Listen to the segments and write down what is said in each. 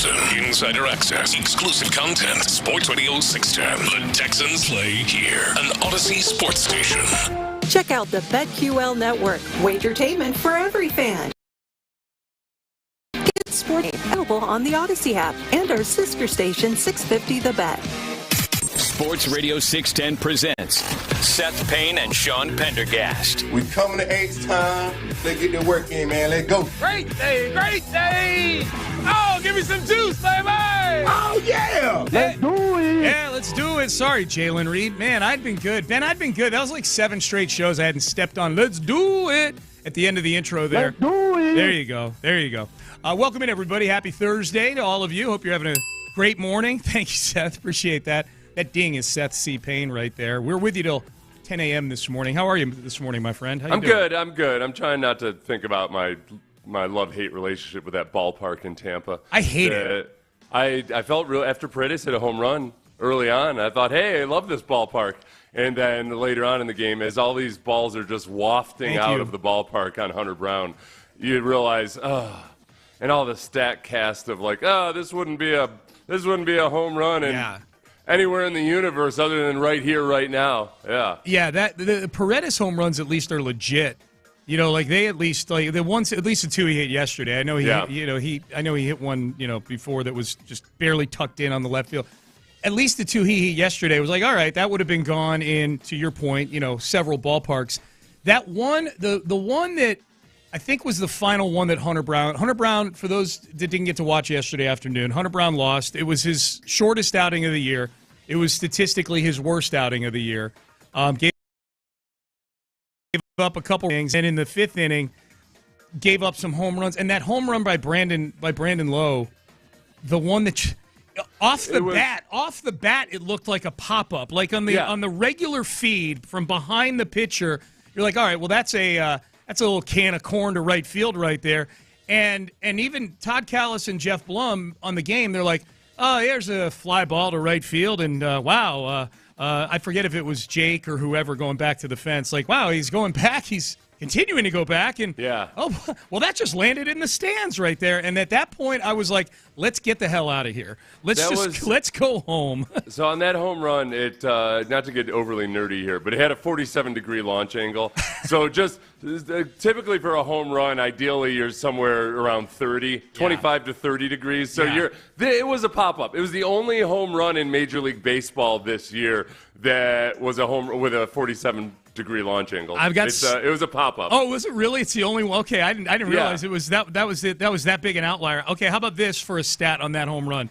Thompson. Insider access, exclusive content. Sports Radio 610. The Texans play here. An Odyssey sports station. Check out the BetQL Network. Wagertainment for every fan. Get Sport available on the Odyssey app and our sister station 650 The Bet. Sports Radio 610 presents Seth Payne and Sean Pendergast. We coming to H-time. Let's get the work in, man. Let's go. Great day, great day. Oh, give me some juice, baby. Oh, yeah. Let's do it. Yeah, let's do it. Sorry, Jalen Reed. Man, I'd been good. Ben, I'd been good. That was like 7 straight shows I hadn't stepped on. Let's do it at the end of the intro there. Let's do it. There you go. There you go. Welcome in, everybody. Happy Thursday to all of you. Hope you're having a great morning. Thank you, Seth. Appreciate that. That ding is Seth C. Payne right there. We're with you till 10 a.m. this morning. How are you this morning, my friend? How you doing? I'm good. I'm trying not to think about my love-hate relationship with that ballpark in Tampa. I hate it. I felt real after Paredes hit a home run early on. I thought, hey, I love this ballpark. And then later on in the game, as all these balls are just wafting out of the ballpark on Hunter Brown, you realize, and all the stat cast of like, this wouldn't be a home run. And anywhere in the universe other than right here, right now. Yeah, the Paredes home runs at least are legit. You know, like they at least like the ones, at least the 2 he hit yesterday. I know he hit one, before that was just barely tucked in on the left field. At least the 2 he hit yesterday was like, all right, that would have been gone in, to your point, several ballparks. That one, the one that I think was the final one that Hunter Brown, for those that didn't get to watch yesterday afternoon, Hunter Brown lost. It was his shortest outing of the year. It was statistically his worst outing of the year. Gave up a couple innings, and in the 5th inning, gave up some home runs. And that home run by Brandon Lowe, the one that off the bat, it looked like a pop-up. Like on the regular feed from behind the pitcher, you're like, all right, well that's a little can of corn to right field right there. And even Todd Callis and Jeff Blum on the game, they're like, oh, here's a fly ball to right field, and wow, I forget if it was Jake or whoever going back to the fence. Like, wow, he's going back. He's continuing to go back, and oh, well, that just landed in the stands right there. And at that point, I was like, let's get the hell out of here. Let's go home. So on that home run, it not to get overly nerdy here, but it had a 47-degree launch angle. So just typically for a home run, ideally you're somewhere around 25 to 30 degrees. So it was a pop-up. It was the only home run in Major League Baseball this year that was a home with a 47-degree launch angle. It was a pop-up. Oh, was it really? It's the only one. Okay, I didn't realize it was that was it. That was that big an outlier. Okay, how about this for a stat on that home run?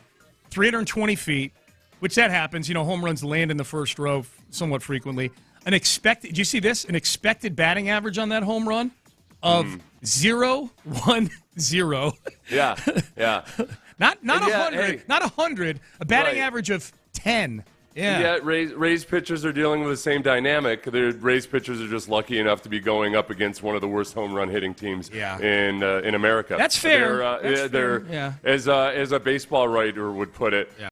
320 feet, which that happens. Home runs land in the first row somewhat frequently. Did you see this? An expected batting average on that home run of 0-1-0. Yeah. Not 100. Hey, not 100. A batting average of 10. Yeah, Rays pitchers are dealing with the same dynamic. The Rays pitchers are just lucky enough to be going up against one of the worst home run hitting teams in America. That's fair. As a baseball writer would put it. Yeah.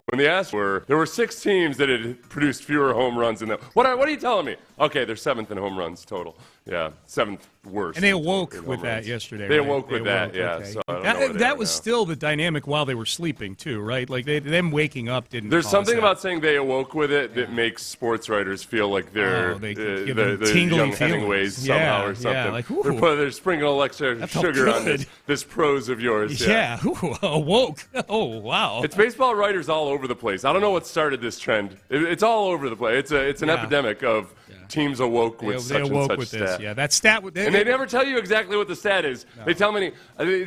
When the Astros there were 6 teams that had produced fewer home runs than them. What are you telling me? Okay, they're 7th in home runs total. Yeah, 7th worst. And they awoke with that yesterday. They awoke with that. Yeah. Okay. So I don't know that was still the dynamic while they were sleeping too, right? Like them waking up didn't. There's something about saying they awoke with it that makes sports writers feel like they're the young Hemingways somehow or something. Yeah, like, they're sprinkling extra sugar on this prose of yours. Yeah, awoke. Oh wow. It's baseball writers all over the place. I don't know what started this trend. It's all over the place. It's an epidemic of teams awoke with such and such stat. Yeah, that stat. And they never tell you exactly what the stat is. No. They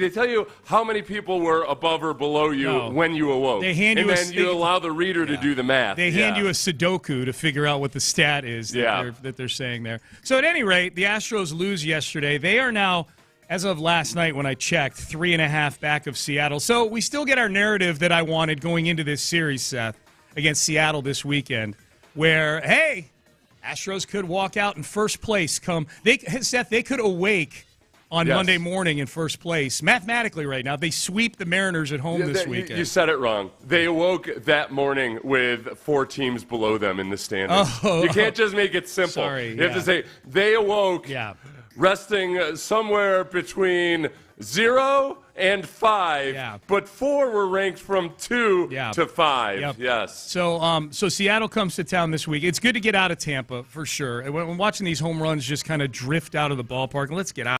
tell you how many people were above or below you when you awoke. Then you allow the reader to do the math. They hand you a Sudoku to figure out what the stat is that they're saying there. So at any rate, the Astros lose yesterday. They are now, as of last night when I checked, 3.5 back of Seattle. So we still get our narrative that I wanted going into this series, Seth, against Seattle this weekend, where, hey, Astros could walk out in first place. Seth, they could awake on Monday morning in first place. Mathematically right now, they sweep the Mariners at home this weekend. You said it wrong. They awoke that morning with 4 teams below them in the standings. You can't just make it simple. Sorry, you have to say they awoke resting somewhere between 0 and 5, but 4 were ranked from 2 to 5. Yep. Yes. So Seattle comes to town this week. It's good to get out of Tampa for sure. And when watching these home runs just kind of drift out of the ballpark, let's get out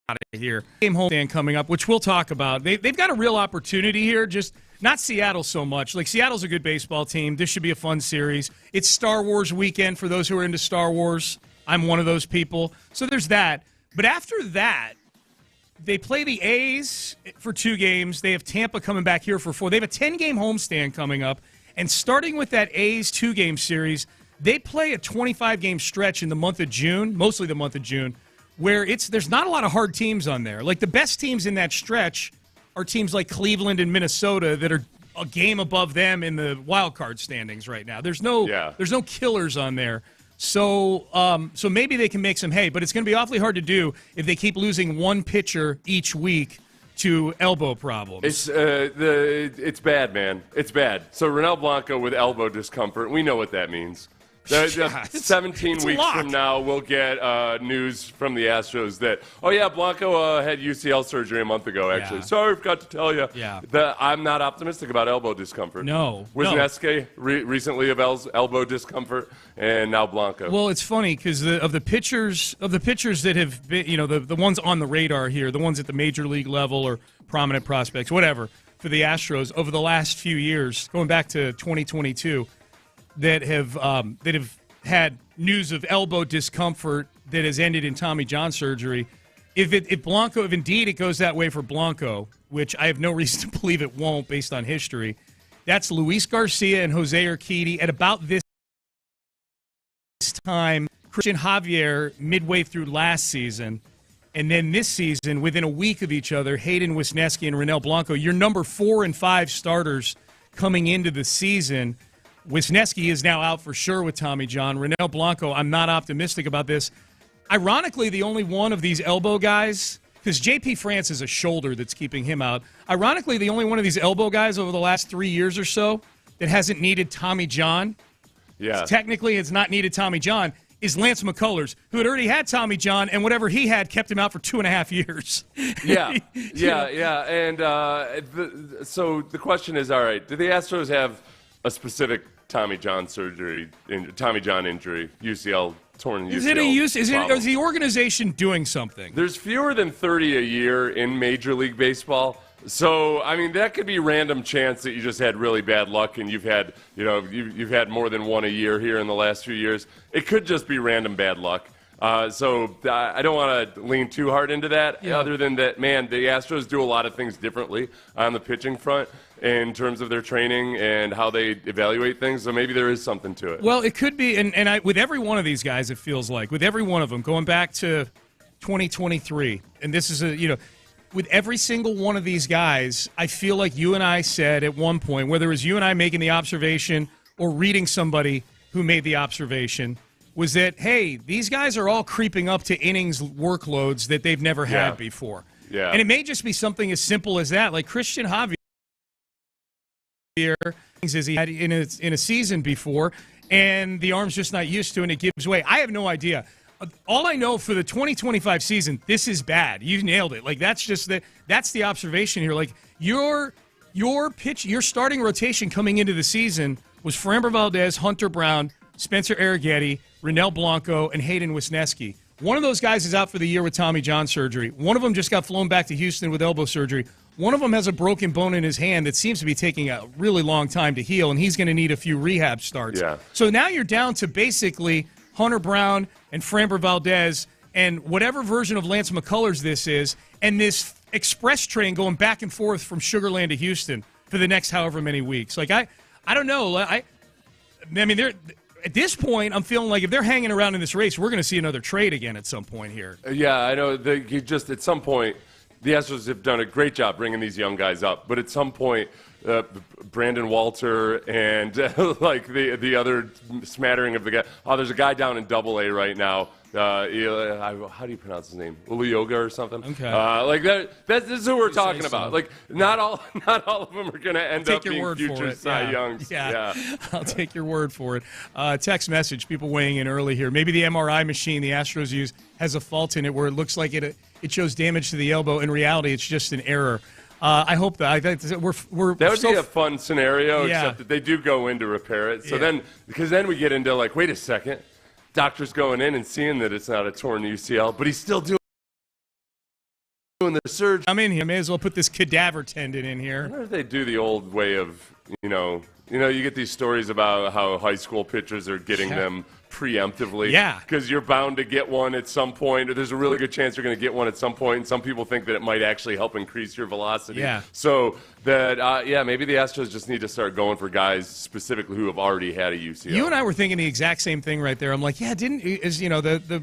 of here. Game homestand coming up, which we'll talk about. They've got a real opportunity here, just not Seattle so much. Like, Seattle's a good baseball team. This should be a fun series. It's Star Wars weekend for those who are into Star Wars. I'm one of those people. So there's that. But after that, they play the A's for 2 games. They have Tampa coming back here for 4. They have a 10-game homestand coming up. And starting with that A's 2-game series, they play a 25-game stretch in the month of June, mostly the month of June, where there's not a lot of hard teams on there. Like, the best teams in that stretch are teams like Cleveland and Minnesota that are a game above them in the wild card standings right now. There's no killers on there. So maybe they can make some hay, but it's going to be awfully hard to do if they keep losing one pitcher each week to elbow problems. It's bad, man. It's bad. So Ronel Blanco with elbow discomfort, we know what that means. 17 weeks from now, we'll get news from the Astros that, Blanco had UCL surgery a month ago, actually. Sorry, I forgot to tell you. That I'm not optimistic about elbow discomfort. Wisniewski recently of elbow discomfort, and now Blanco. Well, it's funny because of the pitchers that have been, the ones on the radar here, the ones at the major league level or prominent prospects, whatever, for the Astros over the last few years, going back to 2022, that have had news of elbow discomfort that has ended in Tommy John surgery. If indeed it goes that way for Blanco, which I have no reason to believe it won't based on history, that's Luis Garcia and Jose Urquidy at about this time, Christian Javier midway through last season, and then this season, within a week of each other, Hayden Wisniewski and Ronel Blanco, your number 4 and 5 starters coming into the season. Wisniewski is now out for sure with Tommy John. Ronel Blanco, I'm not optimistic about this. Ironically, the only one of these elbow guys, because J.P. France is a shoulder that's keeping him out. Ironically, the only one of these elbow guys over the last 3 years or so that hasn't needed Tommy John, technically it's not needed Tommy John, is Lance McCullers, who had already had Tommy John, and whatever he had kept him out for 2.5 years. And so the question is, all right, do the Astros have a specific Tommy John injury, UCL, torn UCL. Is the organization doing something? There's fewer than 30 a year in Major League Baseball. So, I mean, that could be random chance that you just had really bad luck and you've had more than one a year here in the last few years. It could just be random bad luck. So I don't want to lean too hard into that, other than that, man, the Astros do a lot of things differently on the pitching front in terms of their training and how they evaluate things. So maybe there is something to it. Well, it could be, and with every one of these guys, it feels like, with every one of them, going back to 2023, and this is with every single one of these guys, I feel like you and I said at one point, whether it was you and I making the observation or reading somebody who made the observation, was that, hey, these guys are all creeping up to innings workloads that they've never had before. Yeah. And it may just be something as simple as that, like Christian Javier, as he had in a season before, and the arm's just not used to it, and it gives way. I have no idea. All I know for the 2025 season, this is bad. You nailed it. Like, that's the observation here. Like, your starting rotation coming into the season was Framber Valdez, Hunter Brown, Spencer Arrighetti, Ronel Blanco, and Hayden Wisniewski. One of those guys is out for the year with Tommy John surgery. One of them just got flown back to Houston with elbow surgery. One of them has a broken bone in his hand that seems to be taking a really long time to heal, and he's going to need a few rehab starts. Yeah. So now you're down to basically Hunter Brown and Framber Valdez and whatever version of Lance McCullers this is, and this express train going back and forth from Sugar Land to Houston for the next however many weeks. Like, I don't know. I mean, at this point, I'm feeling like if they're hanging around in this race, we're going to see another trade again at some point here. Yeah, I know. At some point, the Astros have done a great job bringing these young guys up. But at some point, Brandon Walter and like the other smattering of the guy. Oh, there's a guy down in Double-A right now. How do you pronounce his name? Ulioga or something? Okay. Like this is who we're talking about. Like not all of them are going to end up being future Cy Youngs. Yeah. I'll take your word for it. Text message, people weighing in early here. Maybe the MRI machine the Astros use has a fault in it where it looks like it shows damage to the elbow. In reality, it's just an error. I hope that. I think that would be a fun scenario, except that they do go in to repair it. So then we get into like, wait a second, doctor's going in and seeing that it's not a torn UCL, but he's still doing the surgery. I'm in here. May as well put this cadaver tendon in here. I wonder if they do the old way of, you get these stories about how high school pitchers are getting them preemptively. Yeah. Because you're bound to get one at some point, or there's a really good chance you're going to get one at some point, and some people think that it might actually help increase your velocity. Yeah. So that, maybe the Astros just need to start going for guys specifically who have already had a UCL. You and I were thinking the exact same thing right there. I'm like, we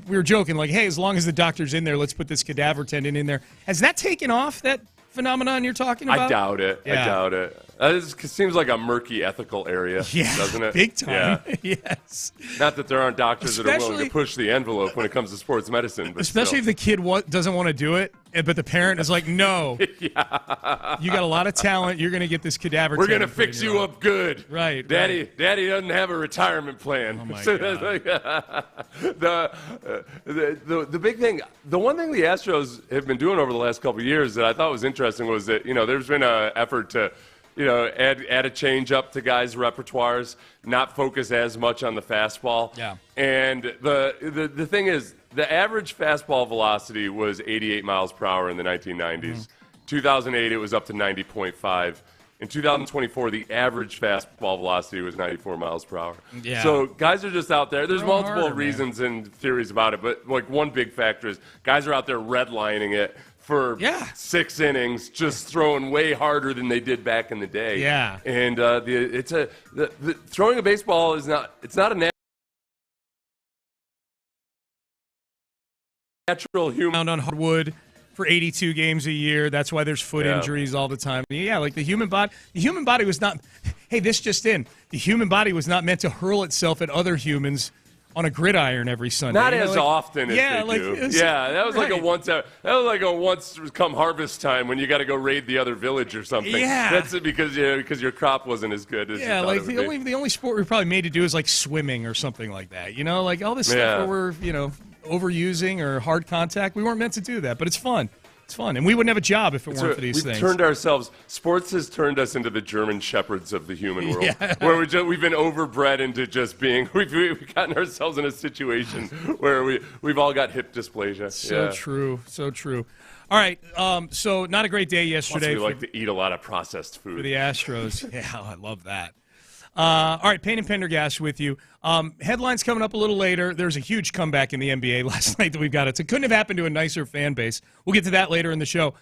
were joking, like, hey, as long as the doctor's in there, let's put this cadaver tendon in there. Has that taken off, that phenomenon you're talking about? I doubt it. Yeah. I doubt it. It seems like a murky ethical area, doesn't it? Big time. Yeah. Yes. Not that there aren't doctors that are willing to push the envelope when it comes to sports medicine. But especially if the kid doesn't want to do it, but the parent is like, no. Yeah. You got a lot of talent. You're going to get this cadaver. We're going to fix you up good. Right. Daddy doesn't have a retirement plan. Oh, my God. The big thing, the one thing the Astros have been doing over the last couple of years that I thought was interesting was that, there's been an effort to add a change up to guys' repertoires, not focus as much on the fastball. Yeah. And the thing is, the average fastball velocity was 88 miles per hour in the 1990s. Mm-hmm. 2008, it was up to 90.5. In 2024, the average fastball velocity was 94 miles per hour. Yeah. So guys are just out there. There's multiple reasons and theories about it, but like one big factor is guys are out there redlining it for 6 innings, just throwing way harder than they did back in the day. Yeah. And throwing a baseball is not a natural human on hardwood for 82 games a year. That's why there's foot injuries all the time. Yeah, like the human body was not. Hey, this just in. The human body was not meant to hurl itself at other humans on a gridiron every Sunday. Not as often as they do. That was like a once come harvest time when you got to go raid the other village or something. Yeah. That's because your crop wasn't as good as you thought like it would be. the only sport we're probably made to do is like swimming or something like that. Like all this stuff where we're, overusing or hard contact. We weren't meant to do that, but it's fun. It's fun, and we wouldn't have a job if it weren't for these things. Sports has turned us into the German shepherds of the human world, where we've been overbred into just being, we've gotten ourselves in a situation where we've all got hip dysplasia. So true, so true. All right, so not a great day yesterday. Plus we like to eat a lot of processed food. For the Astros. I love that. All right, Payne and Pendergast with you. Headlines coming up a little later. There's a huge comeback in the NBA last night that we've got. It couldn't have happened to a nicer fan base. We'll get to that later in the show.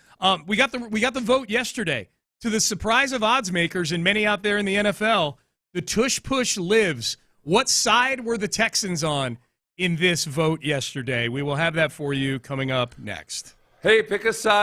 We got the vote yesterday. To the surprise of odds makers and many out there in the NFL, the Tush push lives. What side were the Texans on in this vote yesterday? We will have that for you coming up next. Hey, pick a side.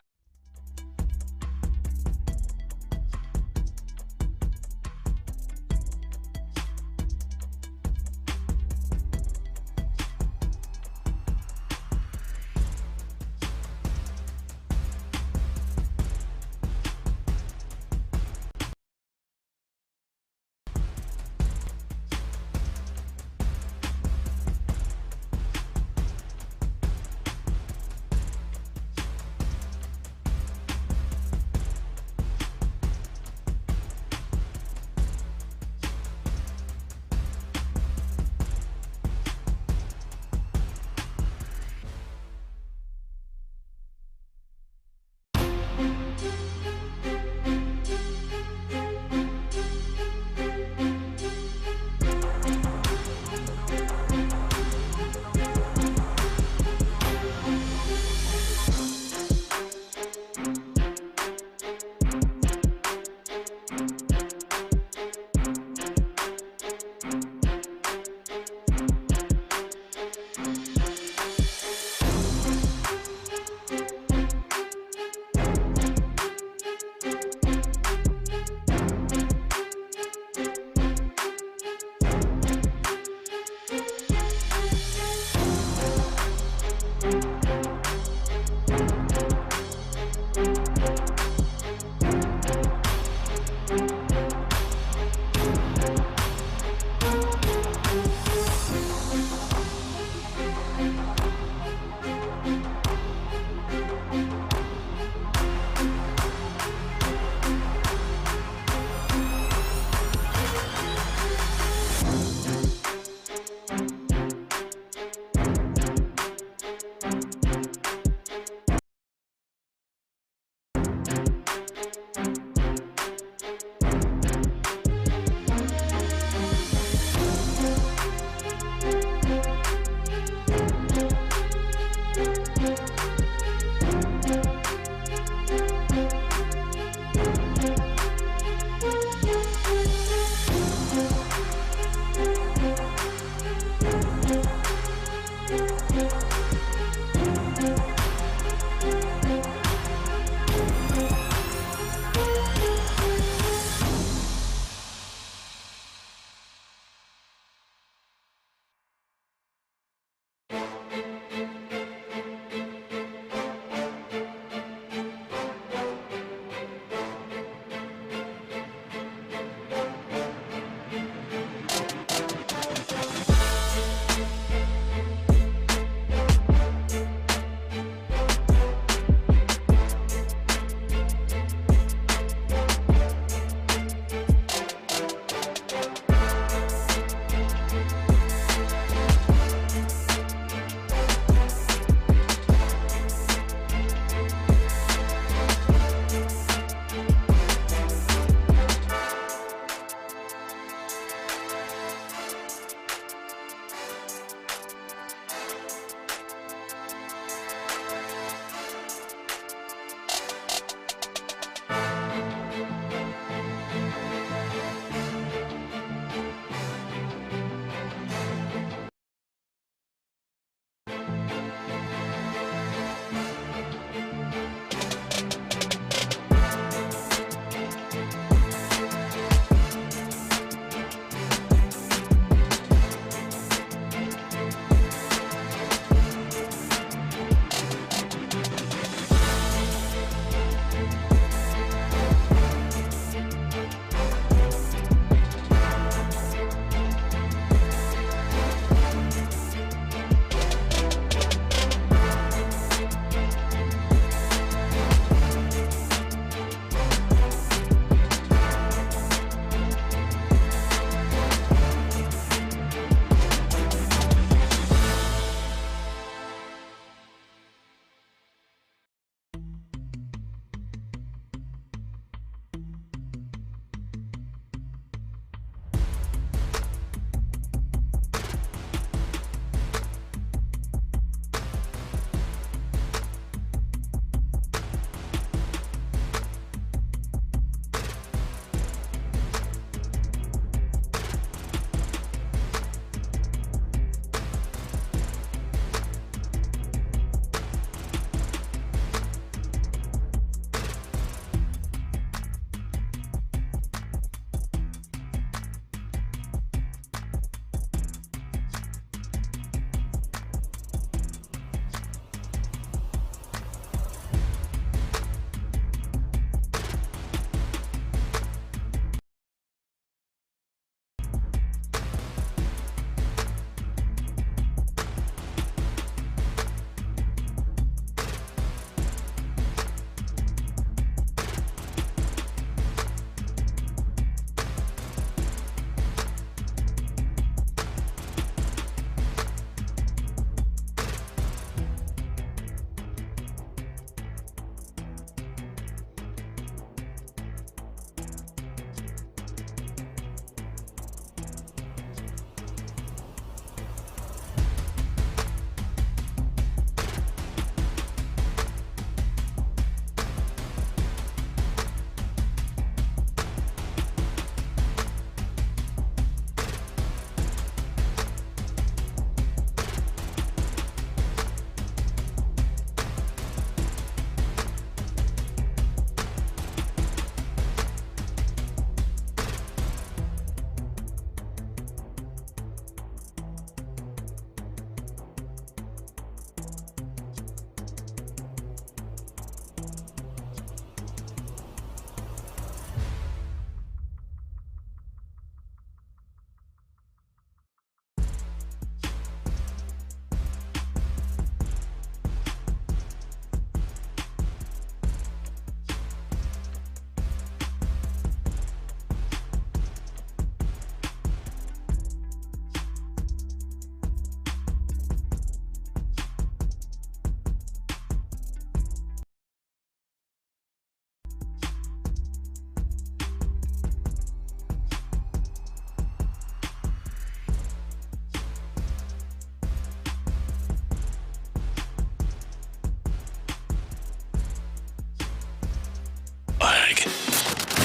flag.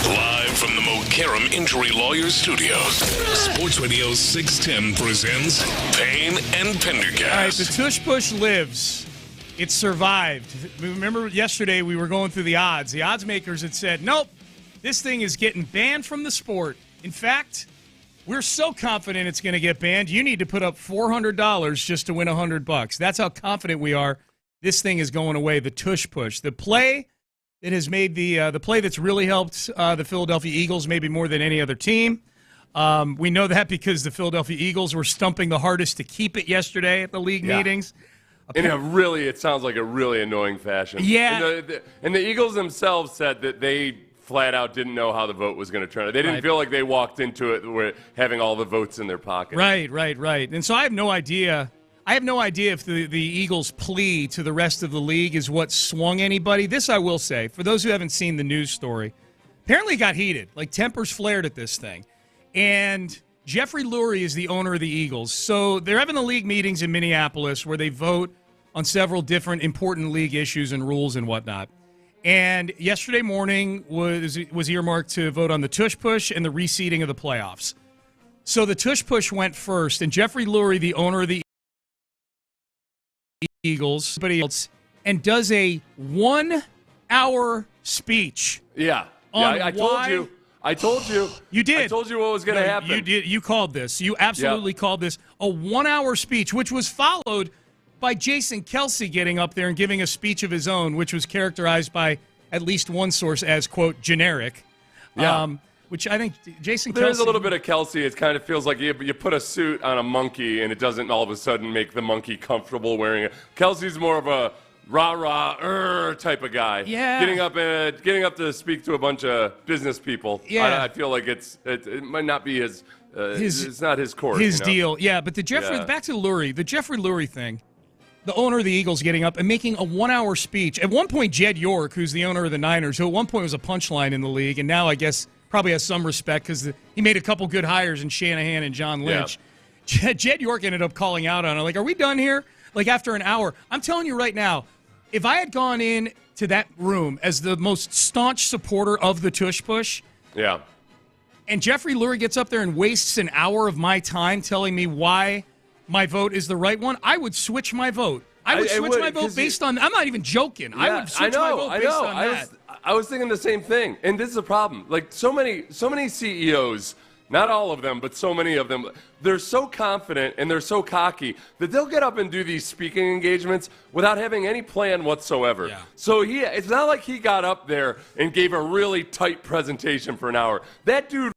Live from the Mokaram Injury Lawyers Studios, Sports Radio 610 presents Payne and Pendergast. All right, the Tush Push lives. It survived. Remember yesterday we were going through the odds. The odds makers had said, nope, this thing is getting banned from the sport. In fact, we're so confident it's going to get banned, you need to put up $400 just to win $100. That's how confident we are. This thing is going away, the Tush Push. The play that has made the play that's really helped the Philadelphia Eagles maybe more than any other team. We know that because the Philadelphia Eagles were stumping the hardest to keep it yesterday at the league meetings. It sounds like a really annoying fashion. Yeah. And the Eagles themselves said that they flat out didn't know how the vote was going to turn out. They didn't feel like they walked into it with having all the votes in their pocket. Right. And so I have no idea. If the Eagles' plea to the rest of the league is what swung anybody. This I will say, for those who haven't seen the news story, apparently it got heated. Like tempers flared at this thing. And Jeffrey Lurie is the owner of the Eagles. So they're having the league meetings in Minneapolis where they vote on several different important league issues and rules and whatnot. And yesterday morning was earmarked to vote on the Tush Push and the reseeding of the playoffs. So the Tush Push went first, and Jeffrey Lurie, the owner of the Eagles, and does a 1-hour speech. Yeah. I told you. You did. I told you what was going to happen. You did. You called this. You absolutely called this a 1-hour speech, which was followed by Jason Kelce getting up there and giving a speech of his own, which was characterized by at least one source as, quote, generic. Yeah. Which I think Jason Kelce... There's a little bit of Kelce. It kind of feels like you put a suit on a monkey and it doesn't all of a sudden make the monkey comfortable wearing it. Kelce's more of a rah-rah, type of guy. Yeah. Getting up to speak to a bunch of business people. Yeah. I feel like it might not be his it's not his court. His deal. Yeah, but back to Lurie, the Jeffrey Lurie thing. The owner of the Eagles getting up and making a 1-hour speech. At one point, Jed York, who's the owner of the Niners, who at one point was a punchline in the league, and now I guess probably has some respect because he made a couple good hires in Shanahan and John Lynch. Yeah. Jed York ended up calling out on it. Like, are we done here? Like, after an hour. I'm telling you right now, if I had gone in to that room as the most staunch supporter of the Tush Push, and Jeffrey Lurie gets up there and wastes an hour of my time telling me why my vote is the right one, I would switch my vote. I would switch my vote based on... I'm not even joking. Yeah, I would switch my vote based on that. I was thinking the same thing. And this is a problem. Like, so many CEOs, not all of them, but so many of them, they're so confident and they're so cocky that they'll get up and do these speaking engagements without having any plan whatsoever. Yeah. So it's not like he got up there and gave a really tight presentation for an hour. That dude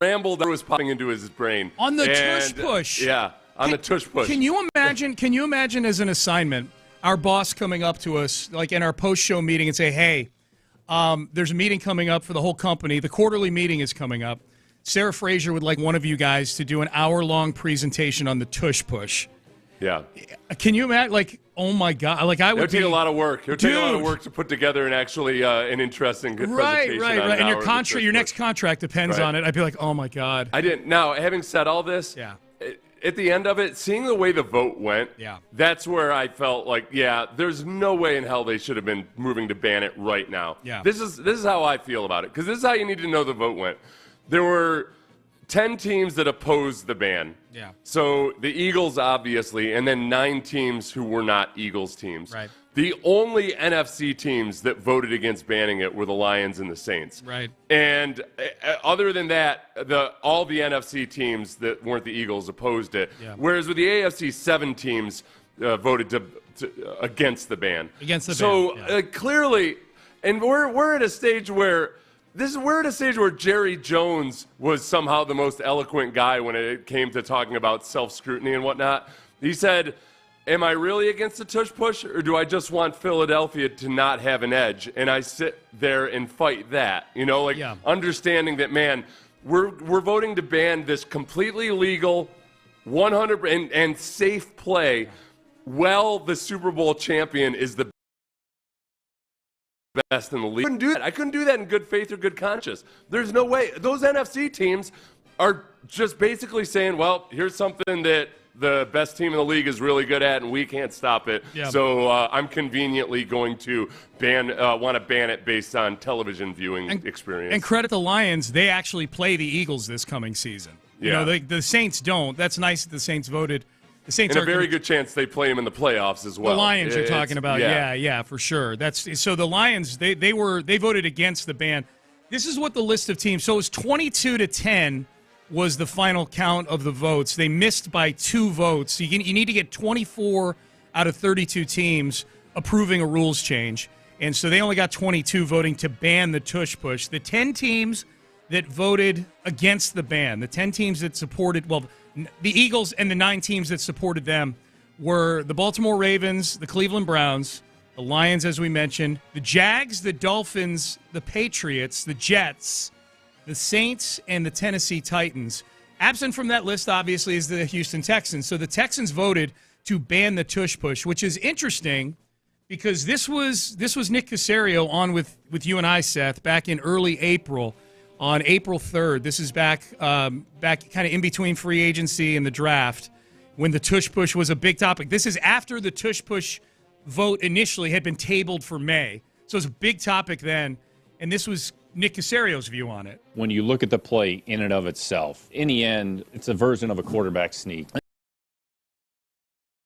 rambled that was popping into his brain on the Tush Push. The Tush Push. Can you imagine as an assignment our boss coming up to us like in our post-show meeting and say, hey, there's a meeting coming up for the whole company. The quarterly meeting is coming up. Sarah Fraser would like one of you guys to do an hour-long presentation on the Tush Push. Yeah. Can you imagine? Like, oh my God! Like I would. It would take a lot of work. It would take a lot of work to put together an interesting, good presentation. Right. And your next contract depends on it. I'd be like, oh my God. I didn't. Now, having said all this, at the end of it, seeing the way the vote went, that's where I felt like, there's no way in hell they should have been moving to ban it right now. Yeah. This is how I feel about it, because this is how you need to know the vote went. There were 10 teams that opposed the ban. Yeah. So the Eagles, obviously, and then 9 teams who were not Eagles teams. Right. The only NFC teams that voted against banning it were the Lions and the Saints. Right. And other than that, all the NFC teams that weren't the Eagles opposed it. Yeah. Whereas with the AFC, 7 teams voted against the ban. Against the ban. So clearly, and we're at a stage where Jerry Jones was somehow the most eloquent guy when it came to talking about self-scrutiny and whatnot. He said, am I really against the Tush Push, or do I just want Philadelphia to not have an edge? And I sit there and fight that, understanding that, man, we're voting to ban this completely legal, 100% and safe play. Well, the Super Bowl champion is the best in the league. I couldn't do that in good faith or good conscience. There's no way. Those NFC teams are just basically saying, well, here's something that the best team in the league is really good at, and we can't stop it. Yeah. So I'm conveniently going to want to ban it based on television viewing experience. And credit the Lions, they actually play the Eagles this coming season. Yeah. The Saints don't. That's nice that the Saints voted. The Saints and are a very good chance they play them in the playoffs as well. The Lions you're talking about, yeah, for sure. So the Lions they voted against the ban. This is what the list of teams. So it was 22-10 was the final count of the votes. They missed by 2 votes. So you need to get 24 out of 32 teams approving a rules change, and so they only got 22 voting to ban the tush push. The 10 teams that voted against the ban, the 10 teams that supported, the Eagles and the 9 teams that supported them were the Baltimore Ravens, the Cleveland Browns, the Lions, as we mentioned, the Jags, the Dolphins, the Patriots, the Jets, the Saints, and the Tennessee Titans. Absent from that list, obviously, is the Houston Texans. So the Texans voted to ban the tush push, which is interesting because this was Nick Caserio on with you and I, Seth, back in early April. On April 3rd, this is back kind of in between free agency and the draft, when the tush push was a big topic. This is after the tush push vote initially had been tabled for May. So it was a big topic then, and this was Nick Casario's view on it. When you look at the play in and of itself, in the end, it's a version of a quarterback sneak.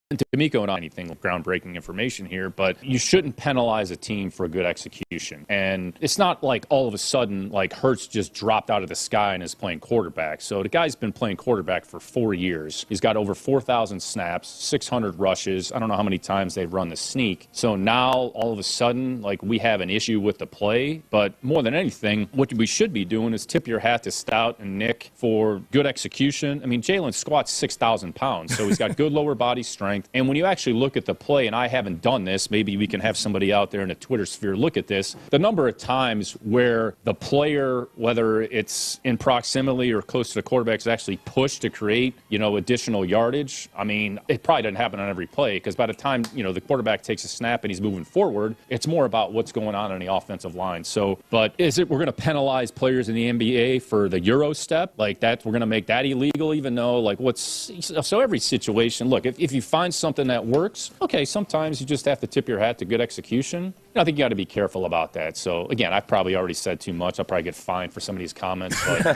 And D'Amico, not anything groundbreaking information here, but you shouldn't penalize a team for a good execution. And it's not like all of a sudden, like Hurts just dropped out of the sky and is playing quarterback. So the guy's been playing quarterback for 4 years. He's got over 4,000 snaps, 600 rushes. I don't know how many times they've run the sneak. So now all of a sudden, like, we have an issue with the play. But more than anything, what we should be doing is tip your hat to Stout and Nick for good execution. I mean, Jalen squats 6,000 pounds, so he's got good lower body strength. And when you actually look at the play, and I haven't done this, maybe we can have somebody out there in the Twitter sphere look at this, the number of times where the player, whether it's in proximity or close to the quarterback, is actually pushed to create, additional yardage. I mean, it probably doesn't happen on every play, because by the time, the quarterback takes a snap and he's moving forward, it's more about what's going on the offensive line. So, but is it we're going to penalize players in the NBA for the Euro step? Like that, we're going to make that illegal, even though, so every situation, look, if you find something that works, okay, sometimes you just have to tip your hat to good execution. I think you got to be careful about that. So, again, I've probably already said too much. I'll probably get fined for some of these comments. But I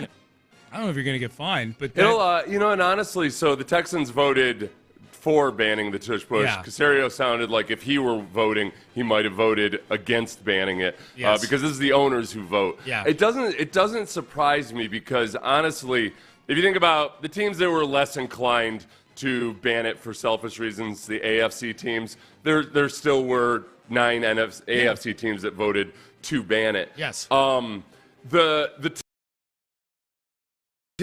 don't know if you're going to get fined. But it'll, and honestly, so the Texans voted for banning the tush push. Yeah. Caserio sounded like if he were voting, he might have voted against banning it, yes. Because this is the owners who vote. Yeah. It doesn't surprise me because, honestly, if you think about the teams that were less inclined to ban it for selfish reasons, the AFC teams, there still were 9 AFC teams that voted to ban it. Yes. The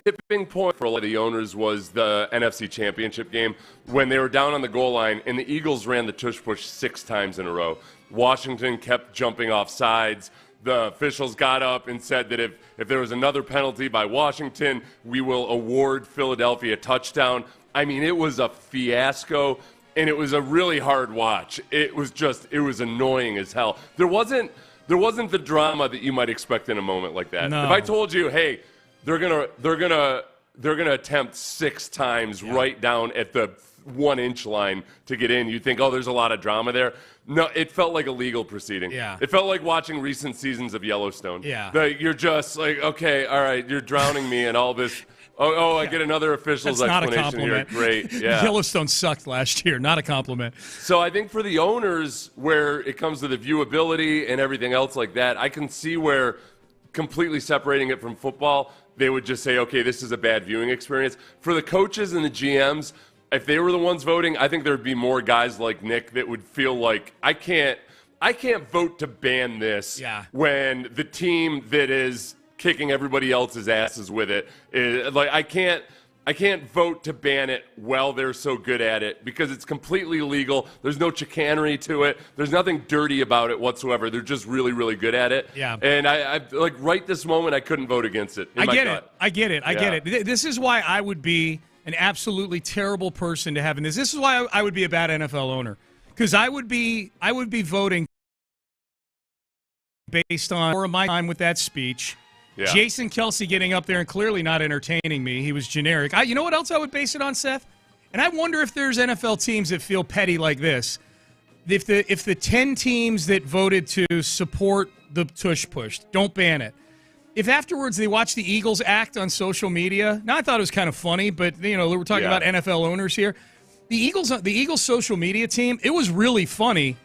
tipping point for a lot of the owners was the NFC Championship game when they were down on the goal line and the Eagles ran the tush push 6 times in a row. Washington kept jumping off sides. The officials got up and said that if there was another penalty by Washington, we will award Philadelphia a touchdown. I mean, it was a fiasco, and it was a really hard watch. It was annoying as hell. There wasn't the drama that you might expect in a moment like that. No. If I told you, hey, they're gonna attempt 6 times right down at the 1-inch line to get in, you'd think, oh, there's a lot of drama there. No, it felt like a legal proceeding. Yeah. It felt like watching recent seasons of Yellowstone. Yeah. You're just like, okay, all right, you're drowning me in all this. Oh, I get another official's That's not explanation a here. compliment. Great, yeah. Yellowstone sucked last year. Not a compliment. So I think for the owners, where it comes to the viewability and everything else like that, I can see where completely separating it from football, they would just say, okay, this is a bad viewing experience. For the coaches and the GMs, if they were the ones voting, I think there'd be more guys like Nick that would feel like, I can't vote to ban this when the team that is kicking everybody else's asses with it is, like, I can't vote to ban it while they're so good at it because it's completely legal. There's no chicanery to it. There's nothing dirty about it whatsoever. They're just really, really good at it. Yeah. And I like right this moment, I couldn't vote against it. I get it. This is why I would be an absolutely terrible person to have in this. This is why I would be a bad NFL owner, because I would be voting based on my time with that speech. Yeah. Jason Kelce getting up there and clearly not entertaining me. He was generic. You know what else I would base it on, Seth? And I wonder if there's NFL teams that feel petty like this. If the 10 teams that voted to support the tush push, don't ban it. If afterwards they watch the Eagles act on social media, now I thought it was kind of funny, but we're talking about NFL owners here. The Eagles social media team, it was really funny.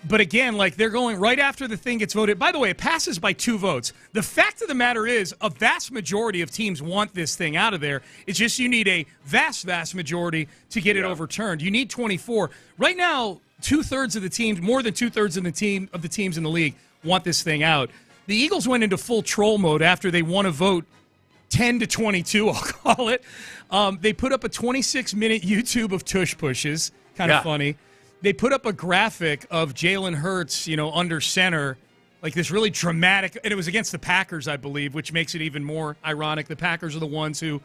But again, like they're going right after the thing gets voted. By the way, it passes by 2 votes. The fact of the matter is a vast majority of teams want this thing out of there. It's just you need a vast, vast majority to get it overturned. You need 24. Right now, 2/3 of the teams, more than 2/3 of the teams in the league want this thing out. The Eagles went into full troll mode after they won a vote 10-22, I'll call it. They put up a 26-minute YouTube of tush pushes. Kind of funny. They put up a graphic of Jalen Hurts, under center, like this really dramatic, and it was against the Packers, I believe, which makes it even more ironic. The Packers are the ones who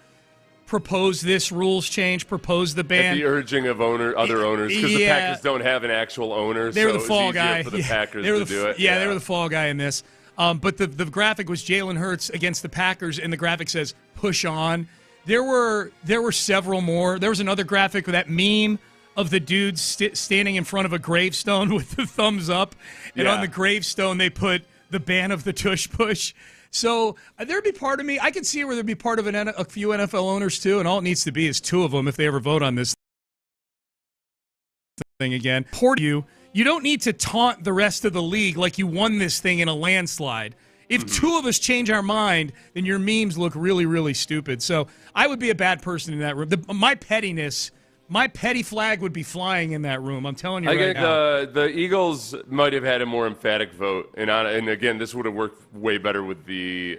proposed this rules change, proposed the ban. At the urging of other owners, because the Packers don't have an actual owner, they were so the fall guy for the Packers to do it. Yeah, they were the fall guy in this. But the graphic was Jalen Hurts against the Packers, and the graphic says, push on. There were several more. There was another graphic with that meme of the dude standing in front of a gravestone with the thumbs up, and on the gravestone they put the ban of the tush push. So there'd be part of me, I could see where there'd be part of a few NFL owners too, and all it needs to be is 2 of them if they ever vote on this thing again. You don't need to taunt the rest of the league like you won this thing in a landslide. If 2 of us change our mind, then your memes look really, really stupid. So I would be a bad person in that room. My petty flag would be flying in that room. I'm telling you right now. I think the Eagles might have had a more emphatic vote, and again, this would have worked way better with the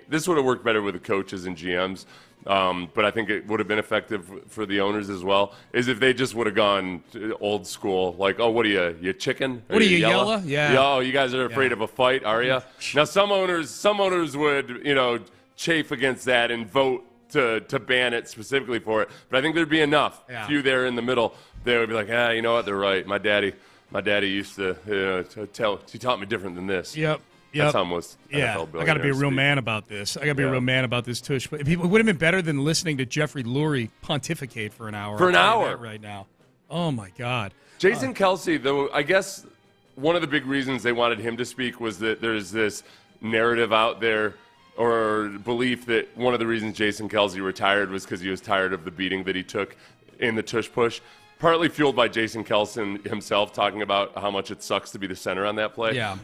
coaches and GMs. But I think it would have been effective for the owners as well. Is if they just would have gone old school, like, oh, what are you chicken? What are you, yellow? Yeah. Oh, you guys are afraid of a fight, are you? Now, some owners would chafe against that and vote to ban it specifically for it. But I think there'd be enough. Few there in the middle. They would be like, you know what? They're right. My daddy used to he taught me different than this. Yep. That's how most NFL I got to be a real man about this. I got to be a real man about this tush. But it would have been better than listening to Jeffrey Lurie pontificate for an hour. For an hour right now. Oh my God. Jason Kelce, though, I guess one of the big reasons they wanted him to speak was that there's this narrative out there or belief that one of the reasons Jason Kelce retired was because he was tired of the beating that he took in the tush push. Partly fueled by Jason Kelce himself talking about how much it sucks to be the center on that play. Yeah.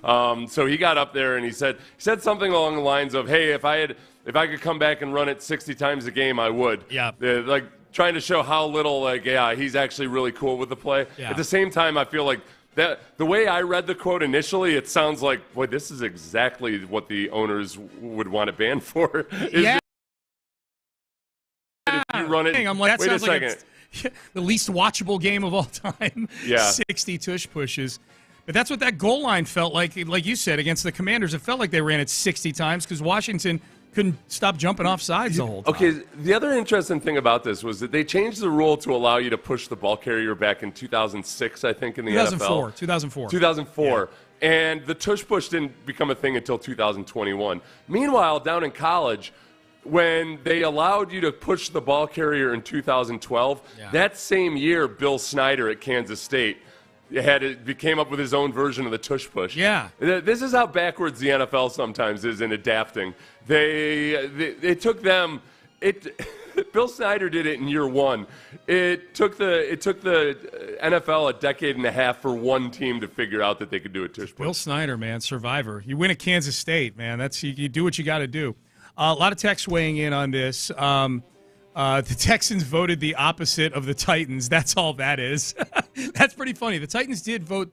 So he got up there and he said something along the lines of, "Hey, if I could come back and run it 60 times a game, I would." Yeah. Like trying to show how little he's actually really cool with the play. Yeah. At the same time, I feel like that the way I read the quote initially, it sounds like, boy, this is exactly what the owners would want to ban for. Yeah. If you run it, I'm like, that wait a sounds like second. the least watchable game of all time. Yeah. 60 tush pushes. But that's what that goal line felt like you said, against the Commanders. It felt like they ran it 60 times because Washington couldn't stop jumping off sides the whole time. Okay, the other interesting thing about this was that they changed the rule to allow you to push the ball carrier back in 2006, I think, in the NFL. 2004. Yeah. And the tush push didn't become a thing until 2021. Meanwhile, down in college, when they allowed you to push the ball carrier in 2012, that same year, Bill Snyder at Kansas State came up with his own version of the tush push. Yeah. This is how backwards the NFL sometimes is in adapting. They took them. Bill Snyder did it in year 1. It took the NFL a decade and a half for one team to figure out that they could do a tush push. Bill Snyder, man, survivor. You win at Kansas State, man. That's you do what you got to do. A lot of texts weighing in on this. The Texans voted the opposite of the Titans. That's all that is. That's pretty funny. The Titans did vote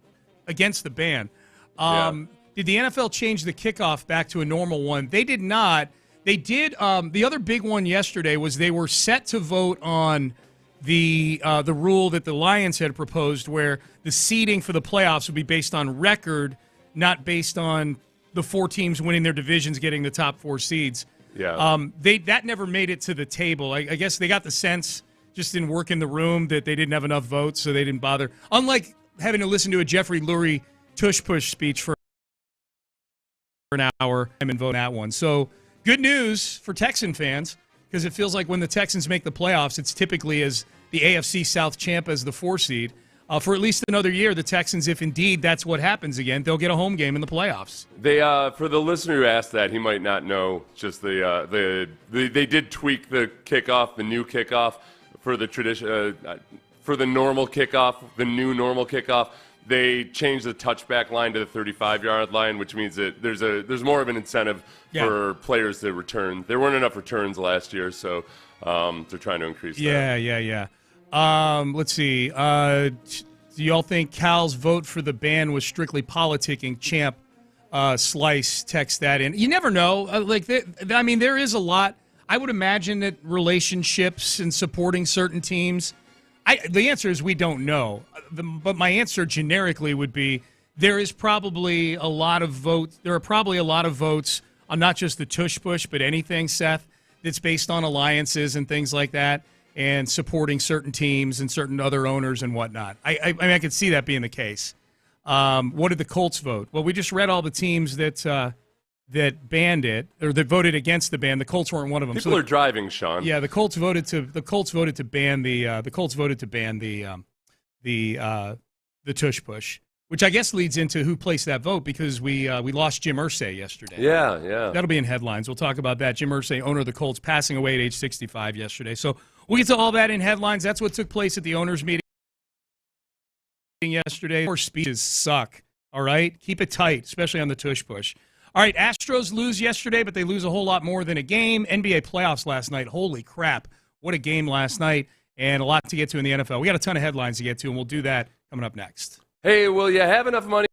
against the ban. Did the NFL change the kickoff back to a normal one? They did not. They did. The other big one yesterday was they were set to vote on the rule that the Lions had proposed, where the seeding for the playoffs would be based on record, not based on the 4 teams winning their divisions getting the top 4 seeds. Yeah. That never made it to the table. I guess they got the sense, just didn't work in the room, that they didn't have enough votes, so they didn't bother. Unlike having to listen to a Jeffrey Lurie tush push speech for an hour and vote that one. So good news for Texan fans, because it feels like when the Texans make the playoffs, it's typically as the AFC South champ as the 4 seed. For at least another year, the Texans, if indeed that's what happens again, they'll get a home game in the playoffs. They, for the listener who asked that, he might not know. Just they did tweak the kickoff, the new kickoff for the tradition, for the normal kickoff, the new normal kickoff. They changed the touchback line to the 35-yard line, which means that there's more of an incentive for players to return. There weren't enough returns last year, so they're trying to increase that. Yeah. Let's see. Do y'all think Cal's vote for the ban was strictly politicking? Champ Slice text that in. You never know. There is a lot. I would imagine that relationships and supporting certain teams. The answer is we don't know. But my answer generically would be there is probably a lot of votes. There are probably a lot of votes on not just the tush push, but anything, Seth, that's based on alliances and things like that, and supporting certain teams and certain other owners and whatnot. I mean, I could see that being the case. What did the Colts vote? Well, we just read all the teams that banned it or that voted against the ban. The Colts weren't one of them. People are driving, Sean. Yeah, the Colts voted to ban the tush push, which I guess leads into who placed that vote because we lost Jim Irsay yesterday. Yeah. That'll be in headlines. We'll talk about that. Jim Irsay, owner of the Colts, passing away at age 65 yesterday. So we'll get to all that in headlines. That's what took place at the owners' meeting yesterday. Our speeches suck, all right? Keep it tight, especially on the tush push. All right, Astros lose yesterday, but they lose a whole lot more than a game. NBA playoffs last night. Holy crap. What a game last night, and a lot to get to in the NFL. We got a ton of headlines to get to, and we'll do that coming up next. Hey, will you have enough money?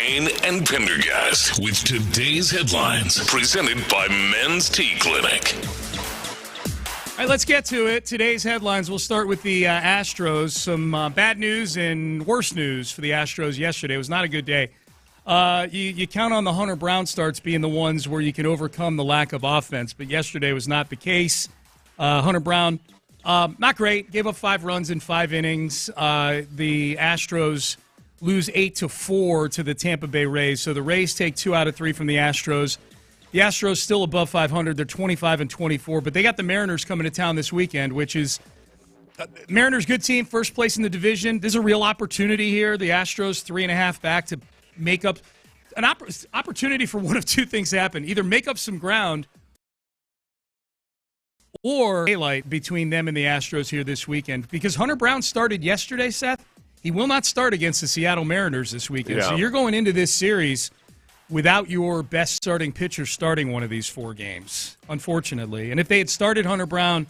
Payne and Pendergast with today's headlines, presented by Men's Tea Clinic. All right, let's get to it. Today's headlines, we'll start with the Astros. Some bad news and worse news for the Astros yesterday. It was not a good day. You count on the Hunter Brown starts being the ones where you can overcome the lack of offense, but yesterday was not the case. Hunter Brown, not great. Gave up 5 runs in 5 innings. The Astros lose 8-4 to the Tampa Bay Rays. So the Rays take 2 out of 3 from the Astros. The Astros still above 500. They're 25-24, but they got the Mariners coming to town this weekend, which is Mariners good team, first place in the division. There's a real opportunity here. The Astros 3.5 back to make up an opportunity for one of two things to happen: either make up some ground or daylight between them and the Astros here this weekend. Because Hunter Brown started yesterday, Seth. He will not start against the Seattle Mariners this weekend. Yeah. So you're going into this series without your best starting pitcher starting one of these 4 games, unfortunately. And if they had started Hunter Brown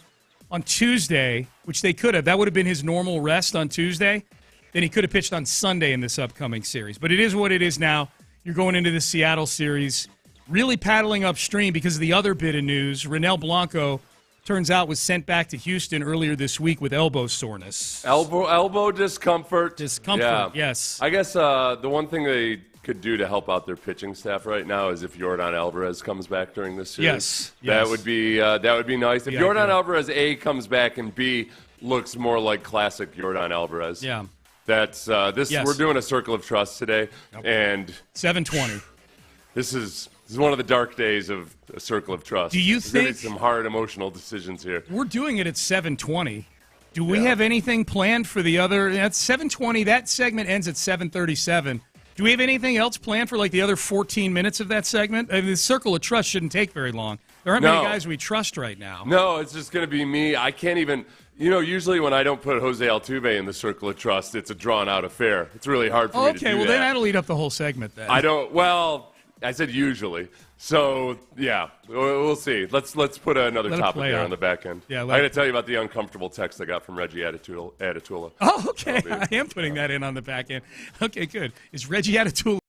on Tuesday, which they could have, that would have been his normal rest on Tuesday, then he could have pitched on Sunday in this upcoming series. But it is what it is now. You're going into the Seattle series really paddling upstream because of the other bit of news. Ronel Blanco, turns out, was sent back to Houston earlier this week with elbow soreness. Elbow discomfort. Yes. I guess the one thing they could do to help out their pitching staff right now is if Yordan Alvarez comes back during this series. Yes. That would be nice. If Yordan Alvarez, A, comes back, and B, looks more like classic Yordan Alvarez. Yeah. That's this. Yes. We're doing a circle of trust today, and 7:20. This is one of the dark days of a circle of trust. Do you There's think gonna be some hard emotional decisions here? We're doing it at 7:20. Do we have anything planned for the other? At 7:20, that segment ends at 7:37. Do we have anything else planned for like the other 14 minutes of that segment? I mean, the circle of trust shouldn't take very long. There aren't many guys we trust right now. No, it's just going to be me. I can't even. Usually when I don't put Jose Altuve in the circle of trust, it's a drawn-out affair. It's really hard for me to do Okay, well, that. then that'll eat up the whole segment then. I said usually. So, yeah, we'll see. Let's put another topic there on the back end. Yeah, I'm going to tell you about the uncomfortable text I got from Reggie Attitula. Oh, okay. I am putting that in on the back end. Okay, good. Is Reggie Attitula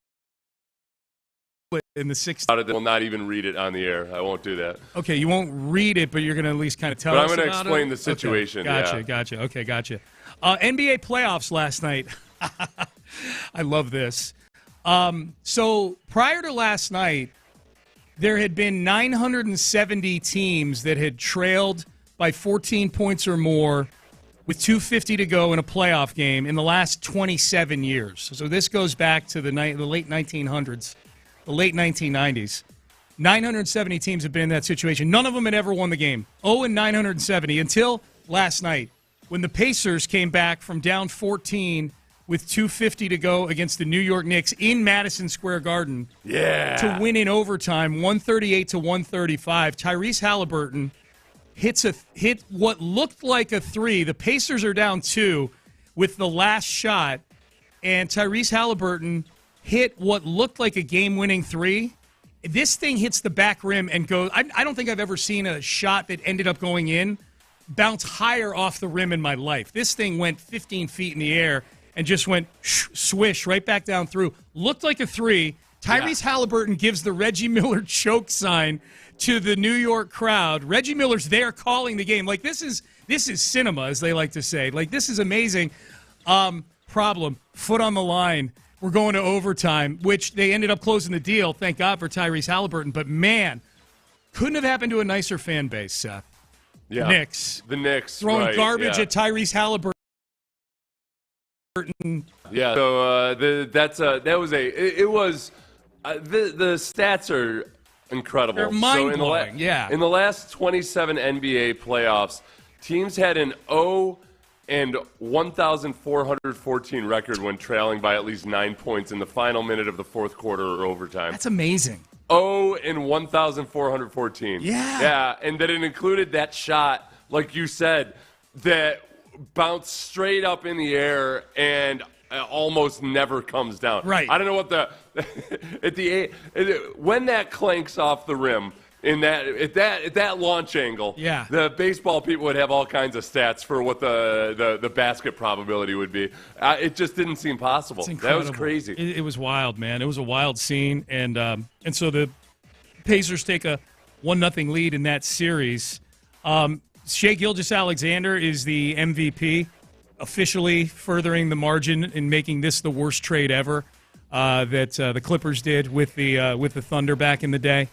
in the 6th? I will not even read it on the air. I won't do that. Okay, you won't read it, but you're going to at least kind of tell us about it? But I'm going to explain the situation. Okay. Gotcha. Okay, gotcha. NBA playoffs last night. I love this. So prior to last night, there had been 970 teams that had trailed by 14 points or more with 2:50 to go in a playoff game in the last 27 years. So this goes back to the late 1900s, the late 1990s. 970 teams have been in that situation. None of them had ever won the game. 0-970 until last night when the Pacers came back from down 14 with 2:50 to go against the New York Knicks in Madison Square Garden to win in overtime, 138-135. Tyrese Halliburton hit what looked like a 3. The Pacers are down 2 with the last shot, and Tyrese Halliburton hit what looked like a game-winning 3. This thing hits the back rim and goes. I don't think I've ever seen a shot that ended up going in bounce higher off the rim in my life. This thing went 15 feet in the air and just went swish right back down through. Looked like a 3. Tyrese Halliburton gives the Reggie Miller choke sign to the New York crowd. Reggie Miller's there calling the game. Like, this is cinema, as they like to say. Like, this is amazing. Problem, foot on the line. We're going to overtime, which they ended up closing the deal. Thank God for Tyrese Halliburton. But, man, couldn't have happened to a nicer fan base, Seth. Yeah. The Knicks. Throwing garbage at Tyrese Halliburton. Yeah, so the stats are incredible. They're mind-blowing, In the last 27 NBA playoffs, teams had an 1,414 record when trailing by at least 9 points in the final minute of the fourth quarter or overtime. That's amazing. 1,414. Yeah, and that it included that shot, like you said, that bounced straight up in the air and almost never comes down. Right. I don't know what when that clanks off the rim, at that launch angle. Yeah. The baseball people would have all kinds of stats for what the basket probability would be. It just didn't seem possible. That was crazy. It was wild, man. It was a wild scene, and so the Pacers take a 1-0 lead in that series. Shai Gilgeous-Alexander is the MVP, officially furthering the margin and making this the worst trade ever that the Clippers did with the Thunder back in the day.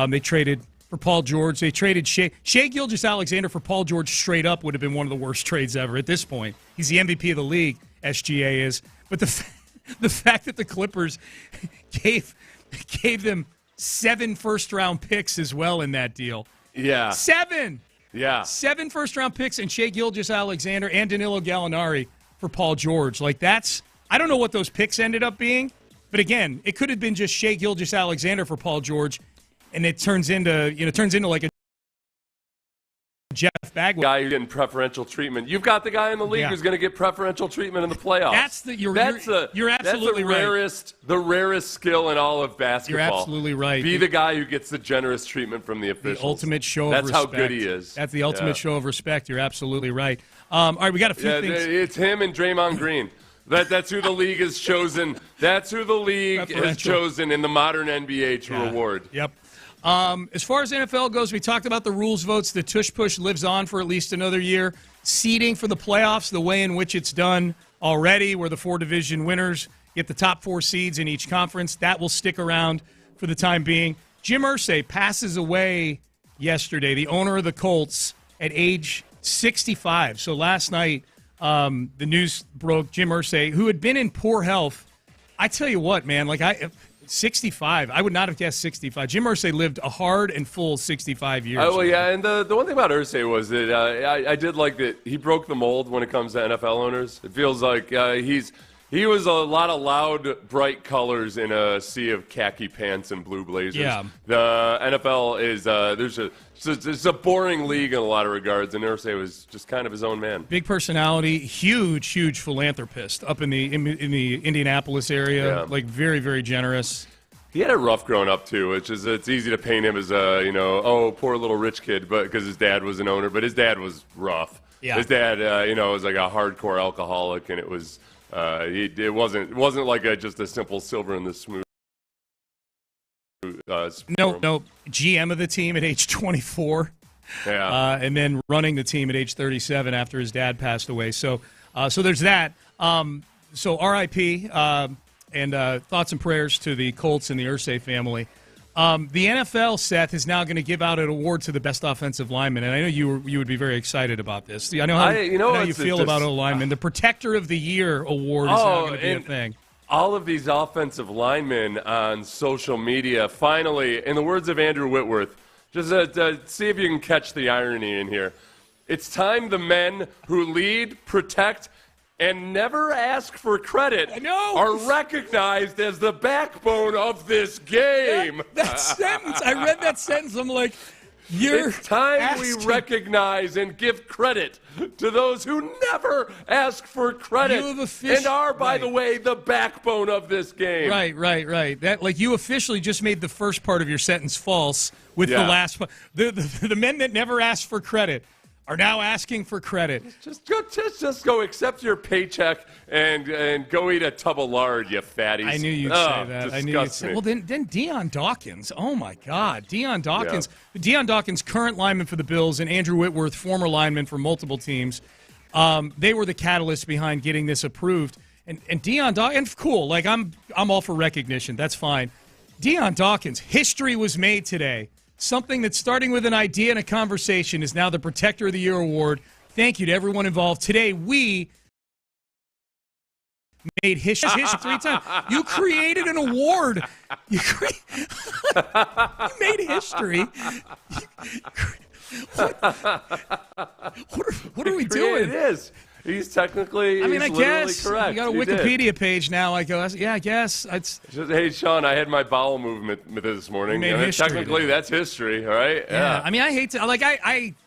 They traded for Paul George. They traded Shai Gilgeous-Alexander for Paul George straight up would have been one of the worst trades ever at this point. He's the MVP of the league, SGA is. But the fact that the Clippers gave them 7 first-round picks as well in that deal. Yeah. 7! Yeah. 7 first-round picks and Shai Gilgeous-Alexander and Danilo Gallinari for Paul George. Like, that's – I don't know what those picks ended up being, but again, it could have been just Shai Gilgeous-Alexander for Paul George, and it turns into like a Jeff Bagwell guy who's getting preferential treatment. You've got the guy in the league who's going to get preferential treatment in the playoffs. You're absolutely right. The rarest skill in all of basketball. You're absolutely right. Be the guy who gets the generous treatment from the officials. The ultimate show of respect. That's how good he is. That's the ultimate show of respect. You're absolutely right. All right, we got a few things. It's him and Draymond Green. That's who the league has chosen. That's who the league has chosen in the modern NBA to reward. Yep. As far as NFL goes, we talked about the rules votes. The Tush Push lives on for at least another year. Seeding for the playoffs, the way in which it's done already, where the 4 division winners get the top 4 seeds in each conference, that will stick around for the time being. Jim Irsay passes away yesterday, the owner of the Colts, at age 65. So last night, the news broke. Jim Irsay, who had been in poor health, I tell you what, man, 65. I would not have guessed 65. Jim Irsay lived a hard and full 65 years. Oh, well, yeah, and the one thing about Irsay was that I did like that he broke the mold when it comes to NFL owners. It feels like he was a lot of loud, bright colors in a sea of khaki pants and blue blazers. Yeah. The NFL is it's a boring league in a lot of regards, and Irsay was just kind of his own man. Big personality, huge philanthropist up in the Indianapolis area. Yeah. Very, very generous. He had it rough growing up too, which is it's easy to paint him as poor little rich kid, but because his dad was an owner, but his dad was rough. Yeah. His dad, was like a hardcore alcoholic, and it was it wasn't like just a simple silver in the smooth. No, GM of the team at age 24. Yeah. And then running the team at age 37 after his dad passed away. So there's that. So R.I.P. And thoughts and prayers to the Colts and the Irsay family. The NFL, Seth, is now going to give out an award to the best offensive lineman, and I know you would be very excited about this. I know how you feel about O lineman. The Protector of the Year award is now going to be a thing. All of these offensive linemen on social media, finally, in the words of Andrew Whitworth, just see if you can catch the irony in here. It's time the men who lead, protect, and never ask for credit are recognized as the backbone of this game. That sentence, I read that sentence, I'm like, it's time we recognize and give credit to those who never ask for credit and are, by the way, the backbone of this game. Right. That you officially just made the first part of your sentence false with the last part. The men that never ask for credit are now asking for credit. Just go accept your paycheck and go eat a tub of lard, you fatties. I knew you'd say that. I knew you'd say. Well, then Deion Dawkins. Oh my God, Deion Dawkins. Yeah. Deion Dawkins, current lineman for the Bills, and Andrew Whitworth, former lineman for multiple teams. They were the catalyst behind getting this approved. And Deion Dawkins, cool. I'm all for recognition. That's fine. Deion Dawkins, history was made today. Something that's starting with an idea and a conversation is now the Protector of the Year award. Thank you to everyone involved. Today, we made history 3 times. You created an award. You made history. What are we doing? It is. He's technically. I mean, I guess correct. you got a Wikipedia page now. I go, yeah, I guess it's. Hey, Sean, I had my bowel movement this morning. Technically, that's history. All right. Yeah. I mean, I hate to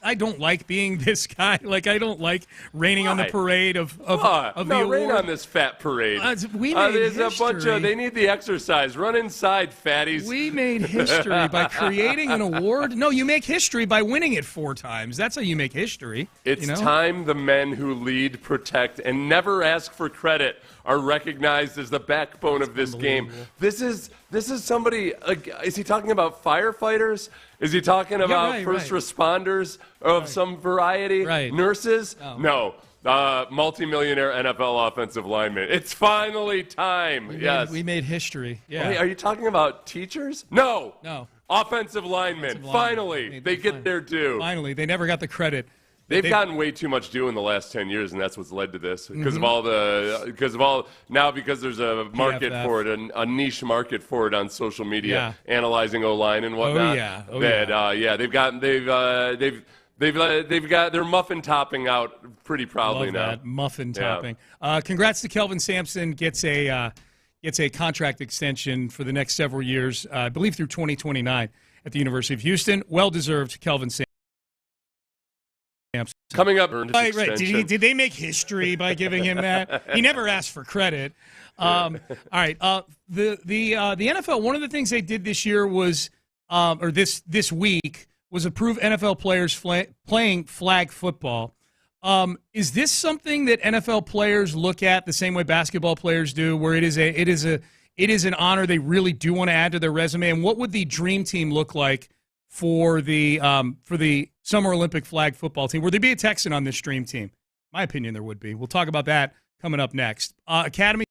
I don't like being this guy. Like, I don't like raining on the parade of the award. Rain on this fat parade. We made there's history. a bunch of. They need the exercise. Run inside, fatties. We made history by creating an award. No, you make history by winning it 4 times. That's how you make history. It's time the men who lead, protect, and never ask for credit are recognized as the backbone of this game. This is somebody. Is he talking about firefighters? Is he talking about first responders of some variety? Right. Nurses? Oh. No. Multi-millionaire NFL offensive lineman. It's finally time. We made history. Yeah. Wait, are you talking about teachers? No. Offensive linemen. Finally, they get their due. Finally, they never got the credit. They've gotten way too much due in the last 10 years, and that's what's led to this. Because because there's a market for it, a niche market for it on social media, analyzing O-line and whatnot. They've got their muffin topping out pretty proudly Love now. That muffin topping. Congrats to Kelvin Sampson. Gets a contract extension for the next several years, I believe through 2029 at the University of Houston. Well deserved, Kelvin Sampson. Coming up, right. Did they make history by giving him that? He never asked for credit. All right. The NFL. One of the things they did this year was, or this week, was approve NFL players playing flag football. Is this something that NFL players look at the same way basketball players do, where it is an honor they really do want to add to their resume? And what would the dream team look like for the Summer Olympic flag football team? Would there be a Texan on this dream team? In my opinion, there would be. We'll talk about that coming up next. Academy.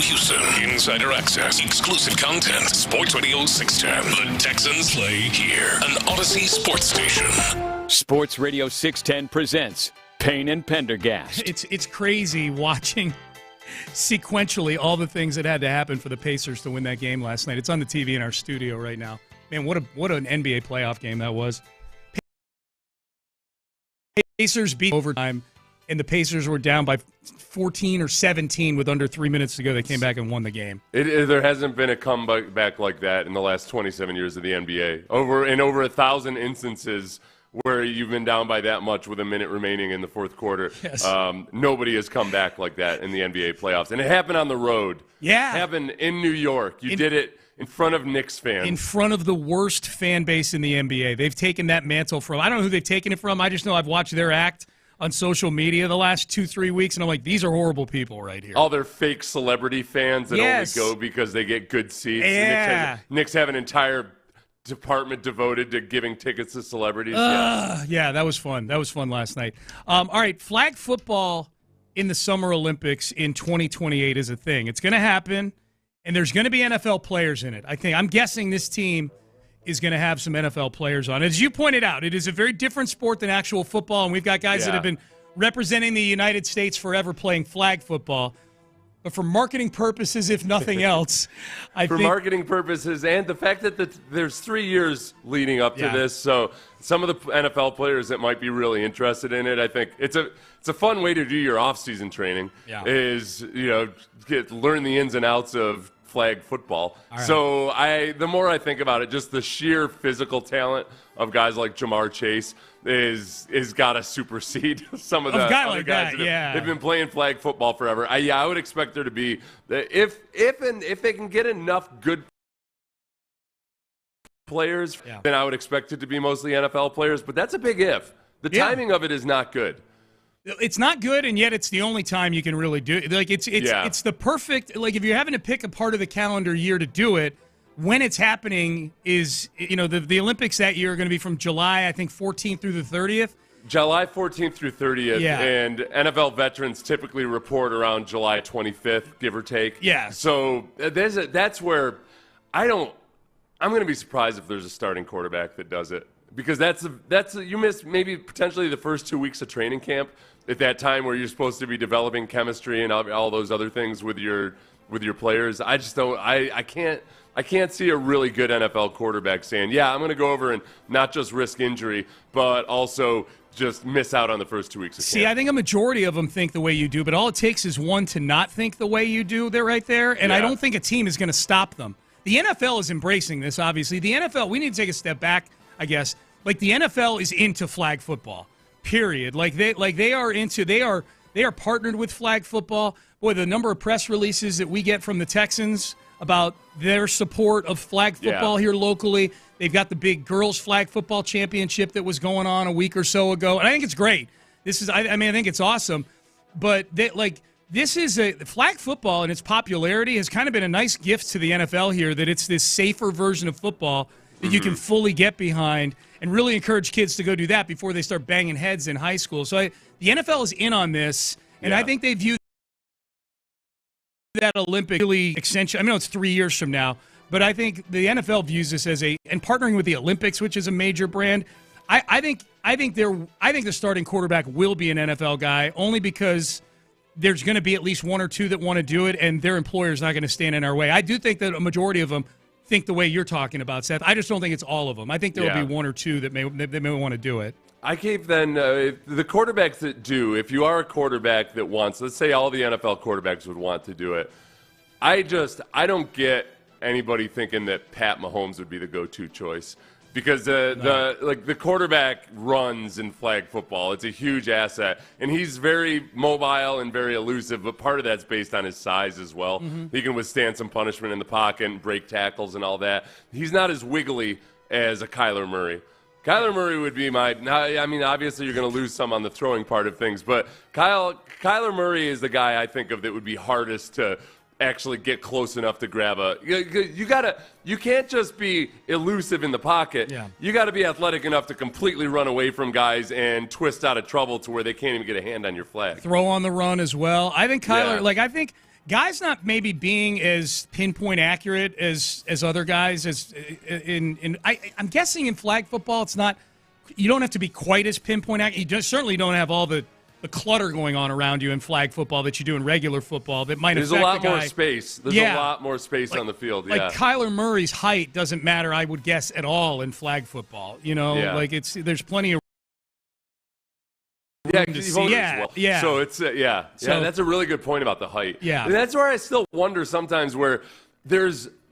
Houston. Insider access, exclusive content. Sports Radio 610. The Texans play here. An Odyssey sports station. Sports Radio 610 presents Payne and Pendergast. It's crazy watching sequentially all the things that had to happen for the Pacers to win that game last night. It's on the TV in our studio right now. Man, what an NBA playoff game that was. Pacers beat overtime, and the Pacers were down by 14 or 17 with under 3 minutes to go. They came back and won the game. There hasn't been a comeback like that in the last 27 years of the NBA. Over 1,000 instances where you've been down by that much with a minute remaining in the fourth quarter. Yes. Nobody has come back like that in the NBA playoffs. And it happened on the road. Yeah. It happened in New York. You did it in front of Knicks fans. In front of the worst fan base in the NBA. They've taken that mantle from. I don't know who they've taken it from. I just know I've watched their act on social media the last 2-3 weeks, and I'm like, these are horrible people right here. All their fake celebrity fans that only go because they get good seats. Yeah. Knicks have an entire department devoted to giving tickets to celebrities. Yeah, that was fun. That was fun last night. All right, flag football in the Summer Olympics in 2028 is a thing. It's going to happen, and there's going to be NFL players in it. I'm guessing this team is going to have some NFL players on. As you pointed out, it is a very different sport than actual football, and we've got guys that have been representing the United States forever playing flag football. But for marketing purposes, if nothing else, I think marketing purposes and the fact that there's 3 years leading up to this, so some of the NFL players that might be really interested in it, I think it's a fun way to do your off-season training. Yeah. Is learn the ins and outs of flag football. Right. So the more I think about it, just the sheer physical talent of guys like Jamar Chase is got to supersede some of the other guys that they've been playing flag football forever. I would expect there to be if they can get enough good players, then I would expect it to be mostly NFL players. But that's a big if. The timing of it is not good. It's not good, and yet it's the only time you can really do it. Like it's the perfect. Like if you're having to pick a part of the calendar year to do it, when it's happening is the Olympics that year are going to be from July, I think 14th through the 30th. July 14th through 30th, and NFL veterans typically report around July 25th, give or take. Yeah. So that's where I'm going to be surprised if there's a starting quarterback that does it, because you miss maybe potentially the first 2 weeks of training camp at that time where you're supposed to be developing chemistry and all those other things with your players. I just don't. I can't see a really good NFL quarterback saying, I'm going to go over and not just risk injury, but also just miss out on the first 2 weeks of camp. See, I think a majority of them think the way you do, but all it takes is one to not think the way you do. They're right there, and I don't think a team is going to stop them. The NFL is embracing this, obviously. The NFL, we need to take a step back, I guess. Like, the NFL is into flag football, period. They are partnered with flag football. Boy, the number of press releases that we get from the Texans about their support of flag football here locally. They've got the big girls flag football championship that was going on a week or so ago, and I think it's great. I think it's awesome. But this is flag football, and its popularity has kind of been a nice gift to the NFL here, that it's this safer version of football that you can fully get behind and really encourage kids to go do that before they start banging heads in high school. So the NFL is in on this, and I think they view that Olympic really extension. I know it's 3 years from now, but I think the NFL views this as and partnering with the Olympics, which is a major brand. I think the starting quarterback will be an NFL guy, only because there's going to be at least one or two that want to do it, and their employer's not going to stand in our way. I do think that a majority of them think the way you're talking about, Seth. I just don't think it's all of them. I think there will be one or two that may want to do it. I gave the quarterbacks that do, if you are a quarterback that wants, let's say all the NFL quarterbacks would want to do it, I don't get anybody thinking that Pat Mahomes would be the go-to choice, because the quarterback runs in flag football. It's a huge asset, and he's very mobile and very elusive, but part of that's based on his size as well. He can withstand some punishment in the pocket and break tackles and all that. He's not as wiggly as a Kyler Murray. Kyler Murray would be obviously you're going to lose some on the throwing part of things, but Kyler Murray is the guy I think of that would be hardest to actually get close enough to grab you can't just be elusive in the pocket. You got to be athletic enough to completely run away from guys and twist out of trouble to where they can't even get a hand on your flag. Throw on the run as well. I think Kyler, guys not maybe being as pinpoint accurate as other guys. I'm guessing in flag football, it's not. You don't have to be quite as pinpoint accurate. You certainly don't have all the clutter going on around you in flag football that you do in regular football. That might There's affect a lot the guy. more space. There's a lot more space on the field. Like Kyler Murray's height doesn't matter, I would guess, at all in flag football. There's plenty of. Yeah. So it's that's a really good point about the height. Yeah, and that's where I still wonder sometimes where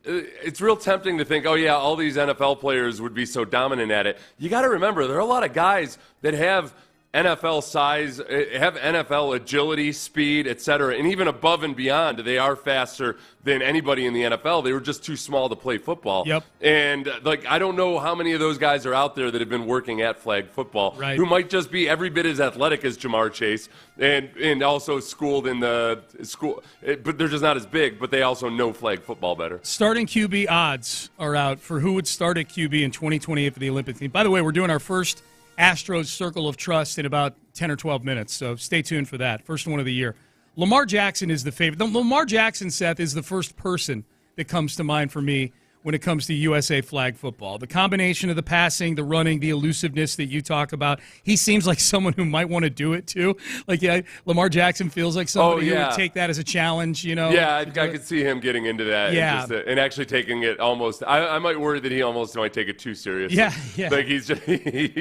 it's real tempting to think, oh yeah, all these NFL players would be so dominant at it. You got to remember there are a lot of guys that have NFL size, have NFL agility, speed, etc., and even above and beyond, they are faster than anybody in the NFL. They were just too small to play football. Yep. And I don't know how many of those guys are out there that have been working at flag football, who might just be every bit as athletic as Jamar Chase, and also schooled in the school, but they're just not as big. But they also know flag football better. Starting QB odds are out for who would start at QB in 2028 for the Olympic team. By the way, we're doing our first Astros Circle of Trust in about 10 or 12 minutes, so stay tuned for that. First one of the year. Lamar Jackson is the favorite. Lamar Jackson, Seth, is the first person that comes to mind for me when it comes to USA flag football. The combination of the passing, the running, the elusiveness that you talk about, he seems like someone who might want to do it too. Lamar Jackson feels like somebody who would take that as a challenge, Yeah, I could see him getting into that and actually taking it almost – I might worry that he almost might take it too seriously. Yeah. Like he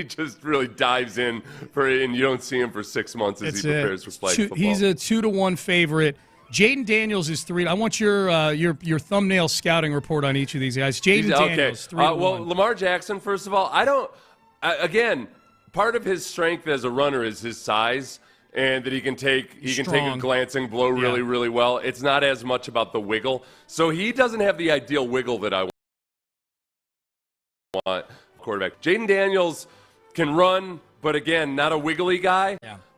just really dives in for it, and you don't see him for 6 months as he prepares for flag football. He's a 2-1 favorite. Jaden Daniels is 3. I want your thumbnail scouting report on each of these guys. Jaden Daniels, 3-1. Well, Lamar Jackson, first of all, I don't. Again, part of his strength as a runner is his size, and that he can take a glancing blow really, really well. It's not as much about the wiggle, so he doesn't have the ideal wiggle that I want. Quarterback Jaden Daniels can run, but again, not a wiggly guy,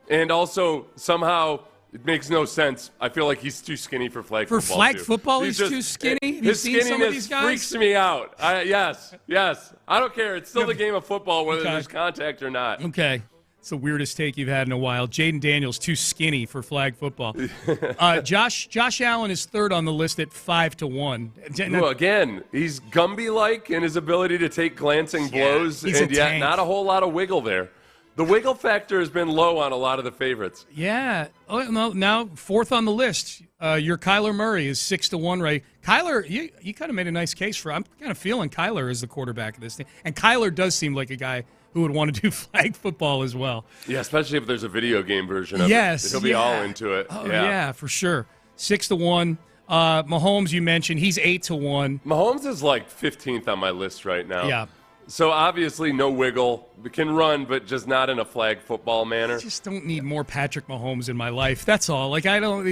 and also somehow. It makes no sense. I feel like he's too skinny for flag football. For flag football, he's too skinny? His skinniness freaks me out. Yes. I don't care. It's still the game of football, whether there's contact or not. Okay. It's the weirdest take you've had in a while. Jaden Daniels, too skinny for flag football. Josh Allen is third on the list at 5-1. Well, again, he's Gumby-like in his ability to take glancing blows, and yet not a whole lot of wiggle there. The wiggle factor has been low on a lot of the favorites. Yeah. Oh, no, now fourth on the list. Your Kyler Murray is 6-1, right? Kyler, you kind of made a nice case for. I'm kind of feeling Kyler as the quarterback of this thing, and Kyler does seem like a guy who would want to do flag football as well. Yeah, especially if there's a video game version of it. He'll be all into it. Oh, yeah, for sure. 6-1. Mahomes, you mentioned, he's 8-1. Mahomes is like 15th on my list right now. Yeah. So obviously no wiggle, can run, but just not in a flag football manner. I just don't need more Patrick Mahomes in my life. That's all. I don't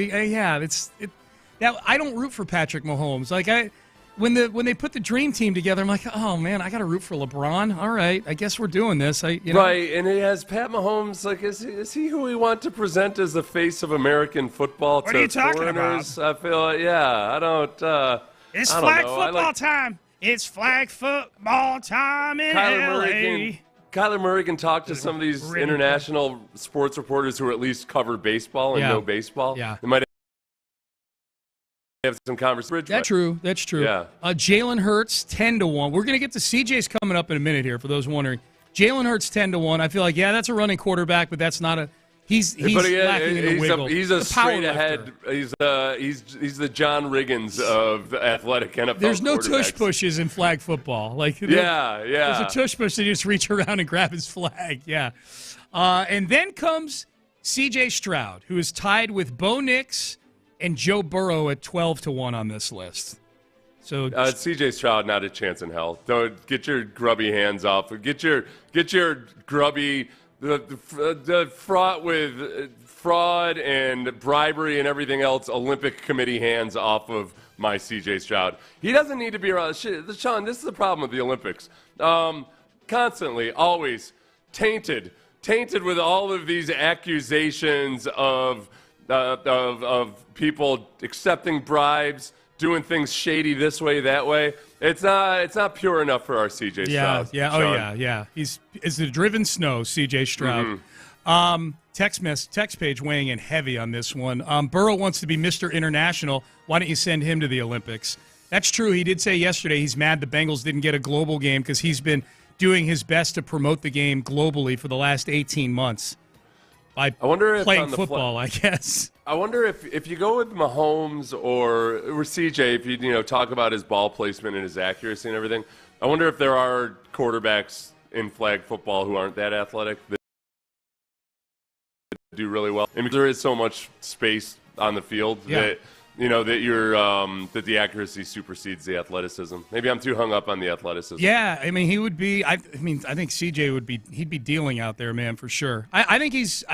root for Patrick Mahomes. When they put the dream team together, I'm like, oh man, I got to root for LeBron. All right, I guess we're doing this. Right, and it has Pat Mahomes. Like, is he who we want to present as the face of American football what to are you talking foreigners? about? I feel like, I don't. It's flag football time. It's flag football time in L.A. Kyler Murray can talk to some of these international sports reporters who at least cover baseball and know baseball. Yeah. They might have some conversation. That's true. Yeah. Jalen Hurts, 10-1. We're going to get to CJ's coming up in a minute here, for those wondering. Jalen Hurts, 10-1. I feel like, that's a running quarterback, but that's not a – He's lacking in the wiggle. He's a straight ahead. He's the John Riggins of athletic NFL. There's no tush pushes in flag football. There's a tush push that you just reach around and grab his flag. Yeah, and then comes C.J. Stroud, who is tied with Bo Nix and Joe Burrow at 12-1 on this list. So C.J. Stroud, not a chance in hell. Don't get your grubby hands off. Get your grubby. The fraught with fraud and bribery and everything else, Olympic Committee hands off of my C.J. Stroud. He doesn't need to be around. Sean, this is the problem with the Olympics. Constantly, always tainted with all of these accusations of people accepting bribes, doing things shady this way, that way. It's not pure enough for our C.J. Stroud. Yeah. Sean. Yeah. He's the driven snow, C.J. Stroud. Text page weighing in heavy on this one. Burrow wants to be Mr. International. Why don't you send him to the Olympics? That's true. He did say yesterday he's mad the Bengals didn't get a global game because he's been doing his best to promote the game globally for the last 18 months by playing football, I guess. I wonder if you go with Mahomes or CJ, if you talk about his ball placement and his accuracy and everything, I wonder if there are quarterbacks in flag football who aren't that athletic that do really well. And there is so much space on the field that that the accuracy supersedes the athleticism. Maybe I'm too hung up on the athleticism. Yeah, I mean he would be. I think CJ he'd be dealing out there, man, for sure. I think he's.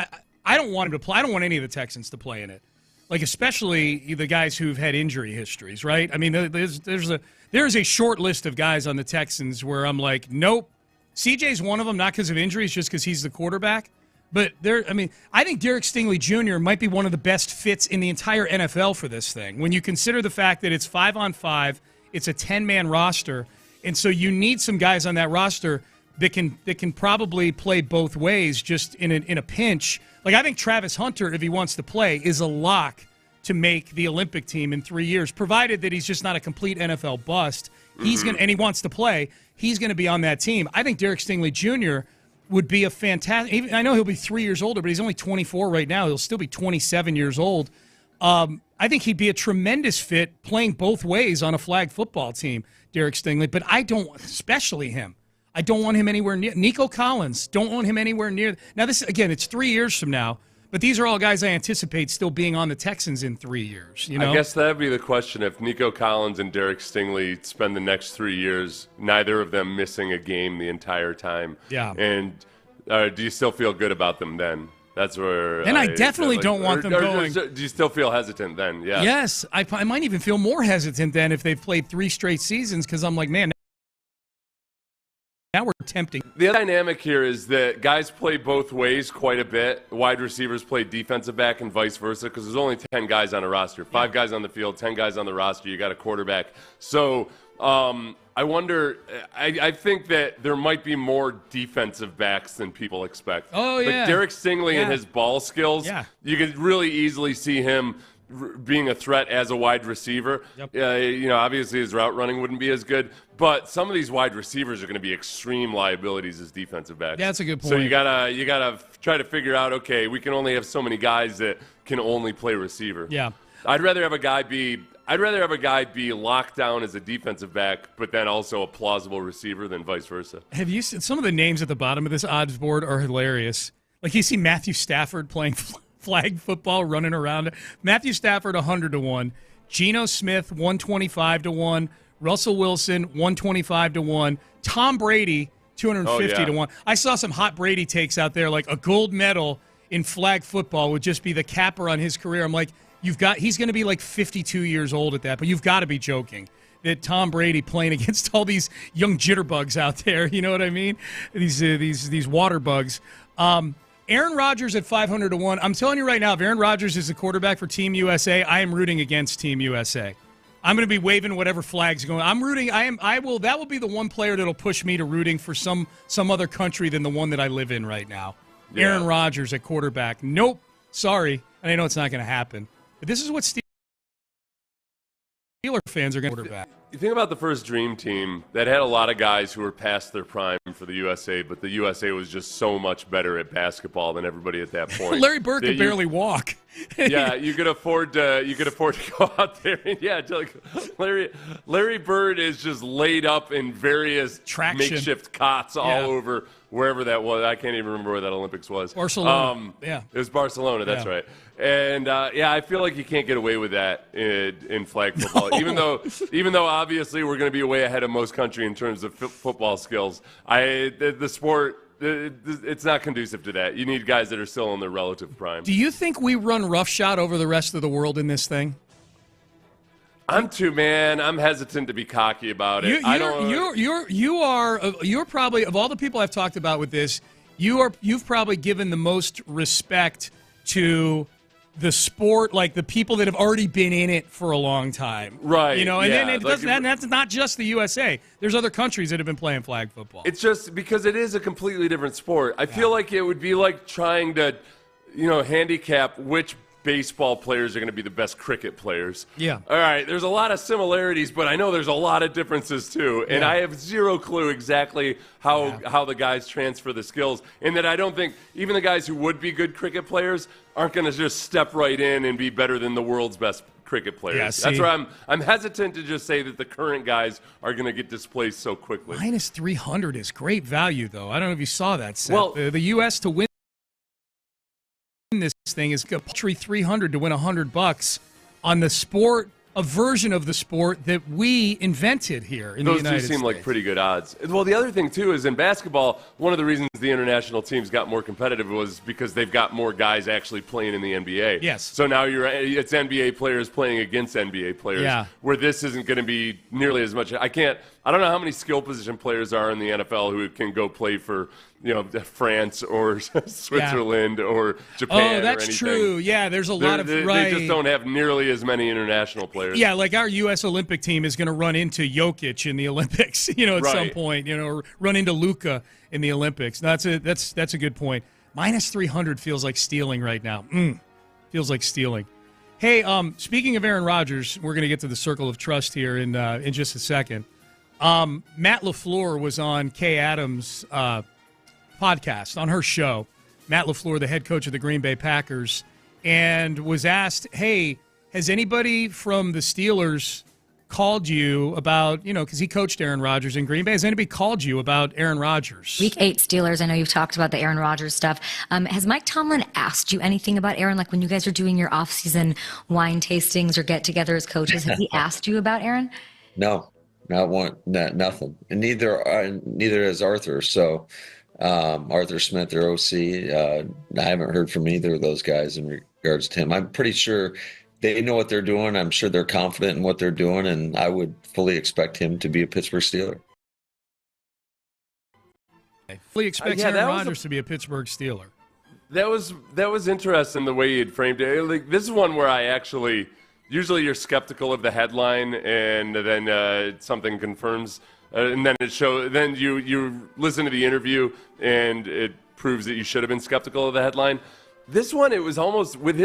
I don't want him to play. I don't want any of the Texans to play in it, like especially the guys who've had injury histories, right? I mean, there's a short list of guys on the Texans where I'm like, nope. CJ's one of them, not because of injuries, just because he's the quarterback. But I think Derek Stingley Jr. might be one of the best fits in the entire NFL for this thing. When you consider the fact that it's 5-on-5, it's a 10-man roster, and so you need some guys on that roster that can probably play both ways, just in a pinch. Like I think Travis Hunter, if he wants to play, is a lock to make the Olympic team in 3 years, provided that he's just not a complete NFL bust. And he wants to play. He's going to be on that team. I think Derek Stingley Jr. would be a fantastic. I know he'll be 3 years older, but he's only 24 right now. He'll still be 27 years old. I think he'd be a tremendous fit playing both ways on a flag football team, Derek Stingley. But I don't, especially him. I don't want him anywhere near. Nico Collins, don't want him anywhere near. Now, this again, it's 3 years from now, but these are all guys I anticipate still being on the Texans in 3 years. I guess that would be the question. If Nico Collins and Derek Stingley spend the next 3 years, neither of them missing a game the entire time. Yeah. And do you still feel good about them then? That's where. And I definitely don't want them going. Do you still feel hesitant then? Yeah. Yes. I might even feel more hesitant then if they've played 3 straight seasons because I'm like, man, now we're tempting. The other dynamic here is that guys play both ways quite a bit. Wide receivers play defensive back and vice versa because there's only 10 guys on a roster. 5 guys on the field, 10 guys on the roster. You got a quarterback. So I wonder, I think that there might be more defensive backs than people expect. Oh, yeah. Like Derek Stingley and his ball skills, you could really easily see him being a threat as a wide receiver. Yep. Obviously his route running wouldn't be as good, but some of these wide receivers are going to be extreme liabilities as defensive backs. Yeah, that's a good point. So you gotta try to figure out, okay, we can only have so many guys that can only play receiver. Yeah. I'd rather have a guy be locked down as a defensive back, but then also a plausible receiver than vice versa. Have you seen some of the names at the bottom of this odds board are hilarious. Like you see Matthew Stafford playing flag football, running around. Matthew Stafford 100-1, Geno Smith 125-1, Russell Wilson 125-1, Tom Brady 250-1. I saw some hot Brady takes out there, like a gold medal in flag football would just be the capper on his career. I'm like, he's going to be like 52 years old at that, but you've got to be joking that Tom Brady playing against all these young jitterbugs out there. You know what I mean? These water bugs. Aaron Rodgers at 500-1. I'm telling you right now, if Aaron Rodgers is the quarterback for Team USA, I am rooting against Team USA. I'm going to be waving whatever flag's going. I'm rooting. That will be the one player that'll push me to rooting for some other country than the one that I live in right now. Yeah. Aaron Rodgers at quarterback. Nope. Sorry. And I know it's not going to happen. But this is what Steeler fans are going to quarterback. You think about the first Dream Team that had a lot of guys who were past their prime for the USA, but the USA was just so much better at basketball than everybody at that point. Larry Bird could barely walk. Yeah, you could afford to go out there and Larry Bird is just laid up in various makeshift cots all over wherever that was. I can't even remember where that Olympics was. Barcelona. It was Barcelona. That's right. And I feel like you can't get away with that in flag football, No. even though obviously we're going to be way ahead of most country in terms of football skills. The sport. It's not conducive to that. You need guys that are still in their relative prime. Do you think we run roughshod over the rest of the world in this thing? I'm hesitant to be cocky about it. You're probably, of all the people I've talked about with this, you've probably given the most respect to the sport, like the people that have already been in it for a long time. Right. And then it doesn't, and that's not just the USA. There's other countries that have been playing flag football. It's just because it is a completely different sport. I feel like it would be like trying to, handicap which baseball players are going to be the best cricket players. Yeah. All right, there's a lot of similarities, but I know there's a lot of differences too. And I have zero clue exactly how the guys transfer the skills. And that I don't think even the guys who would be good cricket players aren't going to just step right in and be better than the world's best cricket players. Yeah, see, that's why I'm hesitant to just say that the current guys are going to get displaced so quickly. Minus 300 is great value, though. I don't know if you saw that, Seth. Well, the U.S. to win this thing is a paltry 300 to win $100 on the sport, a version of the sport that we invented here in the United States. Those do seem like pretty good odds. Well, the other thing, too, is in basketball, one of the reasons the international teams got more competitive was because they've got more guys actually playing in the NBA. Yes. So now it's NBA players playing against NBA players, where this isn't going to be nearly as much. I don't know how many skill position players are in the NFL who can go play for France or Switzerland or Japan. Oh, that's or anything. True. Yeah, there's a lot of They just don't have nearly as many international players. Yeah, like our U.S. Olympic team is going to run into Jokic in the Olympics, at some point, or run into Luka in the Olympics. That's a good point. Minus 300 feels like stealing right now. Feels like stealing. Hey, speaking of Aaron Rodgers, we're going to get to the circle of trust here in just a second. Matt LaFleur was on Kay Adams' podcast, on her show. Matt LaFleur, the head coach of the Green Bay Packers, and was asked, hey, has anybody from the Steelers called you about, because he coached Aaron Rodgers in Green Bay, has anybody called you about Aaron Rodgers? Week 8 Steelers, I know you've talked about the Aaron Rodgers stuff. Has Mike Tomlin asked you anything about Aaron? Like when you guys are doing your off-season wine tastings or get-together as coaches, has he asked you about Aaron? No, not one, nothing. And neither has Arthur. So Arthur Smith, their OC, I haven't heard from either of those guys in regards to him. I'm pretty sure they know what they're doing. I'm sure they're confident in what they're doing, and I would fully expect him to be a Pittsburgh Steeler. I fully expect Aaron Rodgers to be a Pittsburgh Steeler. That was interesting the way he had framed it. Like, this is one where I actually usually you're skeptical of the headline, and then something confirms, and then it shows. Then you listen to the interview, and it proves that you should have been skeptical of the headline. This one, it was almost with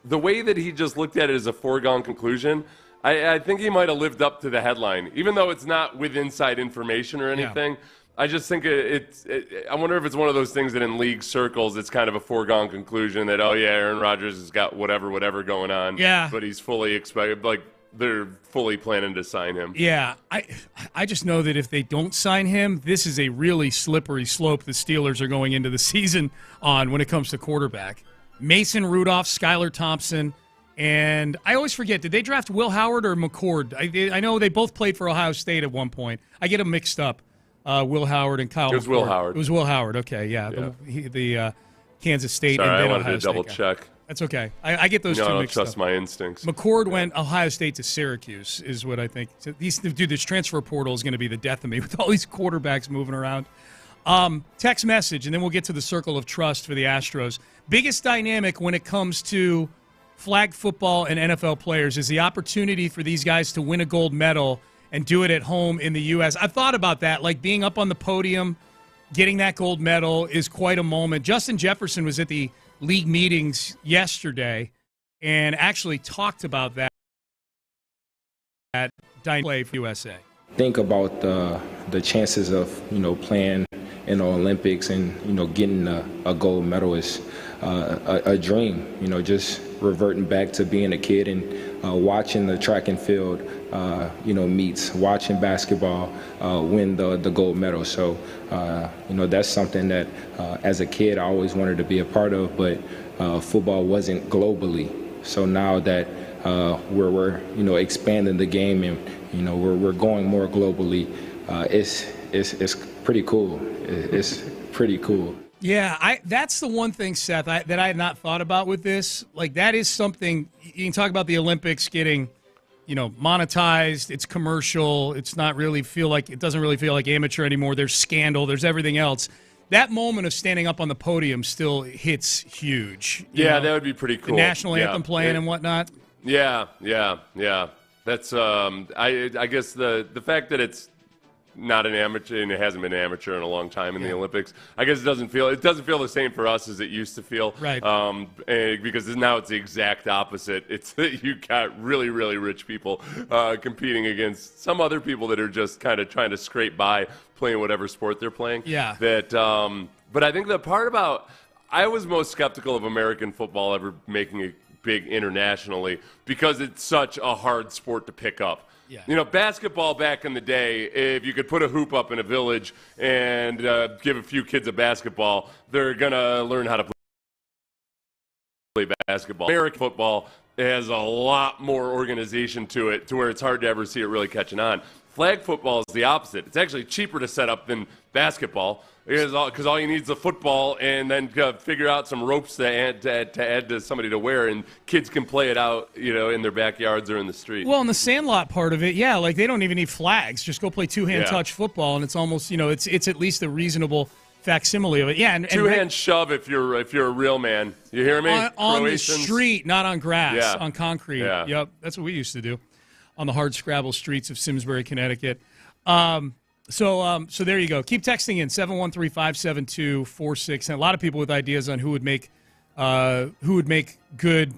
the way that he just looked at it as a foregone conclusion. I think he might have lived up to the headline, even though it's not with inside information or anything. Yeah. I just think I wonder if it's one of those things that in league circles, it's kind of a foregone conclusion that, Aaron Rodgers has got whatever going on. Yeah. But he's fully expected, like they're fully planning to sign him. Yeah. I just know that if they don't sign him, this is a really slippery slope the Steelers are going into the season on when it comes to quarterback. Mason Rudolph, Skylar Thompson, and I always forget, did they draft Will Howard or McCord? I know they both played for Ohio State at one point. I get them mixed up. Will Howard and Kyle. It was McCord. Will Howard. It was Will Howard. Okay, yeah. The Kansas State. Sorry, and then I wanted Ohio to double State check. That's okay. I get those two mixed up. I don't trust my instincts. McCord went Ohio State to Syracuse, is what I think. So this transfer portal is going to be the death of me with all these quarterbacks moving around. Text message, and then we'll get to the circle of trust for the Astros. Biggest dynamic when it comes to flag football and NFL players is the opportunity for these guys to win a gold medal and do it at home in the U.S. I've thought about that, like being up on the podium, getting that gold medal is quite a moment. Justin Jefferson was at the league meetings yesterday and actually talked about that play for USA. Think about the chances of playing in the Olympics and getting a gold medal is a dream. Just reverting back to being a kid and watching the track and field meets, watching basketball win the gold medal. So that's something that as a kid I always wanted to be a part of, but football wasn't globally. So now that we're expanding the game and we're going more globally, it's pretty cool. It's pretty cool. Yeah, that's the one thing, Seth, that I had not thought about with this. Like, that is something, you can talk about the Olympics getting, monetized. It's commercial. It doesn't really feel like amateur anymore. There's scandal. There's everything else. that moment of standing up on the podium still hits huge. Yeah, that would be pretty cool. The national anthem playing and whatnot. Yeah. That's I guess the fact that it's not an amateur and it hasn't been an amateur in a long time in the Olympics. I guess it doesn't feel the same for us as it used to feel. Right. Because now it's the exact opposite. It's that you got really, really rich people competing against some other people that are just kind of trying to scrape by playing whatever sport they're playing. Yeah. But I think the part about I was most skeptical of American football ever making it big internationally because it's such a hard sport to pick up. Yeah. Basketball back in the day, if you could put a hoop up in a village and give a few kids a basketball, they're going to learn how to play basketball. American football has a lot more organization to it to where it's hard to ever see it really catching on. Flag football is the opposite. It's actually cheaper to set up than basketball because all you need is a football and then figure out some ropes to add to somebody to wear, and kids can play it out, in their backyards or in the street. Well, in the sandlot part of it, like they don't even need flags. Just go play two-hand touch football, and it's almost, it's at least a reasonable facsimile of it. Yeah, and two-hand shove if you're a real man. You hear me? On the street, not on grass, on concrete. Yeah. Yep, that's what we used to do on the hard scrabble streets of Simsbury, Connecticut. So there you go. Keep texting in 713-572-46. And a lot of people with ideas on who would make good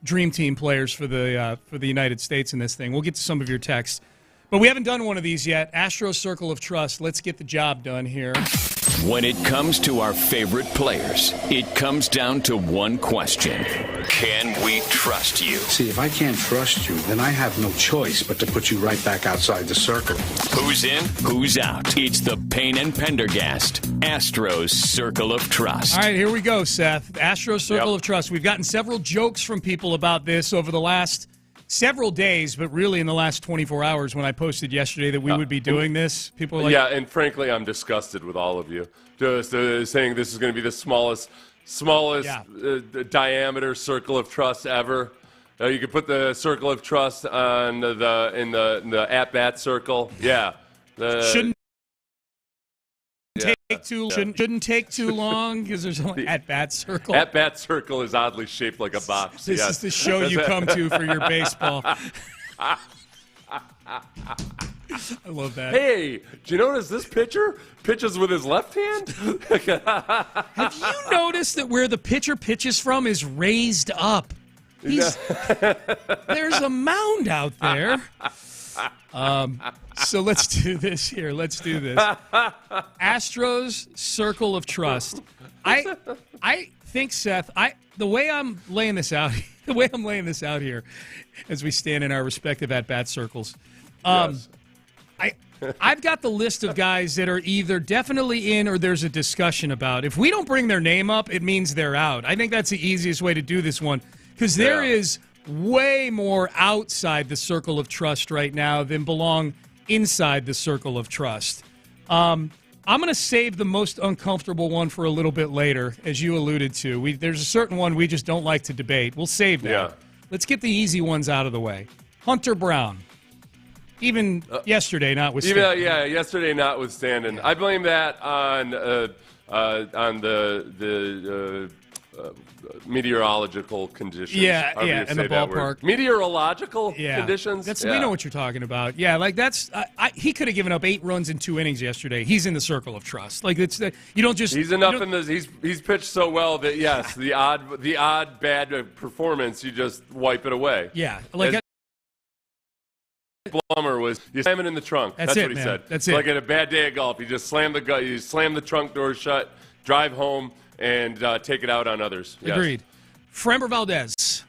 dream team players for the United States in this thing. We'll get to some of your texts, but we haven't done one of these yet. Astros Circle of Trust. Let's get the job done here. When it comes to our favorite players, it comes down to one question. Can we trust you? See, if I can't trust you, then I have no choice but to put you right back outside the circle. Who's in, who's out? It's the Payne and Pendergast Astros Circle of Trust. All right, here we go, Seth. Astros Circle of Trust. We've gotten several jokes from people about this over the last several days, but really in the last 24 hours when I posted yesterday that we would be doing this. People are like... Yeah, and frankly, I'm disgusted with all of you. Just saying this is going to be the smallest diameter circle of trust ever. You could put the circle of trust on the at-bat circle. Yeah. Shouldn't take too long because there's an at-bat circle. At-bat circle is oddly shaped like a box. This is the show you come to for your baseball. I love that. Hey, do you notice this pitcher pitches with his left hand? Have you noticed that where the pitcher pitches from is raised up? There's a mound out there. So let's do this here. Let's do this. Astros Circle of Trust. I think, Seth, the way I'm laying this out here as we stand in our respective at-bat circles, yes. I've got the list of guys that are either definitely in or there's a discussion about. If we don't bring their name up, it means they're out. I think that's the easiest way to do this one because there is way more outside the circle of trust right now than belong inside the circle of trust. I'm going to save the most uncomfortable one for a little bit later, as you alluded to. There's a certain one we just don't like to debate. We'll save that. Yeah. Let's get the easy ones out of the way. Hunter Brown. Even yesterday notwithstanding. Yesterday notwithstanding. I blame that on the meteorological conditions. And the ballpark. Meteorological conditions? We know what you're talking about. Yeah, like that's he could have given up 8 runs in 2 innings yesterday. He's in the circle of trust. Like it's you don't just He's enough in this he's pitched so well that yes, the odd bad performance you just wipe it away. Yeah. Like Blummer was you slam it in the trunk. That's it, what he man. said. That's it. Like at a bad day of golf, you just slam the trunk door shut, drive home, and take it out on others. Yes. Agreed. Framber Valdez.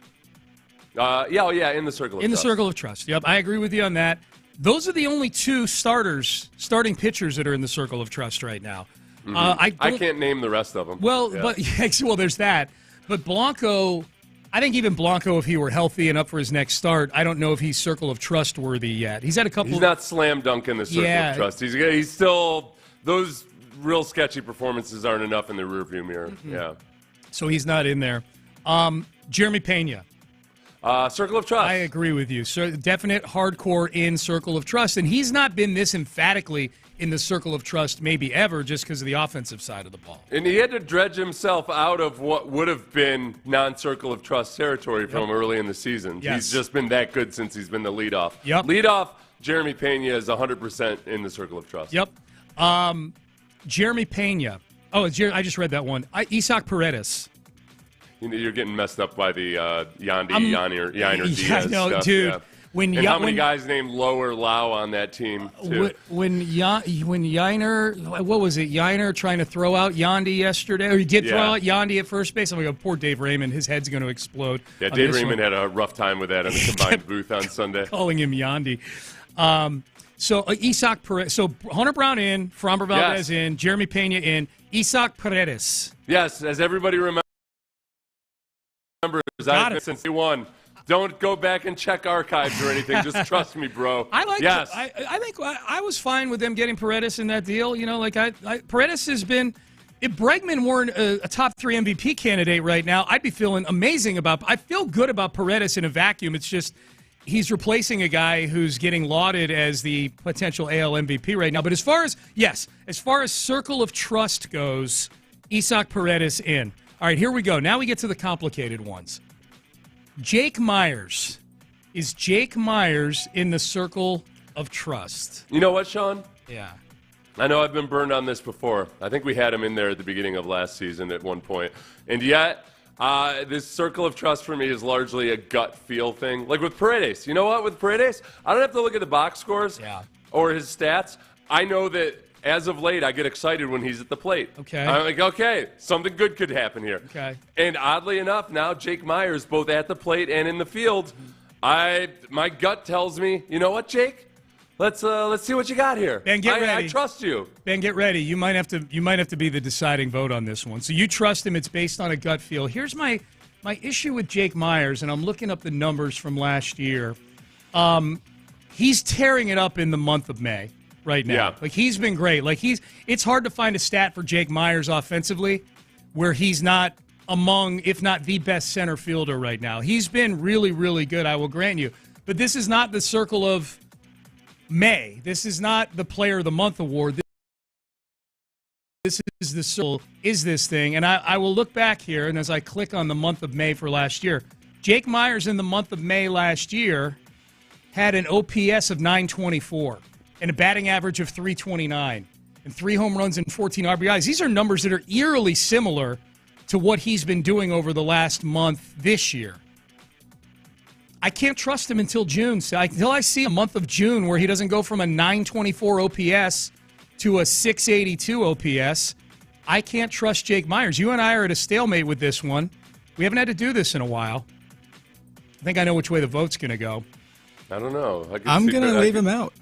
In the circle of trust. In the circle of trust. Yep, I agree with you on that. Those are the only 2 starting pitchers that are in the circle of trust right now. Mm-hmm. I can't name the rest of them. Well, there's that. But Blanco, I think even Blanco, if he were healthy and up for his next start, I don't know if he's circle of trust worthy yet. He's had a couple. He's not slam dunk in the circle of trust. He's still those real sketchy performances aren't enough in the rearview mirror. Mm-hmm. Yeah. So he's not in there. Jeremy Pena. Circle of trust. I agree with you. So definite hardcore in circle of trust. And he's not been this emphatically in the circle of trust maybe ever just because of the offensive side of the ball. And he had to dredge himself out of what would have been non-circle of trust territory from early in the season. Yes. He's just been that good since he's been the leadoff. Yep. Leadoff, Jeremy Pena is 100% in the circle of trust. Yep. Jeremy Pena. Oh, I just read that one. Isaac Paredes. You're getting messed up by the Yainer Diaz I know, stuff. dude. Yeah. How many guys named Low or Lau on that team, too? When Yainer, what was it? Yainer trying to throw out Yandy yesterday, or he did throw out Yandy at first base. I'm like, oh, poor Dave Raymond. His head's going to explode. Yeah, Dave Raymond had a rough time with that in the combined booth on Sunday. Calling him Yandy. So Isaac Paredes. So Hunter Brown in, Framber Valdez in, Jeremy Pena in, Isaac Paredes. Yes, as everybody remembers, I've been since day one. Don't go back and check archives or anything. Just trust me, bro. I like. Yes. I think I was fine with them getting Paredes in that deal. You know, like Paredes has been. If Bregman weren't a top 3 MVP candidate right now, I'd be feeling amazing about. I feel good about Paredes in a vacuum. It's just he's replacing a guy who's getting lauded as the potential AL MVP right now. But as far as circle of trust goes, Isaac Paredes in. All right, here we go. Now we get to the complicated ones. Jake Myers. Is Jake Myers in the circle of trust? You know what, Sean? Yeah. I know I've been burned on this before. I think we had him in there at the beginning of last season at one point. And yet, this circle of trust for me is largely a gut feel thing. Like with Paredes. You know what? With Paredes, I don't have to look at the box scores or his stats. I know that as of late, I get excited when he's at the plate. Okay. I'm like, okay, something good could happen here. Okay. And oddly enough, now Jake Myers, both at the plate and in the field, my gut tells me, you know what, Jake? Let's see what you got here. Ben, get ready. I trust you. Ben, get ready. You might have to be the deciding vote on this one. So you trust him. It's based on a gut feel. Here's my issue with Jake Myers, and I'm looking up the numbers from last year. He's tearing it up in the month of May. Right now. Yeah. Like, he's been great. Like, it's hard to find a stat for Jake Myers offensively where he's not among, if not the best center fielder right now. He's been really, really good, I will grant you. But this is not the circle of May. This is not the Player of the Month award. This is the circle, is this thing. And I will look back here, and as I click on the month of May for last year, Jake Myers in the month of May last year had an OPS of 924. And a batting average of 329 and 3 home runs and 14 RBIs. These are numbers that are eerily similar to what he's been doing over the last month this year. I can't trust him until June. So until I see a month of June where he doesn't go from a 924 OPS to a 682 OPS, I can't trust Jake Myers. You and I are at a stalemate with this one. We haven't had to do this in a while. I think I know which way the vote's going to go. I don't know. I'm going to leave him out.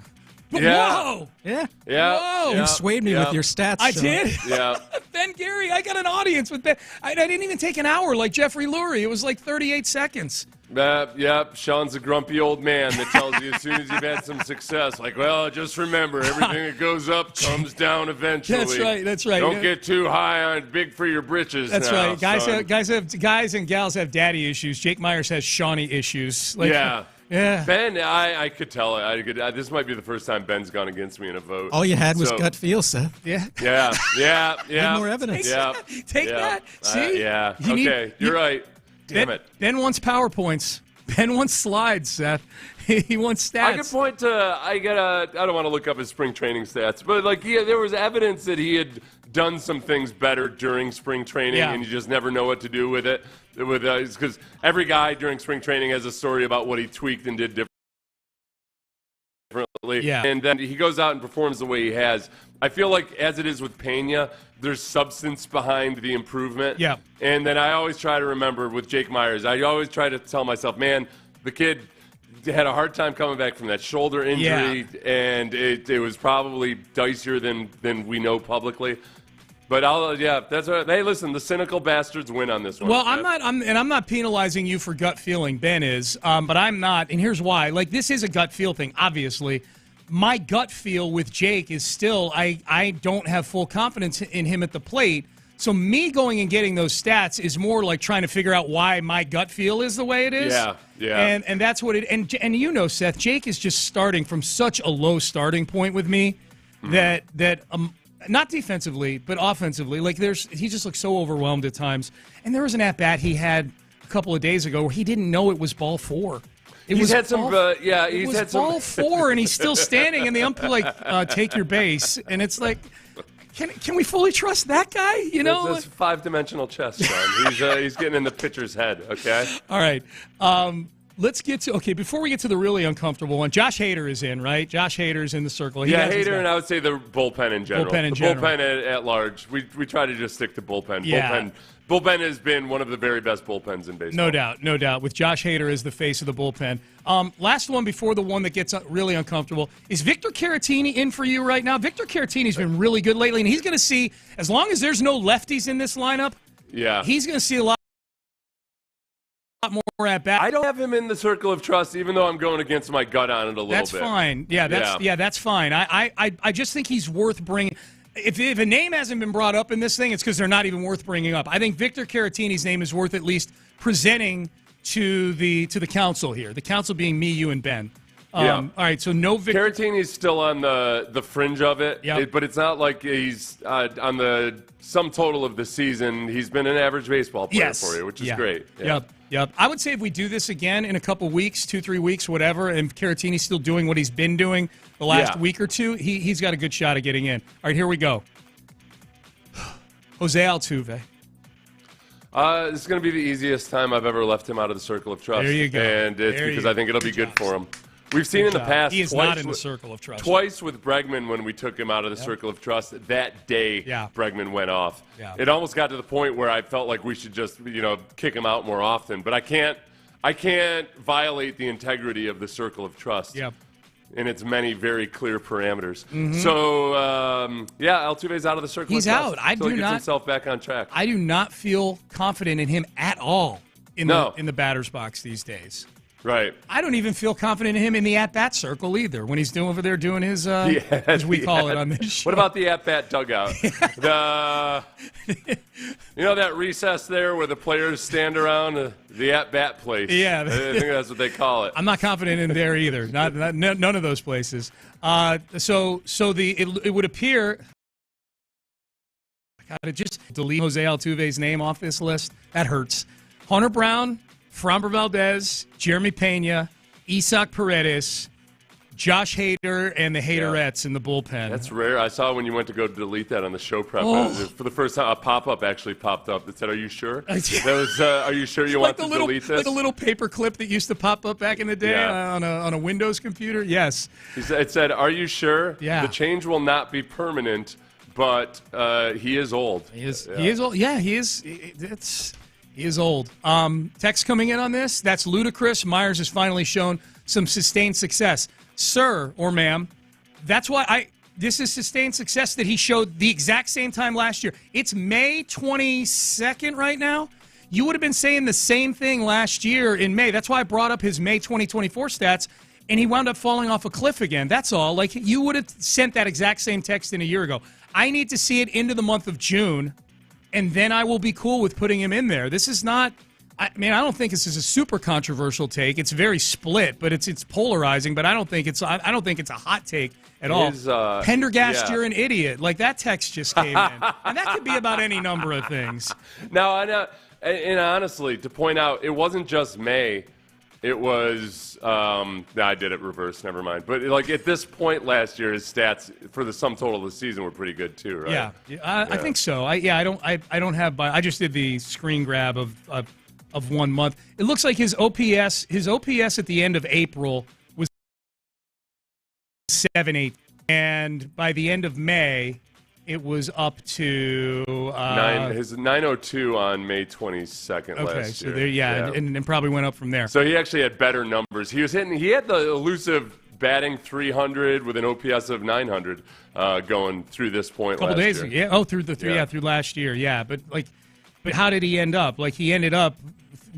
Yeah. Whoa! Yeah. Whoa! You swayed me with your stats. I did? Yeah. Ben Gary, I got an audience with Ben. I didn't even take an hour like Jeffrey Lurie. It was like 38 seconds. Yep. Sean's a grumpy old man that tells you as soon as you've had some success, like, well, just remember, everything that goes up comes down eventually. That's right. Don't get too high on big for your britches. That's now, right. Guys and gals have daddy issues. Jake Myers has Shawnee issues. Yeah. Yeah. Ben, I could tell it. This might be the first time Ben's gone against me in a vote. All you had was gut feel, Seth. Yeah. Yeah. Need more evidence. Take that. See? Yeah. You're right. Damn it. Ben wants PowerPoints. Ben wants slides, Seth. He wants stats. I could point to, I don't want to look up his spring training stats, but there was evidence that he had done some things better during spring training, and you just never know what to do with it. Because every guy during spring training has a story about what he tweaked and did differently. Yeah. And then he goes out and performs the way he has. I feel like, as it is with Pena, there's substance behind the improvement. Yeah. And then I always try to remember with Jake Myers, I always try to tell myself, man, the kid had a hard time coming back from that shoulder injury, and it was probably dicier than we know publicly. But that's right. Hey, listen, the cynical bastards win on this one. Well, I'm not penalizing you for gut feeling. Ben is, but I'm not, and here's why. Like, this is a gut feel thing, obviously. My gut feel with Jake is still I don't have full confidence in him at the plate. So me going and getting those stats is more like trying to figure out why my gut feel is the way it is. Yeah. And that's what it. And you know, Seth, Jake is just starting from such a low starting point with me that not defensively but offensively, like he just looks so overwhelmed at times. And there was an at bat he had a couple of days ago where he didn't know it was ball 4. He's had some ball 4, and he's still standing, and the umpire take your base, and it's like. Can we fully trust that guy? You know, it's 5-dimensional chess, John. He's getting in the pitcher's head. Okay. All right. Let's get to before we get to the really uncomfortable one. Josh Hader is in, right? Josh Hader's in the circle. Hader, and I would say the bullpen in general. Bullpen at large. We try to just stick to bullpen. Yeah. Bullpen has been one of the very best bullpens in baseball. No doubt. With Josh Hader as the face of the bullpen. Last one before the one that gets really uncomfortable. Is Victor Caratini in for you right now? Victor Caratini's been really good lately, and he's going to see, as long as there's no lefties in this lineup, he's going to see a lot more at bat. I don't have him in the circle of trust, even though I'm going against my gut on it a little bit. That's fine. That's fine. I just think he's worth bringing. If a name hasn't been brought up in this thing, it's because they're not even worth bringing up. I think Victor Caratini's name is worth at least presenting to the council here. The council being me, you, and Ben. All right, so no Victor. Caratini's still on the fringe of it, but it's not like he's on the sum total of the season. He's been an average baseball player for you, which is great. Yep. I would say if we do this again in a couple weeks, 2-3 weeks, whatever, and Caratini's still doing what he's been doing the last week or two, he's got a good shot of getting in. All right, here we go. Jose Altuve. This is going to be the easiest time I've ever left him out of the circle of trust. There you go. And it's because I think it'll be good for him. We've seen in the past. He is not in the circle of trust. Twice with Bregman when we took him out of the circle of trust. That day, Bregman went off. Yeah. It almost got to the point where I felt like we should just, kick him out more often. But I can't violate the integrity of the circle of trust. Yep. In its many very clear parameters. Mm-hmm. So, Altuve's out of the circle He's of trust. out. He gets himself back on track. I do not feel confident in him at all in the batter's box these days. Right. I don't even feel confident in him in the at-bat circle either when he's over there doing his, as we call it on this show. What about the at-bat dugout? That recess there where the players stand around the at-bat place? Yeah. I think that's what they call it. I'm not confident in there either. None of those places. It would appear I got to just delete Jose Altuve's name off this list. That hurts. Hunter Brown, Framber Valdez, Jeremy Pena, Isaac Paredes, Josh Hader, and the Haderettes in the bullpen. That's rare. I saw when you went to go delete that on the show prep. For the first time, a pop-up actually popped up that said, "Are you sure?" That was, "Are you sure you want to delete this?" Like a little paper clip that used to pop up back in the day on a Windows computer. Yes. It said, "Are you sure?" Yeah. The change will not be permanent, but he is old. He is old. Yeah, he is. He is old. Text coming in on this. That's ludicrous. Myers has finally shown some sustained success. Sir or ma'am, that's why this is sustained success that he showed the exact same time last year. It's May 22nd right now. You would have been saying the same thing last year in May. That's why I brought up his May 2024 stats, and he wound up falling off a cliff again. That's all. Like, you would have sent that exact same text in a year ago. I need to see it into the month of June, and then I will be cool with putting him in there. This is not... I don't think this is a super controversial take. It's very split, but it's polarizing. But I don't think it's a hot take at all. Pendergast, you're an idiot. Like, that text just came in, and that could be about any number of things. Now, and honestly, to point out, it wasn't just May. It was I did it reverse. Never mind. But like at this point last year, his stats for the sum total of the season were pretty good too, right? Yeah, I think so. I don't have. I just did the screen grab of 1 month. It looks like his OPS at the end of April was 7.8, and by the end of May, it was up to his 902 on May 22nd last year. Okay, so and probably went up from there. So he actually had better numbers. He had the elusive batting 300 with an OPS of 900 going through this point. A couple days ago, yeah. Oh, through through last year, yeah. But how did he end up? Like, he ended up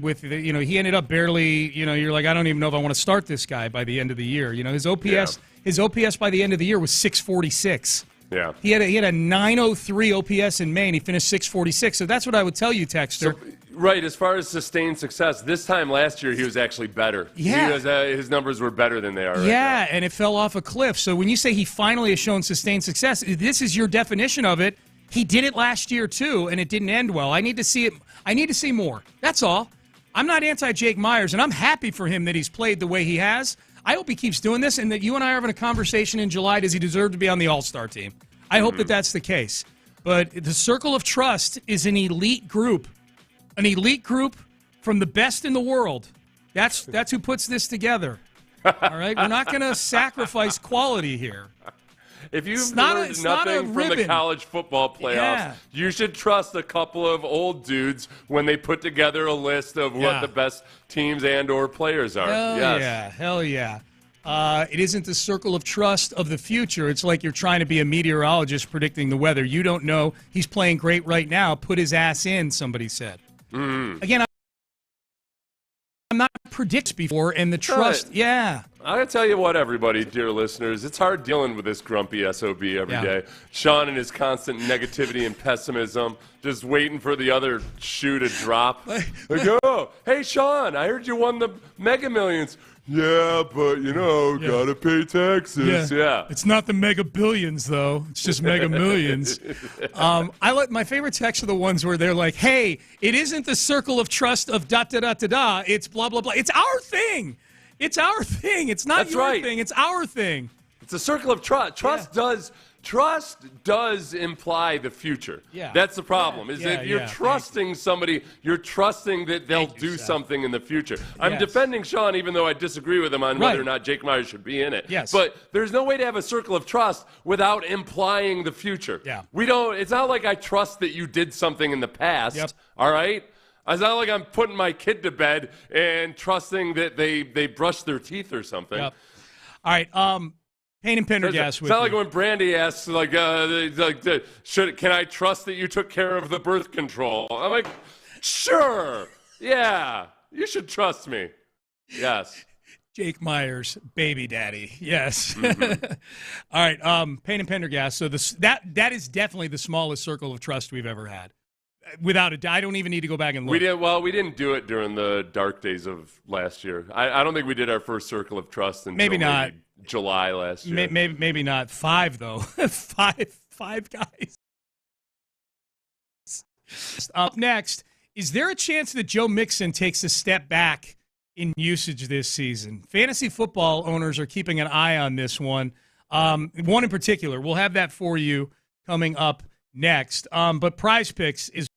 with he ended up barely. You're like, I don't even know if I want to start this guy by the end of the year. His OPS by the end of the year was 646. Yeah. He had a 903 OPS in May, and he finished 646. So that's what I would tell you, Texter. Right, as far as sustained success, this time last year he was actually better. Yeah. His numbers were better than they are right Yeah, now. and it fell off a cliff. So when you say he finally has shown sustained success, this is your definition of it. He did it last year, too, and it didn't end well. I need to see it. I need to see more. That's all. I'm not anti-Jake Myers, and I'm happy for him that he's played the way he has. I hope he keeps doing this, and that you and I are having a conversation in July. Does he deserve to be on the All-Star team? I hope that that's the case. But the Circle of Trust is an elite group. An elite group from the best in the world. That's who puts this together. All right? We're not going to sacrifice quality here. If you've learned nothing from the college football playoffs, you should trust a couple of old dudes when they put together a list of what the best teams and or players are. Hell yeah. It isn't the circle of trust of the future. It's like you're trying to be a meteorologist predicting the weather. You don't know. He's playing great right now. Put his ass in, somebody said. Again, I'm not predict before, and the trust, I gotta tell you what, everybody, dear listeners, it's hard dealing with this grumpy SOB every day. Sean and his constant negativity and pessimism, just waiting for the other shoe to drop. Like, oh, hey, Sean, I heard you won the Mega Millions. Yeah, but, gotta pay taxes. Yeah. It's not the Mega Billions, though. It's just Mega Millions. My favorite texts are the ones where they're like, hey, it isn't the circle of trust of da-da-da-da-da. It's blah, blah, blah. It's our thing. It's our thing. It's not your thing. It's our thing. It's a circle of trust. Trust does imply the future. Yeah. That's the problem. If you're trusting somebody, you're trusting that they'll do something in the future. I'm defending Sean, even though I disagree with him on whether or not Jake Myers should be in it. Yes. But there's no way to have a circle of trust without implying the future. Yeah. It's not like I trust that you did something in the past. Yep. All right? It's not like I'm putting my kid to bed and trusting that they brushed their teeth or something. Yep. All right. Payne and Pendergast. It's not like when Brandy asks, can I trust that you took care of the birth control? I'm like, sure. Yeah. You should trust me. Yes. Jake Myers, baby daddy. Yes. All right. Payne and Pendergast. So that is definitely the smallest circle of trust we've ever had. Without a doubt. I don't even need to go back and look. We didn't do it during the dark days of last year. I don't think we did our first circle of trust until maybe July last year. Maybe not. 5, though. five guys. Up next, is there a chance that Joe Mixon takes a step back in usage this season? Fantasy football owners are keeping an eye on this one. One in particular. We'll have that for you coming up next. But Prize Picks is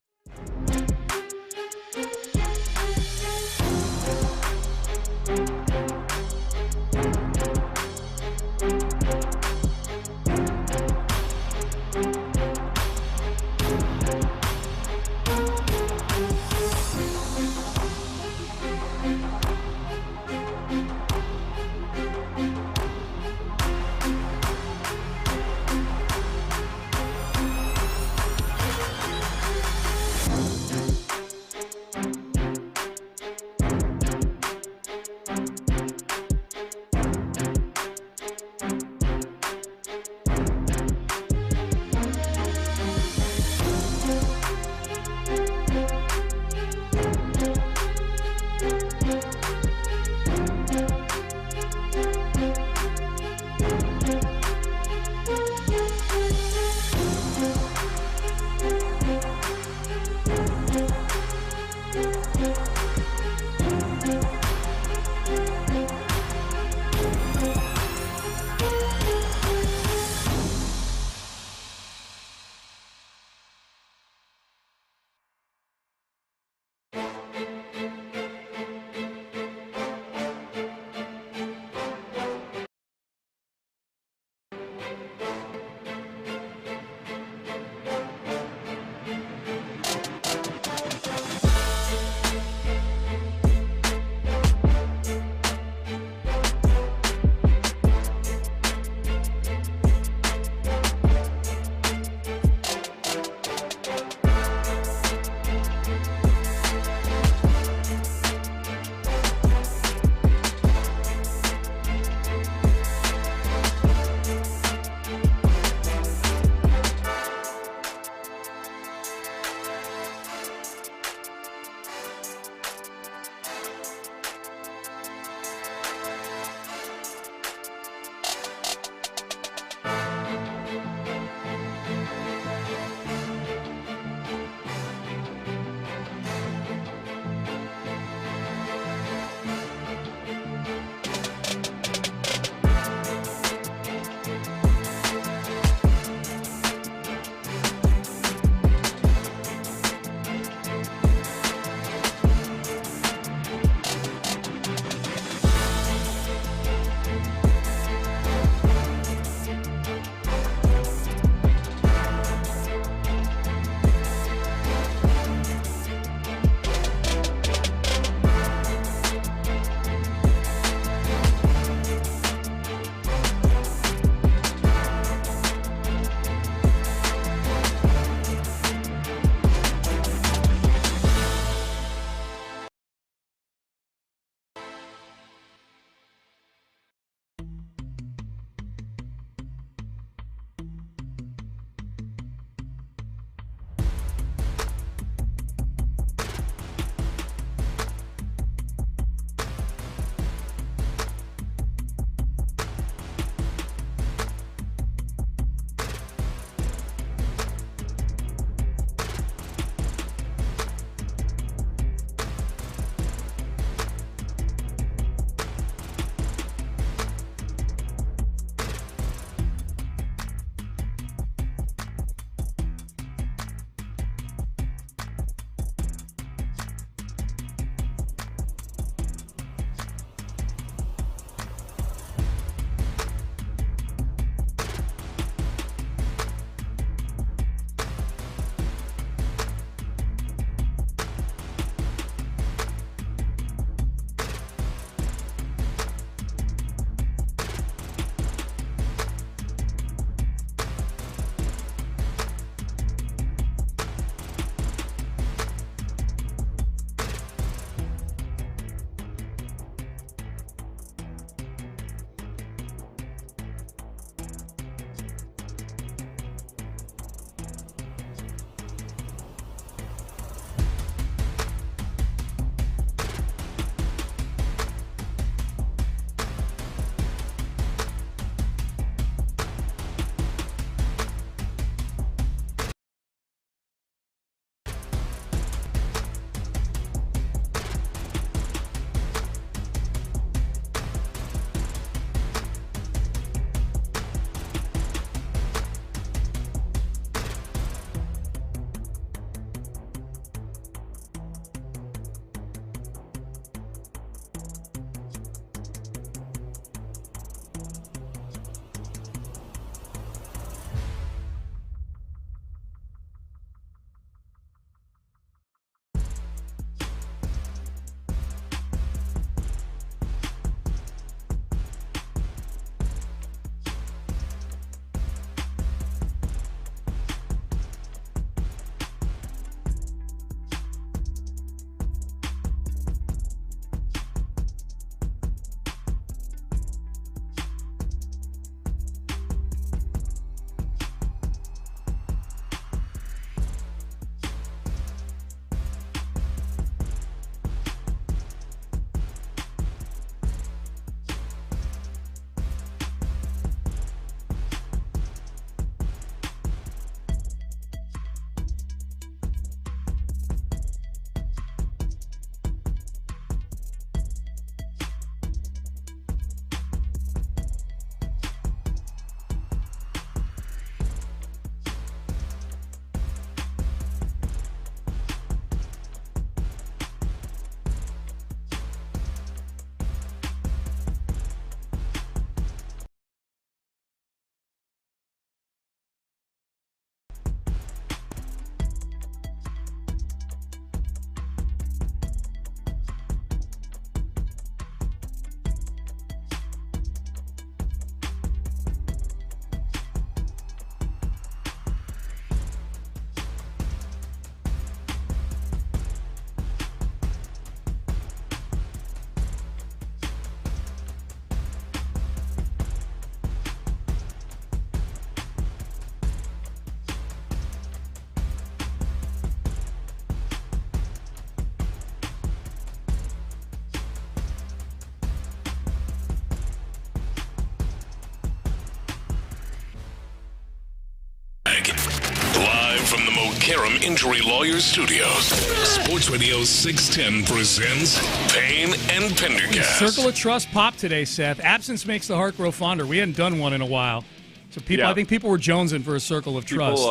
Karam Injury Lawyers Studios. Sports Radio 610 presents Payne and Pendergast. Circle of Trust pop today, Seth. Absence makes the heart grow fonder. We hadn't done one in a while. So I think people were jonesing for a circle of trust.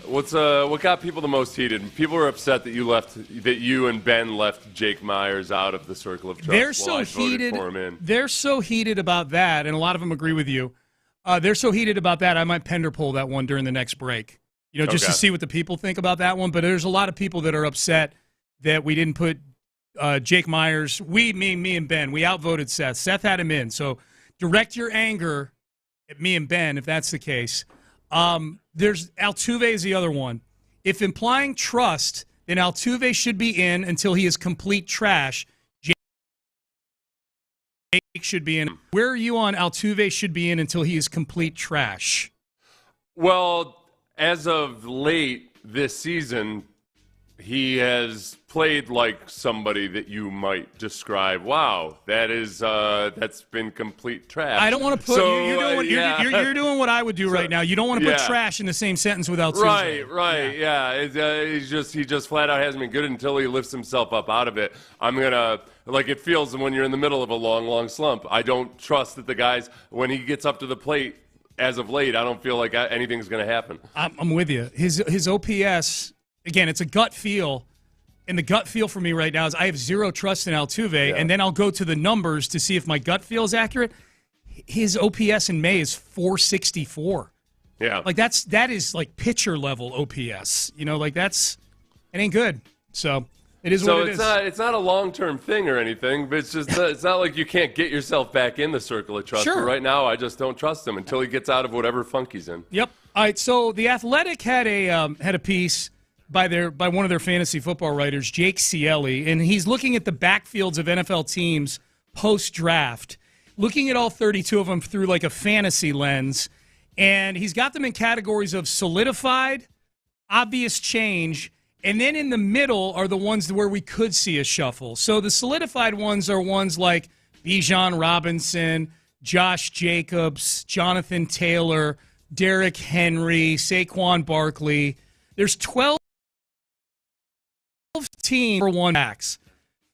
What got people the most heated? People were upset that you and Ben left Jake Myers out of the circle of trust. They're so heated. They're so heated about that, and a lot of them agree with you. They're so heated about that. I might Pender pull that one during the next break. Just to see what the people think about that one. But there's a lot of people that are upset that we didn't put Jake Myers. Me and Ben. We outvoted Seth. Seth had him in. So direct your anger at me and Ben, if that's the case. There's Altuve is the other one. If implying trust, then Altuve should be in until he is complete trash. Jake should be in. Where are you on Altuve should be in until he is complete trash? Well, as of late this season, he has played like somebody that you might describe. Wow, that's been complete trash. I don't want to put you're doing what I would do right now. You don't want to put trash in the same sentence with Altuve. Right. He just flat out hasn't been good until he lifts himself up out of it. I'm gonna it feels when you're in the middle of a long slump. I don't trust that the guys when he gets up to the plate. As of late, I don't feel like anything's going to happen. I'm with you. His OPS. Again, it's a gut feel, and the gut feel for me right now is I have zero trust in Altuve, and then I'll go to the numbers to see if my gut feel is accurate. His OPS in May is 464. Yeah. That is like pitcher level OPS. It ain't good. So it is what it is. It's not a long-term thing or anything, but it's just it's not like you can't get yourself back in the circle of trust. Sure. But right now, I just don't trust him until he gets out of whatever funk he's in. Yep. All right, so The Athletic had a piece by one of their fantasy football writers, Jake Cieli, and he's looking at the backfields of NFL teams post-draft, looking at all 32 of them through like a fantasy lens, and he's got them in categories of solidified, obvious change, and then in the middle are the ones where we could see a shuffle. So the solidified ones are ones like Bijan Robinson, Josh Jacobs, Jonathan Taylor, Derrick Henry, Saquon Barkley. There's 12 teams for one max.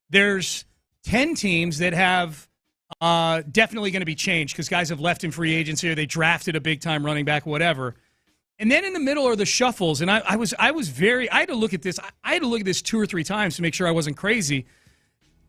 There's 10 teams that have definitely going to be changed because guys have left in free agency or they drafted a big-time running back, whatever. And then in the middle are the shuffles, and I had to look at this. I had to look at this 2 or 3 times to make sure I wasn't crazy.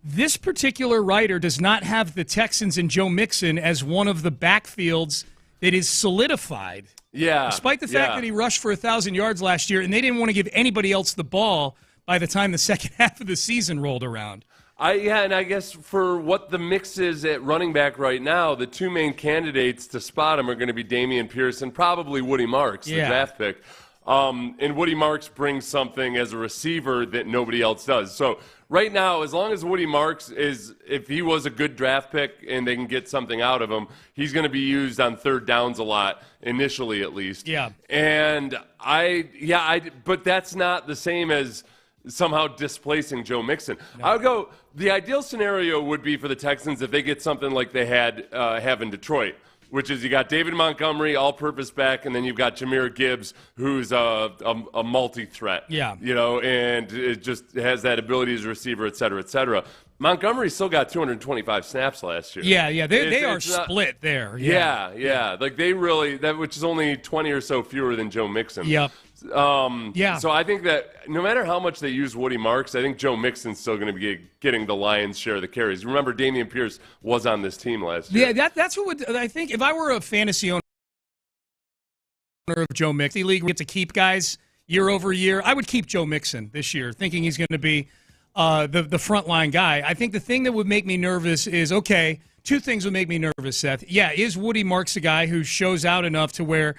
This particular writer does not have the Texans and Joe Mixon as one of the backfields that is solidified. Yeah. Despite the fact that he rushed for 1,000 yards last year, and they didn't want to give anybody else the ball by the time the second half of the season rolled around. And I guess for what the mix is at running back right now, the 2 main candidates to spot him are going to be Dameon Pierce and probably Woody Marks, the draft pick. And Woody Marks brings something as a receiver that nobody else does. So right now, as long as Woody Marks if he was a good draft pick and they can get something out of him, he's going to be used on third downs a lot, initially at least. Yeah. And but that's not the same as somehow displacing Joe Mixon. No. I would go, the ideal scenario would be for the Texans if they get something like they have in Detroit, which is you got David Montgomery, all-purpose back, and then you've got Jahmyr Gibbs, who's a multi-threat. Yeah. And it just has that ability as a receiver, et cetera, et cetera. Montgomery still got 225 snaps last year. Yeah, they are split there. Yeah. Like they really, which is only 20 or so fewer than Joe Mixon. Yep. So I think that no matter how much they use Woody Marks, I think Joe Mixon's still going to be getting the lion's share of the carries. Remember, Dameon Pierce was on this team last year. Yeah, that's what I think. If I were a fantasy owner of Joe Mixon, league, we get to keep guys year over year. I would keep Joe Mixon this year, thinking he's going to be the frontline guy. I think the thing that would make me nervous is, 2 things would make me nervous, Seth. Yeah, is Woody Marks a guy who shows out enough to where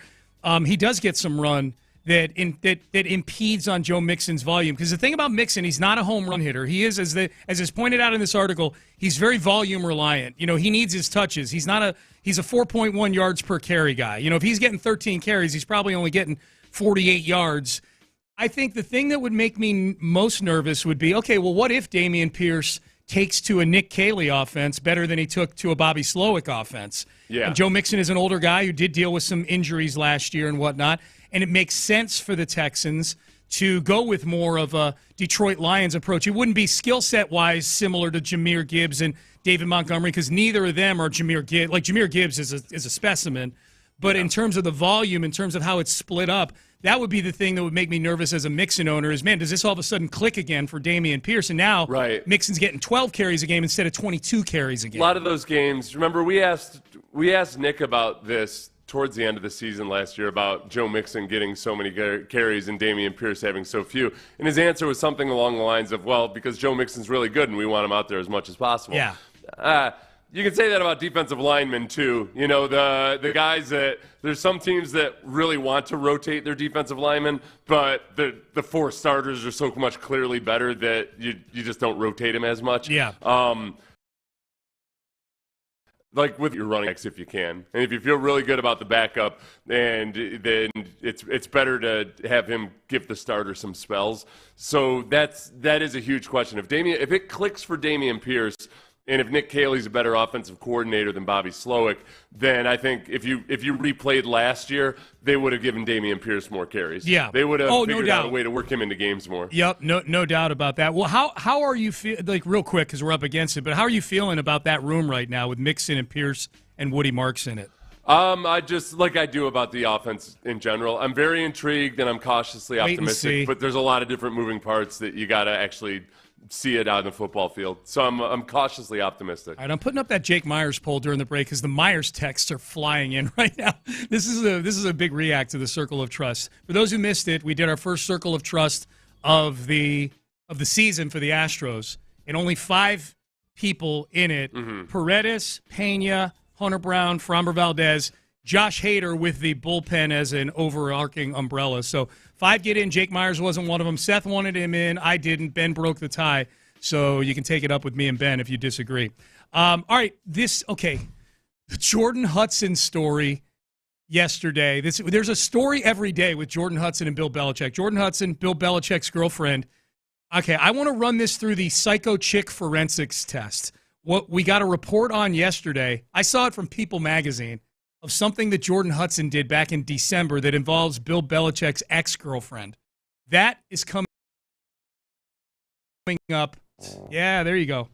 he does get some run that impedes on Joe Mixon's volume? Because the thing about Mixon, he's not a home run hitter. He is, as is pointed out in this article, he's very volume reliant. He needs his touches. He's a 4.1 yards per carry guy. If he's getting 13 carries, he's probably only getting 48 yards. I think the thing that would make me most nervous would be, what if Dameon Pierce takes to a Nick Caley offense better than he took to a Bobby Slowick offense? Yeah. And Joe Mixon is an older guy who did deal with some injuries last year and whatnot. and it makes sense for the Texans to go with more of a Detroit Lions approach. It wouldn't be skill set wise similar to Jahmyr Gibbs and David Montgomery, because neither of them are Jahmyr Gibbs. Like, Jahmyr Gibbs is a specimen, but in terms of the volume, in terms of how it's split up, that would be the thing that would make me nervous as a Mixon owner is, man, does this all of a sudden click again for Dameon Pierce? And now Mixon's getting 12 carries a game instead of 22 carries a game. A lot of those games, remember we asked Nick about this towards the end of the season last year about Joe Mixon getting so many carries and Dameon Pierce having so few. And his answer was something along the lines of, well, because Joe Mixon's really good and we want him out there as much as possible. Yeah. You can say that about defensive linemen, too. You know, the guys that – there's some teams that really want to rotate their defensive linemen, but the 4 starters are so much clearly better that you just don't rotate them as much. Yeah. Like with your running backs if you can. And if you feel really good about the backup, and then it's better to have him give the starter some spells. So that is a huge question. If it clicks for Dameon Pierce, and if Nick Caley's a better offensive coordinator than Bobby Slowick, then I think if you replayed last year, they would have given Dameon Pierce more carries. Yeah. They would have figured out a way to work him into games more. Yep, no doubt about that. Well, how are you like real quick, because we're up against it, but how are you feeling about that room right now with Mixon and Pierce and Woody Marks in it? I just, like I do about the offense in general, I'm very intrigued and I'm cautiously optimistic, but there's a lot of different moving parts that you got to actually see it out in the football field. So I'm cautiously optimistic. All right, I'm putting up that Jake Myers poll during the break because the Myers texts are flying in right now. This is a big react to the Circle of Trust. For those who missed it, we did our first Circle of Trust of the season for the Astros, and only 5 people in it: Paredes, Pena, Hunter Brown, Framber Valdez, Josh Hader with the bullpen as an overarching umbrella. So 5 get in. Jake Myers wasn't one of them. Seth wanted him in. I didn't. Ben broke the tie. So you can take it up with me and Ben if you disagree. All right. The Jordan Hudson story yesterday. There's a story every day with Jordan Hudson and Bill Belichick. Jordan Hudson, Bill Belichick's girlfriend. Okay, I want to run this through the Psycho Chick forensics test. What we got a report on yesterday, I saw it from People magazine, of something that Jordan Hudson did back in December that involves Bill Belichick's ex-girlfriend. That is coming up. Yeah, there you go.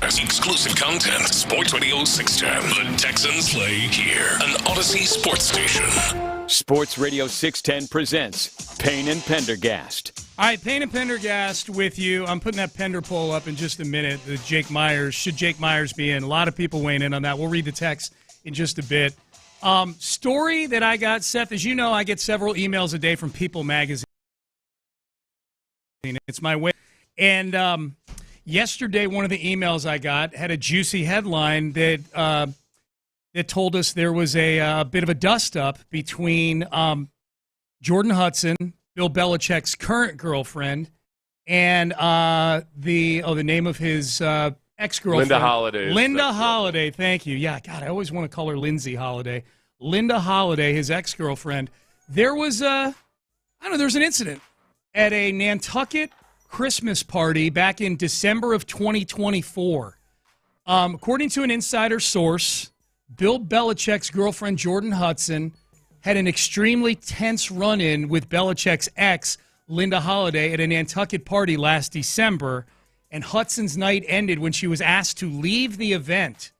Exclusive content. Sports Radio 610. The Texans play here. An Odyssey sports station. Sports Radio 610 presents Payne and Pendergast. All right, Payne and Pendergast with you. I'm putting that Pender poll up in just a minute. The Jake Myers. Should Jake Myers be in? A lot of people weighing in on that. We'll read the text in just a bit. Story that I got, Seth, as you know, I get several emails a day from People Magazine. It's my way. And yesterday, one of the emails I got had a juicy headline that told us there was a bit of a dust-up between Jordan Hudson, Bill Belichick's current girlfriend, and the name of his ex-girlfriend. Linda Holiday. Linda Holiday, thank you. Yeah, God, I always want to call her Lindsay Holiday. Linda Holiday, his ex-girlfriend. There was there was an incident at a Nantucket Christmas party back in December of 2024. According to an insider source, Bill Belichick's girlfriend, Jordan Hudson, had an extremely tense run-in with Belichick's ex, Linda Holiday, at a Nantucket party last December, and Hudson's night ended when she was asked to leave the event.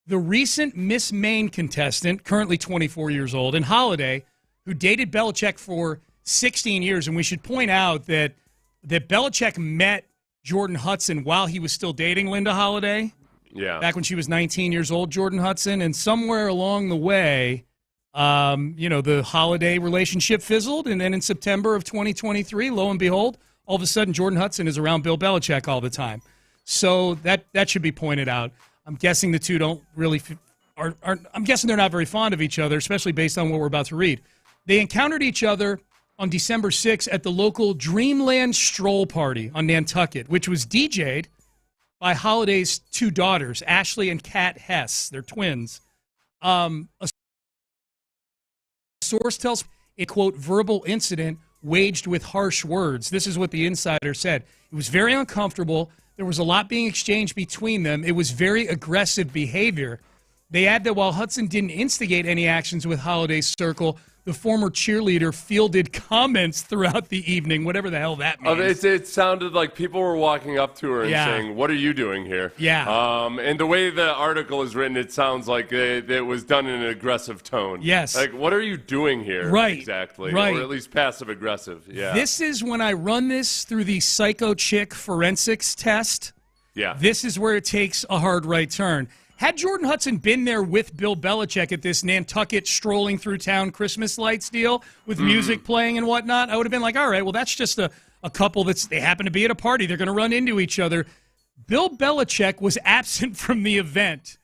The recent Miss Maine contestant, currently 24 years old, and Holiday, who dated Belichick for 16 years, and we should point out that Belichick met Jordan Hudson while he was still dating Linda Holiday. Yeah. Back when she was 19 years old, Jordan Hudson, and somewhere along the way, the Holiday relationship fizzled, and then in September of 2023, lo and behold, all of a sudden Jordan Hudson is around Bill Belichick all the time. So that should be pointed out. I'm guessing the two don't really I'm guessing they're not very fond of each other, especially based on what we're about to read. They encountered each other on December 6th at the local Dreamland Stroll Party on Nantucket, which was DJ'd by Holiday's two daughters, Ashley and Kat Hess. They're twins. A source tells a, quote, verbal incident waged with harsh words. This is what the insider said. It was very uncomfortable. There was a lot being exchanged between them. It was very aggressive behavior. They add that while Hudson didn't instigate any actions with Holiday's circle, the former cheerleader fielded comments throughout the evening, whatever the hell that means. It sounded like people were walking up to her and saying, "What are you doing here?" Yeah. And the way the article is written, it sounds like it was done in an aggressive tone. Yes. Like, what are you doing here? Right. Exactly. Right. Or at least passive-aggressive. Yeah. This is when I run this through the Psycho Chick forensics test. Yeah. This is where it takes a hard right turn. Had Jordan Hudson been there with Bill Belichick at this Nantucket strolling through town Christmas lights deal with music playing and whatnot, I would have been like, all right, well, that's just a couple they happen to be at a party. They're going to run into each other. Bill Belichick was absent from the event,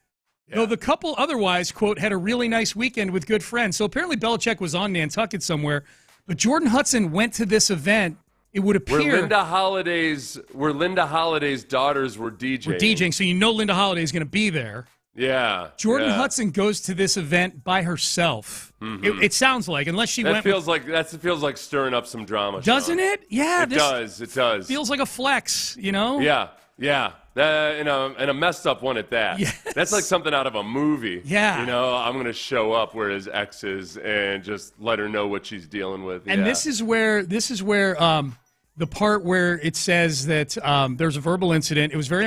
though the couple otherwise, quote, had a really nice weekend with good friends. So apparently Belichick was on Nantucket somewhere, but Jordan Hudson went to this event. It would appear where Linda Holiday's daughters were DJing. So you know Linda Holiday is going to be there. Yeah. Jordan Hudson goes to this event by herself. Mm-hmm. it sounds like, unless she went. That feels like stirring up some drama. Doesn't it? Yeah, it does. It does. Feels like a flex, you know? Yeah. And a messed up one at that. Yes. That's like something out of a movie. Yeah. You know, I'm going to show up where his ex is and just let her know what she's dealing with. And this is where the part where it says that there's a verbal incident. It was very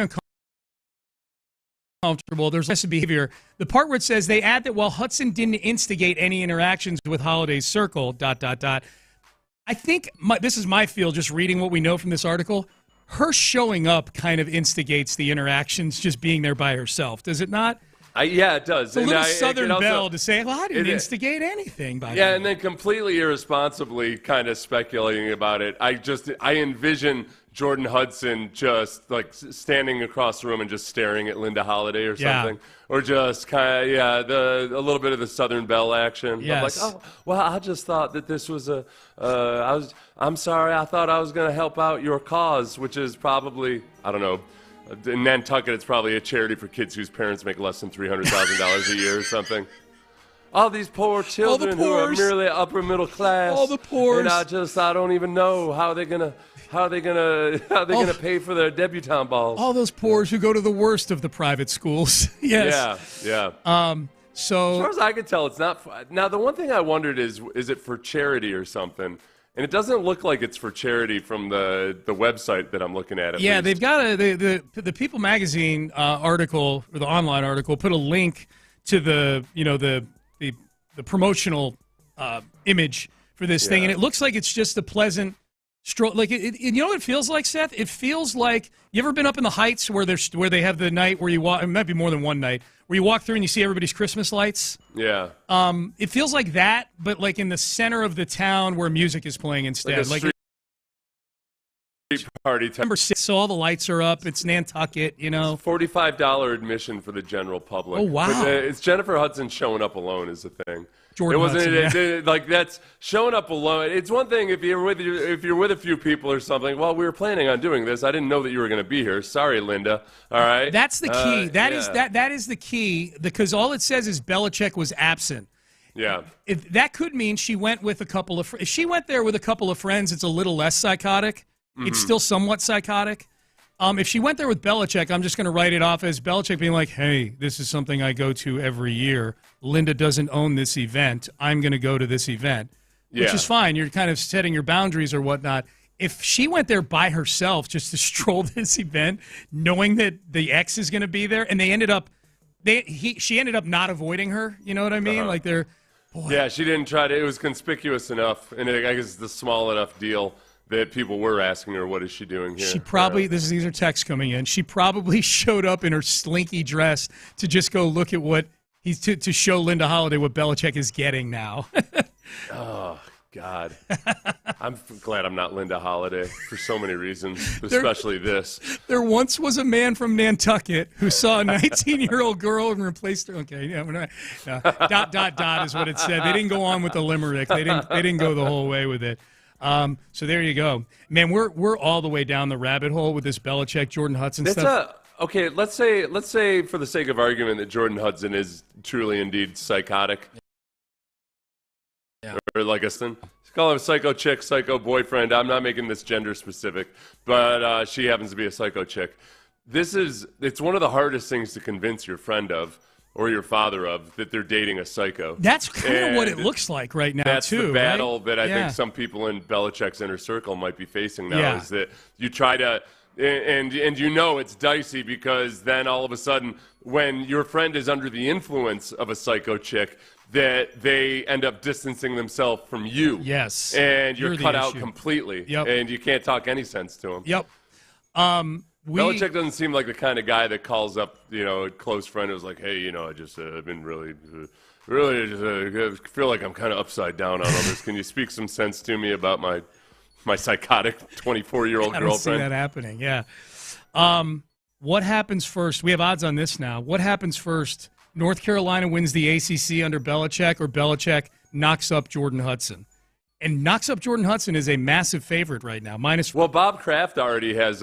uncomfortable. There's less behavior. The part where it says they add that while Hudson didn't instigate any interactions with Holiday's circle, ... I think this is my feel, just reading what we know from this article. Her showing up kind of instigates the interactions, just being there by herself. Does it not? Yeah, it does. It's a little Southern Belle to say, well, I didn't instigate anything by Yeah, and then completely irresponsibly kind of speculating about it. I envision Jordan Hudson just like standing across the room and just staring at Linda Holiday or something. Or just kind of, a little bit of the Southern Belle action. Yes. I'm like, oh, well, I just thought that this was I'm sorry, I thought I was going to help out your cause, which is probably, I don't know, in Nantucket, it's probably a charity for kids whose parents make less than $300,000 a year or something. All these poor children who are merely upper middle class. All the poors. And I don't even know how they're gonna pay for their debutante balls. All those poors who go to the worst of the private schools. Yes. Yeah. So as far as I can tell, it's not. Now, the one thing I wondered is it for charity or something? And it doesn't look like it's for charity from the website that I'm looking at. Yeah, least. they've got the People Magazine article, or the online article, put a link to the promotional image for this thing, and it looks like it's just a pleasant stroll. Like you know what it feels like, Seth? It feels like, you ever been up in the Heights where they have the night where you walk? It might be more than one night where you walk through and you see everybody's Christmas lights. Yeah. It feels like that, but like in the center of the town where music is playing instead. Like a street party. Number 6, so all the lights are up. It's Nantucket, you know. It's $45 admission for the general public. Oh, wow. But, it's Jennifer Hudson showing up alone is the thing. Jordan Hudson, like that's showing up alone. It's one thing if you're with a few people or something. Well, we were planning on doing this. I didn't know that you were going to be here. Sorry, Linda. All right. That's the key. That is the key, because all it says is Belichick was absent. Yeah. That could mean she went with a couple of. If she went there with a couple of friends, it's a little less psychotic. Mm-hmm. It's still somewhat psychotic. If she went there with Belichick, I'm just going to write it off as Belichick being like, hey, this is something I go to every year. Linda doesn't own this event. I'm going to go to this event, which is fine. You're kind of setting your boundaries or whatnot. If she went there by herself just to stroll this event, knowing that the ex is going to be there, and she ended up not avoiding her. You know what I mean? Like they're, boy. Yeah, she didn't try to. It was conspicuous enough, and I guess it's the small enough deal that people were asking her, what is she doing here? She probably, these are texts coming in, she probably showed up in her slinky dress to just go look at what to show Linda Holiday what Belichick is getting now. Oh, God. I'm glad I'm not Linda Holiday for so many reasons, but especially this. There once was a man from Nantucket who saw a 19-year-old girl and replaced her. Okay, yeah, we're not, ... is what it said. They didn't go on with the limerick. They didn't go the whole way with it. So there you go, man. We're all the way down the rabbit hole with this Belichick Jordan Hudson stuff. Okay, let's say for the sake of argument that Jordan Hudson is truly indeed psychotic. Yeah. Or like call him a psycho chick, psycho boyfriend. I'm not making this gender specific, but she happens to be a psycho chick. It's one of the hardest things to convince your friend of, or your father of, that they're dating a psycho. That's kind of what it looks like right now, that's too. That's the battle right? that I think some people in Belichick's inner circle might be facing now, is that you try to, and you know it's dicey, because then all of a sudden, when your friend is under the influence of a psycho chick, that they end up distancing themselves from you. Yes. And you're cut out completely. Yep. And you can't talk any sense to them. Yep. Belichick doesn't seem like the kind of guy that calls up, a close friend who's like, hey, I just I've been really feel like I'm kind of upside down on all this. Can you speak some sense to me about my psychotic 24-year-old girlfriend? I don't see that happening, yeah. What happens first? We have odds on this now. What happens first? North Carolina wins the ACC under Belichick, or Belichick knocks up Jordan Hudson? And knocks up Jordan Hudson is a massive favorite right now. Well, Bob Kraft already has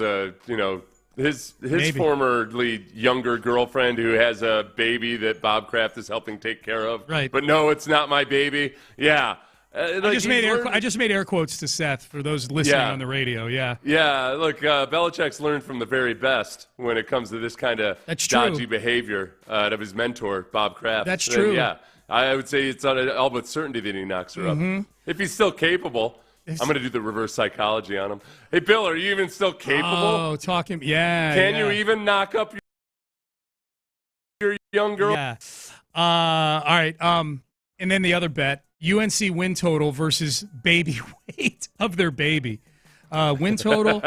his formerly younger girlfriend who has a baby that Bob Kraft is helping take care of. Right. But no, it's not my baby. Yeah. I just made air quotes to Seth for those listening on the radio. Yeah. Yeah. Look, Belichick's learned from the very best when it comes to this kind of dodgy behavior out of his mentor, Bob Kraft. That's true. Yeah. I would say it's all but certainty that he knocks her up. If he's still capable. I'm going to do the reverse psychology on him. Hey, Bill, are you even still capable? Oh, talking. Yeah. Can you even knock up your young girl? Yeah. All right. And then the other bet, UNC win total versus baby weight of their baby. Win total.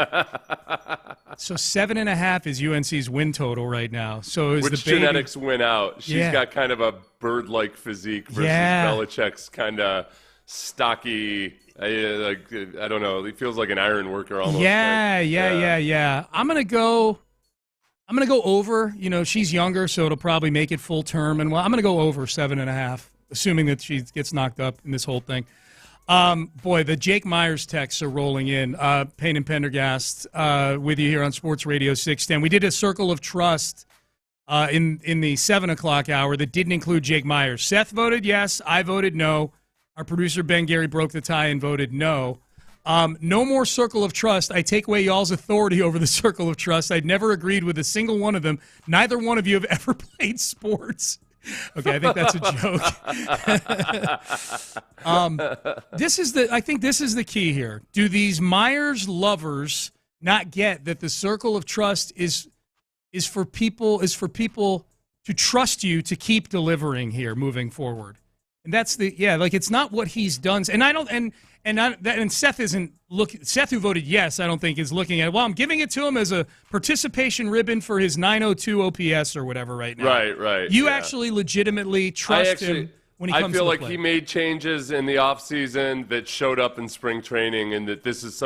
So 7.5 is UNC's win total right now. So is which the baby, genetics win out? She's got kind of a bird-like physique versus Belichick's kind of stocky. I don't know. He feels like an iron worker almost. Yeah. I'm gonna go over. She's younger, so it'll probably make it full term. And I'm gonna go over 7.5, assuming that she gets knocked up in this whole thing. Boy, the Jake Myers texts are rolling in. Payne and Pendergast with you here on Sports Radio 610. We did a circle of trust in the 7 o'clock hour that didn't include Jake Myers. Seth voted yes. I voted no. Our producer, Ben Gary, broke the tie and voted no. No more circle of trust. I take away y'all's authority over the circle of trust. I'd never agreed with a single one of them. Neither one of you have ever played sports. Okay, I think that's a joke. I think this is the key here. Do these Myers lovers not get that the circle of trust is for people to trust you to keep delivering here moving forward? And that's it's not what he's done. And Seth isn't looking. Seth, who voted yes, I don't think is looking at it. Well, I'm giving it to him as a participation ribbon for his 902 OPS or whatever right now. Right. You actually legitimately trust him when he comes to the plate. I feel like he made changes in the offseason that showed up in spring training, and that this is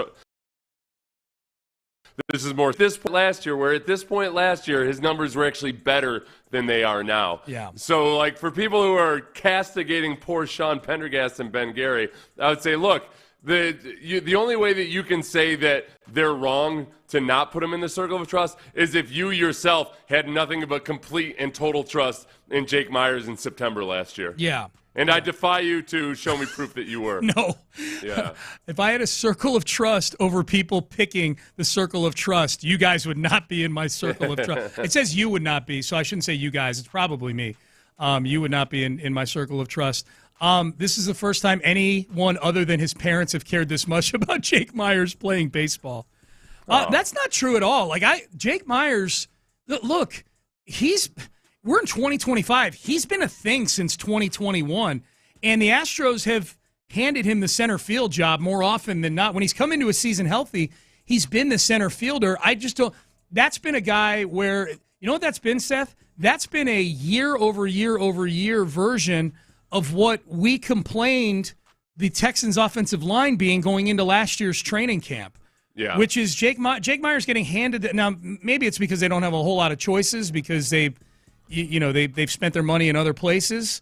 more this point last year, where at this point last year his numbers were actually better than they are now. Yeah. So, like, for people who are castigating poor Sean Pendergast and Ben Gary, I would say, look, the only way that you can say that they're wrong to not put him in the circle of trust is if you yourself had nothing but complete and total trust in Jake Myers in September last year. Yeah. And I defy you to show me proof that you were. No. Yeah. If I had a circle of trust over people picking the circle of trust, you guys would not be in my circle of trust. It says you would not be, so I shouldn't say you guys. It's probably me. You would not be in my circle of trust. This is the first time anyone other than his parents have cared this much about Jake Myers playing baseball. That's not true at all. Jake Myers, look, we're in 2025. He's been a thing since 2021, and the Astros have handed him the center field job more often than not. When he's come into a season healthy, he's been the center fielder. I just don't – that's been a guy where – you know what that's been, Seth? That's been a year-over-year version of what we complained the Texans' offensive line being going into last year's training camp. Yeah. Which is Jake Myers getting handed – now, maybe it's because they don't have a whole lot of choices because they've spent their money in other places.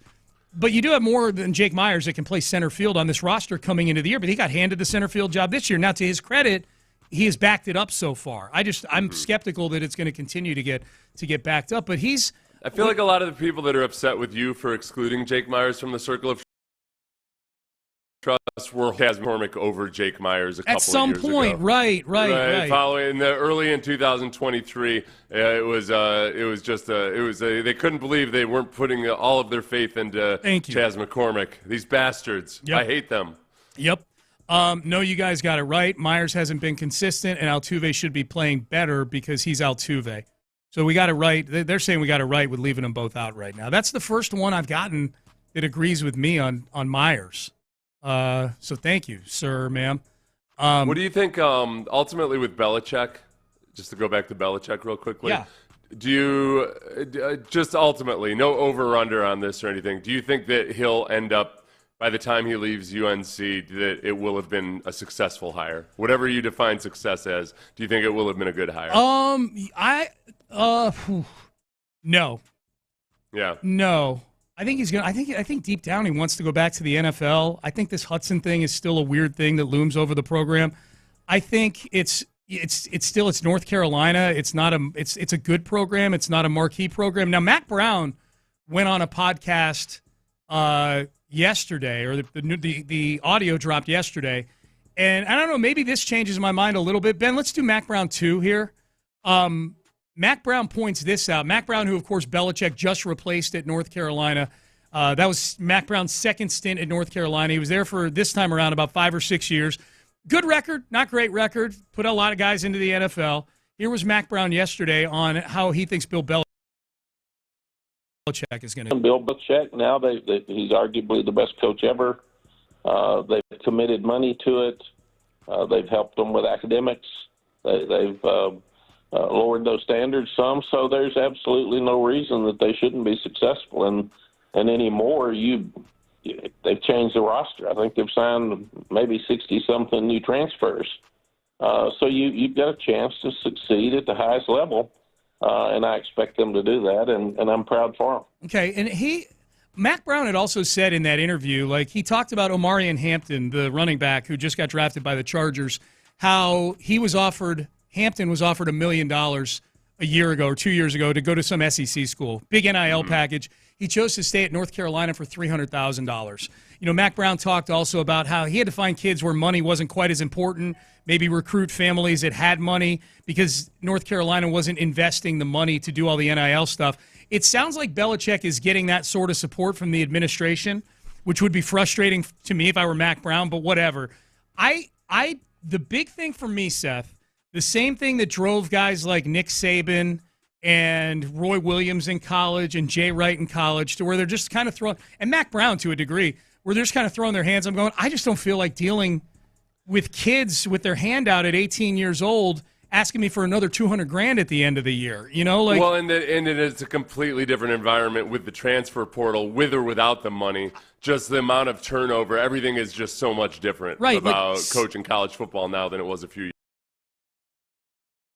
But you do have more than Jake Myers that can play center field on this roster coming into the year. But he got handed the center field job this year. Now, to his credit, he has backed it up so far. I'm skeptical that it's going to continue to get backed up. But I feel like a lot of the people that are upset with you for excluding Jake Myers from the circle of trust were Chas McCormick over Jake Myers a couple of years ago. At some point, right. Following early in 2023, they couldn't believe they weren't putting all of their faith into Chas McCormick. These bastards. Yep. I hate them. Yep. No, you guys got it right. Myers hasn't been consistent, and Altuve should be playing better because he's Altuve. So we got it right. They're saying we got it right with leaving them both out right now. That's the first one I've gotten that agrees with me on Myers. So thank you, sir, ma'am. What do you think ultimately with Belichick? Just to go back to Belichick real quickly. Yeah. Do you just ultimately, no over-under on this or anything, do you think that he'll end up, by the time he leaves UNC, that it will have been a successful hire? Whatever you define success as, do you think it will have been a good hire? No. Yeah. No. I think he's gonna. I think deep down he wants to go back to the NFL. I think this Hudson thing is still a weird thing that looms over the program. I think it's North Carolina. It's a good program. It's not a marquee program. Now Mac Brown went on a podcast yesterday, or the audio dropped yesterday, and I don't know. Maybe this changes my mind a little bit. Ben, let's do Mac Brown 2 here. Mac Brown points this out. Mac Brown, who, of course, Belichick just replaced at North Carolina. That was Mac Brown's second stint at North Carolina. He was there for, this time around, about 5 or 6 years. Good record, not great record. Put a lot of guys into the NFL. Here was Mac Brown yesterday on how he thinks Bill Belichick is going to do. Bill Belichick, now he's arguably the best coach ever. They've committed money to it. They've helped them with academics. They've lowered those standards some, so there's absolutely no reason that they shouldn't be successful. And anymore, they've changed the roster. I think they've signed maybe 60-something new transfers. So you've got a chance to succeed at the highest level, and I expect them to do that, and I'm proud for them. Okay, and Mac Brown had also said in that interview, he talked about Omarion Hampton, the running back who just got drafted by the Chargers, how Hampton was offered $1 million a year ago or 2 years ago to go to some SEC school. Big NIL package. He chose to stay at North Carolina for $300,000. Mac Brown talked also about how he had to find kids where money wasn't quite as important, maybe recruit families that had money because North Carolina wasn't investing the money to do all the NIL stuff. it sounds like Belichick is getting that sort of support from the administration, which would be frustrating to me if I were Mac Brown, but whatever. The big thing for me, Seth, the same thing that drove guys like Nick Saban and Roy Williams in college and Jay Wright in college to where they're just kind of throwing, and Mac Brown to a degree, where they're just kind of throwing their hands. I'm going, I just don't feel like dealing with kids with their hand out at 18 years old asking me for another $200,000 at the end of the year. Well, and it's a completely different environment with the transfer portal, with or without the money. Just the amount of turnover, everything is just so much different about coaching college football now than it was a few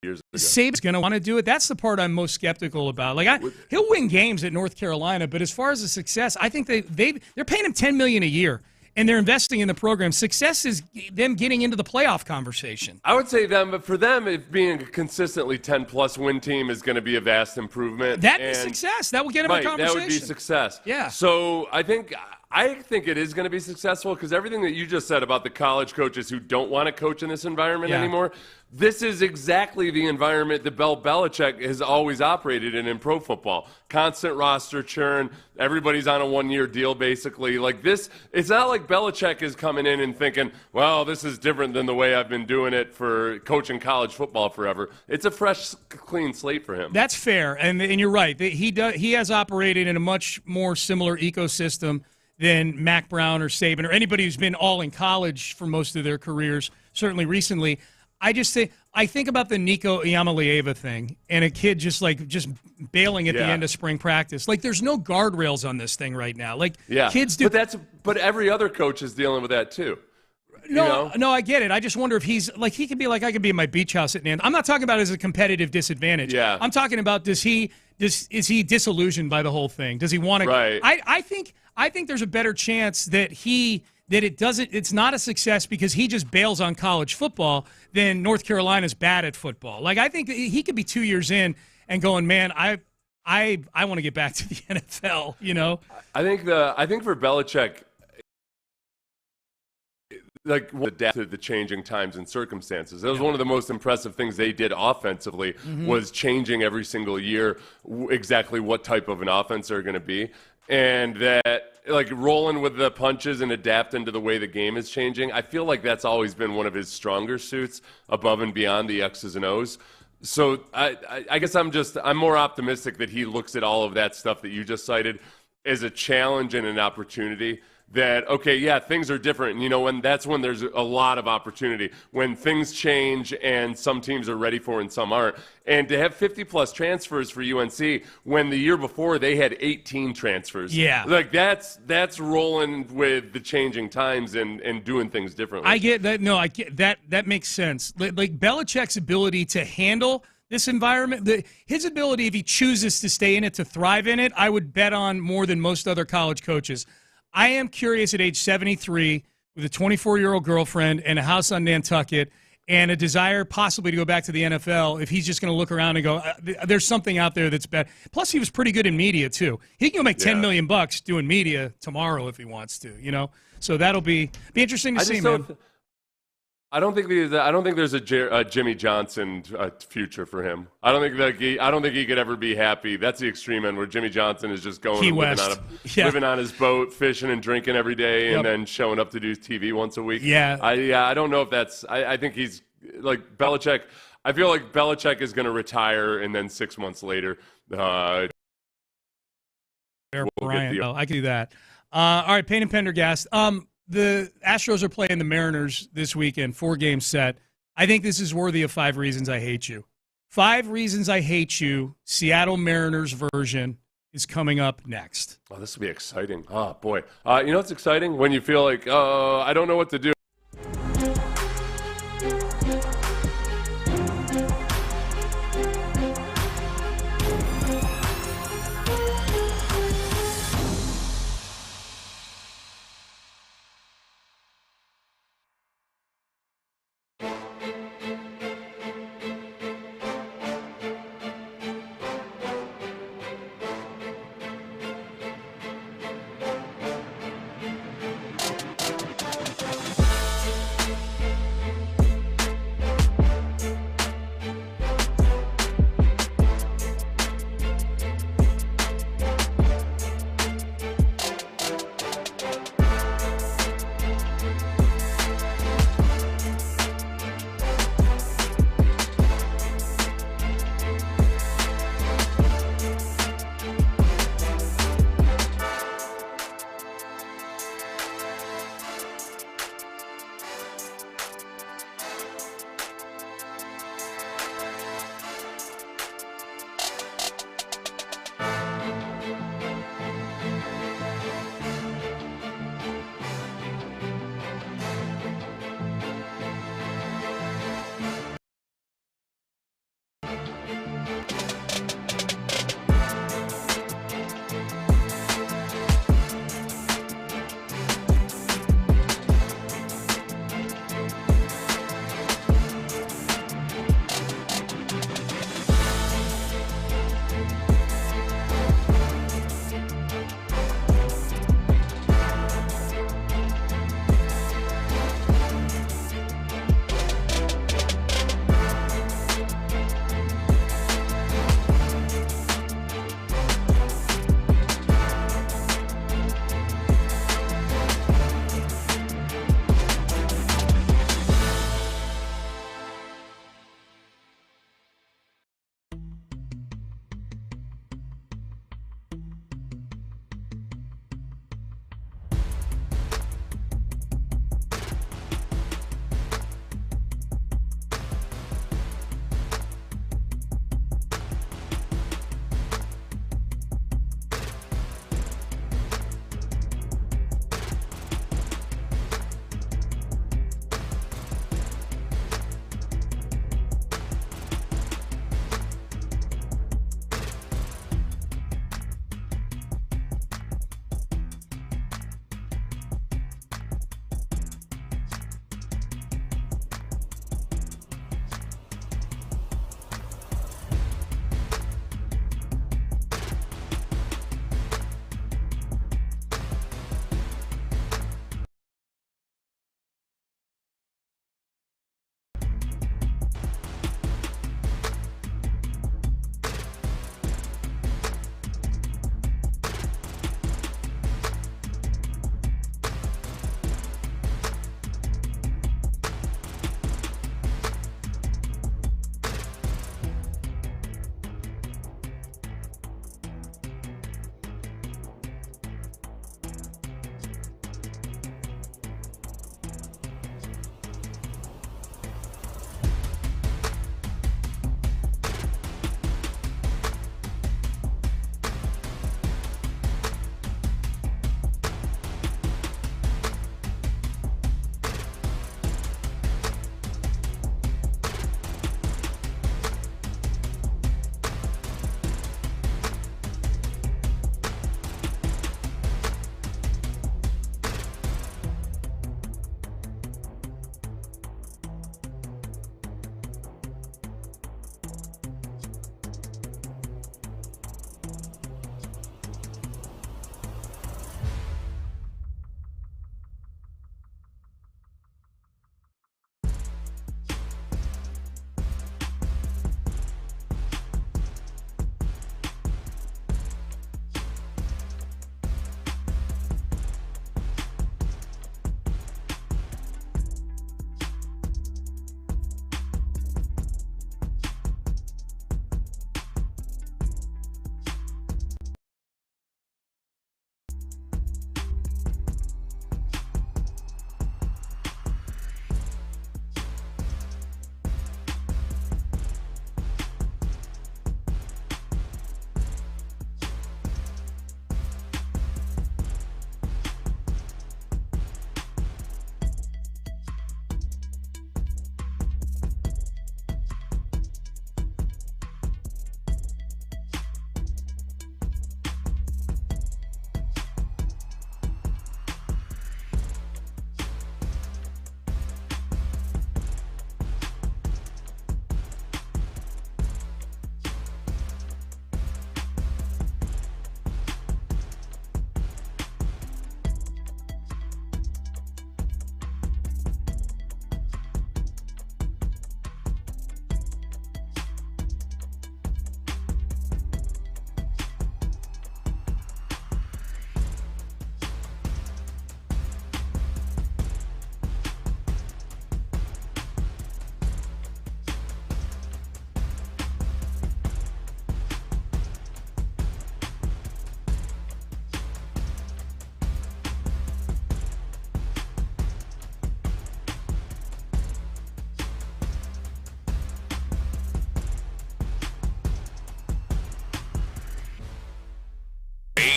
years ago. Saban's going to want to do it. That's the part I'm most skeptical about. He'll win games at North Carolina, but as far as the success, I think they're paying him $10 million a year. And they're investing in the program. Success is them getting into the playoff conversation. I would say but for them, being a consistently 10-plus win team is going to be a vast improvement. That'd be success. That will get them a conversation. That would be success. Yeah. So I think it is going to be successful because everything that you just said about the college coaches who don't want to coach in this environment anymore, this is exactly the environment that Belichick has always operated in pro football. Constant roster churn. Everybody's on a one-year deal, basically. Like this, it's not like Belichick is coming in and thinking, well, this is different than the way I've been doing it for coaching college football forever. It's a fresh, clean slate for him. That's fair, and you're right. He has operated in a much more similar ecosystem than Mac Brown or Saban or anybody who's been all in college for most of their careers, certainly recently. I think about the Nico Iamaleava thing and a kid just bailing at the end of spring practice. Like, there's no guardrails on this thing right now. Kids do. But every other coach is dealing with that too. No, I get it. I just wonder if he's like, he could be like, I could be in my beach house at Nantucket. I'm not talking about it as a competitive disadvantage. Yeah. I'm talking about is he disillusioned by the whole thing? Does he want to? Right. I think there's a better chance that it's not a success because he just bails on college football than North Carolina's bad at football. Like, I think he could be 2 years in and going, man, I want to get back to the NFL, I think for Belichick, adapt to the changing times and circumstances. That was one of the most impressive things they did offensively was changing every single year exactly what type of an offense they're going to be. And that, rolling with the punches and adapting to the way the game is changing, I feel like that's always been one of his stronger suits above and beyond the X's and O's. So I guess I'm more optimistic that he looks at all of that stuff that you just cited as a challenge and an opportunity. That, things are different. And that's when there's a lot of opportunity. When things change and some teams are ready for and some aren't. And to have 50-plus transfers for UNC when the year before they had 18 transfers. Yeah. That's rolling with the changing times and doing things differently. I get that. No, I get that. That makes sense. Like Belichick's ability to handle this environment, his ability, if he chooses to stay in it, to thrive in it, I would bet on more than most other college coaches. I am curious at age 73 with a 24-year-old girlfriend and a house on Nantucket and a desire possibly to go back to the NFL if he's just going to look around and go, there's something out there that's better. Plus, he was pretty good in media, too. He can go make $10 million doing media tomorrow if he wants to, So that'll be interesting to see, man. I don't think there's a Jimmy Johnson future for him. I don't think he could ever be happy. That's the extreme end where Jimmy Johnson is just going living on his boat, fishing and drinking every day, and then showing up to do TV once a week. I don't know if that's. I think he's like Belichick. I feel like Belichick is going to retire, and then 6 months later, I can do that. All right, Payne and Pendergast. The Astros are playing the Mariners this weekend, 4-game set. I think this is worthy of 5 Reasons I Hate You. 5 Reasons I Hate You, Seattle Mariners version, is coming up next. Oh, this will be exciting. Oh, boy. What's exciting? When you feel like, I don't know what to do.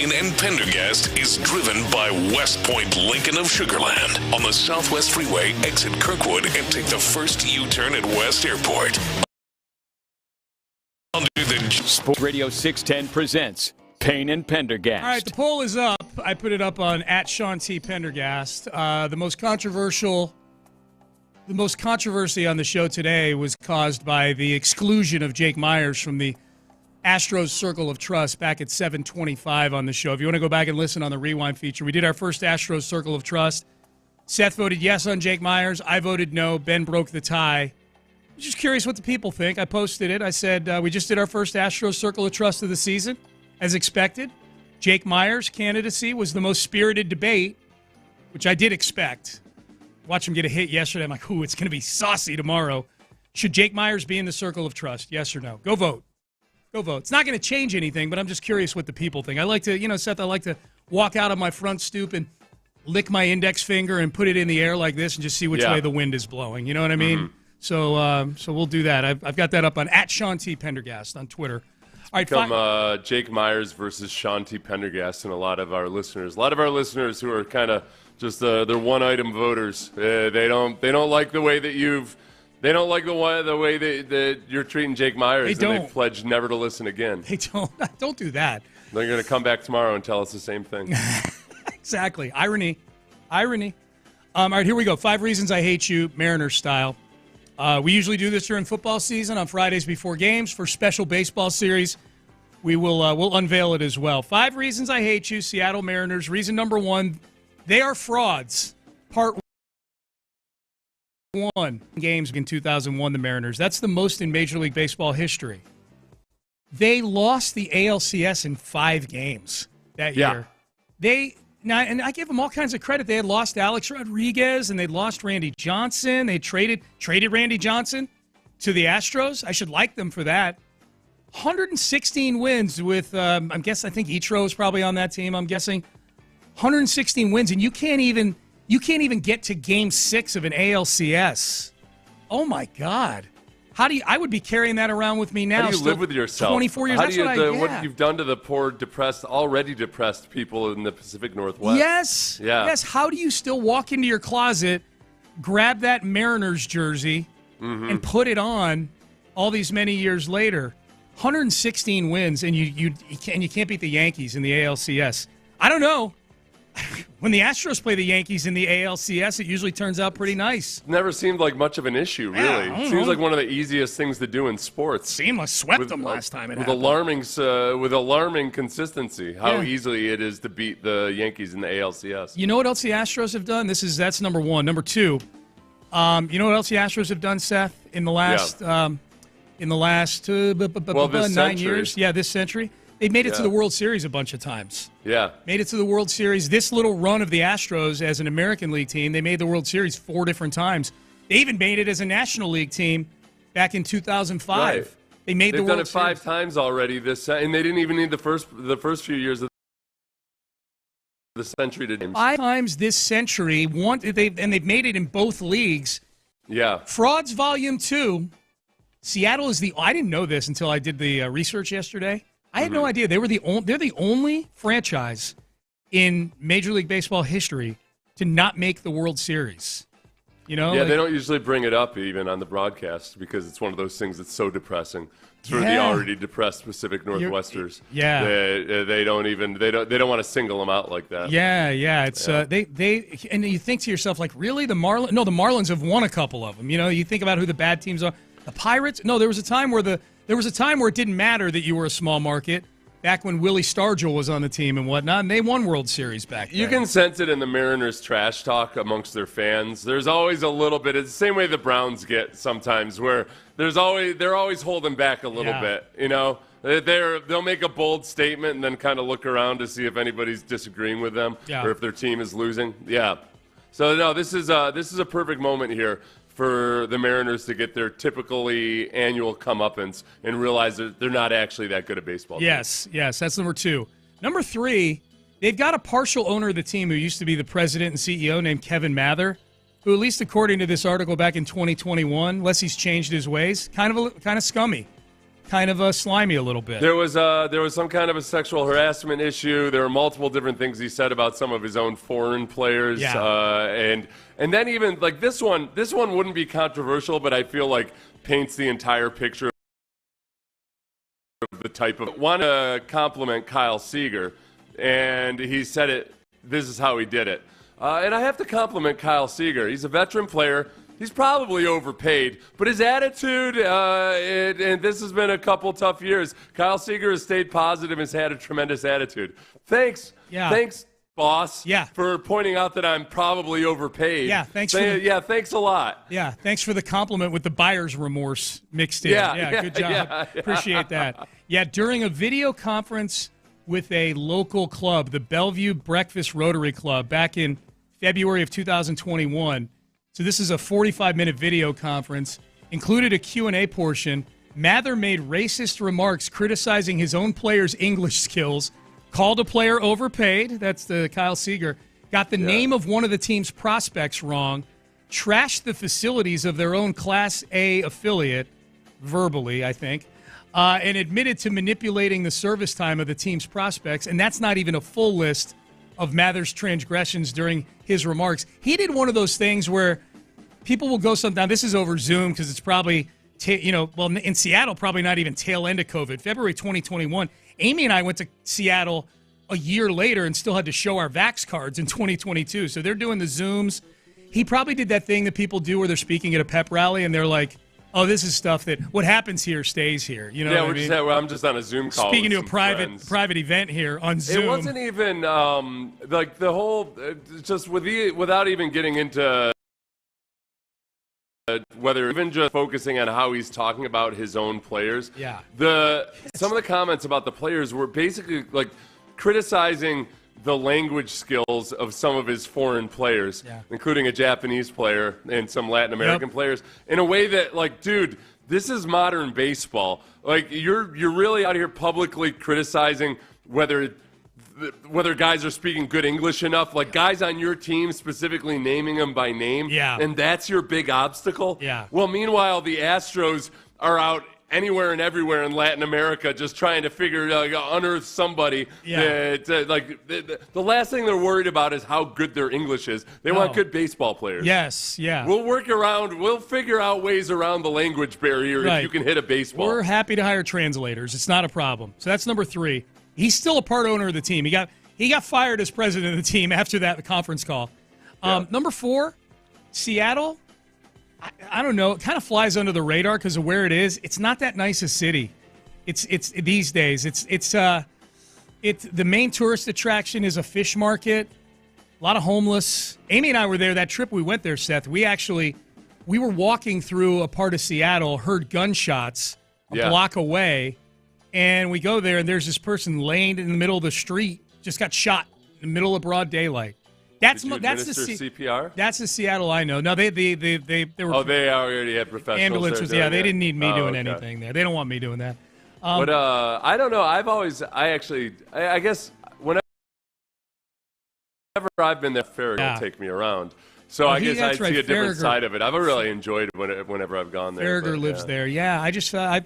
Payne and Pendergast is driven by West Point Lincoln of Sugarland on the Southwest Freeway. Exit Kirkwood and take the first U-turn at West Airport. Under the Sports Radio 610 presents Payne and Pendergast. All right, the poll is up. I put it up on @SeanT.Pendergast. The most controversy on the show today was caused by the exclusion of Jake Myers from the Astros Circle of Trust back at 7:25 on the show. If you want to go back and listen on the Rewind feature, we did our first Astros Circle of Trust. Seth voted yes on Jake Myers. I voted no. Ben broke the tie. I'm just curious what the people think. I posted it. I said we just did our first Astros Circle of Trust of the season, as expected. Jake Myers' candidacy was the most spirited debate, which I did expect. Watch him get a hit yesterday. I'm like, ooh, it's going to be saucy tomorrow. Should Jake Myers be in the Circle of Trust? Yes or no? Go vote. Go vote. It's not going to change anything, but I'm just curious what the people think. I like to, Seth, I like to walk out on my front stoop and lick my index finger and put it in the air like this and just see which way the wind is blowing. You know what I mean? So we'll do that. I've got that up on @SeanT.Pendergast on Twitter. All right, become Jake Myers versus Sean T. Pendergast and a lot of our listeners. A lot of our listeners who are kind of just they're one-item voters. They don't like the way that they don't like the way that you're treating Jake Myers. They've pledged never to listen again. They don't. Don't do that. They're going to come back tomorrow and tell us the same thing. Exactly. Irony. All right, here we go. 5 reasons I hate you, Mariners style. We usually do this during football season on Fridays before games. For special baseball series, we'll unveil it as well. 5 reasons I hate you, Seattle Mariners. Reason number 1, they are frauds. Part 1. Games in 2001, the Mariners. That's the most in Major League Baseball history. They lost the ALCS in 5 games that year. And I give them all kinds of credit. They had lost Alex Rodriguez, and they'd lost Randy Johnson. They traded Randy Johnson to the Astros. I should like them for that. 116 wins with, I think Ichiro is probably on that team, I'm guessing. 116 wins, and you can't even get to Game 6 of an ALCS. Oh, my God. I would be carrying that around with me now. How do you live with yourself? 24 years. What you've done to the poor, already depressed people in the Pacific Northwest. Yes. Yeah. Yes. How do you still walk into your closet, grab that Mariners jersey, and put it on all these many years later? 116 wins, and you can't beat the Yankees in the ALCS. I don't know. When the Astros play the Yankees in the ALCS, it usually turns out pretty nice. Never seemed like much of an issue, really. Yeah, Seems like one of the easiest things to do in sports. Seamless swept them last time it happened. With alarming consistency, how easily it is to beat the Yankees in the ALCS. You know what else the Astros have done? That's number 1. Number 2, you know what else the Astros have done, Seth, in the last 9 years? Yeah, this century. They made it to the World Series a bunch of times. Yeah. Made it to the World Series. This little run of the Astros as an American League team, they made the World Series 4 different times. They even made it as a National League team back in 2005. Right. They've done it 5 times already and they didn't even need the first few years of the century to do. 5 times this century, they've made it in both leagues. Yeah. Frauds Volume 2. Seattle is I didn't know this until I did the research yesterday. I had no idea. They're the only franchise in Major League Baseball history to not make the World Series. Yeah, they don't usually bring it up even on the broadcast because it's one of those things that's so depressing for the already depressed Pacific Northwesters. They don't want to single them out like that. It's and you think to yourself like, really, the Marlins? No, the Marlins have won a couple of them. You think about who the bad teams are. The Pirates? No, there was a time where it didn't matter that you were a small market. Back when Willie Stargell was on the team and whatnot, and they won World Series back then. You can sense it in the Mariners' trash talk amongst their fans. There's always a little bit. It's the same way the Browns get sometimes, where they're always holding back a little bit. They'll make a bold statement and then kind of look around to see if anybody's disagreeing with them or if their team is losing. Yeah. So no, this is a perfect moment here for the Mariners to get their typically annual comeuppance and realize that they're not actually that good at baseball. Yes, that's number 2. Number 3, they've got a partial owner of the team who used to be the president and CEO named Kevin Mather, who, at least according to this article back in 2021, unless he's changed his ways, kind of scummy. kind of slimy a little bit. There was some kind of a sexual harassment issue. There were multiple different things he said about some of his own foreign players. Yeah. And then even like this one wouldn't be controversial, but I feel like paints the entire picture of the type of. Want to compliment Kyle Seager, and he said it. This is how he did it. And I have to compliment Kyle Seager. He's a veteran player. He's probably overpaid, but his attitude, and this has been a couple tough years. Kyle Seager has stayed positive and has had a tremendous attitude. Thanks. Yeah. Thanks, boss. Yeah. For pointing out that I'm probably overpaid. Yeah. Thanks. Thanks a lot. Yeah. Thanks for the compliment with the buyer's remorse mixed in. Yeah. Good job. Yeah. Appreciate that. Yeah. During a video conference with a local club, the Bellevue Breakfast Rotary Club, back in February of 2021. So this is a 45-minute video conference, included a Q&A portion. Mather made racist remarks criticizing his own players' English skills, called a player overpaid, that's the Kyle Seager, got the name of one of the team's prospects wrong, trashed the facilities of their own Class A affiliate, verbally, I think, and admitted to manipulating the service time of the team's prospects, and that's not even a full list of Mather's transgressions during his remarks. He did one of those things where people will go sometime. This is over Zoom because it's probably, in Seattle, probably not even tail end of COVID. February 2021, Amy and I went to Seattle a year later and still had to show our Vax cards in 2022. So they're doing the Zooms. He probably did that thing that people do where they're speaking at a pep rally and they're like, oh, this is stuff that what happens here stays here. You know what I mean? I'm just on a Zoom call. Speaking to with a some private event here on Zoom. It wasn't even like the whole just without even getting into whether even just focusing on how he's talking about his own players. Yeah. Some of the comments about the players were basically like criticizing the language skills of some of his foreign players, including a Japanese player and some Latin American players, in a way that, like, dude, this is modern baseball. Like, you're really out here publicly criticizing whether guys are speaking good English enough, like guys on your team specifically naming them by name, and that's your big obstacle. Yeah. Well, meanwhile, the Astros are out anywhere and everywhere in Latin America just trying to unearth somebody. The last thing they're worried about is how good their English is. They want good baseball players. Yes, yeah. We'll figure out ways around the language barrier if you can hit a baseball. We're happy to hire translators. It's not a problem. So that's number 3. He's still a part owner of the team. He got fired as president of the team after that conference call. Number 4, Seattle. I don't know. It kind of flies under the radar because of where it is. It's not that nice a city. It's these days. It's the main tourist attraction is a fish market. A lot of homeless. Amy and I were there that trip we went there, Seth. We were walking through a part of Seattle, heard gunshots a block away, and we go there and there's this person laying in the middle of the street, just got shot in the middle of broad daylight. That's the CPR. That's the Seattle I know. No, they were. Oh, they already had professionals. Ambulances, they didn't need me doing anything there. They don't want me doing that. But I don't know. I guess whenever I've been there, Farragut will take me around. So I guess I see a different side of it. I've really enjoyed it whenever I've gone there. Farragut lives there. Yeah, I just I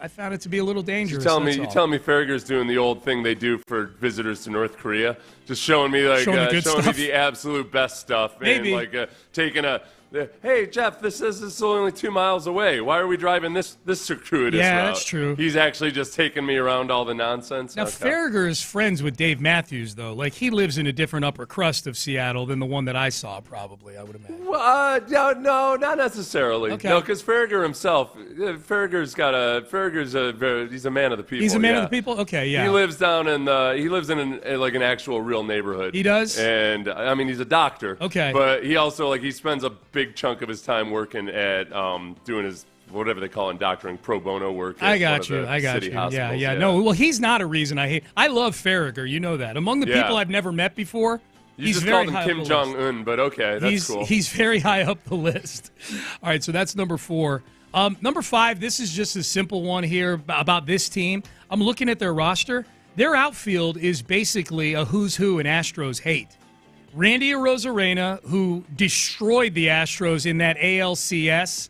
found it to be a little dangerous. You tell me Farragut's doing the old thing they do for visitors to North Korea, just showing me the absolute best stuff. Maybe. And taking hey, Jeff, this is only 2 miles away. Why are we driving this circuitous route? Yeah, that's true. He's actually just taking me around all the nonsense. Now, Farragut is friends with Dave Matthews, though. Like, he lives in a different upper crust of Seattle than the one that I saw, probably, I would imagine. No, not necessarily. Okay. No, because Farragut himself, he's a man of the people. He's a man of the people? Okay, yeah. He lives in an actual real neighborhood. He does? And, I mean, he's a doctor. Okay. But he also, he spends a big chunk of his time working at doing his whatever they call in doctoring pro bono work. I got you. Yeah. No, well, he's not a reason I love Farragut. You know that. Among the people I've never met before, he's just called him Kim Jong-un, but okay, that's cool. He's very high up the list. All right, so that's number 4. Number 5, this is just a simple one here about this team. I'm looking at their roster. Their outfield is basically a who's who in Astros hate. Randy Arozarena, who destroyed the Astros in that ALCS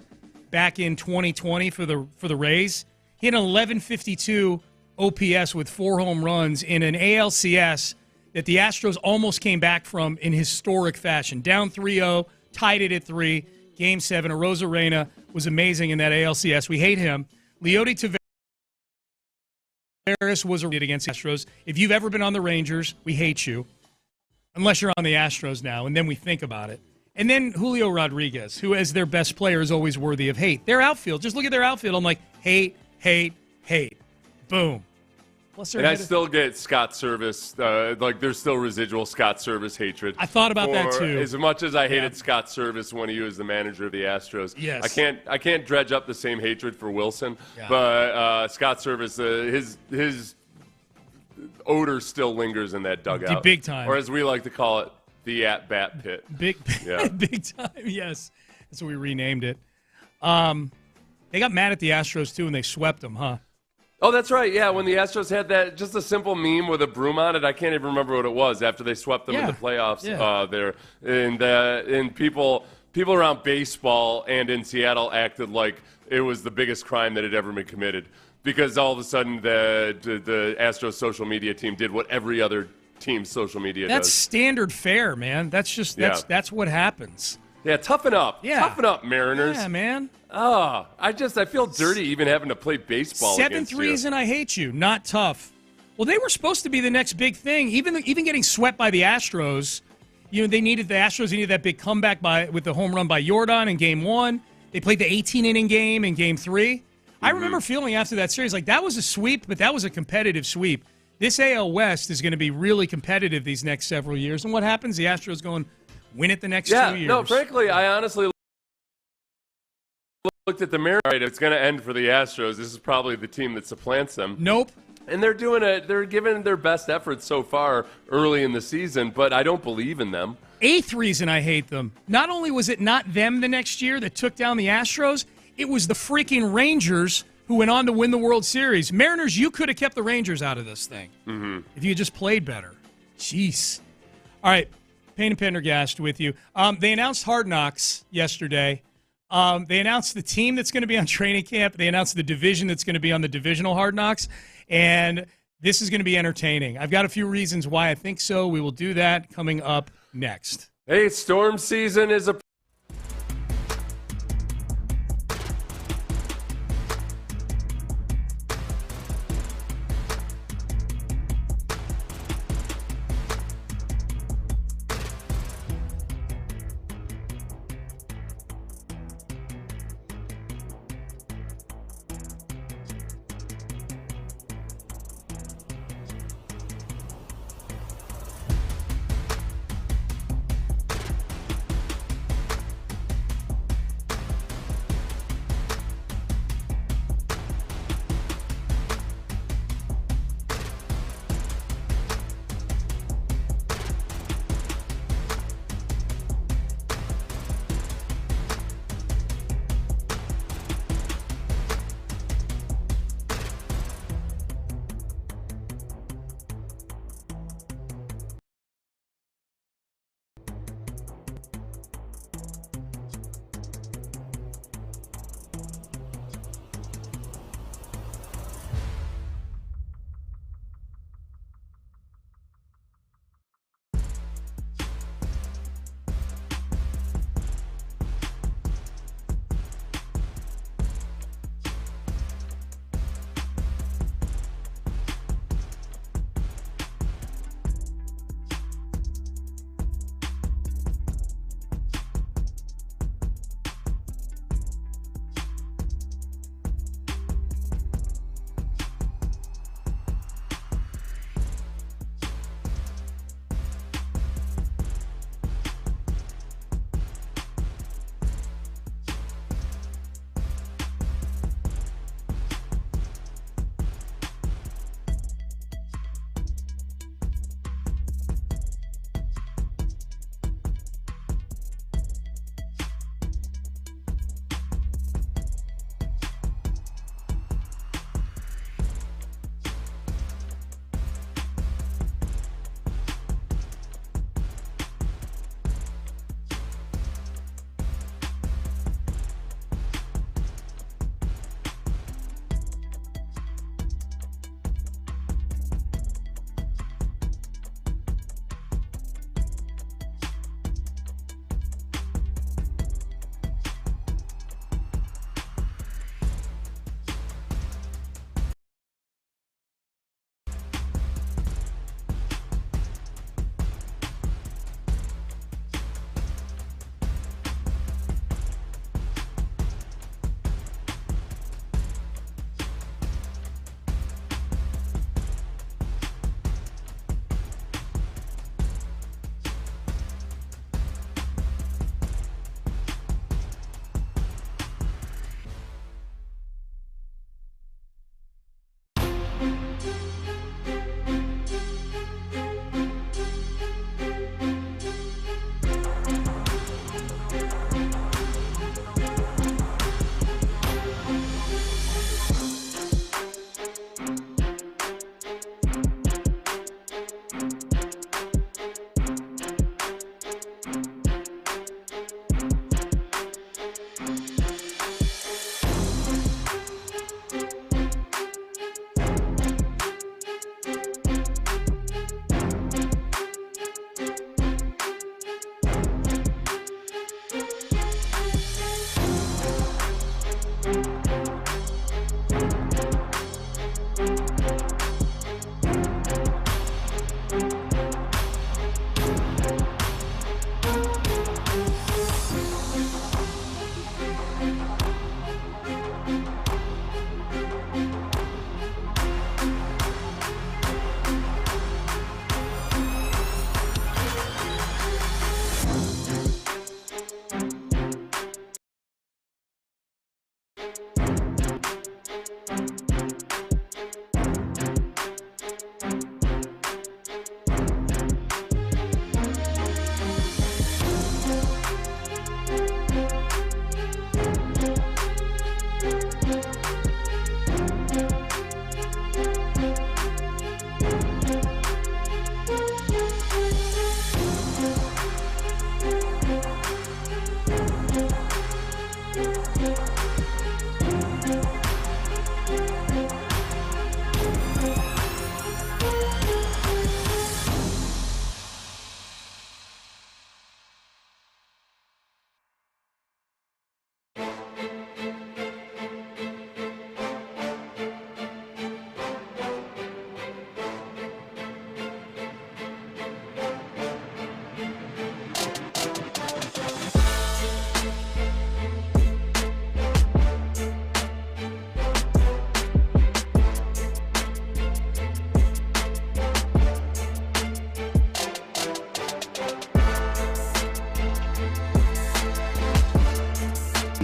back in 2020 for the Rays, He had an 1152 OPS with 4 home runs in an ALCS that the Astros almost came back from in historic fashion. Down 3-0, tied it at 3, Game 7. Arozarena was amazing in that ALCS. We hate him. Leody Taveras was a hit against the Astros. If you've ever been on the Rangers, we hate you. Unless you're on the Astros now, and then we think about it. And then Julio Rodriguez, who as their best player is always worthy of hate. Their outfield, just look at their outfield. I'm like, hate, hate, hate. Boom. And I still get Scott Service, there's still residual Scott Service hatred. I thought about that too. As much as I hated Scott Service when he was the manager of the Astros, yes. I can't dredge up the same hatred for Wilson, but Scott Service, his odor still lingers in that dugout. Big time. Or as we like to call it, the at-bat pit. Big time, yes. That's what we renamed it. They got mad at the Astros, too, when they swept them, huh? Oh, that's right. Yeah, when the Astros had that, just a simple meme with a broom on it. I can't even remember what it was after they swept them in the playoffs there. And people around baseball and in Seattle acted like it was the biggest crime that had ever been committed because all of a sudden the Astros social media team did what every other team's social media does. That's standard fare, man. That's what happens. Yeah, toughen up. Yeah. Toughen up, Mariners. Yeah, man. Oh, I feel dirty even having to play baseball 7th reason I hate you. Not tough. Well, they were supposed to be the next big thing. Even getting swept by the Astros, the Astros needed that big comeback with the home run by Jordan in Game 1. They played the 18-inning game in Game 3. I remember feeling after that series like that was a sweep, but that was a competitive sweep. This AL West is going to be really competitive these next several years. And what happens? The Astros go and win it the next 2 years. No, frankly, I honestly looked at the Mariners. Right, it's going to end for the Astros. This is probably the team that supplants them. Nope. And they're giving their best efforts so far early in the season, but I don't believe in them. 8th reason I hate them. Not only was it not them the next year that took down the Astros, it was the freaking Rangers who went on to win the World Series. Mariners, you could have kept the Rangers out of this thing if you had just played better. Jeez. All right, Payne and Pendergast with you. They announced Hard Knocks yesterday. They announced the team that's going to be on training camp. They announced the division that's going to be on the divisional Hard Knocks. And this is going to be entertaining. I've got a few reasons why I think so. We will do that coming up next. Hey, storm season is a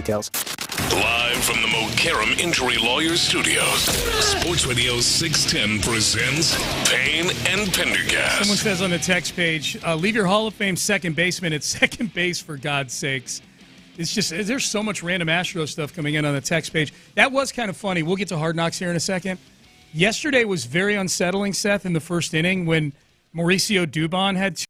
details. Live from the Mokaram Injury Lawyers Studios, Sports Radio 610 presents Payne and Pendergast. Someone says on the text page, leave your Hall of Fame second baseman at second base, for God's sakes. It's just, there's so much random Astro stuff coming in on the text page. That was kind of funny. We'll get to Hard Knocks here in a second. Yesterday was very unsettling, Seth, in the first inning when Mauricio Dubon had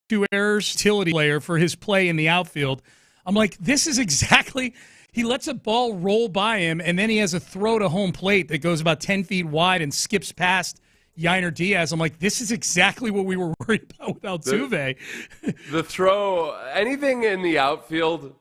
two errors, utility player for his play in the outfield. I'm like, this is exactly, he lets a ball roll by him, and then he has a throw to home plate that goes about 10 feet wide and skips past Yainer Diaz. I'm like, this is exactly what we were worried about with Altuve. The throw, anything in the outfield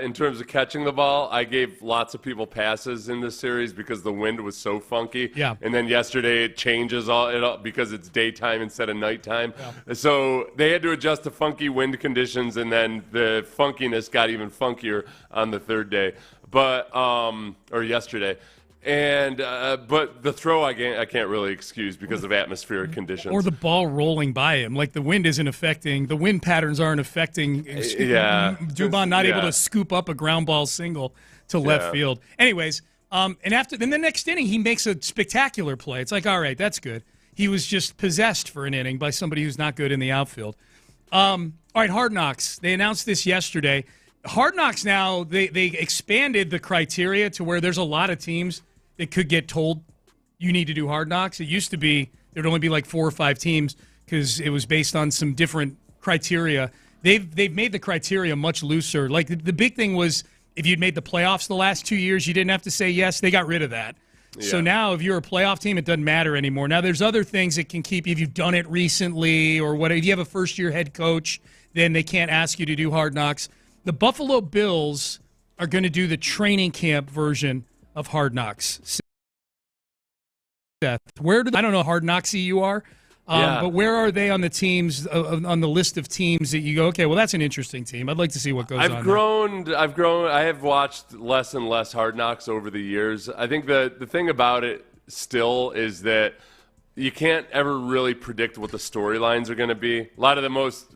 in terms of catching the ball, I gave lots of people passes in this series because the wind was so funky. Yeah. And then yesterday it changes all because it's daytime instead of nighttime. Yeah. So they had to adjust to funky wind conditions, and then the funkiness got even funkier on the third day, or yesterday. And but the throw I can't really excuse because of atmospheric conditions. Or the ball rolling by him. Like the wind isn't affecting, the wind patterns aren't affecting Dubon not able to scoop up a ground ball single to left field. Anyways, and then the next inning he makes a spectacular play. It's like, all right, that's good. He was just possessed for an inning by somebody who's not good in the outfield. All right, Hard Knocks. They announced this yesterday. Hard Knocks now, they expanded the criteria to where there's a lot of teams that could get told you need to do Hard Knocks. It used to be there'd only be like 4 or 5 teams because it was based on some different criteria. They've made the criteria much looser. Like the big thing was if you'd made the playoffs the last 2 years, you didn't have to say yes. They got rid of that. Yeah. So now if you're a playoff team, it doesn't matter anymore. Now there's other things that can keep you. If you've done it recently or whatever, if you have a first-year head coach, then they can't ask you to do Hard Knocks. The Buffalo Bills are going to do the training camp version of Hard Knocks. Seth, I don't know how Hard Knocksy you are, but where are they on the teams, on the list of teams that you go, okay, well, that's an interesting team. I'd like to see what goes on. I've grown. I have watched less and less Hard Knocks over the years. I think the thing about it still is that you can't ever really predict what the storylines are going to be. A lot of the most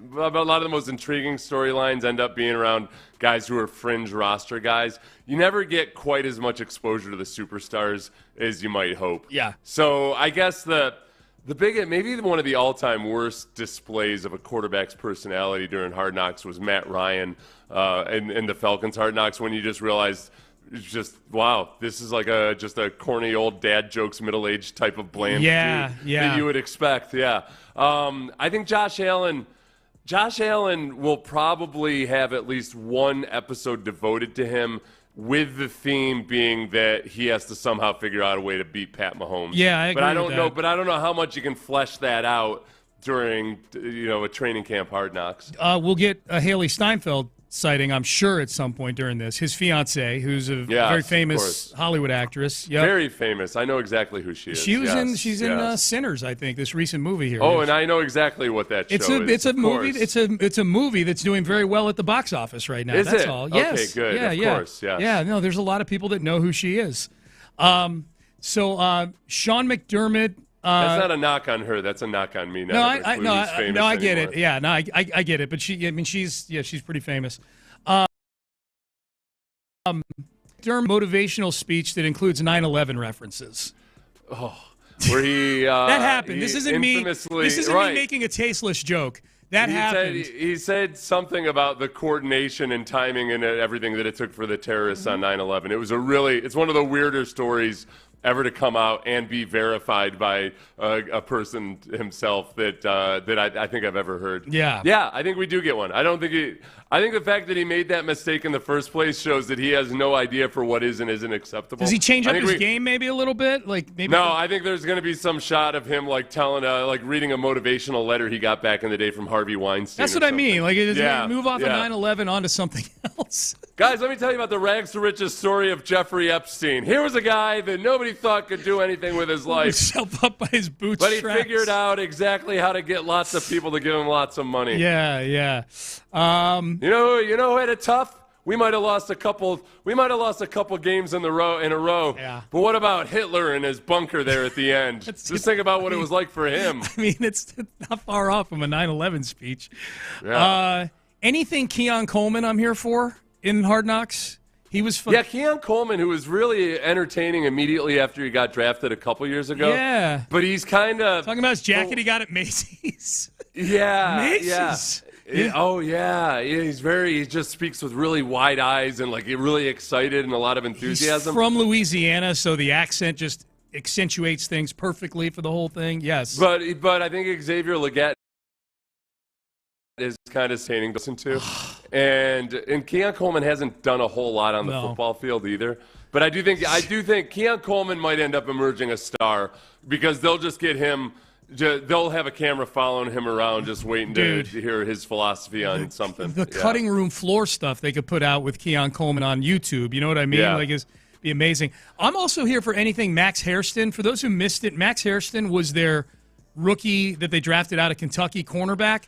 intriguing storylines end up being around guys who are fringe roster guys. You never get quite as much exposure to the superstars as you might hope. Yeah. So I guess maybe one of the all-time worst displays of a quarterback's personality during Hard Knocks was Matt Ryan in the Falcons Hard Knocks, when you just realized, it's just, wow, this is like just a corny old dad jokes, middle-aged type of bland dude that you would expect. Yeah. I think Josh Allen will probably have at least one episode devoted to him, with the theme being that he has to somehow figure out a way to beat Pat Mahomes. Yeah, I agree with that. But I don't know how much you can flesh that out during a training camp Hard Knocks. We'll get a Haley Steinfeld sighting, I'm sure, at some point during this. His fiancée, who's a very famous Hollywood actress. Yep. Very famous. I know exactly who she is. She's in Sinners, I think, this recent movie here. Oh, and I know exactly what that show is. It's a movie that's doing very well at the box office right now. That's all. Yes. Okay, good. Of course. Yes. Yeah. No, there's a lot of people that know who she is. So Sean McDermott. That's not a knock on her. That's a knock on me. I get it. Yeah, no, I get it. But she's pretty famous. Motivational speech that includes 9/11 references. Oh, where he that happened. This isn't me. This isn't me making a tasteless joke. That happened. He said something about the coordination and timing and everything that it took for the terrorists on 9/11. It's one of the weirder stories ever to come out and be verified by a person himself that I think I've ever heard. Yeah. Yeah, I think we do get one. I think the fact that he made that mistake in the first place shows that he has no idea for what is and isn't acceptable. Does he change up his game maybe a little bit? I think there's going to be some shot of him reading a motivational letter he got back in the day from Harvey Weinstein. That's what I mean. Does he move off of 9/11 onto something else? Guys, let me tell you about the rags to riches story of Jeffrey Epstein. Here was a guy that nobody thought could do anything with his life. Himself up by his bootstraps. But he figured out exactly how to get lots of people to give him lots of money. Yeah. You know who had it tough? We might have lost a couple games in a row. Yeah. But what about Hitler and his bunker there at the end? Just think about what it was like for him. I mean, it's not far off from a 9/11 speech. Yeah. Anything Keon Coleman I'm here for. in Hard Knocks? He was fun. Yeah, Keon Coleman, who was really entertaining immediately after he got drafted a couple years ago. Yeah. But he's kind of... Talking about his jacket he got at Macy's. Yeah. Macy's. Yeah. He just speaks with really wide eyes and like really excited and a lot of enthusiasm. He's from Louisiana, so the accent just accentuates things perfectly for the whole thing. Yes. But I think Xavier Legette is kind of entertaining to listen to. And Keon Coleman hasn't done a whole lot on the football field either. But I do think Keon Coleman might end up emerging a star because they'll just get him. They'll have a camera following him around, just waiting to hear his philosophy on something. The cutting room floor stuff they could put out with Keon Coleman on YouTube. You know what I mean? Yeah. Like, it'd be amazing. I'm also here for anything Max Hairston. For those who missed it, Max Hairston was their rookie that they drafted out of Kentucky cornerback.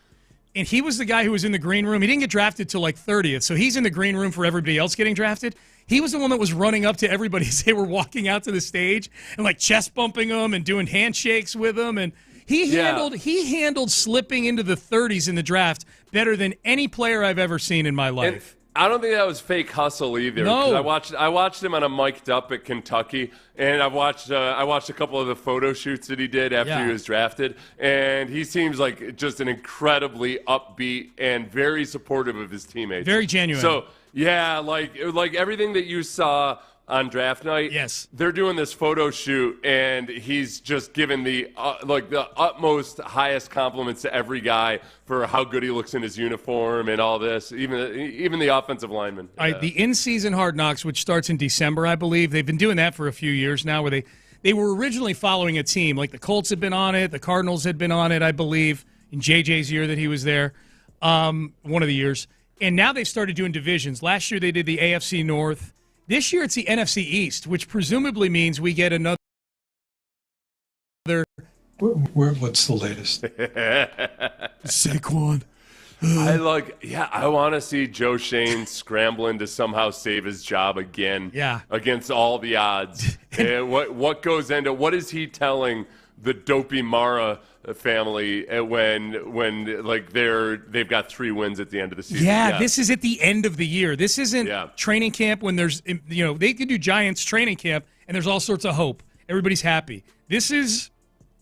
And he was the guy who was in the green room. He didn't get drafted till like 30th, so he's in the green room for everybody else getting drafted. He was the one that was running up to everybody as they were walking out to the stage and like chest bumping them and doing handshakes with them. And he handled slipping into the 30s in the draft better than any player I've ever seen in my life. And I don't think that was fake hustle either. No. I watched him on a mic'd up at Kentucky, and I watched a couple of the photo shoots that he did after he was drafted, and he seems like just an incredibly upbeat and very supportive of his teammates. Very genuine. So yeah, like everything that you saw on draft night. Yes. They're doing this photo shoot, and he's just giving the utmost, highest compliments to every guy for how good he looks in his uniform and all this, even the offensive linemen. All right, the in-season Hard Knocks, which starts in December, I believe. They've been doing that for a few years now, where they were originally following a team. Like the Colts had been on it, the Cardinals had been on it, I believe, in JJ's year that he was there, one of the years. And now they've started doing divisions. Last year they did the AFC North. This year it's the NFC East, which presumably means we get another. What's the latest? Saquon. I want to see Joe Shane scrambling to somehow save his job again. Yeah. Against all the odds. And what goes into what is he telling the Dopey Mara family when like they've got 3 wins at the end of the season? Yeah, this is at the end of the year. This isn't training camp when there's they could do Giants training camp and there's all sorts of hope. Everybody's happy. This is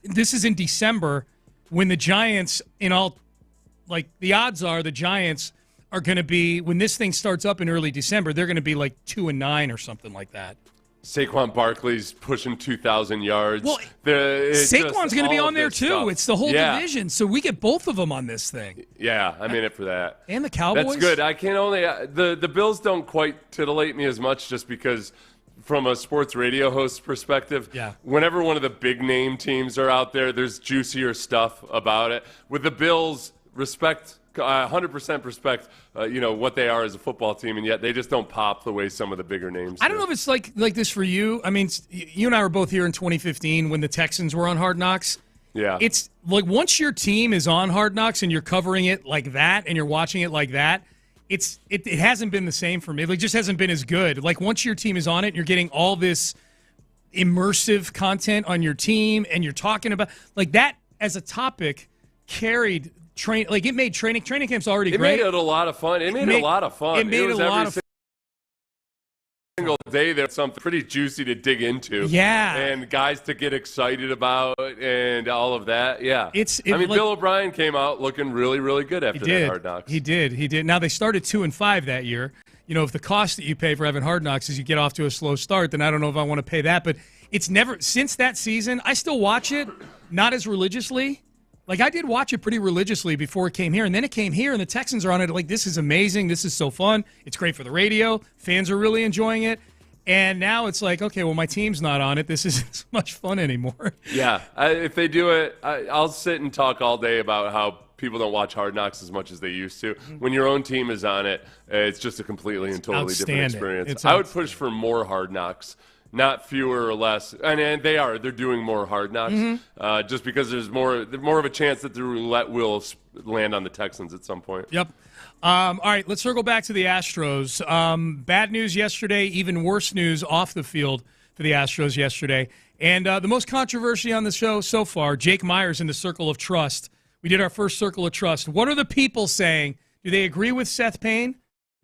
in December when the Giants the odds are the Giants are going to be, when this thing starts up in early December, they're going to be like 2-9 or something like that. Saquon Barkley's pushing 2,000 yards. Well, Saquon's going to be on there too. Stuff. It's the whole division, so we get both of them on this thing. Yeah, I'm in it for that. And the Cowboys. That's good. I can only the Bills don't quite titillate me as much just because from a sports radio host perspective, whenever one of the big name teams are out there, there's juicier stuff about it. With the Bills, 100% respect, what they are as a football team, and yet they just don't pop the way some of the bigger names do. I don't know if it's like this for you. I mean, you and I were both here in 2015 when the Texans were on Hard Knocks. Yeah. It's like once your team is on Hard Knocks and you're covering it like that and you're watching it like that, it hasn't been the same for me. It just hasn't been as good. Like once your team is on it and you're getting all this immersive content on your team and you're talking about like that as a topic carried – it made training camp's already great. It made it a lot of fun. It made it a lot of fun. It made it a lot of fun. Single day there's something pretty juicy to dig into. Yeah. And guys to get excited about and all of that. Yeah. Bill O'Brien came out looking really, really good after that Hard Knocks. He did. Now they started 2-5 that year. If the cost that you pay for having Hard Knocks is you get off to a slow start, then I don't know if I want to pay that. But it's never, since that season, I still watch it, not as religiously. Like, I did watch it pretty religiously before it came here, and then it came here, and the Texans are on it. Like, this is amazing. This is so fun. It's great for the radio. Fans are really enjoying it. And now it's like, okay, well, my team's not on it. This isn't as much fun anymore. Yeah. If they do it, I'll sit and talk all day about how people don't watch Hard Knocks as much as they used to. When your own team is on it, it's just a completely and totally different experience. I would push for more Hard Knocks. Not fewer or less, and they're doing more Hard Knocks, just because there's more of a chance that the roulette will land on the Texans at some point. Yep. All right, let's circle back to the Astros. Bad news yesterday, even worse news off the field for the Astros yesterday. And the most controversy on the show so far, Jake Myers in the Circle of Trust. We did our first Circle of Trust. What are the people saying? Do they agree with Seth Payne?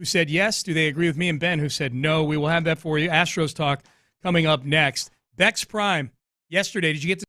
who said yes. Do they agree with me and Ben, who said no? We will have that for you. Astros talk coming up next. Beck's Prime. Yesterday, did you get to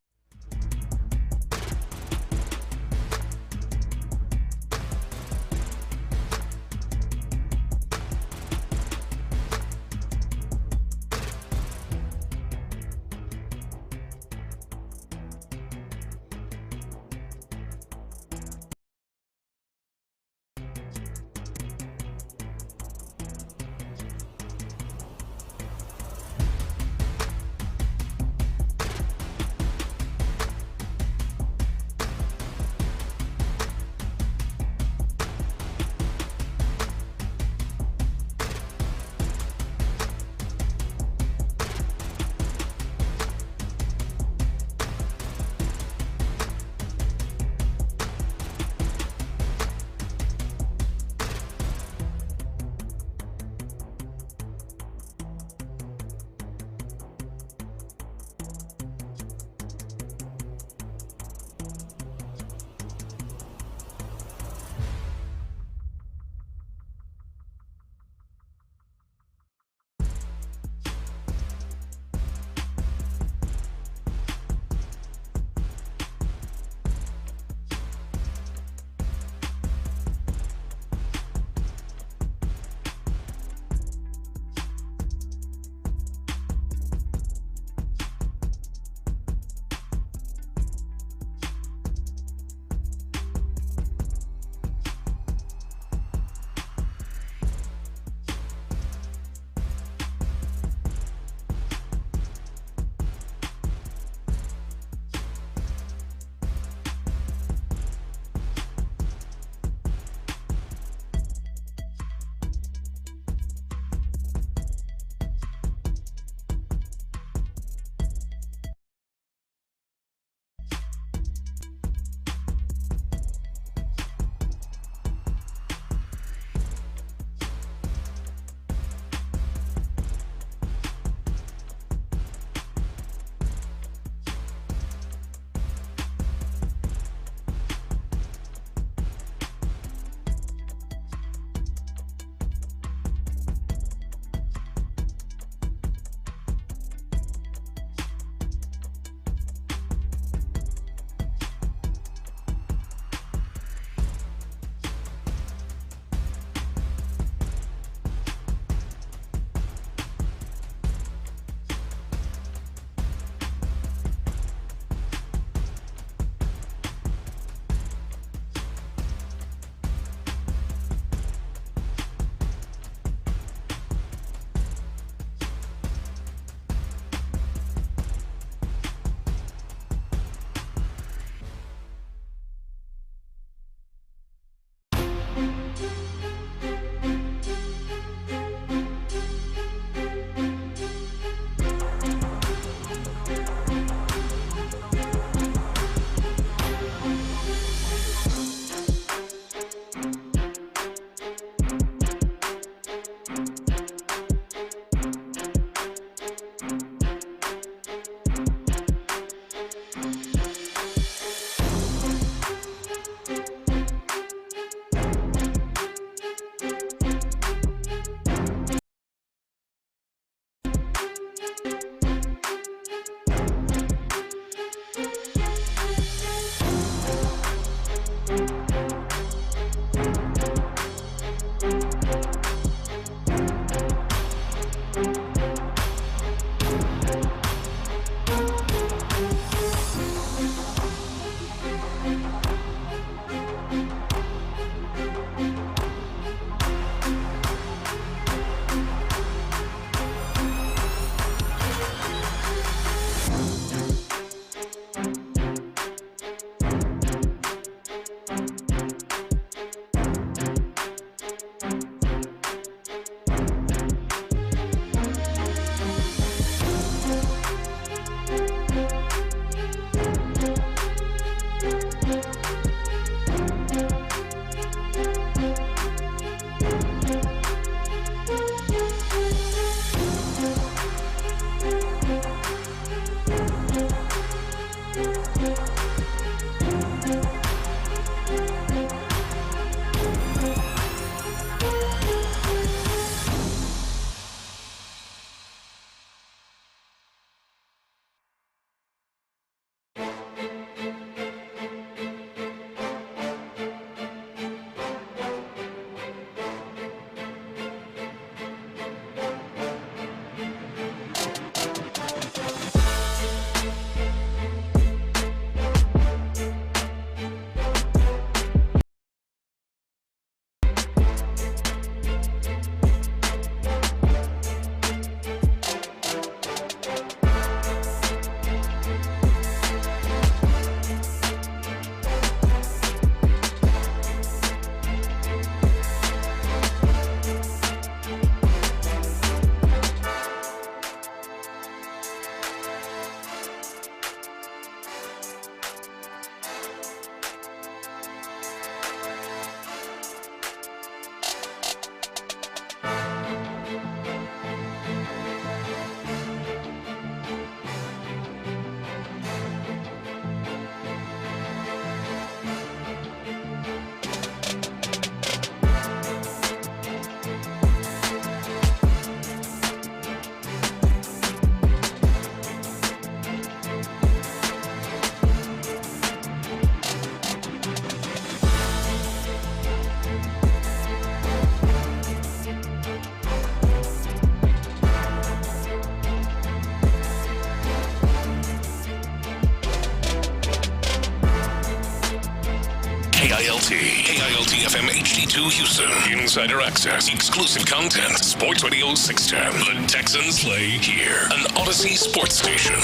KILT. KILT FM HD2 Houston. Insider access. Exclusive content. Sports Radio 610. The Texans play here. An Odyssey sports station.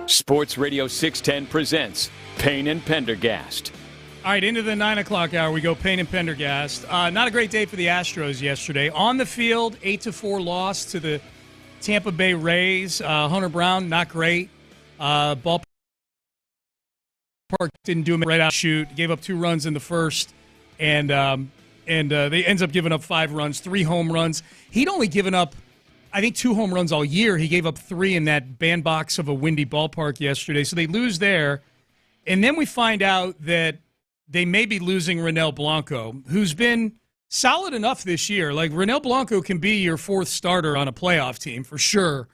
Sports Radio 610 presents Payne and Pendergast. All right, into the 9 o'clock hour we go. Payne and Pendergast. Not a great day for the Astros yesterday. On the field, 8-4 loss to the Tampa Bay Rays. Hunter Brown, not great. Ballpark didn't do him right out shoot. Gave up 2 runs in the first, and they ends up giving up 5 runs, 3 home runs. He'd only given up, I think, 2 home runs all year. He gave up 3 in that bandbox of a windy ballpark yesterday. So they lose there. And then we find out that they may be losing Ronel Blanco, who's been solid enough this year. Like, Ronel Blanco can be your 4th starter on a playoff team for sure.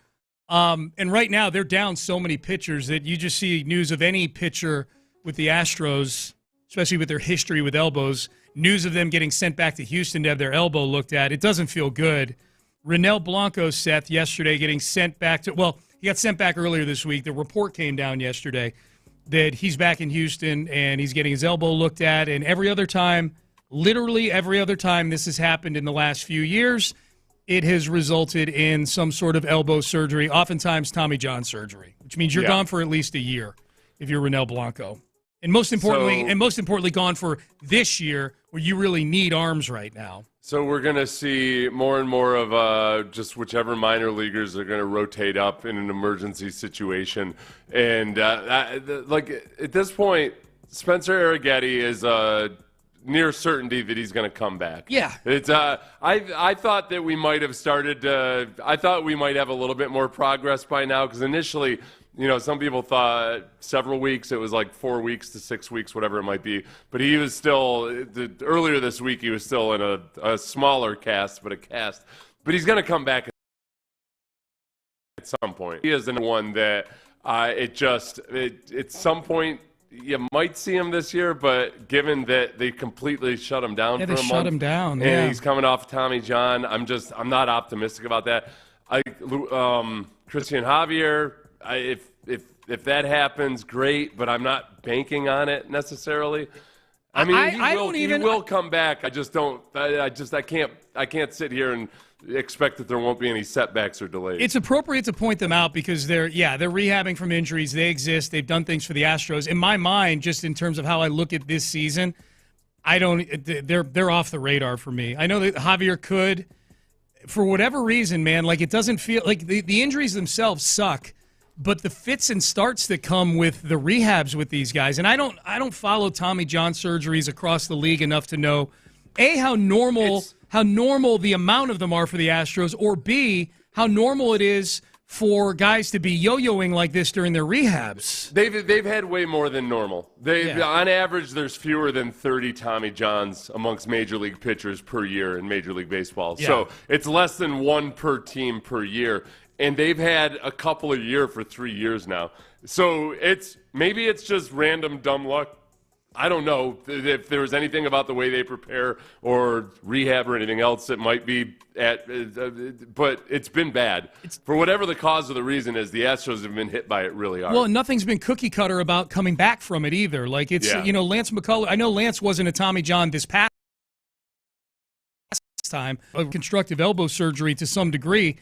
And right now they're down so many pitchers that you just see news of any pitcher with the Astros, especially with their history with elbows, news of them getting sent back to Houston to have their elbow looked at. It doesn't feel good. Ronel Blanco, Seth, yesterday getting sent back to – well, he got sent back earlier this week. The report came down yesterday that he's back in Houston and he's getting his elbow looked at. And every other time, literally every other time this has happened in the last few years, it has resulted in some sort of elbow surgery, oftentimes Tommy John surgery, which means you're gone for at least a year if you're Ronel Blanco. And most importantly, gone for this year where you really need arms right now. So we're going to see more and more of just whichever minor leaguers are going to rotate up in an emergency situation. And like at this point, Spencer Arrighetti is near certainty that he's going to come back. Yeah. It's I thought that we might have started I thought we might have a little bit more progress by now, because initially, you know, some people thought several weeks. It was like 4 weeks to 6 weeks, whatever it might be. But he was still, earlier this week, he was still in a smaller cast, but a cast. But he's going to come back at some point. He is the one that at some point, you might see him this year, but given that they completely shut him down for a month. Yeah, they shut him down. And he's coming off Tommy John. I'm not optimistic about that. Christian Javier, if that happens, great, but I'm not banking on it necessarily. I mean, he will come back. I can't sit here and expect that there won't be any setbacks or delays. It's appropriate to point them out because they're rehabbing from injuries. They exist. They've done things for the Astros. In my mind, just in terms of how I look at this season, they're off the radar for me. I know that Javier could, for whatever reason, man, like it doesn't feel like the injuries themselves suck. But the fits and starts that come with the rehabs with these guys, and I don't follow Tommy John surgeries across the league enough to know, A, how normal the amount of them are for the Astros, or B, how normal it is for guys to be yo-yoing like this during their rehabs. They've had way more than normal. On average, there's fewer than 30 Tommy Johns amongst major league pitchers per year in Major League Baseball. Yeah. So it's less than 1 per team per year. And they've had a couple a year for 3 years now. So maybe it's just random dumb luck. I don't know if there was anything about the way they prepare or rehab or anything else that might be but it's been bad. For whatever the cause of the reason is, the Astros have been hit by it really hard. Well, nothing's been cookie cutter about coming back from it either. Like Lance McCullers, I know Lance wasn't a Tommy John this past time, of constructive elbow surgery to some degree.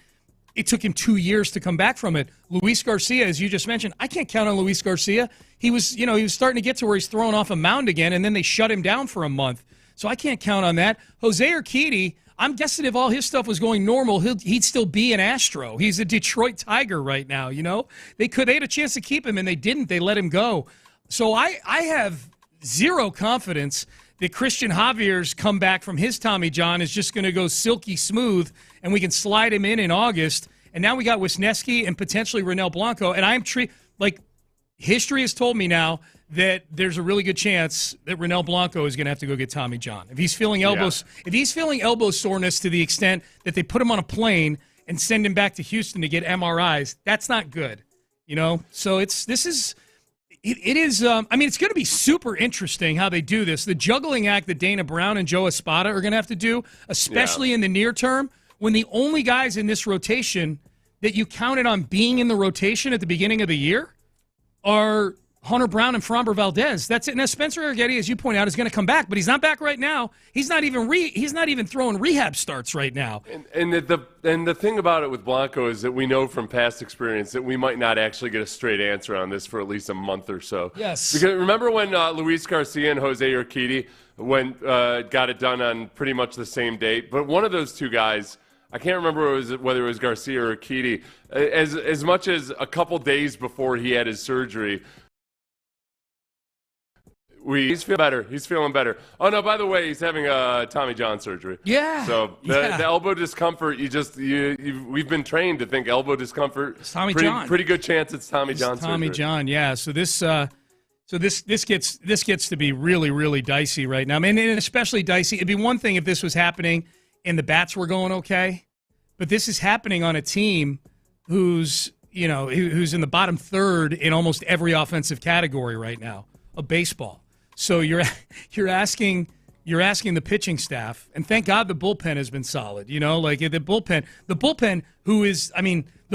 It took him 2 years to come back from it. Luis Garcia, as you just mentioned, I can't count on Luis Garcia. He was starting to get to where he's throwing off a mound again, and then they shut him down for a month. So I can't count on that. Jose Urquidy, I'm guessing if all his stuff was going normal, he'd still be an Astro. He's a Detroit Tiger right now, you know? They had a chance to keep him, and they didn't. They let him go. So I have zero confidence that Christian Javier's comeback from his Tommy John is just going to go silky smooth, and we can slide him in August. And now we got Wisniewski and potentially Ronel Blanco. And history has told me now that there's a really good chance that Ronel Blanco is going to have to go get Tommy John. If he's feeling elbow soreness to the extent that they put him on a plane and send him back to Houston to get MRIs, that's not good. You know? So it's going to be super interesting how they do this. The juggling act that Dana Brown and Joe Espada are going to have to do, especially in the near term, when the only guys in this rotation that you counted on being in the rotation at the beginning of the year are Hunter Brown and Framber Valdez. That's it. Now Spencer Arrighetti, as you point out, is going to come back, but he's not back right now. He's not even throwing rehab starts right now. And the thing about it with Blanco is that we know from past experience that we might not actually get a straight answer on this for at least a month or so. Yes. Because remember when Luis Garcia and Jose Urquidy got it done on pretty much the same date? But one of those two guys, I can't remember whether it was Garcia or Urquidy, as much as a couple days before he had his surgery. He's feeling better. He's feeling better. Oh no! By the way, he's having a Tommy John surgery. Yeah. So the elbow discomfort, we've been trained to think elbow discomfort. It's Tommy John. Pretty good chance it's Tommy John surgery. Tommy John. Yeah. So this gets to be really, really dicey right now. I mean, and especially dicey. It'd be one thing if this was happening and the bats were going okay, but this is happening on a team who's in the bottom third in almost every offensive category right now of baseball. So you're asking the pitching staff, and thank God the bullpen has been solid. The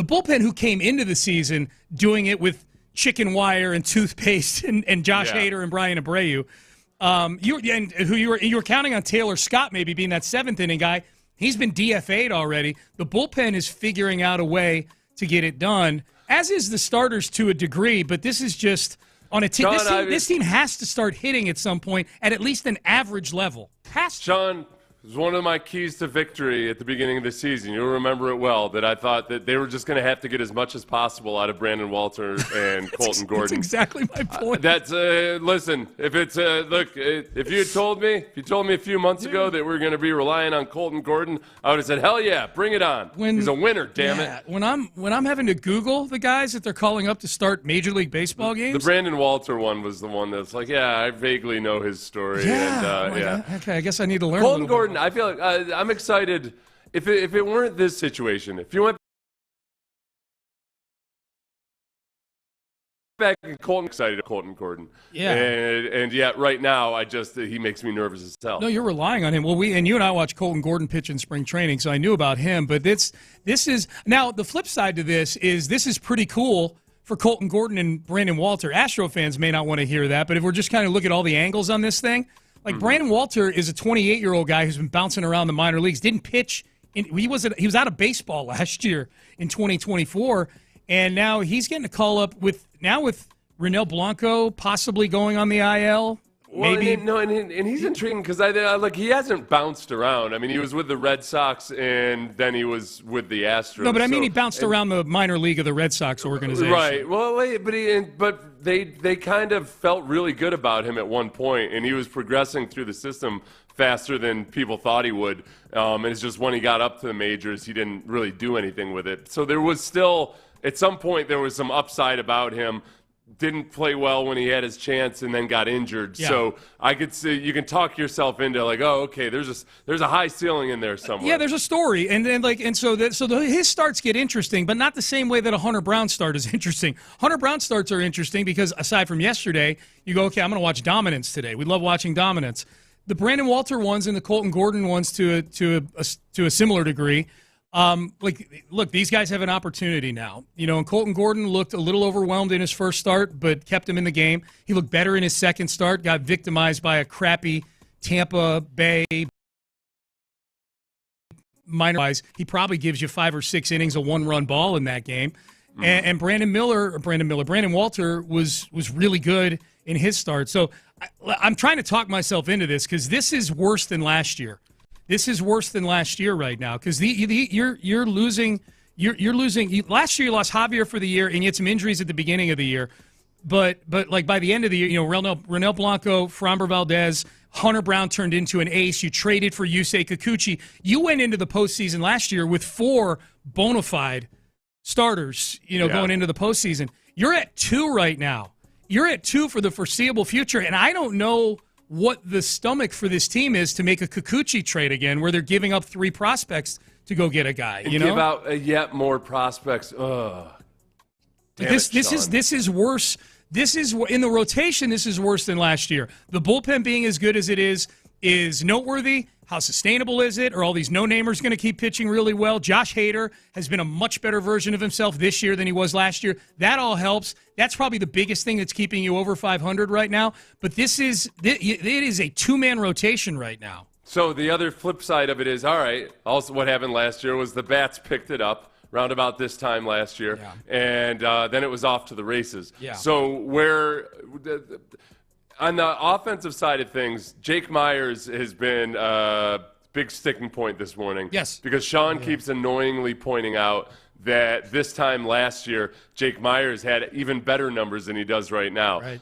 bullpen who came into the season doing it with chicken wire and toothpaste and Josh Hader and Brian Abreu. You were counting on Taylor Scott maybe being that seventh inning guy. He's been DFA'd already. The bullpen is figuring out a way to get it done, as is the starters to a degree. But this is just. On a team, this team has to start hitting at some point at least an average level. Sean, it was one of my keys to victory at the beginning of the season. You'll remember it well, that I thought that they were just going to have to get as much as possible out of Brandon Walter and Colton Gordon. That's exactly my point. Listen, if you told me a few months ago that we were going to be relying on Colton Gordon, I would have said, hell yeah, bring it on. He's a winner, damn it. When I'm having to Google the guys that they're calling up to start Major League Baseball games. The Brandon Walter one was the one that's like, I vaguely know his story. Yeah. Okay, I guess I need to learn. Colton Gordon, I feel like I'm excited. If it weren't this situation, if you went back and Colton Gordon, and yet right now he makes me nervous as hell. No, you're relying on him. Well, you and I watched Colton Gordon pitch in spring training, so I knew about him. But this is now the flip side to this is pretty cool for Colton Gordon and Brandon Walter. Astro fans may not want to hear that, but if we're just kind of look at all the angles on this thing. Like Brandon Walter is a 28-year-old guy who's been bouncing around the minor leagues. Didn't pitch. He was out of baseball last year in 2024, and now he's getting a call up with Ronel Blanco possibly going on the IL. Maybe. Well, and he's intriguing because he hasn't bounced around. I mean, he was with the Red Sox and then he was with the Astros. No, but he bounced around the minor league of the Red Sox organization. Right. Well, but they kind of felt really good about him at one point, and he was progressing through the system faster than people thought he would. And it's just when he got up to the majors, he didn't really do anything with it. So there was still, at some point, there was some upside about him. Didn't play well when he had his chance and then got injured. Yeah. So I could see you can talk yourself into there's a high ceiling in there somewhere. Yeah, there's a story, so his starts get interesting, but not the same way that a Hunter Brown start is interesting. Hunter Brown starts are interesting because aside from yesterday, you go, okay, I'm going to watch dominance today. We love watching dominance. The Brandon Walter ones and the Colton Gordon ones to a similar degree. Look, these guys have an opportunity now. And Colton Gordon looked a little overwhelmed in his first start, but kept him in the game. He looked better in his second start, got victimized by a crappy Tampa Bay minor. He probably gives you 5 or 6 innings of 1-run ball in that game. Mm-hmm. And Brandon Walter was really good in his start. So I'm trying to talk myself into this because this is worse than last year. This is worse than last year right now because you're losing. You're losing. Last year you lost Javier for the year, and you had some injuries at the beginning of the year. But like by the end of the year, Ronel Blanco, Framber Valdez, Hunter Brown turned into an ace. You traded for Yusei Kikuchi. You went into the postseason last year with 4 bona fide starters. Going into the postseason, you're at 2 right now. You're at 2 for the foreseeable future, and I don't know what the stomach for this team is to make a Kikuchi trade again, where they're giving up 3 prospects to go get a guy. Give out yet more prospects. Ugh. This is worse. This is in the rotation. This is worse than last year. The bullpen being as good as it is noteworthy. How sustainable is it? Are all these no-namers going to keep pitching really well? Josh Hader has been a much better version of himself this year than he was last year. That all helps. That's probably the biggest thing that's keeping you over 500 right now. But it is a two-man rotation right now. So the other flip side of it is, all right, also what happened last year was the bats picked it up round about this time last year, and then it was off to the races. Yeah. So on the offensive side of things, Jake Myers has been a big sticking point this morning. Yes. Because Sean keeps annoyingly pointing out that this time last year, Jake Myers had even better numbers than he does right now. Right.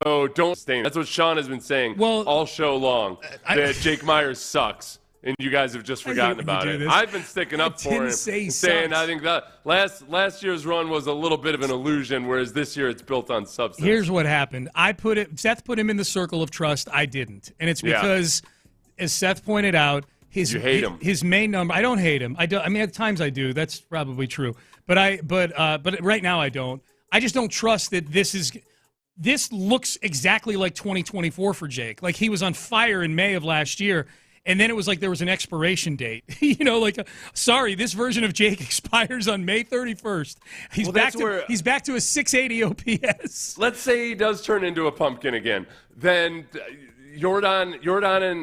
So don't sustain it. That's what Sean has been saying all show long, that Jake Myers sucks. And you guys have just forgotten about it. I've been sticking up for him, saying I think that last year's run was a little bit of an illusion, whereas this year it's built on substance. Here's what happened. Seth put him in the circle of trust. I didn't, and it's because, as Seth pointed out, you hate him. His main number. I don't hate him. I mean, at times I do. That's probably true. But right now I don't. I just don't trust that this looks exactly like 2024 for Jake. Like he was on fire in May of last year. And then it was like there was an expiration date. Sorry, this version of Jake expires on May 31st. He's back to a 680 OPS. Let's say he does turn into a pumpkin again. Then Jordan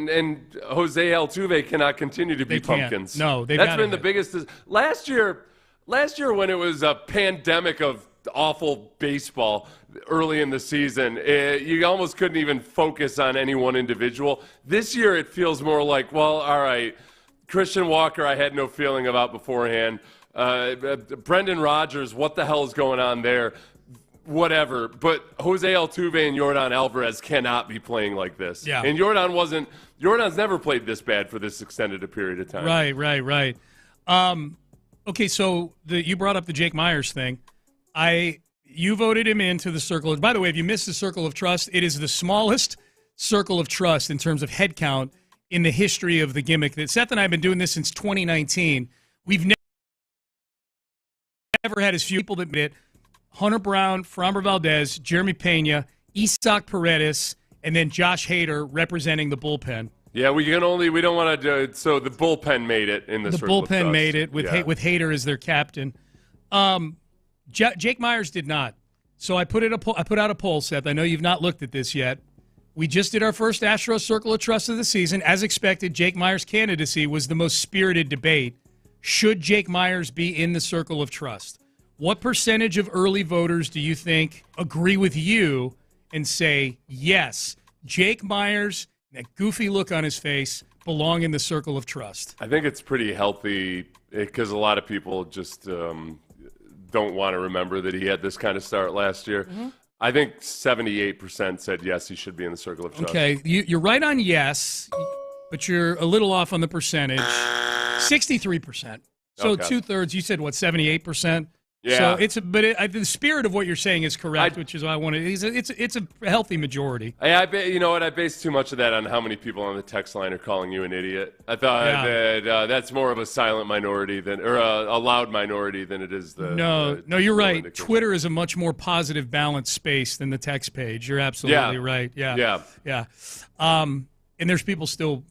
and Jose Altuve cannot continue to be pumpkins. No, that's been the biggest. Last year when it was a pandemic of awful baseball early in the season, you almost couldn't even focus on any one individual. This year it feels more like, well, all right, Christian Walker I had no feeling about beforehand. Brendan Rodgers, what the hell is going on there? Whatever. But Jose Altuve and Yordan Alvarez cannot be playing like this. Yeah. And Yordan's never played this bad for this extended a period of time. Right. Okay, so you brought up the Jake Myers thing. You voted him into the circle. By the way, if you missed the circle of trust, it is the smallest circle of trust in terms of head count in the history of the gimmick. That Seth and I have been doing this since 2019. We've never had as few people that admit Hunter Brown, Framber Valdez, Jeremy Pena, Isaac Paredes, and then Josh Hader representing the bullpen. Yeah, we don't want to do it. So the bullpen made it in the circle of trust. The bullpen made it with Hader as their captain. Jake Myers did not. So I put out a poll, Seth. I know you've not looked at this yet. We just did our first Astros Circle of Trust of the season. As expected, Jake Myers' candidacy was the most spirited debate. Should Jake Myers be in the Circle of Trust? What percentage of early voters do you think agree with you and say, yes, Jake Myers, that goofy look on his face, belong in the Circle of Trust? I think it's pretty healthy because a lot of people just don't want to remember that he had this kind of start last year. Mm-hmm. I think 78% said yes, he should be in the Circle of Trust. Okay, you're right on yes, but you're a little off on the percentage. 63%. So Okay. 2/3. You said what? 78%. Yeah. So the spirit of what you're saying is correct, which is why I wanted. It's a healthy majority. You know what? I base too much of that on how many people on the text line are calling you an idiot. I thought that that's more of a silent minority or a loud minority than it is the. No, you're right. Twitter is a much more positive, balanced space than the text page. You're absolutely right. Yeah. And there's people still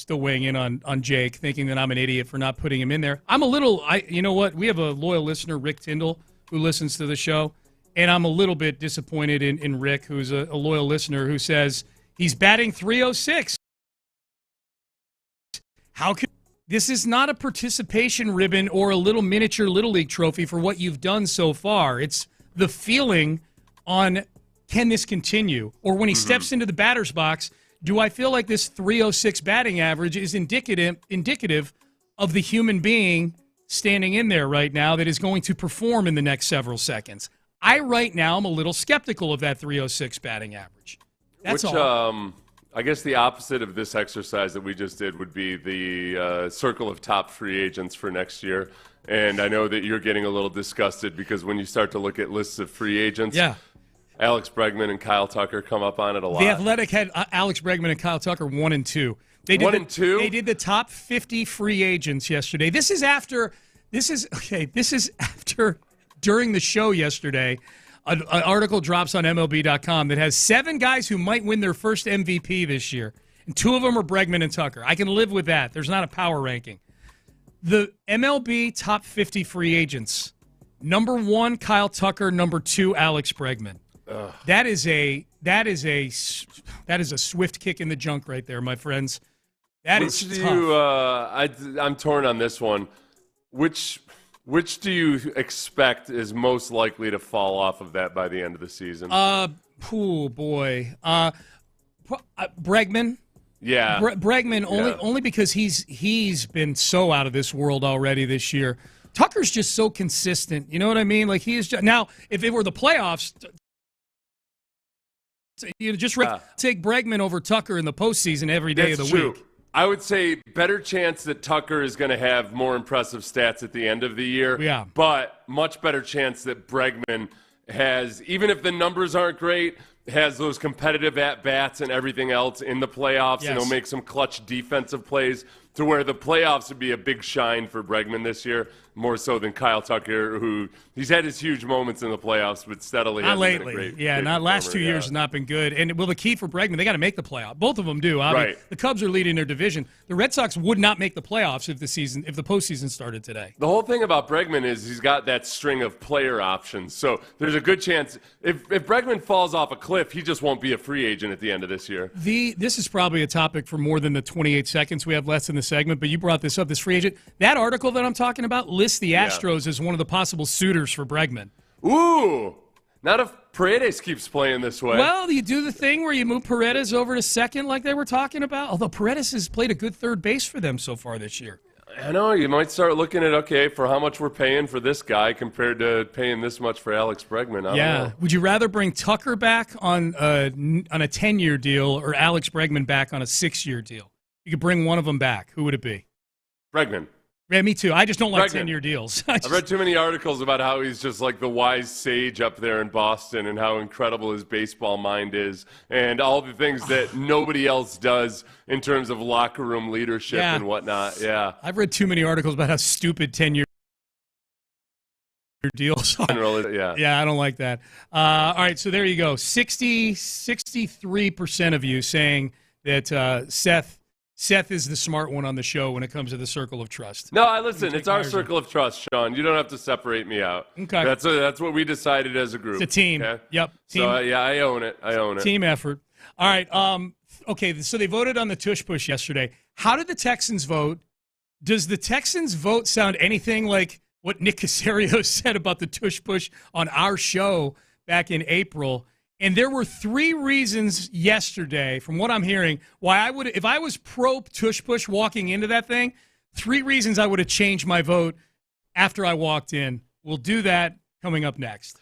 weighing in on Jake, thinking that I'm an idiot for not putting him in there. You know what? We have a loyal listener, Rick Tyndall, who listens to the show, and I'm a little bit disappointed in Rick, who's a loyal listener, who says he's batting .306. This is not a participation ribbon or a little miniature Little League trophy for what you've done so far. It's the feeling on, can this continue? Or when he steps into the batter's box, do I feel like this .306 batting average is indicative of the human being standing in there right now that is going to perform in the next several seconds? Right now, I'm a little skeptical of that .306 batting average. That's all. I guess the opposite of this exercise that we just did would be the circle of top free agents for next year. And I know that you're getting a little disgusted because when you start to look at lists of free agents, Alex Bregman and Kyle Tucker come up on it a lot. The Athletic had Alex Bregman and Kyle Tucker 1 and 2. They did 2? They did the top 50 free agents yesterday. This is after during the show yesterday, an article drops on MLB.com that has 7 guys who might win their first MVP this year. and 2 of them are Bregman and Tucker. I can live with that. There's not a power ranking. The MLB top 50 free agents, number 1, Kyle Tucker, number 2, Alex Bregman. That is a swift kick in the junk right there, my friends. That is tough. I'm torn on this one. Which do you expect is most likely to fall off of that by the end of the season? Bregman. Yeah, Bregman only because he's been so out of this world already this year. Tucker's just so consistent. You know what I mean? Like he is just, now. If it were the playoffs, you just take Bregman over Tucker in the postseason every day of the week. I would say better chance that Tucker is going to have more impressive stats at the end of the year. Yeah, but much better chance that Bregman has, even if the numbers aren't great, has those competitive at-bats and everything else in the playoffs, and he'll make some clutch defensive plays to where the playoffs would be a big shine for Bregman this year, more so than Kyle Tucker, who he's had his huge moments in the playoffs, but steadily not hasn't lately. been a great Not last 2 years has not been good. And the key for Bregman, they got to make the playoff. Both of them do. Right. The Cubs are leading their division. The Red Sox would not make the playoffs if the postseason started today. The whole thing about Bregman is he's got that string of player options. So there's a good chance if Bregman falls off a cliff, he just won't be a free agent at the end of this year. This is probably a topic for more than the 28 seconds we have left in the segment, but you brought this up, this free agent. That article that I'm talking about lists the Astros as one of the possible suitors for Bregman. Ooh, not if Paredes keeps playing this way. Well, you do the thing where you move Paredes over to second like they were talking about, although Paredes has played a good third base for them so far this year. I know, you might start looking at, okay, for how much we're paying for this guy compared to paying this much for Alex Bregman. I don't know. Would you rather bring Tucker back on a 10-year deal or Alex Bregman back on a 6-year deal? You could bring one of them back. Who would it be? Bregman. Yeah, me too. I just don't like Bregman. 10-year deals. I've read too many articles about how he's just like the wise sage up there in Boston and how incredible his baseball mind is and all the things that nobody else does in terms of locker room leadership and whatnot. Yeah. I've read too many articles about how stupid 10-year deals are. Yeah, I don't like that. All right, so there you go. 63% of you saying that Seth is the smart one on the show when it comes to the circle of trust. No, listen, it's our circle of trust, Sean. You don't have to separate me out. Okay. That's what we decided as a group. It's a team. Okay? Yep. Team. So, I own it. Team effort. All right. Okay, so they voted on the Tush push yesterday. How did the Texans vote? Does the Texans vote sound anything like what Nick Caserio said about the Tush push on our show back in April? And there were 3 reasons yesterday, from what I'm hearing, why I would, if I was pro Tush push walking into that thing, 3 reasons I would have changed my vote after I walked in. We'll do that coming up next.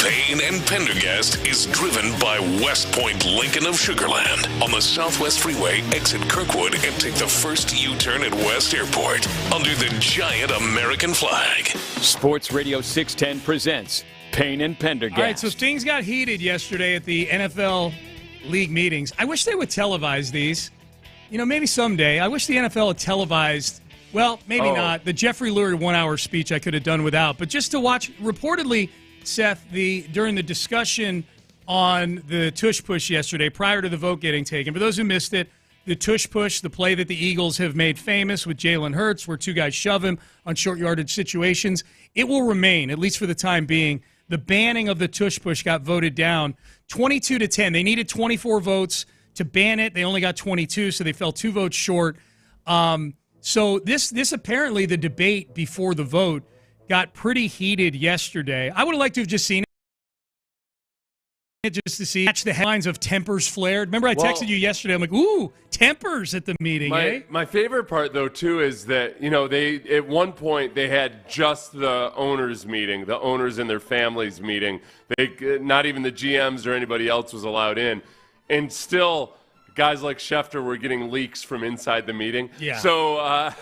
Payne and Pendergast is driven by West Point Lincoln of Sugarland on the Southwest Freeway. Exit Kirkwood and take the first U-turn at West Airport under the giant American flag. Sports Radio 610 presents Payne and Pendergast. All right, so things got heated yesterday at the NFL league meetings. I wish they would televise these. You know, maybe someday. I wish the NFL had televised, well, maybe not. The Jeffrey Lurie 1-hour speech I could have done without. But just to watch, reportedly, Seth, during the discussion on the Tush push yesterday, prior to the vote getting taken, for those who missed it, the Tush push, the play that the Eagles have made famous with Jalen Hurts, where two guys shove him on short yardage situations, it will remain, at least for the time being. The banning of the Tush push got voted down 22-10. They needed 24 votes to ban it. They only got 22, so they fell 2 votes short. So this apparently, the debate before the vote got pretty heated yesterday. I would have liked to have just seen it just to catch the headlines of tempers flared. Remember I texted you yesterday. I'm like, ooh, tempers at the meeting, My favorite part, though, too, is that, you know, they at one point they had just the owners meeting, the owners and their families meeting. They not even the GMs or anybody else was allowed in. And still, guys like Schefter were getting leaks from inside the meeting. Yeah. So I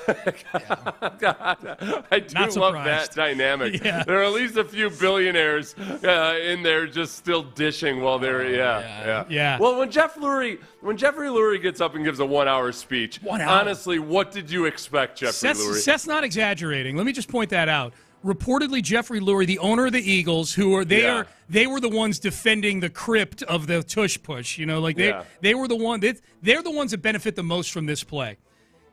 do love that dynamic. Yeah. There are at least a few billionaires in there just still dishing while they're yeah. Well, when Jeffrey Lurie gets up and gives a 1-hour speech, 1 hour. Honestly, what did you expect, Jeffrey Lurie? Seth's not exaggerating. Let me just point that out. Reportedly, Jeffrey Lurie, the owner of the Eagles, they were the ones defending the crypt of the Tush push. You know, like they were the one. They're the ones that benefit the most from this play.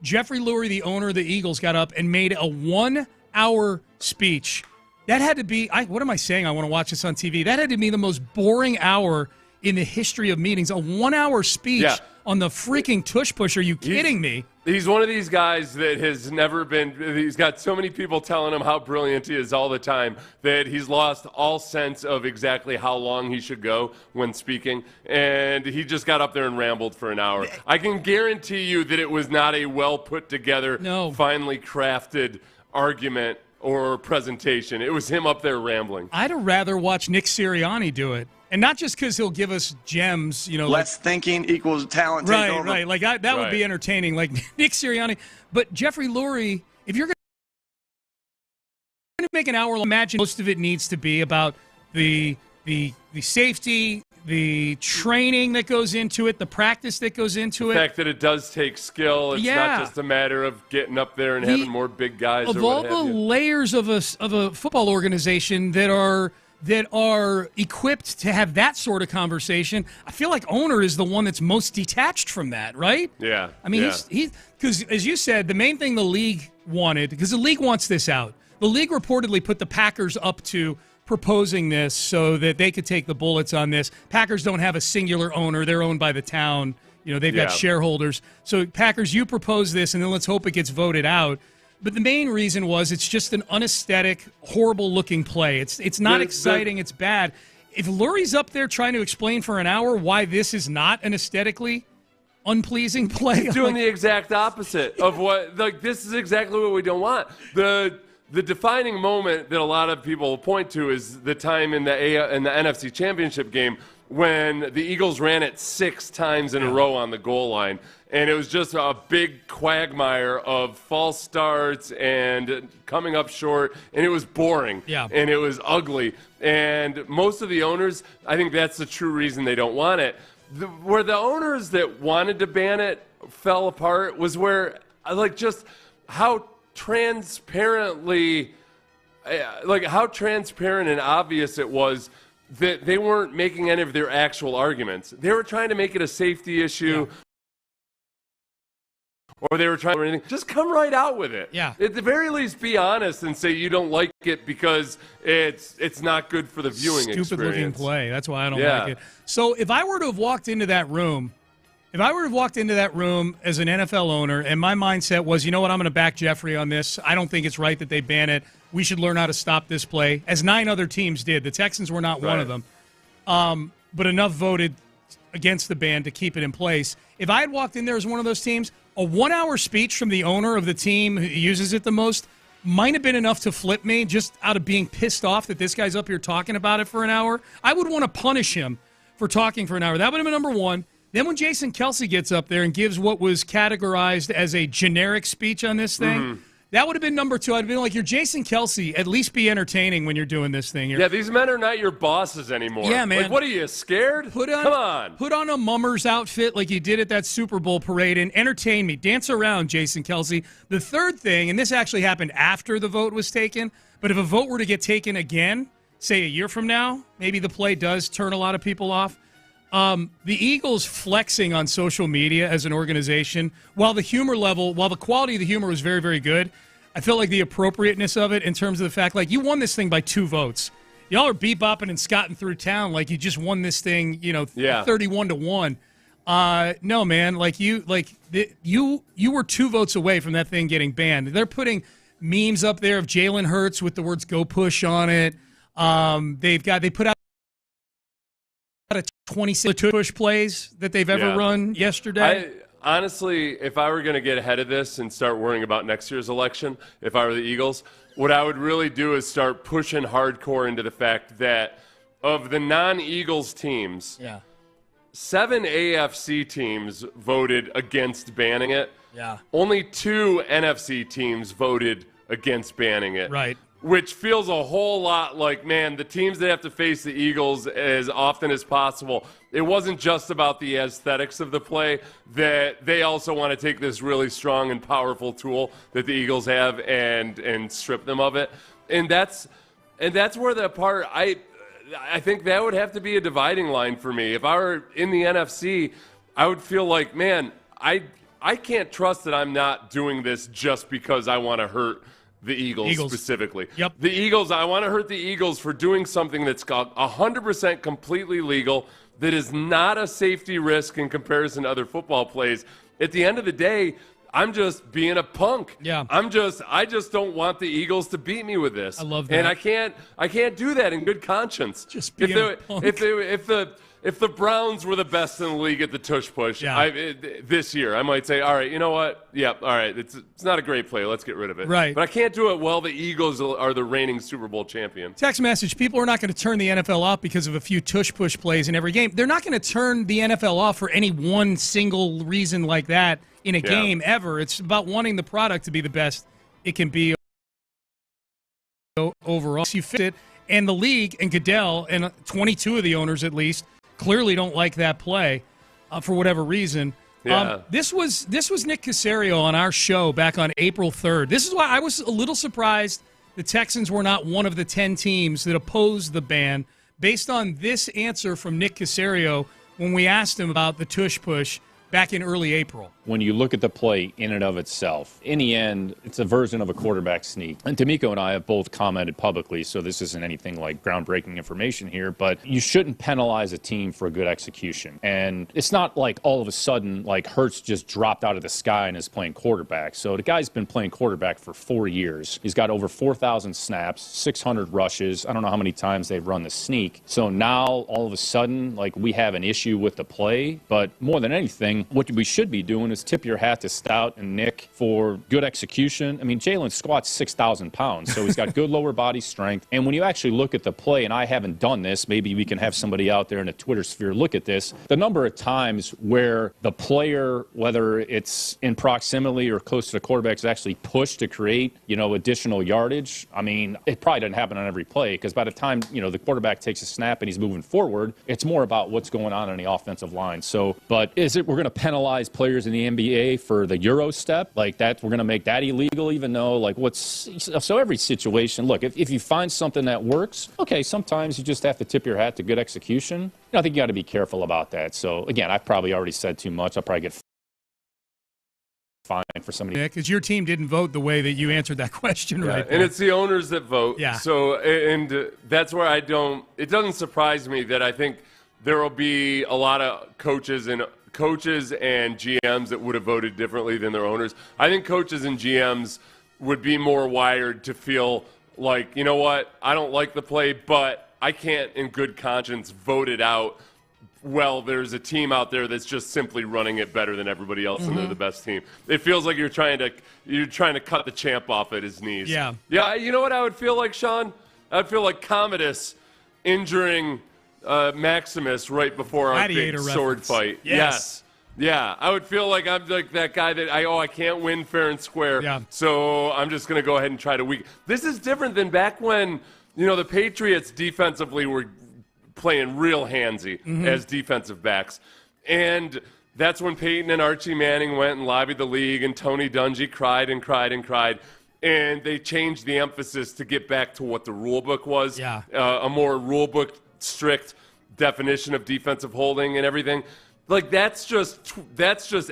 Jeffrey Lurie, the owner of the Eagles, got up and made a 1-hour speech. That had to be. What am I saying? I want to watch this on TV. That had to be the most boring hour in the history of meetings. A 1-hour speech on the freaking Tush push. Are you kidding me? He's one of these guys that has never been – he's got so many people telling him how brilliant he is all the time that he's lost all sense of exactly how long he should go when speaking. And he just got up there and rambled for an hour. I can guarantee you that it was not a well-put-together, finely crafted argument or presentation. It was him up there rambling. I'd have rather watch Nick Sirianni do it. And not just because he'll give us gems, you know. Less thinking equals talent. Right. Like that would be entertaining, like Nick Sirianni. But Jeffrey Lurie, if you're going to make an hour, imagine most of it needs to be about the safety, the training that goes into it, the practice that goes into it. The fact that it does take skill. It's not just a matter of getting up there and having more big guys. Of all the layers of a football organization that are equipped to have that sort of conversation, I feel like owner is the one that's most detached from that, right? Yeah. I mean, he's because, as you said, the main thing the league wanted, because the league wants this out, the league reportedly put the Packers up to proposing this so that they could take the bullets on this. Packers don't have a singular owner. They're owned by the town. You know, they've got shareholders. So, Packers, you propose this, and then let's hope it gets voted out. But the main reason was it's just an unaesthetic, horrible-looking play. It's not exciting. It's bad. If Lurie's up there trying to explain for an hour why this is not an aesthetically unpleasing play, he's doing the exact opposite of what. Like, this is exactly what we don't want. The defining moment that a lot of people point to is the time in the NFC Championship game when the Eagles ran it 6 times in a row on the goal line. And it was just a big quagmire of false starts and coming up short, and it was boring. Yeah. And it was ugly. And most of the owners, I think that's the true reason they don't want it. Where the owners that wanted to ban it fell apart was where, like, just how transparently, how transparent and obvious it was that they weren't making any of their actual arguments. They were trying to make it a safety issue. Yeah. Or they were trying to just come right out with it. Yeah. At the very least, be honest and say you don't like it because it's not good for the viewing experience. Stupid-looking play. That's why I don't like it. So if I were to have walked into that room, as an NFL owner and my mindset was, you know what, I'm going to back Jeffrey on this. I don't think it's right that they ban it. We should learn how to stop this play, as 9 other teams did. The Texans were not one of them. But enough voted against the ban to keep it in place. If I had walked in there as one of those teams, a 1-hour speech from the owner of the team who uses it the most might have been enough to flip me just out of being pissed off that this guy's up here talking about it for an hour. I would want to punish him for talking for an hour. That would have been number one. Then when Jason Kelce gets up there and gives what was categorized as a generic speech on this thing, that would have been number two. I'd have been like, you're Jason Kelce. At least be entertaining when you're doing this thing. Yeah, these men are not your bosses anymore. Yeah, man. Like, what are you, scared? Come on. Put on a mummer's outfit like you did at that Super Bowl parade and entertain me. Dance around, Jason Kelce. The third thing, and this actually happened after the vote was taken, but if a vote were to get taken again, say a year from now, maybe the play does turn a lot of people off. The Eagles flexing on social media as an organization, while the quality of the humor was very, very good, I felt like the appropriateness of it in terms of the fact, like, you won this thing by 2 votes. Y'all are bebopping and scotting through town like you just won this thing, 31-1. No, man, you were 2 votes away from that thing getting banned. They're putting memes up there of Jalen Hurts with the words "Go Push" on it. They put out 26 push plays that they've ever run yesterday. Honestly, if I were going to get ahead of this and start worrying about next year's election, if I were the Eagles, what I would really do is start pushing hardcore into the fact that of the non-Eagles teams, 7 AFC teams voted against banning it. Yeah. Only 2 NFC teams voted against banning it. Right. Which feels a whole lot like, man, the teams that have to face the Eagles as often as possible, it wasn't just about the aesthetics of the play, that they also want to take this really strong and powerful tool that the Eagles have and strip them of it. And that's where the part, I think that would have to be a dividing line for me. If I were in the NFC, I would feel like, man, I can't trust that I'm not doing this just because I want to hurt the Eagles specifically. Yep. The Eagles, I want to hurt the Eagles for doing something that's 100% completely legal, that is not a safety risk in comparison to other football plays. At the end of the day, I'm just being a punk. Yeah. I just don't want the Eagles to beat me with this. I love that. And I can't do that in good conscience. Just being a punk. If the Browns were the best in the league at the tush push this year, I might say, all right, you know what? Yeah, all right, it's not a great play. Let's get rid of it. Right. But I can't do it while the Eagles are the reigning Super Bowl champion. Text message, people are not going to turn the NFL off because of a few tush push plays in every game. They're not going to turn the NFL off for any one single reason like that in a game ever. It's about wanting the product to be the best it can be overall. You fit it, and the league and Goodell and 22 of the owners at least clearly don't like that play for whatever reason. Yeah. This was Nick Caserio on our show back on April 3rd. This is why I was a little surprised the Texans were not one of the 10 teams that opposed the ban based on this answer from Nick Caserio when we asked him about the tush push back in early April. When you look at the play in and of itself, in the end, it's a version of a quarterback sneak. And D'Amico and I have both commented publicly, so this isn't anything like groundbreaking information here, but you shouldn't penalize a team for a good execution. And it's not like all of a sudden, like Hurts just dropped out of the sky and is playing quarterback. So the guy's been playing quarterback for 4 years. He's got over 4,000 snaps, 600 rushes. I don't know how many times they've run the sneak. So now, all of a sudden, like, we have an issue with the play. But more than anything, what we should be doing is tip your hat to Stout and Nick for good execution. I mean, Jalen squats 6,000 pounds, so he's got good lower body strength. And when you actually look at the play, and I haven't done this, maybe we can have somebody out there in the Twitter sphere look at this, the number of times where the player, whether it's in proximity or close to the quarterback, is actually pushed to create, additional yardage. I mean, it probably doesn't happen on every play, because by the time, the quarterback takes a snap and he's moving forward, it's more about what's going on the offensive line. So, but we're going to penalize players in the NBA for the Euro step like that? We're going to make that illegal, even though so every situation. Look, if you find something that works, okay, sometimes you just have to tip your hat to good execution. I think you got to be careful about that. So again, I've probably already said too much. I'll probably get fined for somebody. Because your team didn't vote the way that you answered that question, right? And it's the owners that vote. Yeah. So and that's where it doesn't surprise me that I think there will be a lot of coaches and GMs that would have voted differently than their owners. I think coaches and GMs would be more wired to feel like, you know what, I don't like the play, but I can't in good conscience vote it out well, there's a team out there that's just simply running it better than everybody else, and they're the best team. It feels like you're trying to cut the champ off at his knees. Yeah. Yeah, you know what I would feel like, Sean? I would feel like Commodus injuring Maximus right before our big sword fight. Yes. Yeah, I would feel like I'm like that guy that I can't win fair and square, so I'm just going to go ahead and try to weaken. This is different than back when, the Patriots defensively were playing real handsy as defensive backs. And that's when Peyton and Archie Manning went and lobbied the league, and Tony Dungy cried and cried and cried. And they changed the emphasis to get back to what the rule book was, a more rule book strict definition of defensive holding and everything. Like, that's just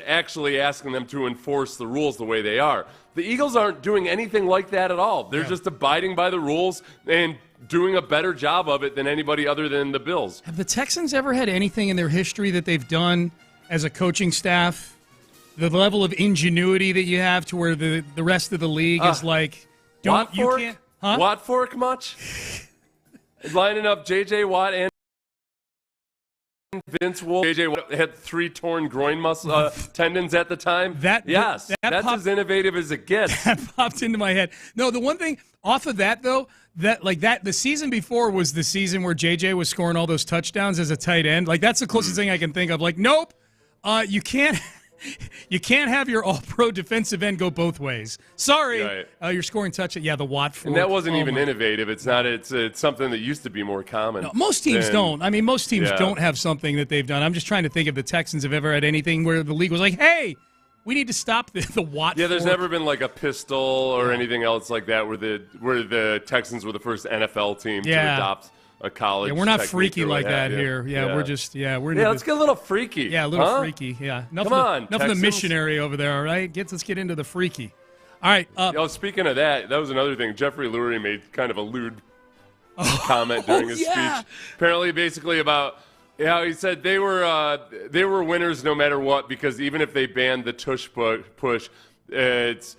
actually asking them to enforce the rules the way they are. The Eagles aren't doing anything like that at all. They're just abiding by the rules and doing a better job of it than anybody other than the Bills. Have the Texans ever had anything in their history that they've done as a coaching staff, the level of ingenuity that you have to where the rest of the league is like, Watt fork much? Lining up J.J. Watt and Vince Wolf. J.J. Watt had 3 torn groin muscle tendons at the time. That's as innovative as it gets. That popped into my head. No, the one thing off of that though, the season before was the season where J.J. was scoring all those touchdowns as a tight end. Like, that's the closest thing I can think of. Like, nope, you can't. You can't have your all-pro defensive end go both ways. Sorry, you're scoring touch. Yeah, the Watt fork. And that wasn't even innovative. It's not. It's something that used to be more common. No, most teams don't. I mean, most teams don't have something that they've done. I'm just trying to think if the Texans have ever had anything where the league was like, hey, we need to stop the Watt there's fork. never been like a pistol or anything else like that where the Texans were the first NFL team to adopt a college. Yeah, we're not freaky like that here. We're just let's get a little freaky. Yeah, a little freaky. Yeah, enough of the missionary over there. All right, let's get into the freaky. All right. Speaking of that was another thing. Jeffrey Lurie made kind of a lewd comment during his speech. Apparently, basically about he said they were winners no matter what, because even if they banned the Tush push, there's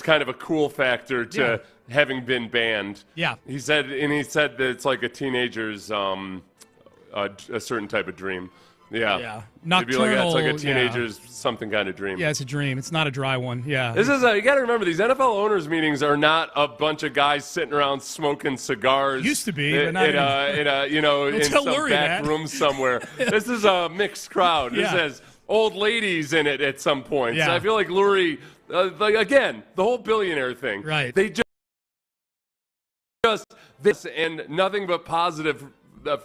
kind of a cool factor to having been banned. Yeah. He said that it's like a teenager's a certain type of dream. Yeah. Nocturnal. It's like a teenager's something kind of dream. Yeah, it's a dream. It's not a dry one. Yeah. This is you got to remember, these NFL owners meetings are not a bunch of guys sitting around smoking cigars. Used to be, but not in some back room somewhere. This is a mixed crowd. This has old ladies in it at some point. Yeah. So I feel like Lurie, again, the whole billionaire thing. Right. They just this and nothing but positive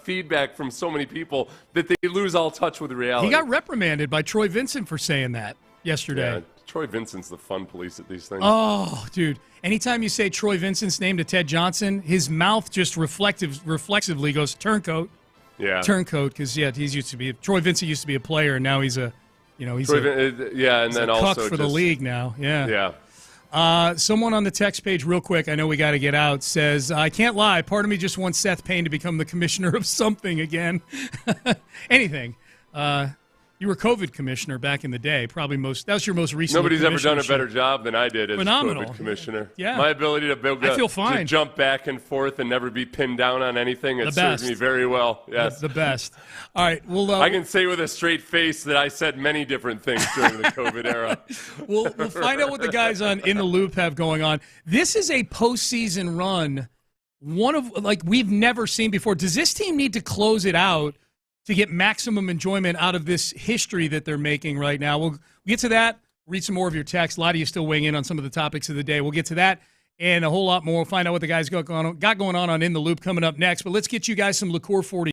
feedback from so many people that they lose all touch with reality. He got reprimanded by Troy Vincent for saying that yesterday. Yeah, Troy Vincent's the fun police at these things. Oh, dude. Anytime you say Troy Vincent's name to Ted Johnson, his mouth just reflexively goes turncoat. Yeah. Turncoat, because Troy Vincent used to be a player, and now he's a and then also cuck for the league now. Yeah. Yeah. Someone on the text page, real quick, I know we got to get out, says, I can't lie, part of me just wants Seth Payne to become the commissioner of something again. Anything. You were COVID commissioner back in the day. That was your most recent. Nobody's ever done a better job than I did as COVID commissioner. Yeah. My ability I feel fine. to jump back and forth and never be pinned down on anything, it served me very well. Yes. The best. All right. Well, I can say with a straight face that I said many different things during the COVID era. We'll find out what the guys on In the Loop have going on. This is a postseason run, one of we've never seen before. Does this team need to close it out to get maximum enjoyment out of this history that they're making right now? We'll get to that, read some more of your text. A lot of you still weighing in on some of the topics of the day. We'll get to that and a whole lot more. We'll find out what the guys got going on In the Loop coming up next. But let's get you guys some Liqueur 40.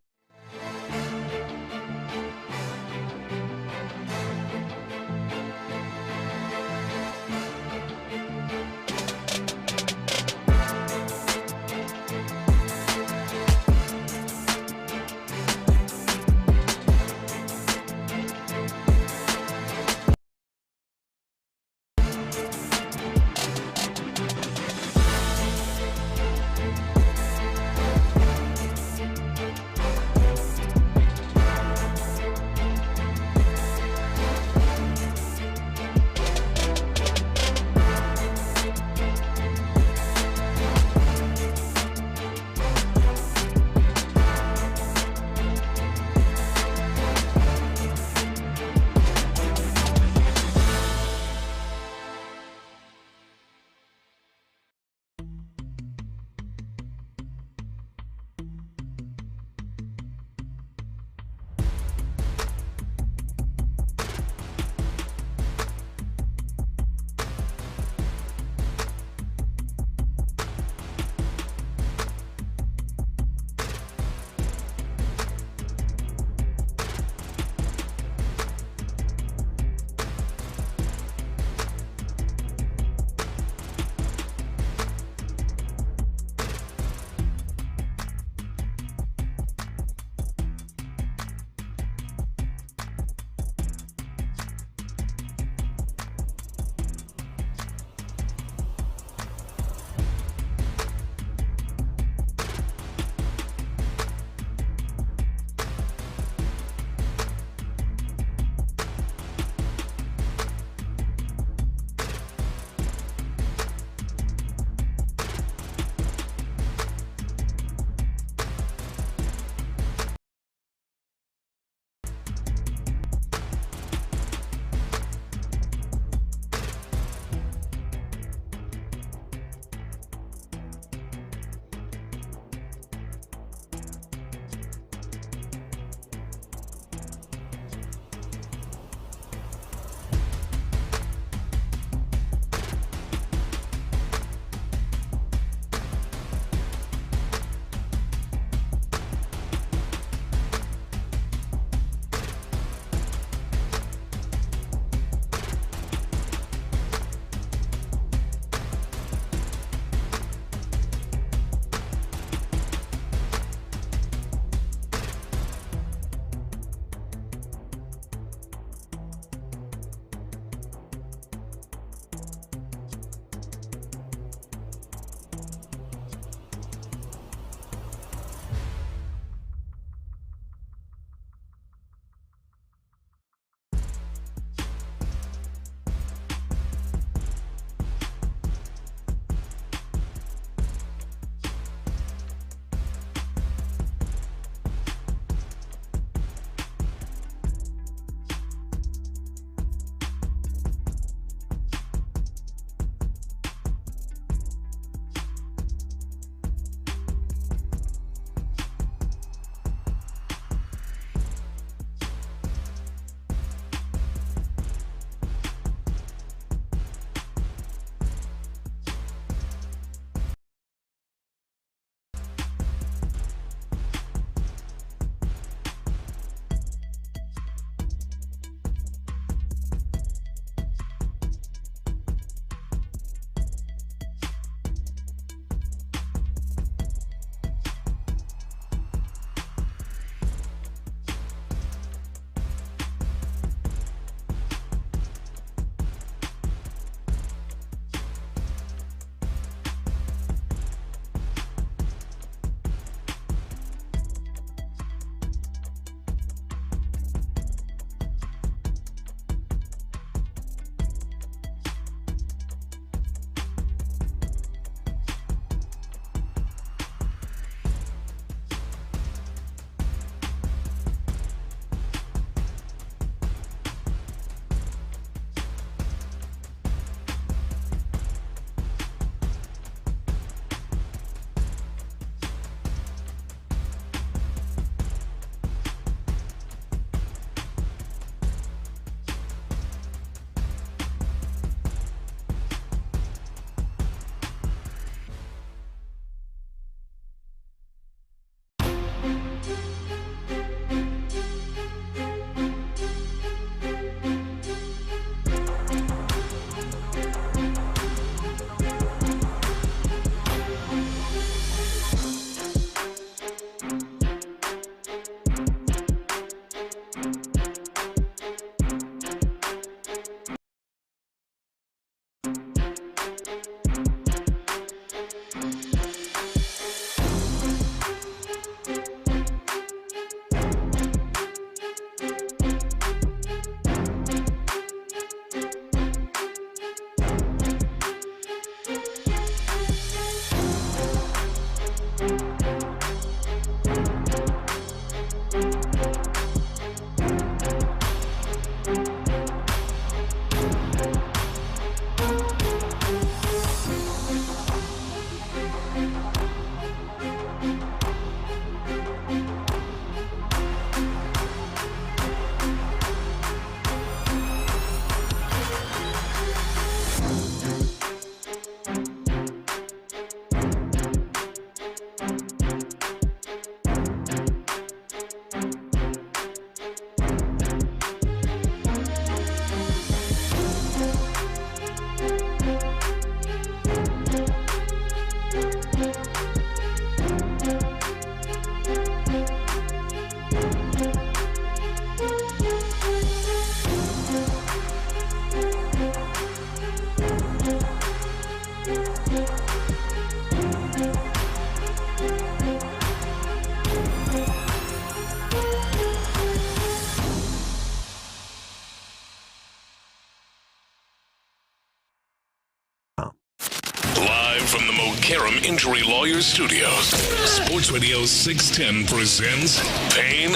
Karam Injury Lawyers Studios. Sports Radio 610 presents Payne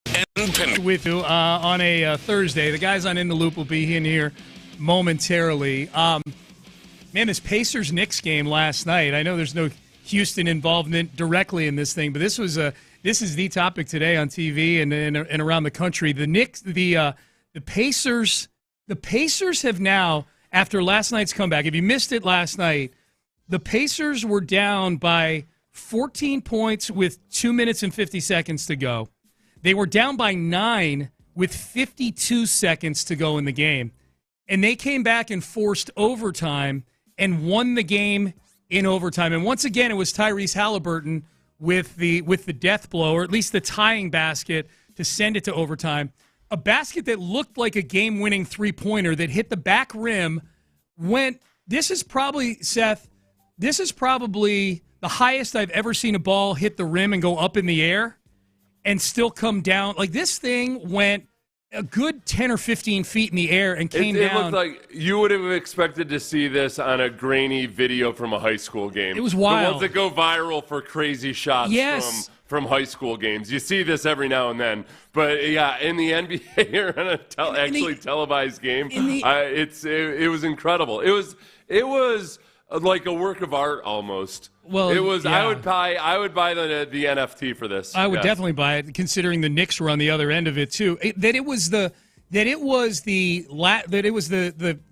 and Pendergast. With you on a Thursday. The guys on In the Loop will be in here momentarily. Man, this Pacers-Knicks game last night, I know there's no Houston involvement directly in this thing, but this is the topic today on TV and around the country. The Pacers have now, after last night's comeback, if you missed it last night, the Pacers were down by 14 points with 2 minutes and 50 seconds to go. They were down by 9 with 52 seconds to go in the game. And they came back and forced overtime and won the game in overtime. And once again, it was Tyrese Halliburton with the death blow, or at least the tying basket to send it to overtime. A basket that looked like a game-winning three-pointer that hit the back rim this is probably the highest I've ever seen a ball hit the rim and go up in the air and still come down. Like, this thing went a good 10 or 15 feet in the air and came down. It looked like you would have expected to see this on a grainy video from a high school game. It was wild. The ones that go viral for crazy shots from high school games. You see this every now and then. But, yeah, in the NBA or on a televised game, it was incredible. It was like a work of art almost. Well, it was. Yeah. I would buy the NFT for this. I would definitely buy it, considering the Knicks were on the other end of it too. It was the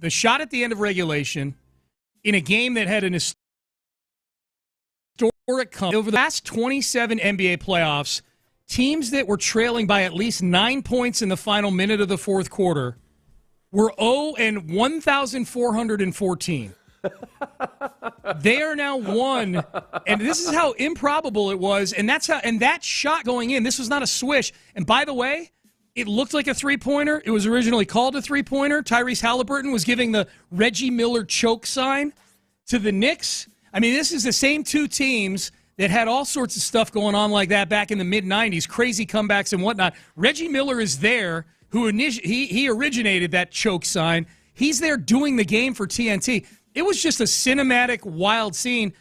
shot at the end of regulation in a game that had an historic come. Over the last 27 NBA playoffs, teams that were trailing by at least 9 points in the final minute of the fourth quarter were 0-1,414. They are now 1, and this is how improbable it was. And that shot going in, this was not a swish. And by the way, it looked like a three-pointer. It was originally called a three-pointer. Tyrese Halliburton was giving the Reggie Miller choke sign to the Knicks. I mean, this is the same two teams that had all sorts of stuff going on like that back in the mid-'90s, crazy comebacks and whatnot. Reggie Miller is there, he originated that choke sign. He's there doing the game for TNT. It was just a cinematic, wild scene.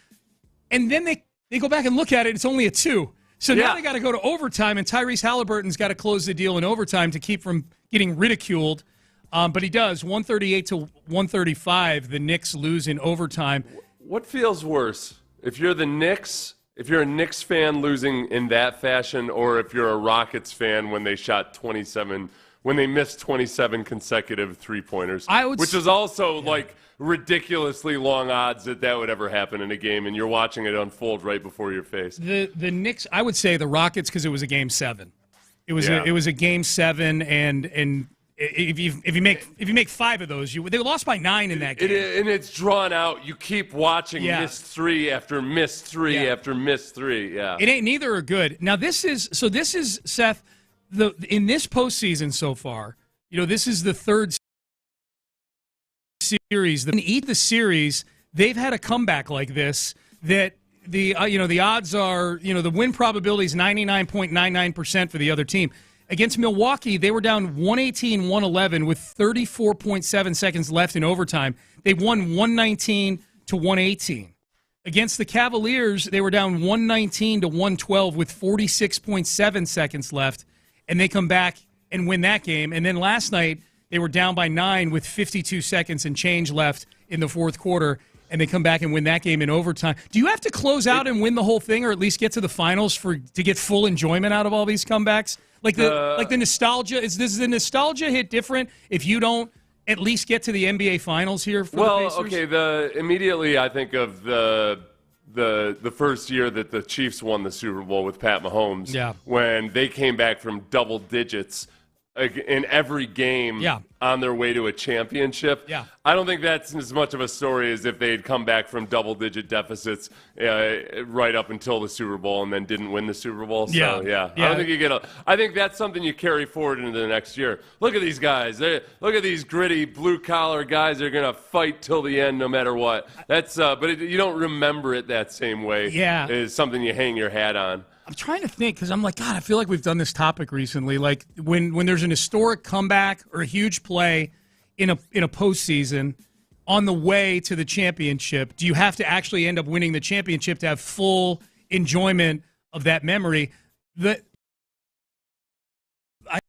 And then they go back and look at it. It's only a 2. So now they got to go to overtime, and Tyrese Halliburton's got to close the deal in overtime to keep from getting ridiculed. But he does. 138-135, the Knicks lose in overtime. What feels worse? If you're the Knicks, if you're a Knicks fan losing in that fashion, or if you're a Rockets fan when they missed 27 consecutive three-pointers, which is also like ridiculously long odds that would ever happen in a game, and you're watching it unfold right before your face. The Knicks, I would say the Rockets, because it was a Game 7. It was a Game 7, and if you make 5 of those, they lost by 9 in that game. And it's drawn out. You keep watching missed 3 after missed 3 after missed 3. Yeah, it ain't. Neither are good. Now this is Seth. In this postseason so far, this is the third series. In each of the series, they've had a comeback like this. That the odds are, the win probability is 99.99% for the other team. Against Milwaukee, they were down 118-111 with 34.7 seconds left in overtime. They won 119-118. Against the Cavaliers, they were down 119-112 with 46.7 seconds left, and they come back and win that game. And then last night, they were down by 9 with 52 seconds and change left in the fourth quarter, and they come back and win that game in overtime. Do you have to close out and win the whole thing, or at least get to the finals to get full enjoyment out of all these comebacks? Like the nostalgia, does the nostalgia hit different if you don't at least get to the NBA Finals here for the Pacers? Okay, immediately I think of the first year that the Chiefs won the Super Bowl with Pat Mahomes, when they came back from double digits in every game on their way to a championship. Yeah. I don't think that's as much of a story as if they'd come back from double-digit deficits right up until the Super Bowl and then didn't win the Super Bowl. So, I don't think you get I think that's something you carry forward into the next year. Look at these guys. Look at these gritty, blue-collar guys that are going to fight till the end no matter what. That's but you don't remember it that same way. Yeah. It's something you hang your hat on. I'm trying to think, because I'm like, God, I feel like we've done this topic recently. Like when there's an historic comeback or a huge play in a postseason, on the way to the championship? Do you have to actually end up winning the championship to have full enjoyment of that memory? I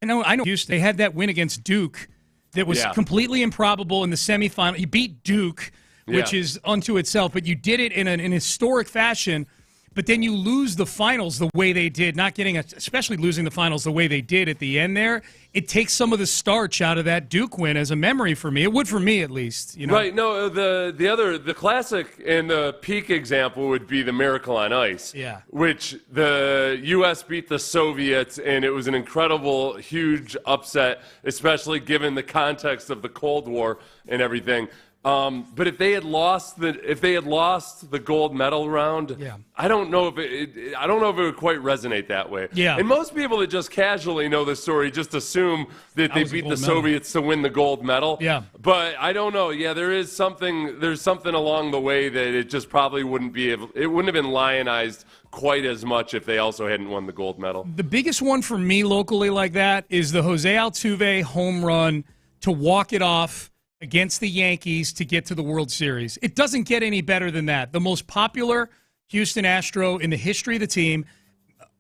know. Houston, they had that win against Duke that was completely improbable in the semifinal. You beat Duke, which is unto itself, but you did it in an historic fashion. But then you lose the finals the way they did, especially losing the finals the way they did at the end there. It takes some of the starch out of that Duke win as a memory for me. It would for me, at least. Right. No, the classic and the peak example would be the Miracle on Ice. Yeah. Which the U.S. beat the Soviets, and it was an incredible, huge upset, especially given the context of the Cold War and everything. But if they had lost the gold medal round, I don't know if it would quite resonate that way. Yeah. And most people that just casually know the story just assume that they beat the Soviets to win the gold medal. Yeah. But I don't know. Yeah, there's something along the way that it just probably wouldn't have been lionized quite as much if they also hadn't won the gold medal. The biggest one for me locally like that is the Jose Altuve home run to walk it off against the Yankees to get to the World Series. It doesn't get any better than that. The most popular Houston Astro in the history of the team,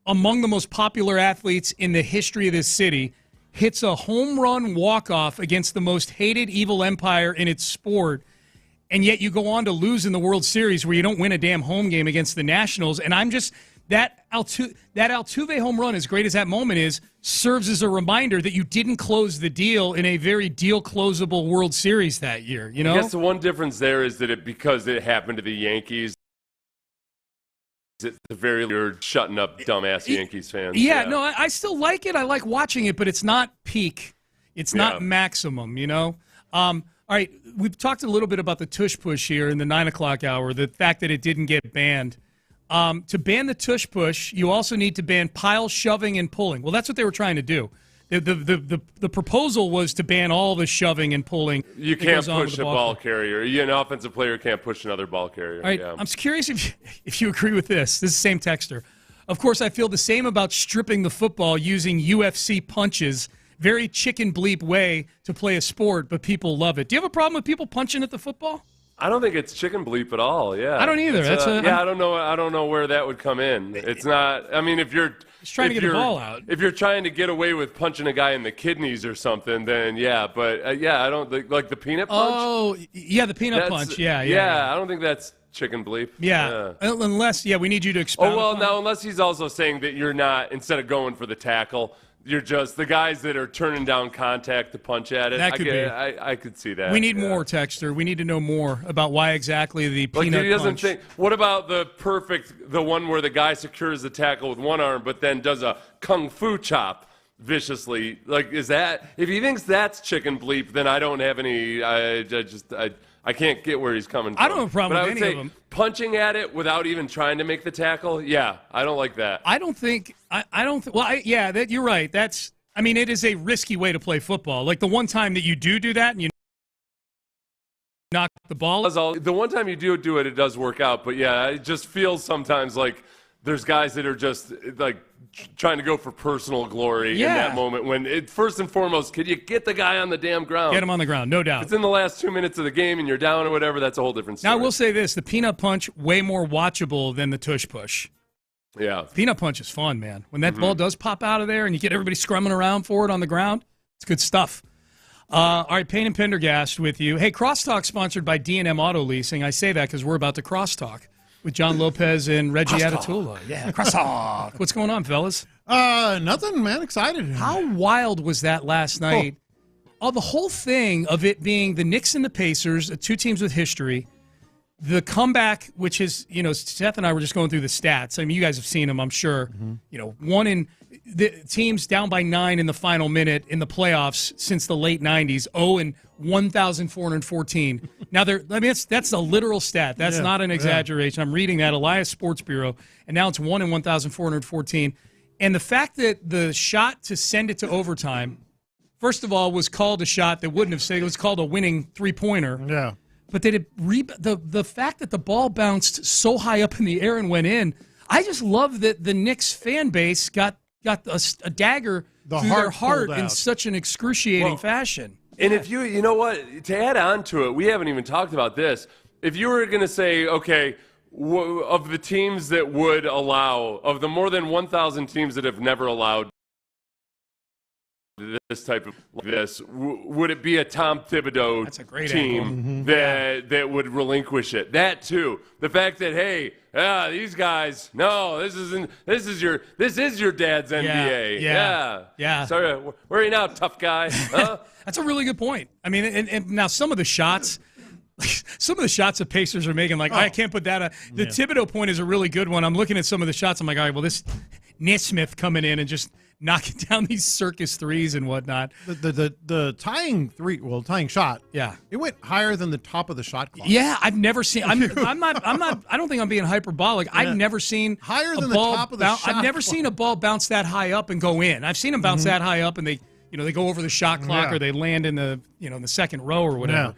among the most popular athletes in the history of this city, hits a home run walk-off against the most hated evil empire in its sport, and yet you go on to lose in the World Series where you don't win a damn home game against the Nationals. And I'm just... That Altuve home run, as great as that moment is, serves as a reminder that you didn't close the deal in a very deal-closable World Series that year. I guess the one difference there is that because it happened to the Yankees, you're shutting up dumbass Yankees fans. Yeah, no, I still like it. I like watching it, but it's not peak. It's not maximum, All right, we've talked a little bit about the Tush push here in the 9 o'clock hour, the fact that it didn't get banned. To ban the Tush push, you also need to ban pile shoving and pulling. Well, that's what they were trying to do. The proposal was to ban all the shoving and pulling. You can't push a ball carrier. An offensive player can't push another ball carrier. All right, I'm curious if you agree with this. This is the same texter. Of course, I feel the same about stripping the football using UFC punches. Very chicken bleep way to play a sport, but people love it. Do you have a problem with people punching at the football? I don't think it's chicken bleep at all. Yeah, I don't either. I don't know. I don't know where that would come in. It's not. I mean, if you're trying to get the ball out, if you're trying to get away with punching a guy in the kidneys or something, then yeah. But I don't like the peanut punch. Oh, yeah, the peanut punch. Yeah. I don't think that's chicken bleep. Yeah. Unless we need you to expound. Oh well, now unless he's also saying that you're not, instead of going for the tackle, you're just the guys that are turning down contact to punch at it. That could be. I could see that. We need more, Texter. We need to know more about why exactly the peanut punch. What about the one where the guy secures the tackle with one arm, but then does a kung fu chop viciously? Like, is that? If he thinks that's chicken bleep, then I don't have any. I can't get where he's coming from. I don't have a problem with any of them. Punching at it without even trying to make the tackle, I don't like that. I don't think. That you're right. It is a risky way to play football. Like the one time that you do that and you knock the ball. The one time you do it, it does work out. But it just feels sometimes like there's guys that are just like trying to go for personal glory in that moment when first and foremost, could you get the guy on the damn ground? Get him on the ground, no doubt. If it's in the last 2 minutes of the game and you're down or whatever, that's a whole different story. Now, I will say this, the peanut punch, way more watchable than the Tush push. Yeah. Peanut punch is fun, man. When that ball does pop out of there and you get everybody scrumming around for it on the ground, it's good stuff. All right, Payne and Pendergast with you. Hey, Crosstalk sponsored by D&M Auto Leasing. I say that because we're about to crosstalk with John Lopez and Reggie Atatula. Yeah, crosstalk. What's going on, fellas? Nothing, man. Excited. How wild was that last night? Oh, the whole thing of it being the Knicks and the Pacers, two teams with history. The comeback, which is, Seth and I were just going through the stats. I mean, you guys have seen them, I'm sure. The teams down by 9 in the final minute in the playoffs since the late 90s, 1,414. Now, that's a literal stat. That's not an exaggeration. I'm reading that, Elias Sports Bureau, and now it's 1 in 1,414. And the fact that the shot to send it to overtime, first of all, was called a shot that wouldn't have said it was called a winning three-pointer. Yeah. But that the fact that the ball bounced so high up in the air and went in, I just love that the Knicks fan base got a dagger through their heart in such an excruciating fashion. And if you know what, to add on to it, we haven't even talked about this. If you were going to say, okay, of the teams that would allow, of the more than 1,000 teams that have never allowed this type of this, would it be a Tom Thibodeau team that would relinquish it? That too. The fact that, hey, these guys, no, this is your dad's NBA. Yeah. Sorry, where are you now, tough guy? Huh? That's a really good point. I mean, and now some of the shots the Pacers are making, like, I can't put that. The Thibodeau point is a really good one. I'm looking at some of the shots. I'm like, all right, well, this Nesmith coming in and just knocking down these circus threes and whatnot. The tying shot. Yeah, it went higher than the top of the shot clock. Yeah, I've never seen. I'm not. I don't think I'm being hyperbolic. Yeah. I've never seen higher than the top of the shot I've never clock. seen a ball bounce that high up and go in. I've seen them bounce that high up and they go over the shot clock or they land in the in the second row or whatever. Yeah.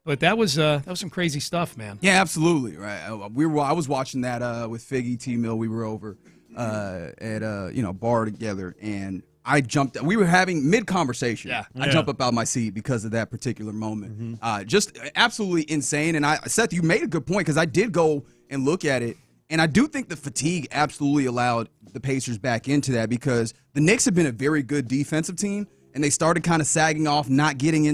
But that was some crazy stuff, man. Yeah, absolutely. Right. I was watching that with Figgy, T-Mill. We were over at bar together, and I jumped. We were having mid-conversation. Yeah. I jumped up out of my seat because of that particular moment. Just absolutely insane. And Seth, you made a good point because I did go and look at it, and I do think the fatigue absolutely allowed the Pacers back into that because the Knicks have been a very good defensive team. And they started kind of sagging off, not getting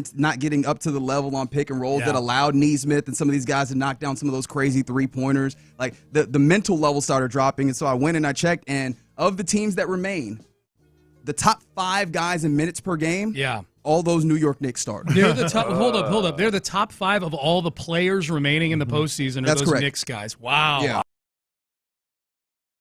up to the level on pick and rolls that allowed Nesmith and some of these guys to knock down some of those crazy three-pointers. Like the mental level started dropping, and so I went and I checked, and of the teams that remain, the top 5 guys in minutes per game, all those New York Knicks starters. They're the top. Hold up. They're the top 5 of all the players remaining in the postseason. That's those correct. Knicks guys. Wow. Yeah.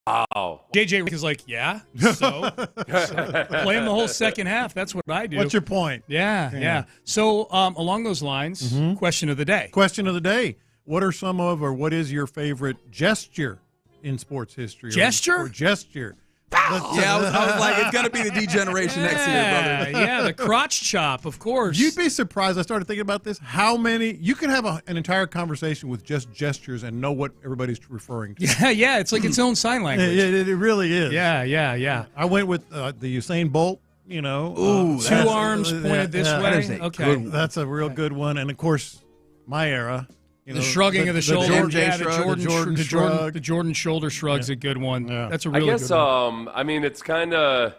Wow. JJ is like, so play him the whole second half. That's what I do. What's your point? Yeah. So along those lines, question of the day. Question of the day. What is your favorite gesture in sports history? Gesture? Or gesture. I was like, it's going to be the degeneration next year, brother. Yeah, the crotch chop, of course. You'd be surprised. I started thinking about this. How many you can have an entire conversation with just gestures and know what everybody's referring to. Yeah. It's like its own sign language. It really is. Yeah. I went with the Usain Bolt. Two arms pointed this way. Okay, that's a real good one. And of course, my era. The shrugging of the shoulder, the Jordan shoulder shrug's a good one. Yeah. That's a really good one. I mean, it's kind of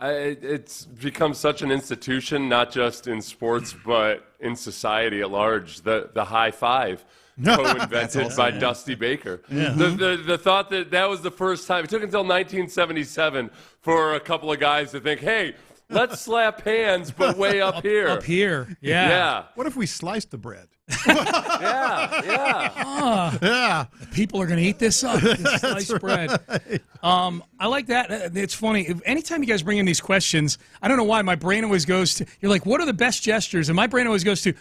it's become such an institution, not just in sports but in society at large. The high five, co-invented by Dusty Baker. Yeah. The thought that was the first time. It took until 1977 for a couple of guys to think, hey, let's slap hands, but way up here. Up here, yeah. What if we sliced the bread? Yeah. People are going to eat this up, this sliced bread. I like that. It's funny. Anytime you guys bring in these questions, I don't know why, my brain always goes to, you're like, what are the best gestures? And my brain always goes to,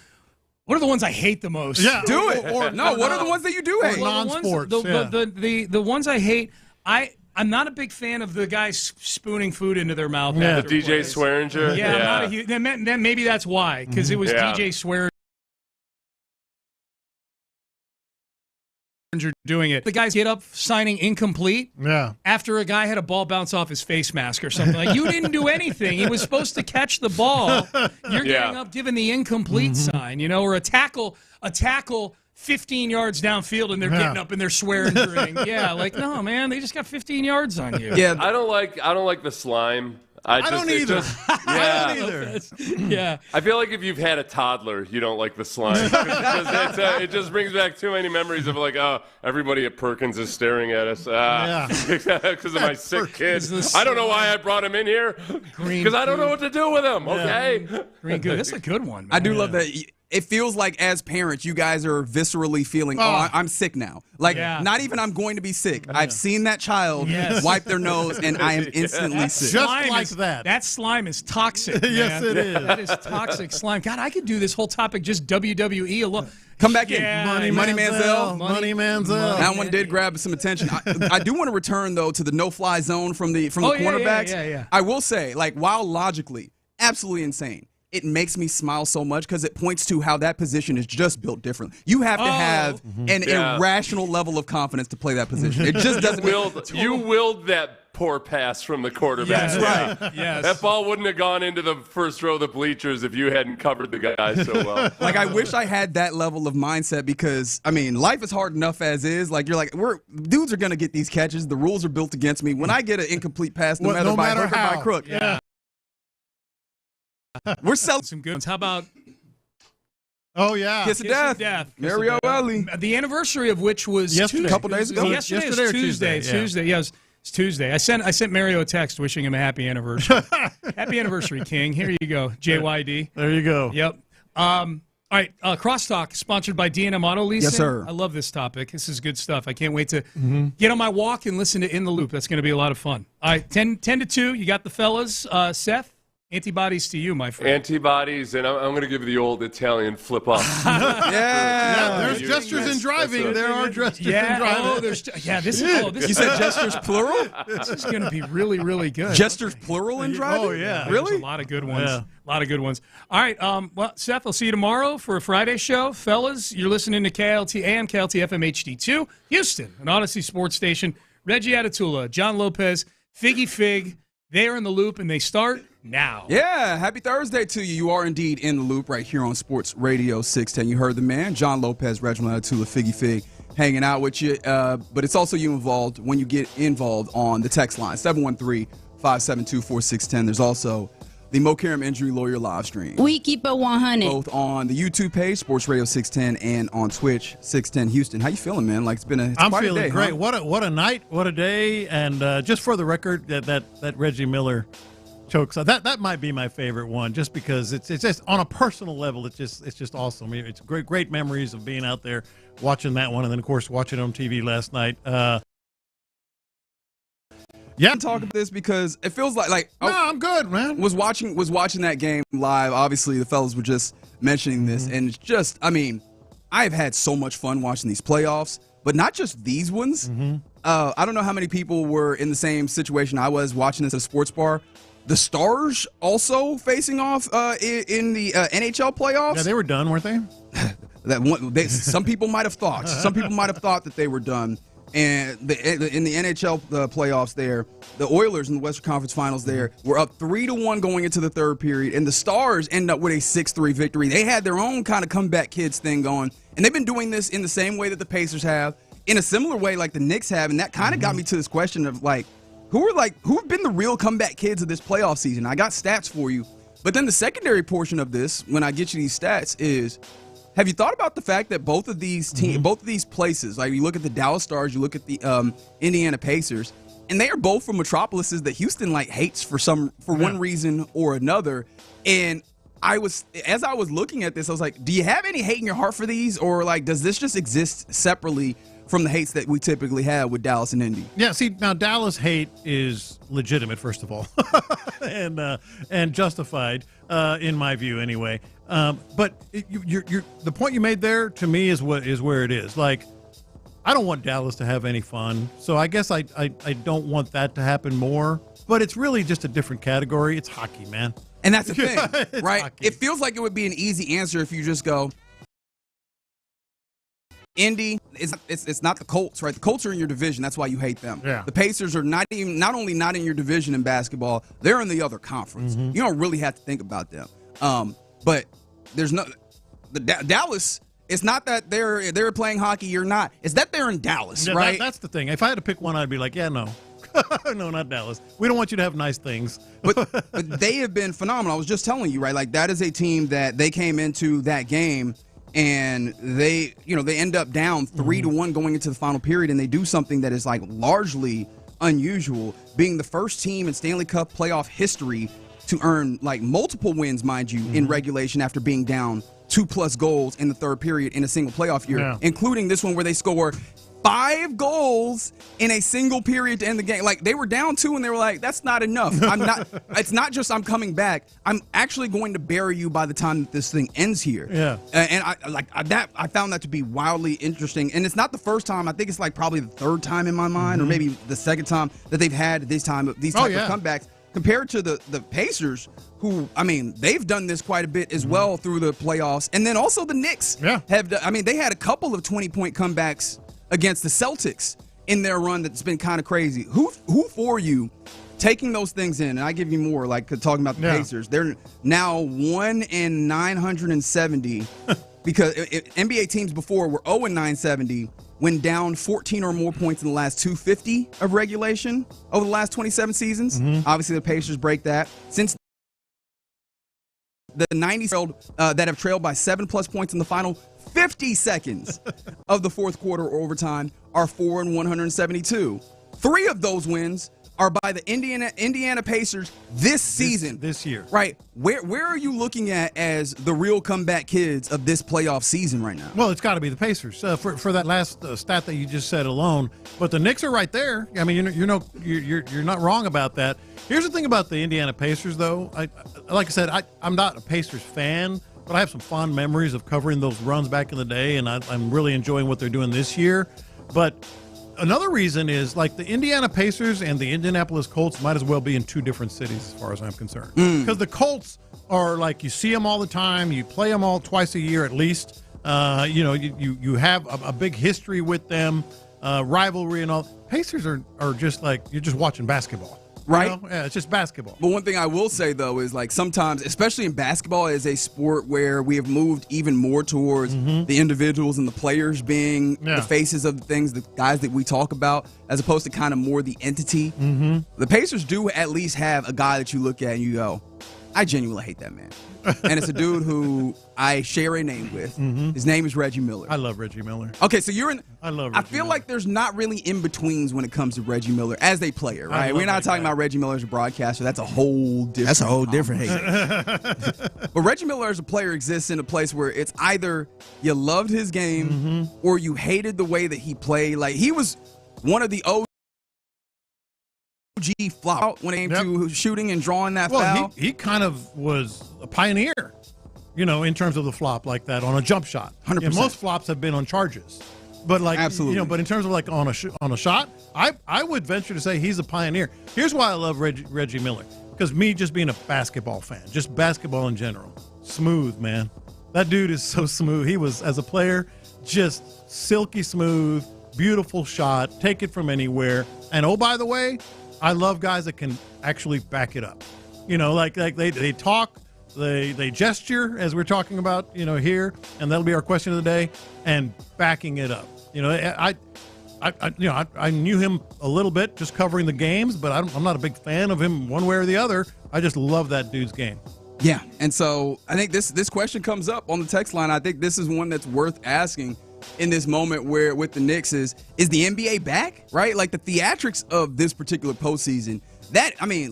what are the ones I hate the most? Yeah. Do it. What are the ones that you do hate? Non-sports. The ones I hate, I'm not a big fan of the guys spooning food into their mouth. Yeah. The DJ Swearinger. Yeah. I'm not a huge, then maybe that's why, because it was DJ Swearinger doing it. The guys get up signing incomplete after a guy had a ball bounce off his face mask or something. Like, you didn't do anything. He was supposed to catch the ball. You're getting up giving the incomplete sign, or a tackle 15 yards downfield and they're getting up and they're swearing. Like, no, man, they just got 15 yards on you. Yeah, I don't like the slime. I don't either. I don't either. Yeah. I feel like if you've had a toddler, you don't like the slime. It just brings back too many memories of like, everybody at Perkins is staring at us. Because of my sick kid. I don't know why I brought him in here. Because I don't know what to do with him. Okay. Green good. That's a good one, man. I do love that. It feels like as parents, you guys are viscerally feeling, I'm sick now. Like, not even I'm going to be sick. I've seen that child wipe their nose, and I am instantly sick. Just like that. That slime is toxic, man. Yes, it is. That is toxic slime. God, I could do this whole topic just WWE alone. Come back in. Money Manziel. That one did grab some attention. I do want to return, though, to the no-fly zone from the cornerbacks. Yeah. I will say, like, while logically absolutely insane, it makes me smile so much because it points to how that position is just built differently. You have to have an irrational level of confidence to play that position. It just doesn't. You willed that poor pass from the quarterback. Yes, right. Yes. That ball wouldn't have gone into the first row of the bleachers if you hadn't covered the guy so well. Like, I wish I had that level of mindset because, I mean, life is hard enough as is. Like, you're like, dudes are going to get these catches. The rules are built against me. When I get an incomplete pass, no matter by hook or by crook. Yeah. We're selling some good ones. How about Oh, yeah. Kiss of Death. Mario Ellie. The anniversary of which was yesterday. A couple days ago. Yesterday or Tuesday. Tuesday? Tuesday. Yeah, it's Tuesday. I sent Mario a text wishing him a happy anniversary. Happy anniversary, King. Here you go, JYD. There you go. Yep. All right, Crosstalk, sponsored by D&M Auto Leasing. Yes, sir. I love this topic. This is good stuff. I can't wait to get on my walk and listen to In the Loop. That's going to be a lot of fun. All right, 10 to 2, you got the fellas. Seth, antibodies to you, my friend. Antibodies, and I'm going to give you the old Italian flip up. Yeah, there's gestures in driving. There are gestures in driving. Oh, this You said gestures plural? This is going to be really, really good. Gestures plural in driving? Oh, yeah. Really? There's a lot of good ones. Yeah. A lot of good ones. All right, well, Seth, I'll see you tomorrow for a Friday show. Fellas, you're listening to KLT AM, KLT FM HD2, Houston, an Odyssey sports station. Reggie Atatula, John Lopez, Figgy Fig, they're in the loop, and they start now. Yeah, happy Thursday to you. You are indeed in the loop right here on Sports Radio 610. You heard the man, John Lopez, Reginald Atatula, Figgy Fig, hanging out with you. But it's also you involved when you get involved on the text line, 713-572-4610. There's also the Mo Karam Injury Lawyer live stream. We keep it 100. Both on the YouTube page, Sports Radio 610, and on Twitch, 610 Houston. How you feeling, man? Like I'm quite feeling a day, great. Huh? What a night, what a day, and just for the record, that Reggie Miller chokes that might be my favorite one, just because it's just on a personal level. It's just awesome. It's great memories of being out there watching that one, and then of course watching it on TV last night. Yeah, talk about this because it feels like I'm good, man. Was watching that game live. Obviously, the fellas were just mentioning this, and it's just, I mean, I've had so much fun watching these playoffs, but not just these ones. I don't know how many people were in the same situation I was watching this at a sports bar. The Stars also facing off in the NHL playoffs. Yeah, they were done, weren't they? Some people might have thought. Some people might have thought that they were done. And in the NHL playoffs there, the Oilers in the Western Conference Finals there were up 3-1 going into the third period, and the Stars end up with a 6-3 victory. They had their own kind of comeback kids thing going, and they've been doing this in the same way that the Pacers have, in a similar way like the Knicks have, and that kind of got me to this question of who've been the real comeback kids of this playoff season? I got stats for you, but then the secondary portion of this, when I get you these stats, is have you thought about the fact that both of these teams, both of these places, like you look at the Dallas Stars, you look at the Indiana Pacers, and they are both from metropolises that Houston hates for one reason or another. And as I was looking at this, I was like, do you have any hate in your heart for these, or does this just exist separately from the hates that we typically have with Dallas and Indy? Yeah, see, now Dallas hate is legitimate, first of all, and justified, in my view, anyway. But the point you made there, to me, is where it is. I don't want Dallas to have any fun, so I guess I don't want that to happen more. But it's really just a different category. It's hockey, man. And that's the thing, right? Hockey. It feels like it would be an easy answer if you just go, Indy, it's not the Colts, right? The Colts are in your division. That's why you hate them. Yeah. The Pacers are not only not in your division in basketball, they're in the other conference. You don't really have to think about them. But there's Dallas. It's not that they're playing hockey. You're not. It's that they're in Dallas, right? That's the thing. If I had to pick one, I'd be like, yeah, no. No, not Dallas. We don't want you to have nice things. but they have been phenomenal. I was just telling you, right? That is a team that they came into that game and they end up down 3-1 going into the final period, and they do something that is largely unusual, being the first team in Stanley Cup playoff history to earn multiple wins, mind you, in regulation after being down 2+ goals in the third period in a single playoff year, including this one where they score 5 goals in a single period to end the game. They were down 2 and they were like, that's not enough. It's not just I'm coming back. I'm actually going to bury you by the time that this thing ends here. Yeah. And I found that to be wildly interesting. And it's not the first time. I think it's probably the third time in my mind, or maybe the second time that they've had these type of comebacks. compared to the Pacers, who, I mean, they've done this quite a bit as well through the playoffs. And then also the Knicks have, I mean, they had a couple of 20-point comebacks against the Celtics in their run that's been kind of crazy. Who for you, taking those things in, and I give you more, like talking about the Pacers, they're now 1-970 because NBA teams before were 0-970 when down 14 or more points in the last 250 of regulation over the last 27 seasons. Obviously, the Pacers break that. Since the 90s that have trailed by 7+ points in the final 50 seconds of the fourth quarter or overtime are 4-172. 3 of those wins are by the Indiana Pacers this season. This year. Right. Where are you looking at as the real comeback kids of this playoff season right now? Well, it's got to be the Pacers for that last stat that you just said alone. But the Knicks are right there. I mean, you're not wrong about that. Here's the thing about the Indiana Pacers, though. Like I said, I'm not a Pacers fan, but I have some fond memories of covering those runs back in the day, and I'm really enjoying what they're doing this year. But another reason is, like, the Indiana Pacers and the Indianapolis Colts might as well be in 2 different cities as far as I'm concerned. Because the Colts are like, you see them all the time, you play them all twice a year at least. You have a big history with them, rivalry and all. Pacers are just like, you're just watching basketball. Right? You know? Yeah, it's just basketball. But one thing I will say, though, is like sometimes, especially in basketball, is a sport where we have moved even more towards the individuals and the players being the faces of the things, the guys that we talk about, as opposed to kind of more the entity. The Pacers do at least have a guy that you look at and you go, I genuinely hate that man. And it's a dude who I share a name with. His name is Reggie Miller. I love Reggie Miller. Okay, so you're in. I love Reggie I feel like there's not really in-betweens when it comes to Reggie Miller as a player, right? We're not talking about Reggie Miller as a broadcaster. That's a whole different. That's a whole different hate. But Reggie Miller as a player exists in a place where it's either you loved his game or you hated the way that he played. Like, he was one of the OG flop when it came to shooting and drawing that foul. He kind of was a pioneer, in terms of the flop like that on a jump shot. 100%. Most flops have been on charges, but like absolutely, but in terms of like on a shot, I would venture to say he's a pioneer. Here's why I love Reggie Miller, because me just being a basketball fan, just basketball in general, smooth, man. That dude is so smooth. He was, as a player, just silky smooth, beautiful shot, take it from anywhere. And oh, by the way, I love guys that can actually back it up. Like they talk, they gesture, as we're talking about, here, and that'll be our question of the day, and backing it up. I knew him a little bit just covering the games, but I'm not a big fan of him one way or the other. I just love that dude's game. Yeah, and so I think this question comes up on the text line. I think this is one that's worth asking in this moment where with the Knicks is the NBA back, right? Like the theatrics of this particular postseason,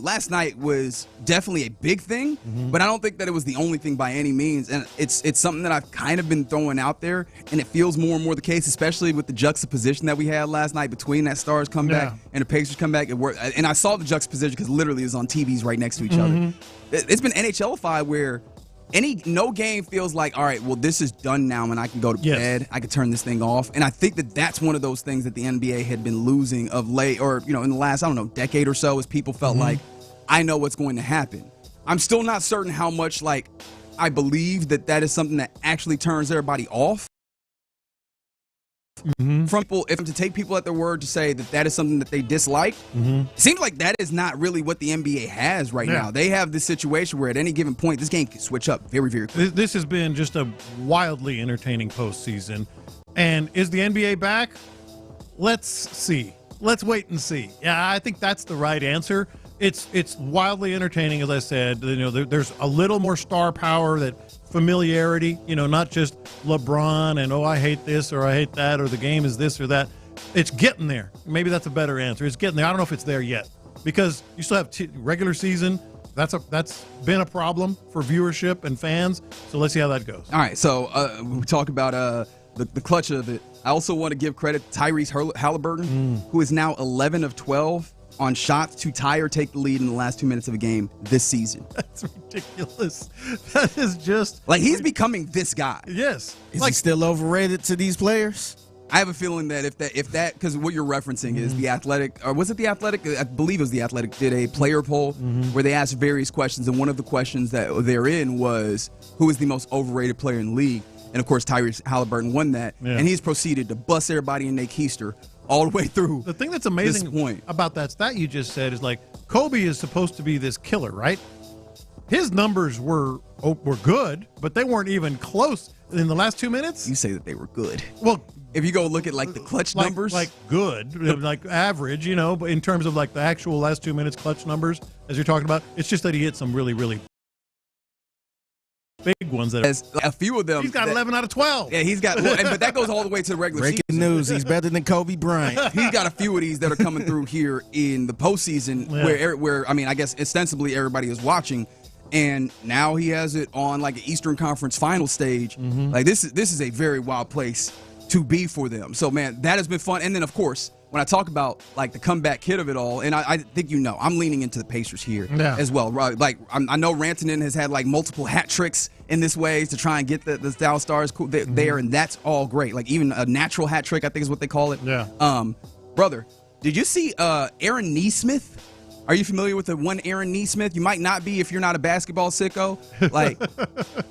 last night was definitely a big thing, but I don't think that it was the only thing by any means. And it's something that I've kind of been throwing out there, and it feels more and more the case, especially with the juxtaposition that we had last night between that Stars comeback and the Pacers comeback. It worked, and I saw the juxtaposition because literally it was on TVs right next to each other. It's been NHLified where no game feels like, all right, well, this is done now and I can go to bed. I can turn this thing off. And I think that that's one of those things that the NBA had been losing of late, or, in the last, decade or so, as people felt like, I know what's going to happen. I'm still not certain how much, I believe that is something that actually turns everybody off. From people, if to take people at their word to say that is something that they dislike, it seems like that is not really what the NBA has right now. They have this situation where at any given point, this game can switch up very, very quickly. This has been just a wildly entertaining postseason. And is the NBA back? Let's see. Let's wait and see. Yeah, I think that's the right answer. It's wildly entertaining, as I said. There's a little more star power, that familiarity, not just LeBron and, I hate this or I hate that or the game is this or that. It's getting there. Maybe that's a better answer. It's getting there. I don't know if it's there yet, because you still have regular season. That's been a problem for viewership and fans. So let's see how that goes. All right. So we talk about the clutch of it. I also want to give credit to Tyrese Halliburton, who is now 11 of 12 on shots to tie or take the lead in the last 2 minutes of a game this season. That's ridiculous. That is just... he's becoming this guy. Yes. Is he still overrated to these players? I have a feeling that if that because what you're referencing is the Athletic, or was it the Athletic? I believe it was the Athletic did a player poll where they asked various questions, and one of the questions that they're in was who is the most overrated player in the league, and of course Tyrese Halliburton won that, and he's proceeded to bust everybody in their keister all the way through. The thing that's amazing about that stat you just said is like Kobe is supposed to be this killer, right? His numbers were good, but they weren't even close in the last 2 minutes. You say that they were good. Well, if you go look at like the clutch numbers, like good, like average, but in terms of like the actual last 2 minutes clutch numbers, as you're talking about, it's just that he hit some really, really big ones. That a few of them. He's got 11 out of 12. Yeah, he's got, but that goes all the way to the regular season. Breaking news: he's better than Kobe Bryant. He's got a few of these that are coming through here in the postseason, where I mean, I guess ostensibly everybody is watching. And now he has it on like an Eastern Conference final stage. Like this is a very wild place to be for them. So man, that has been fun. And then of course, when I talk about like the comeback kit of it all, and I think I'm leaning into the Pacers here as well. Right? Like I know Rantanen has had like multiple hat tricks in this way to try and get the Dallas Stars there, and that's all great. Like even a natural hat trick, I think is what they call it. Yeah. Brother, did you see Aaron Nesmith? Are you familiar with the one Aaron Nesmith? You might not be if you're not a basketball sicko. Like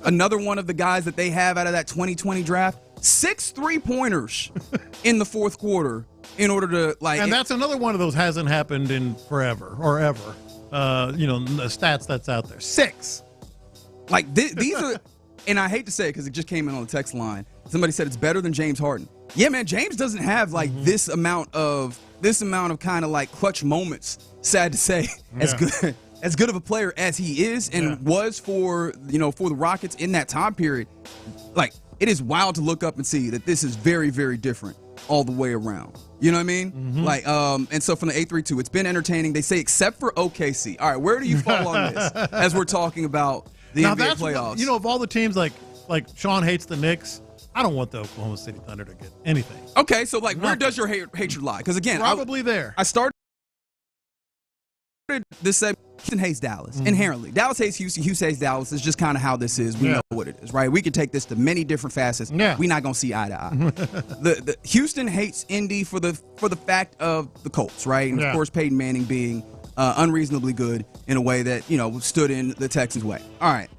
another one of the guys that they have out of that 2020 draft, 6 3-pointers in the fourth quarter in order to like. And that's another one of those hasn't happened in forever or ever. The stats that's out there. 6. Like these are, and I hate to say it because it just came in on the text line. Somebody said it's better than James Harden. Yeah, man, James doesn't have like this amount of kind of like clutch moments. Sad to say, as good of a player as he is and was for the Rockets in that time period, like it is wild to look up and see that this is very, very different all the way around. You know what I mean? Like, and so from the 8-3-2, it's been entertaining. They say except for OKC. All right, where do you fall on this as we're talking about the NBA playoffs? What, of all the teams, like Sean hates the Knicks. I don't want the Oklahoma City Thunder to get anything. Okay, so like, where does your hatred lie? Because again, probably there. I started this segment. Houston hates Dallas inherently. Dallas hates Houston. Houston hates Dallas. It's just kind of how this is. We know what it is, right? We can take this to many different facets. We're not gonna see eye to eye. The Houston hates Indy for the fact of the Colts, right? And of course, Peyton Manning being unreasonably good in a way that stood in the Texans' way. All right.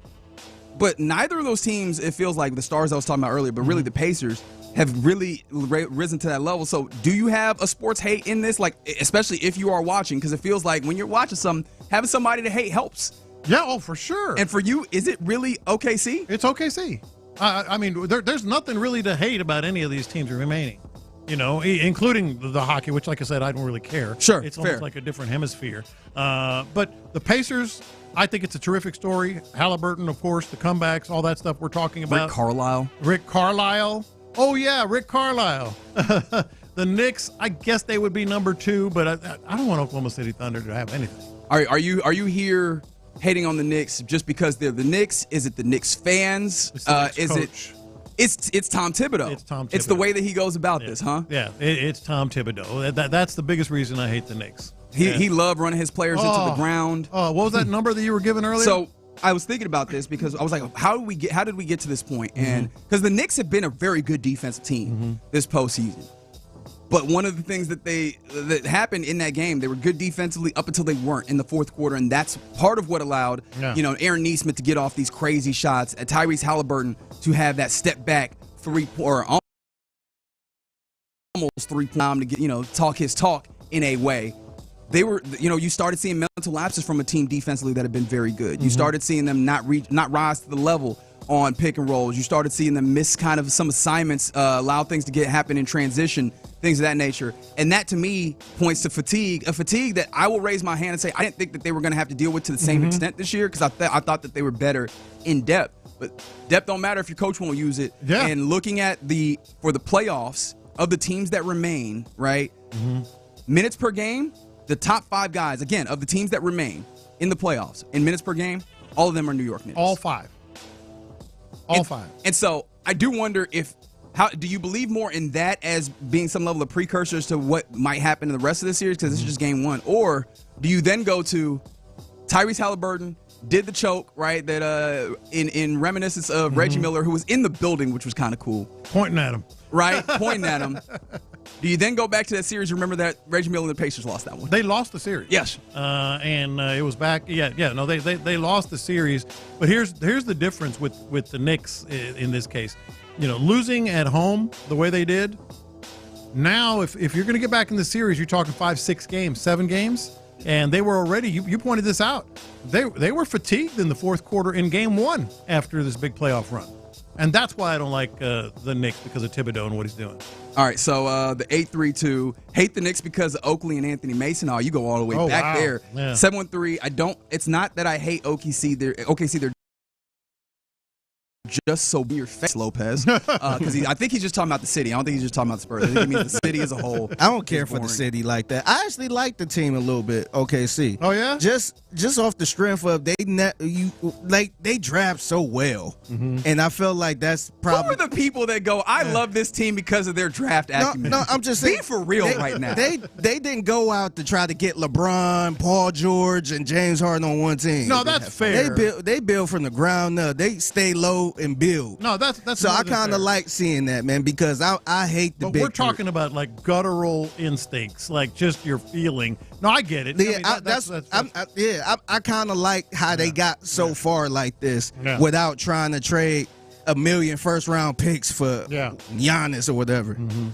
But neither of those teams, it feels like the Stars I was talking about earlier, but really the Pacers have really risen to that level. So do you have a sports hate in this? Like, especially if you are watching, because it feels like when you're watching something, having somebody to hate helps. Yeah, for sure. And for you, is it really OKC? It's OKC. I mean, there's nothing really to hate about any of these teams remaining. Including the hockey, which, like I said, I don't really care. Sure, it's almost like a different hemisphere. But the Pacers, I think it's a terrific story. Halliburton, of course, the comebacks, all that stuff we're talking about. Rick Carlisle. Oh, yeah, Rick Carlisle. The Knicks, I guess they would be number 2, but I don't want Oklahoma City Thunder to have anything. Are you here hating on the Knicks just because they're the Knicks? Is it the Knicks fans? It's the Knicks coach. It's Tom Thibodeau. It's Tom Thibodeau. It's the way that he goes about this, huh? Yeah, it's Tom Thibodeau. That's the biggest reason I hate the Knicks. He loved running his players into the ground. What was that number that you were giving earlier? So I was thinking about this because I was like, how did we get to this point? And because the Knicks have been a very good defensive team this postseason. But one of the things that happened in that game, they were good defensively up until they weren't in the fourth quarter, and that's part of what allowed Aaron Nesmith to get off these crazy shots, and Tyrese Halliburton to have that step back almost 3-point to get talk his talk in a way. They were, you started seeing mental lapses from a team defensively that had been very good. You started seeing them not rise to the level on pick and rolls. You started seeing them miss kind of some assignments, allow things to happen in transition, things of that nature. And that to me points to fatigue, a fatigue that I will raise my hand and say I didn't think that they were going to have to deal with to the same extent this year because I thought that they were better in depth. But depth don't matter if your coach won't use it. Yeah. And looking at for the playoffs of the teams that remain, right? Minutes per game, the top 5 guys, again, of the teams that remain in the playoffs in minutes per game, all of them are New York Knicks. All 5. All 5. And so I do wonder how do you believe more in that as being some level of precursors to what might happen in the rest of the series because this is just game 1, or do you then go to Tyrese Halliburton did the choke, right? That in reminiscence of Reggie Miller, who was in the building, which was kind of cool. Pointing at him. right? Pointing at him. Do you then go back to that series? Remember that Reggie Miller and the Pacers lost that one. They lost the series. Yes. And it was back. No, they lost the series. But here's the difference with the Knicks in this case. Losing at home the way they did. Now, if you're going to get back in the series, you're talking 5, 6 games, 7 games. And they were already, you pointed this out, they were fatigued in the fourth quarter in game 1 after this big playoff run. And that's why I don't like the Knicks, because of Thibodeau and what he's doing. All right, so the 832, hate the Knicks because of Oakley and Anthony Mason. Oh, you go all the way back there. Yeah. 713, it's not that I hate OKC. They're just so be your face, Lopez. Because I think he's just talking about the city. I don't think he's just talking about the Spurs. I think he means the city as a whole. I don't care for the city like that. I actually like the team a little bit, OKC. Oh, yeah? Just off the strength of they draft so well. Mm-hmm. And I feel like that's probably... Who are the people that go, I love this team because of their draft acumen? No, I'm just saying... Be for real right now. They didn't go out to try to get LeBron, Paul George, and James Harden on one team. No, that's fair. They build from the ground up. They stay low and build. No, that's so I kind of like seeing that, man, because I hate the. But big we're talking about like guttural instincts, like just your feeling. No, I get it. I kind of like how they got so far like this without trying to trade $1 million first-round picks for Giannis or whatever. Mm-hmm.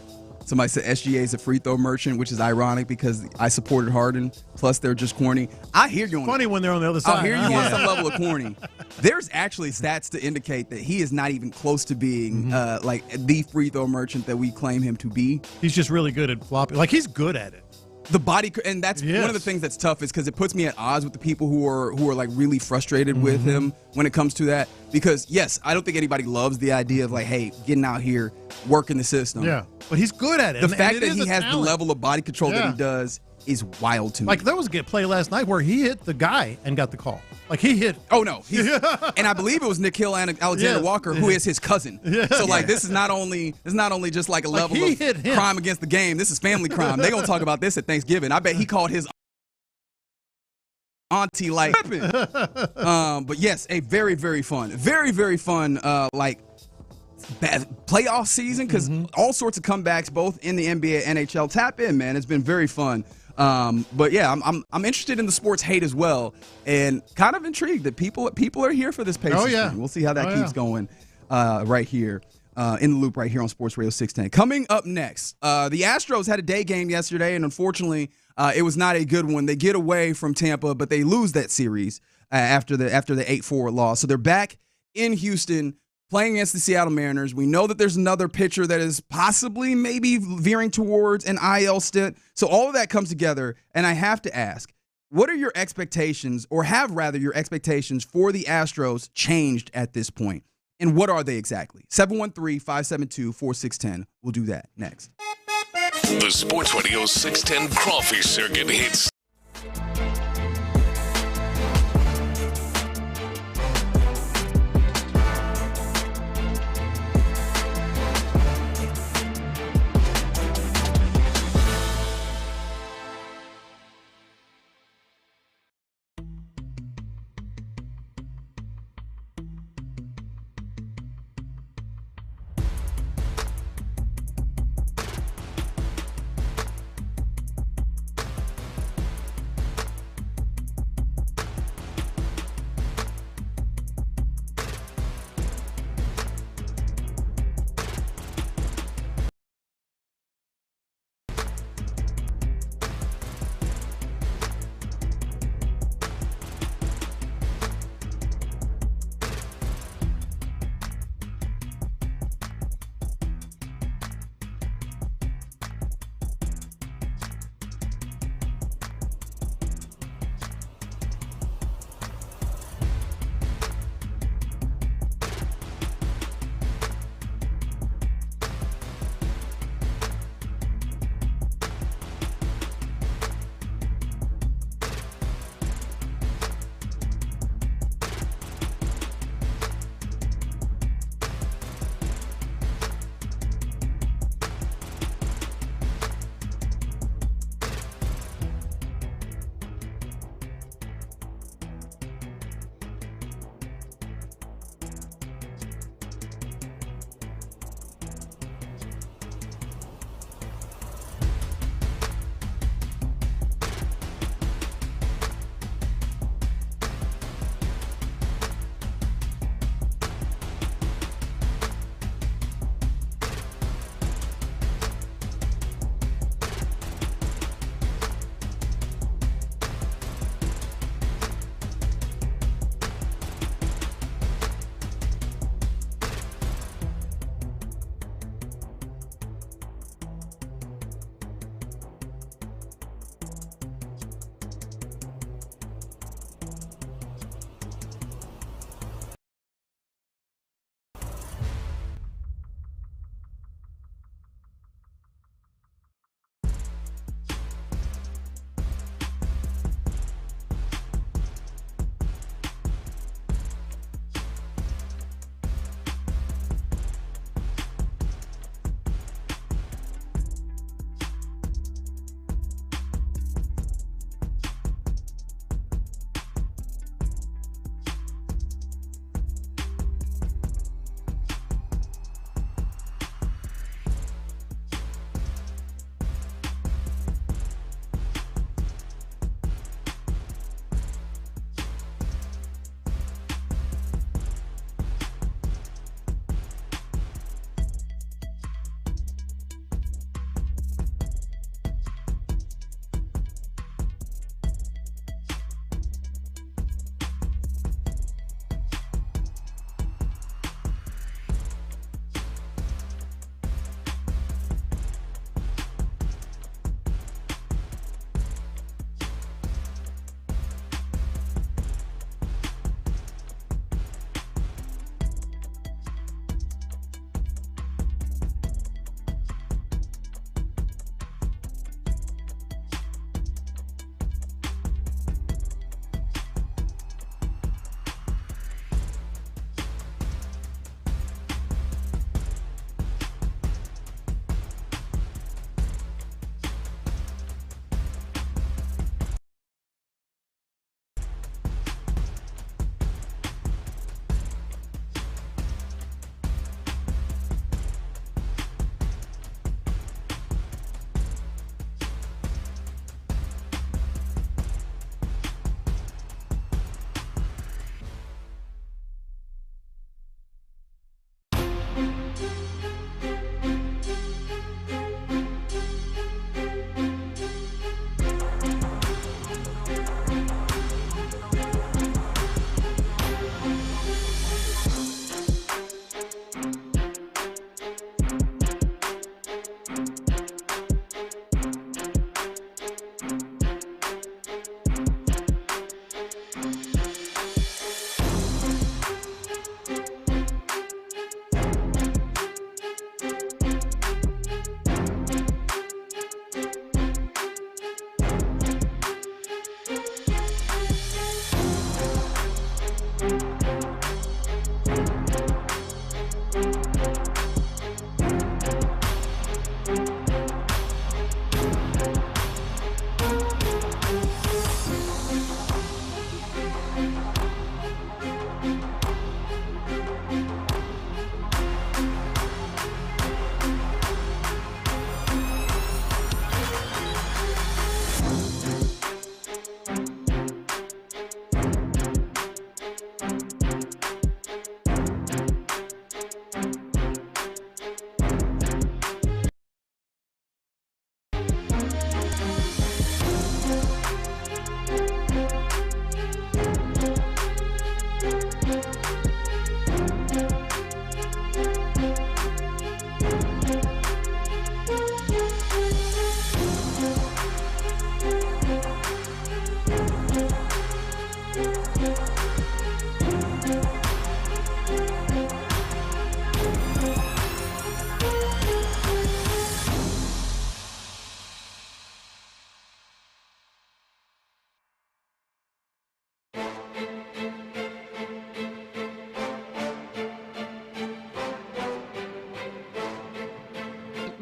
Somebody said SGA is a free throw merchant, which is ironic because I supported Harden. Plus, they're just corny. I hear you. Funny when they're on the other side. I hear you on some level of corny. There's actually stats to indicate that he is not even close to being like the free throw merchant that we claim him to be. He's just really good at flopping. Like, he's good at it. The body, and that's one of the things that's tough is because it puts me at odds with the people who are like really frustrated with him when it comes to that. Because yes, I don't think anybody loves the idea of like, hey, getting out here, working the system. Yeah, but he's good at it. The fact that he has the level of body control that he does is wild to me. Like there was a play last night where he hit the guy and got the call. Like he hit. Oh no, and I believe it was Nikhil Alexander Walker, who is his cousin. So like this is not only just like a level of crime against the game. This is family crime. They're gonna talk about this at Thanksgiving. I bet he called his auntie like. But yes, a very very fun, like playoff season because all sorts of comebacks both in the NBA and NHL. Tap in, man. It's been very fun. But yeah, I'm interested in the sports hate as well, and kind of intrigued that people are here for this Pacers thing. We'll see how that keeps going right here in the loop right here on Sports Radio 610. Coming up next, the Astros had a day game yesterday, and unfortunately, it was not a good one. They get away from Tampa, but they lose that series after the 8-4 loss. So they're back in Houston, playing against the Seattle Mariners. We know that there's another pitcher that is possibly maybe veering towards an IL stint. So all of that comes together, and I have to ask, what are your expectations, or have rather your expectations for the Astros changed at this point? And what are they exactly? 713-572-4610. We'll do that next. The Sports Radio 610 Crawfish Circuit hits.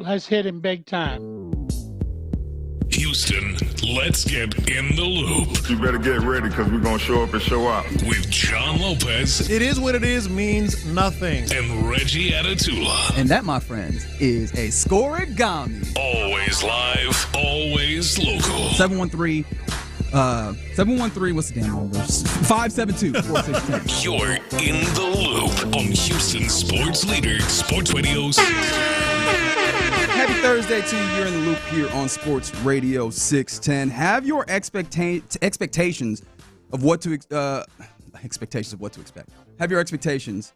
has hit him big time. Houston, let's get in the loop. You better get ready because we're going to show up and show out. With John Lopez. It is what it is means nothing. And Reggie Atatula. And that, my friends, is a scoregami. Always live, always local. 713, what's the damn number? 572-4610. You're in the loop on Houston Sports Leader, Sports Radio. Happy Thursday to you. You're in the loop here on Sports Radio 610. Have your expectations of what to expect. Have your expectations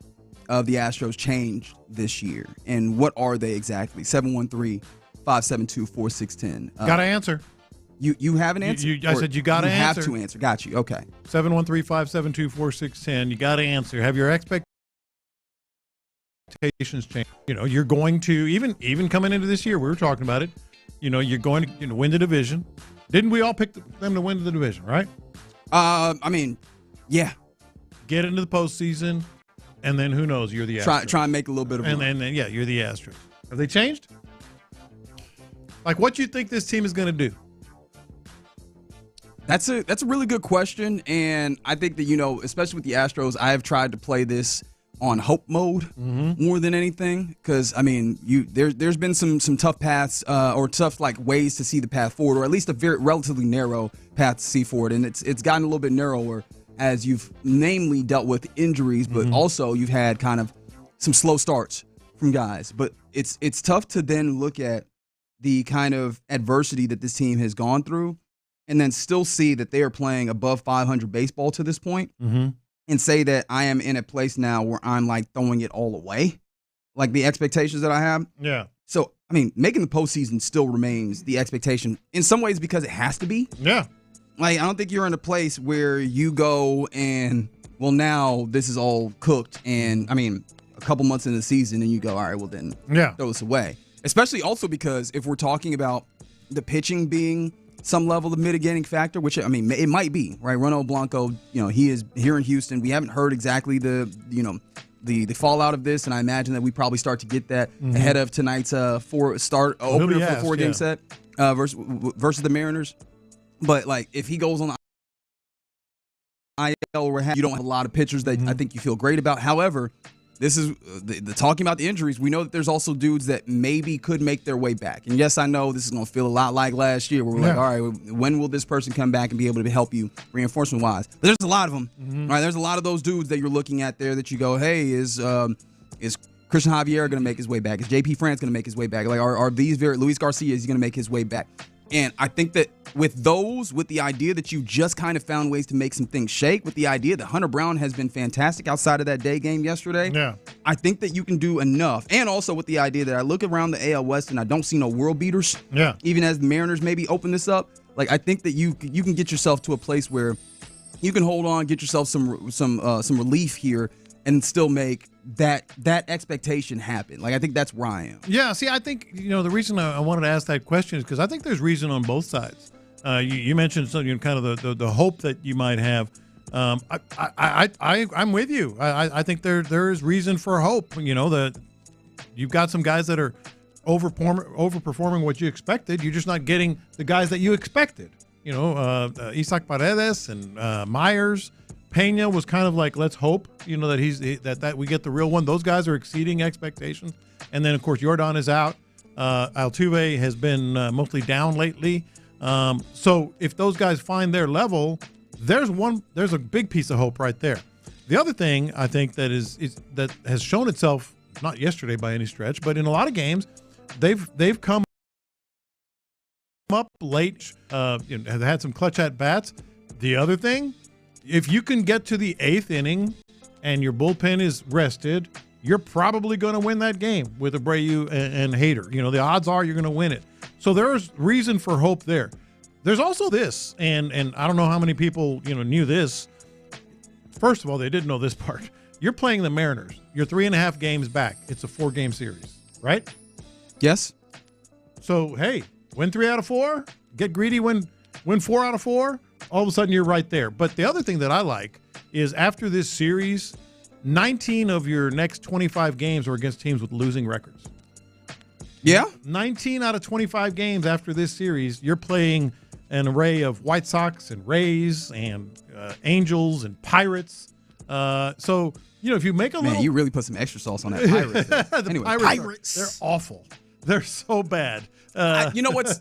of the Astros changed this year, and what are they exactly? 713-572-4610. Got to answer. You have an answer? I said you got to answer. You have to answer. Got you. Okay. 713-572-4610. You got to answer. Have your expectations change? You know, you're going to even coming into this year, we were talking about it. You know, you're going to win the division. Didn't we all pick them to win the division, right? I mean, yeah. Get into the postseason, and then who knows? You're the Astros. Try and make a little bit of and then yeah, you're the Astros. Have they changed? Like, what you think this team is going to do? That's a really good question, and I think that, you know, especially with the Astros, I have tried to play this on hope mode more than anything, because I mean, there's been some tough paths or tough like ways to see the path forward, or at least a very relatively narrow path to see forward, and it's gotten a little bit narrower as you've namely dealt with injuries, but also you've had kind of some slow starts from guys. But it's tough to then look at the kind of adversity that this team has gone through, and then still see that they are playing above 500 baseball to this point. And say that I am in a place now where I'm like throwing it all away, like the expectations that I have. Yeah. So, I mean, making the postseason still remains the expectation in some ways because it has to be. Yeah. Like, I don't think you're in a place where you go and, well, now this is all cooked. And, I mean, a couple months into the season and you go, all right, well, then throw this away. Especially also because if we're talking about the pitching being some level of mitigating factor, which, I mean, it might be, right? Ronald Blanco, you know, he is here in Houston. We haven't heard exactly the fallout of this, and I imagine that we probably start to get that ahead of tonight's opener for the 4-game set versus the Mariners. But, like, if he goes on the IL or you don't have a lot of pitchers that I think you feel great about. However, this is the talking about the injuries. We know that there's also dudes that maybe could make their way back. And yes, I know this is going to feel a lot like last year where we're like, all right, when will this person come back and be able to help you reinforcement-wise? But there's a lot of them. Right? There's a lot of those dudes that you're looking at there that you go, hey, is Christian Javier going to make his way back? Is J.P. France going to make his way back? Like, are these Luis Garcia, is he going to make his way back? And I think that with the idea that you just kind of found ways to make some things shake, with the idea that Hunter Brown has been fantastic outside of that day game yesterday, I think that you can do enough. And also with the idea that I look around the AL West and I don't see no world beaters, even as the Mariners maybe open this up. Like, I think that you can get yourself to a place where you can hold on, get yourself some relief here, and still make that expectation happen. Like, I think that's where I am. Yeah, see, I think, you know, the reason I wanted to ask that question is because I think there's reason on both sides. You mentioned something, you know, kind of the hope that you might have. I'm with you. I think there is reason for hope. You know, that you've got some guys that are overperforming what you expected. You're just not getting the guys that you expected. You know, Isaac Paredes and Myers. Pena was kind of like, let's hope, you know, that that we get the real one. Those guys are exceeding expectations. And then, of course, Jordan is out. Altuve has been mostly down lately. So if those guys find their level, there's a big piece of hope right there. The other thing I think that that has shown itself, not yesterday by any stretch, but in a lot of games, they've come up late, you know, have had some clutch at bats. The other thing, if you can get to the 8th inning and your bullpen is rested, you're probably going to win that game with Abreu and Hader. You know, the odds are you're going to win it. So there's reason for hope there. There's also this, and I don't know how many people, you know, knew this. First of all, they didn't know this part. You're playing the Mariners. You're 3.5 games back. It's a 4-game series, right? Yes. So, hey, win 3 out of 4. Get greedy, win 4 out of 4. All of a sudden, you're right there. But the other thing that I like is after this series, 19 of your next 25 games are against teams with losing records. Yeah. 19 out of 25 games after this series, you're playing an array of White Sox and Rays and Angels and Pirates. So, if you make a little... Man, you really put some extra sauce on that Pirates. The anyway, Pirates. They're awful. They're so bad. You know what's...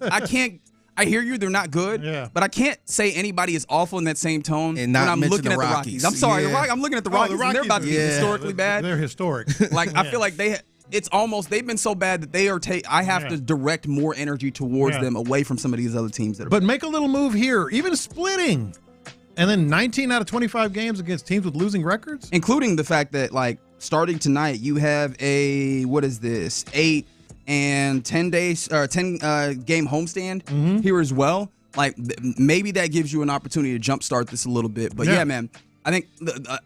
I hear you. They're not good. Yeah. But I can't say anybody is awful in that same tone and not when I'm mention looking the at the Rockies. Rockies. I'm sorry. Yeah. I'm looking at the Rockies, and they're about to be historically bad. They're historic. I feel like it's almost they've been so bad that they are I have to direct more energy towards them away from some of these other teams that are But make a little move here, even splitting. And then 19 out of 25 games against teams with losing records, including the fact that starting tonight you have a 8 and 10 days or 10 game homestand here as well. Maybe that gives you an opportunity to jumpstart this a little bit. But yeah man, I think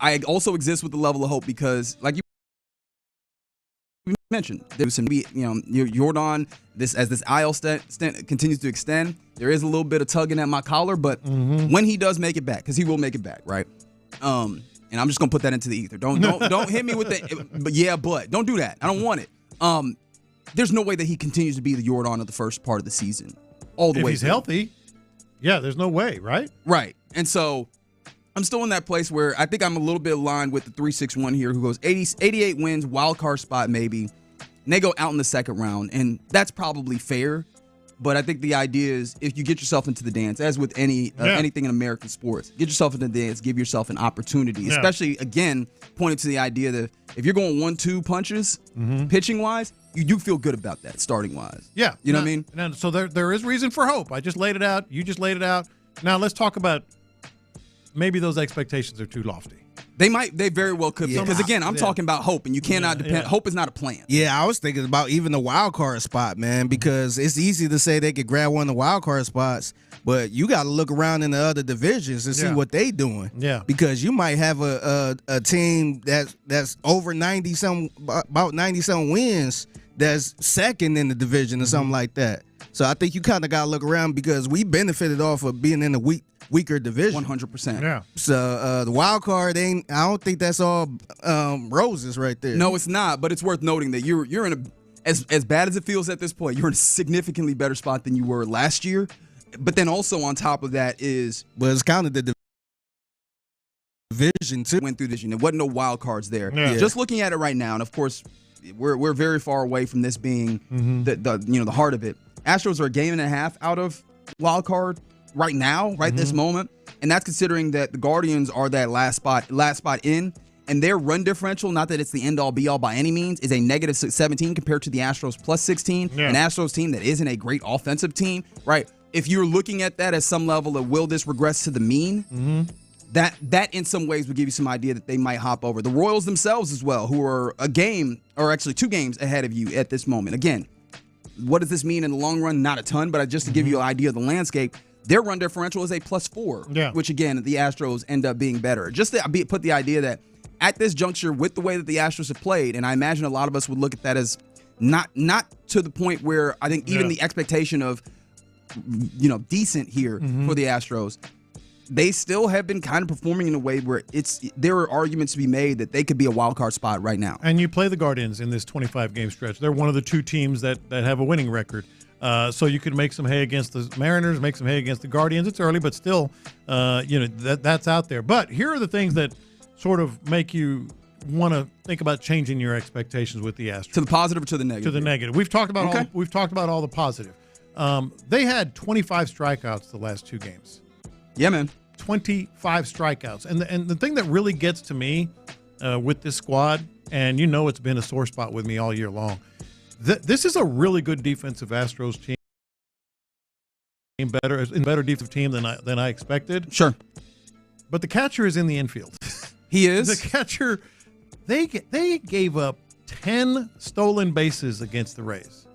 I also exist with the level of hope because like you mentioned, there's some, Jordan, as this IL stint continues to extend, there is a little bit of tugging at my collar, but when he does make it back, because he will make it back, right? And I'm just gonna put that into the ether. Don't hit me with the but don't do that. I don't want it. There's no way that he continues to be the Jordan of the first part of the season, all the way. If he's healthy, yeah, there's no way, right? Right, and so I'm still in that place where I think I'm a little bit aligned with the 361 here, who goes 88 wins, wild card spot maybe, and they go out in the second round, and that's probably fair. But I think the idea is if you get yourself into the dance, as with anything in American sports, get yourself into the dance, give yourself an opportunity, especially, again, pointing to the idea that if you're going 1-2 punches, pitching-wise, you do feel good about that, starting-wise. Yeah. You know what I mean? And so there is reason for hope. I just laid it out. You just laid it out. Now let's talk about maybe those expectations are too lofty. They very well could be. Because, again, I'm talking about hope, and you cannot depend. Hope is not a plan. Yeah, I was thinking about even the wild card spot, man, because it's easy to say they could grab one of the wild card spots, but you got to look around in the other divisions and see what they doing. Yeah. Because you might have a team that's over 90-some, about 90-some wins that's second in the division or something like that. So I think you kind of got to look around because we benefited off of being in the weaker division. 100%. Yeah. So the wild card I don't think that's all roses right there. No, it's not. But it's worth noting that you're in as bad as it feels at this point, you're in a significantly better spot than you were last year. But then also on top of that but it's kind of the division too. Went through this, there wasn't no wild cards there. Yeah. Just looking at it right now, and of course we're very far away from this being the heart of it. Astros are a game and a half out of wild card right now, this moment, and that's considering that the Guardians are that last spot in, and their run differential, not that it's the end all be all by any means, is a negative 17 compared to the Astros plus 16, an Astros team that isn't a great offensive team, right? If you're looking at that as some level of will this regress to the mean, that in some ways would give you some idea that they might hop over the Royals themselves as well, who are a game or actually 2 games ahead of you at this moment. Again, what does this mean in the long run? Not a ton, but just to give you an idea of the landscape, their run differential is a +4, which again, the Astros end up being better. Just to put the idea that at this juncture, with the way that the Astros have played, and I imagine a lot of us would look at that as not to the point where I think even the expectation of, decent here for the Astros, they still have been kind of performing in a way where there are arguments to be made that they could be a wild card spot right now. And you play the Guardians in this 25-game stretch. They're one of the 2 teams that have a winning record. So you could make some hay against the Mariners, make some hay against the Guardians. It's early, but still, that's out there. But here are the things that sort of make you want to think about changing your expectations with the Astros. To the positive or to the negative? To the negative. We've talked about all the positive. They had 25 strikeouts the last 2 games. Yeah, man. 25 strikeouts. And the thing that really gets to me with this squad, and it's been a sore spot with me all year long, this is a really good defensive Astros team. Better defensive team than I expected. Sure. But the catcher is in the infield. He is. The catcher, they gave up 10 stolen bases against the Rays.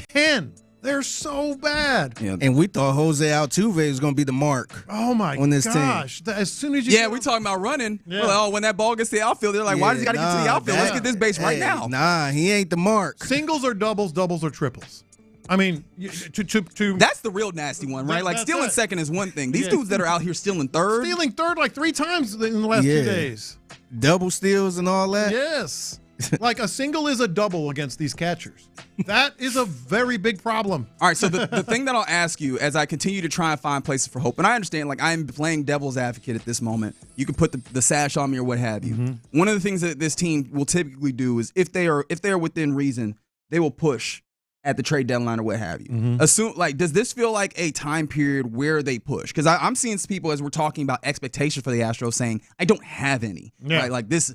10. They're so bad. Yeah. And we thought Jose Altuve was going to be the mark. Oh, my on this gosh. team. As soon as you we're talking about running. Yeah. Well, when that ball gets to the outfield, they're like, why does he got to get to the outfield? Let's get this base right now. Nah, he ain't the mark. Singles or doubles, doubles or triples. I mean, that's the real nasty one, right? Like stealing second is one thing. These dudes that are out here stealing third. Stealing third like 3 times in the last 2 days. Double steals and all that. Yes. Like a single is a double against these catchers. That is a very big problem. All right, so the thing that I'll ask you as I continue to try and find places for hope, and I understand, like, I'm playing devil's advocate at this moment. You can put the sash on me or what have you. Mm-hmm. One of the things that this team will typically do is if they are within reason, they will push at the trade deadline or what have you. Mm-hmm. Does this feel like a time period where they push? Because I'm seeing people as we're talking about expectations for the Astros saying, I don't have any. Yeah. Right? Like this.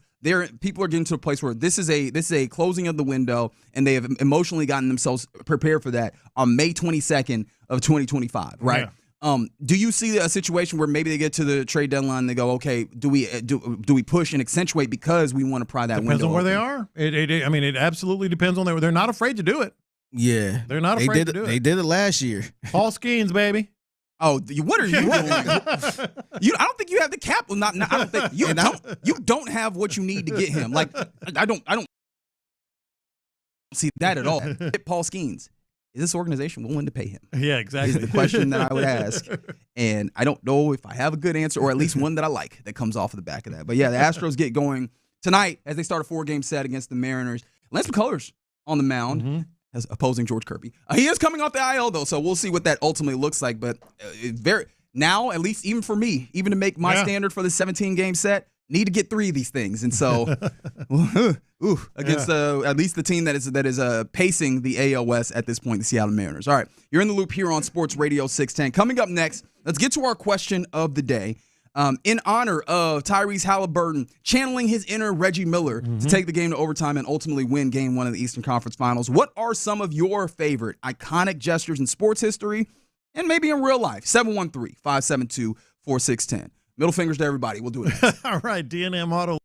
People are getting to a place where this is a closing of the window, and they have emotionally gotten themselves prepared for that on May 22nd of 2025, right? Yeah. Do you see a situation where maybe they get to the trade deadline and they go, okay, do we push and accentuate because we want to pry that window Depends on where open? they are. It absolutely depends on they're not afraid to do it. Yeah. They're not afraid to do it. They did it last year. Paul Skeens, baby. Oh, what are you doing? I don't think you have the cap. I don't think you don't have what you need to get him. Like I don't see that at all. Paul Skeens, is this organization willing to pay him? Yeah, exactly. Is the question that I would ask, and I don't know if I have a good answer or at least one that I like that comes off of the back of that. But yeah, the Astros get going tonight as they start a 4-game set against the Mariners. Lance McCullers on the mound. As opposing George Kirby. He is coming off the IL, though, so we'll see what that ultimately looks like. But now, at least even for me, even to make my standard for the 17-game set, need to get 3 of these things. And so, against at least the team that is pacing the AL West at this point, the Seattle Mariners. All right, you're in the loop here on Sports Radio 610. Coming up next, let's get to our question of the day. In honor of Tyrese Halliburton channeling his inner Reggie Miller to take the game to overtime and ultimately win Game 1 of the Eastern Conference Finals, what are some of your favorite iconic gestures in sports history and maybe in real life? 713-572-4610. Middle fingers to everybody. We'll do it next. All right, D&M Auto.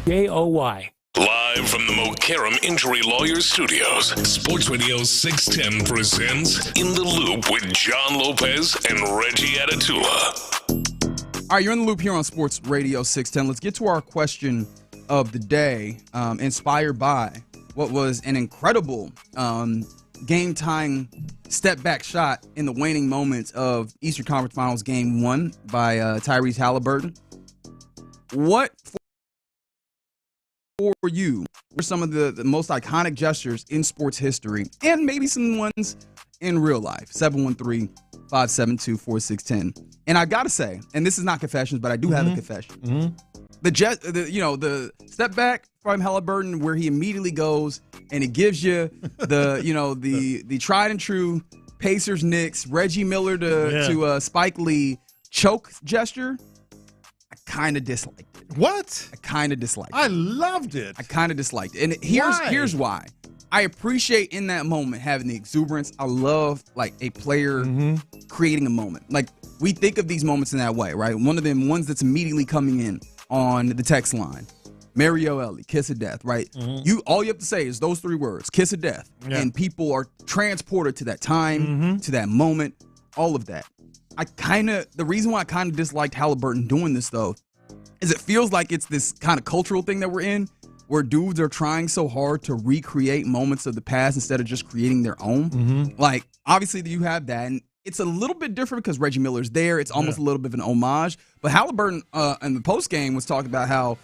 Joy. Live from the Mokaram Injury Lawyers Studios, Sports Radio 610 presents In the Loop with John Lopez and Reggie Atatula. All right, you're in the loop here on Sports Radio 610. Let's get to our question of the day, inspired by what was an incredible game-tying step-back shot in the waning moments of Eastern Conference Finals Game 1 by Tyrese Halliburton. What for you were some of the most iconic gestures in sports history, and maybe some ones in real life? 713-572-4610. And I gotta say, and this is not confessions, but I do have a confession. The step back from Halliburton, where he immediately goes and it gives you the tried and true Pacers Knicks Reggie Miller to Spike Lee choke gesture. I kind of disliked it. What? I kind of disliked it. I loved it. I kind of disliked it. And here's why. I appreciate in that moment having the exuberance. I love like a player creating a moment. Like we think of these moments in that way, right? One of them, ones that's immediately coming in on the text line. Mario Ellie, kiss of death, right? All you have to say is those three words, kiss of death. Yeah. And people are transported to that time, to that moment, all of that. The reason why I kind of disliked Halliburton doing this though, is it feels like it's this kind of cultural thing that we're in, where dudes are trying so hard to recreate moments of the past instead of just creating their own. Like, obviously you have that, and it's a little bit different because Reggie Miller's there. It's almost a little bit of an homage. But Halliburton in the postgame was talking about how,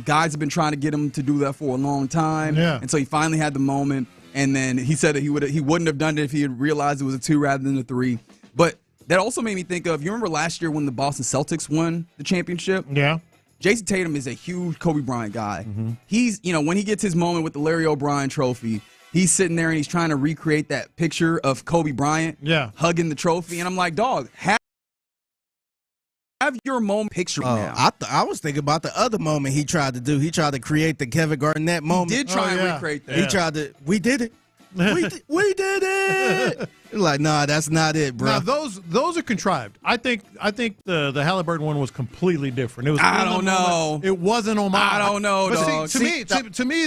guys have been trying to get him to do that for a long time. Yeah. And so he finally had the moment, and then he said that he wouldn't have done it if he had realized it was a 2 rather than a 3. But that also made me think of, you remember last year when the Boston Celtics won the championship? Yeah. Jason Tatum is a huge Kobe Bryant guy. He's, when he gets his moment with the Larry O'Brien trophy, he's sitting there and he's trying to recreate that picture of Kobe Bryant hugging the trophy. And I'm like, dog, have your moment picture now. I was thinking about the other moment he tried to do. He tried to create the Kevin Garnett moment. He did try and recreate that. He tried to, we did it. we did it. Like, nah, that's not it, bro. Now those are contrived. I think the Halliburton one was completely different. It was. I don't know. It wasn't homage. I don't know, but dog. to me,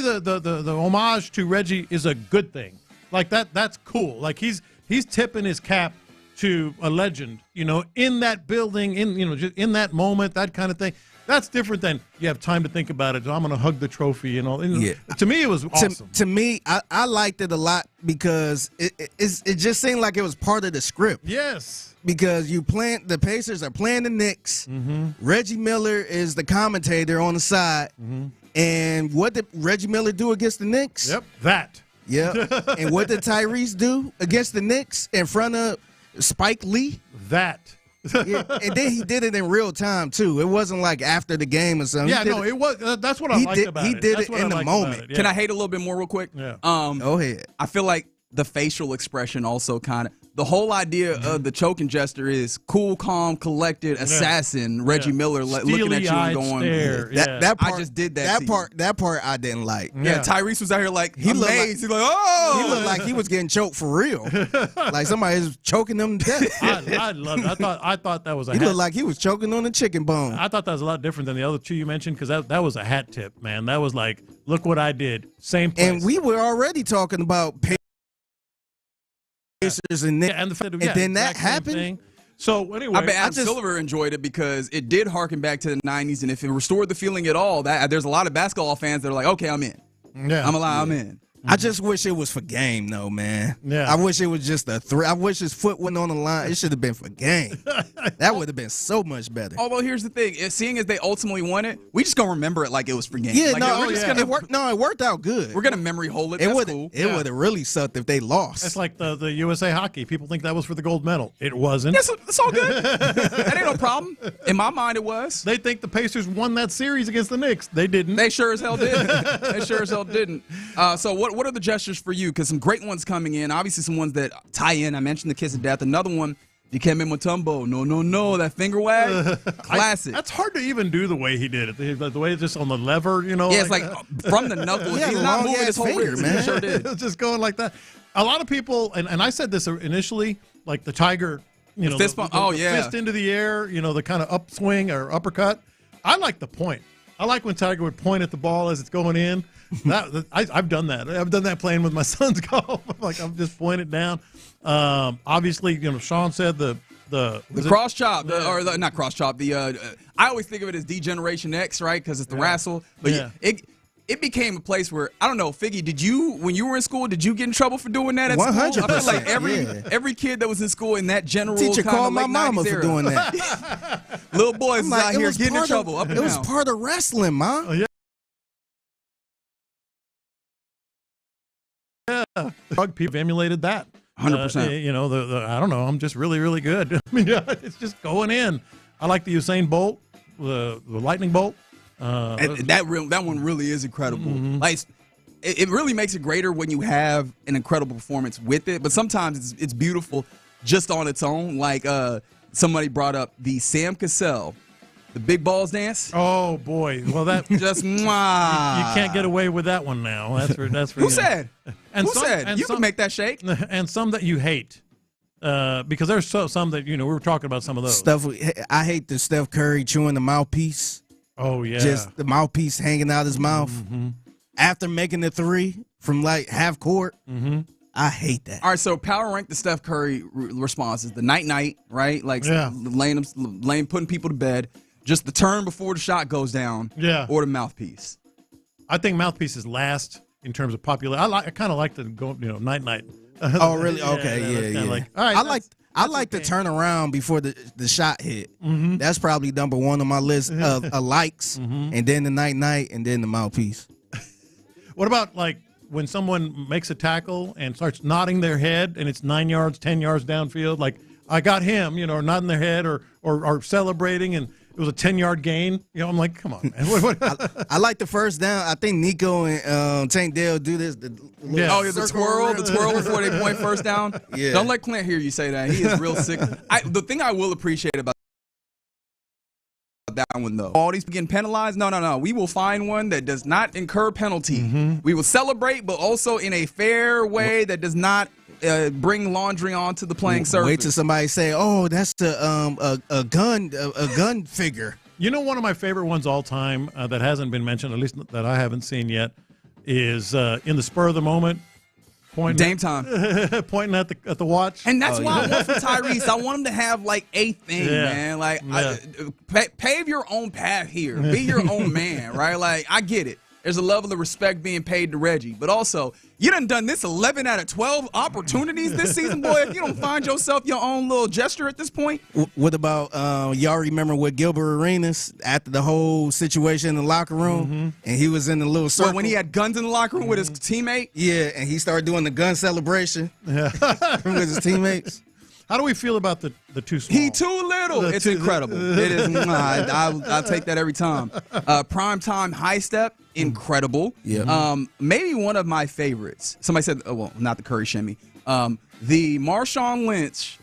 the homage to Reggie is a good thing. Like that's cool. Like he's tipping his cap to a legend. In that building, just in that moment, that kind of thing. That's different than you have time to think about it. I'm going to hug the trophy, Yeah. To me, it was awesome. To me, I liked it a lot because it just seemed like it was part of the script. Yes. Because the Pacers are playing the Knicks. Reggie Miller is the commentator on the side. And what did Reggie Miller do against the Knicks? Yep, that. Yep. And what did Tyrese do against the Knicks in front of Spike Lee? That. Yeah, and then he did it in real time too. It wasn't like after the game or something. Yeah, it was. That's what I liked about it. He did it in the moment. Can I hate a little bit more real quick? Yeah. Go ahead. I feel like the facial expression also kind of. The whole idea of the choking gesture is cool, calm, collected assassin Reggie Miller looking at you and going, that part, I just did that. That part I didn't like. Yeah, Tyrese was out here like he looked like, he's like, oh, he looked like he was getting choked for real, like somebody was choking him to death. I loved it. I thought that was a. He looked like he was choking on a chicken bone. I thought that was a lot different than the other two you mentioned because that was a hat tip, man. That was like, look what I did. Same place. And we were already talking about. And then that happened. Thing. So anyway, I bet Adam Silver enjoyed it because it did harken back to the '90s, and if it restored the feeling at all, there's a lot of basketball fans that are like, okay, I'm in. Yeah, I'm in. I just wish it was for game, though, man. Yeah. I wish it was just a 3. I wish his foot went on the line. It should have been for game. That would have been so much better. Although here's the thing: seeing as they ultimately won it, we just gonna remember it like it was for game. Yeah, like, it worked out good. We're gonna memory hole it. That's cool. It would have really sucked if they lost. It's like the USA hockey. People think that was for the gold medal. It wasn't. It's all good. That ain't no problem. In my mind, it was. They think the Pacers won that series against the Knicks. They didn't. They sure as hell did. So what are the gestures for you? Because some great ones coming in. Obviously, some ones that tie in. I mentioned the kiss of death. Another one, Dikembe Mutombo. No. That finger wag. Classic. That's hard to even do the way he did it. The way it's just on the lever, Yeah, it's like from the knuckles. He's not moving his whole wrist, man. He sure did. It's just going like that. A lot of people, and I said this initially, like the Tiger, fist bump. Fist into the air, the kind of upswing or uppercut. I like the point. I like when Tiger would point at the ball as it's going in. I've done that. I've done that playing with my son's golf. I'm just pointing it down. Obviously, Sean said the cross chop, not cross chop. I always think of it as D-Generation X, right? Because it's the wrestle. But it became a place where, I don't know, Figgy, when you were in school, did you get in trouble for doing that at 100%, school? I feel like every kid that was in school in that general teacher kind called of my late mama 90s for era. doing that. Little boys out here getting in trouble. It was part of wrestling, Mom. Oh, yeah. Yeah, drug people have emulated that. 100%. I don't know. I'm just really, really good. I mean, it's just going in. I like the Usain Bolt, the lightning bolt. That one really is incredible. Mm-hmm. Like it really makes it greater when you have an incredible performance with it. But sometimes it's beautiful just on its own. Like somebody brought up the Sam Cassell, the big balls dance. Oh boy! Well, that just you can't get away with that one now. That's for Who said? And Who said you can make that shake? And some that you hate. Because there's some that we were talking about some of those stuff. I hate the Steph Curry chewing the mouthpiece. Oh yeah, just the mouthpiece hanging out his mouth after making the three from like half court. I hate that. All right, so power rank the Steph Curry responses: the night, right? Like putting people to bed. Just the turn before the shot goes down. Yeah, or the mouthpiece. I think mouthpiece is last in terms of popularity. I kind of like to go night. Oh really? Okay, yeah. Like, all right, I like to turn around before the shot hit. That's probably number one on my list of likes, and then the night, and then the mouthpiece. What about like when someone makes a tackle and starts nodding their head, and it's 9 yards, 10 yards downfield? Like I got him, or nodding their head, or celebrating, and it was a 10-yard gain. I'm like, come on, man. I like the first down. I think Nico and Tank Dale do this. The twirl before they point first down. Yeah. Don't let Clint hear you say that. He is real sick. The thing I will appreciate about that one, though, all these getting penalized. No. We will find one that does not incur penalty. We will celebrate, but also in a fair way that does not bring laundry onto the playing surface. Wait till somebody say, "Oh, that's a gun figure." One of my favorite ones all time that hasn't been mentioned, at least that I haven't seen yet, is in the spur of the moment, Dame time, pointing at the watch. And that's why I want from Tyrese. I want him to have like a thing, man. Like pave your own path here. Be your own man, right? Like I get it. There's a level of respect being paid to Reggie. But also, you done this 11 out of 12 opportunities this season, boy. If you don't find yourself your own little gesture at this point. What about, y'all remember with Gilbert Arenas after the whole situation in the locker room? And he was in the little circle. When he had guns in the locker room with his teammate? Yeah, and he started doing the gun celebration with his teammates. How do we feel about the too small? He too little. It's incredible. It is. I'll take that every time. Prime time high step, incredible. Yeah. Maybe one of my favorites. Somebody said, not the Curry shimmy. The Marshawn Lynch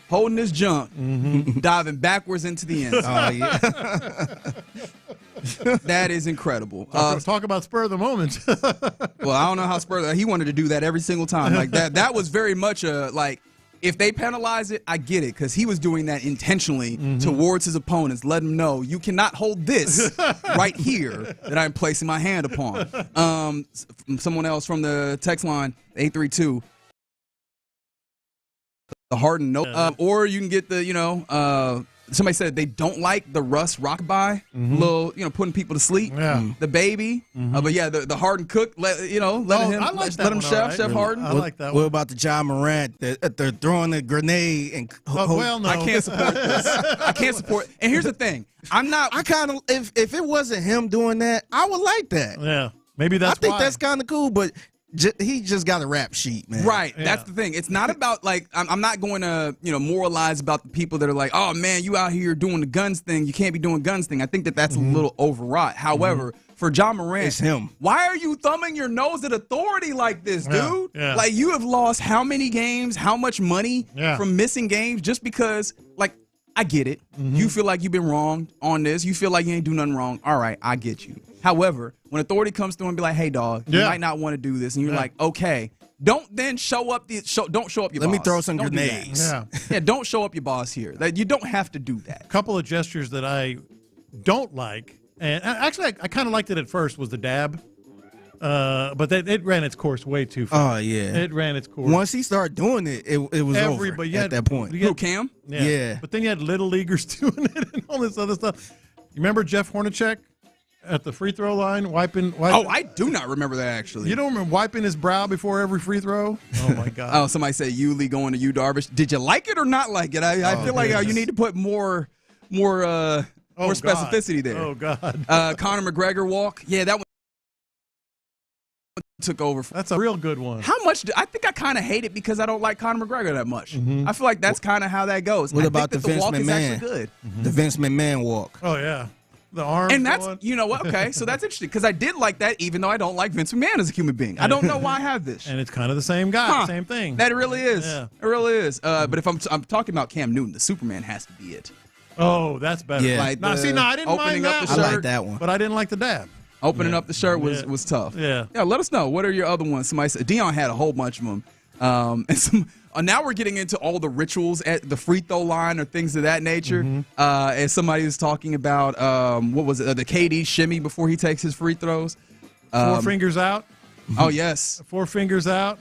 holding his junk, diving backwards into the end. Oh yeah. That is incredible. Talk about spur of the moment. Well, I don't know how he wanted to do that every single time. Like that. That was very much like. If they penalize it, I get it, because he was doing that intentionally towards his opponents, letting them know you cannot hold this right here that I'm placing my hand upon. Someone else from the text line, 832, the Harden note. Or you can get the, somebody said they don't like the Russ rockabye, little, putting people to sleep. Yeah. The baby. But yeah, the Harden cook, let him Chef Harden. I like that one. What about the John Morant? They're throwing the grenade and no. I can't support this. I can't support. And here's the thing. I kind of, if it wasn't him doing that, I would like that. Yeah. Maybe that's I think that's kind of cool, but he just got a rap sheet, man. Right. Yeah. That's the thing. It's not about, like, I'm not going to, moralize about the people that are like, oh, man, you out here doing the guns thing. You can't be doing guns thing. I think that's a little overwrought. However, for John Morant, it's him. Why are you thumbing your nose at authority like this, dude? Yeah. Like, you have lost how many games, how much money from missing games just because, like, I get it. You feel like you've been wrong on this. You feel like you ain't do nothing wrong. All right, I get you. However, when authority comes through and be like, "Hey, dog, you might not want to do this," and you're like, "Okay," don't then show up your boss. Let me throw some grenades. Don't show up your boss here. You don't have to do that. A couple of gestures that I don't like, And actually, I kind of liked it at first, was the dab. But it ran its course way too fast. Oh, yeah. It ran its course. Once he started doing it, it was over at that point. Who, Cam? Yeah. But then you had little leaguers doing it and all this other stuff. You remember Jeff Hornacek at the free throw line wiping? Oh, I do not remember that, actually. You don't remember wiping his brow before every free throw? Oh, my God. Oh, somebody said Hughley going to Yu Darvish. Did you like it or not like it? I feel like you need to put more specificity there. Oh, God. Conor McGregor walk. Yeah, that one took over. That's a real good one. How much? I think I kind of hate it because I don't like Conor McGregor that much. I feel like that's kind of how that goes. What I about think the that Vince walk is McMahon? actually good. The Vince McMahon walk. Oh, yeah. The arms. And that's, going. you know what? Okay, so that's interesting because I did like that, even though I don't like Vince McMahon as a human being. I don't know why I have this. And it's kind of the same guy, same thing. That really is. Yeah. It really is. But if I'm talking about Cam Newton, the Superman has to be it. Oh, that's better. Yeah. Like I didn't mind that. I like that one. But I didn't like the dab. Opening up the shirt was tough. Yeah. Yeah, let us know. What are your other ones? Somebody said Dion had a whole bunch of them. And now we're getting into all the rituals at the free throw line or things of that nature. And somebody was talking about, what was it, the KD shimmy before he takes his free throws. 4 fingers out. Oh, yes. 4 fingers out.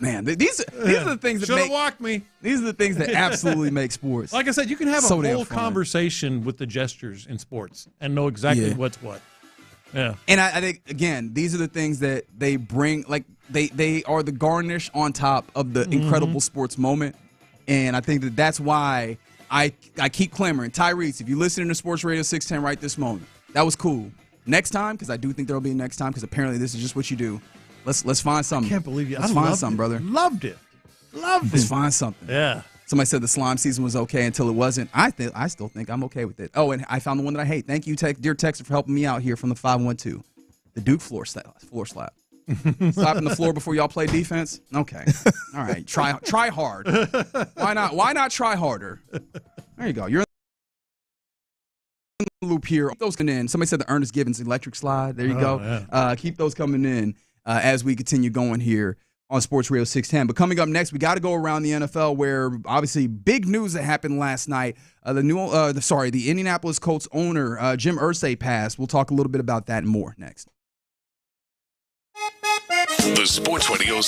Man, these are the things that Should have walked me. These are the things that absolutely make sports. Like I said, you can have so a damn whole fun. conversation with the gestures in sports and know exactly what's what. Yeah. And I think, again, these are the things that they bring, like they are the garnish on top of the incredible sports moment. And I think that's why I keep clamoring. Tyrese, if you're listening to Sports Radio 610 right this moment, that was cool. Next time, because I do think there will be a next time, because apparently this is just what you do. Let's find something. I can't believe you. Let's find something, brother. Loved it. Let's find something. Yeah. Somebody said the slime season was okay until it wasn't. I still think I'm okay with it. Oh, and I found the one that I hate. Thank you, dear Texter, for helping me out here from the 512. The Duke floor slap. Slapping the floor before y'all play defense? Okay. All right. Try hard. Why not? Why not try harder? There you go. You're in the loop here. Keep those coming in. Somebody said the Ernest Givens electric slide. There you go. Yeah. Keep those coming in as we continue going here on Sports Radio 610. But coming up next, we got to go around the NFL where obviously big news that happened last night. The Indianapolis Colts owner, Jim Irsay, passed. We'll talk a little bit about that and more next. The Sports Radio.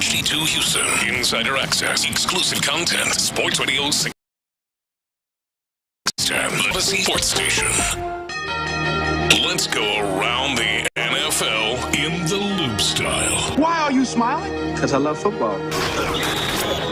HD2 Houston. Insider access. Exclusive content. Sports Radio 610. Legacy Sports Station. Let's go around the NFL in the loop style. Why are you smiling? Because I love football.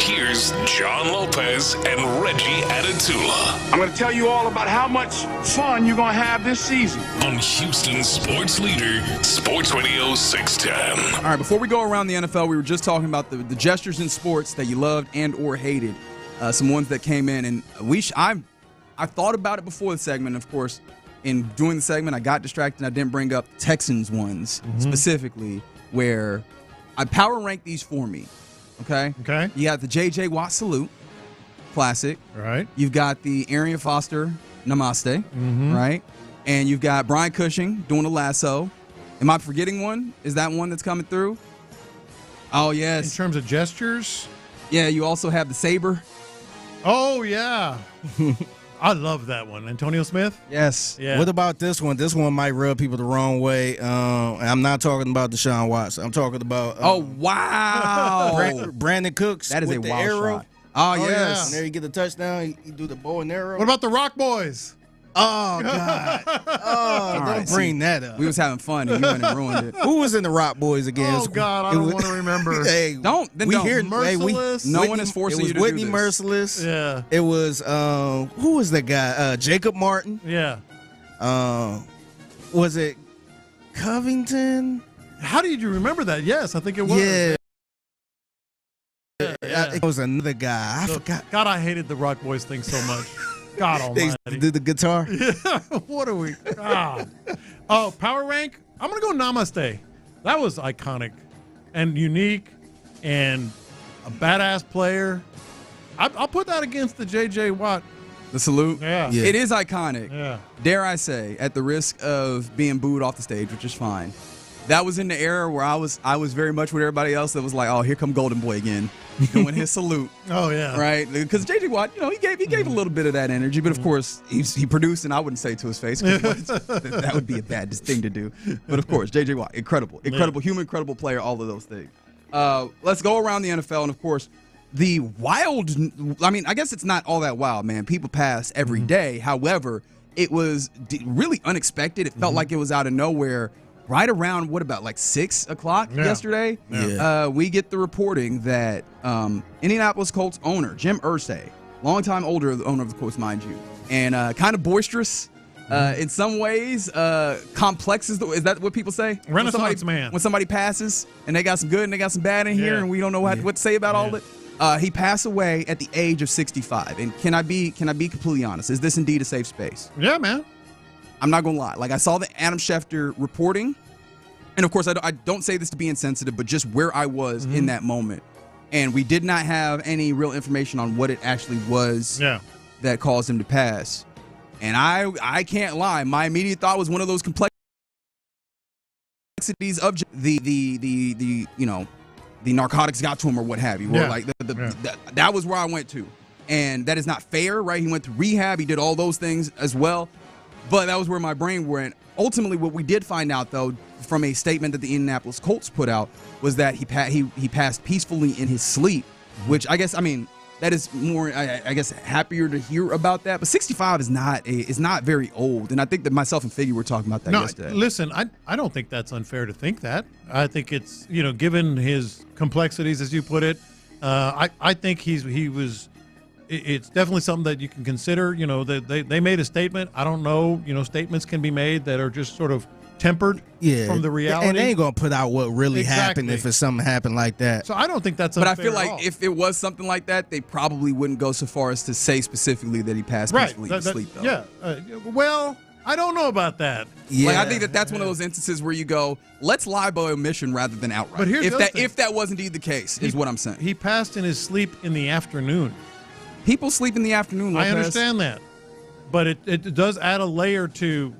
Here's John Lopez and Reggie Adatula. I'm going to tell you all about how much fun you're going to have this season. On Houston Sports Leader, Sports Radio 610. All right, before we go around the NFL, we were just talking about the gestures in sports that you loved and or hated. Some ones that came in, and I thought about it before the segment, of course. In doing the segment, I got distracted and I didn't bring up Texans ones specifically, where I power ranked these for me. Okay? You got the J.J. Watt salute, classic. Right. You've got the Arian Foster namaste, right? And you've got Brian Cushing doing a lasso. Am I forgetting one? Is that one that's coming through? Oh, yes. In terms of gestures? Yeah, you also have the saber. Oh, yeah. I love that one. Antonio Smith? Yes. Yeah. What about this one? This one might rub people the wrong way. I'm not talking about Deshaun Watson. I'm talking about wow. Brandon Cooks. That is with a the wild arrow. shot. Oh, yes. And there you get the touchdown. You do the bow and arrow. What about the Rock Boys? Oh, God. Don't bring that up. We was having fun and you went and ruined it. Who was in the Rock Boys again? Oh, God, I don't want to remember. Hey, don't. Merciless. No one is forcing you to Whitney do this. Merciless. Yeah. It was, who was that guy? Jacob Martin. Yeah. Was it Covington? How did you remember that? Yes, I think it was. Yeah. It was another guy. I forgot. God, I hated the Rock Boys thing so much. God almighty. They did the guitar? Yeah. What are we? God. Oh, power rank? I'm going to go Namaste. That was iconic and unique and a badass player. I'll put that against the J.J. Watt. The salute? Yeah. It is iconic. Yeah. Dare I say, at the risk of being booed off the stage, which is fine. That was in the era where I was very much with everybody else that was like, oh, here come Golden Boy again, doing his salute. Oh, yeah. Right? Because J.J. Watt, he gave a little bit of that energy, but of course, he produced, and I wouldn't say it to his face, because that would be a bad thing to do. But of course, J.J. Watt, incredible human, incredible player, all of those things. Let's go around the NFL, and of course, the wild, I guess it's not all that wild, man. People pass every day. However, it was really unexpected. It felt like it was out of nowhere. Right around, like 6 o'clock yesterday, we get the reporting that Indianapolis Colts owner, Jim Irsay, longtime owner of the Colts, mind you, and kind of boisterous in some ways, complex is that what people say? Renaissance man. When somebody passes and they got some good and they got some bad in here and we don't know what to say about all of it. He passed away at the age of 65. And can I be completely honest? Is this indeed a safe space? Yeah, man. I'm not going to lie. Like, I saw the Adam Schefter reporting, and of course, I don't say this to be insensitive, but just where I was in that moment. And we did not have any real information on what it actually was that caused him to pass. And I can't lie. My immediate thought was one of those complexities of the narcotics got to him or what have you. Or like that was where I went to. And that is not fair, right? He went to rehab. He did all those things as well. But that was where my brain went. Ultimately, what we did find out, though, from a statement that the Indianapolis Colts put out, was that he passed peacefully in his sleep, which I guess, that is more, I guess, happier to hear about that. But 65 is not very old. And I think that myself and Figgy were talking about that yesterday. Listen, I don't think that's unfair to think that. I think it's, given his complexities, as you put it, I think he was... It's definitely something that you can consider. They made a statement. I don't know. Statements can be made that are just sort of tempered from the reality. And they ain't going to put out what really happened if it's something happened like that. So I don't think that's unfair. But I feel like if it was something like that, they probably wouldn't go so far as to say specifically that he passed peacefully in sleep, though. Yeah. Well, I don't know about that. Yeah. Like, I think that's one of those instances where you go, let's lie by omission rather than outright. But here's if that was indeed the case, is what I'm saying. He passed in his sleep in the afternoon. People sleep in the afternoon, Lopez. I understand that. But it does add a layer to,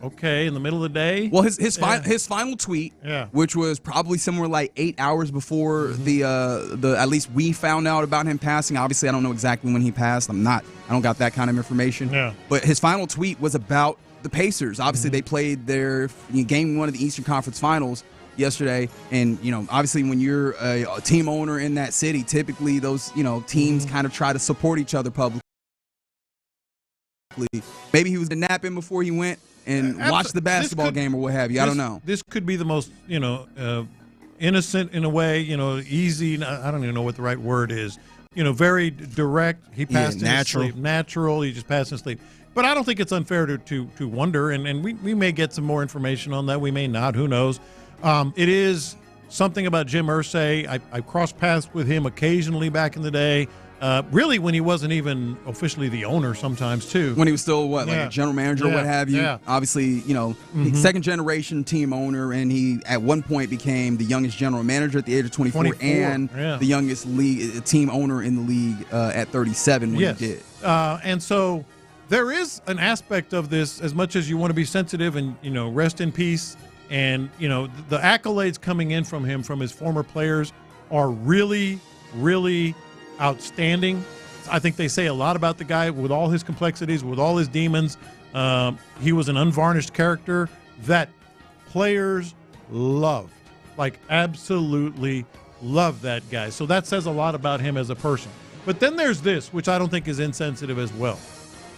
in the middle of the day. Well, his final tweet, which was probably somewhere like 8 hours before the at least we found out about him passing. Obviously, I don't know exactly when he passed. I don't got that kind of information. Yeah. But his final tweet was about the Pacers. Obviously, they played their game 1 of the Eastern Conference Finals. yesterday. And, obviously when you're a team owner in that city, typically those, teams kind of try to support each other publicly. Maybe he was napping before he went and watched the basketball game or what have you. I don't know. This could be the most, innocent in a way, easy. I don't even know what the right word is. Very direct. He passed in his sleep. Natural. He just passed in his sleep. But I don't think it's unfair to wonder, and we may get some more information on that. We may not. Who knows? It is something about Jim Irsay. I crossed paths with him occasionally back in the day. Really, when he wasn't even officially the owner sometimes, too. When he was still, like a general manager or what have you. Yeah. Obviously, second-generation team owner, and he at one point became the youngest general manager at the age of 24 and the youngest team owner in the league at 37 when he did. And so there is an aspect of this, as much as you want to be sensitive and, rest in peace. And, the accolades coming in from him, from his former players, are really, really outstanding. I think they say a lot about the guy with all his complexities, with all his demons. He was an unvarnished character that players loved, like absolutely loved that guy. So that says a lot about him as a person. But then there's this, which I don't think is insensitive as well.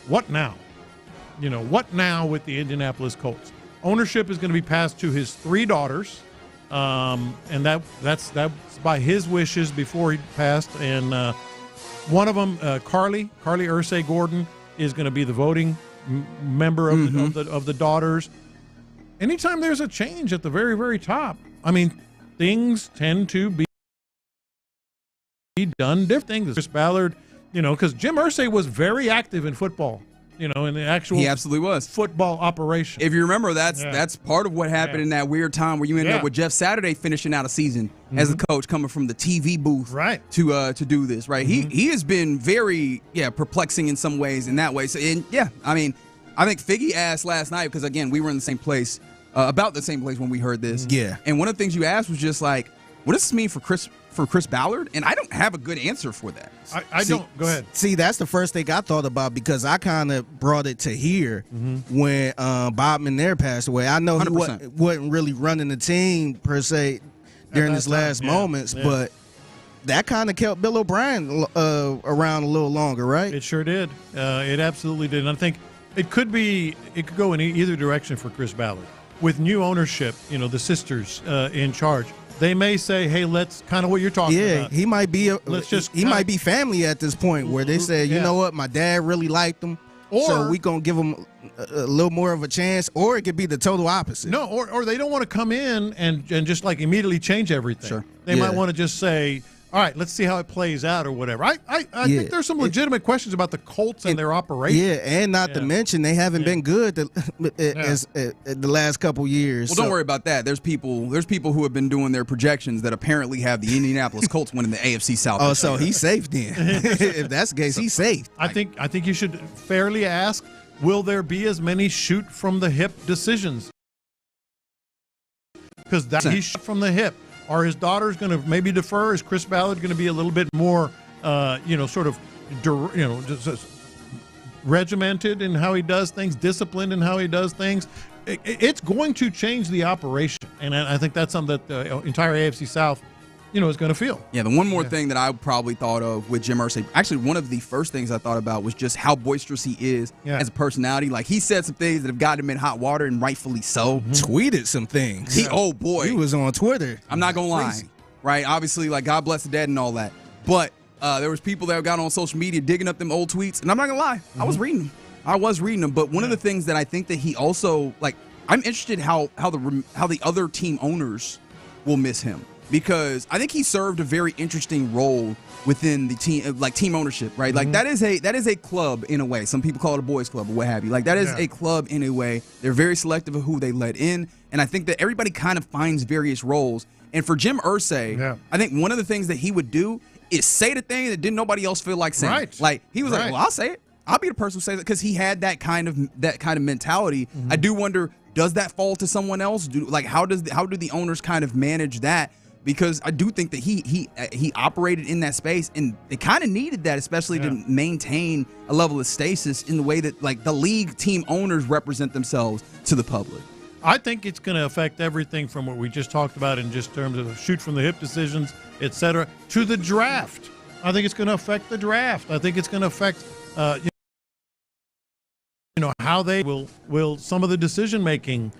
What now? What now with the Indianapolis Colts? Ownership is going to be passed to his 3 daughters. And that's by his wishes before he passed. And one of them, Carly Irsay Gordon, is going to be the voting member of the daughters. Anytime there's a change at the very, very top, I mean, things tend to be done different things. Chris Ballard, because Jim Irsay was very active in football. In the actual he absolutely was football operation. If you remember, that's part of what happened in that weird time where you ended up with Jeff Saturday finishing out a season as a coach, coming from the TV booth to do this. Right, he has been very perplexing in some ways in that way. So I think Figgy asked last night, because again we were in the same place, about the same place when we heard this. And one of the things you asked was just like, what does this mean for Chris Ballard? And I don't have a good answer for that. I don't. Go ahead. See, that's the first thing I thought about, because I kind of brought it to here when Bob McNair passed away. I know 100%. He wasn't really running the team per se during his last moments, but that kind of kept Bill O'Brien around a little longer, right? It sure did. It absolutely did. And I think it could go in either direction for Chris Ballard. With new ownership, the sisters in charge, they may say, "Hey, let's kind of what you're talking about." Yeah, he might be. He might be family at this point, where they say, "You know what, my dad really liked him, so we gonna give him a little more of a chance." Or it could be the total opposite. No, or they don't want to come in and just like immediately change everything. Sure. They might want to just say, all right, let's see how it plays out or whatever. I think there's some legitimate questions about the Colts and their operation. Yeah, and not to mention they haven't been good the last couple years. Well, don't worry about that. There's people who have been doing their projections that apparently have the Indianapolis Colts winning the AFC South. Oh, so he's safe then. If that's the case, he's safe. I think you should fairly ask, will there be as many shoot from the hip decisions? Because he's shoot from the hip. Are his daughters going to maybe defer? Is Chris Ballard going to be a little bit more, just regimented in how he does things, disciplined in how he does things? It's going to change the operation, and I think that's something that the entire AFC South, is going to feel. Yeah, the one more thing that I probably thought of with Jim Irsay, actually one of the first things I thought about was just how boisterous he is as a personality. Like, he said some things that have gotten him in hot water, and rightfully so. Tweeted some things. Oh boy, he was on Twitter. I'm not gonna lie, right? Obviously, like, God bless the dead and all that, but there was people that got on social media digging up them old tweets, and I'm not gonna lie, I was reading them. But one of the things that I think that he also, like, I'm interested how the other team owners will miss him. Because I think he served a very interesting role within the team, like team ownership, right? Like, that is a club in a way. Some people call it a boys club or what have you. Like, that is a club in a way. They're very selective of who they let in, and I think that everybody kind of finds various roles. And for Jim Irsay, I think one of the things that he would do is say the thing that didn't nobody else feel like saying. Right. Like, he was like, "Well, I'll say it. I'll be the person who says it," because he had that kind of mentality. I do wonder, does that fall to someone else? How do the owners kind of manage that? Because I do think that he operated in that space, and they kind of needed that, especially to maintain a level of stasis in the way that, like, the league team owners represent themselves to the public. I think it's going to affect everything from what we just talked about in just terms of shoot from the hip decisions, et cetera, to the draft. I think it's going to affect the draft. I think it's going to affect, how they will some of the decision making,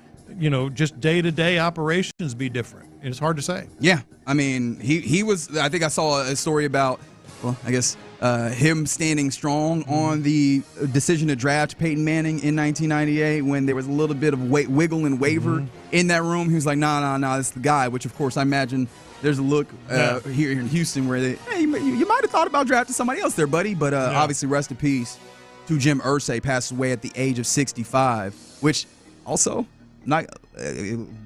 just day-to-day operations be different. It's hard to say. Yeah. I mean, he was, I think I saw a story about, him standing strong on the decision to draft Peyton Manning in 1998 when there was a little bit of wiggle and waver in that room. He was like, nah, this is the guy, which, of course, I imagine there's a look here in Houston where you might have thought about drafting somebody else there, buddy. But obviously, rest in peace to Jim Irsay, passed away at the age of 65, which also, not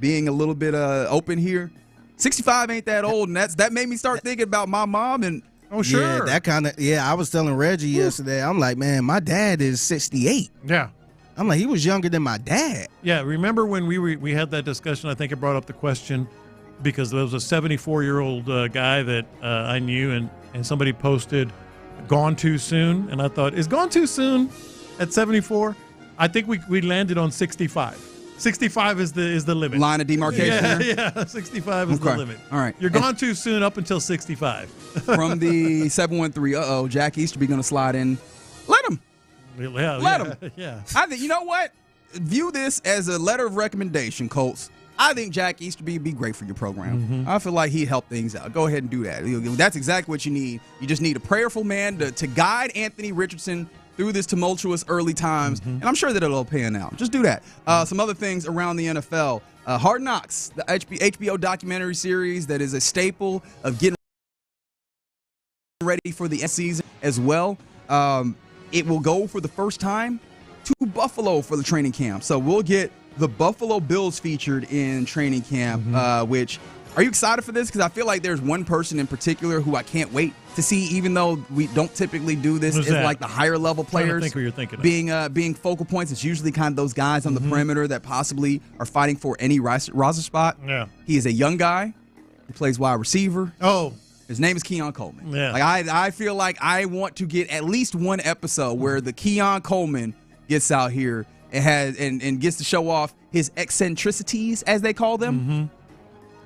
being a little bit open here, 65 ain't that old, and that made me start thinking about my mom and. Oh, sure. Yeah, I was telling Reggie yesterday, I'm like, man, my dad is 68. Yeah. I'm like, he was younger than my dad. Yeah, remember when we had that discussion, I think it brought up the question, because there was a 74-year-old guy that I knew, and somebody posted, gone too soon, and I thought, is gone too soon at 74? I think we landed on 65. 65 is the limit. Line of demarcation. Yeah, 65 is the limit. All right. You're gone too soon up until 65. From the 713, Jack Easterby going to slide in. Let him. Let him. Yeah. I think, you know what? View this as a letter of recommendation, Colts. I think Jack Easterby would be great for your program. I feel like he'd help things out. Go ahead and do that. That's exactly what you need. You just need a prayerful man to guide Anthony Richardson through this tumultuous early times, and I'm sure that it'll pan out. Just do that. Some other things around the NFL. Hard Knocks, the HBO documentary series that is a staple of getting ready for the season as well. It will go for the first time to Buffalo for the training camp. So we'll get the Buffalo Bills featured in training camp, which... Are you excited for this? Because I feel like there's one person in particular who I can't wait to see, even though we don't typically do this. Is like the higher level players. I think what you're thinking of. Being focal points. It's usually kind of those guys on the perimeter that possibly are fighting for any roster spot. Yeah. He is a young guy. He plays wide receiver. Oh. His name is Keon Coleman. Yeah. Like I feel like I want to get at least one episode where the Keon Coleman gets out here and gets to show off his eccentricities, as they call them.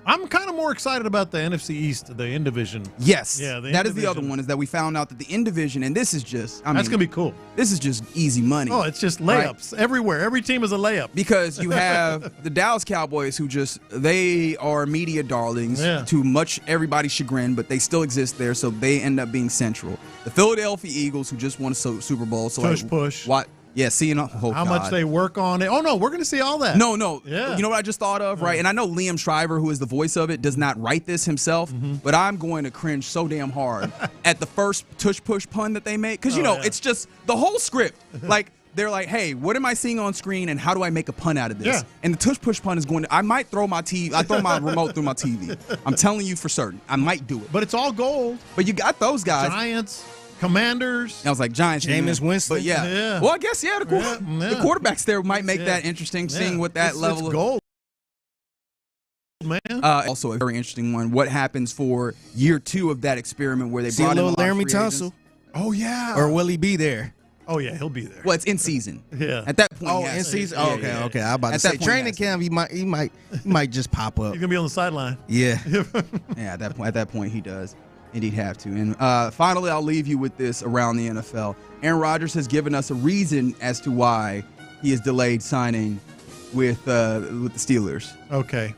I'm kind of more excited about the NFC East, the in division. Yes, yeah, that is the other one. Is that we found out that the in division, and this is just, that's gonna be cool. This is just easy money. Oh, it's just layups everywhere. Every team is a layup because you have the Dallas Cowboys, who they are media darlings to much everybody's chagrin, but they still exist there, so they end up being central. The Philadelphia Eagles, who just won a Super Bowl, so Tush push. What? Yeah, seeing how much they work on it. Oh, no, we're going to see all that. No. Yeah. You know what I just thought of, right? And I know Liam Shriver, who is the voice of it, does not write this himself, but I'm going to cringe so damn hard at the first tush push pun that they make. Because, it's just the whole script. Like, they're like, hey, what am I seeing on screen and how do I make a pun out of this? Yeah. And the tush push pun is going to, I might throw my TV, I throw my remote through my TV. I'm telling you for certain. I might do it. But it's all gold. But you got those guys. Giants. Commanders. I was like, Giants. Jameis Winston. But yeah. Well, I guess, the quarterbacks there might make that interesting, seeing what that level of gold, man. Also, a very interesting one. What happens for year 2 of that experiment where they brought in Laramie Tunsil? Oh, yeah. Or will he be there? Oh, yeah, he'll be there. Well, it's in season. Yeah. At that point. Oh, in season? Oh, okay. I'm about to say training camp, he might just pop up. He's going to be on the sideline. Yeah. Yeah, at that point, he does. Indeed have to. And finally, I'll leave you with this around the NFL. Aaron Rodgers has given us a reason as to why he has delayed signing with the Steelers. Okay.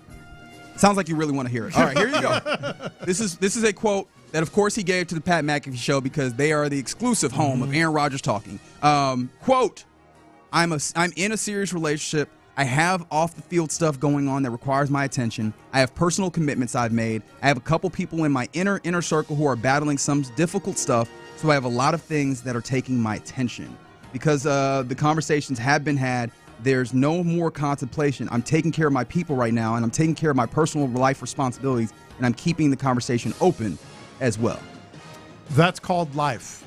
Sounds like you really want to hear it. All right, here you go. This is a quote that, of course, he gave to the Pat McAfee show because they are the exclusive home of Aaron Rodgers talking. Quote, I'm in a serious relationship. I have off-the-field stuff going on that requires my attention. I have personal commitments I've made. I have a couple people in my inner circle who are battling some difficult stuff, so I have a lot of things that are taking my attention. Because the conversations have been had, there's no more contemplation. I'm taking care of my people right now, and I'm taking care of my personal life responsibilities, and I'm keeping the conversation open as well. That's called life.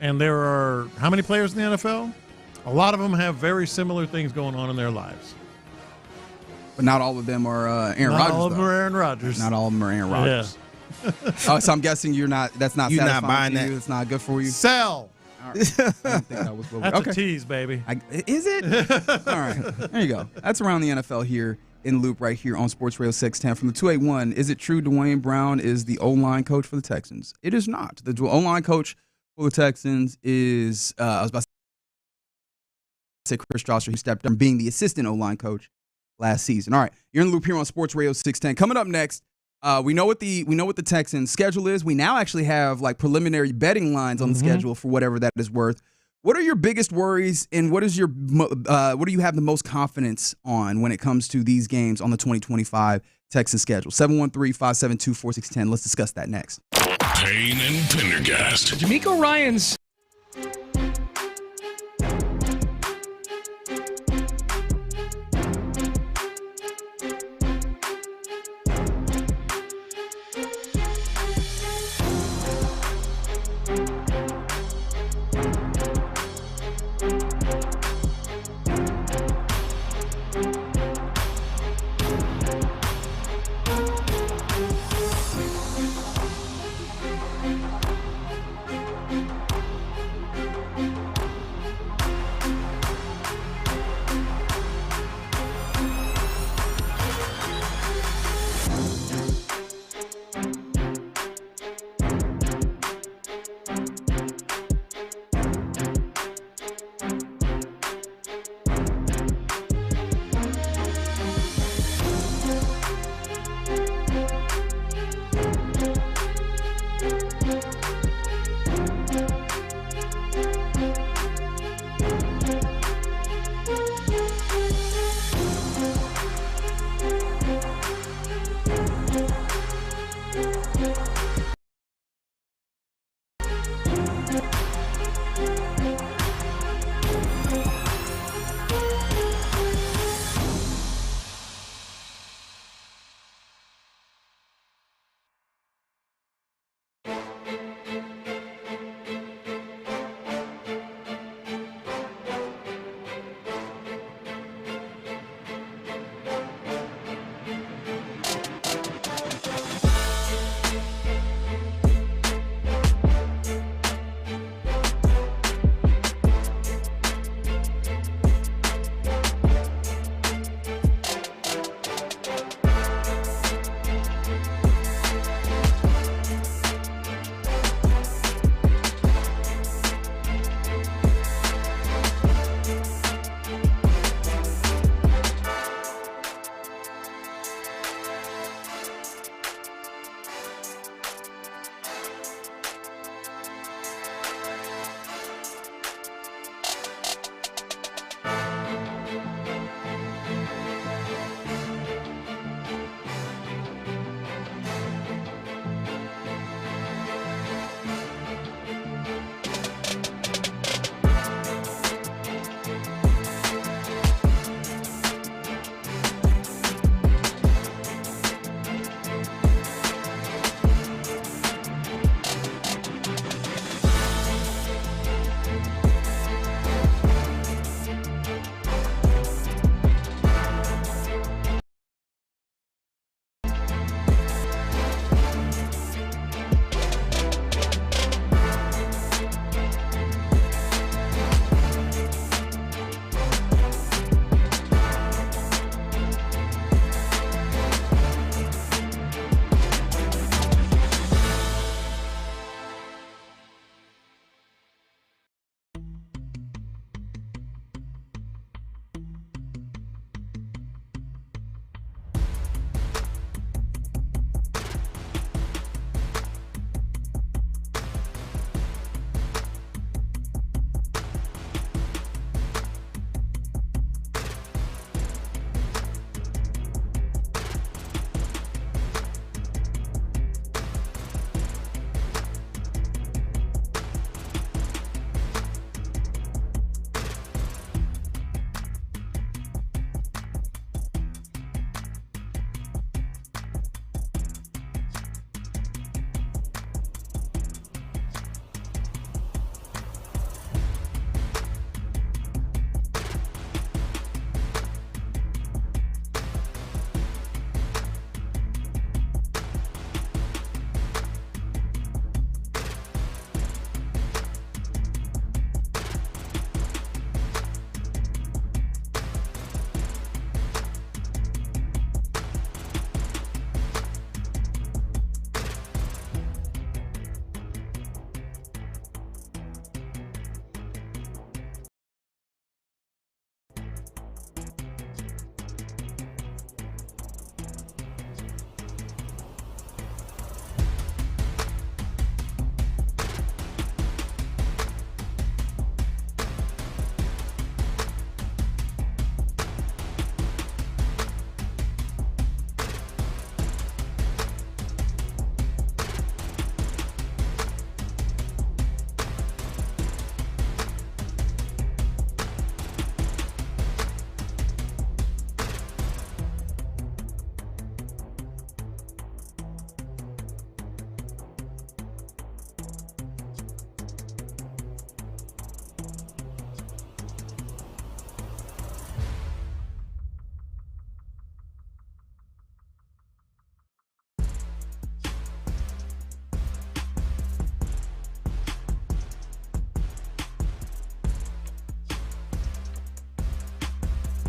And there are how many players in the NFL? A lot of them have very similar things going on in their lives. But not all of them are Aaron Rodgers. Not all of them are Aaron Rodgers. Not all of them are Aaron Rodgers. Yeah. So I'm guessing that's not you're satisfying not buying to you. that. It's not good for you. Sell. All right. I didn't think that was what That's a tease, baby. Is it? All right. There you go. That's around the NFL here in Loop right here on Sports Radio 610 from the 281. Is it true Dwayne Brown is the O-line coach for the Texans? It is not. The O-line coach for the Texans is, I was about to say Chris Strasser, who stepped up being the assistant O-line coach last season. All right. You're in the Loop here on Sports Radio 610. Coming up next, we know what the Texans schedule is. We now actually have like preliminary betting lines on the schedule for whatever that is worth. What are your biggest worries, and what do you have the most confidence on when it comes to these games on the 2025 Texans schedule? 713-572-4610. Let's discuss that next. Payne and Pendergast. D'Amico Ryans.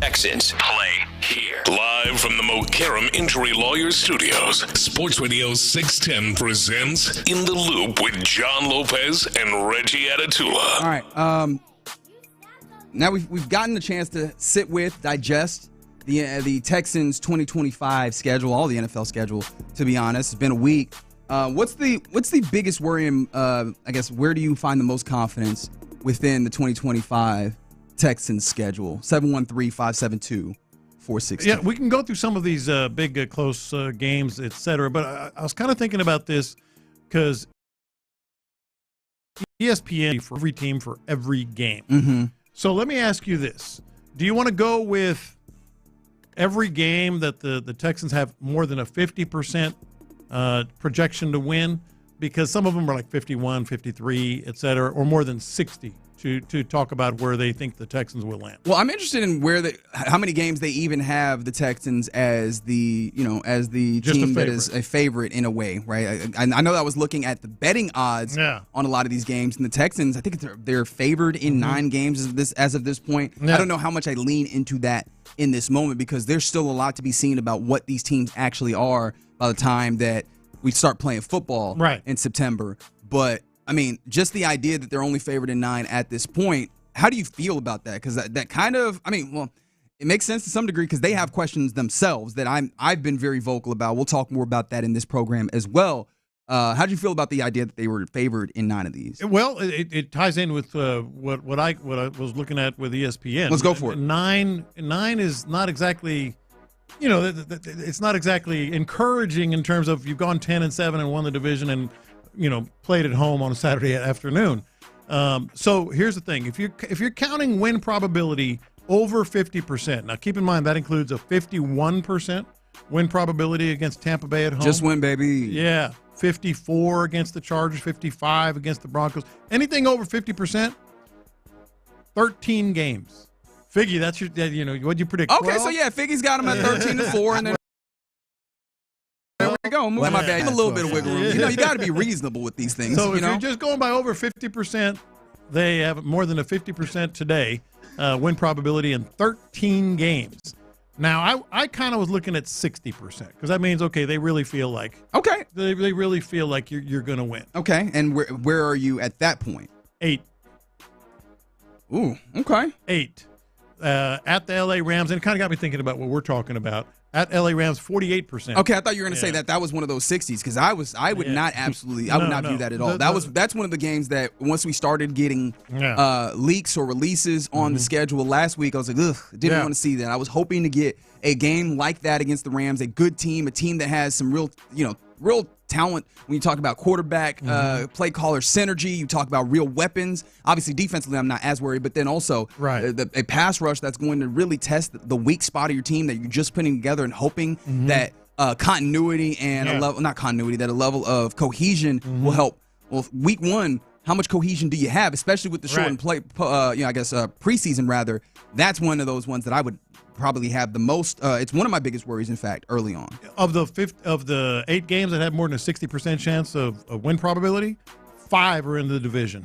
Texans play here. Live from the Mokaram Injury Lawyers Studios, Sports Radio 610 presents In the Loop with John Lopez and Reggie Atatula. All right. Now we've gotten the chance to sit with, digest the Texans 2025 schedule, all the NFL schedule. To be honest, it's been a week. What's the biggest worry? I guess where do you find the most confidence within the 2025 Texans schedule? 713-572-46. Yeah, we can go through some of these big, close games, et cetera. But I was kind of thinking about this because ESPN for every team for every game. Mm-hmm. So let me ask you this. Do you want to go with every game that the Texans have more than a 50% projection to win? Because some of them are like 51, 53, et cetera, or more than 60 to talk about where they think the Texans will land. Well, I'm interested in how many games they even have the Texans as the team that is a favorite in a way, right? I know that I was looking at the betting odds on a lot of these games, and the Texans, I think they're favored in 9 games as of this point. Yeah. I don't know how much I lean into that in this moment because there's still a lot to be seen about what these teams actually are by the time that we start playing football in September. But I mean, just the idea that they're only favored in 9 at this point, how do you feel about that? Because that kind of, I mean, well, it makes sense to some degree because they have questions themselves that I've been very vocal about. We'll talk more about that in this program as well. How do you feel about the idea that they were favored in 9 of these? Well, it ties in with what I was looking at with ESPN. Let's go for it. 9 is not exactly, it's not exactly encouraging in terms of you've gone 10-7 and won the division and played at home on a Saturday afternoon. So here's the thing: if you're counting win probability over 50%, now keep in mind that includes a 51% win probability against Tampa Bay at home. Just win, baby. Yeah, 54 against the Chargers, 55 against the Broncos. Anything over 50%, 13 games. Figgy, that's your. What'd you predict? Okay, 12? so yeah, Figgy's got him at 13-4, and then. There we go. Move my bad. A little bit of wiggle room. You got to be reasonable with these things. So if you're just going by over 50%, they have more than a 50% today win probability in 13 games. Now, I kind of was looking at 60% because that means, okay, they really feel like they really feel like you're going to win. Okay, and where are you at that point? 8. Ooh, okay. 8. At the L.A. Rams, and it kind of got me thinking about what we're talking about. At LA Rams, 48%. Okay, I thought you were going to say that was one of those 60s because I would not view that at all. That's one of the games that once we started getting leaks or releases on the schedule last week, I was like, ugh, didn't want to see that. I was hoping to get a game like that against the Rams, a good team, a team that has some real talent when you talk about quarterback, play caller synergy. You talk about real weapons. Obviously, defensively, I'm not as worried, but then also a pass rush that's going to really test the weak spot of your team that you're just putting together and hoping that continuity and a level of cohesion will help. Well, week 1, how much cohesion do you have, especially with the shortened preseason rather? That's one of those ones that I would probably have the most. It's one of my biggest worries, in fact, early on. Of the 8 games that have more than a 60% chance of win probability, 5 are in the division.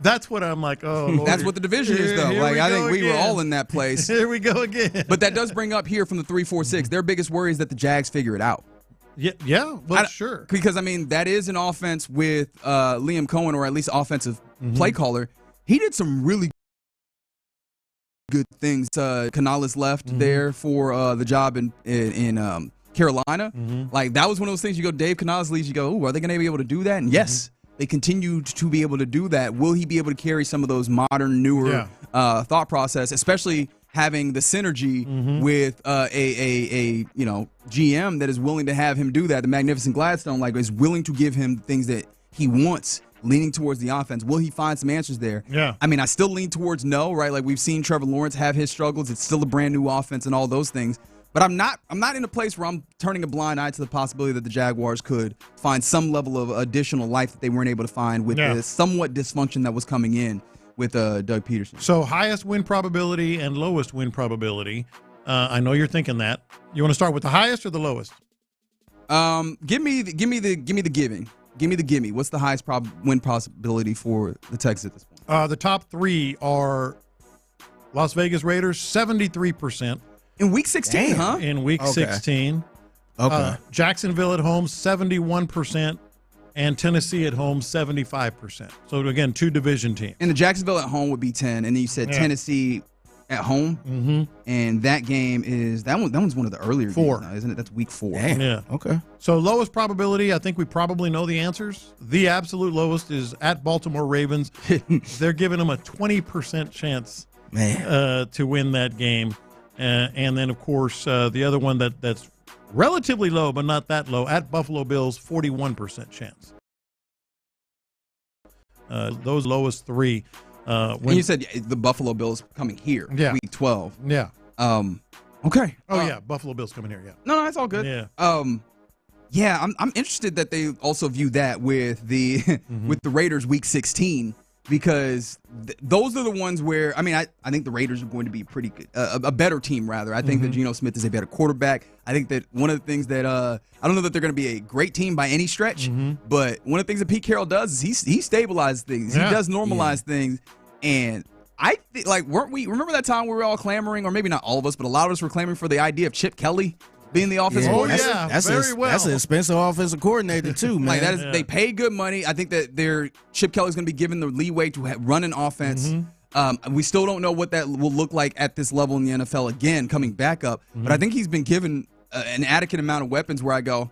That's what I'm like, oh, Lord. That's what the division is, though. Like, I think we were all in that place. Here we go again. But that does bring up here from the 3-4-6, their biggest worry is that the Jags figure it out. Yeah, well, sure. Because, I mean, that is an offense with Liam Cohen, or at least offensive play caller. He did some really good things. Canales left there for the job in Carolina. Like, that was one of those things you go, Dave Canales leaves, you go, ooh, are they going to be able to do that? And yes, they continue to be able to do that. Will he be able to carry some of those modern, newer thought process, especially having the synergy with a GM that is willing to have him do that? The Magnificent Gladstone, like, is willing to give him things that he wants, leaning towards the offense. Will he find some answers there? Yeah. I mean, I still lean towards no, right? Like, we've seen Trevor Lawrence have his struggles. It's still a brand new offense and all those things. But I'm not in a place where I'm turning a blind eye to the possibility that the Jaguars could find some level of additional life that they weren't able to find with the somewhat dysfunction that was coming in with Doug Peterson. So highest win probability and lowest win probability. I know you're thinking that. You want to start with the highest or the lowest? Give me the giving. Give me the gimme. What's the highest win possibility for the Texans at this point? The top 3 are Las Vegas Raiders, 73%. In Week 16, huh? In Week 16. Okay. Jacksonville at home, 71%. And Tennessee at home, 75%. So, again, 2 division teams. And the Jacksonville at home would be 10. And then you said Tennessee at home. Mm-hmm. And that game is, that one's one of the earlier 4. games now, isn't it? That's Week 4. Damn. Yeah. Okay. So lowest probability, I think we probably know the answers. The absolute lowest is at Baltimore Ravens. They're giving them a 20% chance to win that game. And then, of course, the other one that's relatively low, but not that low, at Buffalo Bills, 41% chance. Those lowest 3. And you said the Buffalo Bills coming here, Week 12. Yeah. Okay. Buffalo Bills coming here, No, that's all good. Yeah. I'm interested that they also view that with the with the Raiders Week 16, because those are the ones where, I mean, I think the Raiders are going to be pretty good, a better team, rather. I think that Geno Smith is a better quarterback. I think that one of the things that I don't know that they're going to be a great team by any stretch, but one of the things that Pete Carroll does is he stabilizes things. He does normalize things. And I think, like, remember that time we were all clamoring, or maybe not all of us, but a lot of us were clamoring for the idea of Chip Kelly being the offensive coordinator? That's an expensive offensive coordinator too, man. Like they pay good money. I think that Chip Kelly's going to be given the leeway to run an offense. We still don't know what that will look like at this level in the NFL again, coming back up. But I think he's been given an adequate amount of weapons where I go,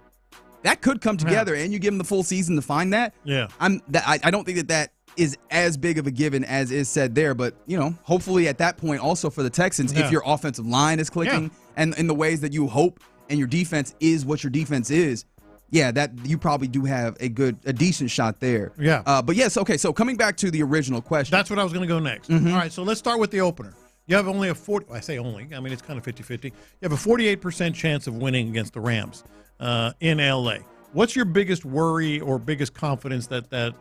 that could come together, and you give him the full season to find that. Yeah. I don't think that is as big of a given as is said there, but hopefully at that point also for the Texans, if your offensive line is clicking and in the ways that you hope, and your defense is what your defense is, that you probably do have a decent shot there. Yeah. But yes, okay, so coming back to the original question. That's what I was going to go next. All right, so let's start with the opener. You have only I say only, I mean, it's kind of 50-50. You have a 48% chance of winning against the Rams in L.A. What's your biggest worry or biggest confidence that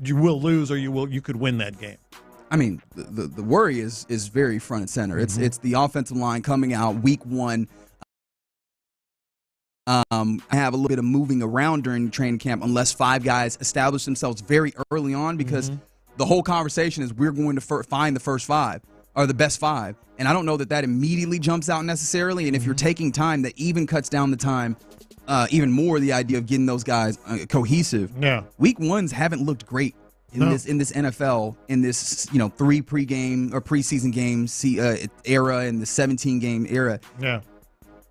you will lose or you could win that game? I mean, the worry is very front and center. It's the offensive line coming out Week 1. I have a little bit of moving around during training camp unless 5 guys establish themselves very early on, because the whole conversation is we're going to find the first 5 or the best 5. And I don't know that immediately jumps out necessarily. And if you're taking time, that even cuts down the time even more, the idea of getting those guys cohesive. Yeah. Week 1s haven't looked great in this NFL, in this 3 pregame or preseason games era and the 17-game era. Yeah.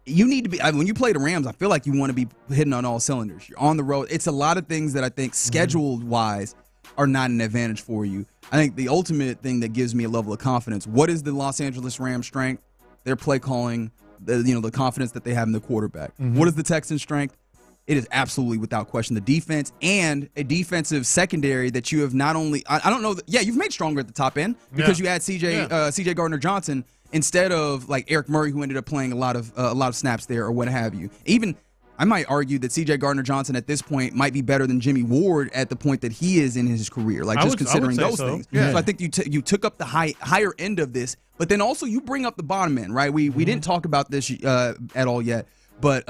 You need to be, when you play the Rams, I feel like you want to be hitting on all cylinders. You're on the road. It's a lot of things that I think schedule-wise are not an advantage for you. I think the ultimate thing that gives me a level of confidence, what is the Los Angeles Rams' strength? Their play calling, the confidence that they have in the quarterback. What is the Texans' strength? It is absolutely, without question, the defense and a defensive secondary that you have not only, I don't know, you've made stronger at the top end because you had CJ Gardner-Johnson instead of like Eric Murray, who ended up playing a lot of snaps there or what have you. Even I might argue that CJ Gardner-Johnson at this point might be better than Jimmy Ward at the point that he is in his career. Like just considering those things. So I think you took up the higher end of this, but then also you bring up the bottom end, right? We didn't talk about this at all yet, but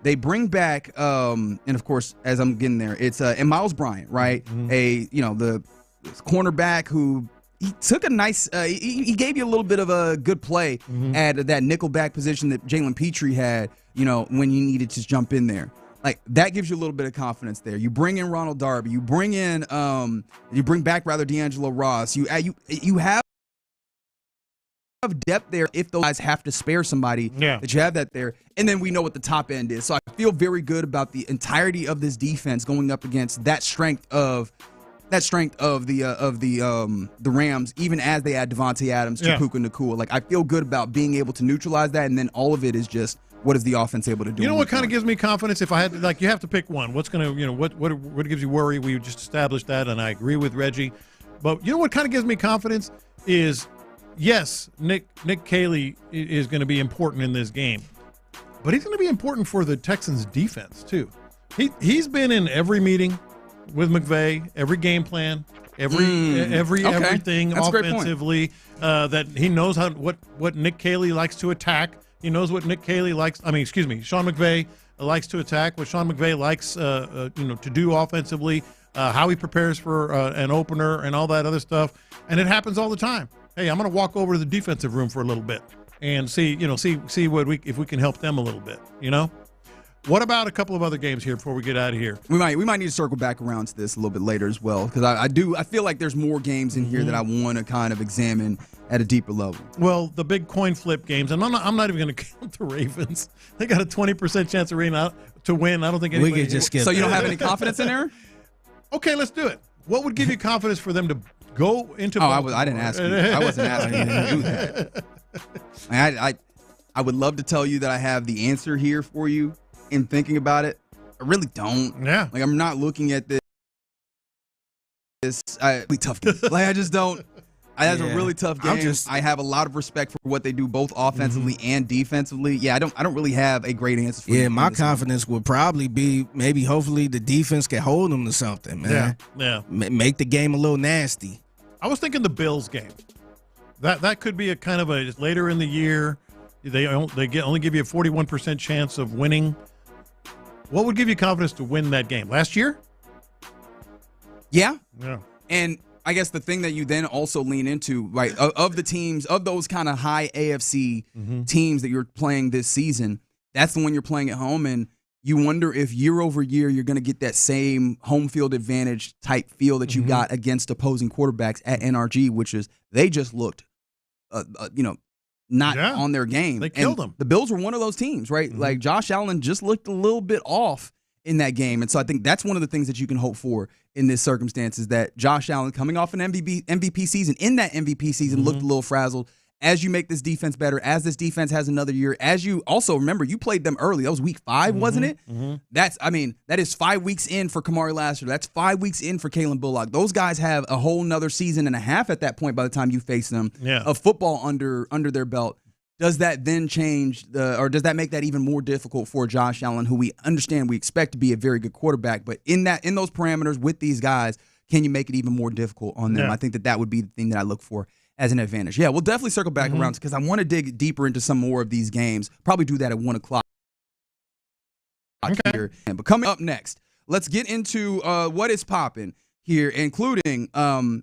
they bring back and of course as I'm getting there, it's and Miles Bryant, right? The cornerback who. He took a nice he gave you a little bit of a good play at that nickel back position that Jalen Petrie had, when you needed to jump in there. Like that gives you a little bit of confidence there. You bring in Ronald Darby, you bring back D'Angelo Ross. You have depth there if those guys have to spare somebody that you have that there. And then we know what the top end is. So I feel very good about the entirety of this defense going up against that strength of the Rams, even as they add Devontae Adams to Puka Nacua. Like I feel good about being able to neutralize that, and then all of it is just what is the offense able to do. You know what kind of gives me confidence? If I had to, you have to pick one. What's going to, what gives you worry? We just established that, and I agree with Reggie. But you know what kind of gives me confidence is, yes, Nick Caley is going to be important in this game, but he's going to be important for the Texans defense too. He's been in every meeting with McVay, every game plan, everything That's offensively, that he knows what Nick Caley likes to attack. He knows what Nick Caley likes. Sean McVay likes to attack. What Sean McVay likes, to do offensively. How he prepares for an opener and all that other stuff, and it happens all the time. hey, I'm going to walk over to the defensive room for a little bit and see what if we can help them a little bit, What about a couple of other games here before we get out of here? We might need to circle back around to this a little bit later as well, because I feel like there's more games in here that I want to kind of examine at a deeper level. Well, the big coin flip games, and I'm not even going to count the Ravens. They got a 20% chance to win. I don't think anybody. We could just skip. So you don't have any confidence in there? Okay, let's do it. What would give you confidence for them to go into? I didn't ask you. I wasn't asking you to do that. I would love to tell you that I have the answer here for you. In thinking about it, I really don't. Yeah. Like, I'm not looking at this really tough game. Like, I just don't. That's a really tough game. I have a lot of respect for what they do both offensively and defensively. Yeah, I don't really have a great answer for you. Yeah, my confidence would probably be hopefully the defense can hold them to something, man. Yeah. Make the game a little nasty. I was thinking the Bills game. That could be a kind of a later in the year. They only give you a 41% chance of winning. What would give you confidence to win that game? Last year? Yeah. Yeah. And I guess the thing that you then also lean into, right, of the teams, of those kind of high AFC teams that you're playing this season, that's the one you're playing at home, and you wonder if year over year you're going to get that same home field advantage type feel that you got against opposing quarterbacks at NRG, which is they just looked, not on their game. They killed them. The Bills were one of those teams, right? Like Josh Allen just looked a little bit off in that game. And so I think that's one of the things that you can hope for in this circumstance is that Josh Allen coming off an MVP season, in that MVP season, looked a little frazzled. As you make this defense better, as this defense has another year, as you also remember, you played them early. That was week 5, wasn't it? That is 5 weeks in for Kamari Lassiter. That's 5 weeks in for Kalen Bullock. Those guys have a whole nother season and a half at that point by the time you face them of football under their belt. Does that then change or does that make that even more difficult for Josh Allen, who we expect to be a very good quarterback, but in those parameters with these guys, can you make it even more difficult on them? I think that would be the thing that I look for as an advantage. Yeah, we'll definitely circle back around because I want to dig deeper into some more of these games. Probably do that at 1 o'clock here. But coming up next, let's get into what is popping here, including the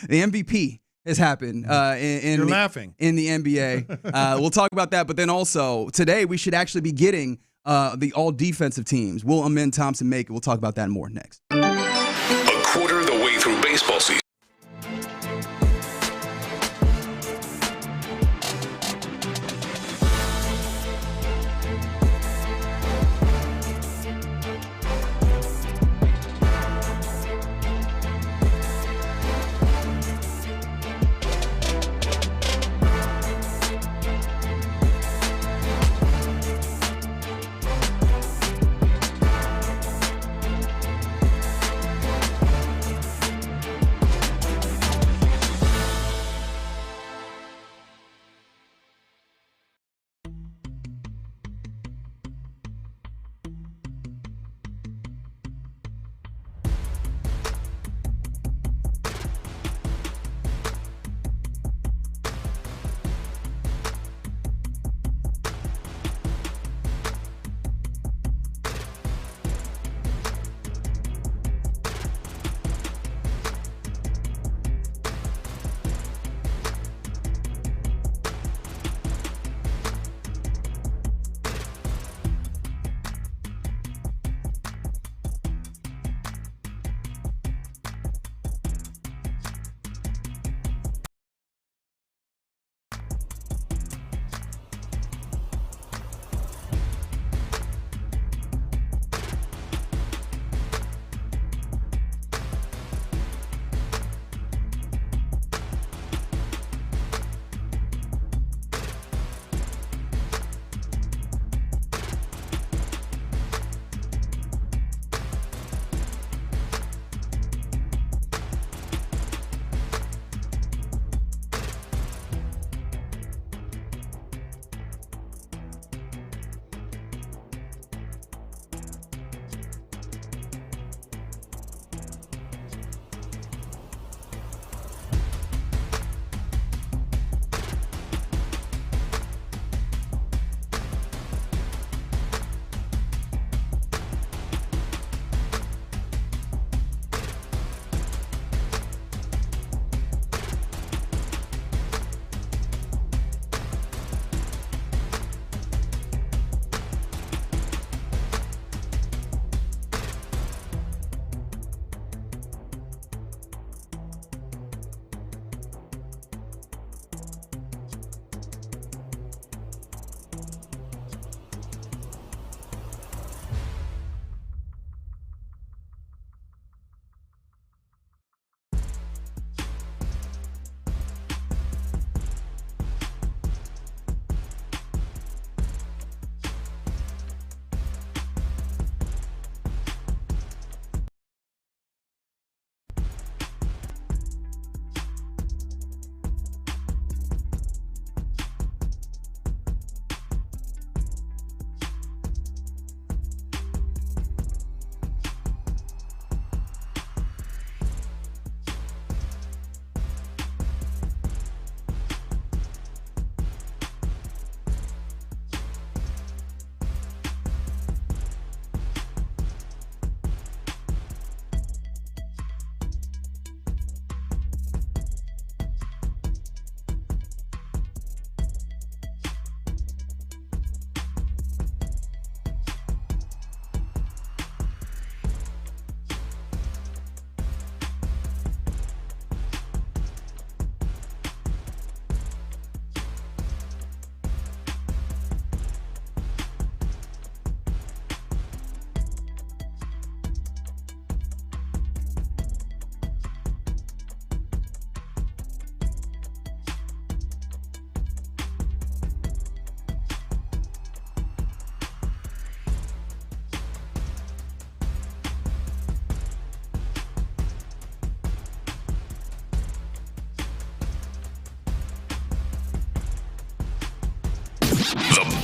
MVP has happened You're laughing. in the NBA. We'll talk about that, but then also today we should actually be getting the all defensive teams. Will Amin Thompson make it? We'll talk about that and more next. A quarter of the way through baseball season.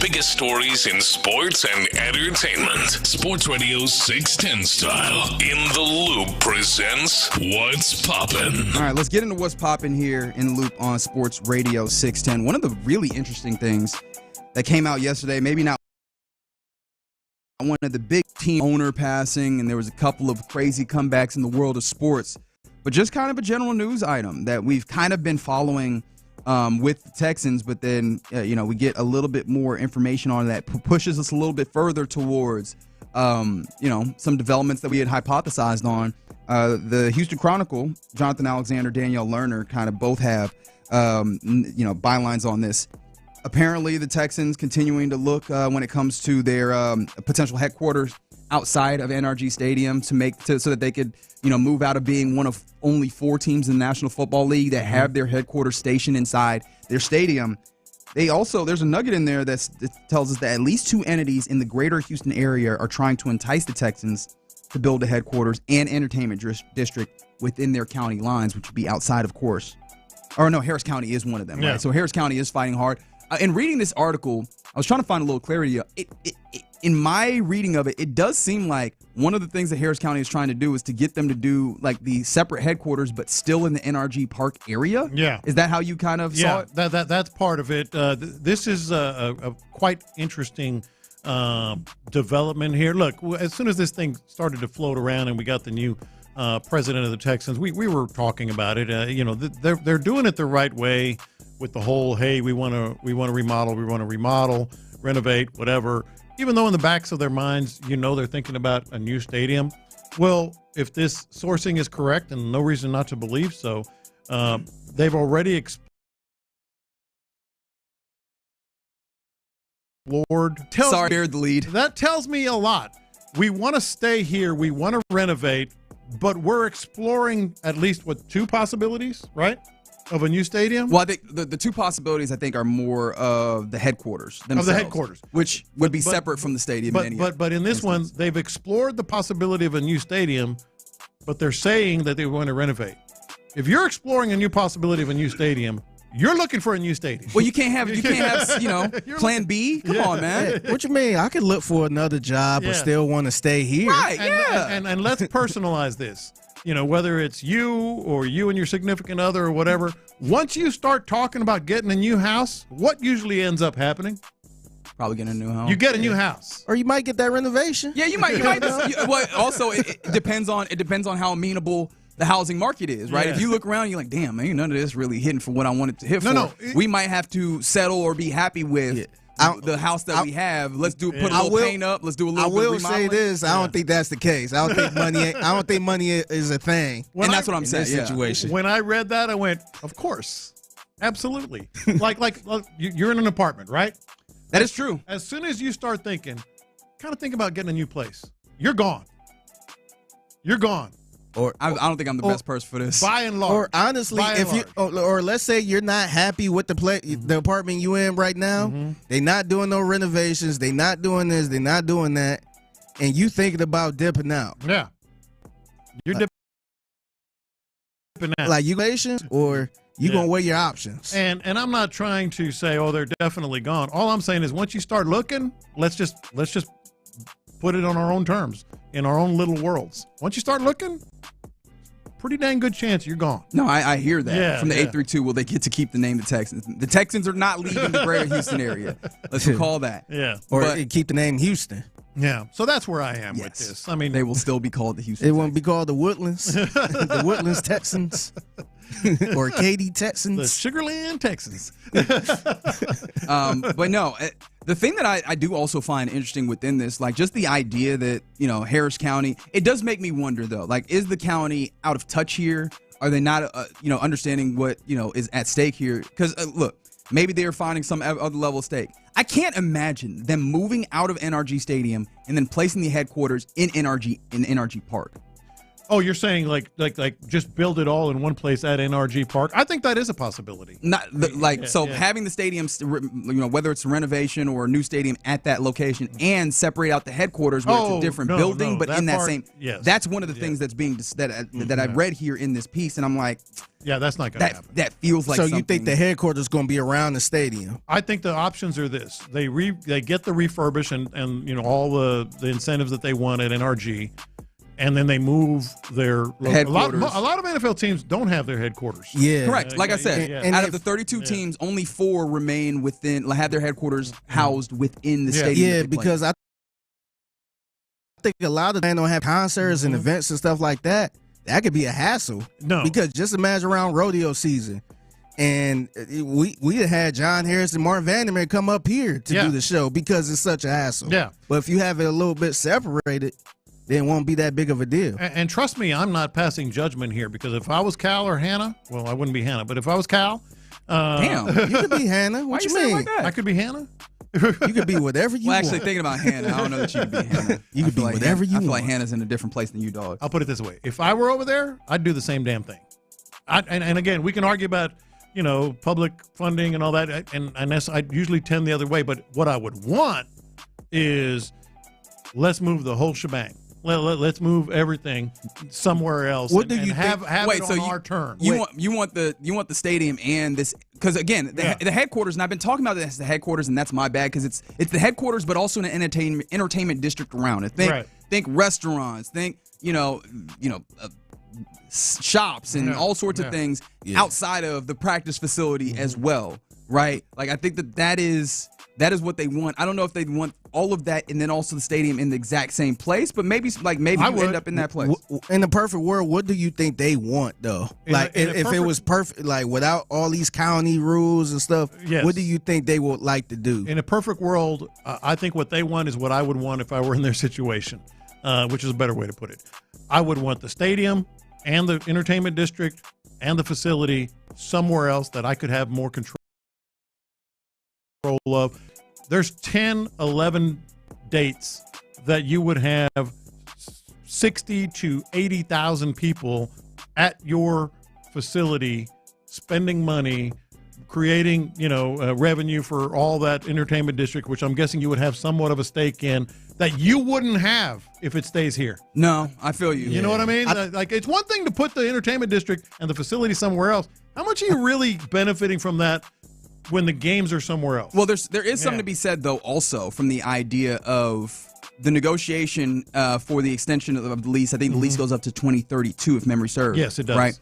biggest stories in sports and entertainment. Sports Radio 610 style. In the Loop presents What's Poppin'. All right, let's get into what's popping here in the Loop on Sports Radio 610. One of the really interesting things that came out yesterday, maybe not one of the big team owner passing, and there was a couple of crazy comebacks in the world of sports, but just kind of a general news item that we've kind of been following with the Texans, but then, we get a little bit more information on that, pushes us a little bit further towards, some developments that we had hypothesized on. The Houston Chronicle, Jonathan Alexander, Danielle Lerner kind of both have, bylines on this. Apparently, the Texans continuing to look when it comes to their potential headquarters outside of NRG Stadium so that they could, move out of being one of only 4 teams in the National Football League that have their headquarters stationed inside their stadium. There's a nugget in there that tells us that at least 2 entities in the greater Houston area are trying to entice the Texans to build a headquarters and entertainment district within their county lines, which would be outside, of course. Or no, Harris County is one of them, right? So Harris County is fighting hard. In reading this article, I was trying to find a little clarity. In my reading of it, it does seem like one of the things that Harris County is trying to do is to get them to do like the separate headquarters, but still in the NRG Park area. Yeah, is that how you kind of saw it? That's part of it. This is a quite interesting development here. Look, as soon as this thing started to float around and we got the new president of the Texans, we were talking about it. They're doing it the right way. With the whole, hey, we want to remodel, renovate, whatever. Even though in the backs of their minds, they're thinking about a new stadium. Well, if this sourcing is correct, and no reason not to believe so, they've already explored. Sorry, the lead. That tells me a lot. We want to stay here. We want to renovate, but we're exploring at least 2 possibilities, right? Of a new stadium? Well, I think the 2 possibilities, are more of the headquarters themselves. Of the headquarters. Which would be separate from the stadium. But in this one, they've explored the possibility of a new stadium, but they're saying that they want to renovate. If you're exploring a new possibility of a new stadium, you're looking for a new stadium. Well, you can't have plan B? Come on, man. What you mean? I could look for another job but still want to stay here. Right, And let's personalize this. Whether it's you or you and your significant other or whatever, once you start talking about getting a new house, what usually ends up happening? Probably getting a new house. You get a new house. Or you might get that renovation. Yeah, you might. Well, also, it depends on how amenable the housing market is, right? If you look around, you're like, damn, man, none of this really hitting for what I wanted to hit for. We might have to settle or be happy with the house that we have. Let's put a little paint up. Let's do a little bit of remodeling. I will say this. I don't think that's the case. I don't think money is a thing. And that's what I'm saying. Situation. When I read that, I went, of course. Absolutely. like you're in an apartment, right? That is true. As soon as you start thinking, kind of think about getting a new place, you're gone. You're gone. Or I don't think I'm the best person for this. By and large. Or honestly, or let's say you're not happy with the apartment you in right now, they not doing no renovations, they not doing this, they not doing that, and you thinking about dipping out. Yeah. You're dipping out. Like you or you gonna weigh your options. And I'm not trying to say, they're definitely gone. All I'm saying is once you start looking, let's just put it on our own terms, in our own little worlds. Once you start looking, pretty dang good chance you're gone. No, I hear that from the 832. Will they get to keep the name the Texans? The Texans are not leaving the greater Houston area. Let's recall that. Yeah. Or keep the name Houston. Yeah. So that's where I am with this. I mean, they will still be called the Houston. It won't be called the Woodlands, the Woodlands Texans, or Katy Texans, the Sugar Land Texans. But no, the thing that I do also find interesting within this, like just the idea that Harris County, it does make me wonder though, like is the county out of touch here? Are they not understanding what is at stake here? Because look. Maybe they're finding some other level of stake. I can't imagine them moving out of NRG Stadium and then placing the headquarters in NRG Park. Oh, you're saying like just build it all in one place at NRG Park? I think that is a possibility. Having the stadium, whether it's a renovation or a new stadium at that location, and separate out the headquarters where it's a different building, but in that same. Yes. That's one of the things that's being that I read here in this piece, and I'm like, yeah, that's not going to happen. That feels like. So you think the headquarters is going to be around the stadium? I think the options are this: they get the refurbish and all the incentives that they want at NRG. And then they move their headquarters. A lot of NFL teams don't have their headquarters. Yeah, correct. Like I said, out of the 32 teams, only 4 remain have their headquarters housed within the stadium. Yeah, because I think a lot of them don't have concerts and events and stuff like that. That could be a hassle. No, because just imagine around rodeo season, and we had John Harris and Martin Vandermeer come up here to do the show because it's such a hassle. Yeah, but if you have it a little bit separated, then it won't be that big of a deal. And trust me, I'm not passing judgment here, because if I was Cal or Hannah, well, I wouldn't be Hannah, but if I was Cal, damn, you could be Hannah. What you mean? Like that? I could be Hannah. You could be whatever you want. Actually, thinking about Hannah, I don't know that you could be Hannah. You could be whatever you want. I feel like Hannah's in a different place than you, dog. I'll put it this way: if I were over there, I'd do the same damn thing. And again, we can argue about public funding and all that, and I usually tend the other way. But what I would want is, let's move the whole shebang. Let's move everything somewhere else. What do you have think? it on our terms? You want the stadium and this, because again the headquarters, and I've been talking about this as the headquarters, and that's my bad, because it's the headquarters, but also an entertainment district around it. Think restaurants, think shops and all sorts of things outside of the practice facility as well, right? Like, I think that is what they want. I don't know if they'd want all of that and then also the stadium in the exact same place, but maybe you end up in that place. In the perfect world, what do you think they want, though? If it was perfect, like without all these county rules and stuff, what do you think they would like to do? In a perfect world, I think what they want is what I would want if I were in their situation, which is a better way to put it. I would want the stadium and the entertainment district and the facility somewhere else that I could have more control of. There's 10, 11 dates that you would have 60 to 80,000 people at your facility spending money, creating, revenue for all that entertainment district, which I'm guessing you would have somewhat of a stake in, that you wouldn't have if it stays here. No, I feel you. You know what I mean? It's one thing to put the entertainment district and the facility somewhere else. How much are you really benefiting from that when the games are somewhere else? Well, there is something to be said, though, also from the idea of the negotiation for the extension of the lease. I think the lease goes up to 2032, if memory serves. Yes, it does. Right?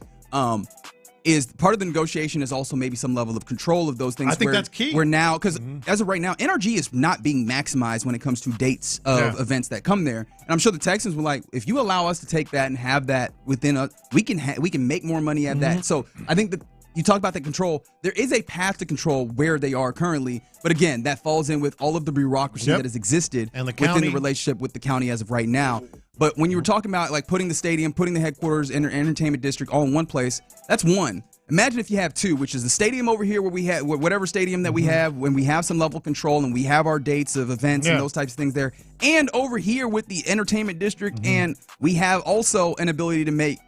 Is part of the negotiation is also maybe some level of control of those things. I think that's key. We're now, because as of right now, NRG is not being maximized when it comes to dates of events that come there. And I'm sure the Texans were like, if you allow us to take that and have that within us, we can make more money at that. So I think that you talk about the control. There is a path to control where they are currently, but again, that falls in with all of the bureaucracy that has existed and within the relationship with the county as of right now. But when you were talking about like putting the stadium, putting the headquarters, and entertainment district all in one place, that's one. Imagine if you have two, which is the stadium over here where we have whatever stadium that we have, when we have some level of control and we have our dates of events and those types of things there, and over here with the entertainment district, and we have also an ability to make,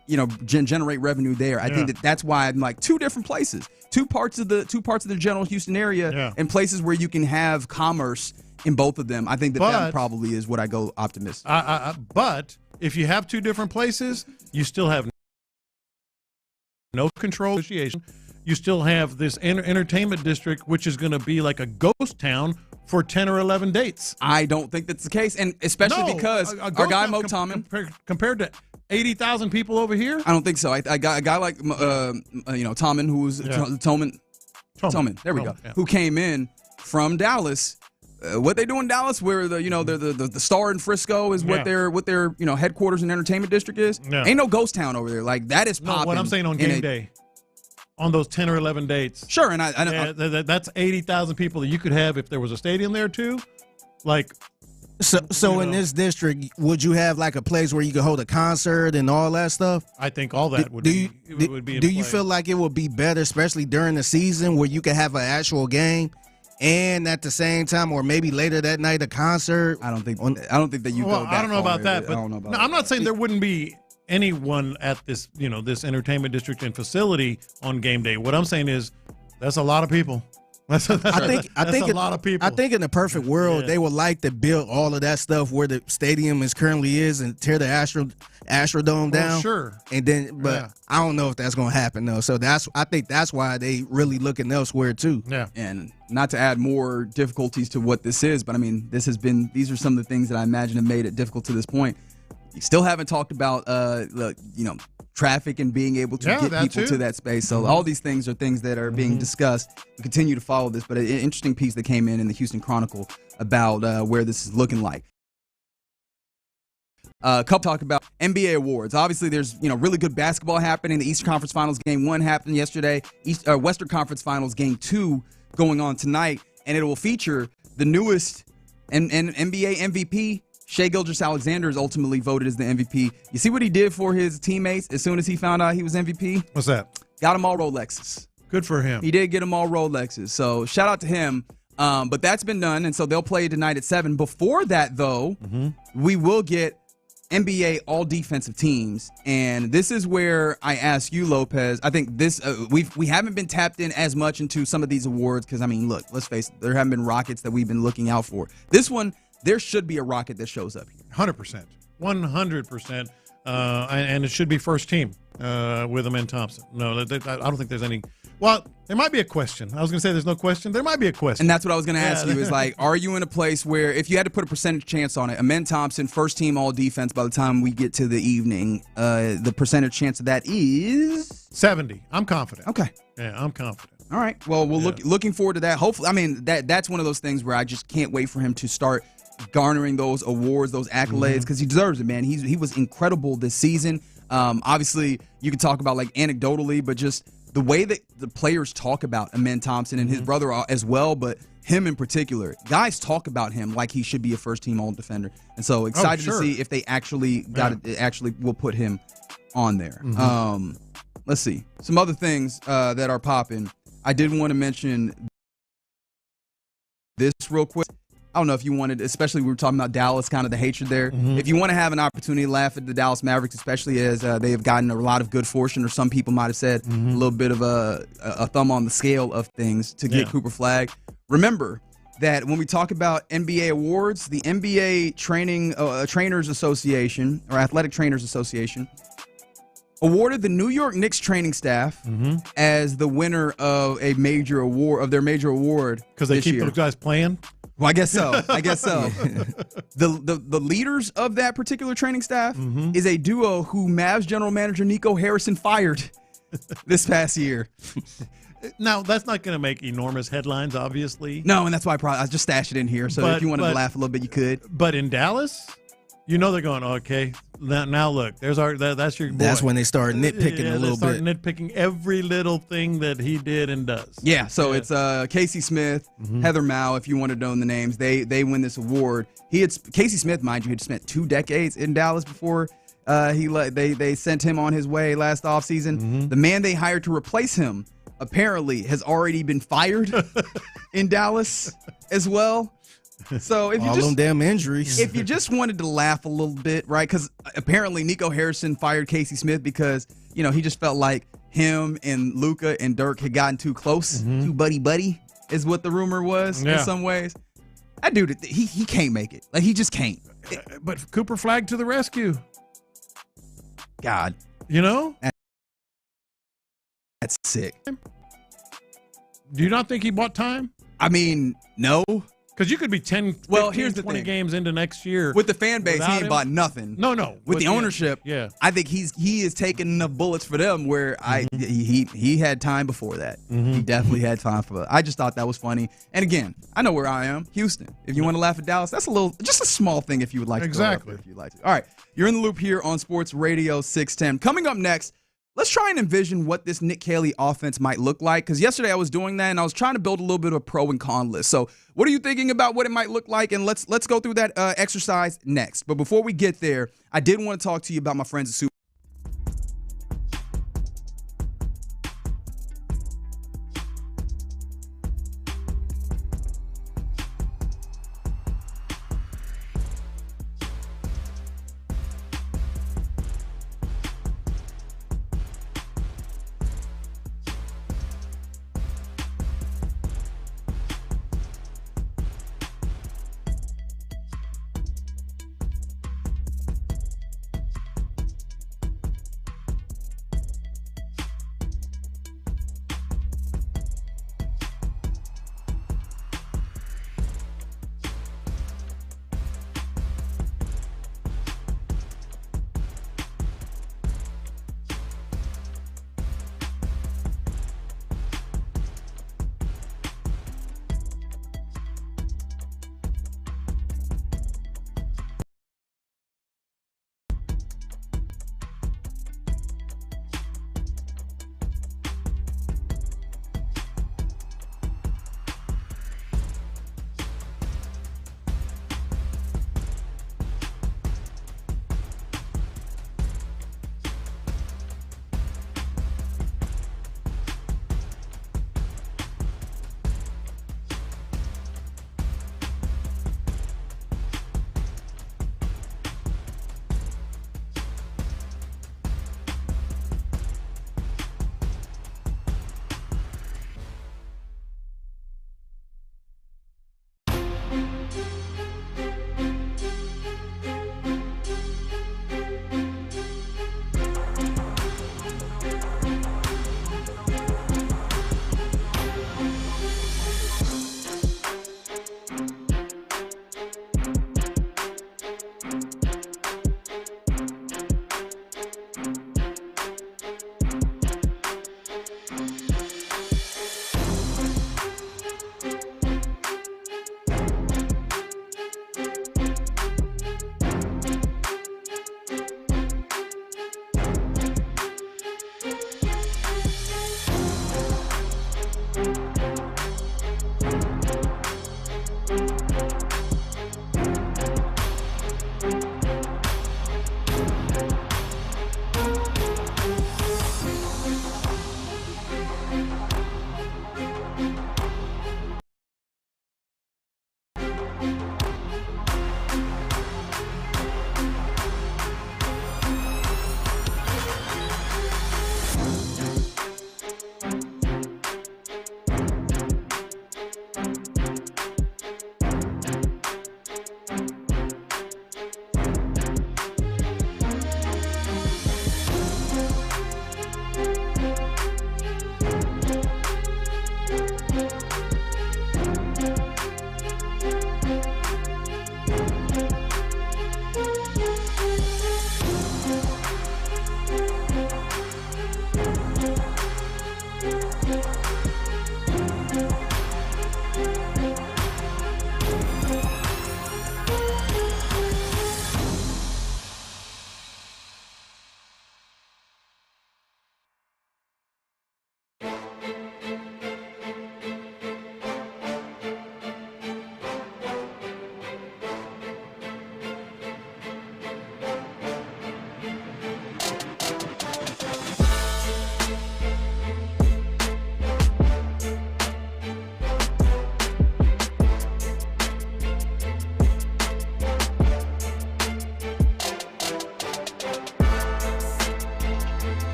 generate revenue there. I think that's why I'm like two different places, two parts of the general Houston area, and places where you can have commerce in both of them. I think that probably is what I go optimistic. But if you have two different places, you still have no control negotiation. You still have this entertainment district, which is going to be like a ghost town for 10 or 11 dates. I don't think that's the case, and especially because our guy Mo Tomlin, compared to 80,000 people over here, I don't think so. I got a guy like Tomlin, who's Tolman. There we go. Yeah. Who came in from Dallas. What they do in Dallas, where the Star in Frisco is what their headquarters and entertainment district is. Ain't no ghost town over there. Like that is popping. What I'm saying on game day, on those 10 or 11 dates. Sure, and that's 80,000 people that you could have if there was a stadium there too. Like, so in this district, would you have like a place where you could hold a concert and all that stuff? I think all that would be. Do you feel like it would be better, especially during the season, where you could have an actual game? And at the same time, or maybe later that night, a concert. I don't think that you go that I don't know far, about that, but I don't know about I'm not saying there wouldn't be anyone at this, this entertainment district and facility on game day. What I'm saying is that's a lot of people. That's a lot of people. I think in the perfect world, they would like to build all of that stuff where the stadium currently is and tear the Astrodome down. Sure. And then, but I don't know if that's going to happen though. So I think that's why they really looking elsewhere too. Yeah. And not to add more difficulties to what this is, but I mean, these are some of the things that I imagine have made it difficult to this point. You still haven't talked about, traffic and being able to get people to that space. So all these things are things that are being discussed. We continue to follow this, but an interesting piece that came in the Houston Chronicle about where this is looking like. A couple talk about NBA awards. Obviously, there's really good basketball happening. The Eastern Conference Finals Game 1 happened yesterday. Western Conference Finals Game 2 going on tonight, and it will feature the newest NBA MVP. Shai Gilgeous-Alexander is ultimately voted as the MVP. You see what he did for his teammates as soon as he found out he was MVP? What's that? Got them all Rolexes. Good for him. He did get them all Rolexes. So shout out to him. But that's been done, and so they'll play tonight at 7. Before that, though, we will get NBA all-defensive teams, and this is where I ask you, Lopez. I think this we haven't been tapped in as much into some of these awards because, I mean, look, let's face it, there haven't been Rockets that we've been looking out for. This one, there should be a Rocket that shows up here. 100%. 100%. And it should be first team with Amen Thompson. No, I don't think there's any. Well, there might be a question. I was going to say there's no question. There might be a question. And that's what I was going to ask you is are you in a place where if you had to put a percentage chance on it, Amen Thompson, first team all defense by the time we get to the evening, the percentage chance of that is? 70. I'm confident. Okay. Yeah, I'm confident. All right. Well, looking forward to that. Hopefully, I mean, that's one of those things where I just can't wait for him to start garnering those awards, those accolades, because he deserves it, man. He was incredible this season. Obviously, you can talk about like anecdotally, but just the way that the players talk about Amen Thompson and his brother as well, but him in particular, guys talk about him like he should be a first-team All-Defender, and so excited to see if they actually actually will put him on there. Let's see some other things that are popping. I did want to mention this real quick. I don't know if you wanted, especially we were talking about Dallas, kind of the hatred there. If you want to have an opportunity to laugh at the Dallas Mavericks, especially as they have gotten a lot of good fortune, or some people might have said a little bit of a thumb on the scale of things to get Cooper Flagg. Remember that when we talk about NBA awards, the NBA Trainers Association or Athletic Trainers Association awarded the New York Knicks training staff as the winner of a major award, of their major award, because they keep those guys playing. Well, I guess so. The leaders of that particular training staff is a duo who Mavs general manager Nico Harrison fired this past year. Now, that's not going to make enormous headlines, obviously. No, and that's why I just stashed it in here. So if you wanted to laugh a little bit, you could. But in Dallas, they're going, okay, now look, that's your boy. That's when they start nitpicking a little bit. Nitpicking every little thing that he did and does. Yeah, so it's Casey Smith, Heather Mao, if you want to know the names. They win this award. Casey Smith, mind you, had spent 2 decades in Dallas before they sent him on his way last offseason. The man they hired to replace him apparently has already been fired in Dallas as well. So if you all them damn injuries. If you just wanted to laugh a little bit, right? Because apparently Nico Harrison fired Casey Smith because he just felt like him and Luka and Dirk had gotten too close, too buddy is what the rumor was in some ways. That dude, he can't make it. Like he just can't. But Cooper Flagg to the rescue. God, that's sick. Do you not think he bought time? I mean, no. Because you could be 10, 15, here's the 20 thing. games into next year. With the fan base, he ain't bought nothing. No. With the ownership, I think he is taking enough bullets for them where he had time before that. He definitely had time for that. I just thought that was funny. And again, I know where I am, Houston. If you want to laugh at Dallas, that's just a small thing if you would like to. Exactly. If you'd like to. All right, you're in the loop here on Sports Radio 610. Coming up next, let's try and envision what this Nick Caley offense might look like, because yesterday I was doing that and I was trying to build a little bit of a pro and con list. So what are you thinking about what it might look like? And let's go through that exercise next. But before we get there, I did want to talk to you about my friends at Super.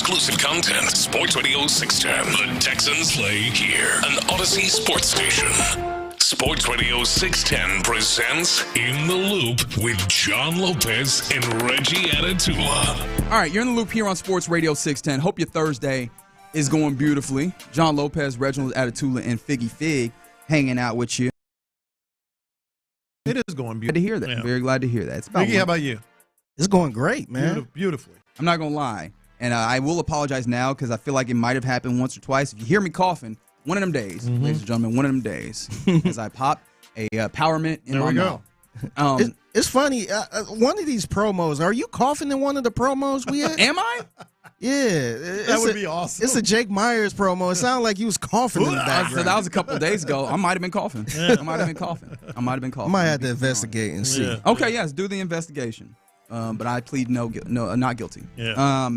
exclusive content. Sports Radio 610. The Texans play here. An Odyssey sports station. Sports Radio 610 presents In the Loop with John Lopez and Reggie Atatula. All right, you're in the loop here on Sports Radio 610. Hope your Thursday is going beautifully. John Lopez, Reginald Atatula, and Figgy Fig hanging out with you. It is going beautifully. Glad to hear that. Yeah. Very glad to hear that. It's about Figgy, how about you? It's going great, man. Beautifully. I'm not going to lie. And I will apologize now because I feel like it might have happened once or twice. If you hear me coughing, one of them days, ladies and gentlemen, one of them days, as I pop a Power Mint in my mouth. It's funny. One of these promos, are you coughing in one of the promos we had? Am I? Yeah. That would be awesome. It's a Jake Myers promo. It sounded like you was coughing in the background. So that was a couple of days ago. I might have been coughing. I might have been coughing. I might have to investigate and see. Yeah. Okay, yes, do the investigation. But I plead no, not guilty. Yeah.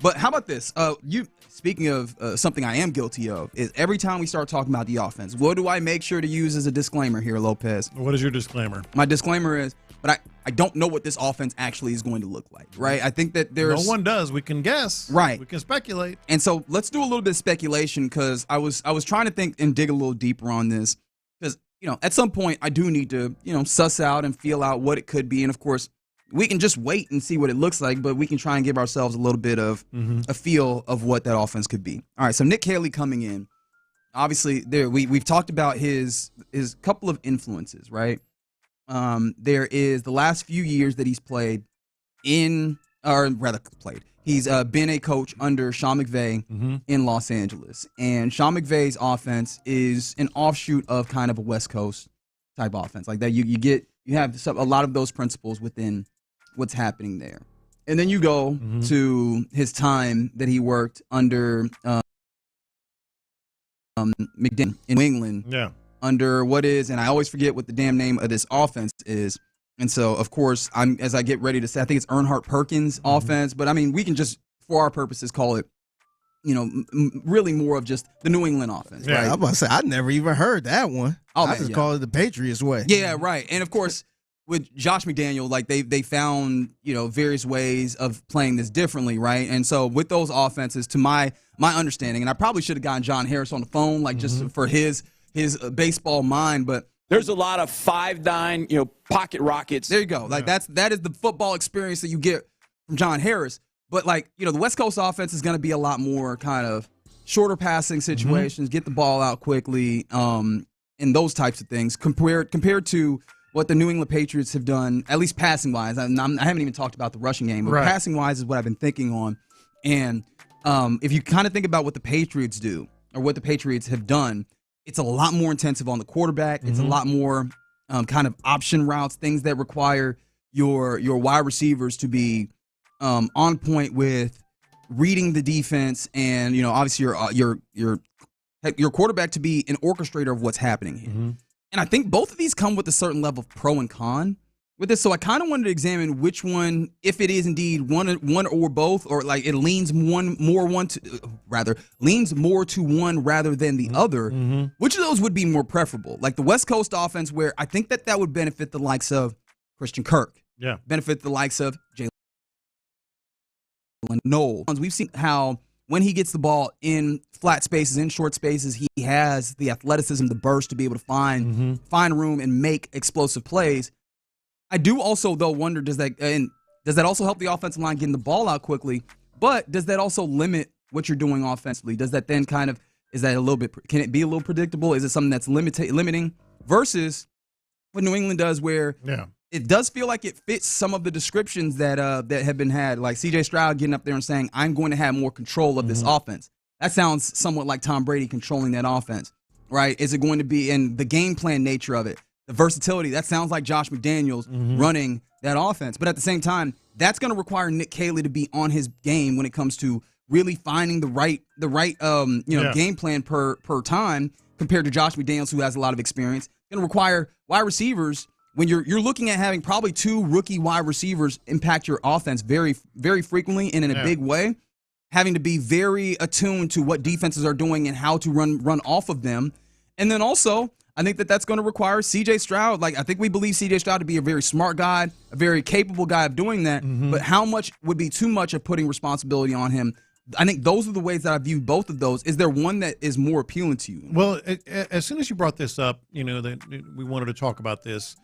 But how about this? Speaking of something I am guilty of, is every time we start talking about the offense, what do I make sure to use as a disclaimer here, Lopez? What is your disclaimer? My disclaimer is, but I don't know what this offense actually is going to look like, right? I think that there's No one does. We can guess. Right. We can speculate. And so let's do a little bit of speculation because I was trying to think and dig a little deeper on this because, at some point I do need to, suss out and feel out what it could be. And of course, we can just wait and see what it looks like, but we can try and give ourselves a little bit of a feel of what that offense could be. All right, so Nick Haley coming in. Obviously, we've talked about his couple of influences, right? There is the last few years that he's played he's been a coach under Sean McVay in Los Angeles. And Sean McVay's offense is an offshoot of kind of a West Coast type offense. Like that you have a lot of those principles within what's happening there. And then you go to his time that he worked under McDaniel in New England. Yeah. Under what is, and I always forget what the damn name of this offense is. And so, of course, as I get ready to say, I think it's Earnhardt Perkins offense, but I mean, we can just, for our purposes, call it, really more of just the New England offense. Yeah, right? I was about to say, I never even heard that one. I just call it the Patriots way. Yeah, right. And of course, with Josh McDaniel, like they found, various ways of playing this differently, right? And so with those offenses, to my understanding, and I probably should have gotten John Harris on the phone, like just for his baseball mind, but there's a lot of 5'9", pocket rockets. There you go. Like that is the football experience that you get from John Harris. But the West Coast offense is going to be a lot more kind of shorter passing situations, get the ball out quickly, and those types of things compared to what the New England Patriots have done, at least passing wise. I haven't even talked about the rushing game, but passing wise is what I've been thinking on. And if you kind of think about what the Patriots do or what the Patriots have done, it's a lot more intensive on the quarterback. It's a lot more kind of option routes, things that require your wide receivers to be on point with reading the defense, and obviously your quarterback to be an orchestrator of what's happening here. And I think both of these come with a certain level of pro and con with this. So I kind of wanted to examine which one, if it is indeed one or both, or like it leans more to one rather than the other. Which of those would be more preferable? Like the West Coast offense, where I think that would benefit the likes of Christian Kirk, benefit the likes of Jalen Noel. We've seen how when he gets the ball in flat spaces, in short spaces, he has the athleticism, the burst to be able to find room and make explosive plays. I do also, though, wonder, does that also help the offensive line getting the ball out quickly? But does that also limit what you're doing offensively? Does that then can it be a little predictable? Is it something that's limiting versus what New England does, where it does feel like it fits some of the descriptions that have been had, like C.J. Stroud getting up there and saying, I'm going to have more control of this offense. That sounds somewhat like Tom Brady controlling that offense, right? Is it going to be in the game plan nature of it? The versatility, that sounds like Josh McDaniels running that offense. But at the same time, that's going to require Nick Haley to be on his game when it comes to really finding the right game plan per time compared to Josh McDaniels, who has a lot of experience. It's going to require wide receivers. When you're looking at having probably two rookie wide receivers impact your offense very, very frequently and in a big way, having to be very attuned to what defenses are doing and how to run off of them. And then also, I think that's going to require C.J. Stroud. Like, I think we believe C.J. Stroud to be a very smart guy, a very capable guy of doing that. But how much would be too much of putting responsibility on him I think those are the ways that I view both of those. Is there one that is more appealing to you? Well, as soon as you brought this up, that we wanted to talk about this,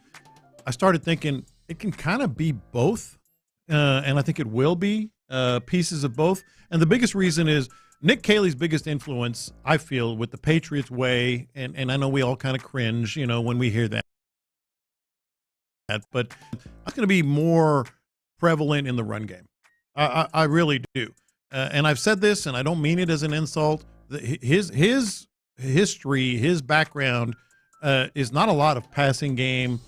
I started thinking it can kind of be both, and I think it will be pieces of both. And the biggest reason is Nick Caley's biggest influence, I feel, with the Patriots way, and I know we all kind of cringe, when we hear that, but it's going to be more prevalent in the run game. I really do. And I've said this, and I don't mean it as an insult. His history, his background is not a lot of passing game,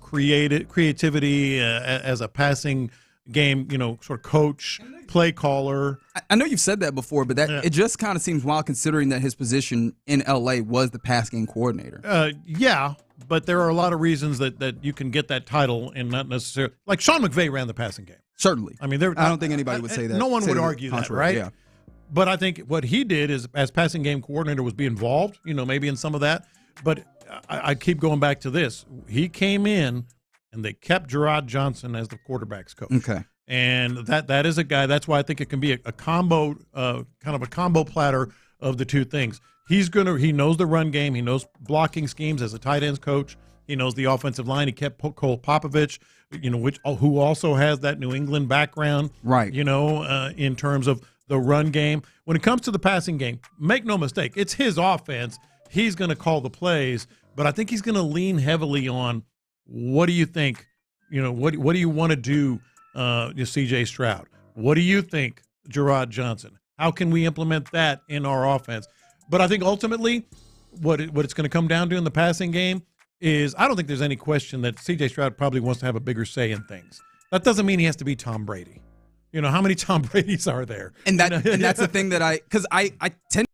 creativity as a passing game, sort of coach, play caller. I know you've said that before, but it just kind of seems wild considering that his position in L.A. was the pass game coordinator. Yeah, but there are a lot of reasons that you can get that title and not necessarily – like Sean McVay ran the passing game. Certainly. I mean, I don't think anybody would say that. No one would argue that, right? Yeah. But I think what he did is, as passing game coordinator, was be involved, maybe in some of that. But I keep going back to this. He came in, and they kept Gerard Johnson as the quarterback's coach. Okay. And that is a guy. That's why I think it can be a combo, kind of a combo platter of the two things. He knows the run game. He knows blocking schemes as a tight ends coach. He knows the offensive line. He kept Cole Popovich, who also has that New England background, right? In terms of the run game. When it comes to the passing game, make no mistake, it's his offense. He's going to call the plays, but I think he's going to lean heavily on what do you think? What do you want to do, C.J. Stroud? What do you think, Gerard Johnson? How can we implement that in our offense? But I think ultimately, what it's going to come down to in the passing game is I don't think there's any question that C.J. Stroud probably wants to have a bigger say in things. That doesn't mean he has to be Tom Brady. How many Tom Bradys are there? And that's the thing that I tend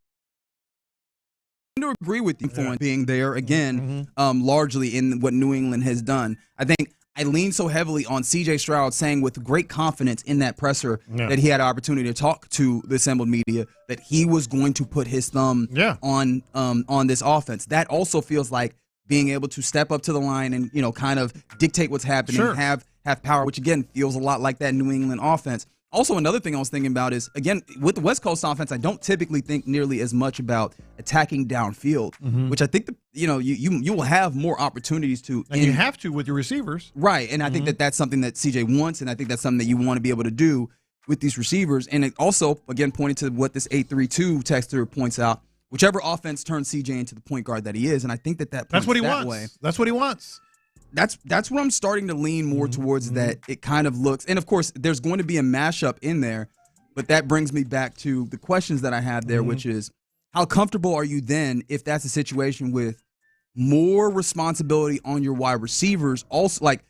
to agree with you for being there again, largely in what New England has done. I think I lean so heavily on C.J. Stroud saying with great confidence in that presser that he had an opportunity to talk to the assembled media that he was going to put his thumb on this offense. That also feels like being able to step up to the line and kind of dictate what's happening, have power, which again feels a lot like that New England offense. Also, another thing I was thinking about is, again, with the West Coast offense, I don't typically think nearly as much about attacking downfield, which I think you will have more opportunities to. And you have to with your receivers. Right, and I think that's something that CJ wants, and I think that's something that you want to be able to do with these receivers. And it also, again, pointing to what this 832 texter points out, whichever offense turns CJ into the point guard that he is, and I think that's what he wants. Way. That's what he wants. That's what I'm starting to lean more towards, that it kind of looks, and of course there's going to be a mashup in there, but that brings me back to the questions that I have there, which is how comfortable are you then if that's a situation with more responsibility on your wide receivers? Also, like,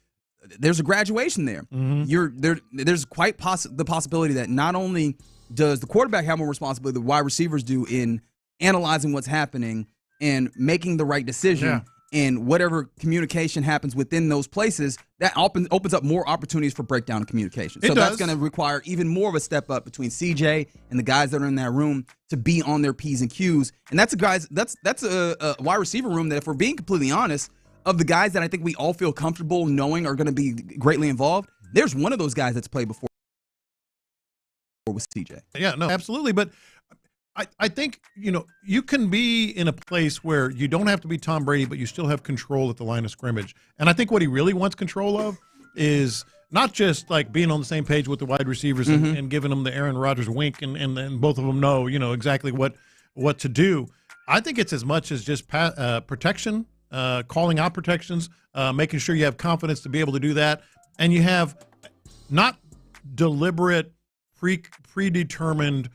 there's a graduation there. There's quite the possibility that not only does the quarterback have more responsibility, the wide receivers do in analyzing what's happening and making the right decision. Yeah. And whatever communication happens within those places, that opens up more opportunities for breakdown of communication. So that's going to require even more of a step up between CJ and the guys that are in that room to be on their P's and Q's. And that's a wide receiver room that, if we're being completely honest, of the guys that I think we all feel comfortable knowing are going to be greatly involved, there's one of those guys that's played before with CJ. Yeah, no, absolutely. But I think, you can be in a place where you don't have to be Tom Brady, but you still have control at the line of scrimmage. And I think what he really wants control of is not just like being on the same page with the wide receivers and giving them the Aaron Rodgers wink and both of them know, exactly what to do. I think it's as much as just protection, calling out protections, making sure you have confidence to be able to do that. And you have not deliberate, predetermined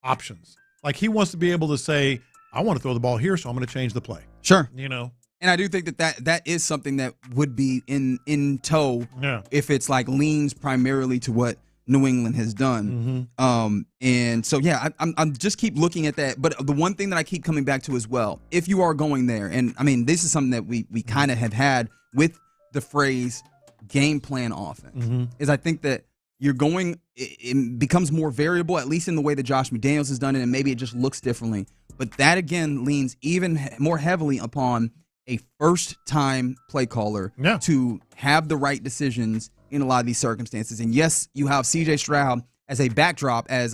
options. Like, he wants to be able to say, I want to throw the ball here, so I'm going to change the play. Sure. And I do think that is something that would be in tow if it's like leans primarily to what New England has done. And so, I'm just keep looking at that. But the one thing that I keep coming back to as well, if you are going there, and I mean, this is something that we kind of have had with the phrase game plan offense, is I think that it becomes more variable, at least in the way that Josh McDaniels has done it, and maybe it just looks differently. But that, again, leans even more heavily upon a first-time play caller to have the right decisions in a lot of these circumstances. And yes, you have C.J. Stroud as a backdrop, as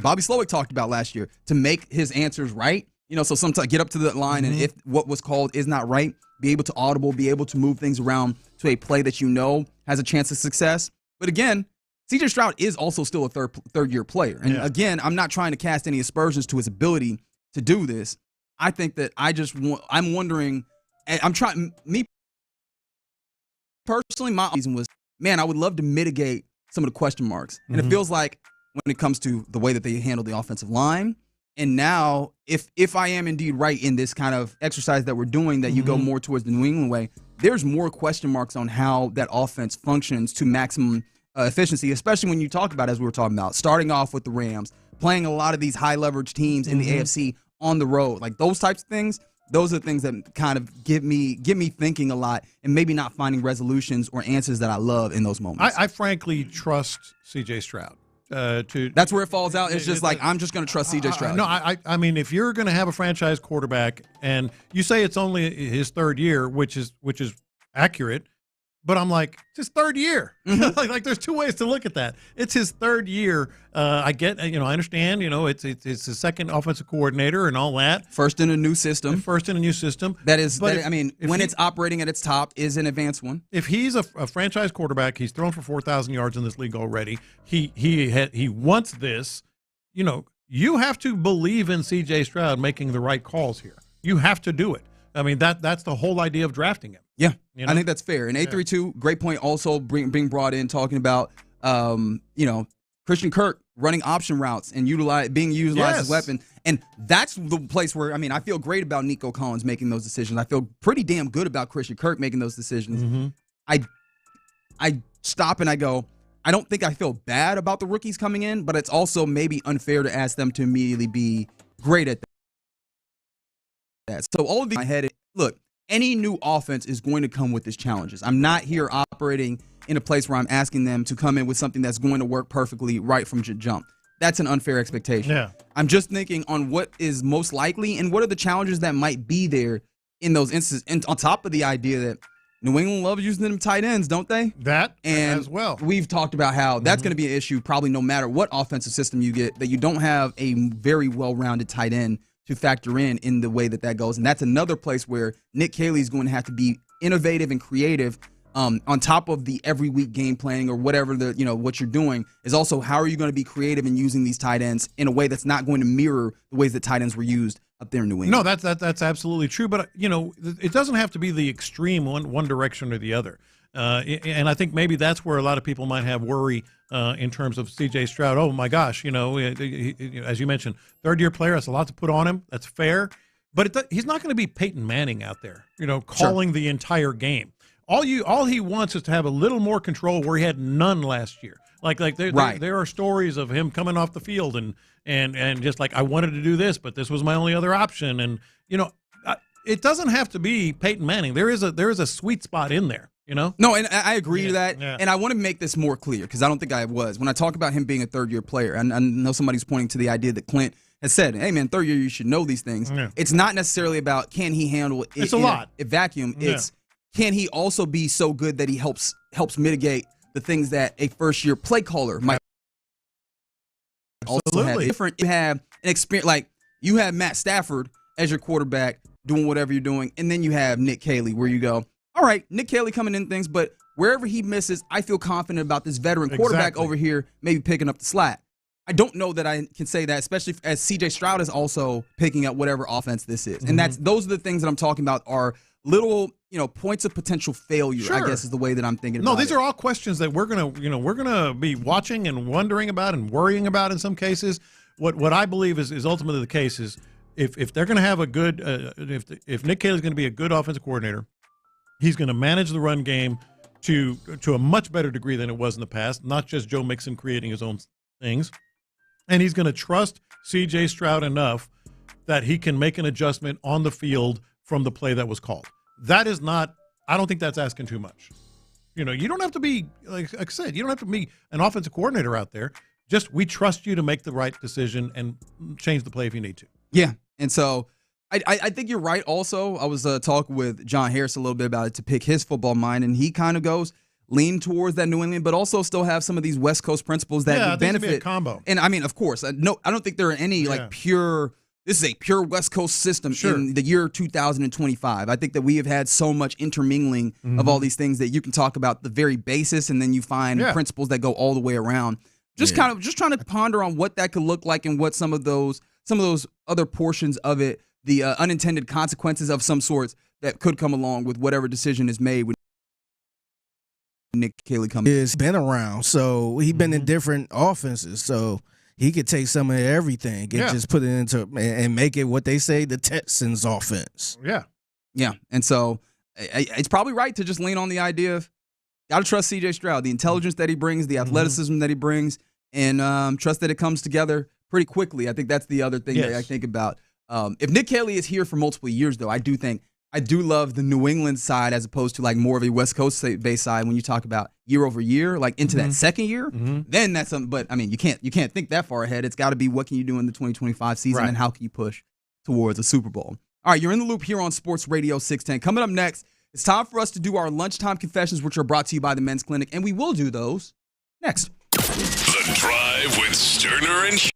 Bobby Slowick talked about last year, to make his answers right. So sometimes get up to the line, and if what was called is not right, be able to audible, be able to move things around to a play that has a chance of success. But again, C.J. Stroud is also still a third-year player. And again, I'm not trying to cast any aspersions to his ability to do this. I think that I'm wondering, me personally, my reason was, man, I would love to mitigate some of the question marks. And it feels like when it comes to the way that they handle the offensive line, and now if I am indeed right in this kind of exercise that we're doing, that you go more towards the New England way, there's more question marks on how that offense functions to maximum efficiency, especially when you talk about, as we were talking about, starting off with the Rams, playing a lot of these high leverage teams in the AFC on the road, like those types of things. Those are things that kind of get me thinking a lot, and maybe not finding resolutions or answers that I love in those moments. I frankly trust C.J. Stroud. That's where it falls out. It's just like, I'm just going to trust C.J. Stroud. No, I mean, if you're going to have a franchise quarterback, and you say it's only his third year, which is accurate, but I'm like, it's his third year. like there's two ways to look at that. It's his third year. I get, I understand, it's his second offensive coordinator and all that. First in a new system. That is, when it's operating at its top, is an advanced one. If he's a franchise quarterback, he's thrown for 4,000 yards in this league already. He wants this. You have to believe in C.J. Stroud making the right calls here. You have to do it. I mean, that's the whole idea of drafting him. Yeah, I think that's fair. And 832, great point, also being brought in, talking about, Christian Kirk running option routes and being utilized as a weapon. And that's the place where, I feel great about Nico Collins making those decisions. I feel pretty damn good about Christian Kirk making those decisions. I stop and I go, I don't think I feel bad about the rookies coming in, but it's also maybe unfair to ask them to immediately be great at that. So all of these in my head, look, any new offense is going to come with its challenges. I'm not here operating in a place where I'm asking them to come in with something that's going to work perfectly right from jump. That's an unfair expectation. Yeah. I'm just thinking on what is most likely and what are the challenges that might be there in those instances. And on top of the idea that New England loves using them tight ends, don't they? That and as well. We've talked about how that's going to be an issue probably no matter what offensive system you get, that you don't have a very well-rounded tight end to factor in the way that goes. And that's another place where Nick Caley is going to have to be innovative and creative on top of the every week game planning or whatever what you're doing, is also how are you going to be creative in using these tight ends in a way that's not going to mirror the ways that tight ends were used up there in New England. No, that's absolutely true. But, it doesn't have to be the extreme one direction or the other. And I think maybe that's where a lot of people might have worry in terms of C.J. Stroud. Oh, my gosh, as you mentioned, third-year player, that's a lot to put on him. That's fair. But he's not going to be Peyton Manning out there, calling the entire game. All he wants is to have a little more control where he had none last year. There are stories of him coming off the field and just like, I wanted to do this, but this was my only other option. And, it doesn't have to be Peyton Manning. There is a sweet spot in there. No, and I agree to that. Yeah. And I want to make this more clear because I don't think I was. When I talk about him being a third-year player, and I know somebody's pointing to the idea that Clint has said, hey, man, third year, you should know these things. Yeah. It's not necessarily about can he handle it it's a lot. A vacuum. Yeah. It's can he also be so good that he helps mitigate the things that a first-year play caller might also have. Different. You have an experience, like you have Matt Stafford as your quarterback doing whatever you're doing, and then you have Nick Caley where you go, all right, Nick Caley coming in things, but wherever he misses, I feel confident about this veteran quarterback over here maybe picking up the slack. I don't know that I can say that, especially as C.J. Stroud is also picking up whatever offense this is. And those are the things that I'm talking about are little, points of potential failure, sure. I guess is the way that I'm thinking about it. No, these are all questions that we're going to be watching and wondering about and worrying about in some cases. What I believe is ultimately the case is if they're going to have a good if Nick Caley is going to be a good offensive coordinator, he's going to manage the run game to a much better degree than it was in the past, not just Joe Mixon creating his own things. And he's going to trust C.J. Stroud enough that he can make an adjustment on the field from the play that was called. That is not – I don't think that's asking too much. You don't have to be – like I said, you don't have to be an offensive coordinator out there. Just we trust you to make the right decision and change the play if you need to. Yeah, and so I think you're right also. I was talking with John Harris a little bit about it to pick his football mind, and he kind of goes, lean towards that New England, but also still have some of these West Coast principles that would I think it'd benefit. be a combo. And I mean, of course, I don't think there are any like pure. This is a pure West Coast system in the year 2025. I think that we have had so much intermingling of all these things that you can talk about the very basis, and then you find principles that go all the way around. Just trying to ponder on what that could look like and what some of those other portions of it, the unintended consequences of some sorts that could come along with whatever decision is made with Nick Caley coming. He's been around, so he's been in different offenses, so he could take some of everything and just put it into and make it what they say the Texans offense. Yeah, and so it's probably right to just lean on the idea of got to trust C.J. Stroud, the intelligence that he brings, the athleticism that he brings, and trust that it comes together pretty quickly. I think that's the other thing that I think about. If Nick Caley is here for multiple years, though, I do love the New England side as opposed to like more of a West Coast based side when you talk about year over year, like into that second year. Then that's something. But I mean, you can't think that far ahead. It's got to be what can you do in the 2025 season and how can you push towards a Super Bowl. All right, you're in the loop here on Sports Radio 610. Coming up next, it's time for us to do our lunchtime confessions, which are brought to you by the Men's Clinic, and we will do those next. The Drive with Stoerner and Hughley.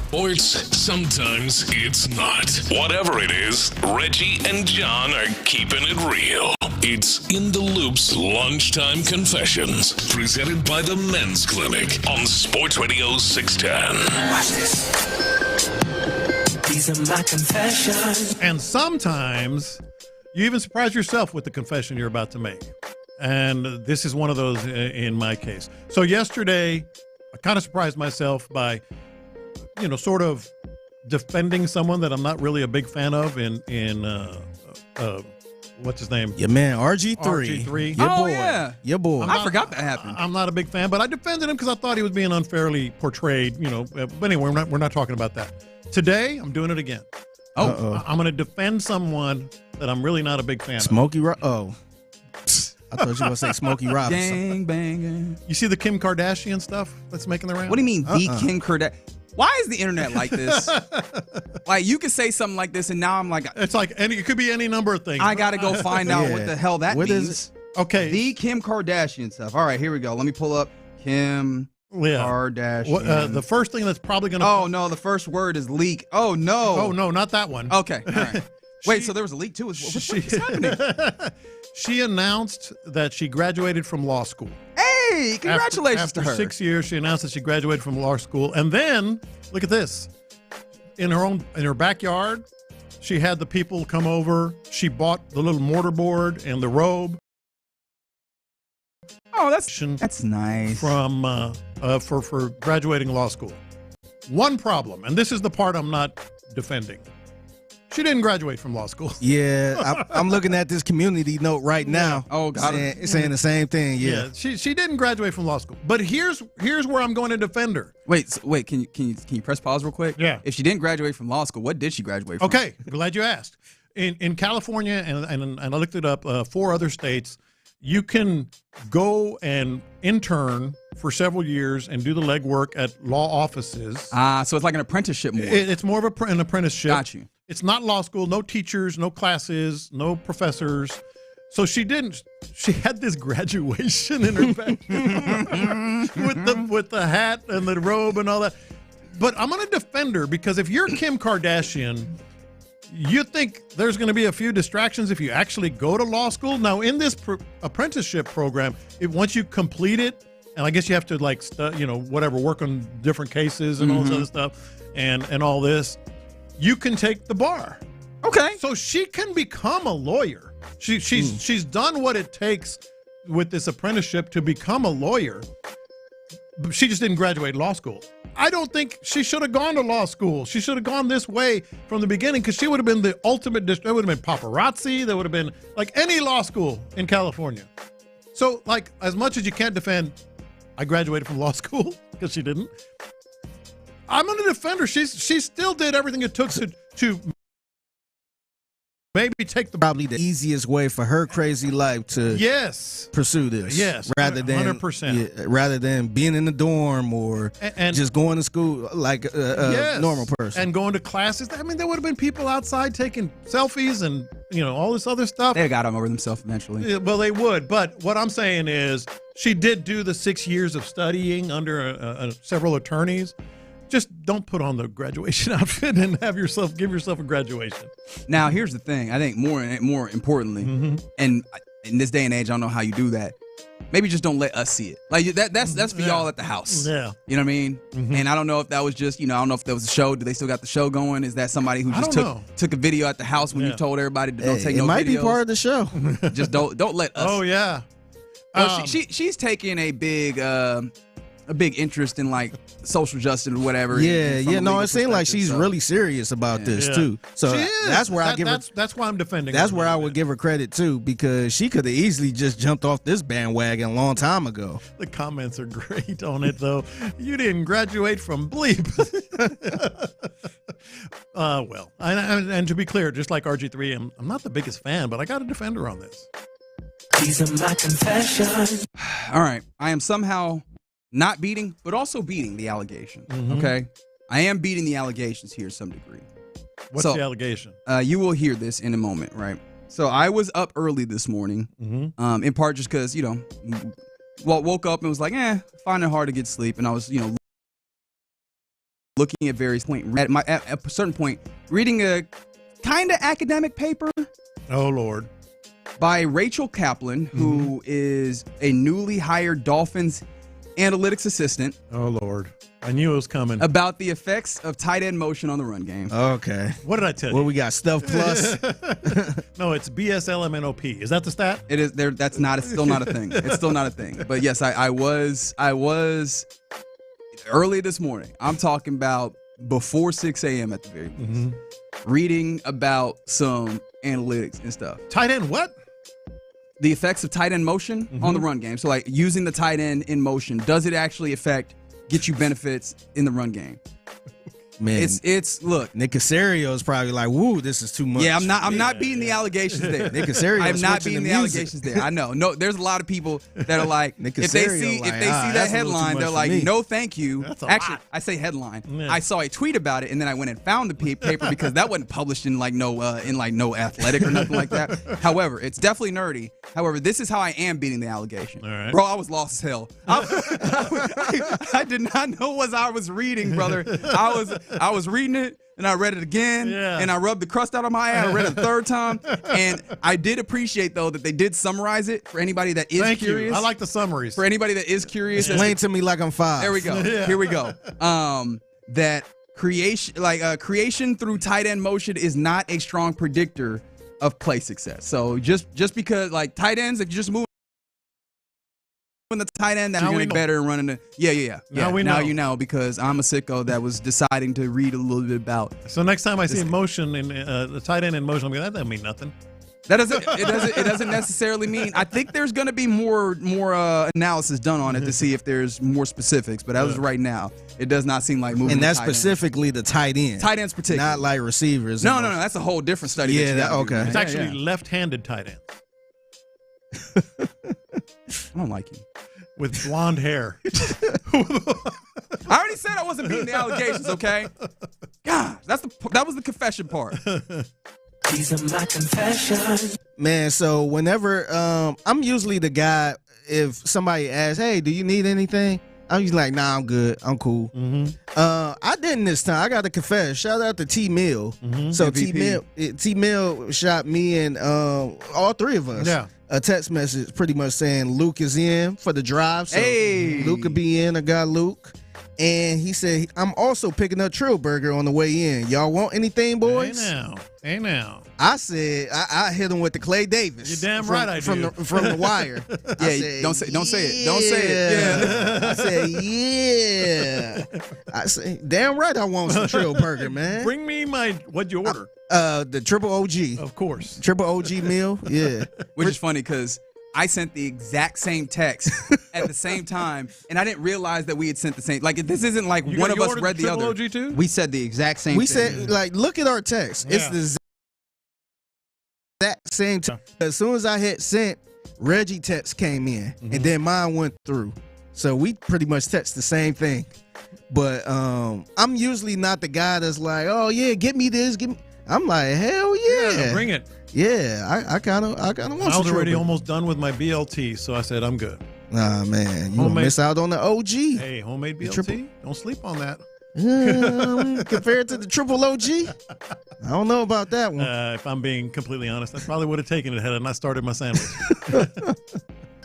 Sports, sometimes it's not. Whatever it is, Reggie and John are keeping it real. It's In the Loop's Lunchtime Confessions, presented by the Men's Clinic on Sports Radio 610. Watch this. These are my confessions. And sometimes you even surprise yourself with the confession you're about to make. And this is one of those in my case. So yesterday, I kind of surprised myself by, sort of defending someone that I'm not really a big fan of in what's his name? Your man, RG3. RG3. Your boy. Yeah. Your boy. I forgot that happened. I'm not a big fan, but I defended him because I thought he was being unfairly portrayed, But anyway, we're not talking about that. Today, I'm doing it again. I'm going to defend someone that I'm really not a big fan of. Smokey Oh. I thought you were going to say Smokey Robinson. Gang banging. You see the Kim Kardashian stuff that's making the rounds? What do you mean, the Kim Kardashian? Why is the internet like this? Like, you could say something like this, and now I'm like... It's like, it could be any number of things. I got to go find out what the hell that means. Is okay. The Kim Kardashian stuff. All right, here we go. Let me pull up Kim Kardashian. The first thing that's probably going to... Oh, no, the first word is leak. Oh, no. Oh, no, not that one. Okay, all right. Wait, so there was a leak, too? What's happening? She announced that she graduated from law school. Hey, congratulations to her. After 6 years, she announced that she graduated from law school. And then, look at this. In her backyard, she had the people come over. She bought the little mortarboard and the robe. Oh, that's nice. From for graduating law school. One problem, and this is the part I'm not defending. She didn't graduate from law school. Yeah, I'm looking at this community note right now. Oh, God. Saying the same thing. Yeah. She didn't graduate from law school. But here's where I'm going to defend her. Wait, can you press pause real quick? Yeah. If she didn't graduate from law school, what did she graduate from? Okay, glad you asked. In California, and I looked it up, 4 other states, you can go and intern for several years and do the legwork at law offices. So it's like an apprenticeship more. It's more of an apprenticeship. Got you. It's not law school, no teachers, no classes, no professors. So she had this graduation in her back with the hat and the robe and all that. But I'm going to defend her because if you're Kim Kardashian, you think there's going to be a few distractions if you actually go to law school. Now, in this apprenticeship program, once you complete it, and I guess you have to work on different cases and all this other stuff and all this, you can take the bar. Okay. So she can become a lawyer. She's done what it takes with this apprenticeship to become a lawyer. She just didn't graduate law school. I don't think she should have gone to law school. She should have gone this way from the beginning because she would have been the ultimate. There would have been paparazzi. There would have been like any law school in California. So like as much as you can't defend, I graduated from law school because she didn't. I'm going to defend her. She still did everything it took to maybe take probably the easiest way for her crazy life to pursue this. Yes, rather than 100%. Rather than being in the dorm or just going to school like a normal person and going to classes. I mean, there would have been people outside taking selfies and all this other stuff. They got them over themselves eventually. Well, they would. But what I'm saying is, she did do the 6 years of studying under several attorneys. Just don't put on the graduation outfit and give yourself a graduation. Now, here's the thing. I think more importantly, and in this day and age, I don't know how you do that. Maybe just don't let us see it. Like that's for y'all at the house. Yeah. You know what I mean? And I don't know if that was just, I don't know if that was a show. Do they still got the show going? Is that somebody who just took a video at the house when you told everybody to don't take no videos? It might be part of the show. Just don't let us. Oh, yeah. Well, she's taking a big interest in like social justice or whatever. No, it seems like she's really serious about this too. So that's where that's why I'm defending her. That's her where I would give her credit too, because she could have easily just jumped off this bandwagon a long time ago. The comments are great on it though. You didn't graduate from bleep. Well, and to be clear, just like RG3, I'm not the biggest fan, but I got to defend her on this. These are my confessions. All right, I am somehow not beating, but also beating the allegation. Okay, I am beating the allegations here to some degree. What's the allegation? You will hear this in a moment, right? So I was up early this morning, in part just because woke up and was like, finding it hard to get sleep, and I was looking at various points. At a certain point, reading a kind of academic paper. Oh, Lord. By Rachel Kaplan, who is a newly hired Dolphins analytics assistant. Oh, Lord. I knew it was coming. About the effects of tight end motion on the run game. Okay. What did I tell you? What we got? Stuff plus? No, it's BSLMNOP. Is that the stat? It is there. That's not. It's still not a thing. It's still not a thing. But yes, I was early this morning. I'm talking about before 6 a.m. at the very least. Reading about some analytics and stuff. Tight end what? The effects of tight end motion on the run game. So like using the tight end in motion, does it actually get you benefits in the run game? Man, it's look. Nick Caserio is probably like, "Woo, this is too much." Yeah, I'm not beating the allegations there. Nick Caserio, I'm not beating the allegations there. I know. No, there's a lot of people that are like, if they see that headline, they're like, "No, thank you." Actually, I say headline. Yeah. I saw a tweet about it, and then I went and found the paper because that wasn't published in no Athletic or nothing like that. However, it's definitely nerdy. However, this is how I am beating the allegation. All right. Bro, I was lost as hell. I did not know what I was reading, brother. I was reading it, and I read it again, and I rubbed the crust out of my eye. I read it a third time, and I did appreciate, though, that they did summarize it for anybody that is curious. I like the summaries. For anybody that is curious. Explain to me like I'm 5. There we go. Here we go. That creation through tight end motion is not a strong predictor of play success. So just because, like, tight ends, if you just move in the tight end, that you're going to get better and running the Now you know, because I'm a sicko that was deciding to read a little bit about. So next time I see motion in the tight end in motion, I'm like, that doesn't mean nothing. It doesn't necessarily mean. I think there's going to be more analysis done on it to see if there's more specifics. But as of right now, it does not seem like moving. And that's specifically the tight end. Tight ends, particularly, not like receivers. No, that's a whole different study. Yeah, okay. It's actually left-handed tight end. I don't like you. With blonde hair. I already said I wasn't beating the allegations, okay? God, that was the confession part. These are my confessions. Man, so whenever I'm usually the guy, if somebody asks, "Hey, do you need anything?" I'm usually like, "Nah, I'm good. I'm cool." I didn't this time. I got to confess. Shout out to T Mill. So T Mill shot me and all three of us a text message pretty much saying Luke is in for the drive. So Luke could be in. I got Luke. And he said, I'm also picking up Trill Burger on the way in. Y'all want anything, boys? Hey now. I said, I hit him with the Clay Davis. You're damn right I do. From the Wire. Don't say it. Don't say it. Yeah. I said, yeah. I said, damn right I want some Trill Burger, man. Bring me what'd you order? The triple OG. Of course. Triple OG meal, yeah. Which is funny because I sent the exact same text at the same time, and I didn't realize that we had sent the same. Like, this isn't like one of us read the other. OG too? We said the exact same thing. We said, like, look at our text. It's the exact same time. As soon as I hit sent, Reggie text came in, and then mine went through. So we pretty much text the same thing. But I'm usually not the guy that's like, oh, yeah, get me this, give me. I'm like, hell yeah. Bring it. Yeah, I kind of want some. I was already almost done with my BLT, so I said I'm good. Nah, man, you miss out on the OG. Hey, homemade BLT. Don't sleep on that. Compared to the triple OG, I don't know about that one. If I'm being completely honest, I probably would have taken it had I not started my sandwich.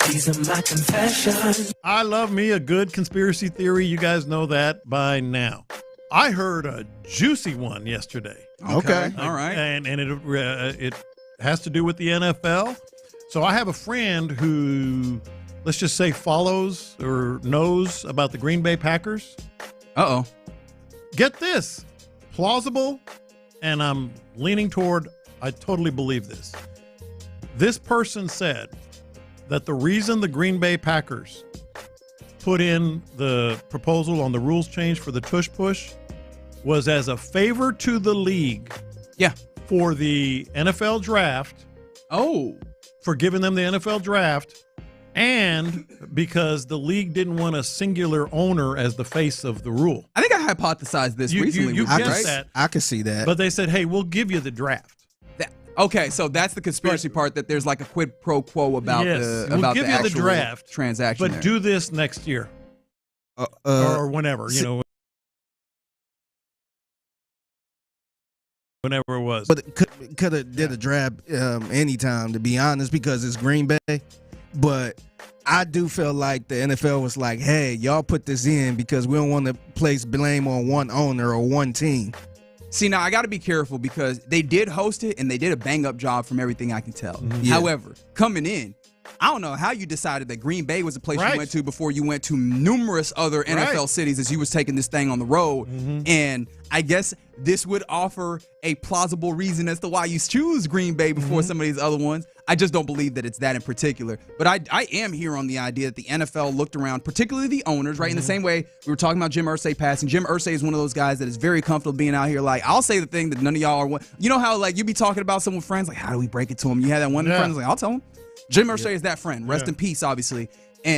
These are my confessions. I love me a good conspiracy theory. You guys know that by now. I heard a juicy one yesterday. Okay. All right. And it has to do with the NFL. So I have a friend who, let's just say, follows or knows about the Green Bay Packers. Uh-oh. Get this. Plausible, and I'm leaning toward I totally believe this. This person said that the reason the Green Bay Packers put in the proposal on the rules change for the Tush push was as a favor to the league. Yeah. For the NFL draft. Oh. For giving them the NFL draft. And because the league didn't want a singular owner as the face of the rule. I think I hypothesized this recently. You guessed that. I can see that. But they said, hey, we'll give you the draft. Okay, so that's the conspiracy part, that there's like a quid pro quo about the we'll give the you the draft transaction. But do this next year. Or whenever, whenever it was. But could have did a draft anytime, to be honest, because it's Green Bay. But I do feel like the NFL was like, hey, y'all put this in because we don't want to place blame on one owner or one team. See, now I got to be careful because they did host it and they did a bang-up job from everything I can tell. Yeah. However, coming in, I don't know how you decided that Green Bay was the place you went to before you went to numerous other NFL cities as you was taking this thing on the road. And I guess this would offer a plausible reason as to why you choose Green Bay before some of these other ones. I just don't believe that it's that in particular. But I am here on the idea that the NFL looked around, particularly the owners, right? In the same way we were talking about Jim Irsay passing. Jim Irsay is one of those guys that is very comfortable being out here. Like, I'll say the thing that none of y'all are. You know how, like, you be talking about some with friends, like, how do we break it to them? You had that one friend like, I'll tell him. Jim Irsay is that friend. Rest in peace, obviously.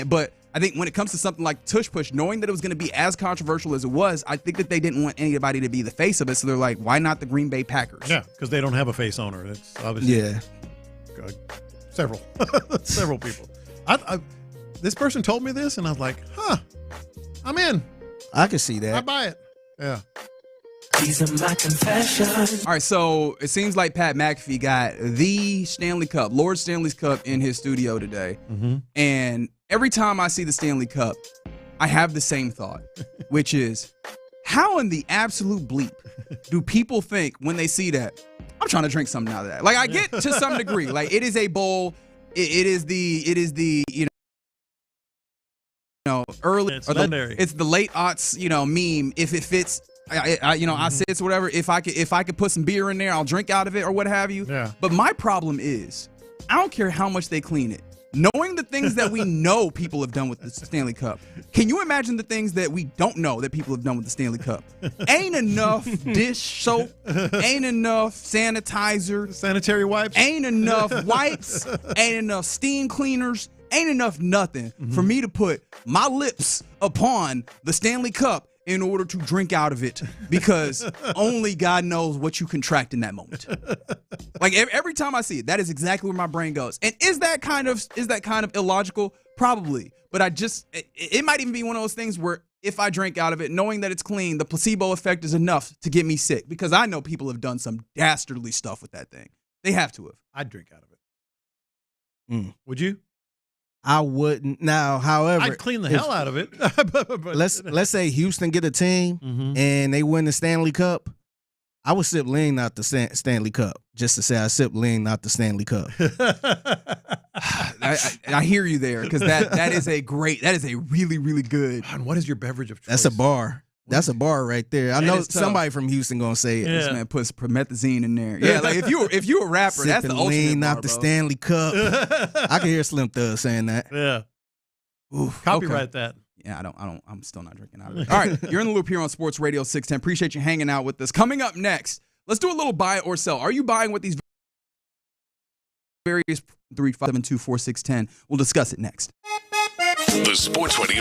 But I think when it comes to something like Tush Push, knowing that it was going to be as controversial as it was, I think that they didn't want anybody to be the face of it. So they're like, why not the Green Bay Packers? Yeah, because they don't have a face owner. It's obviously several people. This person told me this, and I was like, I'm in. I can see that. I buy it. Yeah. These are my confessions. All right, so it seems like Pat McAfee got the Stanley Cup, Lord Stanley's Cup, in his studio today. And every time I see the Stanley Cup, I have the same thought, which is, how in the absolute bleep do people think when they see that, I'm trying to drink something out of that? Like, I get to some degree. Like, it is a bowl. It is the early, it's or it's the late aughts, meme. If it fits, I sits or whatever. If I could put some beer in there, I'll drink out of it or what have you. Yeah. But my problem is, I don't care how much they clean it. Knowing the things that we know people have done with the Stanley Cup, can you imagine the things that we don't know that people have done with the Stanley Cup? Ain't enough dish soap, ain't enough sanitizer, sanitary wipes, ain't enough wipes, ain't enough steam cleaners, ain't enough nothing for me to put my lips upon the Stanley Cup in order to drink out of it, because only God knows what you contract in that moment. Like, every time I see it, that is exactly where my brain goes. And is that kind of illogical? Probably. But it might even be one of those things where if I drink out of it, knowing that it's clean, the placebo effect is enough to get me sick, because I know people have done some dastardly stuff with that thing. They have to have. I'd drink out of it. Would you? I wouldn't. Now, however, I'd clean the hell out of it. But let's say Houston get a team and they win the Stanley Cup. I would sip lean out the Stanley Cup, just to say I sip lean out the Stanley Cup. I hear you there, because that is a really, really good. And what is your beverage of choice? That's a bar. That's a bar right there. I know somebody from Houston gonna say it. This man puts promethazine in there. Yeah, like if you a rapper, Sipping that's the ultimate lean bar, out the Stanley Cup. I can hear Slim Thug saying that. Yeah. Oof, Copyright that. Yeah, I'm still not drinking out of it. All right, you're in the loop here on Sports Radio 610. Appreciate you hanging out with us. Coming up next, let's do a little buy or sell. Are you buying what these various 3-5-7-2-4-6-10? We'll discuss it next. The Sports Radio.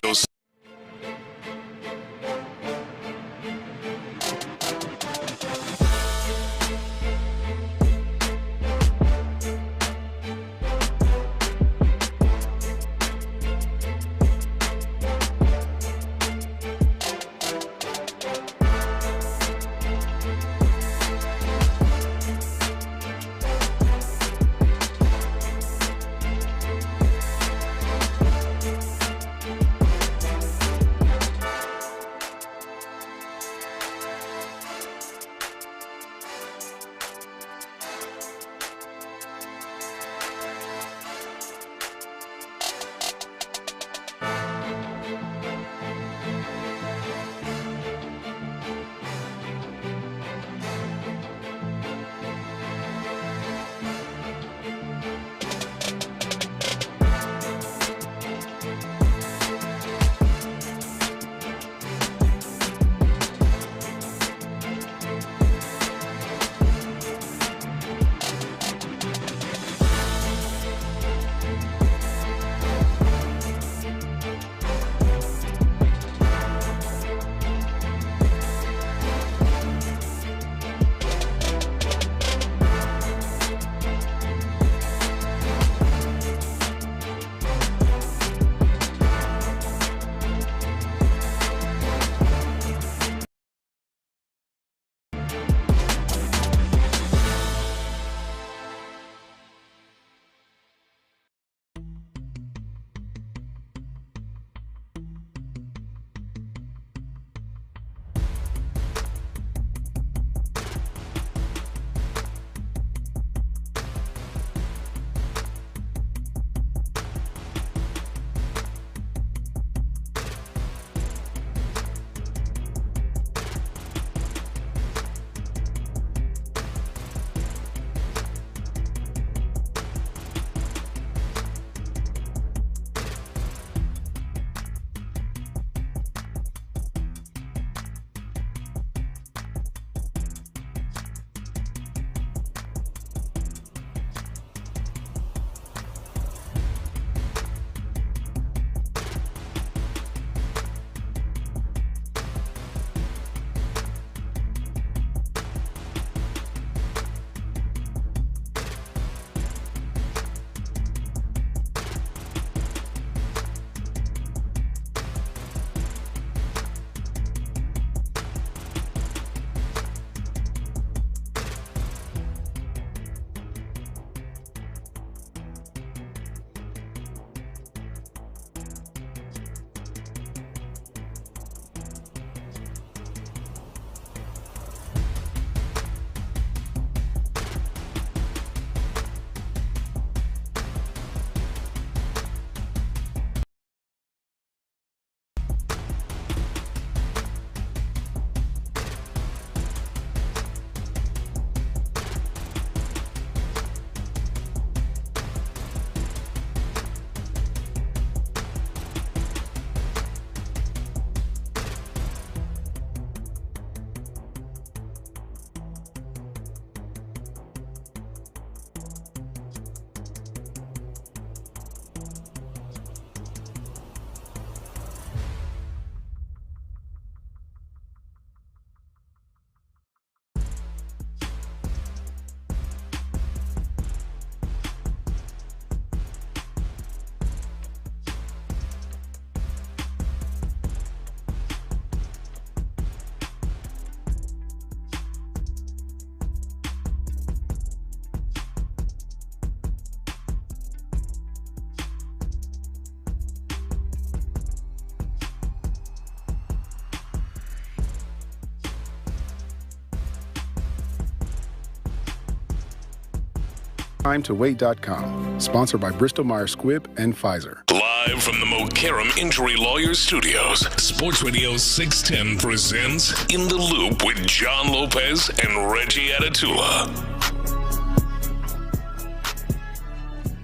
Time to wait.com. Sponsored by Bristol Myers Squibb and Pfizer. Live from the Mokaram Injury Lawyers Studios, Sports Radio 610 presents In the Loop with John Lopez and Reggie Atatula.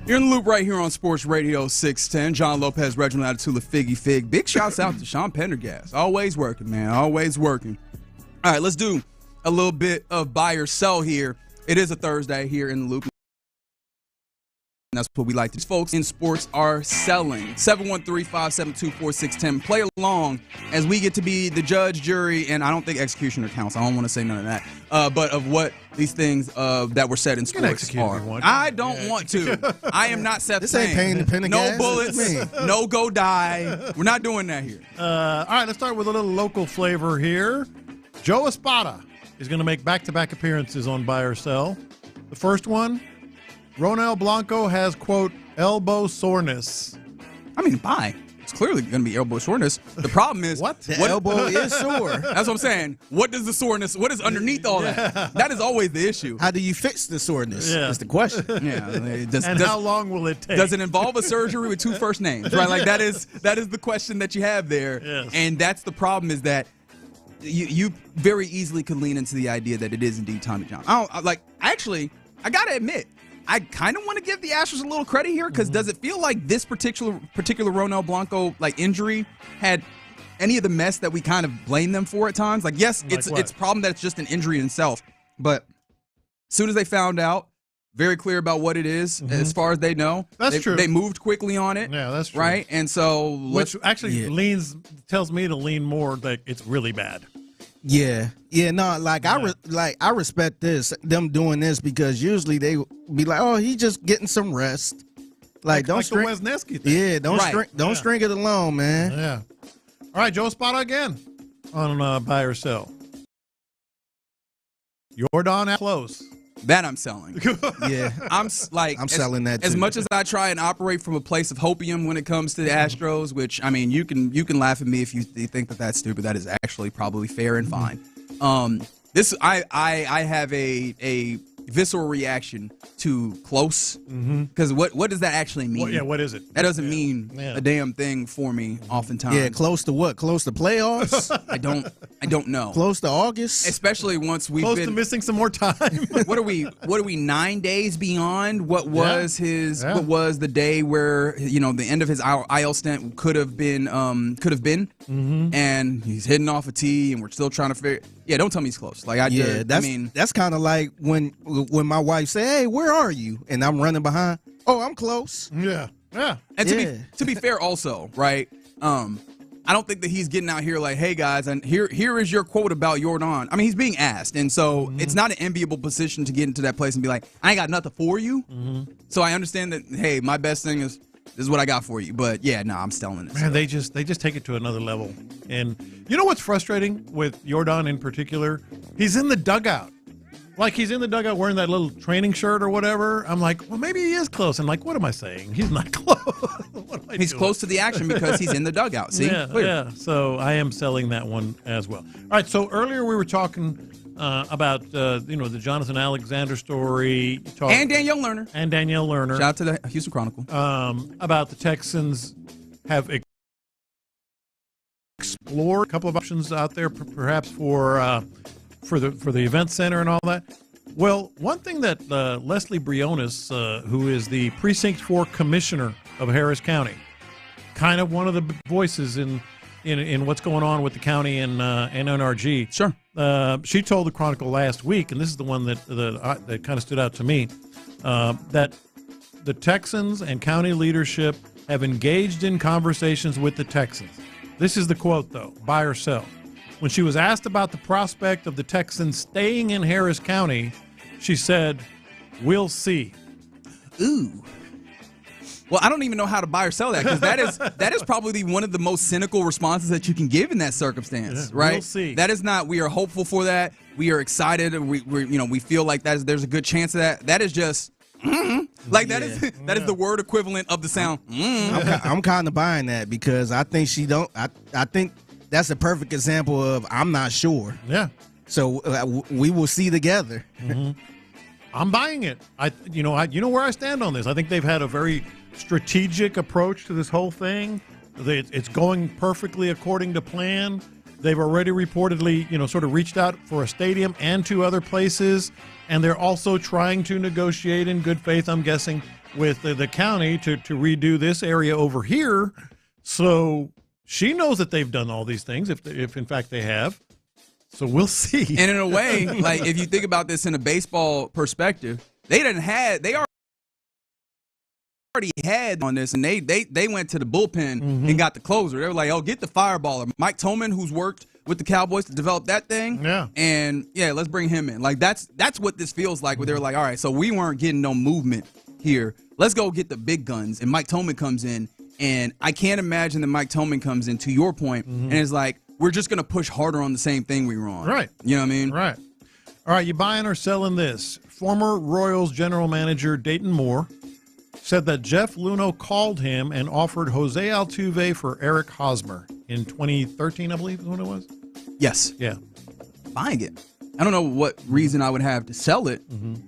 You're in the loop right here on Sports Radio 610. John Lopez, Reginald Atatula, Figgy Fig. Big shouts out to Sean Pendergast. Always working, man. Always working. All right, let's do a little bit of buy or sell here. It is a Thursday here in the loop. And that's what we like. These folks in sports are selling. 713-572-4610. Play along as we get to be the judge, jury, and I don't think executioner counts. I don't want to say none of that. But of what these things that were said in sports are. I don't want to. I am not Seth This ain't Payne and No Pendergast. bullets. No go die. We're not doing that here. All right, let's start with a little local flavor here. Joe Espada is going to make back-to-back appearances on Buy or Sell. The first one, Ronel Blanco has, quote, elbow soreness. I mean, buy. It's clearly going to be elbow soreness. The problem is what elbow is sore. That's what I'm saying. What does the soreness? What is underneath all that? That is always the issue. How do you fix the soreness? Yeah. Is the question. Yeah. How long will it take? Does it involve a surgery with two first names? Right. Like that is the question that you have there. Yes. And that's the problem is that you very easily could lean into the idea that it is indeed Tommy John. I gotta admit. I kind of want to give the Astros a little credit here because does it feel like this particular Ronel Blanco injury had any of the mess that we kind of blame them for at times? Like, yes, it's a problem that it's just an injury in itself, but as soon as they found out, very clear about what it is as far as they know. That's true. They moved quickly on it. Yeah, that's true. Right, and so which actually tells me to lean more that it's really bad. Yeah, no, I respect them doing this because usually they be like, oh, he just getting some rest. Like don't string the Wesneski thing. Yeah, don't string it along, man. Yeah. All right, Joe Espada again on Buy or Sell. Jordan close. That I'm selling. Yeah, I'm selling that too. As much as I try and operate from a place of hopium when it comes to the Astros, which I mean, you can laugh at me if you think that that's stupid. That is actually probably fair and fine. I have a visceral reaction to close because what does that actually mean? Well, what is it? That doesn't mean a damn thing for me. Oftentimes, yeah, close to what? Close to playoffs? I don't know. Close to August? Especially once we've close to missing some more time. What are we 9 days beyond what was what was the day where the end of his IL stint could have been and he's hitting off a tee and we're still trying to figure. Yeah, don't tell me he's close. That's kind of like when my wife say, "Hey, where are you?" and I'm running behind. Oh, I'm close. Yeah. And to be fair, also, right? I don't think that he's getting out here like, "Hey guys, and here is your quote about Jordan." I mean, he's being asked, and so it's not an enviable position to get into that place and be like, "I ain't got nothing for you." So I understand that. Hey, my best thing is. This is what I got for you. But, yeah, no, I'm selling it. Man, they just take it to another level. And you know what's frustrating with Jordan in particular? He's in the dugout. Like, he's in the dugout wearing that little training shirt or whatever. I'm like, well, maybe he is close. I'm like, what am I saying? He's not close. He's close to the action because he's in the dugout. See? Yeah. So I am selling that one as well. All right, so earlier we were talking about the Jonathan Alexander story. And Danielle Lerner. Shout out to the Houston Chronicle. About the Texans have explored a couple of options out there, perhaps for the event center and all that. Well, one thing that Leslie Briones, who is the Precinct 4 commissioner of Harris County, kind of one of the voices in what's going on with the county and NRG. Sure. She told the Chronicle last week, and this is the one that kind of stood out to me, that the Texans and county leadership have engaged in conversations with the Texans. This is the quote, though, buy or sell. When she was asked about the prospect of the Texans staying in Harris County, she said, "We'll see." Ooh. Well, I don't even know how to buy or sell that because that is probably one of the most cynical responses that you can give in that circumstance, right? We'll see. That is not. We are hopeful for that. We are excited. We feel like there's a good chance of that. That is just that is the word equivalent of the sound. I'm kind of buying that because I think she don't. I think that's a perfect example of I'm not sure. Yeah. So we will see together. I'm buying it. You know where I stand on this. I think they've had a very strategic approach to this whole thing. It's going perfectly according to plan. They've already reportedly, sort of reached out for a stadium and 2 other places, and they're also trying to negotiate in good faith, I'm guessing, with the county to redo this area over here. So she knows that they've done all these things, if in fact they have. So we'll see. And in a way, like if you think about this in a baseball perspective, they already had on this, and they went to the bullpen and got the closer. They were like, "Oh, get the fireballer, Mike Tolman, who's worked with the Cowboys to develop that thing." Yeah, and let's bring him in. Like that's what this feels like. Where they're like, "All right, so we weren't getting no movement here. Let's go get the big guns." And Mike Tolman comes in, and I can't imagine that Mike Tolman comes in, to your point, and is like, "We're just gonna push harder on the same thing we were on." Right. You know what I mean? Right. All right, you buying or selling this? Former Royals general manager Dayton Moore said that Jeff Luhnow called him and offered Jose Altuve for Eric Hosmer in 2013, I believe is when it was. Yes. Yeah. Buying it. I don't know what reason I would have to sell it.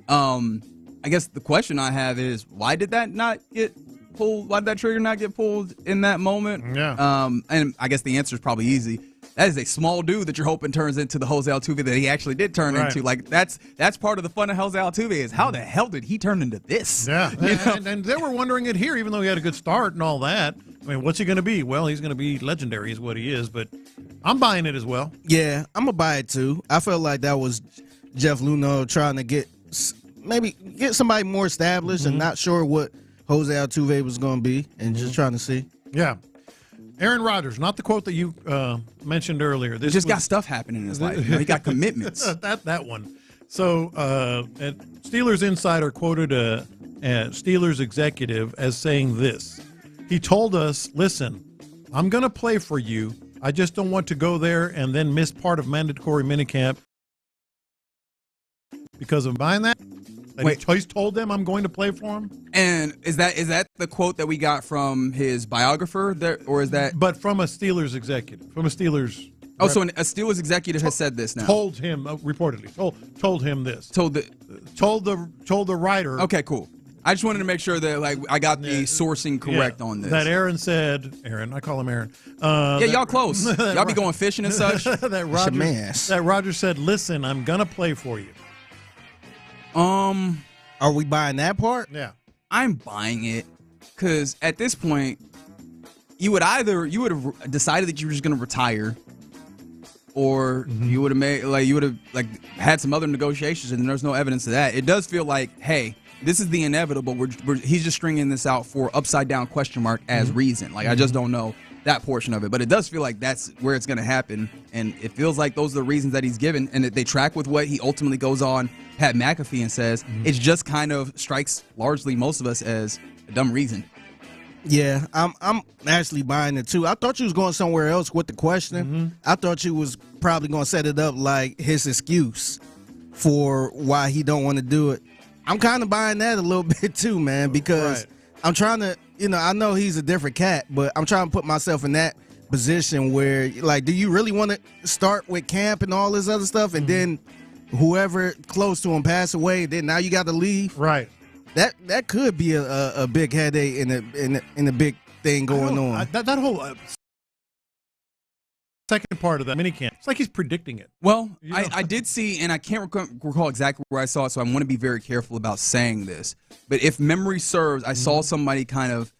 I guess the question I have is, why did that not get pulled? Why did that trigger not get pulled in that moment? Yeah. And I guess the answer is probably easy. That is a small dude that you're hoping turns into the Jose Altuve that he actually did turn into. Like that's part of the fun of Jose Altuve is how the hell did he turn into this? Yeah. And they were wondering it here, even though he had a good start and all that. I mean, what's he going to be? Well, he's going to be legendary is what he is, but I'm buying it as well. Yeah, I'm going to buy it too. I felt like that was Jeff Luhnow trying to get somebody more established and not sure what Jose Altuve was going to be and just trying to see. Yeah. Aaron Rodgers, not the quote that you mentioned earlier. He just got stuff happening in his life. He got commitments. that one. So Steelers Insider quoted a Steelers executive as saying this. He told us, "Listen, I'm going to play for you. I just don't want to go there and then miss part of mandatory minicamp because of buying that." Wait, he's told them I'm going to play for him. And is that the quote that we got from his biographer there, or is that? But from a Steelers executive, from a Steelers. Oh, so a Steelers executive has said this now. Told him reportedly. Told him this. Told the writer. Okay, cool. I just wanted to make sure that I got the sourcing correct on this. That Aaron said. Aaron, I call him Aaron. Y'all close. Y'all be going fishing and such. that Rodgers said, "Listen, I'm gonna play for you." Are we buying that part? Yeah. I'm buying it because at this point, you would have decided that you were just going to retire, or you would have had some other negotiations, and there's no evidence of that. It does feel like, hey, this is the inevitable. He's just stringing this out for upside down question mark as reason. Like I just don't know that portion of it, but it does feel like that's where it's going to happen, and it feels like those are the reasons that he's given, and that they track with what he ultimately goes on Pat McAfee and says. It just kind of strikes largely most of us as a dumb reason. Yeah, I'm actually buying it too. I thought you was going somewhere else with the question. I thought you was probably going to set it up like his excuse for why he don't want to do it. I'm kind of buying that a little bit too, man, because I'm trying to, I know he's a different cat, but I'm trying to put myself in that position where, like, do you really want to start with camp and all this other stuff, and then whoever close to him pass away, then now you got to leave? Right. That could be a big headache in a big thing going on. That whole second part of that minicamp, it's like he's predicting it. Well, I did see, and I can't recall exactly where I saw it, so I want to be very careful about saying this. But if memory serves, I saw somebody kind of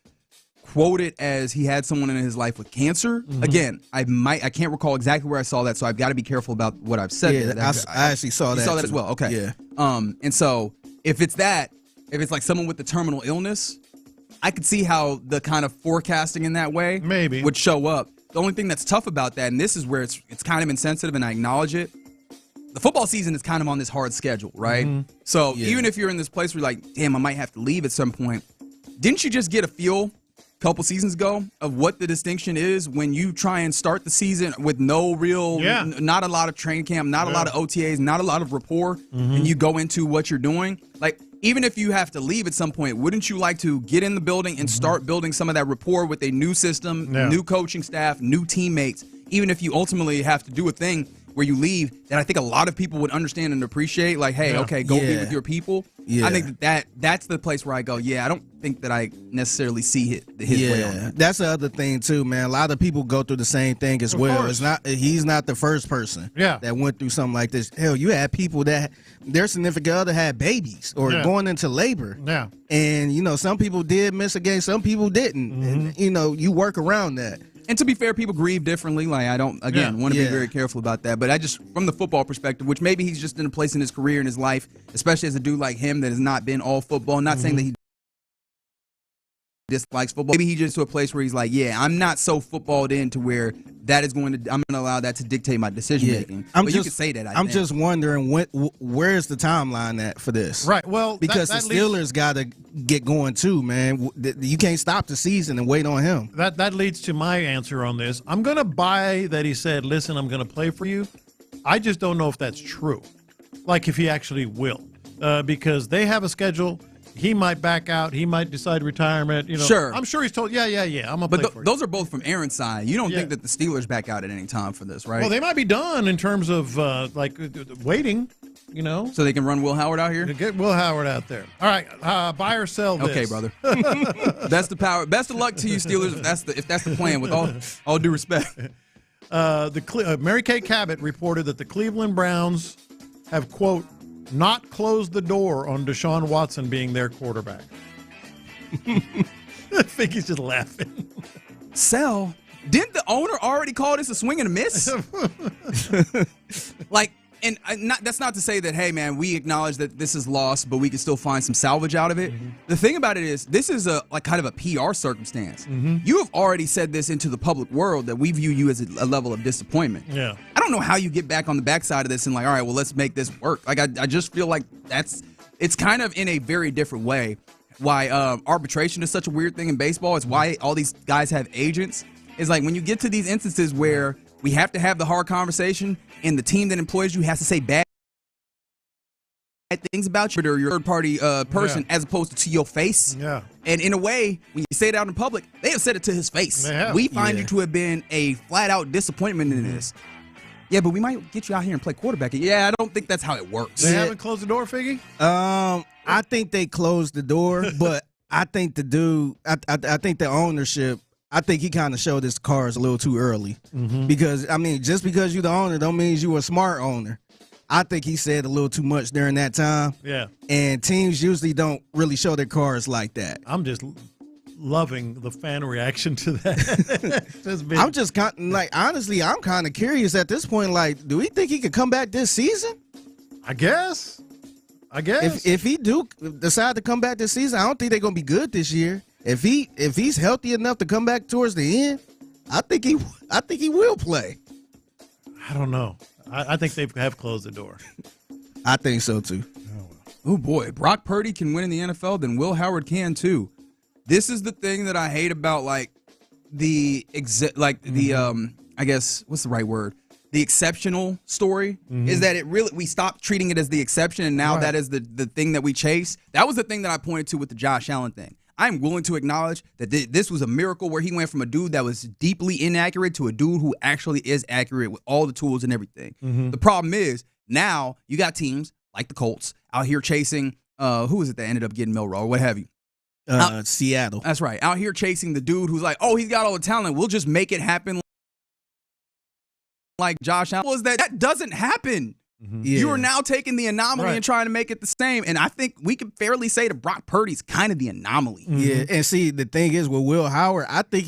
quote it as he had someone in his life with cancer. Again, I can't recall exactly where I saw that, so I've got to be careful about what I've said. Yeah, I actually saw that. You saw that too. as well. Okay. Yeah. And so if it's like someone with the terminal illness, I could see how the kind of forecasting in that way maybe would show up. The only thing that's tough about that, and this is where it's kind of insensitive, and I acknowledge it, the football season is kind of on this hard schedule, right? So even if you're in this place where you're like, damn, I might have to leave at some point, didn't you just get a feel a couple seasons ago of what the distinction is when you try and start the season with no real, not a lot of training camp, not a lot of OTAs, not a lot of rapport, and you go into what you're doing? Like, even if you have to leave at some point, wouldn't you like to get in the building and start building some of that rapport with a new system, new coaching staff, new teammates, even if you ultimately have to do a thing where you leave that I think a lot of people would understand and appreciate. Like, hey, okay, go be with your people. Yeah. I think that's the place where I go, I don't think that I necessarily see his way on that. That's the other thing too, man. A lot of people go through the same thing as well. Course. He's not the first person that went through something like this. Hell, you had people that their significant other had babies or going into labor. Yeah. And some people did miss a game, some people didn't. And you work around that. And to be fair, people grieve differently. Like, I don't, again, want to be very careful about that. But I just, from the football perspective, which maybe he's just in a place in his career, in his life, especially as a dude like him that has not been all football. I'm not saying that he dislikes football. Maybe he's just to a place where he's like, I'm not so footballed in to where I'm going to allow that to dictate my decision making. But you could say that. I'm just wondering where's the timeline at for this? Right. Well, because the Steelers got to get going too, man. You can't stop the season and wait on him. That leads to my answer on this. I'm going to buy that he said, "Listen, I'm going to play for you." I just don't know if that's true. Like if he actually will, because they have a schedule. He might back out. He might decide retirement. Sure. I'm sure he's told, I'm going to play for you. Those are both from Aaron's side. You don't think that the Steelers back out at any time for this, right? Well, they might be done in terms of, waiting, So they can run Will Howard out here? Get Will Howard out there. All right, buy or sell this. Okay, brother. That's the power. Best of luck to you, Steelers, if that's the plan, with all due respect. Mary Kay Cabot reported that the Cleveland Browns have, quote, not closed the door on Deshaun Watson being their quarterback. I think he's just laughing. Sell? Didn't the owner already call this a swing and a miss? That's not to say that, hey, man, we acknowledge that this is lost, but we can still find some salvage out of it. Mm-hmm. The thing about it is, this is kind of a PR circumstance. Mm-hmm. You have already said this into the public world that we view you as a level of disappointment. Yeah. I don't know how you get back on the backside of this and all right, well, let's make this work. I just feel like it's kind of in a very different way why arbitration is such a weird thing in baseball. It's why all these guys have agents. It's like when you get to these instances where we have to have the hard conversation and the team that employs you has to say bad things about you or your third-party person as opposed to your face. Yeah. And in a way, when you say it out in public, they have said it to his face. We find you to have been a flat-out disappointment in this. Yeah, but we might get you out here and play quarterback. Yeah, I don't think that's how it works. They haven't closed the door, Figgy? I think they closed the door, but I think the dude, I think the ownership, I think he kind of showed his cards a little too early. Mm-hmm. Because, just because you're the owner don't mean you're a smart owner. I think he said a little too much during that time. Yeah. And teams usually don't really show their cards like that. I'm just loving the fan reaction to that. I'm just honestly, I'm kind of curious at this point. Like, do we think he could come back this season? I guess. If he do decide to come back this season, I don't think they're gonna be good this year. If he's healthy enough to come back towards the end, I think he will play. I don't know. I think they have closed the door. I think so too. Oh boy, Brock Purdy can win in the NFL, then Will Howard can too. This is the thing that I hate about I guess what's the right word? The exceptional story is that we stopped treating it as the exception, and now that is the thing that we chase. That was the thing that I pointed to with the Josh Allen thing. I'm willing to acknowledge that this was a miracle where he went from a dude that was deeply inaccurate to a dude who actually is accurate with all the tools and everything. Mm-hmm. The problem is now you got teams like the Colts out here chasing who was it that ended up getting Milroe or what have you? Seattle. That's right. Out here chasing the dude who's like, oh, he's got all the talent. We'll just make it happen like Josh Allen. Was that doesn't happen. Mm-hmm. Yeah. You are now taking the anomaly and trying to make it the same. And I think we can fairly say that Brock Purdy's kind of the anomaly. Mm-hmm. Yeah, and see, the thing is with Will Howard, I think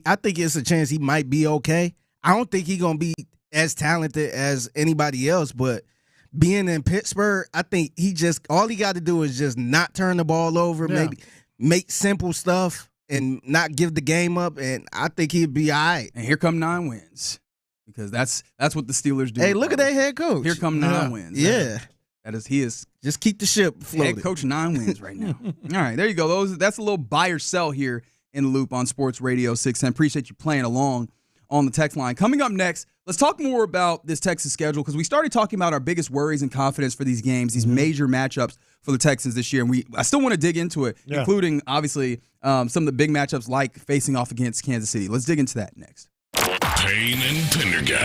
I think it's a chance he might be okay. I don't think he's gonna be as talented as anybody else, but being in Pittsburgh, I think all he got to do is just not turn the ball over, maybe make simple stuff and not give the game up, and I think he'd be all right. And here come 9 wins. Because that's what the Steelers do. Hey, look at that head coach. Here come 9 wins. Yeah. He is just keep the ship floating. Head coach 9 wins right now. All right, there you go. That's a little buy or sell here in the loop on Sports Radio 610. Appreciate you playing along on the text line. Coming up next, let's talk more about this Texas schedule because we started talking about our biggest worries and confidence for these games, these major matchups for the Texans this year. And I still want to dig into it, including, obviously, some of the big matchups like facing off against Kansas City. Let's dig into that next. Payne and Pendergast.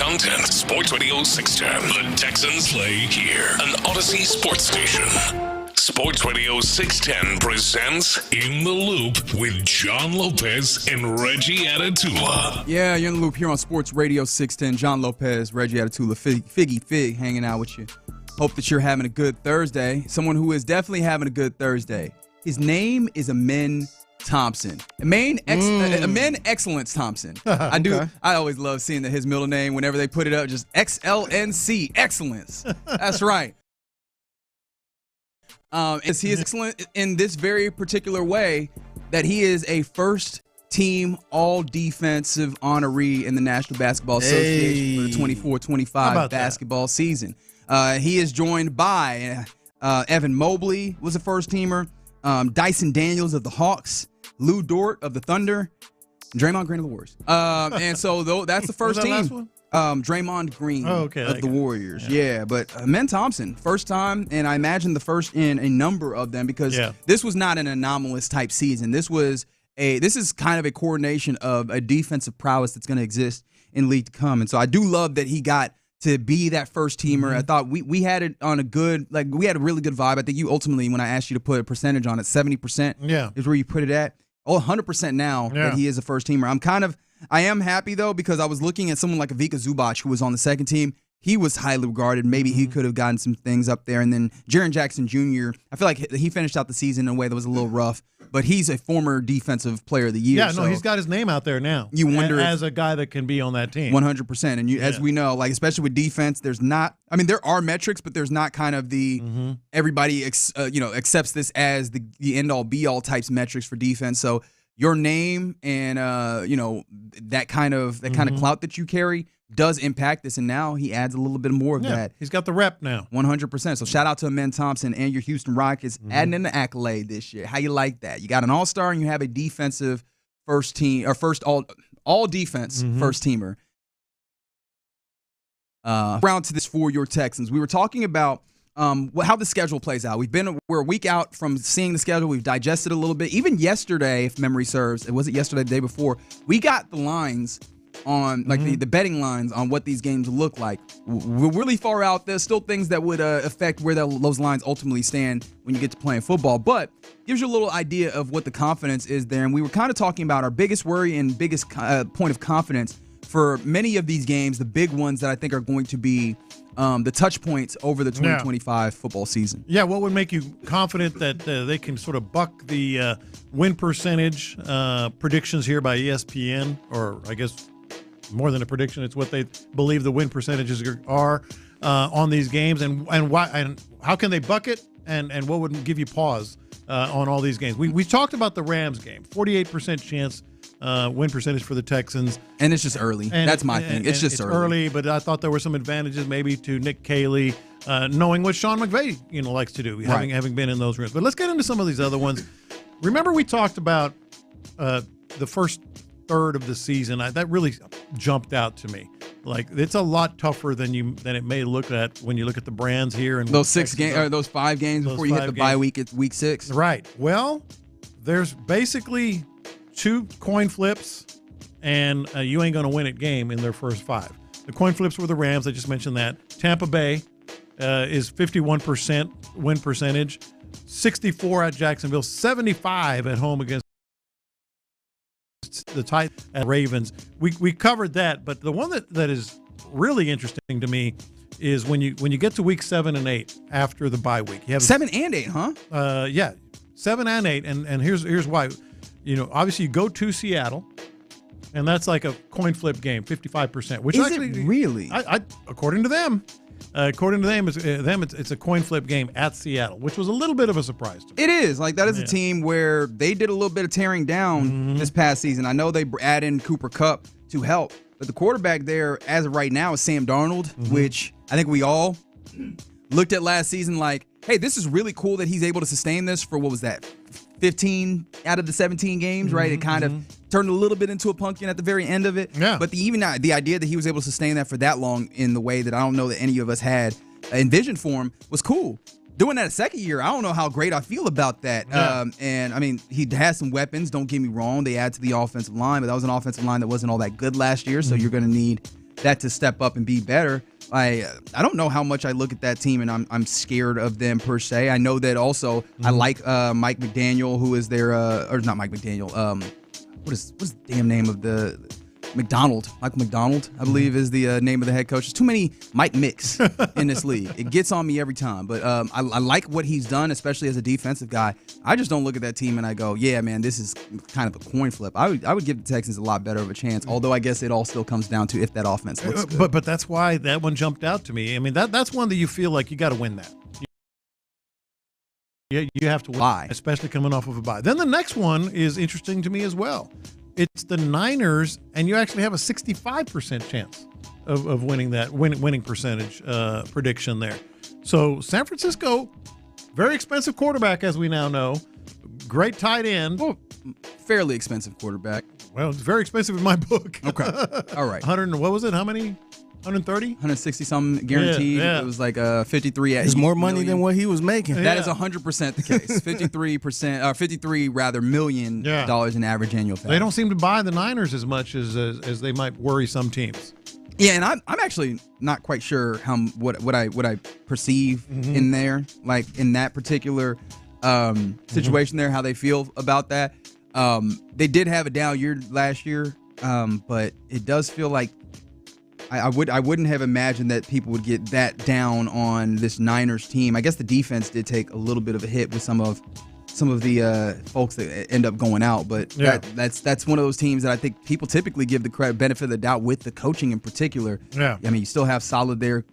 content. Sports Radio 610. The Texans play here. An Odyssey sports station. Sports Radio 610 presents In the Loop with John Lopez and Reggie Atatula. Yeah, you're in the loop here on Sports Radio 610. John Lopez, Reggie Atatula, Figgy Fig hanging out with you. Hope that you're having a good Thursday. Someone who is definitely having a good Thursday. His name is Amen Thompson. Amen Excellence Thompson. I always love seeing his middle name whenever they put it up, just XLNC, Excellence. That's right. He is excellent in this very particular way that he is a first-team all-defensive honoree in the National Basketball Association for the 24-25 basketball season. He is joined by Evan Mobley, was a first-teamer, Dyson Daniels of the Hawks, Lou Dort of the Thunder, and Draymond Green of the Warriors. And so that's the first team. Last one? Draymond Green of the Warriors. Yeah, but Amen Thompson, first time, and I imagine the first in a number of them because this was not an anomalous type season. This is kind of a coordination of a defensive prowess that's going to exist in league to come. And so I do love that he got to be that first teamer. Mm-hmm. I thought we had it on we had a really good vibe. I think you ultimately, when I asked you to put a percentage on it, 70% is where you put it at. 100% now that he is a first teamer. I am happy, though, because I was looking at someone like Ivica Zubac, who was on the second team. He was highly regarded. Maybe he could have gotten some things up there. And then Jaren Jackson Jr., I feel like he finished out the season in a way that was a little rough, but he's a former defensive player of the year. Yeah, he's got his name out there now. You wonder as a guy that can be on that team. 100%. And as we know, especially with defense, there are metrics, but there's not kind of the everybody accepts this as the end-all, be-all types metrics for defense. So your name and that kind of clout that you carry does impact this, and now he adds a little bit more of that. He's got the rep now. 100%. So shout out to Amen Thompson and your Houston Rockets adding in the accolade this year. How you like that? You got an all-star and you have a defensive first team or all defense first teamer. Round to this for your Texans. We were talking about how the schedule plays out. We're a week out from seeing the schedule. We've digested a little bit. Even yesterday, if memory serves, it wasn't yesterday, the day before, we got the lines on the betting lines on what these games look like. We're really far out. There's still things that would affect where those lines ultimately stand when you get to playing football, but gives you a little idea of what the confidence is there. And we were kind of talking about our biggest worry and biggest point of confidence for many of these games, the big ones that I think are going to be the touch points over the 2025 football season. Yeah, what would make you confident that they can sort of buck the win percentage predictions here by ESPN, or I guess more than a prediction, it's what they believe the win percentages are on these games, and why, and how can they buck it, and what would give you pause on all these games. We talked about the Rams game, 48% chance win percentage for the Texans. And it's just early. That's my thing. It's just early, but I thought there were some advantages maybe to Nick Caley, knowing what Sean McVay likes to do, having been in those rooms. But let's get into some of these other ones. Remember we talked about the first third of the season. That really jumped out to me. Like, it's a lot tougher than it may look at when you look at the brands here and those 6 games or those 5 games before you hit the bye week at week 6. Right. Well, there's basically 2 coin flips, and you ain't going to win at game in their first 5. The coin flips were the Rams. I just mentioned that. Tampa Bay is 51% win percentage, 64 at Jacksonville, 75 at home against the Titans and Ravens. We covered that, but the one that is really interesting to me is when you get to week 7 and 8 after the bye week. You have 7 and 8, huh? Yeah, 7 and 8, and here's why. Obviously you go to Seattle, and that's like a coin flip game, 55%. Which is actually, it really? According to them, it's a coin flip game at Seattle, which was a little bit of a surprise to me. It is. That is a team where they did a little bit of tearing down this past season. I know they add in Cooper Kupp to help, but the quarterback there, as of right now, is Sam Darnold, which I think we all looked at last season like, hey, this is really cool that he's able to sustain this for, what was that, 15 out of the 17 games, right? It kind of turned a little bit into a pumpkin at the very end of it. Yeah. But the idea that he was able to sustain that for that long in the way that I don't know that any of us had envisioned for him was cool. Doing that a second year, I don't know how great I feel about that. Yeah. And, I mean, he has some weapons, don't get me wrong. They add to the offensive line, but that was an offensive line that wasn't all that good last year, so you're going to need that to step up and be better. I don't know how much I look at that team and I'm scared of them per se. I know that also I like Mike McDaniel, who is their or not Mike McDaniel. What's the damn name of the Michael McDonald, I believe, is the name of the head coach. There's too many Mike Micks in this league. It gets on me every time. But I like what he's done, especially as a defensive guy. I just don't look at that team and I go, yeah, man, this is kind of a coin flip. I would give the Texans a lot better of a chance, although I guess it all still comes down to if that offense looks good. But that's why that one jumped out to me. I mean, that's one that you feel like you got to win that. Yeah, you have to win, especially coming off of a bye. Then the next one is interesting to me as well. It's the Niners, and you actually have a 65% chance of winning that winning percentage prediction there. So San Francisco, very expensive quarterback, as we now know. Great tight end. Well, fairly expensive quarterback. Well, it's very expensive in my book. Okay. All right. 100, what was it? How many? 130? 160 something guaranteed. Yeah. It was like 53. It's more money than what he was making. That is 100% the case. 53 million dollars in average annual pay. They don't seem to buy the Niners as much as they might worry some teams. Yeah, and I'm actually not quite sure what I perceive in there, like in that particular situation there, how they feel about that. They did have a down year last year, but it does feel like I wouldn't have imagined that people would get that down on this Niners team. I guess the defense did take a little bit of a hit with some of the folks that end up going out, but that's one of those teams that I think people typically give the benefit of the doubt with the coaching in particular. Yeah, I mean, you still have solid there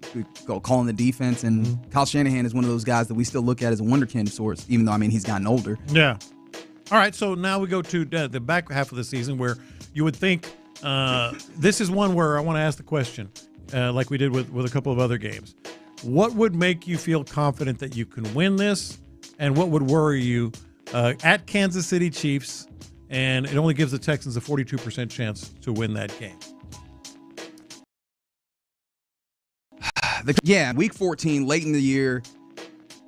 calling the defense, and Kyle Shanahan is one of those guys that we still look at as a wonderkid of sorts, even though he's gotten older. Yeah. All right, so now we go to the back half of the season where you would think. This is one where I want to ask the question, like we did with a couple of other games. What would make you feel confident that you can win this, and what would worry you at Kansas City Chiefs, and it only gives the Texans a 42% chance to win that game? Week 14, late in the year.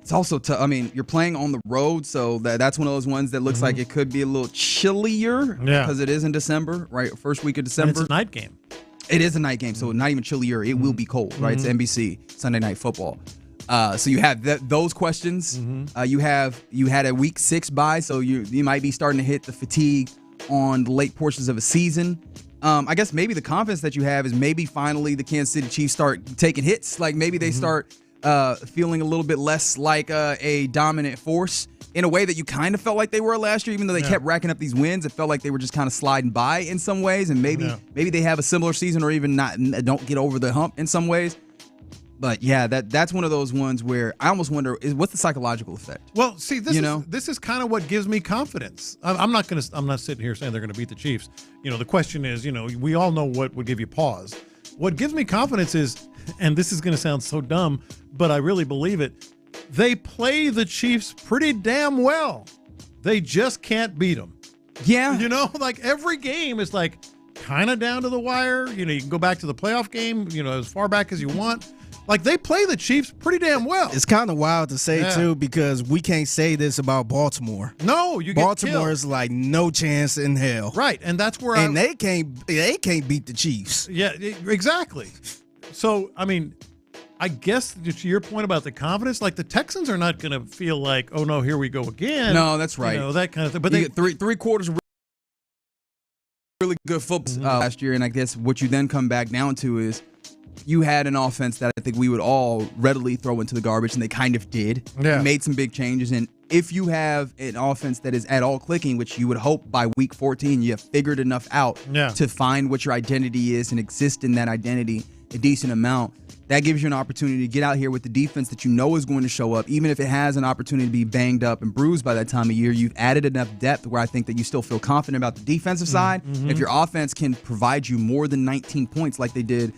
It's also tough. I mean, you're playing on the road, so that's one of those ones that looks like it could be a little chillier because it is in December, right? First week of December. And it's a night game. It is a night game, so not even chillier. It will be cold, right? It's NBC, Sunday Night Football. So you have those questions. You had a week 6 bye, so you might be starting to hit the fatigue on the late portions of a season. I guess maybe the confidence that you have is maybe finally the Kansas City Chiefs start taking hits. Like maybe they start feeling a little bit less like a dominant force in a way that you kind of felt like they were last year, even though they kept racking up these wins. It felt like they were just kind of sliding by in some ways, and maybe they have a similar season or even don't get over the hump in some ways. But yeah, that's one of those ones where I almost wonder what's the psychological effect. Well, see, this is kind of what gives me confidence. I'm not sitting here saying they're going to beat the Chiefs. The question is, we all know what would give you pause. What gives me confidence is, and this is going to sound so dumb, but I really believe it, they play the Chiefs pretty damn well. They just can't beat them. Yeah. Like every game is like kind of down to the wire. You can go back to the playoff game, as far back as you want. Like they play the Chiefs pretty damn well. It's kind of wild to say too, because we can't say this about Baltimore. No, you get Baltimore killed. is like no chance in hell. Right, and that's where they can't beat the Chiefs. Yeah, exactly. So I mean, I guess to your point about the confidence, like the Texans are not going to feel like, oh no, here we go again. No, that's right. That kind of thing. But they get three quarters of really good football last year, and I guess what you then come back down to is you had an offense that I think we would all readily throw into the garbage, and they kind of did. Yeah. You made some big changes, and if you have an offense that is at all clicking, which you would hope by week 14 you have figured enough out to find what your identity is and exist in that identity a decent amount, that gives you an opportunity to get out here with the defense that you know is going to show up, even if it has an opportunity to be banged up and bruised by that time of year. You've added enough depth where I think that you still feel confident about the defensive side. If your offense can provide you more than 19 points like they did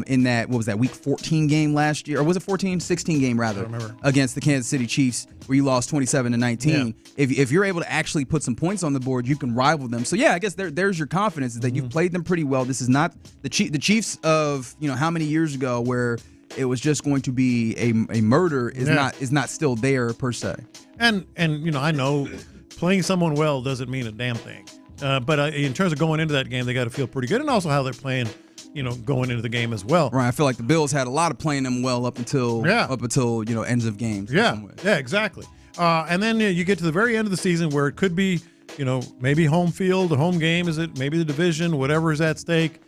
in that, what was that, week 14 game last year? Or was it 14? 16 game, rather, against the Kansas City Chiefs, where you lost 27-19. If you're able to actually put some points on the board, you can rival them. So, yeah, I guess there's your confidence, is that you've played them pretty well. This is not the Chiefs of, how many years ago where it was just going to be a murder is not still there per se. And I know playing someone well doesn't mean a damn thing. But in terms of going into that game, they got to feel pretty good, and also how they're playing going into the game as well. Right. I feel like the Bills had a lot of playing them well up until ends of games. Yeah, exactly. And then you get to the very end of the season where it could be, maybe home field, a home game, is it? Maybe the division, whatever is at stake.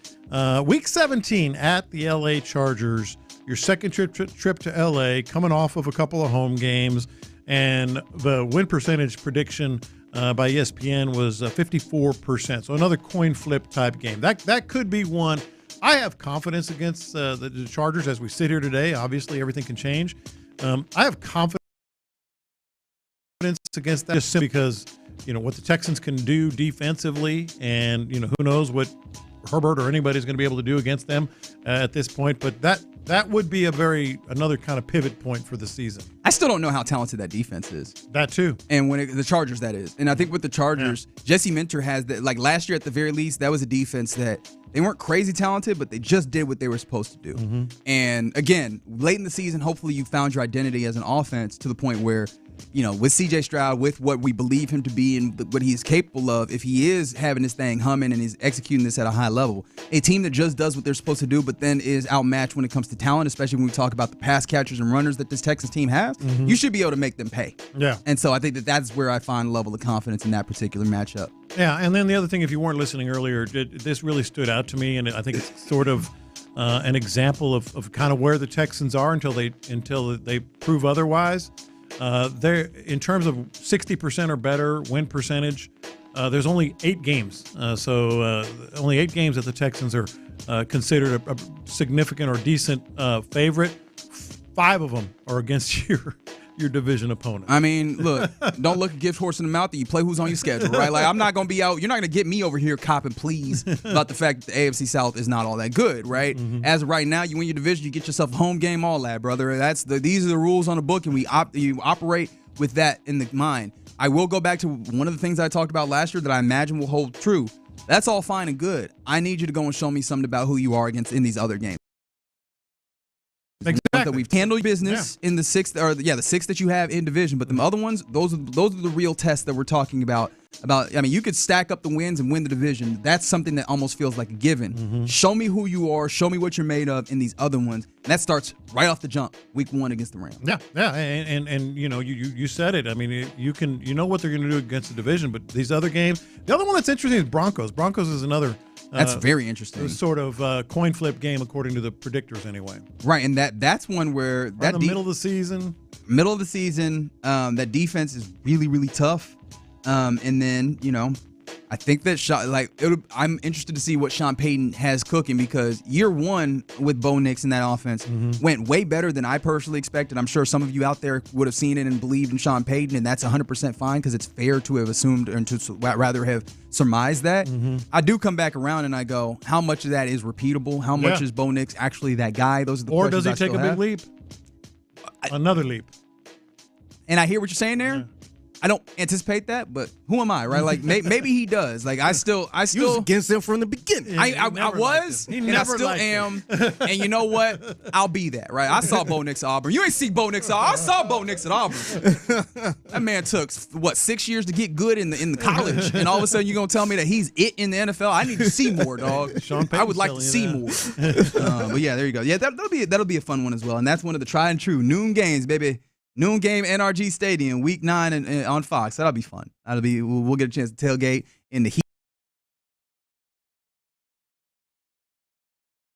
Week 17 at the LA Chargers, your second trip to LA, coming off of a couple of home games, and the win percentage prediction by ESPN was 54%. So another coin flip type game. That could be one. I have confidence against the Chargers as we sit here today. Obviously, everything can change. I have confidence against that just simply because what the Texans can do defensively, and who knows what Herbert or anybody's going to be able to do against them at this point. But that would be another kind of pivot point for the season. I still don't know how talented that defense is. That too. And the Chargers, that is. And I think with the Chargers, Jesse Minter has that. Like last year, at the very least, that was a defense that they weren't crazy talented, but they just did what they were supposed to do. Mm-hmm. And again, late in the season, hopefully you found your identity as an offense to the point where, with C.J. Stroud, with what we believe him to be and what he's capable of, if he is having this thing humming and he's executing this at a high level, a team that just does what they're supposed to do but then is outmatched when it comes to talent, especially when we talk about the pass catchers and runners that this Texas team has, you should be able to make them pay. Yeah. And so I think that's where I find a level of confidence in that particular matchup. Yeah, and then the other thing, if you weren't listening earlier, this really stood out to me, and I think it's sort of an example of kind of where the Texans are until they prove otherwise. They're in terms of 60% or better win percentage. There's only 8 games, so only 8 games that the Texans are considered a significant or decent favorite. 5 of them are against your division opponent. I mean, look, don't look a gift horse in the mouth. You play who's on your schedule, right? Like, I'm not going to be out. You're not going to get me over here copping pleas about the fact that the AFC South is not all that good, right? Mm-hmm. As of right now, you win your division, you get yourself a home game, all that, brother. These are the rules on the book, and you operate with that in the mind. I will go back to one of the things I talked about last year that I imagine will hold true. That's all fine and good. I need you to go and show me something about who you are in these other games. Exactly. That we've handled business in the 6th, the 6 that you have in division, but the other ones, those are the real tests that we're talking about. I mean, you could stack up the wins and win the division. That's something that almost feels like a given. Mm-hmm. Show me who you are. Show me what you're made of in these other ones. And that starts right off the jump, week 1 against the Rams. Yeah, and you said it. I mean, you know what they're going to do against the division, but these other games. The other one that's interesting is Broncos. Broncos is another. That's very interesting. Sort of coin flip game according to the predictors, anyway. Right, and that's one where that middle of the season. Middle of the season, that defense is really, really tough. And then, I think that I'm interested to see what Sean Payton has cooking, because year 1 with Bo Nix in that offense went way better than I personally expected. I'm sure some of you out there would have seen it and believed in Sean Payton, and that's 100% fine because it's fair to have assumed and to rather have surmised that. I do come back around and I go, how much of that is repeatable? How much is Bo Nix actually that guy? Those are the or questions does he take a big leap? Another leap. And I hear what you're saying there. I don't anticipate that, but who am I, right? Like maybe he does. Like I still you was against him from the beginning. I was, and I still am. And you know what? I'll be that, right? I saw Bo Nix at Auburn. You ain't see Bo Nix at Auburn. I saw Bo Nix at Auburn. That man took 6 years to get good in the college, and all of a sudden you're gonna tell me that he's it in the NFL? I need to see more, dog. I would like to see more. But yeah, there you go. Yeah, that'll be a fun one as well, and that's one of the tried and true noon games, baby. Noon game, NRG Stadium, week 9 and on Fox. That'll be fun. We'll get a chance to tailgate in the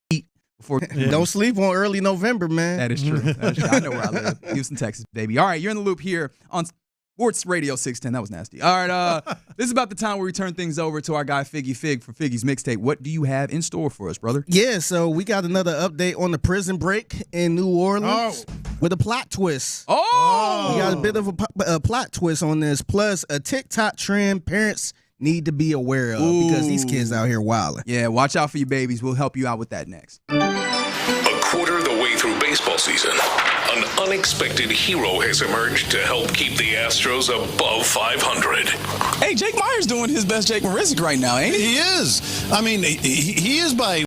heat before. Don't sleep on early November, man. That is true. I know where I live, Houston, Texas, baby. All right, you're in the loop here on Sports Radio 610. That was nasty. All right, this is about the time where we turn things over to our guy Figgy Fig for Figgy's Mixtape. What do you have in store for us, brother? Yeah, so we got another update on the prison break in New Orleans with a plot twist. Oh! We got a bit of a plot twist on this, plus a TikTok trend parents need to be aware of because these kids out here wilding. Yeah, watch out for your babies. We'll help you out with that next. A quarter of the way through baseball season, an unexpected hero has emerged to help keep the Astros above 500. Hey, Jake Meyer's doing his best Jake Marisnik right now, ain't he? He is. I mean, he is by...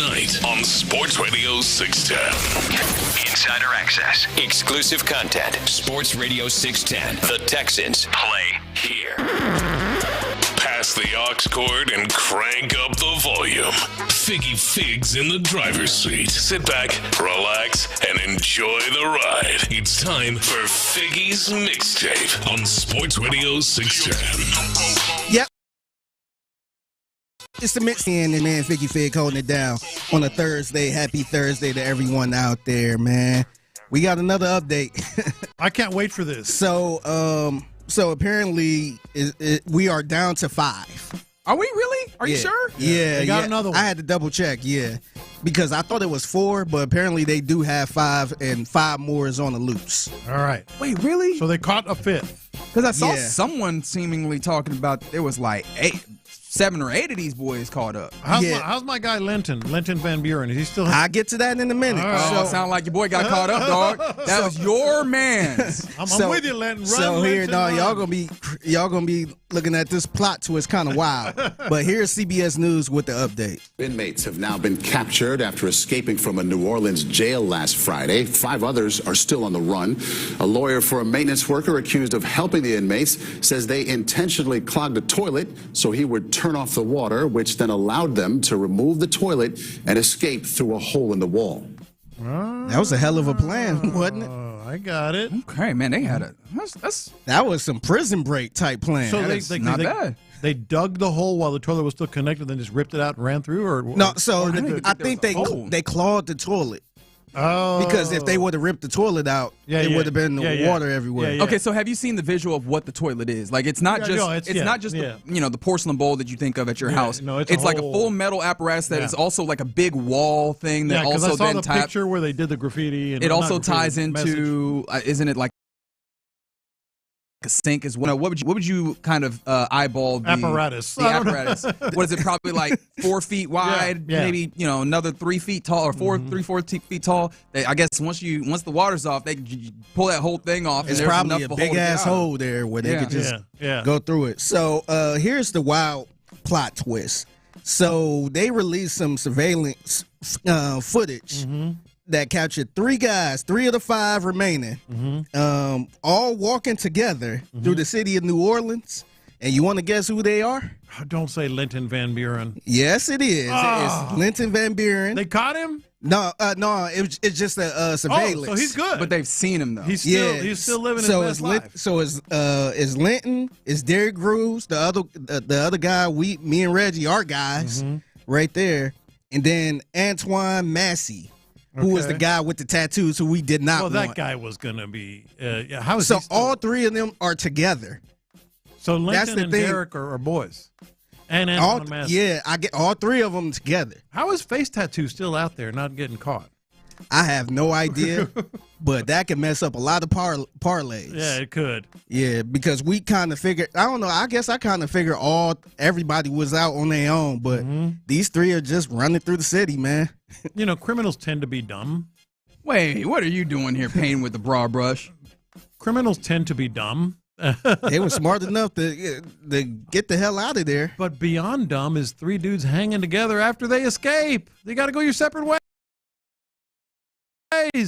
tonight on Sports Radio 610. Insider access. Exclusive content. Sports Radio 610. The Texans play here. Pass the aux cord and crank up the volume. Figgy Figs in the driver's seat. Sit back, relax, and enjoy the ride. It's time for Figgy's Mixtape on Sports Radio 610. Yep. It's the mix and man, Figgy Fig holding it down on a Thursday. Happy Thursday to everyone out there, man. We got another update. I can't wait for this. So apparently we are down to 5. Are we really? Are you sure? Yeah, they got another one. I had to double check, because I thought it was 4, but apparently they do have 5, and 5 more is on the loose. All right. Wait, really? So they caught a 5th. Because I saw someone seemingly talking about there was like 7 or 8 of these boys caught up. How's my guy Linton Van Buren? Is he still? I'll get to that in a minute. Oh, sound like your boy got caught up, dog. That was your man's. I'm with you, Linton. So here, dog, y'all gonna be looking at this plot twist kind of wild. But here's CBS News with the update. Inmates have now been captured after escaping from a New Orleans jail last Friday. 5 others are still on the run. A lawyer for a maintenance worker accused of helping the inmates says they intentionally clogged a toilet so he would turn off the water, which then allowed them to remove the toilet and escape through a hole in the wall. That was a hell of a plan, wasn't it? I got it. Okay, man, they had that was some prison break type plan. So not bad. They dug the hole while the toilet was still connected, then just ripped it out and ran through, or no? So I think they clawed the toilet. Oh, because if they would have ripped the toilet out, it would have been water everywhere. Okay, so have you seen the visual of what the toilet is? Like, it's not just the porcelain bowl that you think of at your house. No, it's like a full metal apparatus that is also like a big wall thing that also I saw then the picture where they did the graffiti. And it also ties into isn't it like a sink as well? What would you kind of eyeball the apparatus? The apparatus. What is it? Probably like 4 feet wide, maybe another 3 feet tall, or 3-4 feet tall. I guess once the water's off, they pull that whole thing off. It's and probably a big ass hole there where they could just go through it. So here's the wild plot twist. So they released some surveillance footage. That captured 3 guys, 3 of the 5 remaining, all walking together through the city of New Orleans. And you want to guess who they are? Don't say Linton Van Buren. Yes, it is. It's Linton Van Buren. They caught him? No, it's just a surveillance. Oh, so he's good. But they've seen him though. He's still living his best life. So it's Linton, it's Derrick Grooves, the other guy, me and Reggie, our guys, right there, and then Antoine Massey. Who was the guy with the tattoos who we did not want. Well, that guy was going to be how is so all 3 of them are together. So Linton and Derrick are boys. And I get all 3 of them together. How is face tattoo still out there not getting caught? I have no idea, but that could mess up a lot of parlays. Yeah, it could. Yeah, because we kind of figured, I don't know, I guess I kind of figured everybody was out on their own, but these 3 are just running through the city, man. Criminals tend to be dumb. Wait, what are you doing here, Payne, with the broad brush? Criminals tend to be dumb. They were smart enough to get the hell out of there. But beyond dumb is 3 dudes hanging together after they escape. They got to go your separate ways. Hey, you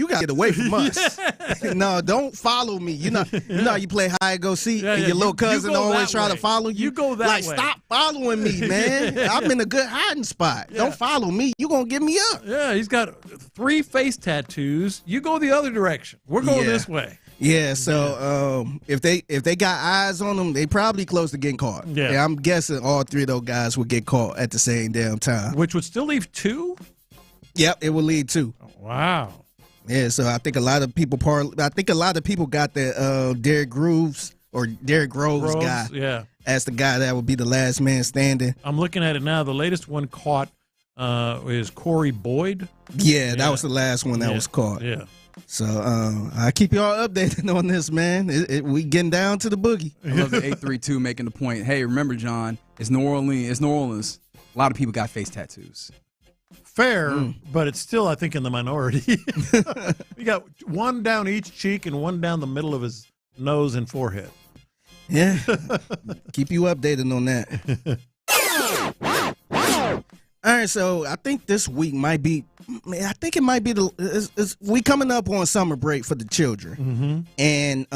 got to get away from us. No, don't follow me. You know how you play hide go seek, and your little cousin always try to follow you. You go that way. Stop following me, man. I'm in a good hiding spot. Yeah. Don't follow me. You gonna get me up. Yeah, he's got 3 face tattoos. You go the other direction. We're going this way. Yeah, so if they got eyes on them, they probably close to getting caught. Yeah, I'm guessing all 3 of those guys would get caught at the same damn time. Which would still leave 2? Yep, it would lead 2. Wow. Yeah, so I think a lot of people got the Derrick Groves guy. Yeah. As the guy that would be the last man standing. I'm looking at it now. The latest one caught is Corey Boyd. Yeah, that was the last one that was caught. Yeah. So I keep y'all updated on this, man. We getting down to the boogie. I love the 832 making the point. Hey, remember, John, it's New Orleans. A lot of people got face tattoos. Fair, but it's still, I think, in the minority. We got 1 down each cheek and 1 down the middle of his nose and forehead. Yeah. Keep you updated on that. All right, so I think this week might be. I think it might be we coming up on summer break for the children, and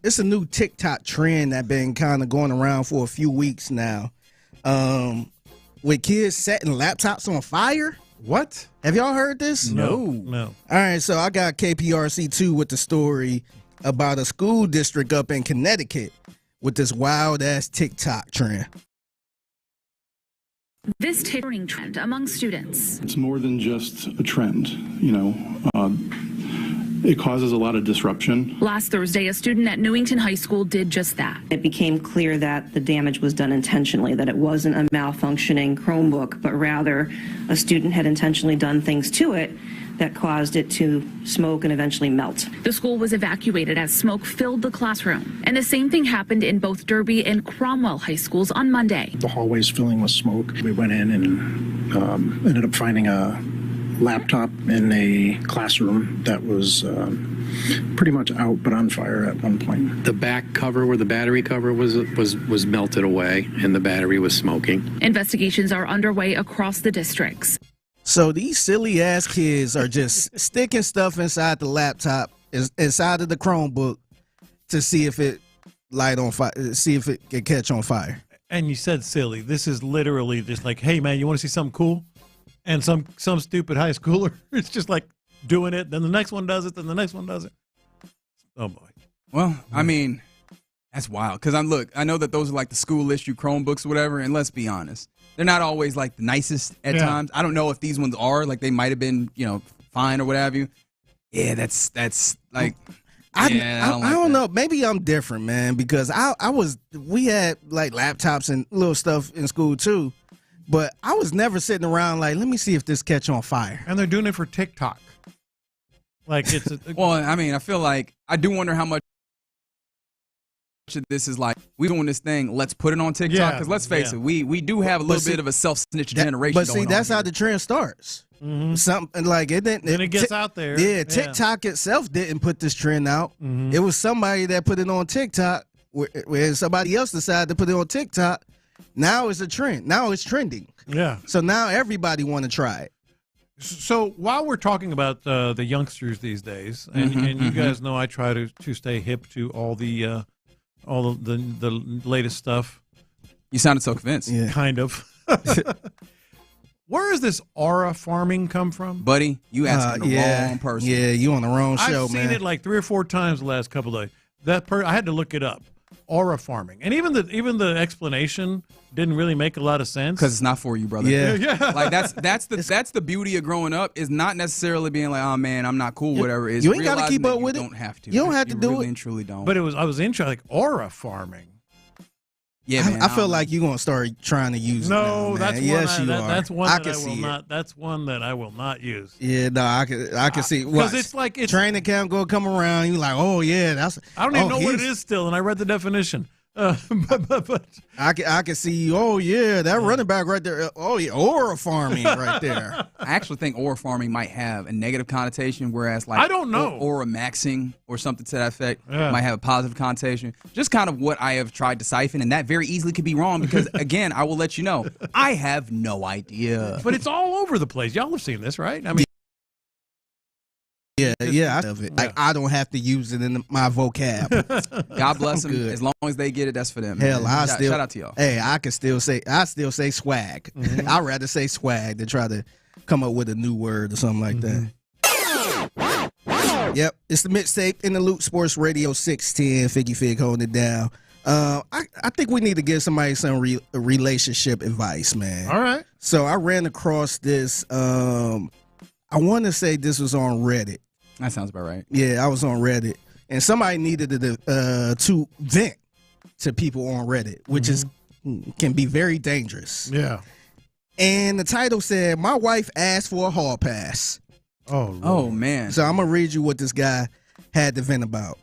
it's a new TikTok trend that been kind of going around for a few weeks now, with kids setting laptops on fire. What? Have y'all heard this? No. All right, so I got KPRC2 with the story about a school district up in Connecticut with this wild ass TikTok trend. This turning trend among students. It's more than just a trend, it causes a lot of disruption. Last Thursday, a student at Newington High School did just that. It became clear that the damage was done intentionally, that it wasn't a malfunctioning Chromebook, but rather a student had intentionally done things to it that caused it to smoke and eventually melt. The school was evacuated as smoke filled the classroom. And the same thing happened in both Derby and Cromwell high schools on Monday. The hallways filling with smoke. We went in and ended up finding a laptop in a classroom that was pretty much out but on fire at one point. The back cover where the battery cover was melted away and the battery was smoking. Investigations are underway across the districts. So these silly ass kids are just sticking stuff inside the laptop, inside of the Chromebook, to see if it light on fire, see if it can catch on fire. And you said silly. This is literally just like, hey man, you want to see something cool? And some stupid high schooler, it's just like doing it. Then the next one does it. Then the next one does it. Oh boy. Well, I mean, that's wild. Because I know that those are like the school issue Chromebooks or whatever. And let's be honest, they're not always like the nicest at times. I don't know if these ones are, like they might have been, fine or what have you. Yeah, that's like. I don't know. Maybe I'm different, man, because we had like laptops and little stuff in school too, but I was never sitting around like, let me see if this catch on fire. And they're doing it for TikTok. Like it's well, I mean, I feel like I do wonder how much of this is like, we doing this thing, let's put it on TikTok, because let's face it, we do have a little bit of a self-snitch generation. But see, that's how the trend starts. Something like it didn't. Then it gets out there. Yeah, TikTok itself didn't put this trend out. It was somebody that put it on TikTok, where somebody else decided to put it on TikTok. Now it's a trend. Now it's trending. Yeah. So now everybody want to try it. So while we're talking about the youngsters these days, and you guys know I try to stay hip to all the latest stuff. You sounded so convinced. Yeah. Kind of. Where does this aura farming come from? Buddy, you asking the wrong person. Yeah, you on the wrong show, I've man. seen it like 3 or 4 times the last couple of days. I had to look it up. Aura farming. And even the explanation didn't really make a lot of sense. Because it's not for you, brother. Yeah. Like that's the beauty of growing up, is not necessarily being like, oh man, I'm not cool, whatever. It's you ain't got to keep up with it. You don't have to. You don't have to do really it. And truly don't. But I was interested, like aura farming. Yeah, man. I feel like you're gonna start trying to use. No, it now, that's man. Yes, you are. That's one I that can I will see not. it. That's one that I will not use. Yeah, no, I can see. Because it's like training camp gonna come around. You like, oh yeah, that's. I don't even know what it is still, and I read the definition. But I can see. Oh yeah, that running back right there. Oh yeah, aura farming right there. I actually think aura farming might have a negative connotation, whereas like I don't know, aura maxing or something to that effect might have a positive connotation. Just kind of what I have tried to siphon, and that very easily could be wrong because again, I will let you know, I have no idea. But it's all over the place. Y'all have seen this, right? I mean. Yeah, I love it. Like I don't have to use it in my vocab. God bless them. As long as they get it, that's for them. Hell, man. Shout out to y'all. Hey, I still say swag. I'd rather say swag than try to come up with a new word or something like that. Yep, it's the mixtape in the loop. Sports Radio 610. Figgy Fig holding it down. I think we need to give somebody some relationship advice, man. All right. So I ran across this. I want to say this was on Reddit. That sounds about right. Yeah, I was on Reddit, and somebody needed to vent to people on Reddit, which can be very dangerous. Yeah. And the title said, "My wife asked for a hall pass." Oh man. So I'm gonna read you what this guy had to vent about.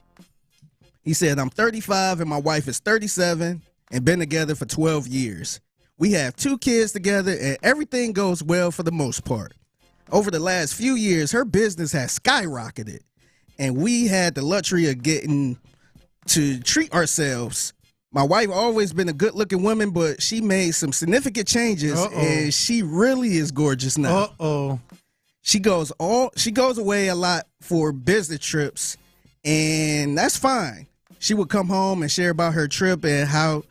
He said, "I'm 35 and my wife is 37 and been together for 12 years. We have 2 kids together and everything goes well for the most part. Over the last few years, her business has skyrocketed, and we had the luxury of getting to treat ourselves My wife always been a good-looking woman, but she made some significant changes, and she really is gorgeous now. She goes away a lot for business trips, and that's fine. She would come home and share about her trip and how,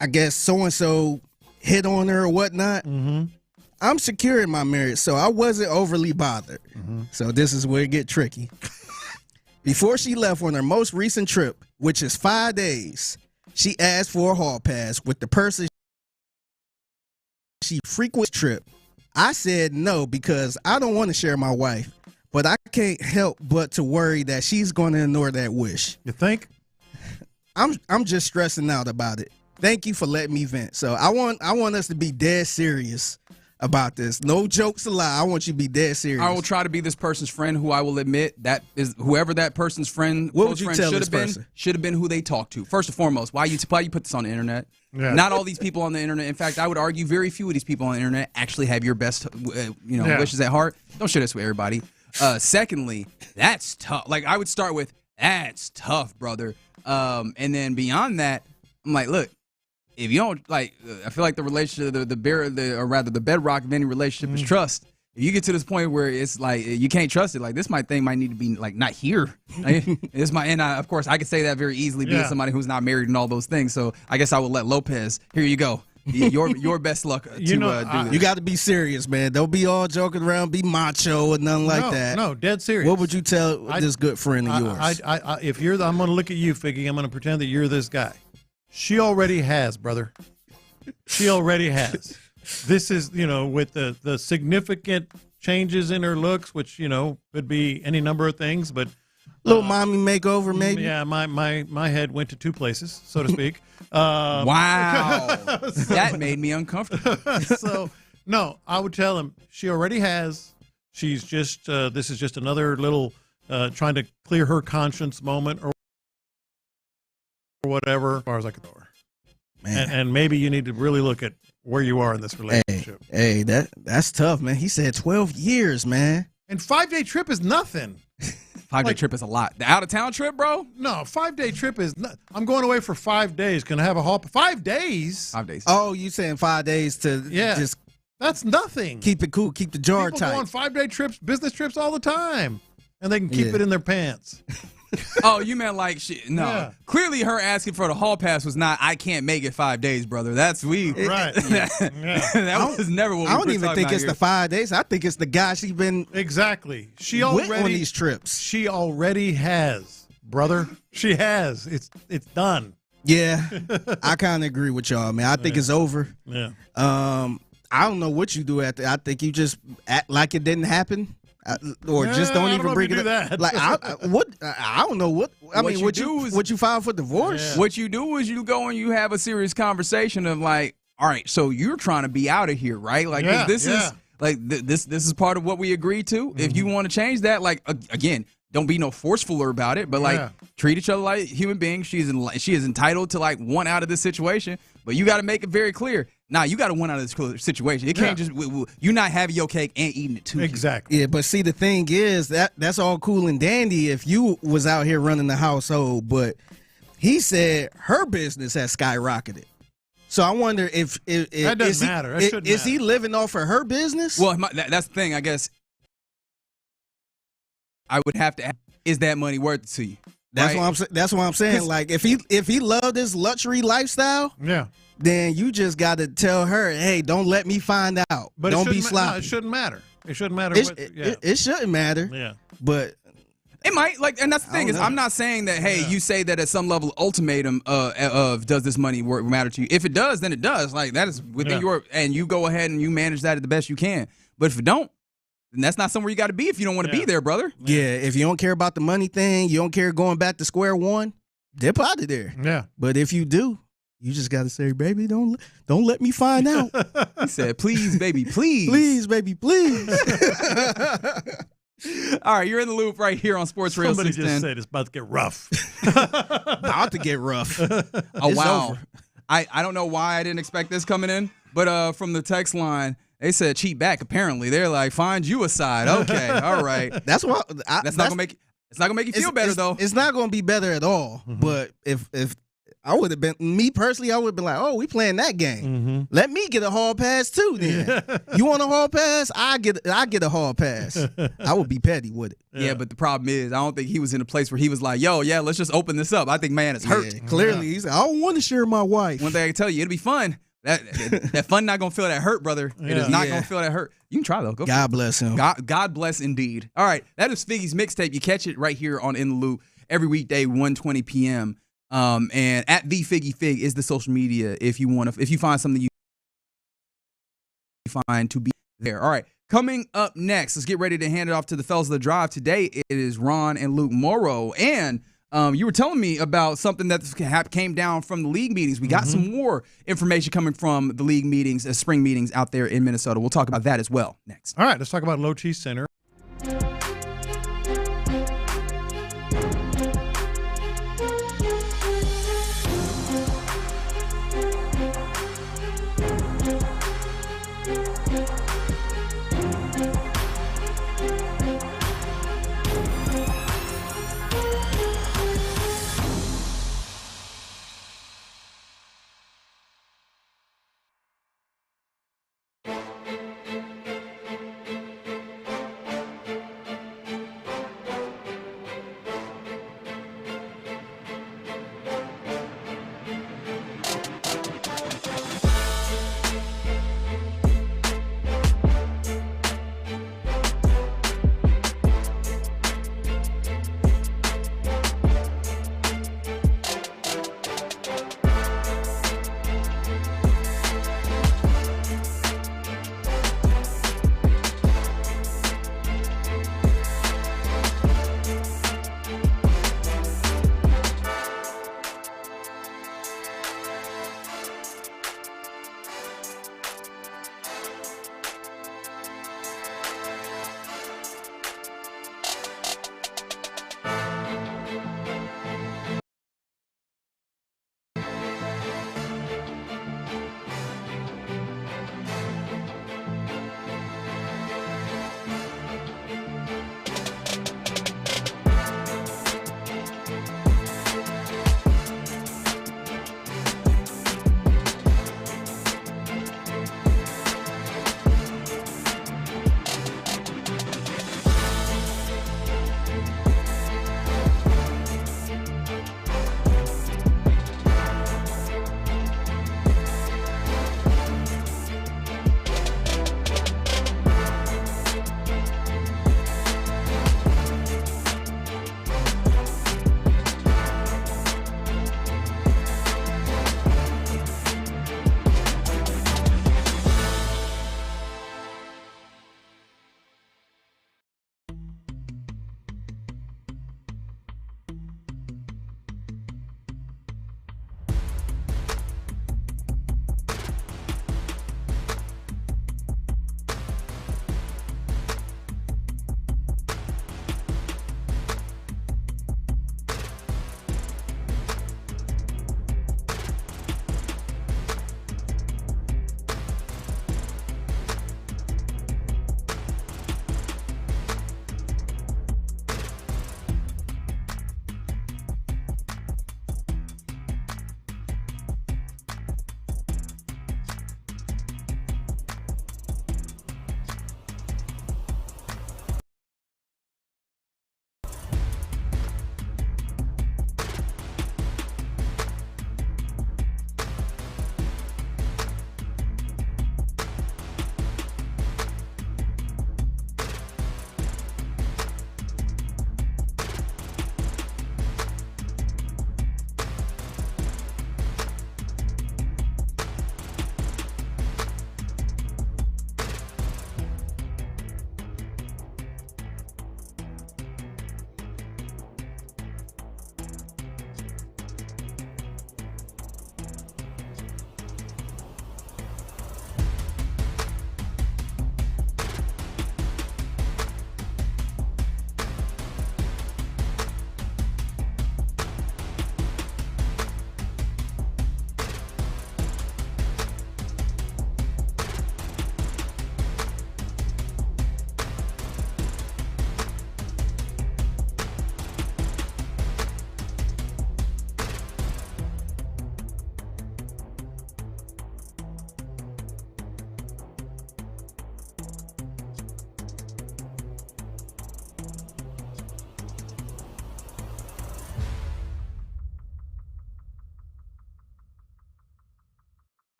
I guess, so-and-so hit on her or whatnot. I'm secure in my marriage, so I wasn't overly bothered. So this is where it get tricky. Before she left on her most recent trip, which is 5 days, she asked for a hall pass with the person she frequents trip. I said no because I don't want to share my wife, but I can't help but to worry that she's going to ignore that wish. You think? I'm just stressing out about it. Thank you for letting me vent. So I want us to be dead serious about this. No jokes allowed. I want you to be dead serious. I will try to be this person's friend, who I will admit that is whoever that person's friend. What would you tell this person? Should have been who they talked to. First and foremost, why you put this on the internet? Yeah. Not all these people on the internet. In fact, I would argue very few of these people on the internet actually have your best, wishes at heart. Don't share this with everybody. Secondly, that's tough. Like, I would start with, that's tough, brother. And then beyond that, I'm like, look. If you don't I feel like the relationship, the bedrock of any relationship is trust. If you get to this point where it's like you can't trust it, like this thing might need to be like not here. Of course I could say that very easily being somebody who's not married and all those things. So I guess I would let Lopez. Here you go. Your best luck to do this. You got to be serious, man. Don't be all joking around, be macho and nothing like that. No, dead serious. What would you tell this good friend of yours? I'm going to look at you, Figgy. I'm going to pretend that you're this guy. She already has, brother. She already has. This is, with the significant changes in her looks, which, could be any number of things, but little mommy makeover, maybe. Yeah, my head went to two places, so to speak. Wow, that made me uncomfortable. So, no, I would tell him she already has. She's just this is just another little trying to clear her conscience moment or whatever, as far as I can throw her. Man. And maybe you need to really look at where you are in this relationship. Hey, that's tough, man. He said 12 years, man. And 5-day trip is nothing. 5-day trip is a lot. The out-of-town trip, bro? No, 5-day trip is not. I'm going away for 5 days. Can I have a hall? 5 days? 5 days. Oh, you saying 5 days to just... That's nothing. Keep it cool. Keep the jar People tight. People go on 5-day trips, business trips all the time. And they can keep it in their pants. Oh, you meant like no. Yeah. Clearly, her asking for the hall pass was not. I can't make it 5 days, brother. That's right. That was never what we I don't even think it's the 5 days. I think it's the guy she's been exactly. She already on these trips. She already has, brother. She has. It's done. Yeah, I kind of agree with y'all, man. I think it's over. Yeah. I don't know what you do after. I think you just act like it didn't happen. Or just don't even bring it up. That. Like I don't know what. I mean, what you file for divorce? Yeah. What you do is you go and you have a serious conversation of like, all right, so you're trying to be out of here, right? Like this is like this is part of what we agreed to. Mm-hmm. If you want to change that, like again, don't be no forcefuler about it, but like treat each other like human beings. She is entitled to like want out of this situation, but you got to make it very clear. Nah, you got to want out of this situation. It can't just you not having your cake and eating it too. Exactly. Yeah, but see, the thing is that's all cool and dandy if you was out here running the household, but he said her business has skyrocketed. So I wonder if that doesn't matter. Is he living off of her business? Well, that's the thing. I guess I would have to ask, is that money worth it to you? That's what I'm saying. Like if he loved this luxury lifestyle, then you just got to tell her, hey, don't let me find out. But don't be sloppy. No, it shouldn't matter. It shouldn't matter. It shouldn't matter. Yeah. But it might, and that's the thing is, I'm not saying that. Hey, you say that at some level, ultimatum of does this money matter to you? If it does, then it does. Like that is within your, and you go ahead and you manage that the best you can. But if it don't, then that's not somewhere you got to be if you don't want to be there, brother. Yeah, if you don't care about the money thing, you don't care going back to square one, dip out of there. Yeah. But if you do, you just got to say, baby, don't let me find out. He said, please, baby, please. Please, baby, please. All right, you're in the loop right here on Sports Radio 610. Somebody just said it's about to get rough. About to get rough. Oh, wow. Over. I don't know why I didn't expect this coming in, but from the text line, they said cheat back. Apparently, they're like, find you a side. Okay, all right. That's what. It's not gonna make you feel better though. It's not gonna be better at all. Mm-hmm. But if I would have been, me personally, I would have been like, oh, we playing that game. Let me get a hall pass too then. You want a hall pass? I get a hall pass. I would be petty with it. Yeah, but the problem is, I don't think he was in a place where he was like, yo, yeah, let's just open this up. I think man is hurt. Yeah, clearly, he's like, I don't want to share my wife. One thing I can tell you, it'll be fun. That fun not going to feel that hurt, brother. It is not going to feel that hurt. You can try, though. Go for it. God bless him. God bless indeed. All right, that is Figgy's Mixtape. You catch it right here on In the Loop every weekday, 1:20 p.m. And at the Figgy Fig is the social media if you find something you find to be there. All right, coming up next, let's get ready to hand it off to the fellas of the drive. Today it is Ron and Luke Morrow, and you were telling me about something that came down from the league meetings. We got some more information coming from the league meetings, spring meetings out there in Minnesota. We'll talk about that as well next. All right, let's talk about Low Cheese Center.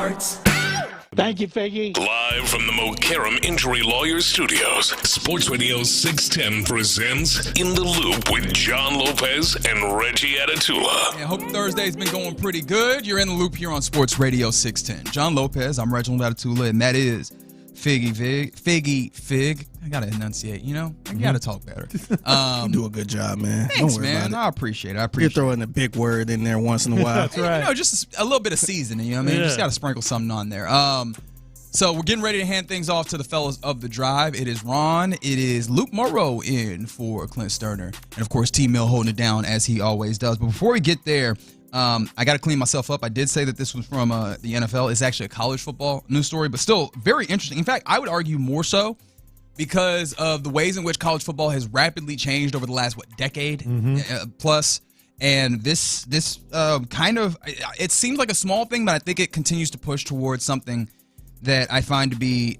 Sports. Thank you, Figgy. Live from the Mokaram Injury Lawyers Studios, Sports Radio 610 presents In the Loop with John Lopez and Reggie Atatula. I hope Thursday's been going pretty good. You're in the loop here on Sports Radio 610. John Lopez, I'm Reginald Atatula, and that is Figgy Fig. I gotta enunciate, you know? I gotta talk better. You do a good job, man. Thanks, Don't worry man. about I appreciate it. You're throwing a big word in there once in a while. That's right. You know, just a little bit of seasoning, you know what I mean? Yeah. Just gotta sprinkle something on there. So we're getting ready to hand things off to the fellas of the drive. It is Ron. It is Luke Morrow in for Clint Stoerner. And, of course, T-Mill holding it down as he always does. But before we get there, I got to clean myself up. I did say that this was from the NFL. It's actually a college football news story, but still very interesting. In fact, I would argue more so because of the ways in which college football has rapidly changed over the last, decade plus. And this kind of, it seems like a small thing, but I think it continues to push towards something that I find to be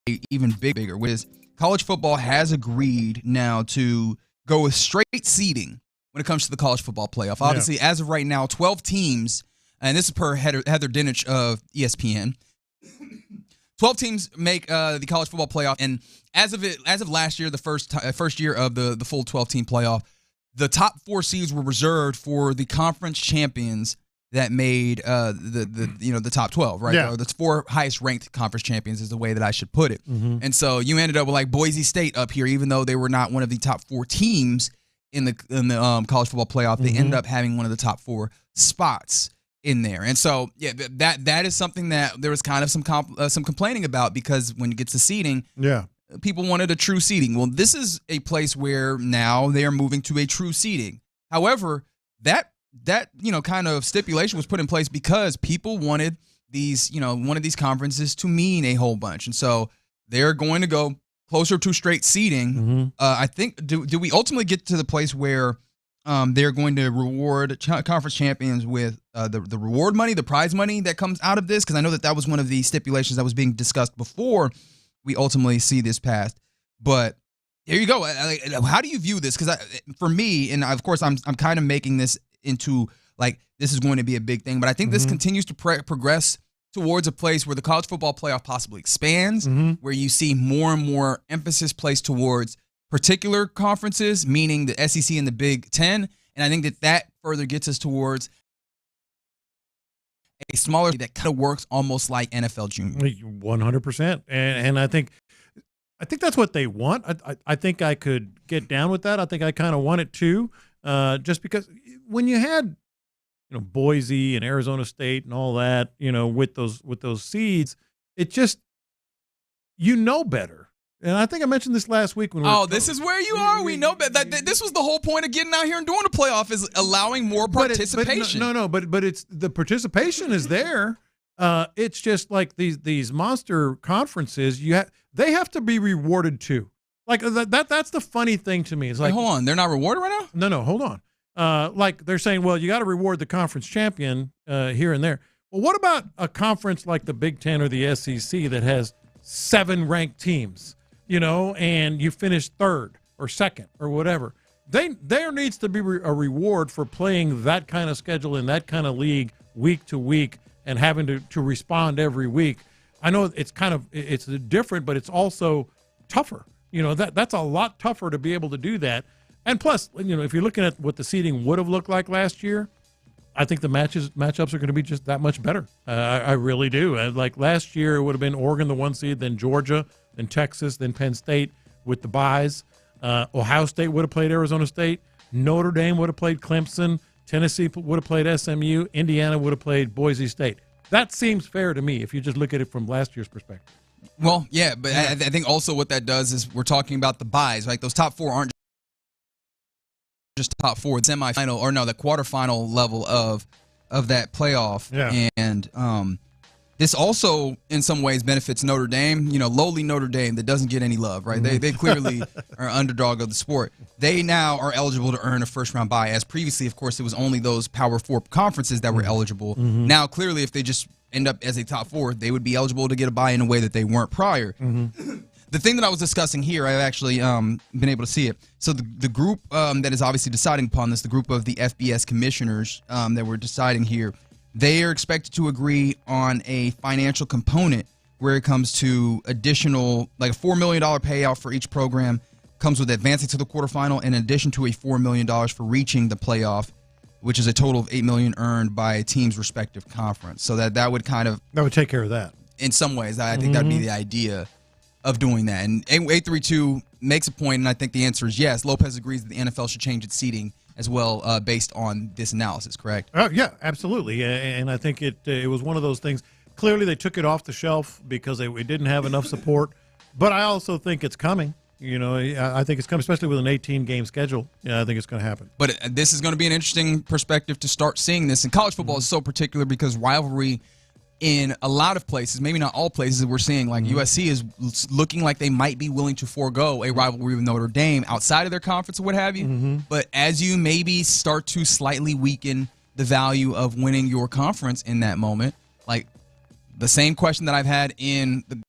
a even bigger, which is college football has agreed now to go with straight seeding when it comes to the college football playoff. Obviously, as of right now, 12 teams, and this is per Heather Dinich of ESPN. 12 teams make the college football playoff, and as of last year, the first year of the full 12-team playoff, the top 4 seeds were reserved for the conference champions that made the top 12, right? Yeah. Or the 4 highest ranked conference champions is the way that I should put it. And so you ended up with like Boise State up here, even though they were not one of the top 4 teams in the college football playoff. They ended up having one of the top 4 spots in there. And so yeah, that is something that there was kind of some complaining about, because when you get to seeding, people wanted a true seeding. Well, this is a place where now they are moving to a true seeding. However, that kind of stipulation was put in place because people wanted these, one of these conferences to mean a whole bunch. And so they're going to go closer to straight seeding. I think, do we ultimately get to the place where they're going to reward conference champions with the reward money, the prize money that comes out of this? Because I know that was one of the stipulations that was being discussed before we ultimately see this passed. But there you go. How do you view this? Because for me, and of course I'm kind of making this into like this is going to be a big thing, but I think this continues to progress towards a place where the college football playoff possibly expands, where you see more and more emphasis placed towards particular conferences, meaning the SEC and the Big Ten, and I think that further gets us towards a smaller that kind of works almost like NFL Junior. 100%, and I think that's what they want. I think I could get down with that. I think I kind of want it too, just because when you had, Boise and Arizona State and all that, with those seeds, it just, better. And I think I mentioned this last week when this is where you are. We know that this was the whole point of getting out here and doing the playoff, is allowing more participation. But it's the participation is there. It's just like these monster conferences. They have to be rewarded too. Like that's the funny thing to me. It's like, hold on, they're not rewarded right now? No, hold on. Like they're saying, well, you got to reward the conference champion here and there. Well, what about a conference like the Big Ten or the SEC that has 7 ranked teams, and you finish 3rd or 2nd or whatever? There needs to be a reward for playing that kind of schedule in that kind of league week to week and having to respond every week. I know it's different, but it's also tougher. That's a lot tougher to be able to do that. And plus, if you're looking at what the seeding would have looked like last year, I think the matchups are going to be just that much better. I really do. Like last year, it would have been Oregon, the 1 seed, then Georgia, then Texas, then Penn State with the byes. Ohio State would have played Arizona State. Notre Dame would have played Clemson. Tennessee would have played SMU. Indiana would have played Boise State. That seems fair to me if you just look at it from last year's perspective. Well, yeah, but I think also what that does is we're talking about the byes, right? Those top 4 aren't just top 4, the semifinal, or no, the quarterfinal level of that playoff. Yeah. And this also, in some ways, benefits Notre Dame. Lowly Notre Dame that doesn't get any love, right? They clearly are underdog of the sport. They now are eligible to earn a first-round bye, as previously, of course, it was only those Power 4 conferences that were eligible. Now, clearly, if they just end up as a top 4, they would be eligible to get a bye in a way that they weren't prior. The thing that I was discussing here, I've actually been able to see it. So the group that is obviously deciding upon this, the group of the FBS commissioners that were deciding here, they are expected to agree on a financial component where it comes to additional, like a $4 million payout for each program, comes with advancing to the quarterfinal, in addition to a $4 million for reaching the playoff, which is a total of $8 million earned by a team's respective conference. So that would kind of... That would take care of that. In some ways, I think that would be the idea of doing that. And 832 makes a point, and I think the answer is yes. Lopez agrees that the NFL should change its seating as well based on this analysis, correct? Yeah, absolutely. And I think it was one of those things. Clearly, they took it off the shelf because it didn't have enough support. But I also think it's coming. I think it's coming, especially with an 18-game schedule. Yeah, I think it's going to happen. But this is going to be an interesting perspective to start seeing this. And college football is so particular because rivalry in a lot of places, maybe not all places, we're seeing like USC is looking like they might be willing to forego a rivalry with Notre Dame outside of their conference or what have you. But as you maybe start to slightly weaken the value of winning your conference in that moment, like the same question that I've had in the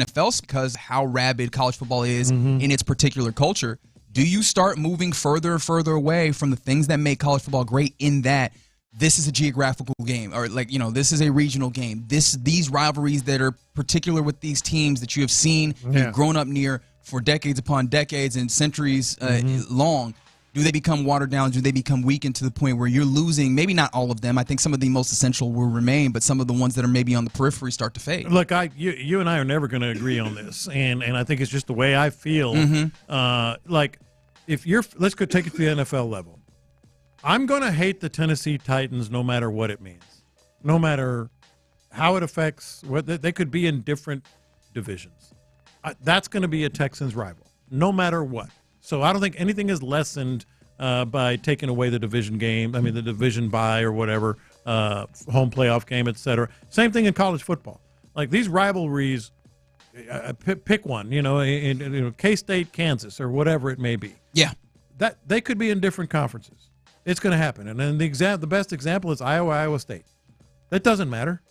NFL, because how rabid college football is in its particular culture, do you start moving further and further away from the things that make college football great, in that this is a geographical game, or this is a regional game. These rivalries that are particular with these teams that you have seen, you've grown up near for decades upon decades and centuries long, do they become watered down? Do they become weakened to the point where you're losing, maybe not all of them, I think some of the most essential will remain, but some of the ones that are maybe on the periphery start to fade? Look, you and I are never going to agree on this, and I think it's just the way I feel. Let's go take it to the NFL level. I'm going to hate the Tennessee Titans no matter what it means, no matter how it affects. They could be in different divisions. That's going to be a Texans rival, no matter what. So I don't think anything is lessened by taking away the division game. I mean, the division bye or whatever, home playoff game, et cetera. Same thing in college football. Like these rivalries, pick one, K-State, Kansas, or whatever it may be. Yeah. That they could be in different conferences. It's going to happen. And then the best example is Iowa State. That doesn't matter.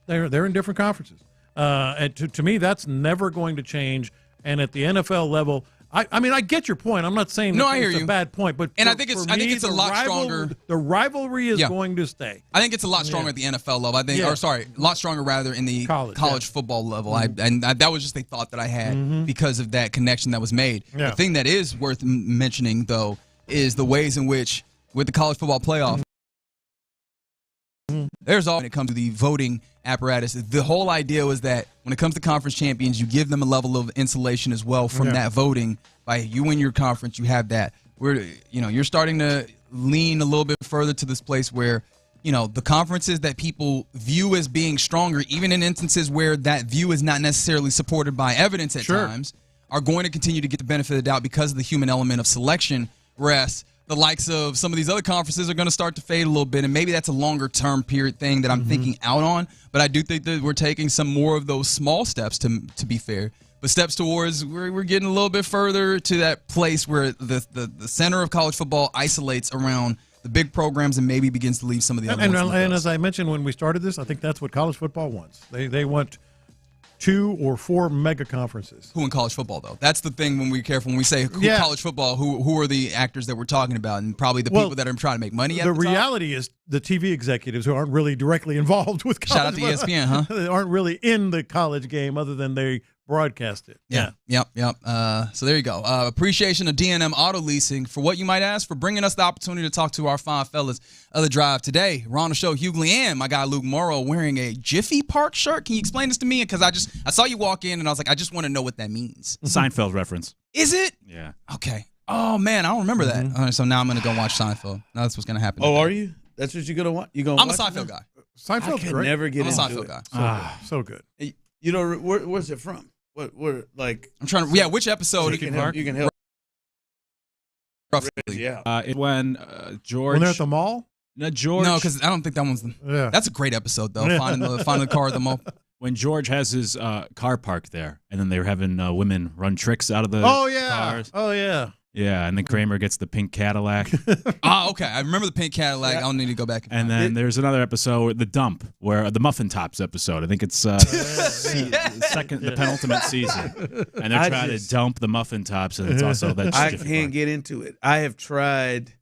They're in different conferences. And to me, that's never going to change. And at the NFL level, I mean, I get your point. I'm not saying it's a bad point, but I think it's a lot stronger. The rivalry is going to stay. I think it's a lot stronger at the NFL level. A lot stronger rather in the college football level. That was just a thought that I had because of that connection that was made. The thing that is worth mentioning, though, is the ways in which, with the college football playoff, there's all when it comes to the voting apparatus. The whole idea was that when it comes to conference champions, you give them a level of insulation as well from that voting. By you win your conference, you have that. You're starting to lean a little bit further to this place where, the conferences that people view as being stronger, even in instances where that view is not necessarily supported by evidence at times, are going to continue to get the benefit of the doubt because of the human element of selection, whereas the likes of some of these other conferences are going to start to fade a little bit, and maybe that's a longer-term period thing that I'm thinking out on, but I do think that we're taking some more of those small steps, to be fair, but steps towards we're getting a little bit further to that place where the center of college football isolates around the big programs and maybe begins to leave some of the other ones. And as I mentioned when we started this, I think that's what college football wants. They want 2 or 4 mega conferences. Who in college football, though? That's the thing when we're careful. When we say college football, who are the actors that we're talking about? And probably the people that are trying to make money at the top? The reality is the TV executives who aren't really directly involved with college. Shout out to ESPN, huh? They aren't really in the college game other than they broadcast it. Yep. So there you go. Appreciation of D&M Auto Leasing for what you might ask, for bringing us the opportunity to talk to our fine fellas of the drive today. We're on the show, Hughley and my guy Luke Morrow, wearing a Jiffy Park shirt. Can you explain this to me? Because I saw you walk in and I was like, I just want to know what that means. Seinfeld reference. Is it? Yeah. Okay. Oh man, I don't remember that. All right, so now I'm gonna go watch Seinfeld. Now that's what's gonna happen. Oh, are you? That's what you're gonna watch? I'm a Seinfeld guy. Seinfeld's I great. never get into Seinfeld it. guy. So good. Where's it from? What like? I'm trying to. Which episode? You can help. Roughly. It's when George. When they're at the mall. No, George. No, because I don't think that one's. That's a great episode though. Finding the car at the mall. When George has his car parked there, and then they were having women run tricks out of the cars. Oh yeah. Yeah, and then Kramer gets the pink Cadillac. Okay. I remember the pink Cadillac. I don't need to go back. And then there's another episode, the dump, where the Muffin Tops episode. I think it's the penultimate season, and they're trying to dump the Muffin Tops, and it's also that. I can't get into it. I have tried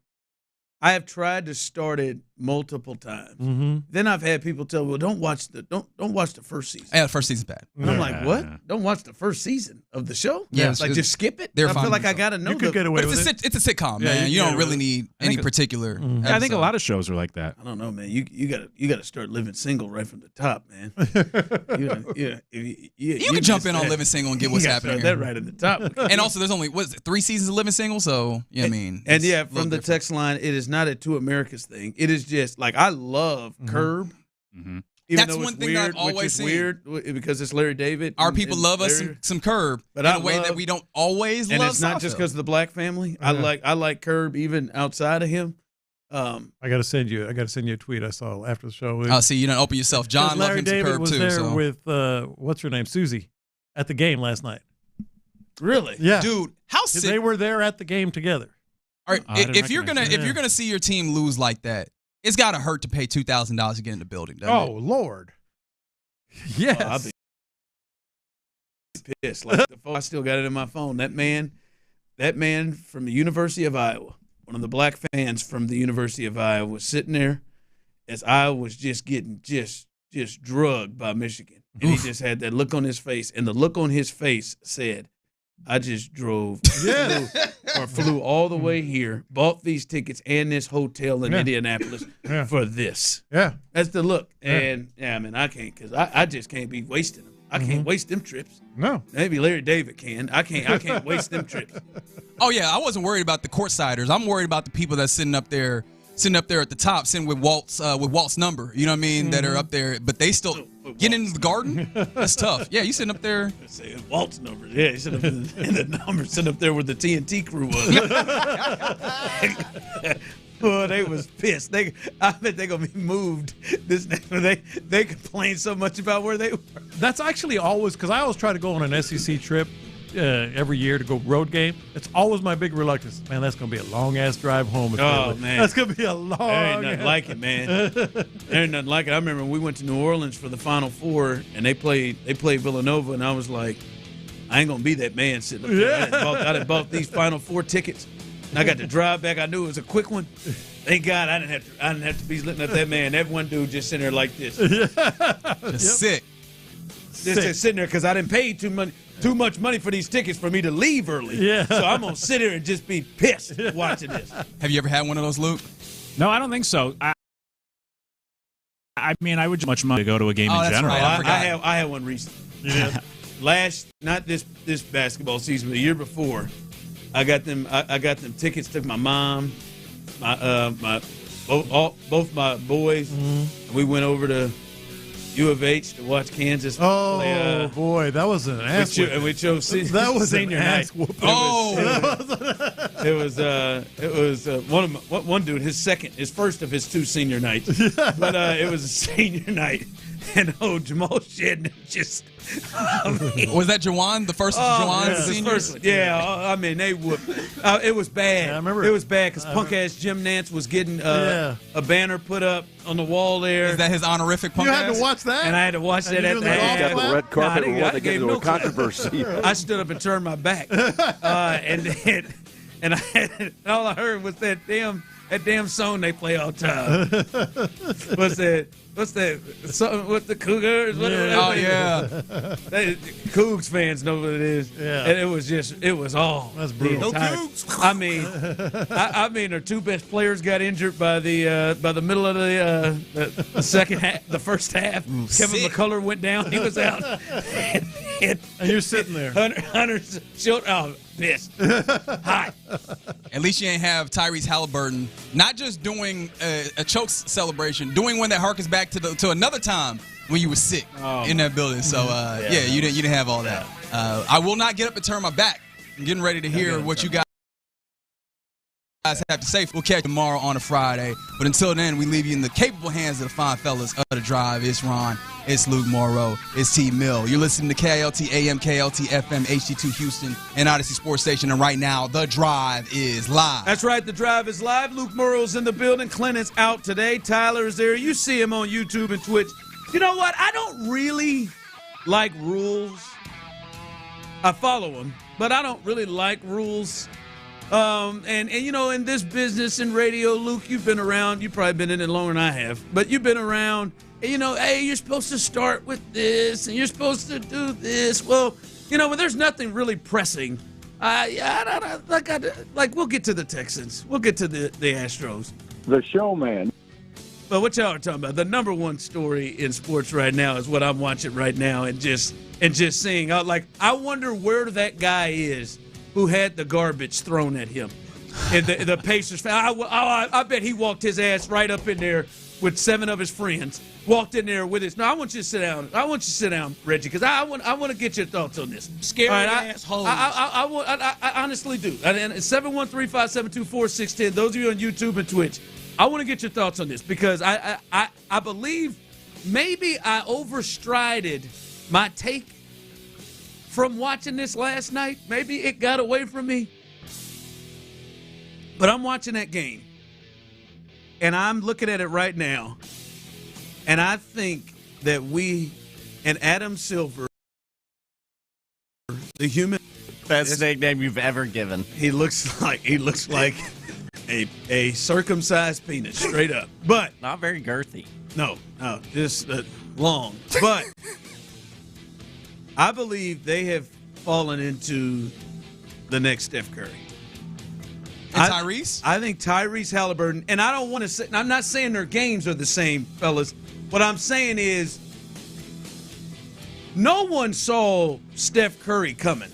to start it multiple times. Mm-hmm. Then I've had people tell me, well, don't watch the first season. Yeah, the first season's bad. And I'm like, what? Don't watch the first season of the show? Yeah, like just skip it. They're I fine feel like with I got to know. You could get away But with it. it's a sitcom, Yeah, man. you You get don't away really with need any particular. Yeah, I think a lot of shows are like that. I don't know, man. You got to start living single right from the top, man. You can jump in on Living Single and get what's happening That here. right at the top. And also, there's only 3 seasons of Living Single, so yeah, I mean. And it's yeah, a little from the different. text line, it is not a Two Americas thing. It is just like I love Curb. Mm-hmm. Even That's though one it's thing that weird, I've always which is seen. weird because it's Larry David. Our and- people and love us Larry. some Curb But in I a way that love- we don't always And love. it's not just Seinfeld. because of the black family. I like Curb even outside of him. I got to send you a tweet I saw after the show. Oh, see, you don't open yourself. John loved Larry him some David Curb was too. there So. with what's her name, Susie, at the game last night. Really? Yeah, Dude, how sick? they were there at the game together. All right, I didn't if you're recognize gonna see your team lose like that, it's got to hurt to pay $2,000 to get in the building. Doesn't Oh it? Lord, yes. I'll be pissed. Like I still got it in my phone. That man from the University of Iowa, one of the black fans from the University of Iowa, was sitting there as Iowa was just getting just drugged by Michigan, and he just had that look on his face, and the look on his face said, I just drove flew all the way here, bought these tickets and this hotel in Indianapolis for this. Yeah. That's the look. Yeah. And, I mean, I can't because I just can't be wasting them. I can't waste them trips. No. Maybe Larry David can. I can't waste them trips. Oh yeah, I wasn't worried about the courtsiders. I'm worried about the people that's sitting up there at the top, sitting with Walt's number. You know what I mean? That are up there, but they still get into the garden. That's tough. Yeah, you sitting up there. Say Walt's number. Yeah, he's sitting up in the number, sitting up there where the TNT crew was. Oh, they was pissed. I bet they gonna be moved. They complained so much about where they were. That's actually always because I always try to go on an SEC trip every year to go road game. It's always my big reluctance. Man, that's gonna be a long ass drive home. Man, that's gonna be a long. There ain't nothing like it, man. There ain't nothing like it. I remember we went to New Orleans for the Final Four, and they played Villanova, and I was like, I ain't gonna be that man sitting up there. I done bought these Final Four tickets. And I got to drive back. I knew it was a quick one. Thank God I didn't have to be looking at that man. That one dude just sitting there like this. Just sick. Just sitting there because I didn't pay too much money for these tickets for me to leave early. Yeah. So I'm going to sit here and just be pissed watching this. Have you ever had one of those, Luke? No, I don't think so. I mean, I would much money to go to a game in that's general. right. I had one recently. Yeah. Not this basketball season, but the year before. I got them tickets. Took my mom, both my boys. And we went over to U of H to watch Kansas. Oh play, boy, that was an ass. And we chose that was senior an night. ass whooping. It was one dude. His first of his 2 senior nights. But it was a senior night. And Jamal Shedden just. Was that Jawan? The first Jawan seniors? I mean, they whooped. It was bad. Yeah, I remember. It was bad because punk ass Jim Nance was getting a banner put up on the wall there. Is that his honorific punk You ass? had to watch that, And I had to watch that at the Got the red carpet. We want to get into a controversy. I stood up and turned my back, and all I heard was that damn song they play all the time. What's that? Something with the Cougars? Oh yeah. Cougs fans know what it is. Yeah. And it was all. That's brutal. the entire- I mean, our 2 best players got injured by the middle of the second half, the first half. Kevin McCullough went down. He was out. And you're sitting there. Hunter's children. Pissed. Hot. At least you ain't have Tyrese Halliburton not just doing a choke celebration, doing one that harkens back to another time when you were sick in that building. So you didn't have all that. I will not get up and turn my back. I'm getting ready to hear what you guys have to say. We'll catch you tomorrow on a Friday. But until then, we leave you in the capable hands of the fine fellas of The Drive. It's Ron. It's Luke Morrow. It's T. Mill. You're listening to KLT AM, KLT FM, HD2 Houston, and Odyssey Sports Station. And right now, The Drive is live. That's right. The Drive is live. Luke Morrow's in the building. Clint is out today. Tyler is there. You see him on YouTube and Twitch. You know what? I don't really like rules. I follow them, but I don't really like rules. And in this business in radio, Luke, you've been around. You've probably been in it longer than I have. But you've been around. And, hey, you're supposed to start with this, and you're supposed to do this. Well, when there's nothing really pressing, we'll get to the Texans. We'll get to the Astros. The showman. But what y'all are talking about, the number one story in sports right now is what I'm watching right now and just seeing. I wonder where that guy is who had the garbage thrown at him. And the Pacers fan, I bet he walked his ass right up in there with 7 of his friends. Walked in there with his. No, I want you to sit down. I want you to sit down, Reggie, because I want to get your thoughts on this. Scary assholes. I honestly do. And 713-572-4610. Those of you on YouTube and Twitch, I want to get your thoughts on this because I believe maybe I overstrided my take from watching this last night. Maybe it got away from me. But I'm watching that game, and I'm looking at it right now, and I think that we and Adam Silver, the human best nickname you've ever given. He looks like a circumcised penis, straight up. But not very girthy. No, just long. But I believe they have fallen into the next Steph Curry. And Tyrese? I think Tyrese Halliburton, and I don't want to say, I'm not saying their games are the same, fellas. What I'm saying is no one saw Steph Curry coming,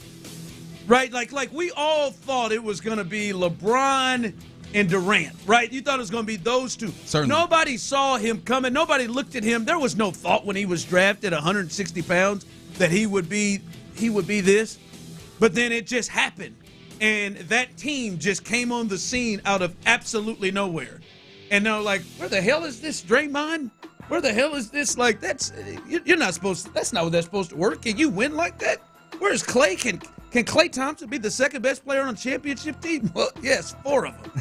right? Like we all thought it was going to be LeBron and Durant, right? You thought it was going to be those two. Certainly. Nobody saw him coming. Nobody looked at him. There was no thought when he was drafted 160 pounds that he would be this. But then it just happened. And that team just came on the scene out of absolutely nowhere. And they're like, where the hell is this Draymond? Where the hell is this? Like, you're not supposed to, that's not what that's supposed to work. Can you win like that? Where's Klay? Can Klay Thompson be the second best player on the championship team? Well, yes, 4 of them.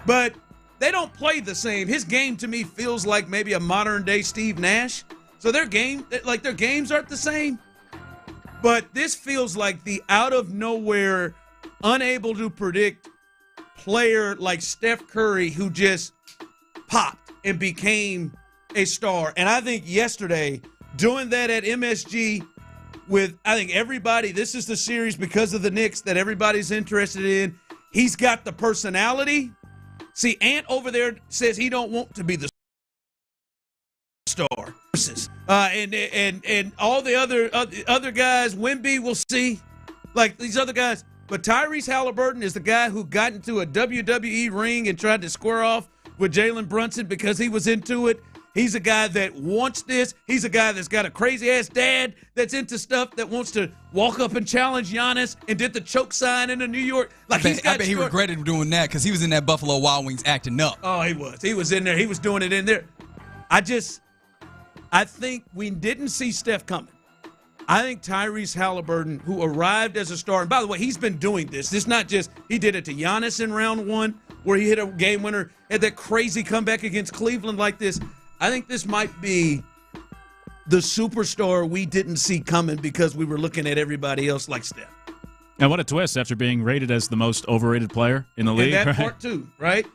But they don't play the same. His game to me feels like maybe a modern day Steve Nash. So their games aren't the same. But this feels like the out of nowhere, unable to predict player like Steph Curry who just popped and became a star. And I think yesterday, doing that at MSG with, I think everybody, this is the series because of the Knicks that everybody's interested in. He's got the personality. See, Ant over there says he don't want to be the star. And all the other guys, Wemby, we'll see. Like these other guys. But Tyrese Halliburton is the guy who got into a WWE ring and tried to square off with Jalen Brunson because he was into it. He's a guy that wants this. He's a guy that's got a crazy-ass dad that's into stuff that wants to walk up and challenge Giannis and did the choke sign in New York. Like I bet he regretted doing that because he was in that Buffalo Wild Wings acting up. Oh, he was. He was in there. He was doing it in there. I think we didn't see Steph coming. I think Tyrese Halliburton, who arrived as a star, and by the way, he's been doing this. It's not just he did it to Giannis in round 1 where he hit a game winner, had that crazy comeback against Cleveland like this. I think this might be the superstar we didn't see coming because we were looking at everybody else like Steph. And what a twist after being rated as the most overrated player in the league. And that part too, right?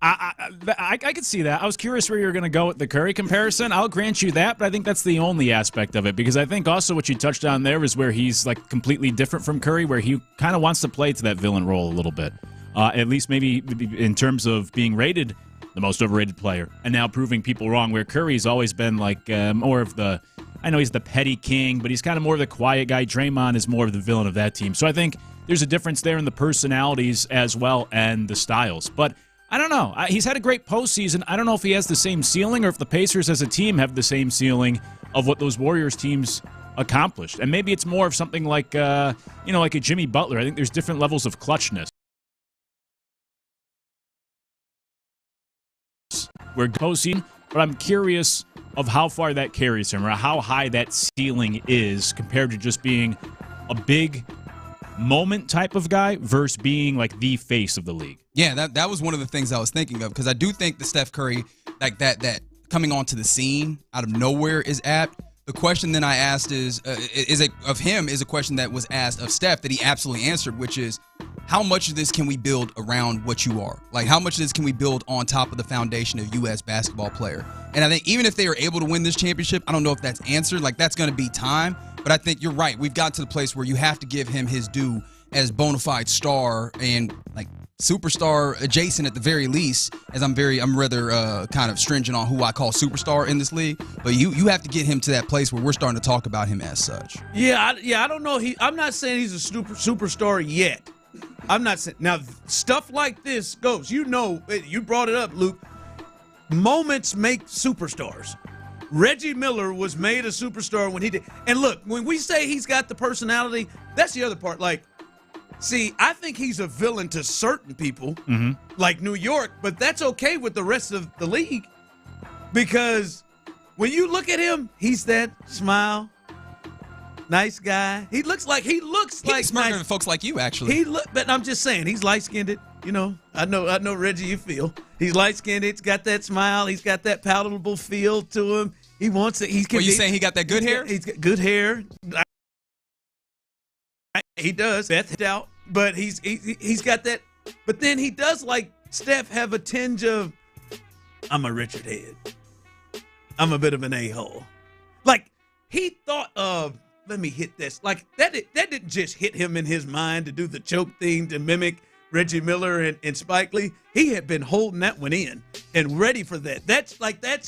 I could see that. I was curious where you were going to go with the Curry comparison. I'll grant you that, but I think that's the only aspect of it because I think also what you touched on there is where he's like completely different from Curry, where he kind of wants to play to that villain role a little bit, at least maybe in terms of being rated the most overrated player and now proving people wrong, where Curry's always been like more of the, I know he's the petty king, but he's kind of more of the quiet guy. Draymond is more of the villain of that team. So I think there's a difference there in the personalities as well and the styles. But I don't know. He's had a great postseason. I don't know if he has the same ceiling or if the Pacers as a team have the same ceiling of what those Warriors teams accomplished. And maybe it's more of something like, like a Jimmy Butler. I think there's different levels of clutchness. We're postseason, but I'm curious of how far that carries him or how high that ceiling is compared to just being a big moment type of guy versus being like the face of the league. Yeah, that was one of the things I was thinking of because I do think the Steph Curry, like that coming onto the scene out of nowhere is apt. The question then I asked is a question that was asked of Steph that he absolutely answered, which is, how much of this can we build around what you are? Like, how much of this can we build on top of the foundation of you as basketball player? And I think even if they are able to win this championship, I don't know if that's answered. Like, that's going to be time. But I think you're right. We've got to the place where you have to give him his due as bona fide star and, like, superstar adjacent at the very least, as I'm rather kind of stringent on who I call superstar in this league. But you have to get him to that place where we're starting to talk about him as such. Yeah, I don't know. I'm not saying he's a superstar yet. I'm not saying. Now, stuff like this goes. You brought it up, Luke. Moments make superstars. Reggie Miller was made a superstar when he did. And look, when we say he's got the personality, that's the other part. Like, see, I think he's a villain to certain people, like New York, but that's okay with the rest of the league. Because when you look at him, he's that smile. Nice guy. He looks like smarter than folks like you, actually. But I'm just saying, he's light-skinned. You know, I know, Reggie, you feel. He's light-skinned. He's got that smile. He's got that palatable feel to him. He wants it. Are you saying he got that good hair? He's got good hair. He does. That's out. But he's got that. But then he does, like Steph, have a tinge of, I'm a Richard Head. I'm a bit of an a-hole. Like, he thought of, let me hit this. Like, that didn't just hit him in his mind to do the choke thing to mimic Reggie Miller and Spike Lee. He had been holding that one in and ready for that. That's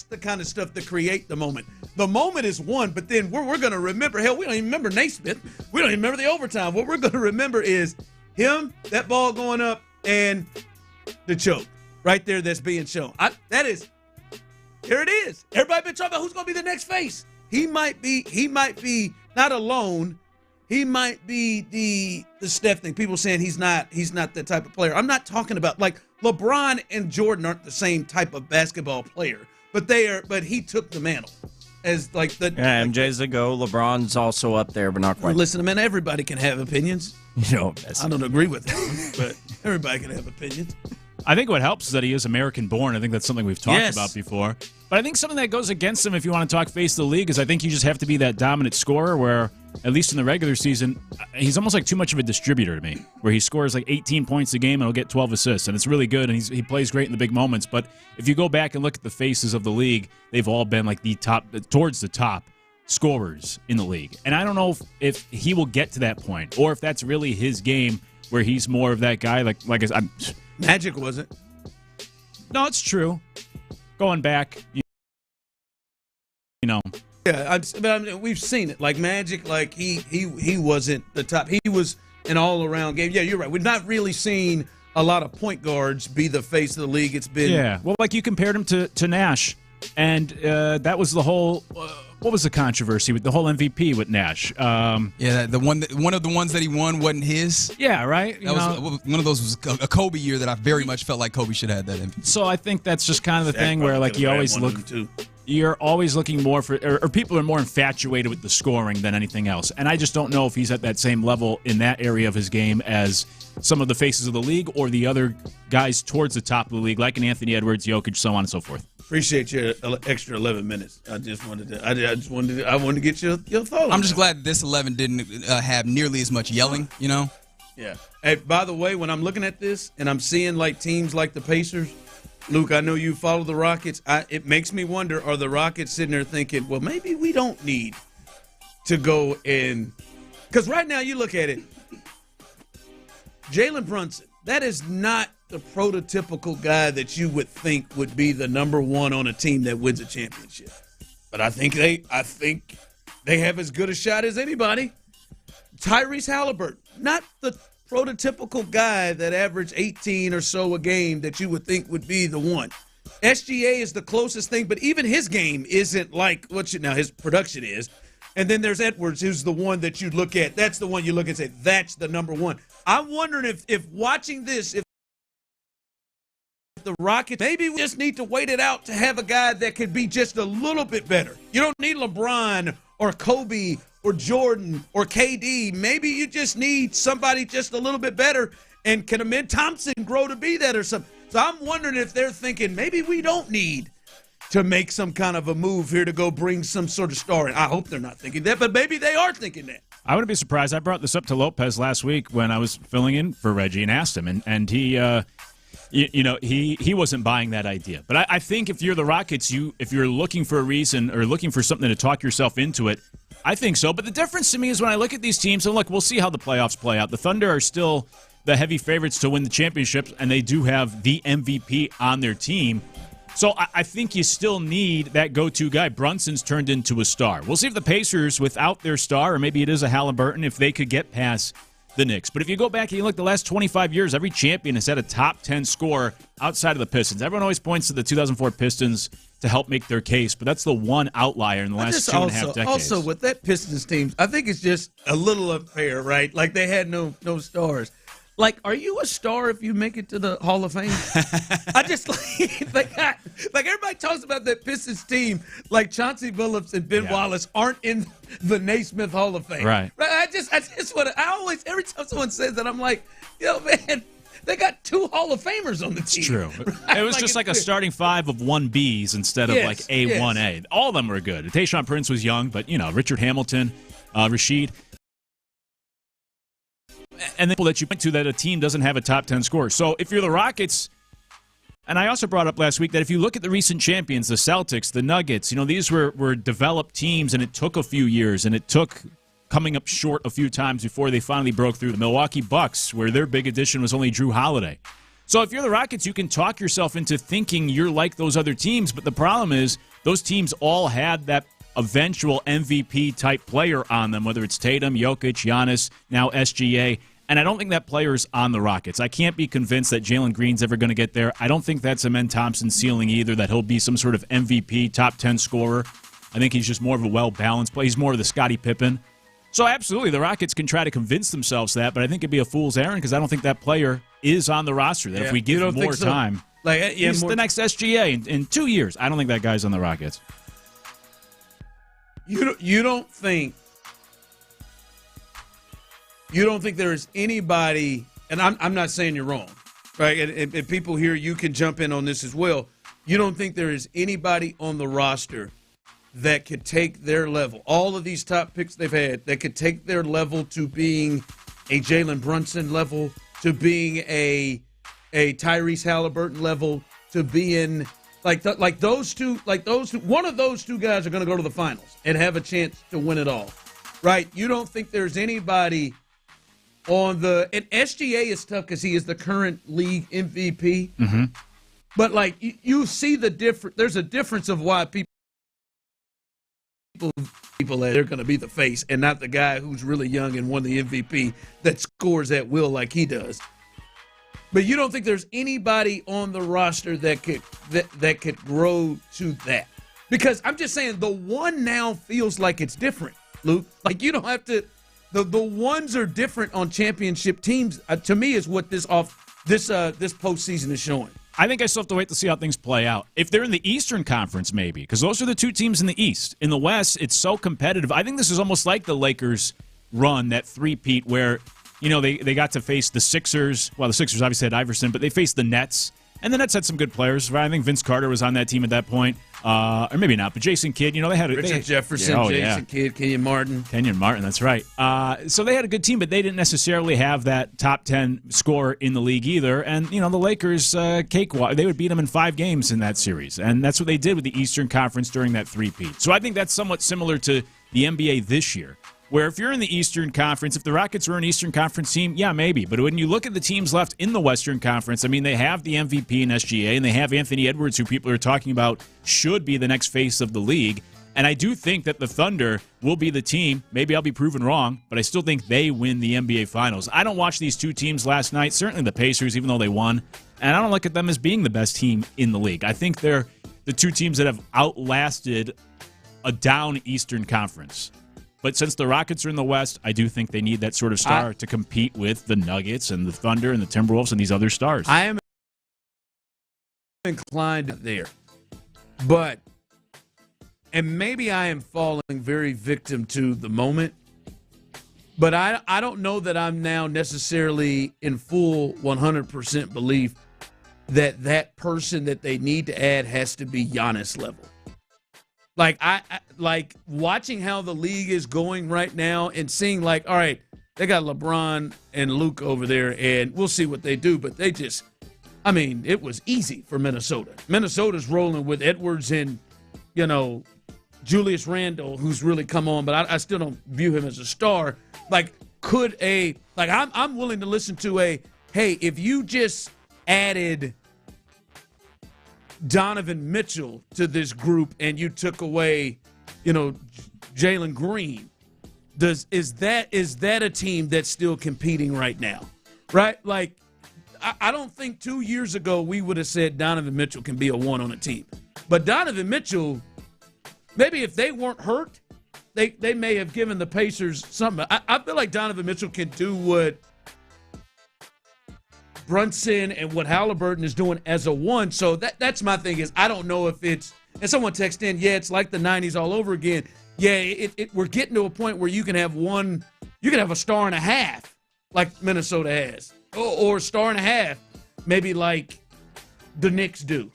the kind of stuff that create the moment. The moment is one, but then we're going to remember, hell, we don't even remember Naismith. We don't even remember the overtime. What we're going to remember is him, that ball going up, and the choke right there that's being shown. Here it is. Everybody been talking about who's going to be the next face. He might be not alone. He might be the Steph thing. People saying he's not that type of player. I'm not talking about, like, LeBron and Jordan aren't the same type of basketball player, but he took the mantle as like the MJ's a go. LeBron's also up there, but not quite. Listen, man, everybody can have opinions. I don't agree with them, but everybody can have opinions. I think what helps is that he is American-born. I think that's something we've talked about before. But I think something that goes against him, if you want to talk face of the league, is I think you just have to be that dominant scorer where, at least in the regular season, he's almost like too much of a distributor to me, where he scores like 18 points a game and he'll get 12 assists. And it's really good, and he plays great in the big moments. But if you go back and look at the faces of the league, they've all been like towards the top scorers in the league. And I don't know if he will get to that point, or if that's really his game, where he's more of that guy. Magic wasn't. No, it's true. Going back, you know. Yeah, we've seen it. Like Magic, like he wasn't the top. He was an all-around game. Yeah, you're right. We've not really seen a lot of point guards be the face of the league. It's been well, like you compared him to Nash, and that was the whole. What was the controversy with the whole MVP with Nash? One of the ones that he won wasn't his. Yeah, right. One of those was a Kobe year that I very much felt like Kobe should have had that MVP. So I think that's just kind of the thing where like you're always looking more for, or people are more infatuated with the scoring than anything else. And I just don't know if he's at that same level in that area of his game as some of the faces of the league or the other guys towards the top of the league, like an Anthony Edwards, Jokic, so on and so forth. Appreciate your extra 11 minutes. I wanted to get your thoughts. I'm just glad that this 11 didn't have nearly as much yelling, you know? Yeah. Hey, by the way, when I'm looking at this and I'm seeing like teams like the Pacers, Luke, I know you follow the Rockets. It makes me wonder, are the Rockets sitting there thinking, well, maybe we don't need to go in. Because right now you look at it, Jalen Brunson, that is not the prototypical guy that you would think would be the number one on a team that wins a championship. But I think they have as good a shot as anybody. Tyrese Halliburton, not the prototypical guy that averaged 18 or so a game that you would think would be the one. SGA is the closest thing, but even his game isn't like now his production is. And then there's Edwards, who's the one that you look at. That's the one you look at and say, that's the number one. I'm wondering if watching this, if the Rockets, maybe we just need to wait it out to have a guy that could be just a little bit better. You don't need LeBron or Kobe or Jordan or KD. Maybe you just need somebody just a little bit better. And can Amin Thompson grow to be that or something? So I'm wondering if they're thinking maybe we don't need to make some kind of a move here to go bring some sort of star in. I hope they're not thinking that, but maybe they are thinking that. I wouldn't be surprised. I brought this up to Lopez last week when I was filling in for Reggie and asked him, and he, he wasn't buying that idea. But I think if you're the Rockets, if you're looking for a reason or looking for something to talk yourself into it, I think so. But the difference to me is when I look at these teams, and look, we'll see how the playoffs play out. The Thunder are still the heavy favorites to win the championships, and they do have the MVP on their team. So I think you still need that go-to guy. Brunson's turned into a star. We'll see if the Pacers, without their star, or maybe it is a Halliburton, if they could get past the Knicks. But if you go back and you look the last 25 years, every champion has had a top 10 scorer outside of the Pistons. Everyone always points to the 2004 Pistons to help make their case, but that's the one outlier in the last 2.5 decades. Also, with that Pistons team, I think it's just a little unfair, right? Like, they had no stars. Like, are you a star if you make it to the Hall of Fame? I just like everybody talks about that Pistons team, like Chauncey Billups and Ben Wallace aren't in the Naismith Hall of Fame. Right. I just want to. I always, every time someone says that, I'm like, man, they got 2 Hall of Famers on the team. It's true. Right? It was just like a starting 5 of 1Bs instead of like A, 1A. All of them were good. Tayshaun Prince was young, but Richard Hamilton, Rasheed. And the people that you point to that a team doesn't have a top 10 scorer. So if you're the Rockets, and I also brought up last week that if you look at the recent champions, the Celtics, the Nuggets, these were developed teams, and it took a few years, and it took coming up short a few times before they finally broke through. The Milwaukee Bucks, where their big addition was only Drew Holiday. So if you're the Rockets, you can talk yourself into thinking you're like those other teams, but the problem is those teams all had that eventual MVP-type player on them, whether it's Tatum, Jokic, Giannis, now SGA. And I don't think that player is on the Rockets. I can't be convinced that Jalen Green's ever going to get there. I don't think that's Amen Thompson's ceiling either, that he'll be some sort of MVP, top 10 scorer. I think he's just more of a well-balanced player. He's more of the Scottie Pippen. So absolutely, the Rockets can try to convince themselves that, but I think it'd be a fool's errand because I don't think that player is on the roster. That if we give him more time, he's the next SGA in 2 years. I don't think that guy's on the Rockets. You don't think there is anybody, and I'm not saying you're wrong, right? And people here, you can jump in on this as well. You don't think there is anybody on the roster that could take their level, all of these top picks they've had, that could take their level to being a Jalen Brunson level, to being a Tyrese Halliburton level, to being like those two, one of those two guys are going to go to the finals and have a chance to win it all, right? You don't think there's anybody on the, and SGA is tough because he is the current league MVP. Mm-hmm. But you see the difference. There's a difference of why people that they're going to be the face and not the guy who's really young and won the MVP that scores at will like he does. But you don't think there's anybody on the roster that could grow to that? Because I'm just saying the one now feels like it's different, Luke. Like you don't have to. The ones are different on championship teams. To me, is what this postseason is showing. I think I still have to wait to see how things play out. If they're in the Eastern Conference, maybe, because those are the two teams in the East. In the West, it's so competitive. I think this is almost like the Lakers run, that three-peat where, they got to face the Sixers. Well, the Sixers obviously had Iverson, but they faced the Nets. And the Nets had some good players. Right? I think Vince Carter was on that team at that point. Or maybe not, but Jason Kidd, they had Richard Jefferson, Jason Kidd, Kenyon Martin. That's right. So they had a good team, but they didn't necessarily have that top 10 scorer in the league either. And, the Lakers, cakewalk, they would beat them in 5 games in that series. And that's what they did with the Eastern Conference during that three-peat. So I think that's somewhat similar to the NBA this year, where if you're in the Eastern Conference, if the Rockets were an Eastern Conference team, yeah, maybe. But when you look at the teams left in the Western Conference, they have the MVP in SGA, and they have Anthony Edwards, who people are talking about should be the next face of the league. And I do think that the Thunder will be the team. Maybe I'll be proven wrong, but I still think they win the NBA Finals. I don't watch these two teams last night, certainly the Pacers, even though they won. And I don't look at them as being the best team in the league. I think they're the two teams that have outlasted a down Eastern Conference. But since the Rockets are in the West, I do think they need that sort of star to compete with the Nuggets and the Thunder and the Timberwolves and these other stars. I am inclined there. And maybe I am falling very victim to the moment, but I don't know that I'm now necessarily in full 100% belief that person that they need to add has to be Giannis level. Like I like watching how the league is going right now and seeing like, all right, they got LeBron and Luke over there, and we'll see what they do. But they just, I mean, it was easy for Minnesota. Minnesota's rolling with Edwards and, Julius Randle, who's really come on, but I still don't view him as a star. Like, I'm willing to listen to hey, if you just added Donovan Mitchell to this group and you took away, Jalen Green, is that a team that's still competing right now? Right? Like, I don't think 2 years ago we would have said Donovan Mitchell can be a one on a team. But Donovan Mitchell, maybe if they weren't hurt, they may have given the Pacers something. I feel like Donovan Mitchell can do what Brunson and what Halliburton is doing as a one. So that's my thing is I don't know if it's – and someone texted in, it's like the 90s all over again. Yeah, we're getting to a point where you can have a star and a half like Minnesota has. Or a star and a half, maybe like the Knicks do.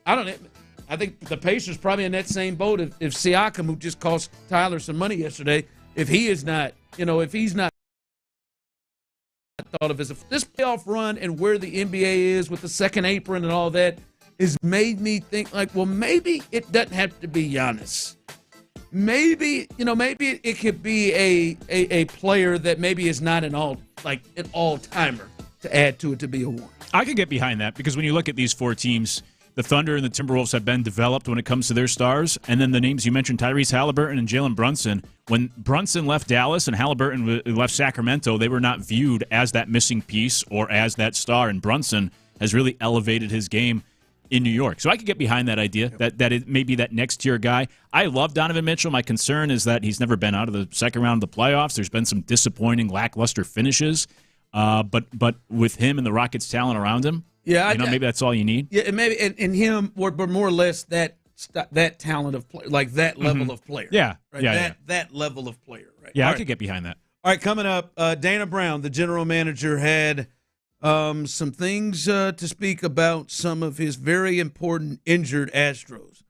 I think the Pacers probably in that same boat. If Siakam, who just cost Tyler some money yesterday, if he's not thought of as this playoff run and where the NBA is with the second apron and all that has made me think like, well, maybe it doesn't have to be Giannis. Maybe it could be a player that maybe is not an all-timer to add to it to be a one. I could get behind that because when you look at these four teams, the Thunder and the Timberwolves have been developed when it comes to their stars. And then the names you mentioned, Tyrese Halliburton and Jalen Brunson. When Brunson left Dallas and Halliburton left Sacramento, they were not viewed as that missing piece or as that star. And Brunson has really elevated his game in New York. So I could get behind that idea that it may be that next-tier guy. I love Donovan Mitchell. My concern is that he's never been out of the second round of the playoffs. There's been some disappointing, lackluster finishes. But with him and the Rockets' talent around him, maybe that's all you need. Yeah, and maybe and him, but more or less that talent of play, like that level of player. Yeah, right? That level of player. Right. Yeah, all I right. could get behind that. All right, coming up, Dana Brown, the general manager, had some things to speak about some of his very important injured Astros.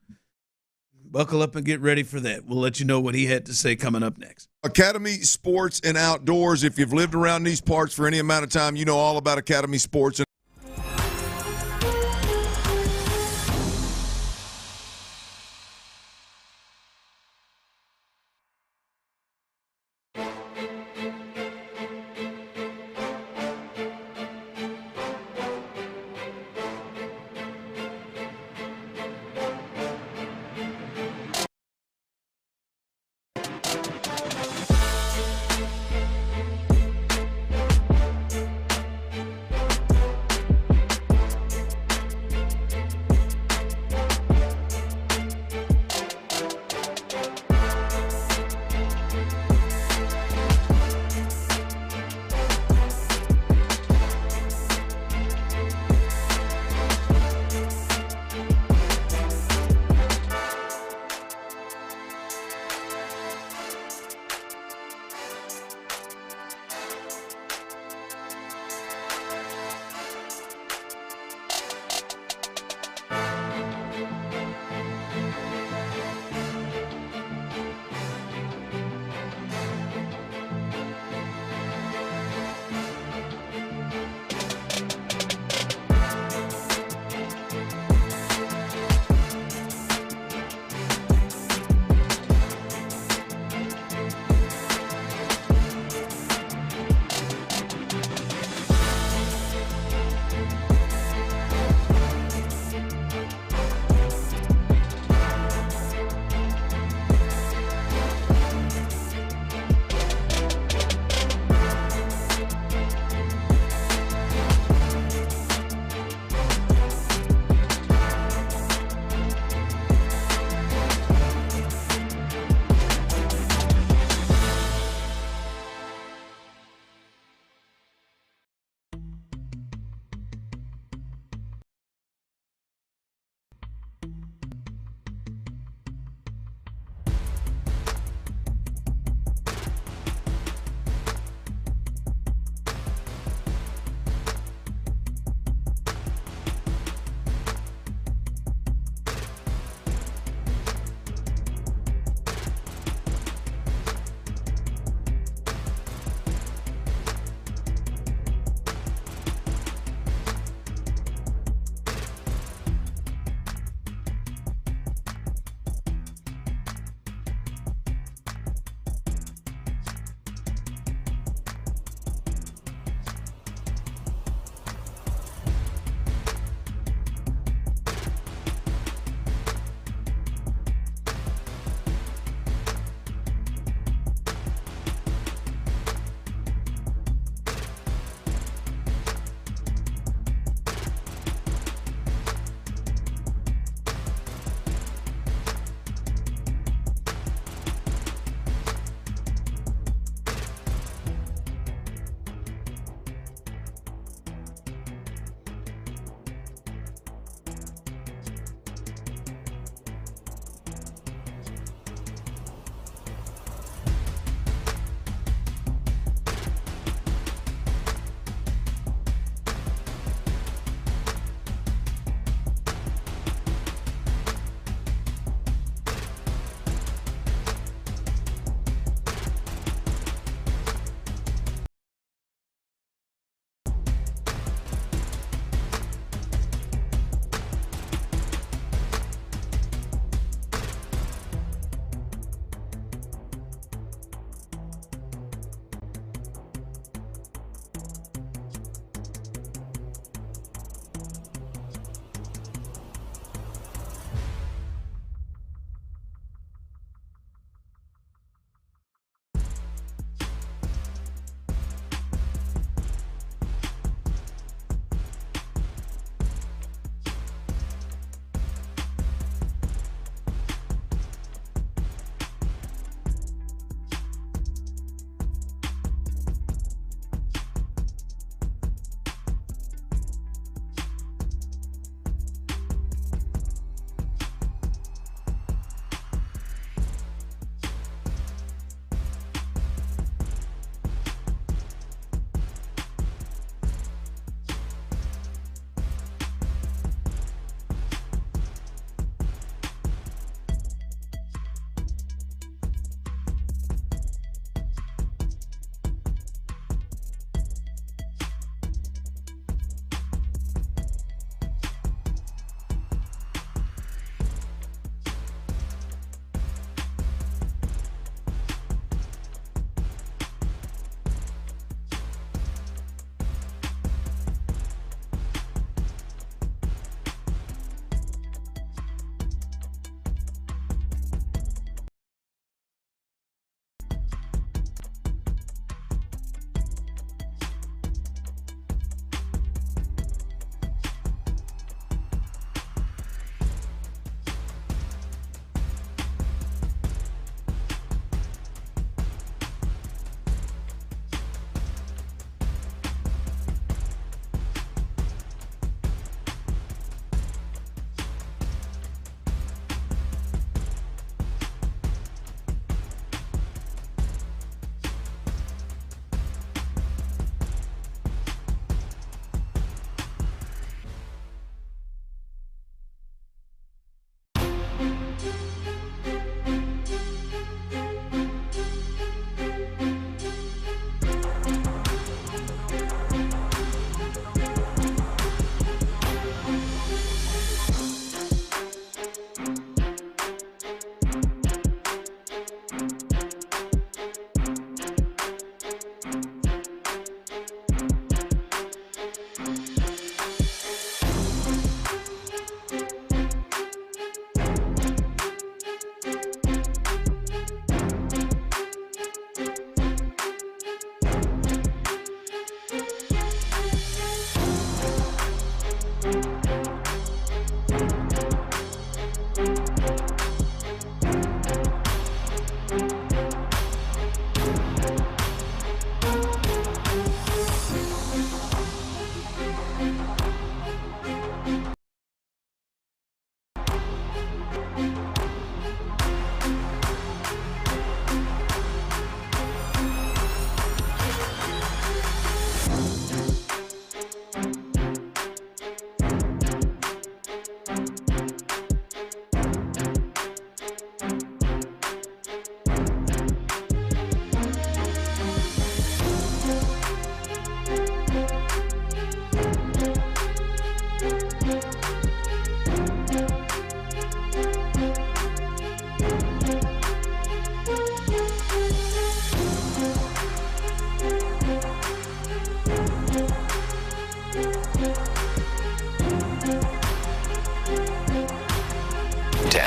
Buckle up and get ready for that. We'll let you know what he had to say coming up next. Academy Sports and Outdoors. If you've lived around these parts for any amount of time, you know all about Academy Sports.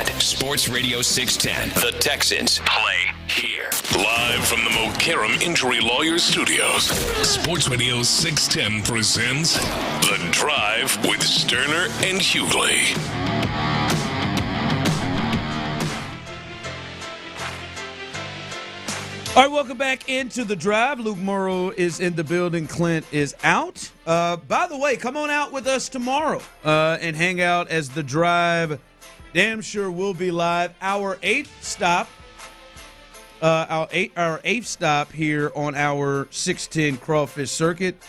weekend. Sports Radio 610. The Texans play here. Live from the Mokaram Injury Lawyers Studios, Sports Radio 610 presents The Drive with Stoerner and Hughley. All right, welcome back into The Drive. Luke Morrow is in the building. Clint is out. By the way, come on out with us tomorrow and hang out as The Drive damn sure will be live. Our eighth stop here on our 610 Crawfish Circuit.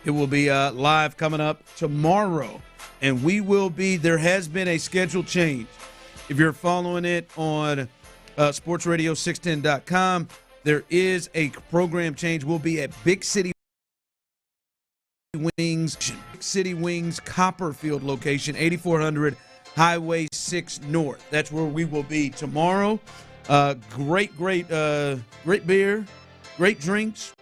It will be live coming up tomorrow. And we will be, there has been a schedule change. If you're following it on SportsRadio610.com, there is a program change. We'll be at Big City Wings Copperfield location, 8400 Highway 6 North. That's where we will be tomorrow. Great beer, great drinks,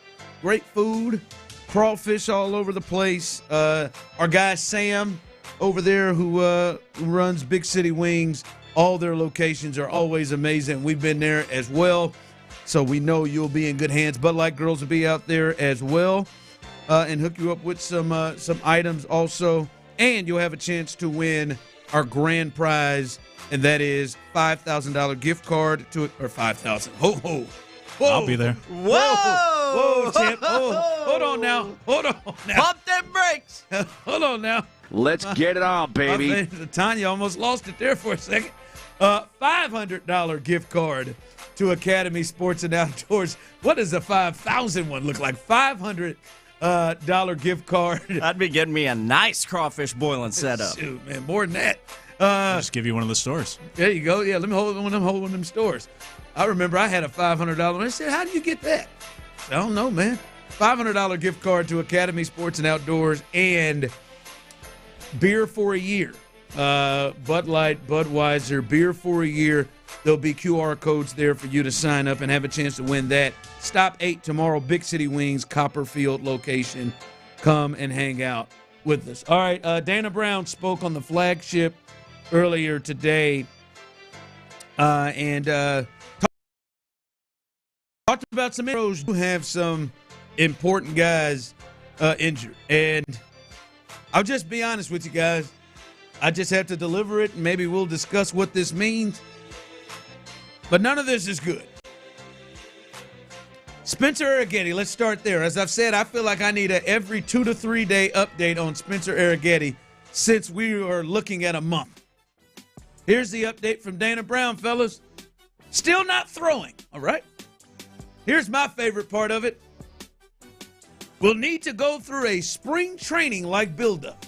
great food, crawfish all over the place. Our guy Sam over there who runs Big City Wings, all their locations are always amazing. We've been there as well, so we know you'll be in good hands. Bud Light Girls will be out there as well and hook you up with some items also. And you'll have a chance to win our grand prize, and that is $5,000 gift card to or $5,000. Whoa. I'll be there. Whoa, champ. Oh, hold on now. Pump them brakes. Hold on now. Let's get it on, baby. Tanya almost lost it there for a second. $500 gift card to Academy Sports and Outdoors. What does a 5,000 one look like? $500 gift card. That'd be getting me a nice crawfish boiling setup. Shoot, man, more than that. I'll just give you one of the stores. There you go. Yeah, let me hold one of them stores. I remember I had a $500 one. I said, how do you get that? I don't know, man. $500 gift card to Academy Sports and Outdoors and beer for a year. Bud Light, Budweiser, beer for a year. There'll be QR codes there for you to sign up and have a chance to win that. Stop 8 tomorrow, Big City Wings, Copperfield location. Come and hang out with us. All right, Dana Brown spoke on the flagship earlier today and talked about some heroes who have some important guys injured. And I'll just be honest with you guys. I just have to deliver it, and maybe we'll discuss what this means. But none of this is good. Spencer Arrighetti, let's start there. As I've said, I feel like I need a every 2 to 3 day update on Spencer Arrighetti since we are looking at a month. Here's the update from Dana Brown, fellas. Still not throwing, all right? Here's my favorite part of it. We'll need to go through a spring training-like buildup.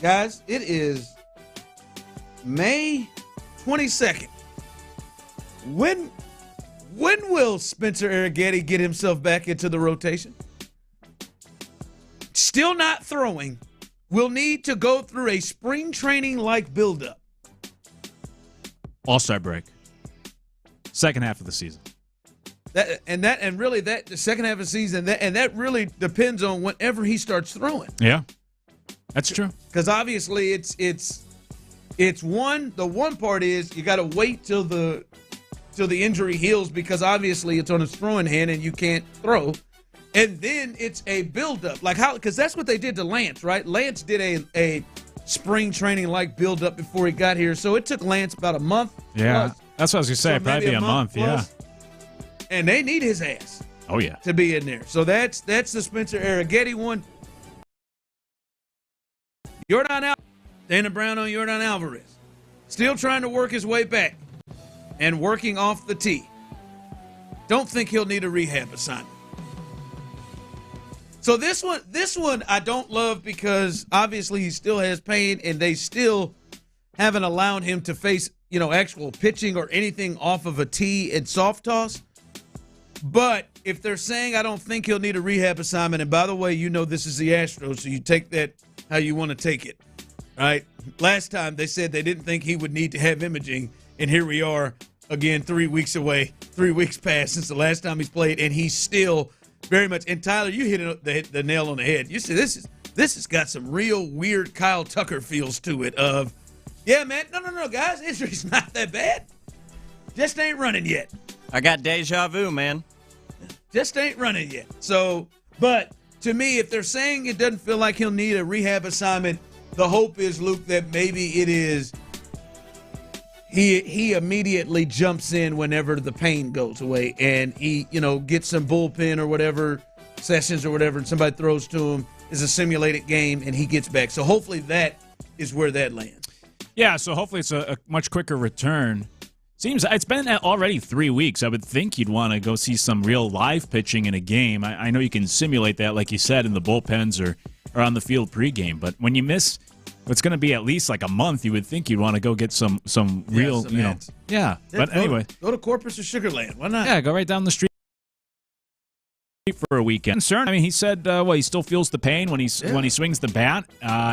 Guys, it is May 22nd. When will Spencer Arrighetti get himself back into the rotation? Still not throwing. We'll need to go through a spring training-like buildup. All-Star break. Second half of the season. The second half of the season, that really depends on whenever he starts throwing. Yeah, that's true. Because obviously it's one. The one part is you got to wait till the injury heals because obviously it's on his throwing hand and you can't throw. And then it's a buildup, because that's what they did to Lance, right? Lance did a spring training like buildup before he got here, so it took Lance about a month. Yeah, plus. that's what I was gonna say. So probably a month. Plus. Yeah. And they need his ass. Oh yeah. To be in there. So that's the Spencer Arrighetti one. Dana Brown on Yordan Alvarez. Still trying to work his way back and working off the tee. Don't think he'll need a rehab assignment. So this one I don't love because obviously he still has pain and they still haven't allowed him to face, actual pitching or anything off of a tee and soft toss. But if they're saying I don't think he'll need a rehab assignment, and by the way, this is the Astros, so you take that how you want to take it, right? Last time they said they didn't think he would need to have imaging, and here we are again 3 weeks away, 3 weeks past since the last time he's played, and he's still very much. And Tyler, you hit the nail on the head. You said this this has got some real weird Kyle Tucker feels to it of, yeah, man, no, guys, injury's not that bad. Just ain't running yet. I got deja vu, man. Just ain't running yet. So, but to me, if they're saying it doesn't feel like he'll need a rehab assignment, the hope is, Luke, that maybe it is he immediately jumps in whenever the pain goes away and he, gets some bullpen or whatever, sessions or whatever, and somebody throws to him. Is a simulated game, and he gets back. So hopefully that is where that lands. Yeah, so hopefully it's a much quicker return. Seems it's been already 3 weeks. I would think you'd want to go see some real live pitching in a game. I know you can simulate that, like you said, in the bullpens or on the field pregame. But when you miss what's going to be at least like a month, you would think you'd want to go get some real, ads. Yeah. But anyway. Go to Corpus or Sugar Land. Why not? Yeah, go right down the street for a weekend. Concern. I mean, he said, he still feels the pain when he swings the bat.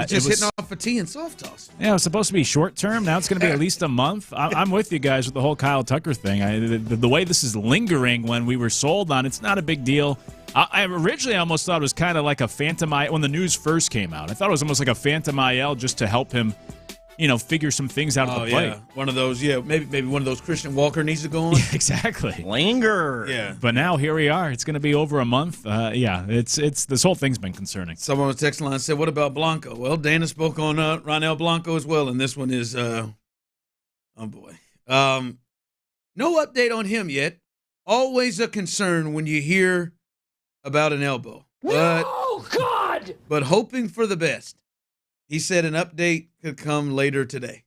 Just hitting off a tee and soft toss. Yeah, it was supposed to be short term. Now it's going to be at least a month. I'm with you guys with the whole Kyle Tucker thing. The way this is lingering when we were sold on, it's not a big deal. I originally almost thought it was kind of like a phantom IL when the news first came out. I thought it was almost like a phantom IL just to help him, figure some things out of the plate. Yeah. One of those, maybe one of those Christian Walker needs to go on. Yeah, exactly. Linger. Yeah. But now here we are. It's going to be over a month. It's this whole thing's been concerning. Someone on the text line said, "What about Blanco?" Well, Dana spoke on Ronel Blanco as well, and this one is, oh boy, no update on him yet. Always a concern when you hear about an elbow. Oh God! But hoping for the best. He said an update could come later today.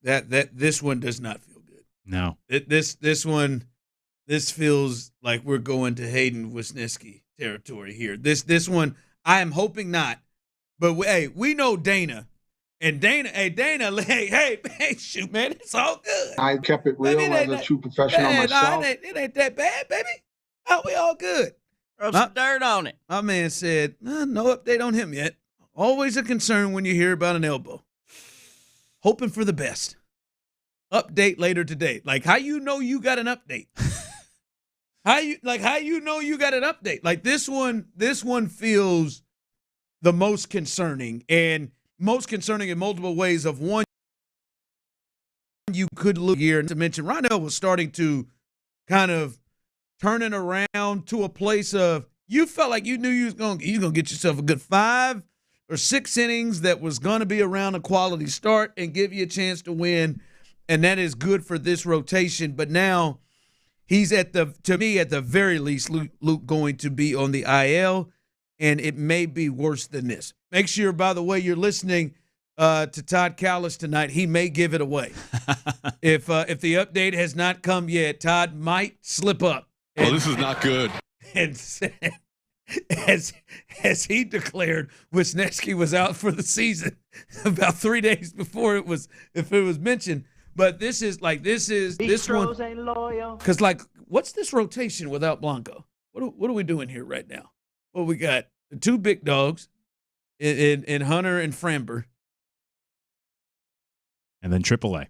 That this one does not feel good. No. This one feels like we're going to Hayden Wisniewski territory here. This one, I am hoping not. But we know Dana. And Dana, hey, shoot, man, it's all good. I kept it real as a true professional myself. It ain't that bad, baby. Oh, we all good. Rub some dirt on it. My man said, no update on him yet. Always a concern when you hear about an elbow. Hoping for the best. Update later today. Like, how you know you got an update? How you know you got an update? Like, this one feels the most concerning, and most concerning in multiple ways. Of one, you could look here, to mention Ronel was starting to kind of turning around to a place of, you felt like you knew you was going to get yourself a good 5 or 6 innings that was going to be around a quality start and give you a chance to win, and that is good for this rotation. But now he's to me, at the very least, Luke going to be on the IL, and it may be worse than this. Make sure, by the way, you're listening to Todd Callis tonight. He may give it away. If the update has not come yet, Todd might slip up. This is not good. And as he declared, Wisniewski was out for the season about 3 days before it was mentioned. But this one. Ain't loyal. Because, what's this rotation without Blanco? What are we doing here right now? Well, we got the 2 big dogs in Hunter and Framber. And then AAA.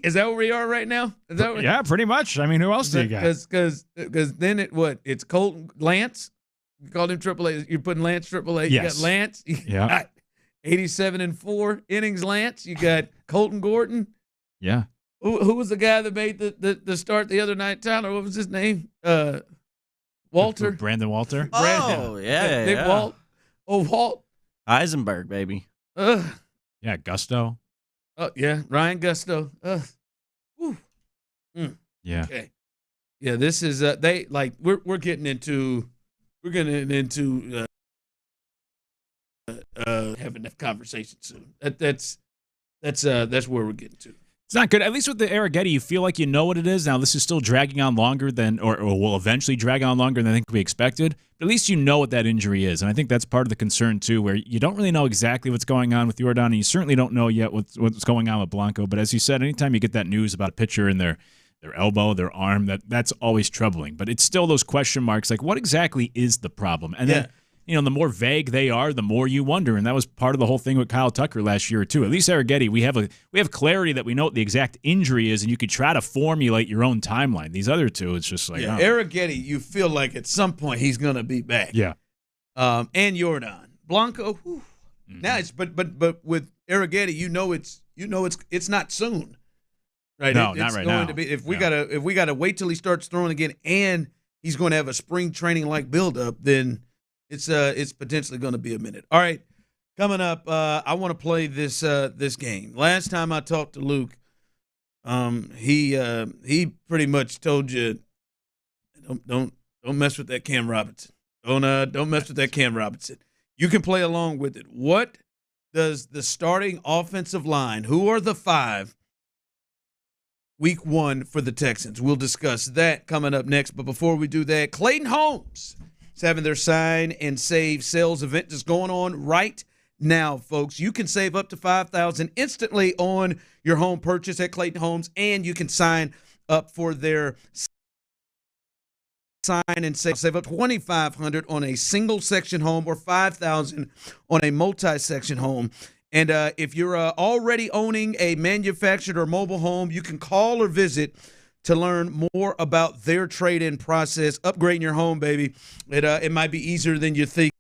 Is that where we are right now? Yeah, pretty much. I mean, who else do you got? Because then it's Colton Lance. You called him AAA. You're putting Lance AAA. Yes. You got Lance. You got 87-4 innings. Lance. You got Colton Gordon. Yeah. Who was the guy that made the start the other night? Tyler, what was his name? Walter. Brandon Walter. Oh, yeah. Big Walt. Oh, Walt. Eisenberg, baby. Yeah, Gusto. Oh, yeah, Ryan Gusto. Yeah. Okay. Yeah, this is we're getting into having that conversation soon. That's where we're getting to. It's not good. At least with the Arrighetti, you feel like you know what it is. Now, this is still dragging on longer than, or will eventually drag on longer than I think we expected. But at least you know what that injury is. And I think that's part of the concern, too, where you don't really know exactly what's going on with Jordan, and you certainly don't know yet what's going on with Blanco. But as you said, anytime you get that news about a pitcher and their elbow, their arm, that's always troubling. But it's still those question marks, like what exactly is the problem? And then, the more vague they are, the more you wonder. And that was part of the whole thing with Kyle Tucker last year, too. At least Arrighetti, we have clarity that we know what the exact injury is, and you could try to formulate your own timeline. These other two, it's just like, Arrighetti, you feel like at some point he's going to be back. Yeah. and Jordan Blanco. Whew. Now it's but with Arrighetti, it's not soon, right? No, it's not right going now. To be, if we gotta wait till he starts throwing again, and he's going to have a spring training like buildup, then it's potentially going to be a minute. All right, coming up, I want to play this game. Last time I talked to Luke, he pretty much told you don't mess with that Cam Robinson. Don't mess with that Cam Robinson. You can play along with it. What does the starting offensive line, who are the 5 week 1 for the Texans? We'll discuss that coming up next. But before we do that, Clayton Homes is having their sign and save sales event that's going on right now, folks. You can save up to $5,000 instantly on your home purchase at Clayton Homes, and you can sign up for their sign and save up $2,500 on a single section home or $5,000 on a multi-section home. And if you're already owning a manufactured or mobile home, you can call or visit to learn more about their trade-in process. Upgrading your home, baby. It might be easier than you think.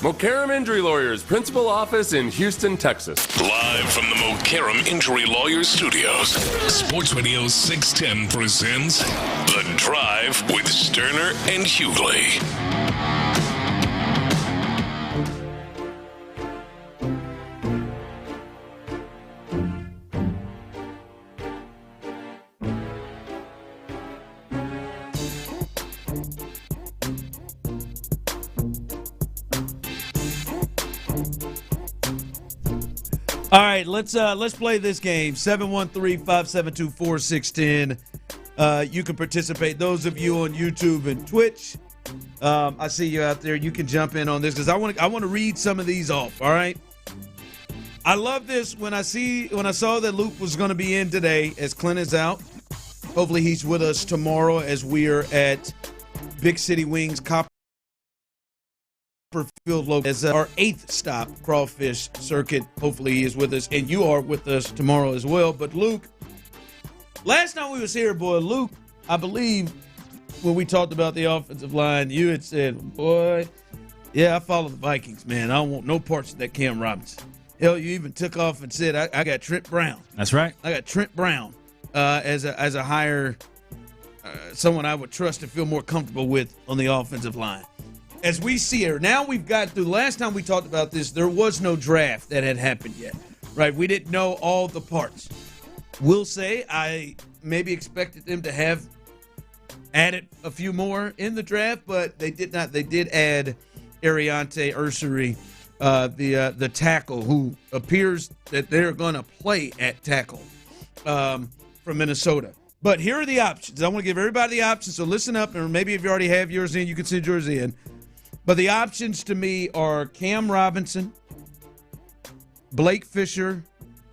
McCarran Injury Lawyers, principal office in Houston, Texas. Live from the McCarran Injury Lawyers Studios, Sports Radio 610 presents The Drive with Stoerner and Hughley. All right, let's play this game. 713-572-4610. You can participate. Those of you on YouTube and Twitch, I see you out there. You can jump in on this because I want to read some of these off. All right. I love this when I saw that Luke was going to be in today as Clint is out. Hopefully he's with us tomorrow as we are at Big City Wings Copperfield as our 8th stop crawfish circuit. Hopefully he is with us, and you are with us tomorrow as well. But Luke, last time we was here, boy, Luke, I believe when we talked about the offensive line, you had said, boy, yeah, I follow the Vikings, man. I don't want no parts of that Cam Robinson. Hell, you even took off and said, I got Trent Brown. That's right. I got Trent Brown as a higher someone I would trust to feel more comfortable with on the offensive line. As we see here, now we've got through. Last time we talked about this, there was no draft that had happened yet, right? We didn't know all the parts. We'll say I maybe expected them to have added a few more in the draft, but they did not. They did add Ariante Ursary, the tackle, who appears that they're going to play at tackle from Minnesota. But here are the options. I want to give everybody the options, so listen up, and maybe if you already have yours in, you can send yours in. But the options to me are Cam Robinson, Blake Fisher,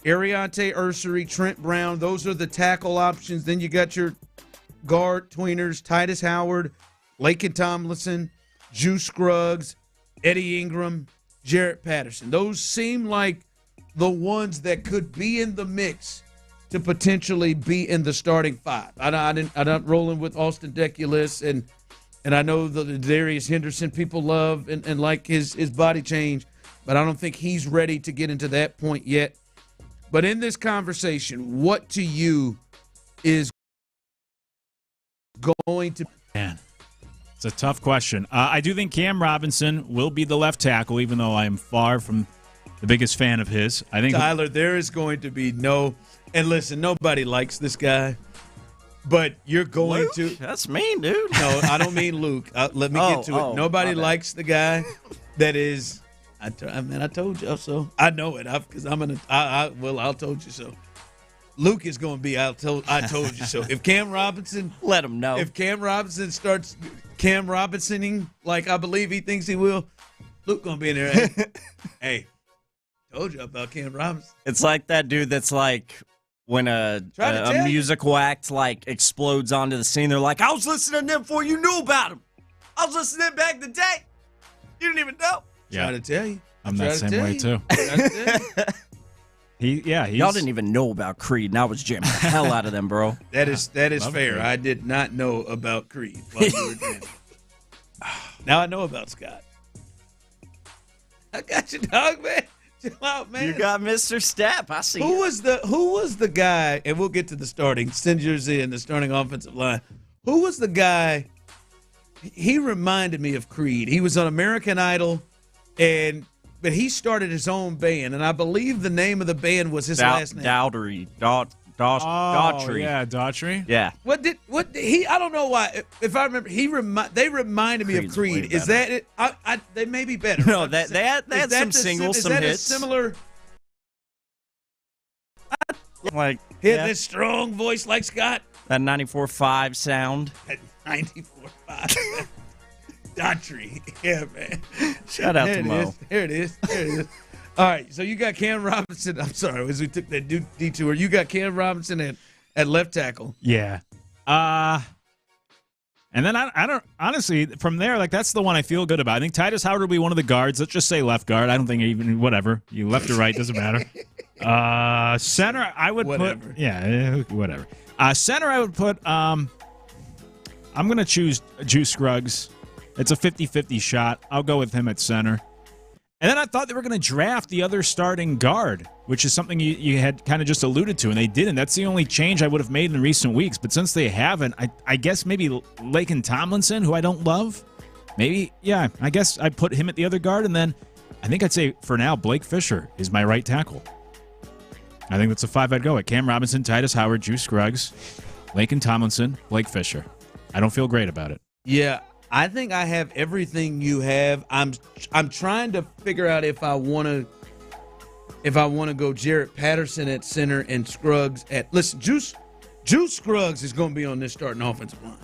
Ariante Ursary, Trent Brown. Those are the tackle options. Then you got your guard tweeners, Titus Howard, Laken Tomlinson, Juice Scruggs, Eddie Ingram, Jarrett Patterson. Those seem like the ones that could be in the mix to potentially be in the starting five. I'm not rolling with Austin Deculus, and I know the Darius Henderson people love and like his body change, but I don't think he's ready to get into that point yet. But in this conversation, what to you is going to... Man, it's a tough question. I do think Cam Robinson will be the left tackle, even though I am far from the biggest fan of his. I think Tyler, there is going to be no... And listen, nobody likes this guy. But you're going Luke? to... That's mean, dude. No, I don't mean Luke. Let me get to it. Nobody likes the guy that is... I told you so. I know it because I'm going to... I told you so. Luke is going to be I told you so. If Cam Robinson... Let him know. If Cam Robinson starts Cam Robinsoning like I believe he thinks he will, Luke going to be in there. Hey, told you about Cam Robinson. It's like that dude that's like... When a musical act like explodes onto the scene, they're like, I was listening to him before you knew about him. I was listening back in the day. You didn't even know. Yeah. Trying to tell you. I'm that same way too. Y'all didn't even know about Creed, and I was jamming the hell out of them, bro. That is fair. Creed. I did not know about Creed while you were jamming. Now I know about Scott. I got you, dog, man. Chill out, man. You got Mr. Step. I see. Who was the guy? And we'll get to the starting. Send yours in the starting offensive line. Who was the guy? He reminded me of Creed. He was on American Idol, but he started his own band, and I believe the name of the band was his last name. Daughtry. Daughtry. Yeah, Daughtry. Yeah. I don't know why. If I remember, they reminded me of Creed. Is that it? They may be better. No, they had some singles, some hits. Is that a similar? Like this strong voice like Scott. That 94.5 sound. That 94.5. Daughtry. Yeah, man. Shout out to Mo. Here it is. All right, so you got Cam Robinson. I'm sorry, as we took that detour, you got Cam Robinson at left tackle. Yeah. And then I don't, honestly, from there, like, that's the one I feel good about. I think Titus Howard will be one of the guards. Let's just say left guard. I don't think even, whatever. You left or right, doesn't matter. Center, I would put. Yeah, whatever. Center, I would put, I'm going to choose Juice Scruggs. It's a 50-50 shot. I'll go with him at center. And then I thought they were going to draft the other starting guard, which is something you had kind of just alluded to, and they didn't. That's the only change I would have made in recent weeks. But since they haven't, I guess maybe Lakin Tomlinson, who I don't love, maybe, yeah, I guess I put him at the other guard. And then I think I'd say for now, Blake Fisher is my right tackle. I think that's a 5 I'd go at. Cam Robinson, Titus Howard, Juice Scruggs, Lakin Tomlinson, Blake Fisher. I don't feel great about it. Yeah, I think I have everything you have. I'm trying to figure out if I want to go Jarrett Patterson at center and Scruggs at. Listen, Juice Scruggs is going to be on this starting offensive line.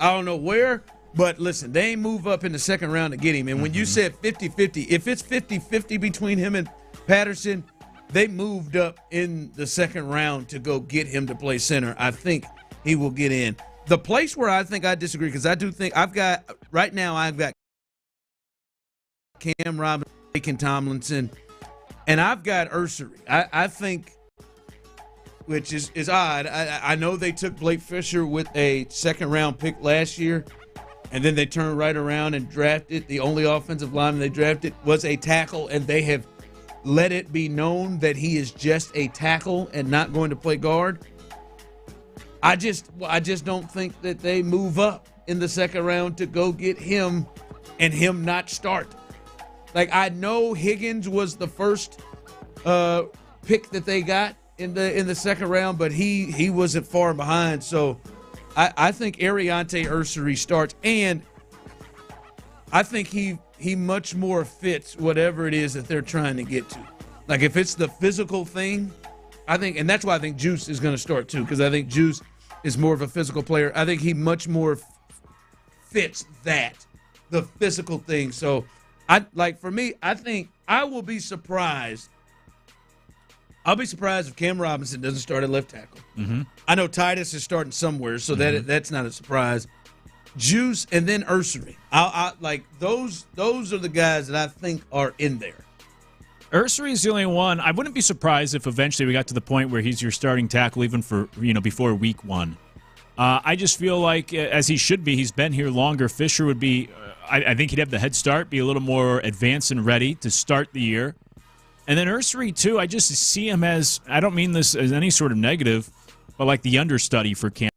I don't know where, but listen, they ain't move up in the second round to get him. And when you said 50-50, if it's 50-50 between him and Patterson, they moved up in the second round to go get him to play center. I think he will get in. The place where I think I disagree, because I do think I've got Cam Robinson, Lakin Tomlinson, and I've got Ursery. I think, which is odd. I know they took Blake Fisher with a second-round pick last year, and then they turned right around and drafted. The only offensive lineman they drafted was a tackle, and they have let it be known that he is just a tackle and not going to play guard. I just don't think that they move up in the second round to go get him and him not start. Like, I know Higgins was the first pick that they got in the second round, but he wasn't far behind. So I think Ariante Ursery starts, and I think he much more fits whatever it is that they're trying to get to. Like, if it's the physical thing, I think, and that's why I think Juice is going to start too, because I think Juice is more of a physical player. I think he much more fits the physical thing. So, for me, I think I will be surprised. I'll be surprised if Cam Robinson doesn't start at left tackle. Mm-hmm. I know Titus is starting somewhere, so that's not a surprise. Juice and then Ursery. I like those are the guys that I think are in there. Ursery is the only one. I wouldn't be surprised if eventually we got to the point where he's your starting tackle even for, before week one. I just feel like, as he should be, he's been here longer. Fisher would be, I think he'd have the head start, be a little more advanced and ready to start the year. And then Ursery, too, I just see him as, I don't mean this as any sort of negative, but like the understudy for Cam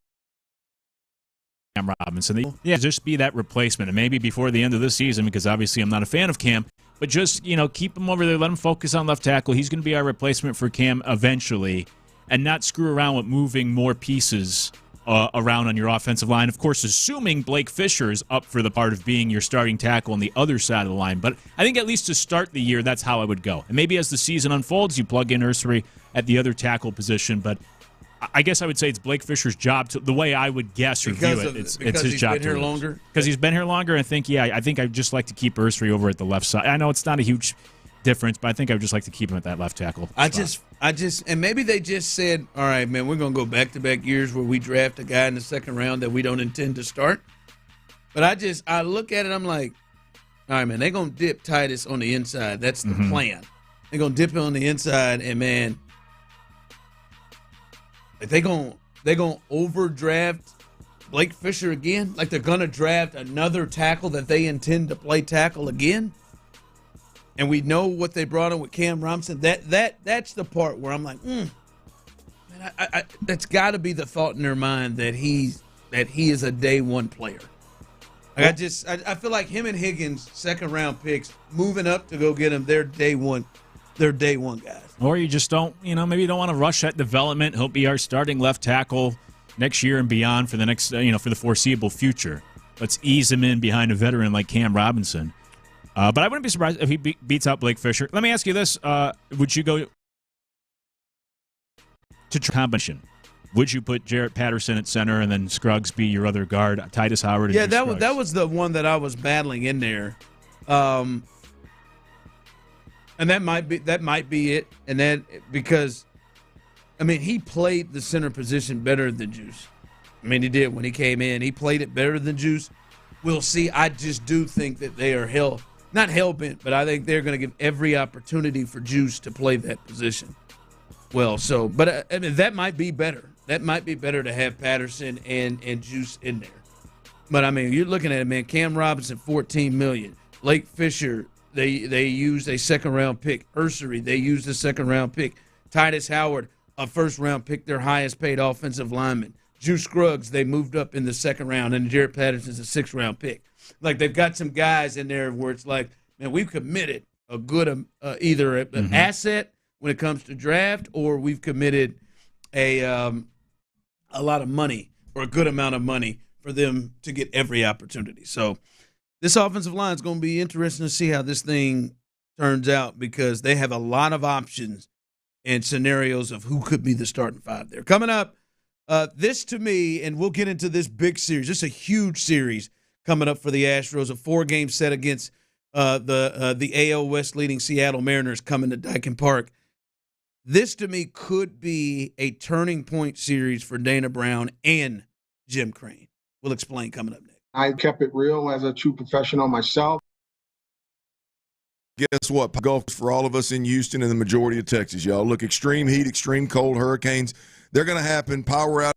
Robinson. Yeah, just be that replacement. And maybe before the end of the season, because obviously I'm not a fan of Cam, but just, keep him over there, let him focus on left tackle. He's going to be our replacement for Cam eventually, and not screw around with moving more pieces around on your offensive line. Of course, assuming Blake Fisher is up for the part of being your starting tackle on the other side of the line. But I think at least to start the year, that's how I would go. And maybe as the season unfolds, you plug in Ursery at the other tackle position. But I guess I would say it's Blake Fisher's job to, the way I would guess or view it. It's his job to. Because he's been here longer? Because he's been here longer. I think I'd just like to keep Ursery over at the left side. I know it's not a huge difference, but I think I would just like to keep him at that left tackle spot. And maybe they just said, all right, man, we're going to go back-to-back years where we draft a guy in the second round that we don't intend to start. But I look at it, I'm like, all right, man, they're going to dip Titus on the inside. That's the plan. They're going to dip him on the inside, and, man, they're going to overdraft Blake Fisher again? Like they're going to draft another tackle that they intend to play tackle again? And we know what they brought in with Cam Robinson. That's the part where I'm like, man, that's got to be the thought in their mind that he is a day one player. Like I feel like him and Higgins, second round picks, moving up to go get him, they're day one guys. Or you just don't, maybe you don't want to rush that development. He'll be our starting left tackle next year and beyond for the next, for the foreseeable future. Let's ease him in behind a veteran like Cam Robinson. But I wouldn't be surprised if he beats out Blake Fisher. Let me ask you this. Would you go to combination? Would you put Jarrett Patterson at center and then Scruggs be your other guard, Titus Howard? Yeah, that was the one that I was battling in there. And that might be it. And then because, he played the center position better than Juice. He did when he came in. He played it better than Juice. We'll see. I just do think that they are not hell-bent, but I think they're going to give every opportunity for Juice to play that position. Well, that might be better. That might be better to have Patterson and Juice in there. But, you're looking at it, man. Cam Robinson, $14 million. Blake Fisher, they used a second-round pick. Ursery, they used a second-round pick. Titus Howard, a first-round pick, their highest-paid offensive lineman. Juice Scruggs, they moved up in the second round, and Jared Patterson's a sixth-round pick. Like, they've got some guys in there where it's like, man, we've committed a good either an asset when it comes to draft, or we've committed a lot of money or a good amount of money for them to get every opportunity. So this offensive line is going to be interesting to see how this thing turns out, because they have a lot of options and scenarios of who could be the starting five there. Coming up, this to me, and we'll get into this big series. This is a huge series coming up for the Astros, a 4-game set against the AL West leading Seattle Mariners coming to Daikin Park. This to me could be a turning point series for Dana Brown and Jim Crane. We'll explain coming up next. I kept it real as a true professional myself. Guess what? Golf is for all of us in Houston and the majority of Texas, y'all. Look, extreme heat, extreme cold, hurricanes, they're going to happen. Power out.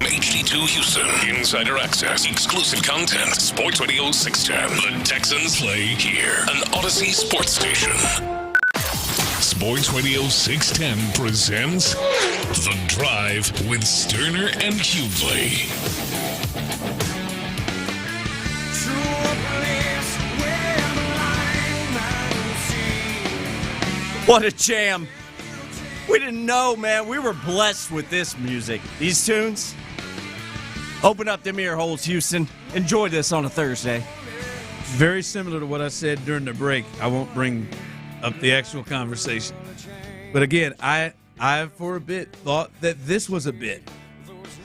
HD2 Houston. Insider access, exclusive content. Sports Radio 610. The Texans play here. An Odyssey sports station. Sports Radio 610 presents The Drive with Stoerner and Hughley. What a jam. We didn't know, man. We were blessed with this music. These tunes. Open up them ear holes, Houston. Enjoy this on a Thursday. Very similar to what I said during the break. I won't bring up the actual conversation. But again, I for a bit thought that this was a bit.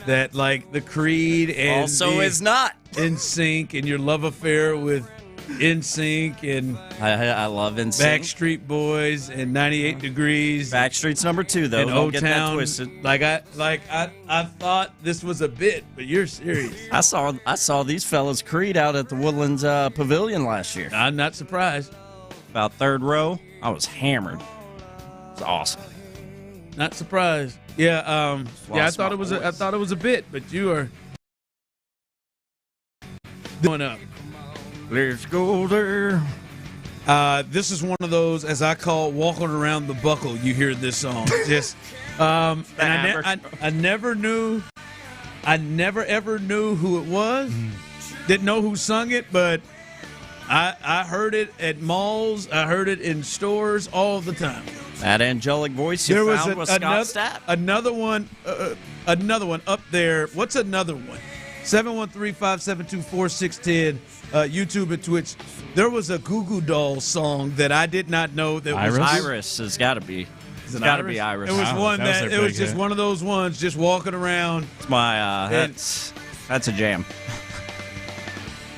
That like the Creed and also is not NSYNC and your love affair with NSYNC and I love NSYNC. Backstreet Boys and 98 Degrees. Backstreet's number 2 though. And Don't get that O-Town. twisted. I thought this was a bit, but you're serious. I saw these fellas Creed out at the Woodlands Pavilion last year. I'm not surprised. About third row, I was hammered. It's awesome. Not surprised. Yeah, I thought it was a bit, but you are going up. Let's go there. This is one of those, as I call, walking around the buckle. You hear this song, just and I never ever knew who it was. Didn't know who sung it, but I heard it at malls. I heard it in stores all the time. That angelic voice you found was Scott Stapp. Another one up there. What's another one? 713-572-4610. YouTube and Twitch. There was a Goo Goo Dolls song that I did not know that was Iris has got to be. It's got to be Iris. It was one that it was just one of those ones, just walking around. It's my that's a jam.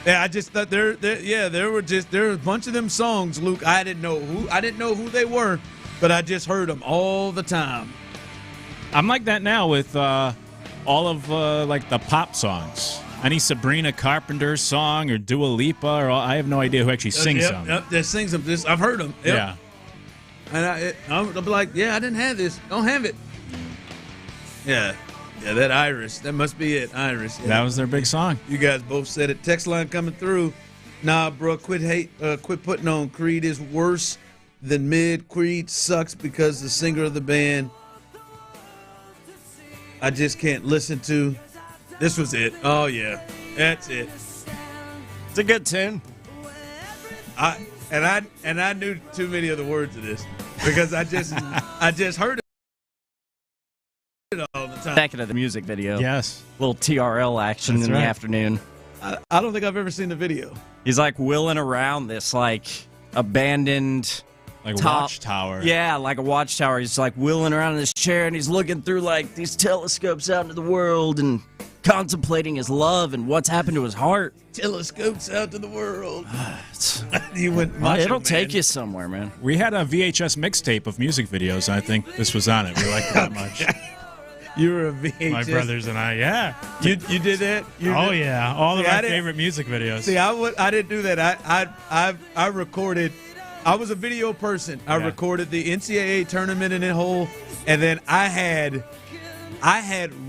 Yeah, I just thought there were a bunch of them songs, Luke. I didn't know who they were, but I just heard them all the time. I'm like that now with all of like the pop songs. Any Sabrina Carpenter song or Dua Lipa, or I have no idea who actually sings them. Yep, that sings them. I've heard them. Yep. Yeah. And I'll be like, yeah, I didn't have this. Don't have it. Yeah, that Iris. That must be it, Iris. Yeah. That was their big song. You guys both said it. Text line coming through. Nah, bro, quit putting on Creed is worse than mid. Creed sucks because the singer of the band I just can't listen to. This was it. Oh, yeah. That's it. It's a good tune. I knew too many of the words of this because I just heard it all the time. Back into the music video. Yes. Little TRL action in the afternoon. I don't think I've ever seen the video. He's like wheeling around this like abandoned watchtower. Yeah, like a watchtower. He's like wheeling around in this chair and he's looking through like these telescopes out into the world and contemplating his love and what's happened to his heart. Telescopes out to the world. It'll take you somewhere, man. We had a VHS mixtape of music videos. I think this was on it. We liked it that much. You were a VHS. My brothers and I, yeah. You did that? Yeah. All of my favorite music videos. See, I didn't do that. I recorded. I was a video person. I recorded the NCAA tournament in a whole, and then I had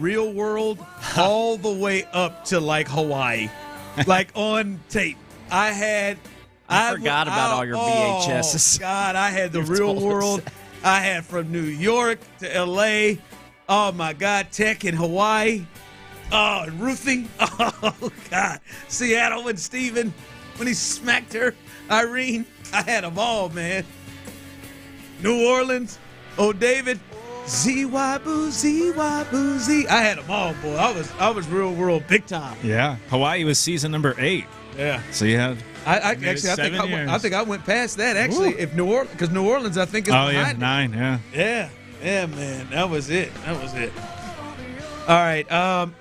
Real World all the way up to like Hawaii, like on tape. I forgot about all your VHSs. Oh God, I had the Real World. I had from New York to LA. Oh my God, Tech in Hawaii. Oh, and roofing. Oh God, Seattle and Steven when he smacked her, Irene. I had them all, man. New Orleans. Oh, David. Z-Y-Boo, Z-Y-Boo, Z. I had them all, boy. I was Real World big time. Yeah. Hawaii was season number 8. Yeah. So you had. I think I went past that actually. Ooh. If New Orleans, because New Orleans, I think is behind 9. Yeah. Yeah, man. That was it. All right.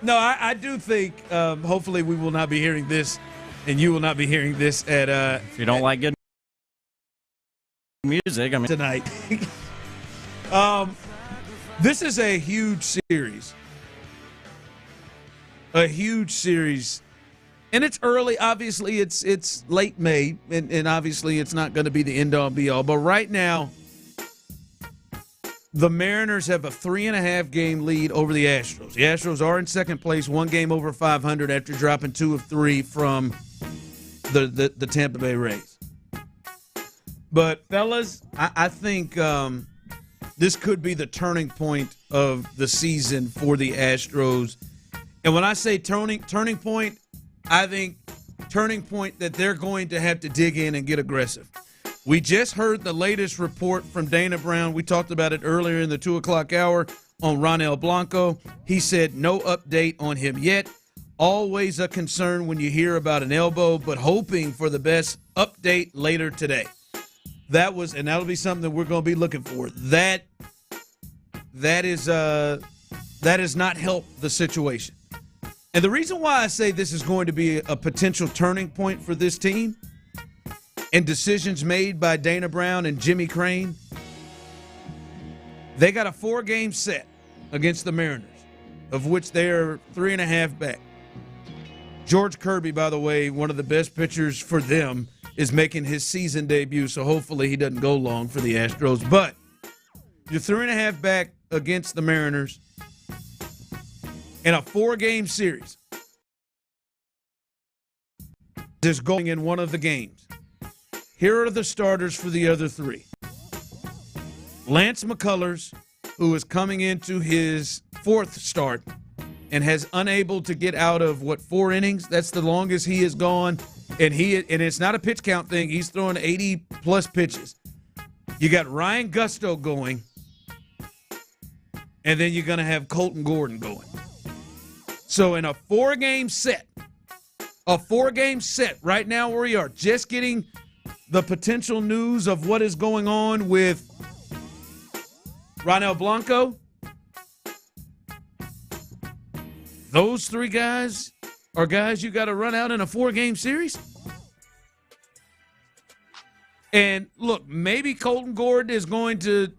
No, I do think. Hopefully, we will not be hearing this, and you will not be hearing this at. If you don't like good music, I mean tonight. This is a huge series. A huge series. And it's early. Obviously, it's late May, and obviously it's not going to be the end-all, be-all. But right now, The Mariners have a 3.5 game lead over the Astros. The Astros are in second place, 1 game over 500 after dropping 2 of 3 from the Tampa Bay Rays. But, fellas, I think this could be the turning point of the season for the Astros. And when I say turning point, I think turning point that they're going to have to dig in and get aggressive. We just heard the latest report from Dana Brown. We talked about it earlier in the 2 o'clock hour on Ronel Blanco. He said no update on him yet. Always a concern when you hear about an elbow, but hoping for the best update later today. That'll be something that we're going to be looking for. That has not helped the situation. And the reason why I say this is going to be a potential turning point for this team and decisions made by Dana Brown and Jimmy Crane, they got a 4-game set against the Mariners, of which they're 3.5 back. George Kirby, by the way, one of the best pitchers for them, is making his season debut, so hopefully he doesn't go long for the Astros. But you're 3.5 back against the Mariners in a 4-game series. Is going in one of the games. Here are the starters for the other 3. Lance McCullers, who is coming into his 4th start and has unable to get out of, 4 innings? That's the longest he has gone. And it's not a pitch count thing. He's throwing 80-plus pitches. You got Ryan Gusto going, and then you're going to have Colton Gordon going. So in a 4-game set, right now where we are, just getting the potential news of what is going on with Ronel Blanco, those 3 guys are guys you got to run out in a 4-game series. And look, maybe Colton Gordon is going to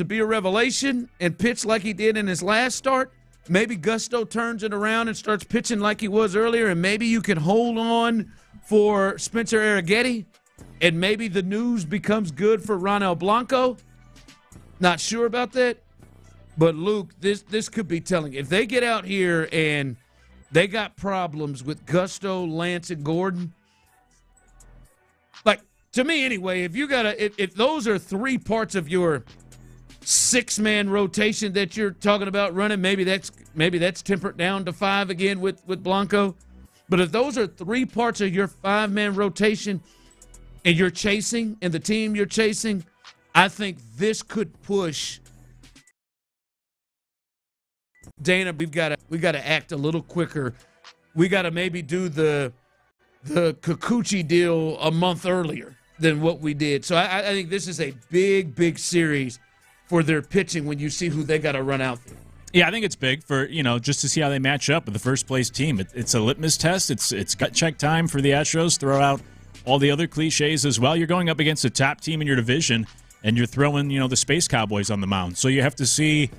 be a revelation and pitch like he did in his last start. Maybe Gusto turns it around and starts pitching like he was earlier, and maybe you can hold on for Spencer Arrighetti, and maybe the news becomes good for Ronel Blanco. Not sure about that. But, Luke, this could be telling. If they get out here and they got problems with Gusto, Lance, and Gordon, like, to me anyway, if those are 3 parts of your 6-man rotation that you're talking about running, maybe that's tempered down to 5 again with Blanco. But if those are 3 parts of your 5-man rotation and you're chasing, and the team you're chasing, I think this could push Dana. We've got to act a little quicker. We got to maybe do the Kikuchi deal a month earlier than what we did. So I think this is a big series for their pitching when you see who they got to run out there. Yeah, I think it's big for, just to see how they match up with the first-place team. It's a litmus test. It's gut check time for the Astros. Throw out all the other cliches as well. You're going up against a top team in your division, and you're throwing, the Space Cowboys on the mound. So you have to see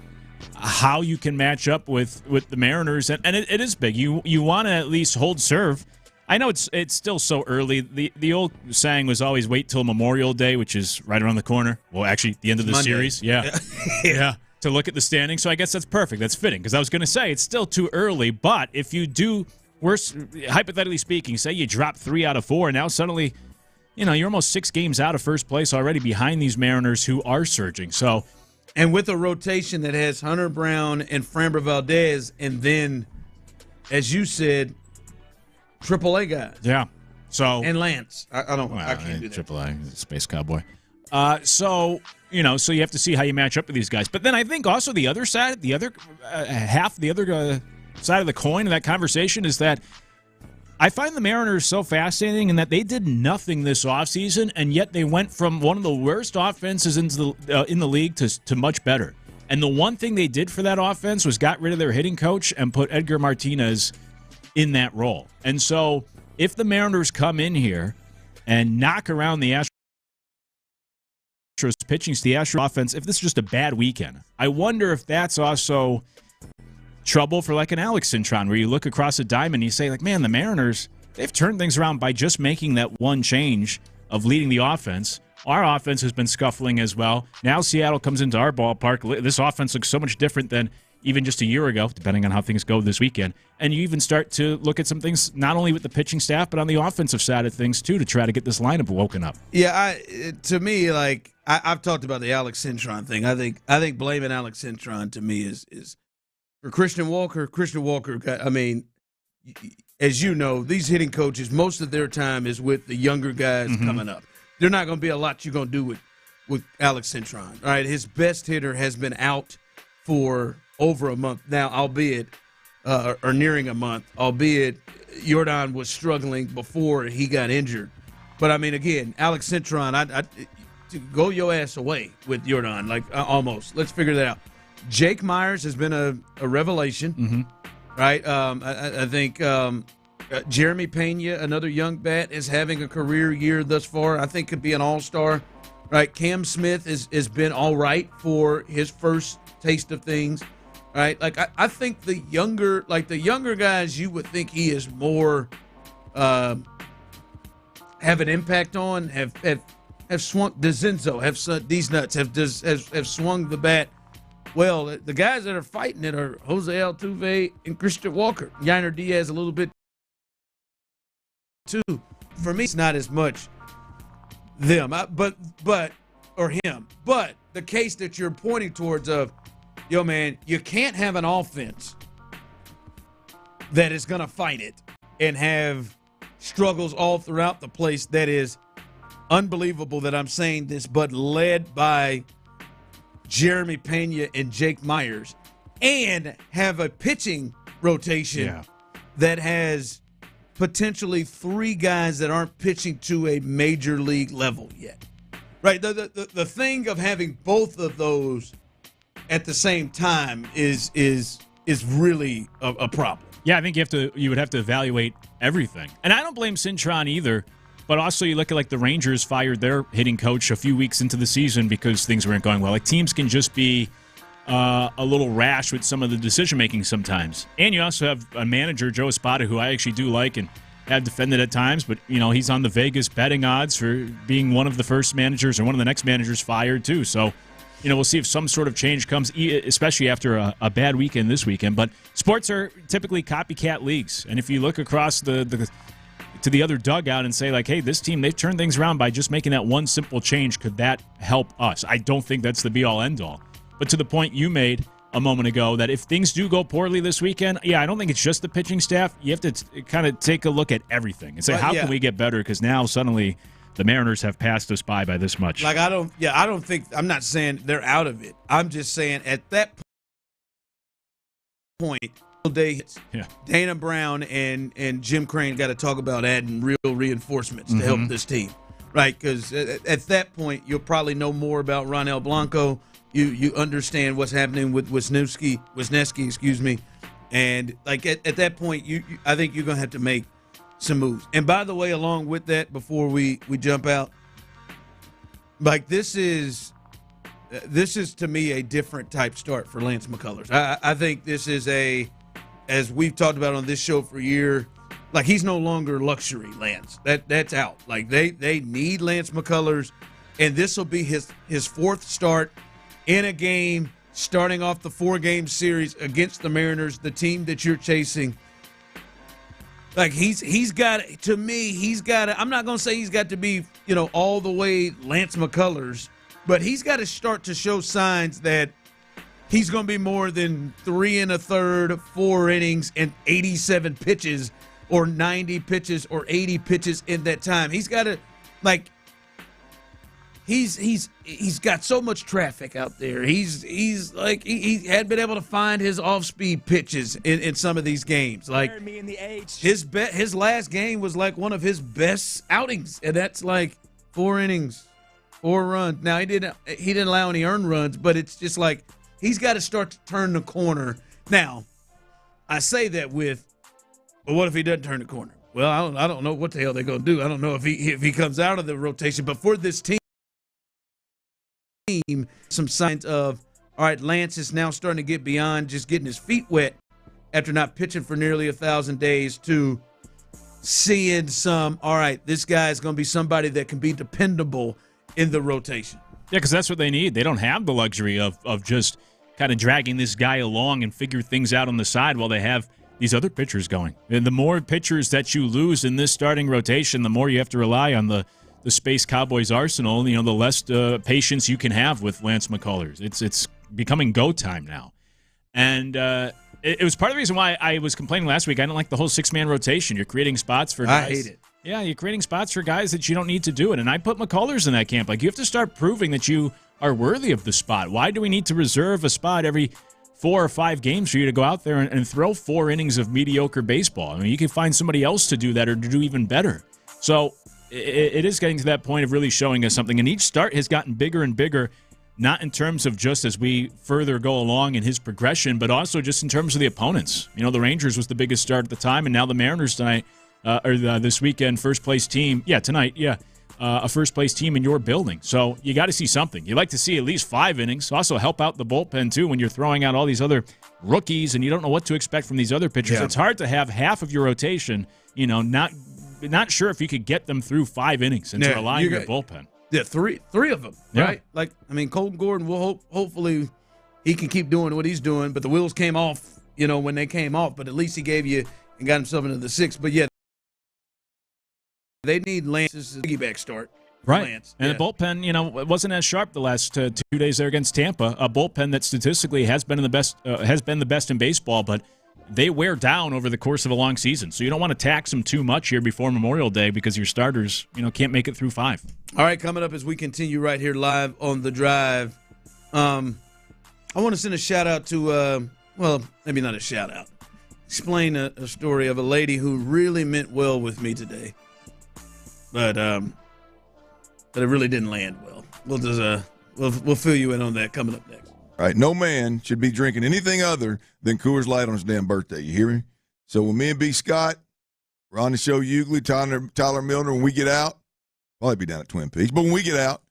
how you can match up with the Mariners. And it is big. You want to at least hold serve. I know it's still so early. The old saying was always wait till Memorial Day, which is right around the corner. Well, actually, the end of the series. Yeah. Yeah. To look at the standings. So I guess that's perfect. That's fitting, because I was going to say it's still too early. But if you do, hypothetically speaking, say you drop 3 out of 4, and now suddenly, you're almost 6 games out of first place already behind these Mariners who are surging. So, and with a rotation that has Hunter Brown and Framber Valdez, and then, as you said, AAA guys. Yeah. So and Lance. I can't do that. AAA, Space Cowboy. So you have to see how you match up with these guys. But then I think also the other side, the other half, the other side of the coin of that conversation is that I find the Mariners so fascinating in that they did nothing this offseason, and yet they went from one of the worst offenses in the league to much better. And the one thing they did for that offense was got rid of their hitting coach and put Edgar Martinez in that role. And so if the Mariners come in here and knock around the Astros pitching to the Astros offense, if this is just a bad weekend, I wonder if that's also trouble for like an Alex Cintron, where you look across a diamond and you say, like, man, the Mariners, they've turned things around by just making that one change of leading the offense. Our offense has been scuffling as well. Now Seattle comes into our ballpark. This offense looks so much different than even just a year ago, depending on how things go this weekend. And you even start to look at some things, not only with the pitching staff, but on the offensive side of things, too, to try to get this lineup woken up. Yeah, to me, I've talked about the Alex Cintron thing. I think blaming Alex Cintron, to me, is for Christian Walker. Christian Walker as you know, these hitting coaches, most of their time is with the younger guys coming up. There's not going to be a lot you're going to do with Alex Cintron. All right, his best hitter has been out for over a month now, albeit or nearing a month, albeit Jordan was struggling before he got injured. But, I mean, again, Alex Cintron, I go your ass away with Jordan, almost. Let's figure that out. Jake Myers has been a revelation, right? I think Jeremy Pena, another young bat, is having a career year thus far. I think could be an all-star, right? Cam Smith has been all right for his first taste of things, right? I think the younger guys, you would think he is more have an impact on, have swung DeZenzo, these nuts have swung the bat. Well, the guys that are fighting it are Jose Altuve and Christian Walker. Yainer Diaz a little bit too. For me, it's not as much them, or him. But the case that you're pointing towards of, yo, man, you can't have an offense that is going to fight it and have struggles all throughout the place. That is unbelievable that I'm saying this, but led by Jeremy Pena and Jake Myers, and have a pitching rotation that has potentially 3 guys that aren't pitching to a major league level yet. Right? The thing of having both of those at the same time is really a problem. Yeah, I think you would have to evaluate everything. And I don't blame Cintron either. But also you look at the Rangers fired their hitting coach a few weeks into the season because things weren't going well. Teams can just be a little rash with some of the decision-making sometimes. And you also have a manager, Joe Espada, who I actually do like and have defended at times. But, he's on the Vegas betting odds for being one of the first managers or one of the next managers fired, too. So, we'll see if some sort of change comes, especially after a bad weekend this weekend. But sports are typically copycat leagues. And if you look across to the other dugout and say, hey, this team, they've turned things around by just making that one simple change. Could that help us? I don't think that's the be-all, end-all. But to the point you made a moment ago, that if things do go poorly this weekend, I don't think it's just the pitching staff. You have to kind of take a look at everything and say, how can we get better? Because now suddenly the Mariners have passed us by this much. I'm not saying they're out of it. I'm just saying at that point, Dana Brown and Jim Crane got to talk about adding real reinforcements to help this team, right? Because at that point, you'll probably know more about Ronel Blanco. You understand what's happening with Wisniewski, excuse me, and at that point, I think you're gonna have to make some moves. And by the way, along with that, before we jump out, this is to me a different type start for Lance McCullers. I think this is as we've talked about on this show for a year, he's no longer luxury Lance. That's out. They need Lance McCullers, and this will be his 4th start in a game, starting off the 4-game series against the Mariners, the team that you're chasing. He's got to, I'm not going to say he's got to be, all the way Lance McCullers, but he's got to start to show signs that he's going to be more than 3 1/3, 4 innings, and 87 pitches, or 90 pitches, or 80 pitches in that time. He's got to, he's got so much traffic out there. He had been able to find his off-speed pitches in some of these games. His last game was one of his best outings, and that's 4 innings, 4 runs. Now he didn't allow any earned runs, but it's just he's got to start to turn the corner. Now, I say that but what if he doesn't turn the corner? Well, I don't know what the hell they're going to do. I don't know if he comes out of the rotation. But for this team, some signs of, all right, Lance is now starting to get beyond just getting his feet wet after not pitching for nearly 1,000 days to seeing some, all right, this guy is going to be somebody that can be dependable in the rotation. Yeah, because that's what they need. They don't have the luxury of just kind of dragging this guy along and figure things out on the side while they have these other pitchers going. And the more pitchers that you lose in this starting rotation, the more you have to rely on the Space Cowboys arsenal. You know, the less patience you can have with Lance McCullers. It's becoming go time now. And it was part of the reason why I was complaining last week. I didn't like the whole 6-man rotation. You're creating spots for guys. I hate it. Yeah, you're creating spots for guys that you don't need to do it. And I put McCullers in that camp. Like, you have to start proving that you are worthy of the spot. Why do we need to reserve a spot every 4 or 5 games for you to go out there and throw 4 innings of mediocre baseball? I mean, you can find somebody else to do that or to do even better. So it is getting to that point of really showing us something. And each start has gotten bigger and bigger, not in terms of just as we further go along in his progression, but also just in terms of the opponents. You know, the Rangers was the biggest start at the time, and now the Mariners tonight, this weekend, first-place team. Yeah, tonight, yeah. A first-place team in your building. So you got to see something. You like to see at least 5 innings. Also help out the bullpen, too, when you're throwing out all these other rookies and you don't know what to expect from these other pitchers. Yeah. It's hard to have half of your rotation, you know, not sure if you could get them through 5 innings and to rely on your bullpen. Yeah, three of them, right? Like, I mean, Colton Gordon will hopefully he can keep doing what he's doing, but the wheels came off, you know, when they came off, but at least he gave you and got himself into the 6th. But, yeah, they need Lance's piggyback start. Right. Lance. And the bullpen, you know, it wasn't as sharp the last 2 days there against Tampa. A bullpen that statistically has been the best in baseball, but they wear down over the course of a long season. So you don't want to tax them too much here before Memorial Day because your starters, you know, can't make it through 5. All right, coming up as we continue right here live on The Drive, I want to send a shout-out to, well, maybe not a shout-out, explain a story of a lady who really meant well with me today. But it really didn't land well. We'll fill you in on that coming up next. All right, no man should be drinking anything other than Coors Light on his damn birthday. You hear me? So when me and B. Scott, we're on the show, Hughley, Tyler Milner, when we get out, probably be down at Twin Peaks, but when we get out,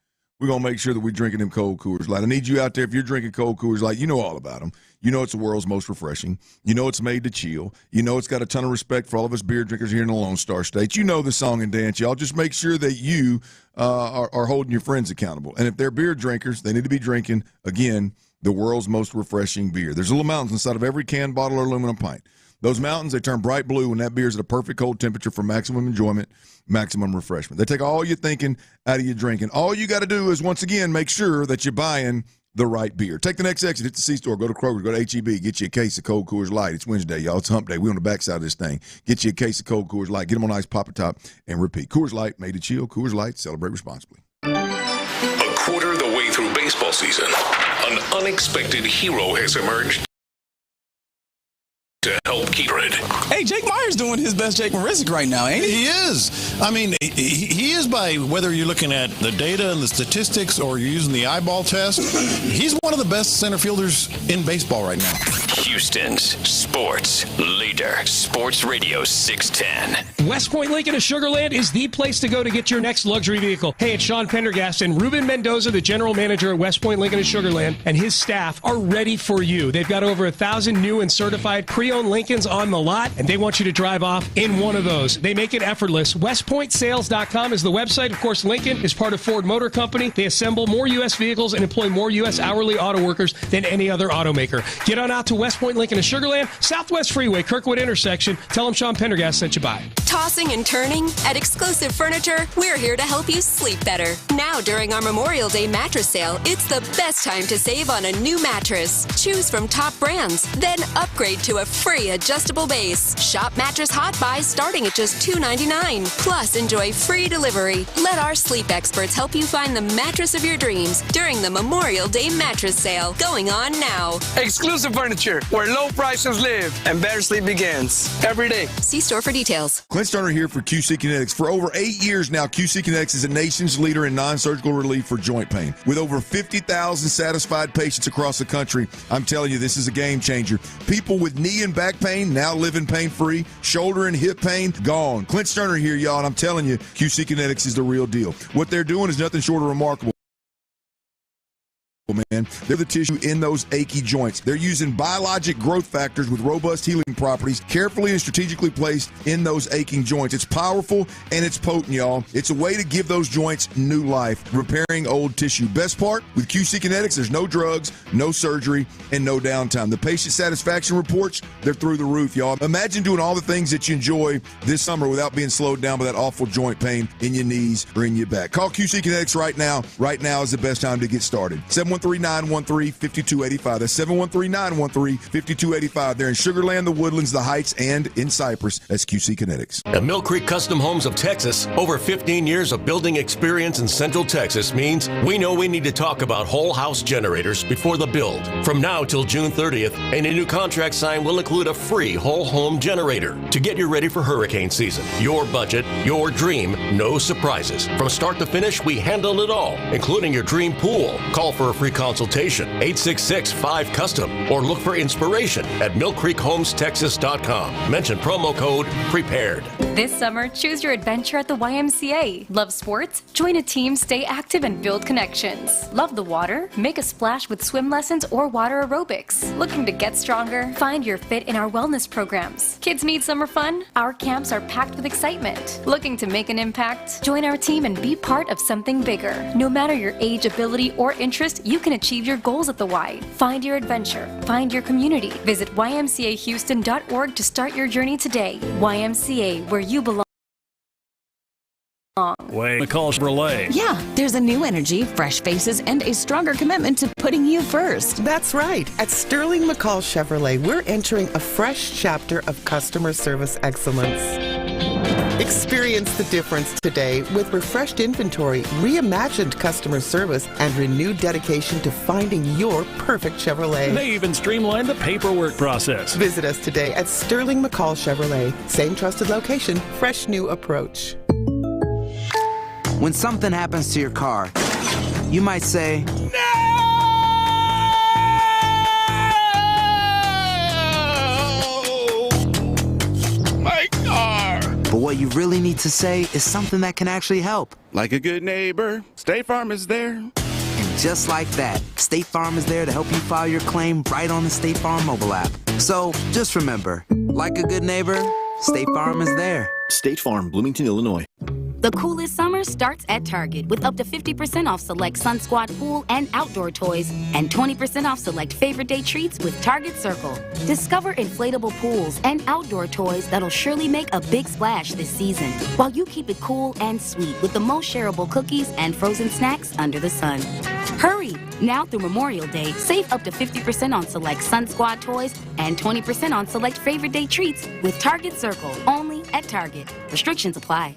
we're going to make sure that we're drinking them cold Coors Light. I need you out there, if you're drinking cold Coors Light, you know all about them. You know it's the world's most refreshing. You know it's made to chill. You know it's got a ton of respect for all of us beer drinkers here in the Lone Star State. You know the song and dance, y'all. Just make sure that you are holding your friends accountable. And if they're beer drinkers, they need to be drinking, again, the world's most refreshing beer. There's little mountains inside of every can, bottle, or aluminum pint. Those mountains, they turn bright blue when that beer is at a perfect cold temperature for maximum enjoyment, maximum refreshment. They take all your thinking out of your drinking. All you got to do is, once again, make sure that you're buying the right beer. Take the next exit, hit the C-store, go to Kroger, go to H-E-B, get you a case of cold Coors Light. It's Wednesday, y'all. It's hump day. We on the backside of this thing. Get you a case of cold Coors Light. Get them on ice, pop it top, and repeat. Coors Light, made to chill. Coors Light, celebrate responsibly. A quarter of the way through baseball season, an unexpected hero has emerged to help keep it. Hey, Jake Meyer's doing his best Jake Marisnik right now, ain't he? He is. I mean, he is, by whether you're looking at the data and the statistics or you're using the eyeball test, he's one of the best center fielders in baseball right now. Houston's sports leader, Sports Radio 610. West Point Lincoln of Sugar Land is the place to go to get your next luxury vehicle. Hey, it's Sean Pendergast and Ruben Mendoza, the general manager at West Point Lincoln of Sugar Land, and his staff are ready for you. They've got over 1,000 new and certified pre-owned Lincolns on the lot, and they want you to drive off in one of those. They make it effortless. WestPointSales.com is the website. Of course, Lincoln is part of Ford Motor Company. They assemble more U.S. vehicles and employ more U.S. hourly auto workers than any other automaker. Get on out to West Point Lincoln of Sugar Land, Southwest Freeway, Kirkwood intersection. Tell them Sean Pendergast sent you by. Tossing and turning? At Exclusive Furniture, we're here to help you sleep better. Now, during our Memorial Day mattress sale, it's the best time to save on a new mattress. Choose from top brands, then upgrade to a free adjustable base. Shop mattress hot buys starting at just $2.99. Plus, enjoy free delivery. Let our sleep experts help you find the mattress of your dreams during the Memorial Day mattress sale going on now. Exclusive Furniture, where low prices live and better sleep begins every day. See store for details. Clint Stoerner here for QC Kinetics. For over 8 years now, QC Kinetics is the nation's leader in non-surgical relief for joint pain. With over 50,000 satisfied patients across the country, I'm telling you, this is a game changer. People with knee and back pain now living pain-free. Shoulder and hip pain, gone. Clint Stoerner here, y'all, and I'm telling you, QC Kinetics is the real deal. What they're doing is nothing short of remarkable. man. They're the tissue in those achy joints. They're using biologic growth factors with robust healing properties, carefully and strategically placed in those aching joints. It's powerful and it's potent, y'all. It's a way to give those joints new life, repairing old tissue. Best part, with QC Kinetics, there's no drugs, no surgery, and no downtime. The patient satisfaction reports, they're through the roof, y'all. Imagine doing all the things that you enjoy this summer without being slowed down by that awful joint pain in your knees or in your back. Call QC Kinetics right now. Right now is the best time to get started. 713-913-5285. That's 713-913-5285. They're in Sugar Land, the Woodlands, the Heights, and in Cypress. That's QC Kinetics. At Mill Creek Custom Homes of Texas, over 15 years of building experience in Central Texas means we know we need to talk about whole house generators before the build. From now till June 30th, any new contract signed will include a free whole home generator to get you ready for hurricane season. Your budget, your dream, no surprises. From start to finish, we handle it all, including your dream pool. Call for a free consultation, 866-5CUSTOM, or look for inspiration at millcreekhomestexas.com. Mention promo code PREPARED. This summer, choose your adventure at the YMCA. Love sports? Join a team, stay active, and build connections. Love the water? Make a splash with swim lessons or water aerobics. Looking to get stronger? Find your fit in our wellness programs. Kids need summer fun? Our camps are packed with excitement. Looking to make an impact? Join our team and be part of something bigger. No matter your age, ability, or interest, you can achieve your goals at the Y. Find your adventure. Find your community. Visit ymcahouston.org to start your journey today. YMCA, where you belong. McCall Chevrolet. Yeah, there's a new energy, fresh faces, and a stronger commitment to putting you first. That's right. At Sterling McCall Chevrolet, we're entering a fresh chapter of customer service excellence. Experience the difference today with refreshed inventory, reimagined customer service, and renewed dedication to finding your perfect Chevrolet. They even streamlined the paperwork process. Visit us today at Sterling McCall Chevrolet. Same trusted location, fresh new approach. When something happens to your car, you might say, My car! But what you really need to say is something that can actually help. Like a good neighbor, State Farm is there. And just like that, State Farm is there to help you file your claim right on the State Farm mobile app. So just remember, like a good neighbor, State Farm is there. State Farm, Bloomington, Illinois. The coolest summer starts at Target with up to 50% off select Sun Squad pool and outdoor toys and 20% off select favorite day treats with Target Circle. Discover inflatable pools and outdoor toys that'll surely make a big splash this season, while you keep it cool and sweet with the most shareable cookies and frozen snacks under the sun. Hurry! Now through Memorial Day, save up to 50% on select Sun Squad toys and 20% on select favorite day treats with Target Circle, only at Target. Restrictions apply.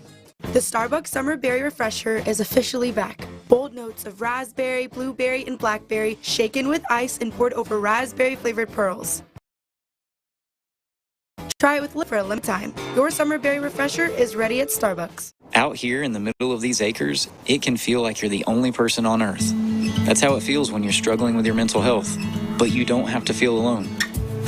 The Starbucks Summer Berry Refresher is officially back. Bold notes of raspberry, blueberry, and blackberry shaken with ice and poured over raspberry-flavored pearls. Try it with lip for a limited time. Your Summer Berry Refresher is ready at Starbucks. Out here in the middle of these acres, it can feel like you're the only person on Earth. That's how it feels when you're struggling with your mental health. But you don't have to feel alone.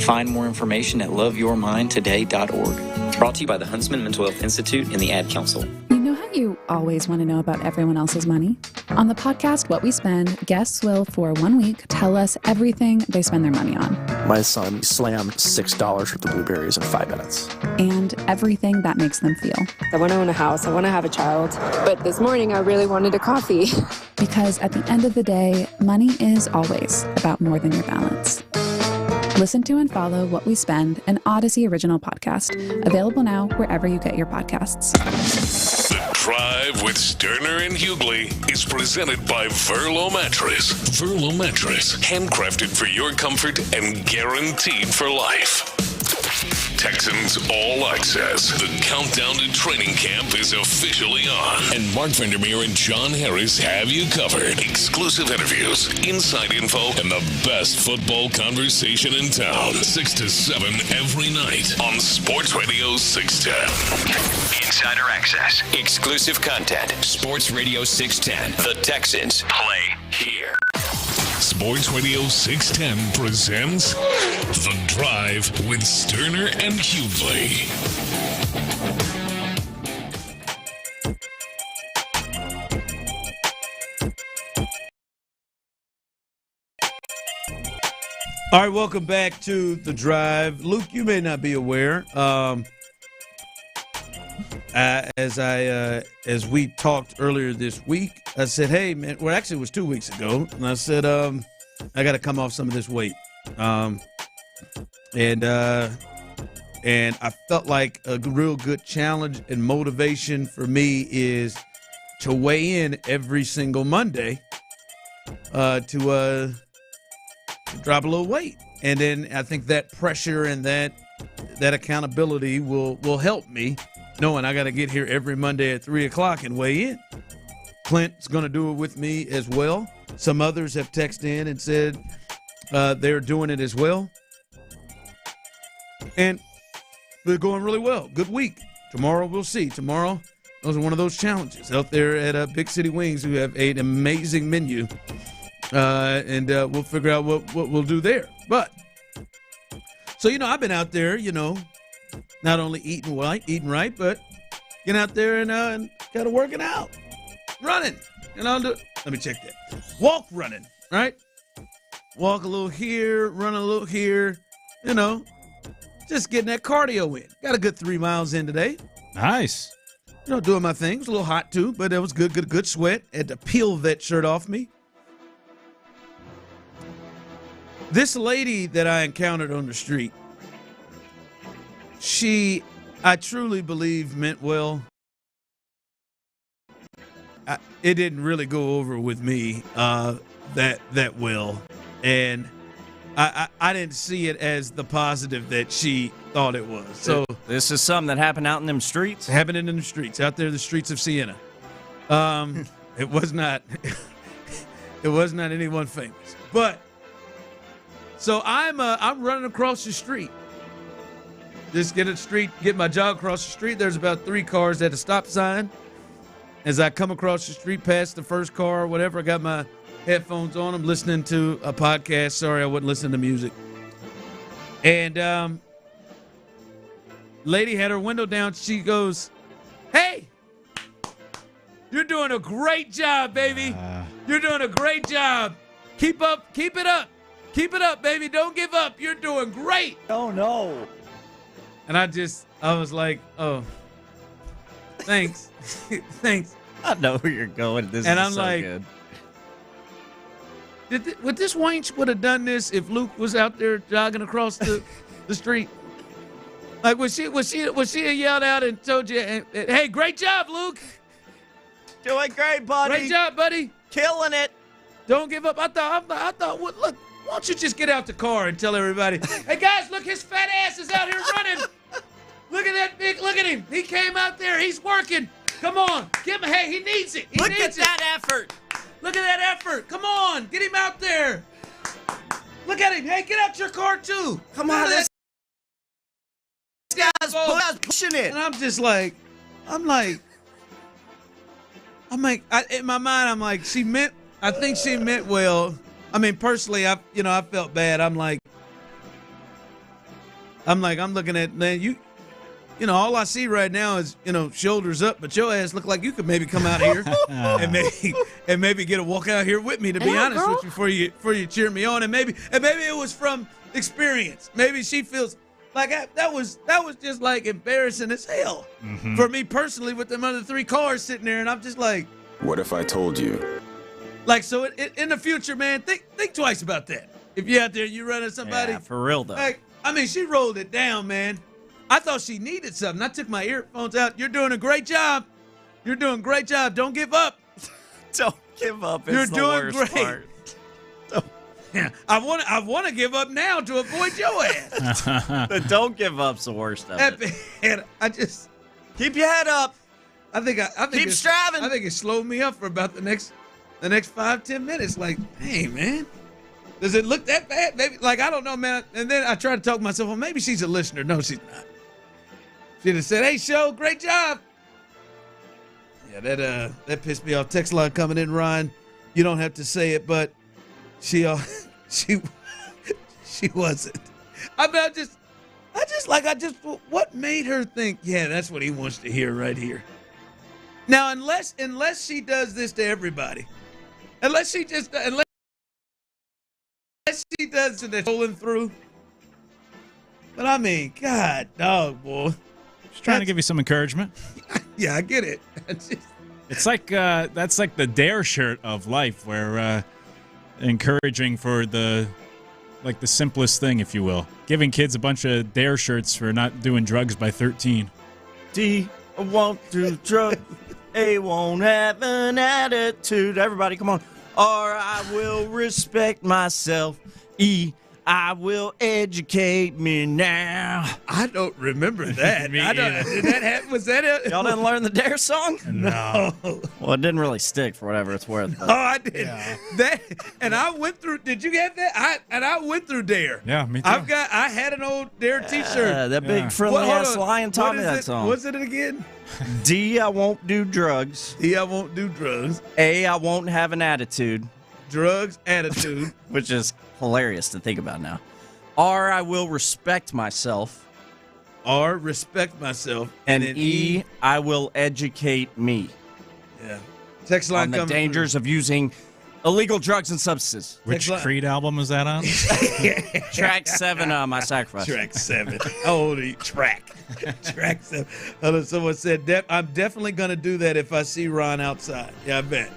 Find more information at loveyourmindtoday.org. Brought to you by the Huntsman Mental Health Institute and the Ad Council. You know how you always want to know about everyone else's money? On the podcast What We Spend, guests will, for 1 week, tell us everything they spend their money on. My son slammed $6 worth of blueberries in 5 minutes. And everything that makes them feel. I want to own a house. I want to have a child. But this morning, I really wanted a coffee. Because at the end of the day, money is always about more than your balance. Listen to and follow What We Spend, an Odyssey original podcast. Available now wherever you get your podcasts. The Drive with Stoerner and Hughley is presented by Verlo Mattress. Verlo Mattress, handcrafted for your comfort and guaranteed for life. Texans All Access. The countdown to training camp is officially on. And Mark Vandermeer and John Harris have you covered. Exclusive interviews, inside info, and the best football conversation in town. 6 to 7 every night on Sports Radio 610. Insider access. Exclusive content. Sports Radio 610. The Texans play here. Sports Radio 610 presents The Drive with Stoerner and Hughley. All right, welcome back to The Drive. Luke, you may not be aware, as we talked earlier this week, I said, hey, man, well, actually it was 2 weeks ago, and I said, I got to come off some of this weight. And I felt like a real good challenge and motivation for me is to weigh in every single Monday to drop a little weight. And then I think that pressure and that accountability will help me, knowing I got to get here every Monday at 3 o'clock and weigh in. Clint's going to do it with me as well. Some others have texted in and said they're doing it as well. And they're going really well. Good week. Tomorrow we'll see. Tomorrow, those are one of those challenges out there at Big City Wings, who have an amazing menu. And we'll figure out what we'll do there. But, so, I've been out there, not only eating right, but getting out there and kind of working out. Running. Let me check that. Walk running, right? Walk a little here, run a little here, just getting that cardio in. Got a good 3 miles in today. Nice. Doing my thing. It was a little hot, too, but it was good sweat. Had to peel that shirt off me. This lady that I encountered on the street, I truly believe meant well. It didn't really go over with me that well. And I didn't see it as the positive that she thought it was. So this is something that happened out in them streets? Happening in the streets, out there, the streets of Siena. It was not anyone famous. But so I'm running across the street. Just get my jog across the street. There's about 3 cars at a stop sign. As I come across the street past the first car or whatever, I got my headphones on. I'm listening to a podcast. Sorry, I wasn't listening to music. And lady had her window down. She goes, "Hey, you're doing a great job, baby. You're doing a great job. Keep it up. Keep it up, baby. Don't give up. You're doing great." Oh, no. And I was like, oh, thanks. Thanks. I know where you're going. This and is I'm so like, good. Would this wench would have done this if Luke was out there jogging across the street? Like, was she yelled out and told you, "Hey, great job, Luke. Doing great, buddy. Great job, buddy. Killing it. Don't give up." I thought, look, why don't you just get out the car and tell everybody, "Hey, guys, look, his fat ass is out here running. Look at him. He came out there. He's working. Come on. Give him, hey, he needs it. Look at that effort. Look at that effort. Come on. Get him out there. Look at him. Hey, get out your car, too. Come on. This guy's pushing it." And I'm just like, in my mind, I'm like, I think she meant well. I mean, personally, I felt bad. I'm looking at, man, all I see right now is, shoulders up, but your ass look like you could maybe come out here and maybe get a walk out here with me, to be honest with you, before you cheer me on. And maybe it was from experience. Maybe she feels like that was just like embarrassing as hell for me personally, with them other 3 cars sitting there. And I'm just like, what if I told you? Like, so in the future, man, think twice about that. If you're out there, you running somebody. Yeah, for real, though. Like, I mean, she rolled it down, man. I thought she needed something. I took my earphones out. You're doing a great job. You're doing a great job. Don't give up. Don't give up. You're It's the doing worst great. part. Yeah, I want to give up now to avoid your ass. The don't give up's the worst of it. And I just keep your head up. I think keep striving. I think it slowed me up for about the next 5-10 minutes. Like, hey, man, does it look that bad? Maybe, like, I don't know, man. And then I try to talk myself, well, maybe she's a listener. No, she's not. She'd have said, "Hey, show, great job." Yeah, that pissed me off. Text line coming in, Ryan. You don't have to say it, but she wasn't. What made her think, yeah, that's what he wants to hear right here. Now, unless she does this to everybody, unless she does in the rolling through. But I mean, God, dog, boy. Just trying to give you some encouragement. Yeah, I get it. It's like that's like the dare shirt of life, where encouraging for the simplest thing, if you will, giving kids a bunch of dare shirts for not doing drugs by 13. D won't do drugs. A won't have an attitude. Everybody, come on. R, I will respect myself. E, I will educate me now. I don't remember that. Me I don't, either. did that happen? Was that it? Y'all didn't learn the Dare song? No. Well, it didn't really stick for whatever it's worth. Oh, I did. Yeah. That, and I went through. Did you get that? I went through Dare. Yeah, me too. I had an old Dare T-shirt. That big friendly ass lion taught me that song. What's it again? D, I won't do drugs. D, I won't do drugs. A, I won't have an attitude. Drugs, attitude. Which is hilarious to think about now. R, I will respect myself. R, respect myself. And E, I will educate me. Yeah. Text line on the dangers of using illegal drugs and substances. Which Creed album was that on? Track 7 on My Sacrifice. Track 7. Holy track. Track 7. Someone said, I'm definitely going to do that if I see Ron outside. Yeah, I bet.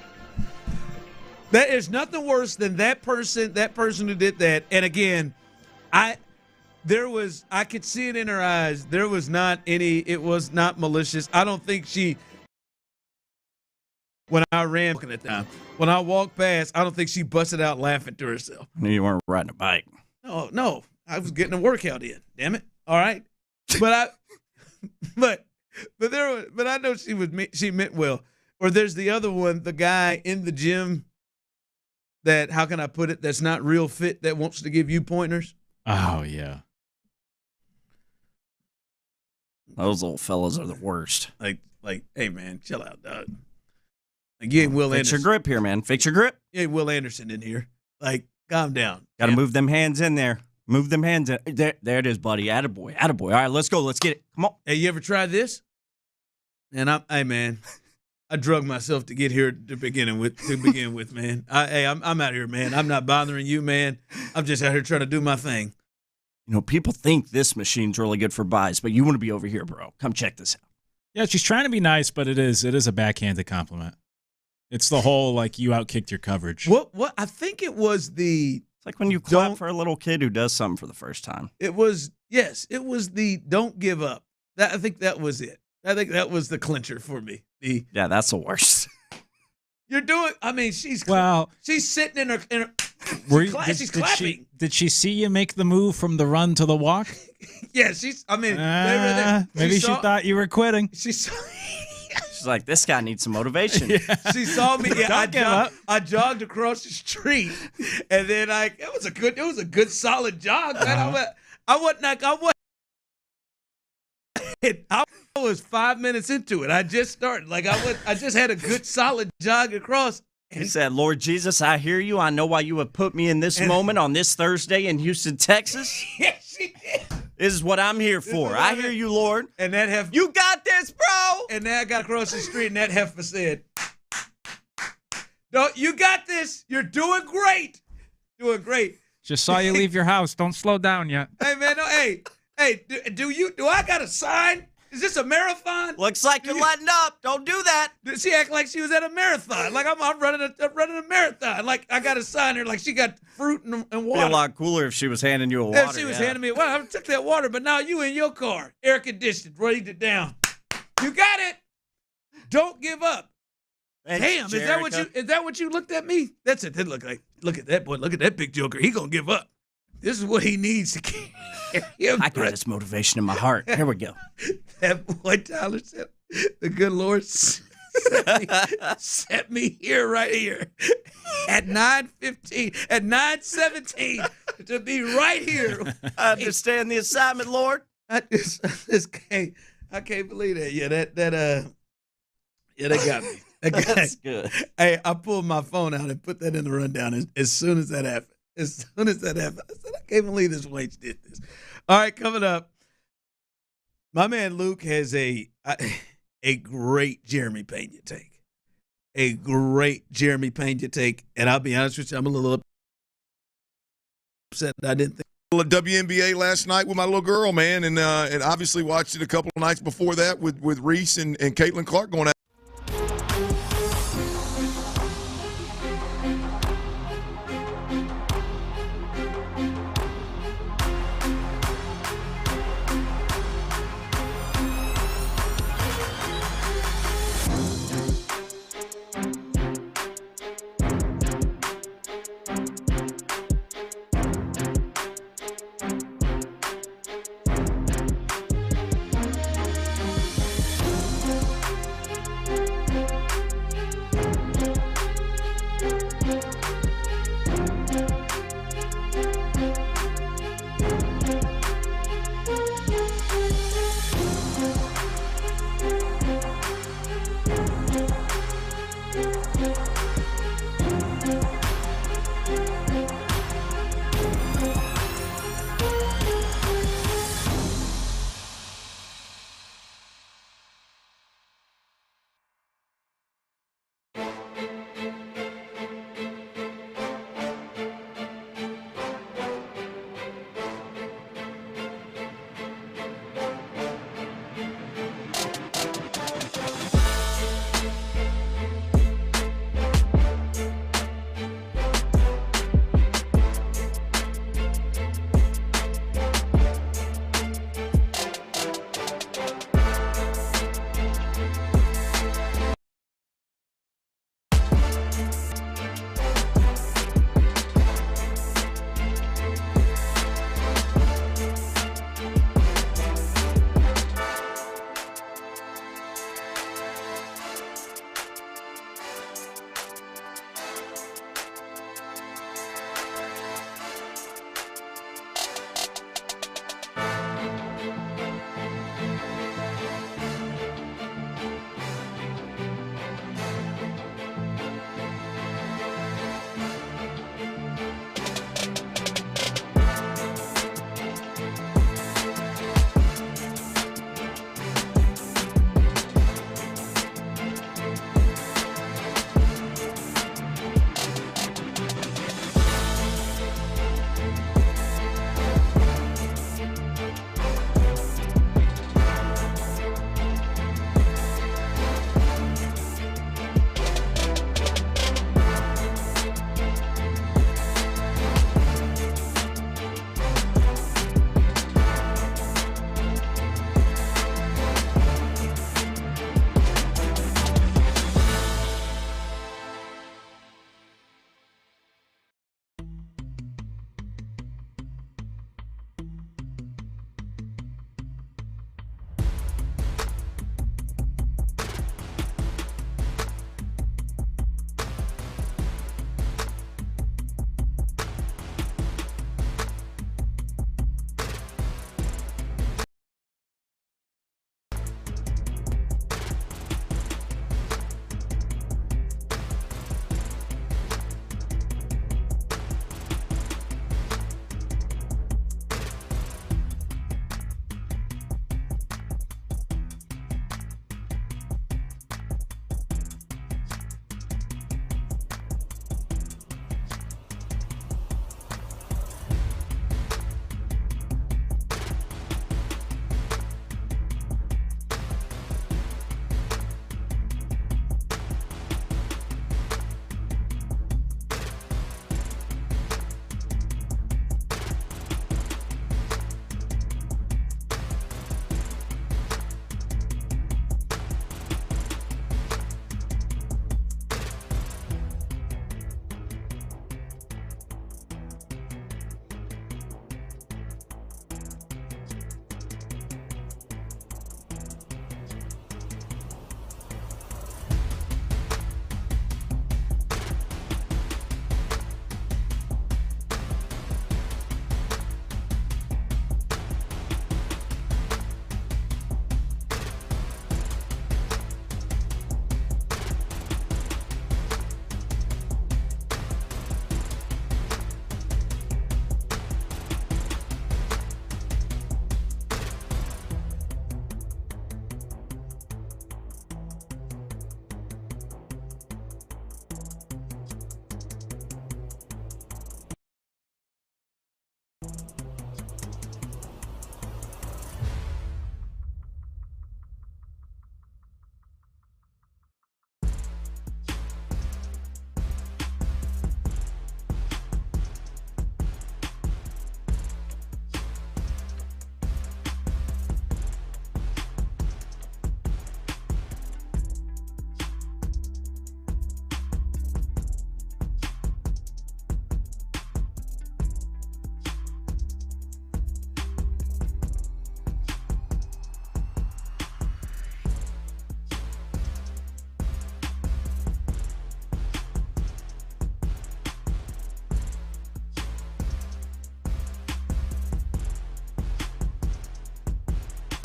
That is nothing worse than that person who did that. And again, I could see it in her eyes. It was not malicious. I don't think when I ran at the time, when I walked past, I don't think she busted out laughing to herself. I knew you weren't riding a bike. No, I was getting a workout in. Damn it. All right. But I know she meant well. Or there's the other one, the guy in the gym that, how can I put it, that's not real fit, that wants to give you pointers. Oh, yeah. Those little fellas are the worst. Like, hey, man, chill out, dog. Like, you ain't Will Anderson. Fix your grip here, man. Fix your grip. You ain't Will Anderson in here. Like, calm down. Got to move them hands in there. Move them hands in. There it is, buddy. Attaboy. All right, let's go. Let's get it. Come on. Hey, you ever tried this? And hey, man, I drugged myself to get here to begin with, man. I'm out here, man. I'm not bothering you, man. I'm just out here trying to do my thing. You know, people think this machine's really good for buys, but you want to be over here, bro. Come check this out. Yeah, she's trying to be nice, but it is a backhanded compliment. It's the whole, like, you outkicked your coverage. What? I think it was It's like when you clap for a little kid who does something for the first time. It was the don't give up. I think that was it. I think that was the clincher for me. Yeah, that's the worst. You're doing. I mean, she's sitting in her. She's clapping. Did she see you make the move from the run to the walk? Yeah, she's. I mean, maybe she thought you were quitting. She's like, this guy needs some motivation. Yeah. She saw me. Yeah, I jogged across the street, and then it was a good solid jog. Man. I was 5 minutes into it. I just started. I just had a good solid jog across. He said, Lord Jesus, I hear you. I know why you have put me in this moment on this Thursday in Houston, Texas. Yes, she did. This is what I'm here for. I hear you, Lord. And that heifer, you got this, bro. And then I got across the street, and that heifer said, "No, you got this. You're doing great. Doing great." Just saw you leave your house. Don't slow down yet. Hey, man. No, hey. Do I got a sign? Is this a marathon? Looks like you're letting up. Don't do that. She act like she was at a marathon. Like I'm running a marathon. Like I got a sign here. Like she got fruit and water. It'd be a lot cooler if she was handing you a water. If she was handing me I took that water, but now you in your car, air conditioned, raised it down. You got it. Don't give up. Thanks, damn, Jerica. is that what you looked at me? That's it. Look at that boy. Look at that big joker. He gonna give up. This is what he needs to carry him. I got this motivation in my heart. Here we go. That boy Tyler said, the good Lord set me here, right here, at 9:15, at 9:17, to be right here. I understand the assignment, Lord. I can't believe that. Yeah, that got me. That's good. Hey, I pulled my phone out and put that in the rundown as soon as that happened. I said, I can't believe this Wayne did this. All right, coming up, my man Luke has a great Jeremy Pena take. A great Jeremy Pena take. And I'll be honest with you, I'm a little upset. I didn't think. WNBA last night with my little girl, man, and obviously watched it a couple of nights before that with Reese and Caitlin Clark going out.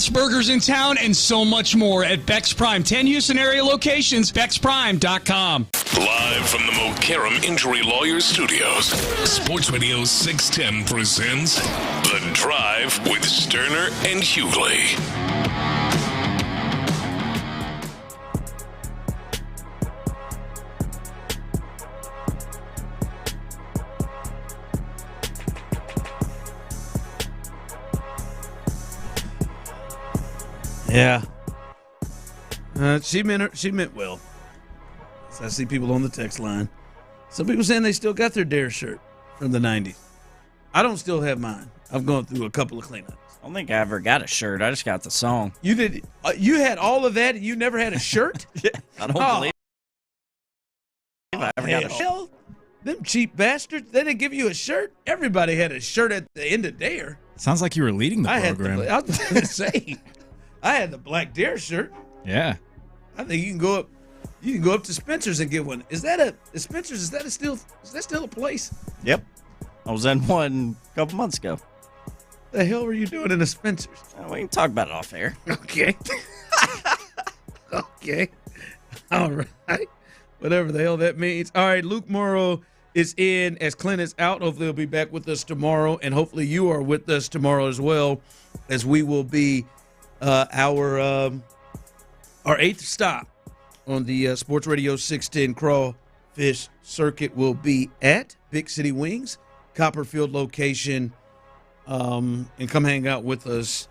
best burgers in town, and so much more at Beck's Prime. 10 Houston area locations, BecksPrime.com. Live from the Mokaram Injury Lawyers Studios, Sports Radio 610 presents The Drive with Stoerner and Hughley. Yeah. She meant well. So I see people on the text line. Some people saying they still got their Dare shirt from the 90s. I don't still have mine. I've gone through a couple of cleanups. I don't think I ever got a shirt. I just got the song. You did? You had all of that and you never had a shirt? I don't believe I ever got a shirt. Them cheap bastards, they didn't give you a shirt? Everybody had a shirt at the end of Dare. Sounds like you were leading the program. I was going to say, I had the black Dare shirt. Yeah. I think you can go up. You can go up to Spencer's and get one. Is that Spencer's? Is that still a place? Yep. I was in one a couple months ago. The hell were you doing in a Spencer's? We can talk about it off air. Okay. Okay. All right. Whatever the hell that means. All right. Luke Morrow is in as Clint is out. Hopefully he'll be back with us tomorrow, and hopefully you are with us tomorrow as well, as we will be our eighth stop on the Sports Radio 610 Crawfish Circuit will be at Big City Wings, Copperfield location, and come hang out with us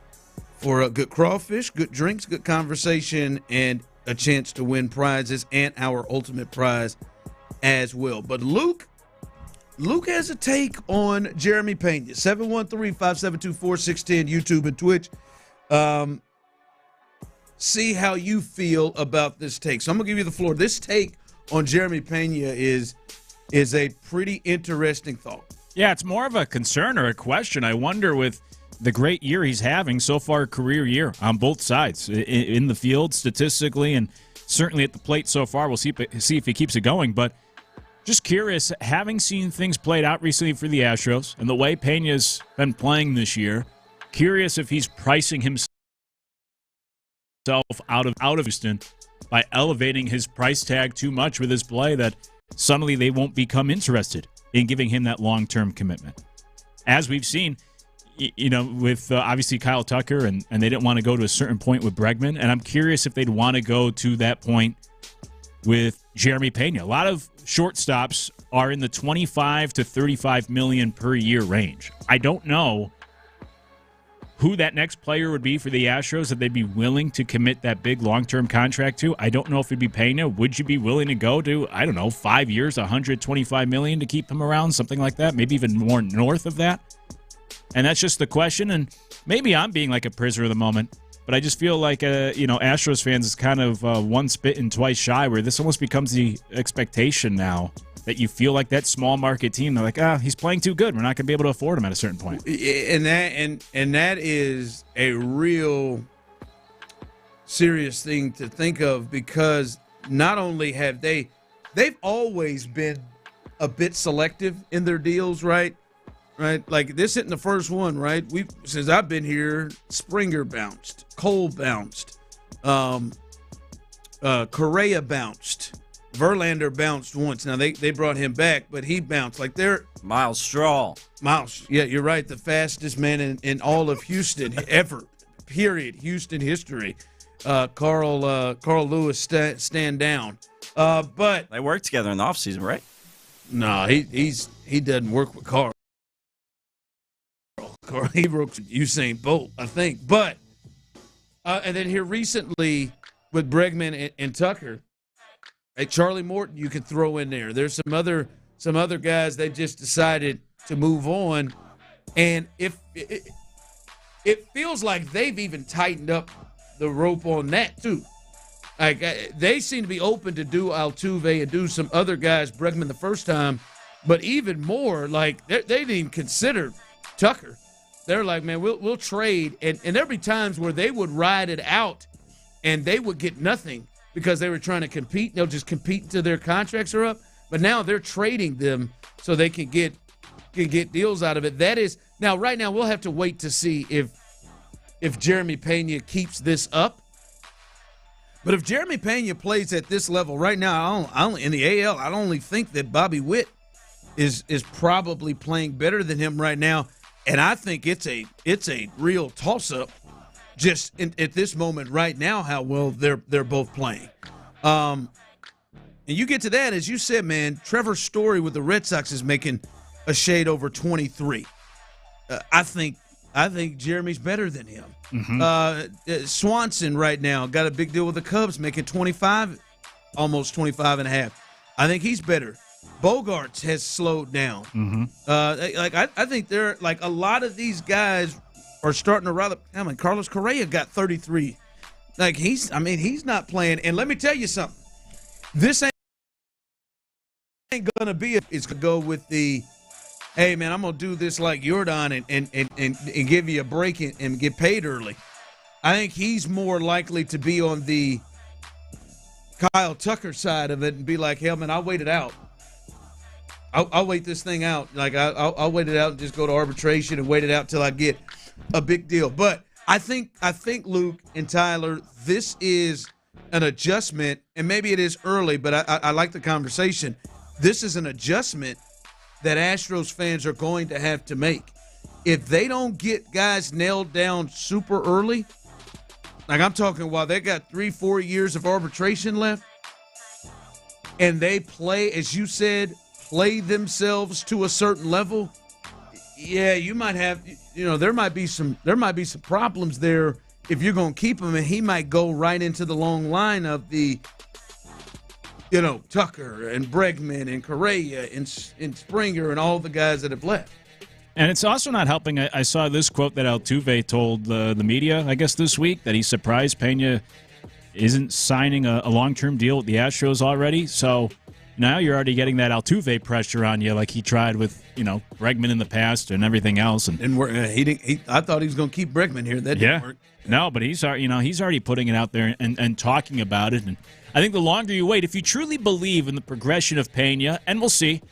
for a good crawfish, good drinks, good conversation, and a chance to win prizes and our ultimate prize as well. But Luke has a take on Jeremy Pena. 713-572-4610, YouTube and Twitch. See how you feel about this take. So I'm going to give you the floor. This take on Jeremy Pena is a pretty interesting thought. Yeah, it's more of a concern or a question. I wonder, with the great year he's having so far, career year on both sides, in the field statistically and certainly at the plate so far. We'll see if he keeps it going. But just curious, having seen things played out recently for the Astros and the way Pena's been playing this year, curious if he's pricing himself out of Houston by elevating his price tag too much with his play, that suddenly they won't become interested in giving him that long-term commitment. As we've seen, with obviously Kyle Tucker, and they didn't want to go to a certain point with Bregman, and I'm curious if they'd want to go to that point with Jeremy Pena. A lot of shortstops are in the 25 to 35 million per year range. I don't know who that next player would be for the Astros that they'd be willing to commit that big long-term contract to. I don't know if it'd be Pena. Would you be willing to go to, 5 years, $125 million to keep him around, something like that, maybe even more north of that? And that's just the question, and maybe I'm being like a prisoner of the moment, but I just feel like, Astros fans is kind of one spit and twice shy, where this almost becomes the expectation now that you feel like that small market team, they're like, he's playing too good. We're not going to be able to afford him at a certain point. And that is a real serious thing to think of, because not only have they've always been a bit selective in their deals, right? Right? Like, this isn't the first one, right? Since I've been here, Springer bounced, Cole bounced, Correa bounced. Verlander bounced once. Now, they brought him back, but he bounced. Like, they're Miles Straw. Yeah, you're right. The fastest man in all of Houston ever, period. Houston history. Carl Lewis stand down. But they work together in the offseason, right? No, he doesn't work with Carl. He broke Usain Bolt, I think. But and then here recently with Bregman and Tucker. Hey, Charlie Morton, you could throw in there. There's some other guys that just decided to move on, and if it feels like they've even tightened up the rope on that too. Like, they seem to be open to do Altuve and do some other guys, Bregman the first time, but even more, like, they didn't even consider Tucker. They're like, man, we'll trade, and there'd be times where they would ride it out, and they would get nothing, because they were trying to compete. They'll just compete until their contracts are up. But now they're trading them so they can get deals out of it. That is now. Right now, we'll have to wait to see if if Jeremy Pena keeps this up. But if Jeremy Pena plays at this level right now, I only in the AL, I only think that Bobby Witt is probably playing better than him right now, and I think it's a real toss-up just at this moment right now how well they're both playing. And you get to that, as you said, man, Trevor Story with the Red Sox is making a shade over 23. I think Jeremy's better than him. Swanson right now got a big deal with the Cubs, making 25, almost 25 and a half. I think he's better. Bogarts has slowed down. I think they're like a lot of these guys are starting to rather. I mean, Carlos Correa got 33. Like he's not playing. And let me tell you something. This ain't gonna be. It's gonna go with the. Hey, man, I'm going to do this like Jordan and give you a break and get paid early. I think he's more likely to be on the Kyle Tucker side of it and be like, hell, man, I'll wait it out. I'll wait this thing out. Like, I'll wait it out and just go to arbitration and wait it out till I get a big deal. But I think Luke and Tyler, this is an adjustment, and maybe it is early, but I like the conversation. This is an adjustment that Astros fans are going to have to make. If they don't get guys nailed down super early, like I'm talking while they got 3-4 years of arbitration left, and they play, as you said, play themselves to a certain level, yeah, you might have, there might be some problems there if you're going to keep him, and he might go right into the long line of the Tucker and Bregman and Correa and Springer and all the guys that have left. And it's also not helping. I saw this quote that Altuve told the media, I guess, this week, that he's surprised Pena isn't signing a long-term deal with the Astros already. So now you're already getting that Altuve pressure on you like he tried with, Bregman in the past and everything else. And I thought he was going to keep Bregman here. That didn't work. No, but he's already putting it out there and talking about it. And I think the longer you wait, if you truly believe in the progression of Pena, and we'll see.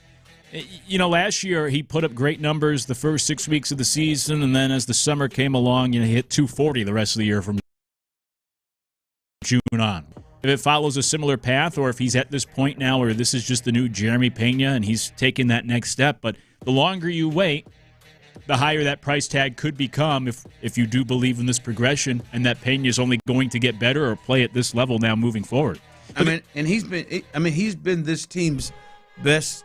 Last year he put up great numbers the first 6 weeks of the season, and then as the summer came along, he hit 240 the rest of the year from June on. If it follows a similar path, or if he's at this point now where this is just the new Jeremy Pena and he's taking that next step, but the longer you wait, the higher that price tag could become if you do believe in this progression and that Pena is only going to get better or play at this level now moving forward. He's been this team's best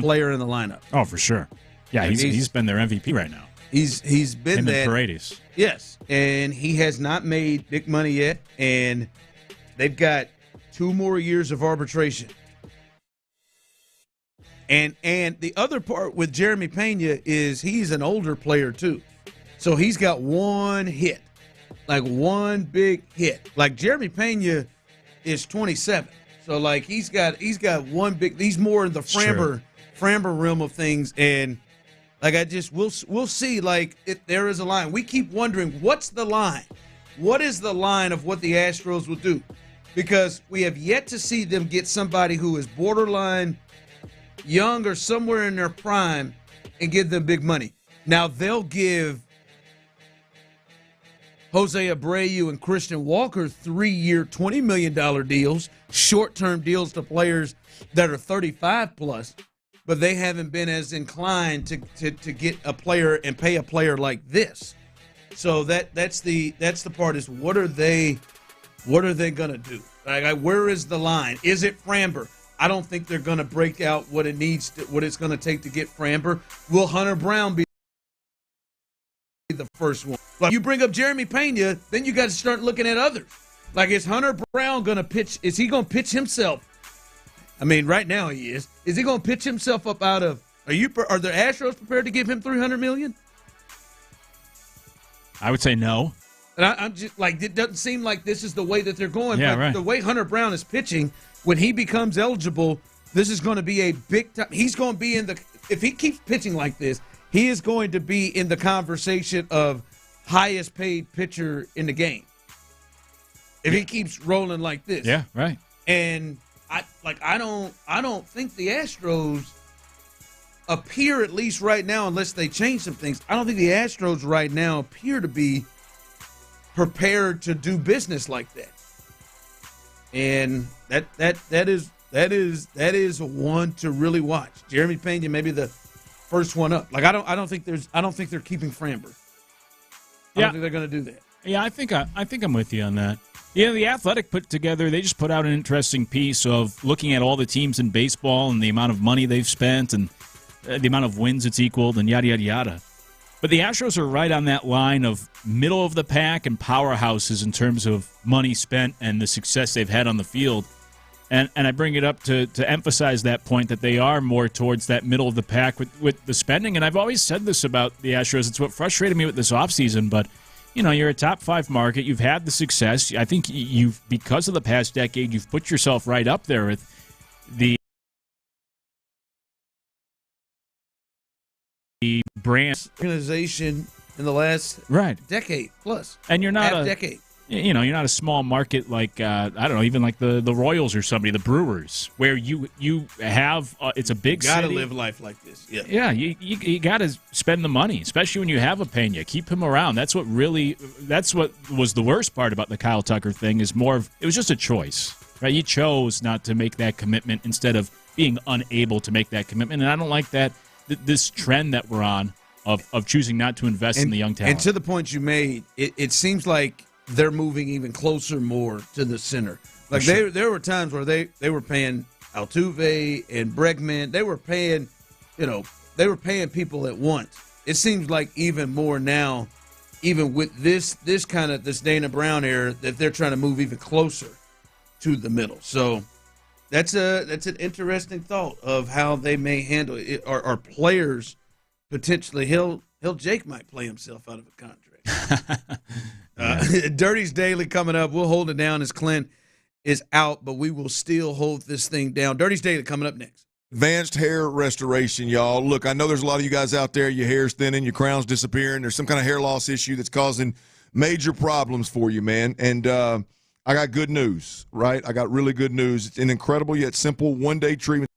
player in the lineup. Oh, for sure. Yeah, he's been their MVP right now. He's been that. Him and Paredes. Yes, and he has not made big money yet, and they've got 2 more years of arbitration. And the other part with Jeremy Pena is he's an older player too. So he's got one hit, like one big hit. Like Jeremy Pena is 27. So like he's got one big, he's more in the Framber realm of things. And like we'll see like if there is a line. We keep wondering what's the line? What is the line of what the Astros will do? Because we have yet to see them get somebody who is borderline young or somewhere in their prime and give them big money. Now they'll give Jose Abreu and Christian Walker 3-year, $20 million deals, short-term deals to players that are 35 plus, but they haven't been as inclined to get a player and pay a player like this. So that's the part is what are they gonna do? Like where is the line? Is it Framber? I don't think they're going to break out what it's going to take to get Framber. Will Hunter Brown be the first one? Like you bring up Jeremy Pena, then you got to start looking at others. Like is Hunter Brown going to pitch? Is he going to pitch himself? I mean, right now he is. Is he going to pitch himself up out of? Are the Astros prepared to give him $300 million? I would say no. And I'm just like, it doesn't seem like this is the way that they're going. Yeah, but right. The way Hunter Brown is pitching, when he becomes eligible, this is going to be a big time. He's going to be if he keeps pitching like this, he is going to be in the conversation of highest paid pitcher in the game. If he keeps rolling like this. Yeah, right. And I don't think the Astros appear, at least right now, unless they change some things, I don't think the Astros right now appear to be prepared to do business like that. And that is one to really watch. Jeremy Pena may be the first one up. Like I don't think they're keeping Framber. I don't think they're going to do that. Yeah, I think I'm with you on that. Yeah, the Athletic they just put out an interesting piece of looking at all the teams in baseball and the amount of money they've spent and the amount of wins it's equaled and yada, yada, yada. But the Astros are right on that line of middle of the pack and powerhouses in terms of money spent and the success they've had on the field. And I bring it up to emphasize that point that they are more towards that middle of the pack with the spending. And I've always said this about the Astros. It's what frustrated me with this offseason, but you're a top 5 market. You've had the success. I think because of the past decade, you've put yourself right up there with the brand organization in the last decade plus. And you're not decade. You're not a small market like I don't know, even like the Royals or somebody, the Brewers, where you have it's a big city. Got to live life like this. Yeah, you got to spend the money, especially when you have a Pena. Keep him around. That's what was the worst part about the Kyle Tucker thing. It was just a choice, right? You chose not to make that commitment instead of being unable to make that commitment, and I don't like that. This trend that we're on of choosing not to invest in the young talent. And to the point you made, it seems like they're moving even closer more to the center. Like there were times where they were paying Altuve and Bregman. They were paying, people at once. It seems like even more now, even with this Dana Brown era, that they're trying to move even closer to the middle. So that's an interesting thought of how they may handle it. Are players potentially Jake might play himself out of a contract. Dirty's Daily coming up. We'll hold it down as Clint is out, but we will still hold this thing down. Dirty's Daily coming up next. Advanced hair restoration, y'all. Look, I know there's a lot of you guys out there, your hair's thinning, your crown's disappearing. There's some kind of hair loss issue that's causing major problems for you, man. And I got good news, right? I got really good news. It's an incredible yet simple one-day treatment.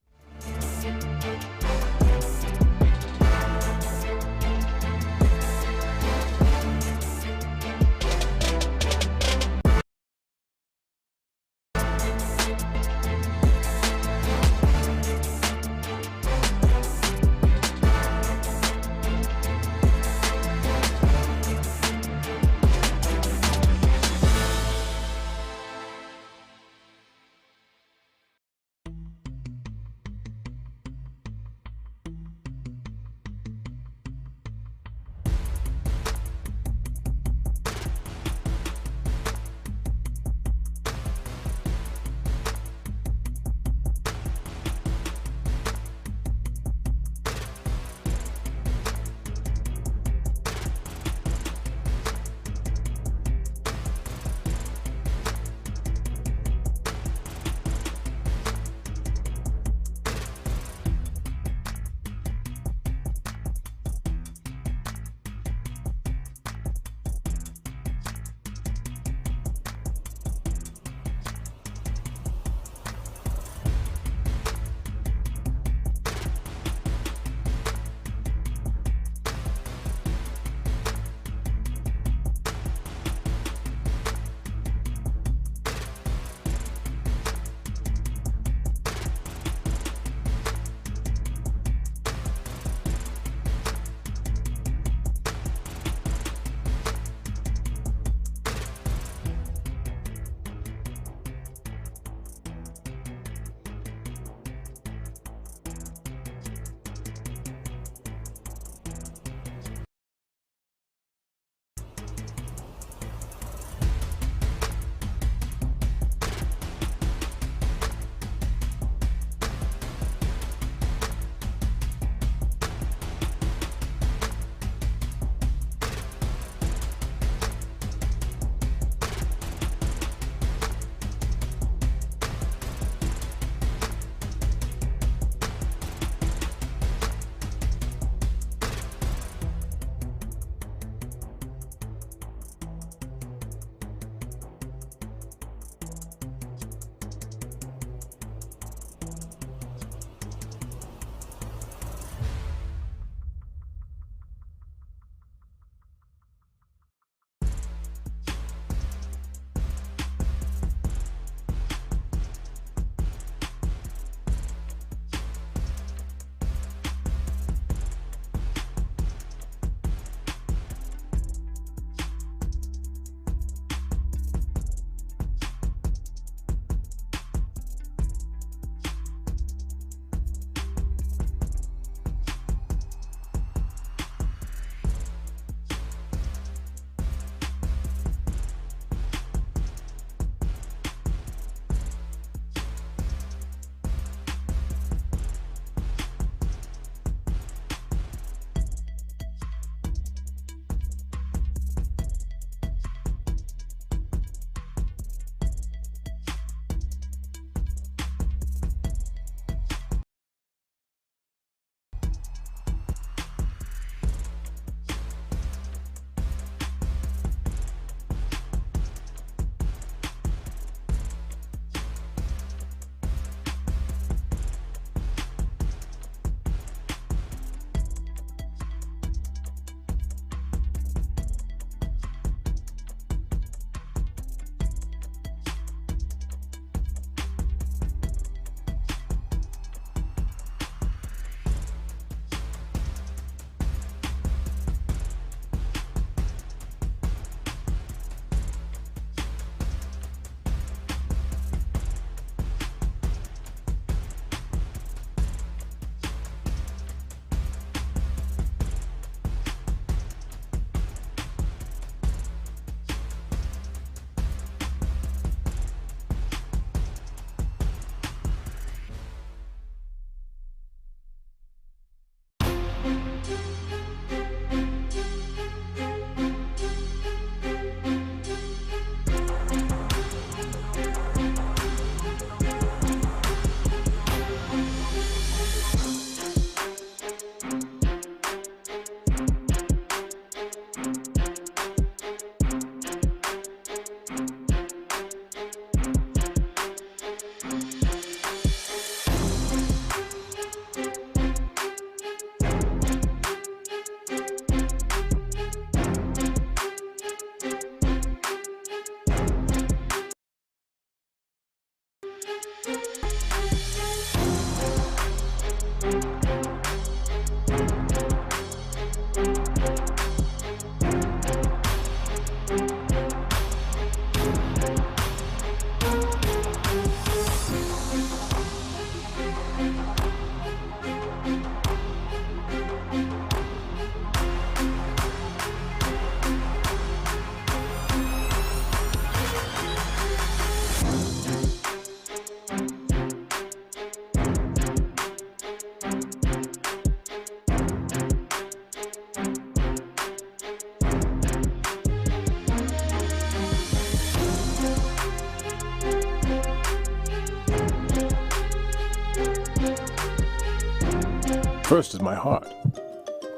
First is my heart.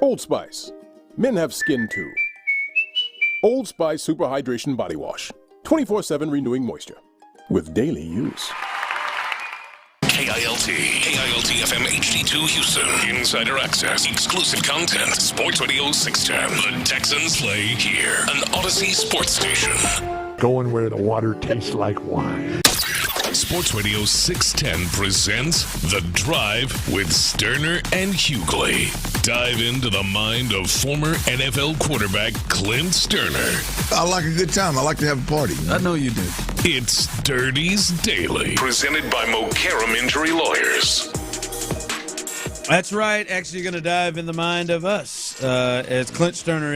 Old Spice. Men have skin too. Old Spice Super Hydration Body Wash. 24/7 renewing moisture. With daily use. KILT FM HD2 Houston. Insider access, exclusive content. Sports Radio 610. The Texans play here. An Odyssey sports station. Going where the water tastes like wine. Sports Radio 610 presents The Drive with Stoerner and Hughley. Dive into the mind of former NFL quarterback Clint Stoerner. I like a good time. I like to have a party. I know you do. It's Dirty's Daily, presented by Mokaram Injury Lawyers. That's right. Actually, going to dive in the mind of us as Clint Stoerner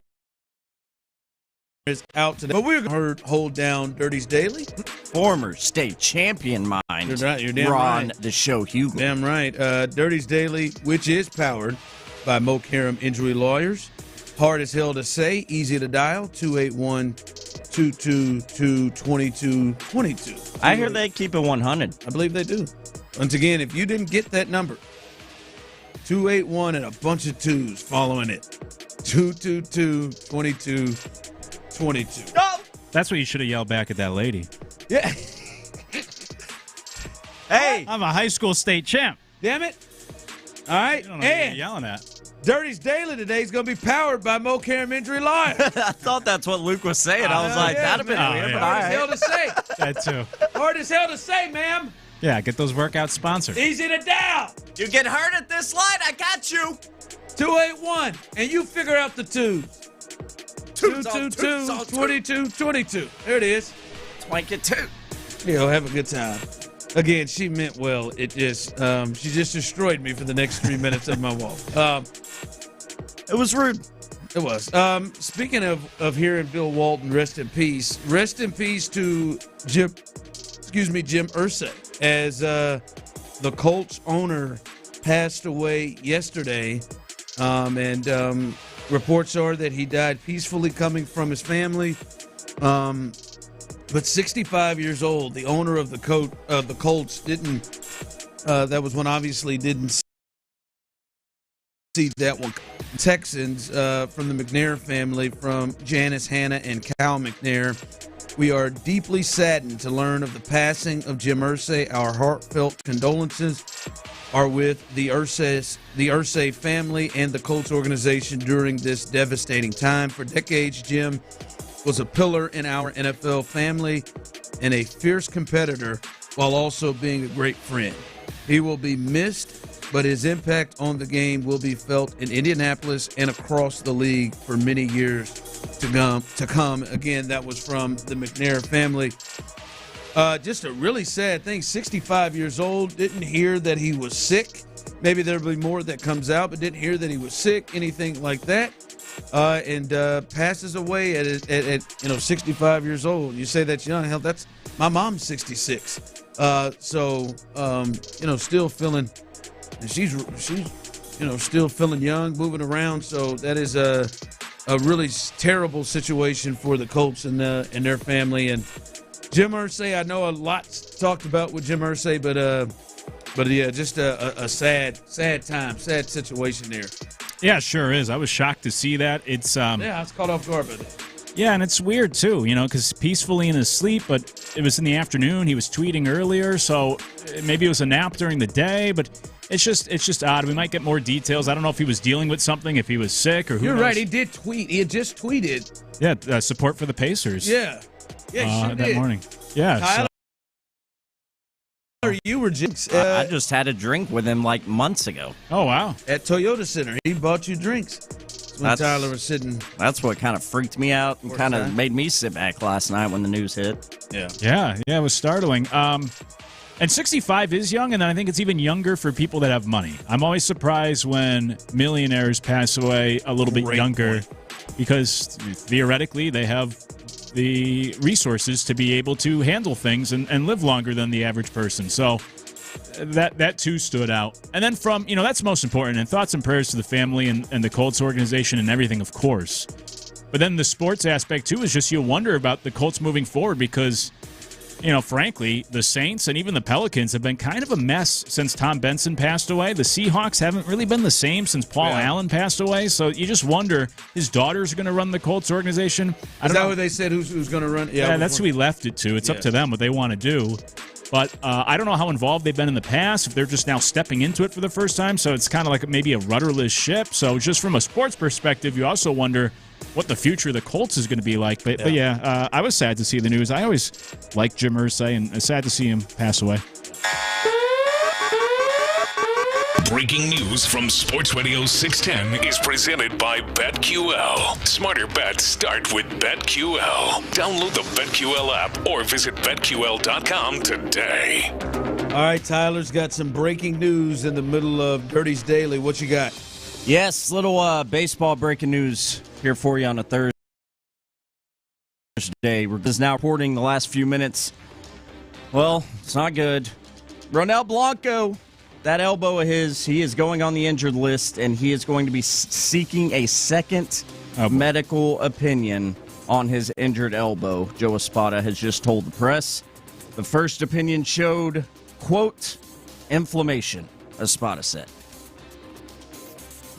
is out today. But we're going to hold down Dirty's Daily. Former state champion mind. You're right. You're damn Ron, right. the show Hughley. Damn right. Dirty's Daily, which is powered by Mokaram Injury Lawyers. Hard as hell to say, easy to dial, 281-222-2222. I hear they keep it 100. I believe they do. Once again, if you didn't get that number, 281 and a bunch of twos following it. 222-2222. Oh! That's what you should have yelled back at that lady. Yeah. Hey! I'm a high school state champ. Damn it. All right. I don't know what you're yelling at. Dirty's Daily today is going to be powered by Mokaram Injury Lawyers. I thought that's what Luke was saying. I was like, that'd have been weird. But hard as hell to say. That too. Hard as hell to say, ma'am. Yeah, get those workouts sponsored. Easy to dial. You get hurt at this line, I got you. 281, and you figure out the twos. 222-2222. There it is. Twank it too. Yo, have a good time. Again, she meant well. It just, she just destroyed me for the next 3 minutes of my walk. It was rude. It was. Speaking of hearing Bill Walton, rest in peace. Rest in peace to Jim Irsay, as the Colts owner passed away yesterday, and reports are that he died peacefully coming from his family. But 65 years old, the owner of the Colts didn't. That was one obviously didn't see that one. Texans from the McNair family, from Janice, Hannah, and Cal McNair. We are deeply saddened to learn of the passing of Jim Irsay. Our heartfelt condolences are with the Irsay family and the Colts organization during this devastating time. For decades, Jim was a pillar in our NFL family and a fierce competitor while also being a great friend. He will be missed, but his impact on the game will be felt in Indianapolis and across the league for many years to come. Again, that was from the McNair family. Just a really sad thing. 65 years old, didn't hear that he was sick. Maybe there'll be more that comes out, but didn't hear that he was sick, anything like that. And passes away at 65 years old. You say that's young. Hell, that's my mom's 66. Still feeling, and she's still feeling young, moving around. So that is a really terrible situation for the Colts and their family. And Jim Irsay, I know a lot's talked about with Jim Irsay, but yeah, just a sad time, sad situation there. Yeah, it sure is. I was shocked to see that. It's I was caught off guard by that. Yeah, and it's weird too, because peacefully in his sleep, but it was in the afternoon. He was tweeting earlier, so maybe it was a nap during the day, but it's just odd. We might get more details. I don't know if he was dealing with something, if he was sick, or who knows. You're right. He did tweet. He had just tweeted. Yeah, support for the Pacers. Yeah, he sure that did. morning. Yeah. Tyler You were jinx. I just had a drink with him like months ago. Oh, wow. At Toyota Center. He bought you drinks. When Tyler was sitting. That's what kind of freaked me out and kind of made me sit back last night when the news hit. Yeah, it was startling. And 65 is young, and I think it's even younger for people that have money. I'm always surprised when millionaires pass away a little bit younger because theoretically they have the resources to be able to handle things and live longer than the average person. So that too stood out. And then that's most important. And thoughts and prayers to the family and the Colts organization and everything, of course. But then the sports aspect too is just you wonder about the Colts moving forward because, frankly, the Saints and even the Pelicans have been kind of a mess since Tom Benson passed away. The Seahawks haven't really been the same since Paul Allen passed away. So you just wonder, his daughter's going to run the Colts organization. Is that what they said? Who's going to run? Yeah, that's who he left it to. It's up to them what they want to do. But I don't know how involved they've been in the past, if they're just now stepping into it for the first time. So it's kind of like maybe a rudderless ship. So just from a sports perspective, you also wonder what the future of the Colts is going to be like. But I was sad to see the news. I always liked Jim Irsay, and it's sad to see him pass away. Breaking news from Sports Radio 610 is presented by BetQL. Smarter bets start with BetQL. Download the BetQL app or visit BetQL.com today. All right, Tyler's got some breaking news in the middle of Dirty's Daily. What you got? Yes, little baseball breaking news here for you on a Thursday. We're just now reporting the last few minutes. Well, it's not good. Ronel Blanco, that elbow of his, he is going on the injured list, and he is going to be seeking a second medical opinion on his injured elbow. Joe Espada has just told the press. The first opinion showed, quote, inflammation, Espada said.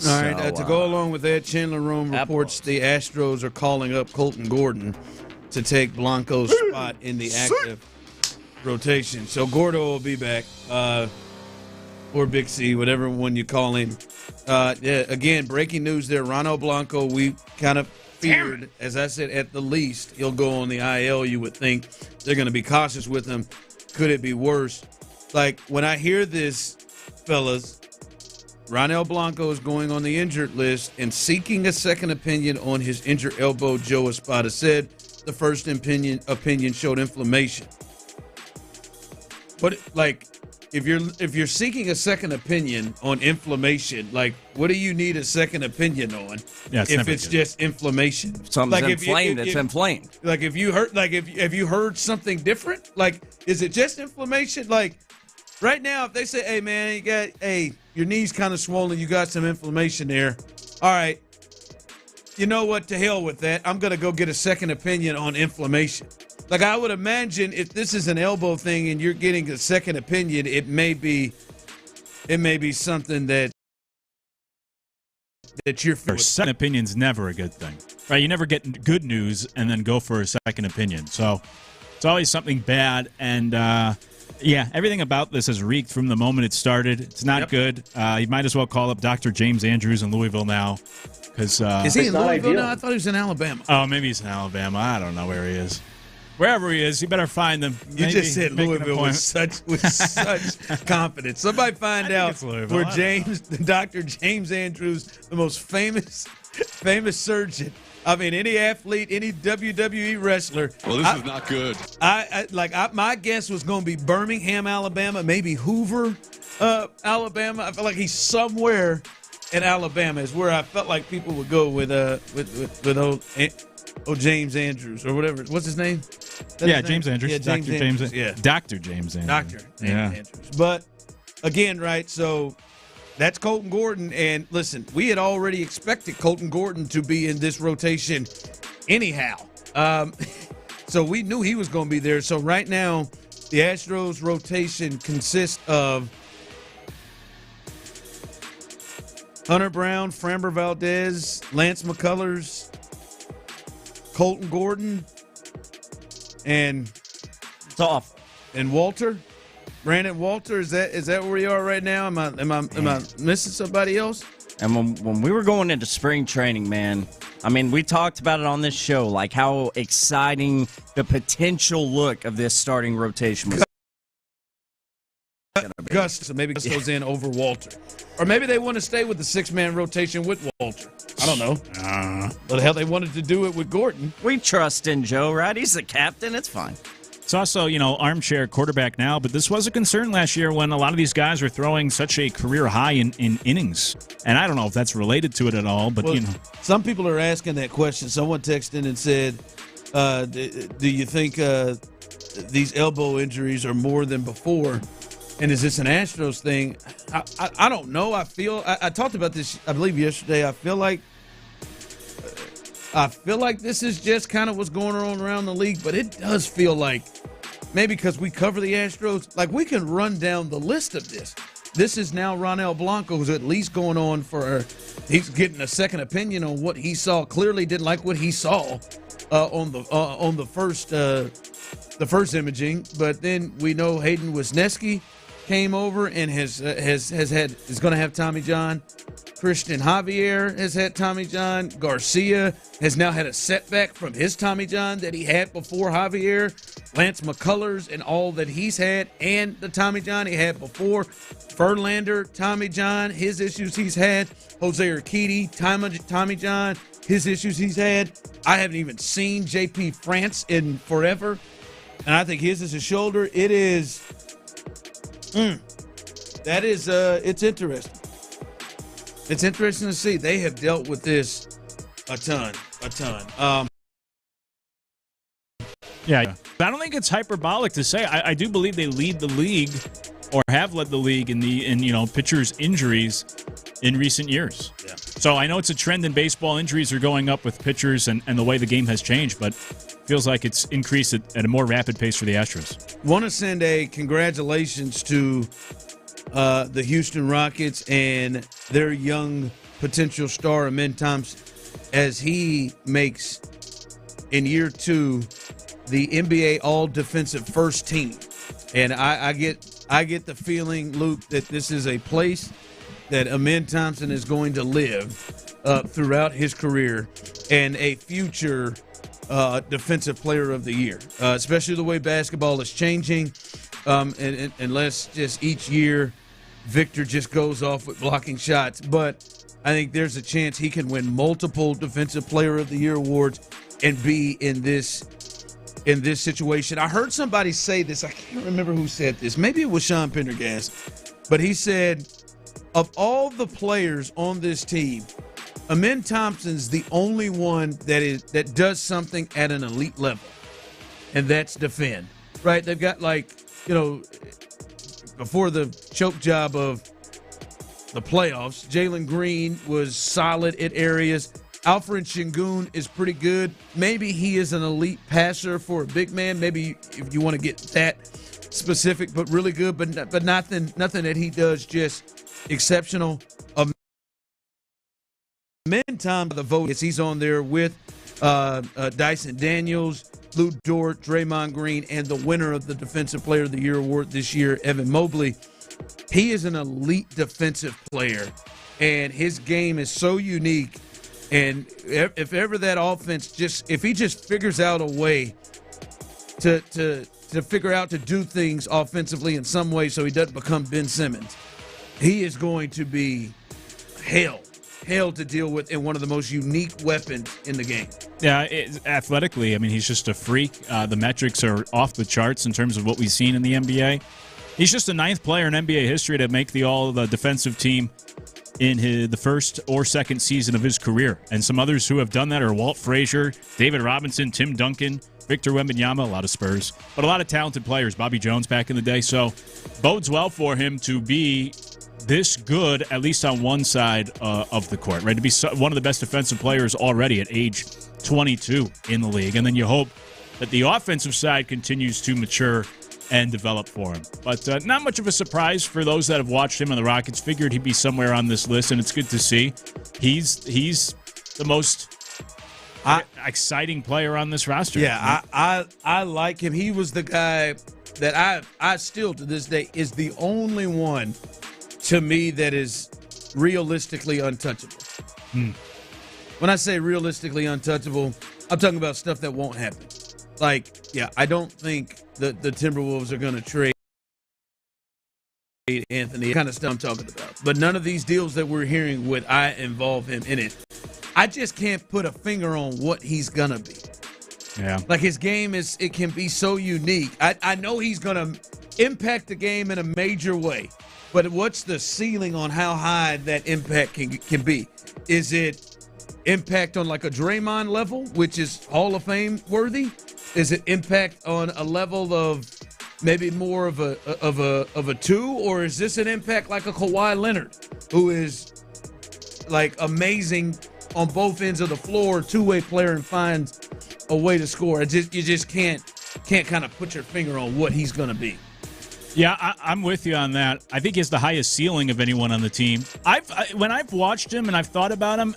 All right, to go along with that, Chandler Rome reports the Astros are calling up Colton Gordon to take Blanco's spot in the active rotation. So Gordo will be back, or Big C, whatever one you call him. Again, breaking news there. Ronald Blanco, we kind of feared, as I said, at the least, he'll go on the IL. You would think they're going to be cautious with him. Could it be worse? Like, when I hear this, fellas, Ronel Blanco is going on the injured list and seeking a second opinion on his injured elbow. Joe Espada said the first opinion showed inflammation. But like, if you're seeking a second opinion on inflammation, like, what do you need a second opinion on? Yeah, if it's just inflammation, something's like inflamed. It's inflamed. Like, if you heard, like, have you heard something different? Like, is it just inflammation? Like, right now, if they say, "Hey, man, your knee's kind of swollen, you got some inflammation there," all right, you know what? To hell with that. I'm gonna go get a second opinion on inflammation. Like, I would imagine if this is an elbow thing and you're getting a second opinion, it may be something that you're feeling. Second opinion's never a good thing, right? You never get good news and then go for a second opinion. So it's always something bad. And everything about this has reeked from the moment it started. It's not good. You might as well call up Dr. James Andrews in Louisville now. Is he in Louisville now? I thought he was in Alabama. Oh, maybe he's in Alabama. I don't know where he is. Wherever he is, you better find them. You just said Louisville with such confidence. Somebody find out where Dr. James Andrews, the most famous surgeon. I mean, any athlete, any WWE wrestler. Well, this is not good. My guess was going to be Birmingham, Alabama, maybe Hoover, Alabama. I feel like he's somewhere in Alabama is where I felt like people would go with old James Andrews or whatever. What's his name? James Andrews. Yeah, Dr. James Andrews. Yeah. Dr. James Andrews. Dr. Andrews. But again, right, so that's Colton Gordon. And listen, we had already expected Colton Gordon to be in this rotation anyhow. So we knew he was going to be there. So right now, the Astros rotation consists of Hunter Brown, Framber Valdez, Lance McCullers, Colton Gordon, and Brandon Walter. Is that where you are right now? Am I missing somebody else? And when we were going into spring training, man, I mean, we talked about it on this show, like how exciting the potential look of this starting rotation was. Gus, so maybe Gus goes in over Walter. Or maybe they want to stay with the six-man rotation with Walter. I don't know. But the hell, they wanted to do it with Gordon. We trust in Joe, right? He's the captain. It's fine. It's also, armchair quarterback now, but this was a concern last year when a lot of these guys were throwing such a career high in innings. And I don't know if that's related to it at all, but, Some people are asking that question. Someone texted in and said, do you think these elbow injuries are more than before? And is this an Astros thing? I don't know. I talked about this, I believe, yesterday. I feel like this is just kind of what's going on around the league, but it does feel like maybe because we cover the Astros, like we can run down the list of this. This is now Ronel Blanco, who's at least going on he's getting a second opinion on what he saw. Clearly didn't like what he saw on the first imaging, but then we know Hayden Wisniewski came over and is going to have Tommy John. Christian Javier has had Tommy John. Garcia has now had a setback from his Tommy John that he had before Javier. Lance McCullers and all that he's had and the Tommy John he had before. Verlander, Tommy John, his issues he's had. Jose Urquidy, Tommy John, his issues he's had. I haven't even seen JP France in forever, and I think his is his shoulder. It is it's interesting. It's interesting to see. They have dealt with this a ton. Yeah. I don't think it's hyperbolic to say. I do believe they lead the league or have led the league in pitchers' injuries in recent years. Yeah. So I know it's a trend in baseball. Injuries are going up with pitchers and the way the game has changed, but feels like it's increased at a more rapid pace for the Astros. Want to send a congratulations to the Houston Rockets and their young potential star, Amin Thompson, as he makes, in year 2, the NBA All-Defensive First Team. And I get the feeling, Luke, that this is a place that Amin Thompson is going to live throughout his career and a future Defensive Player of the Year, especially the way basketball is changing. And unless just each year Victor just goes off with blocking shots. But I think there's a chance he can win multiple Defensive Player of the Year awards and be in this situation. I heard somebody say this. I can't remember who said this. Maybe it was Sean Pendergast. But he said, of all the players on this team, Amin Thompson's the only one that does something at an elite level, and that's defend. Right? They've got before the choke job of the playoffs, Jalen Green was solid at areas. Alfred Şengün is pretty good. Maybe he is an elite passer for a big man. Maybe if you want to get that specific, but really good. But nothing that he does just exceptional. Meantime, the vote is he's on there with Dyson Daniels, Lou Dort, Draymond Green, and the winner of the Defensive Player of the Year award this year, Evan Mobley. He is an elite defensive player, and his game is so unique. And if ever that offense if he just figures out a way to figure out to do things offensively in some way so he doesn't become Ben Simmons, he is going to be hell to deal with and one of the most unique weapons in the game. Yeah, athletically, I mean, he's just a freak. The metrics are off the charts in terms of what we've seen in the NBA. He's just the 9th player in NBA history to make the defensive team in the first or second season of his career. And some others who have done that are Walt Frazier, David Robinson, Tim Duncan, Victor Wembanyama, a lot of Spurs, but a lot of talented players, Bobby Jones back in the day. So bodes well for him to be this good, at least on one side of the court, right? To be one of the best defensive players already at age 22 in the league. And then you hope that the offensive side continues to mature and develop for him. But not much of a surprise for those that have watched him on the Rockets. Figured he'd be somewhere on this list, and it's good to see. He's the most exciting player on this roster. Yeah, I like him. He was the guy that I still to this day is the only one to me that is realistically untouchable. When I say realistically untouchable, I'm talking about stuff that won't happen. I don't think the Timberwolves are going to trade Anthony, kind of stuff I'm talking about. But none of these deals that we're hearing would I involve him in it. I just can't put a finger on what he's going to be. Yeah. Like his game it can be so unique. I know he's going to impact the game in a major way. But what's the ceiling on how high that impact can be? Is it impact on like a Draymond level, which is Hall of Fame worthy? Is it impact on a level of maybe more of a 2, or is this an impact like a Kawhi Leonard, who is like amazing on both ends of the floor, two-way player, and finds a way to score? You just can't kind of put your finger on what he's going to be. Yeah, I'm with you on that. I think he has the highest ceiling of anyone on the team. When I've watched him and I've thought about him,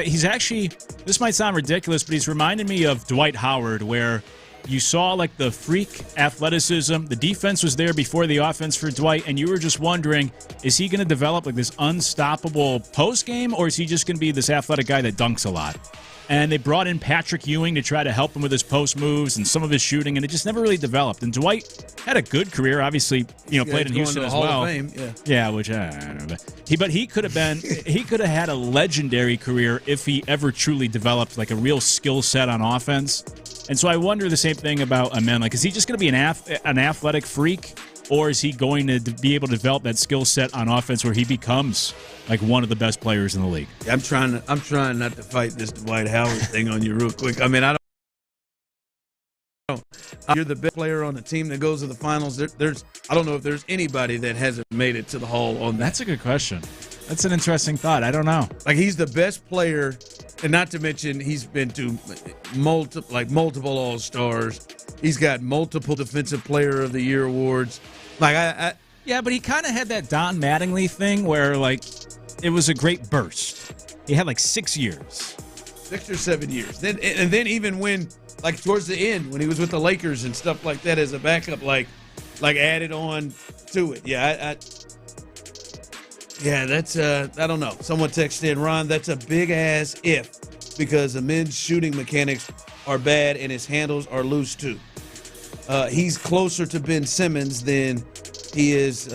he's actually, this might sound ridiculous, but he's reminded me of Dwight Howard, where you saw like the freak athleticism. The defense was there before the offense for Dwight, and you were just wondering, is he going to develop like this unstoppable post game, or is he just going to be this athletic guy that dunks a lot? And they brought in Patrick Ewing to try to help him with his post moves and some of his shooting, and it just never really developed. And Dwight had a good career, obviously, played in Houston as well. Hall of Fame, yeah, which I don't know. But he could have had a legendary career if he ever truly developed like a real skill set on offense. And so I wonder the same thing about Amen. Like, is he just going to be an athletic freak, or is he going to be able to develop that skill set on offense where he becomes like one of the best players in the league? I'm trying not to fight this Dwight Howard thing on you real quick. I mean, I don't. You're the best player on the team that goes to the finals. I don't know if there's anybody that hasn't made it to the Hall on that. That's a good question. That's an interesting thought. I don't know. Like, he's the best player, and not to mention he's been to multiple All-Stars. He's got multiple Defensive Player of the Year awards. Like yeah, but he kind of had that Don Mattingly thing where like it was a great burst. He had like 6 years, 6 or 7 years. Then even when like towards the end when he was with the Lakers and stuff like that as a backup, like added on to it. Yeah, that's I don't know. Someone texted in, Ron, that's a big ass if, because the men's shooting mechanics are bad and his handles are loose too. He's closer to Ben Simmons than he is.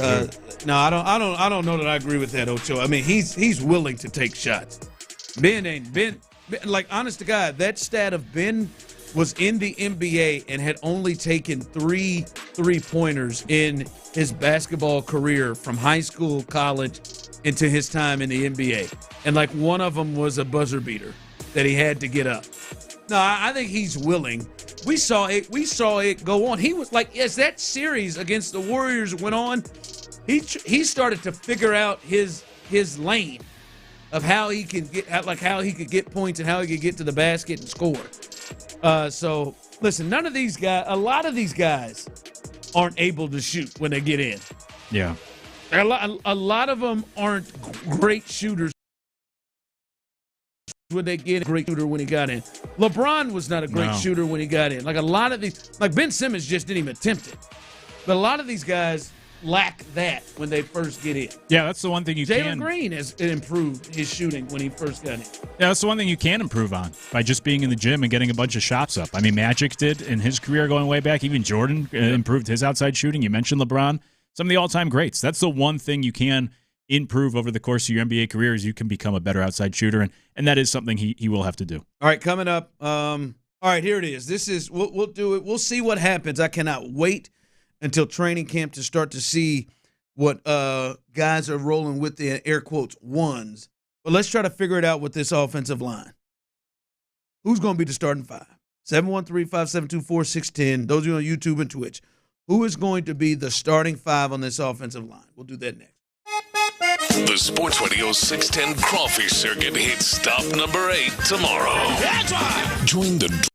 No, I don't know that I agree with that, Ocho. I mean, he's willing to take shots. Ben, like, honest to God, that stat of Ben was in the NBA and had only taken 3 3-pointers in his basketball career from high school, college, into his time in the NBA. And like one of them was a buzzer beater that he had to get up. No, I think he's willing. We saw it go on. He was like, as that series against the Warriors went on, he started to figure out his lane of how he could get points and how he could get to the basket and score. So listen, a lot of these guys aren't able to shoot when they get in. Yeah. A lot of them aren't great shooters when they get a great shooter when he got in. LeBron was not a great shooter when he got in. Like a lot of these, like Ben Simmons just didn't even attempt it. But a lot of these guys lack that when they first get in. Yeah, that's the one thing Jalen Green has improved his shooting when he first got in. Yeah, that's the one thing you can improve on by just being in the gym and getting a bunch of shots up. I mean, Magic did in his career going way back. Even Jordan improved his outside shooting. You mentioned LeBron. Some of the all-time greats. That's the one thing you can improve over the course of your NBA career is you can become a better outside shooter, and that is something he will have to do. All right, coming up. All right, here it is. This is we'll do it. We'll see what happens. I cannot wait until training camp to start to see what guys are rolling with the air quotes ones. But let's try to figure it out with this offensive line. Who's going to be the starting five? 713-572-4610. Those of you on YouTube and Twitch. Who is going to be the starting five on this offensive line? We'll do that next. The Sports Radio 610 Crawfish Circuit hits stop number 8 tomorrow. That's right. Join the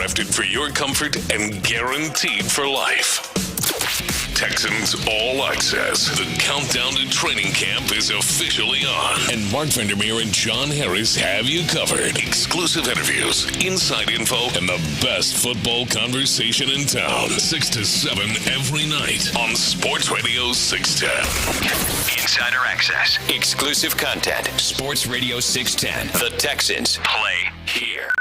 crafted for your comfort and guaranteed for life. Texans All Access. The countdown to training camp is officially on. And Mark Vandermeer and John Harris have you covered. Exclusive interviews, inside info, and the best football conversation in town. 6 to 7 every night on Sports Radio 610. Insider access. Exclusive content. Sports Radio 610. The Texans play here.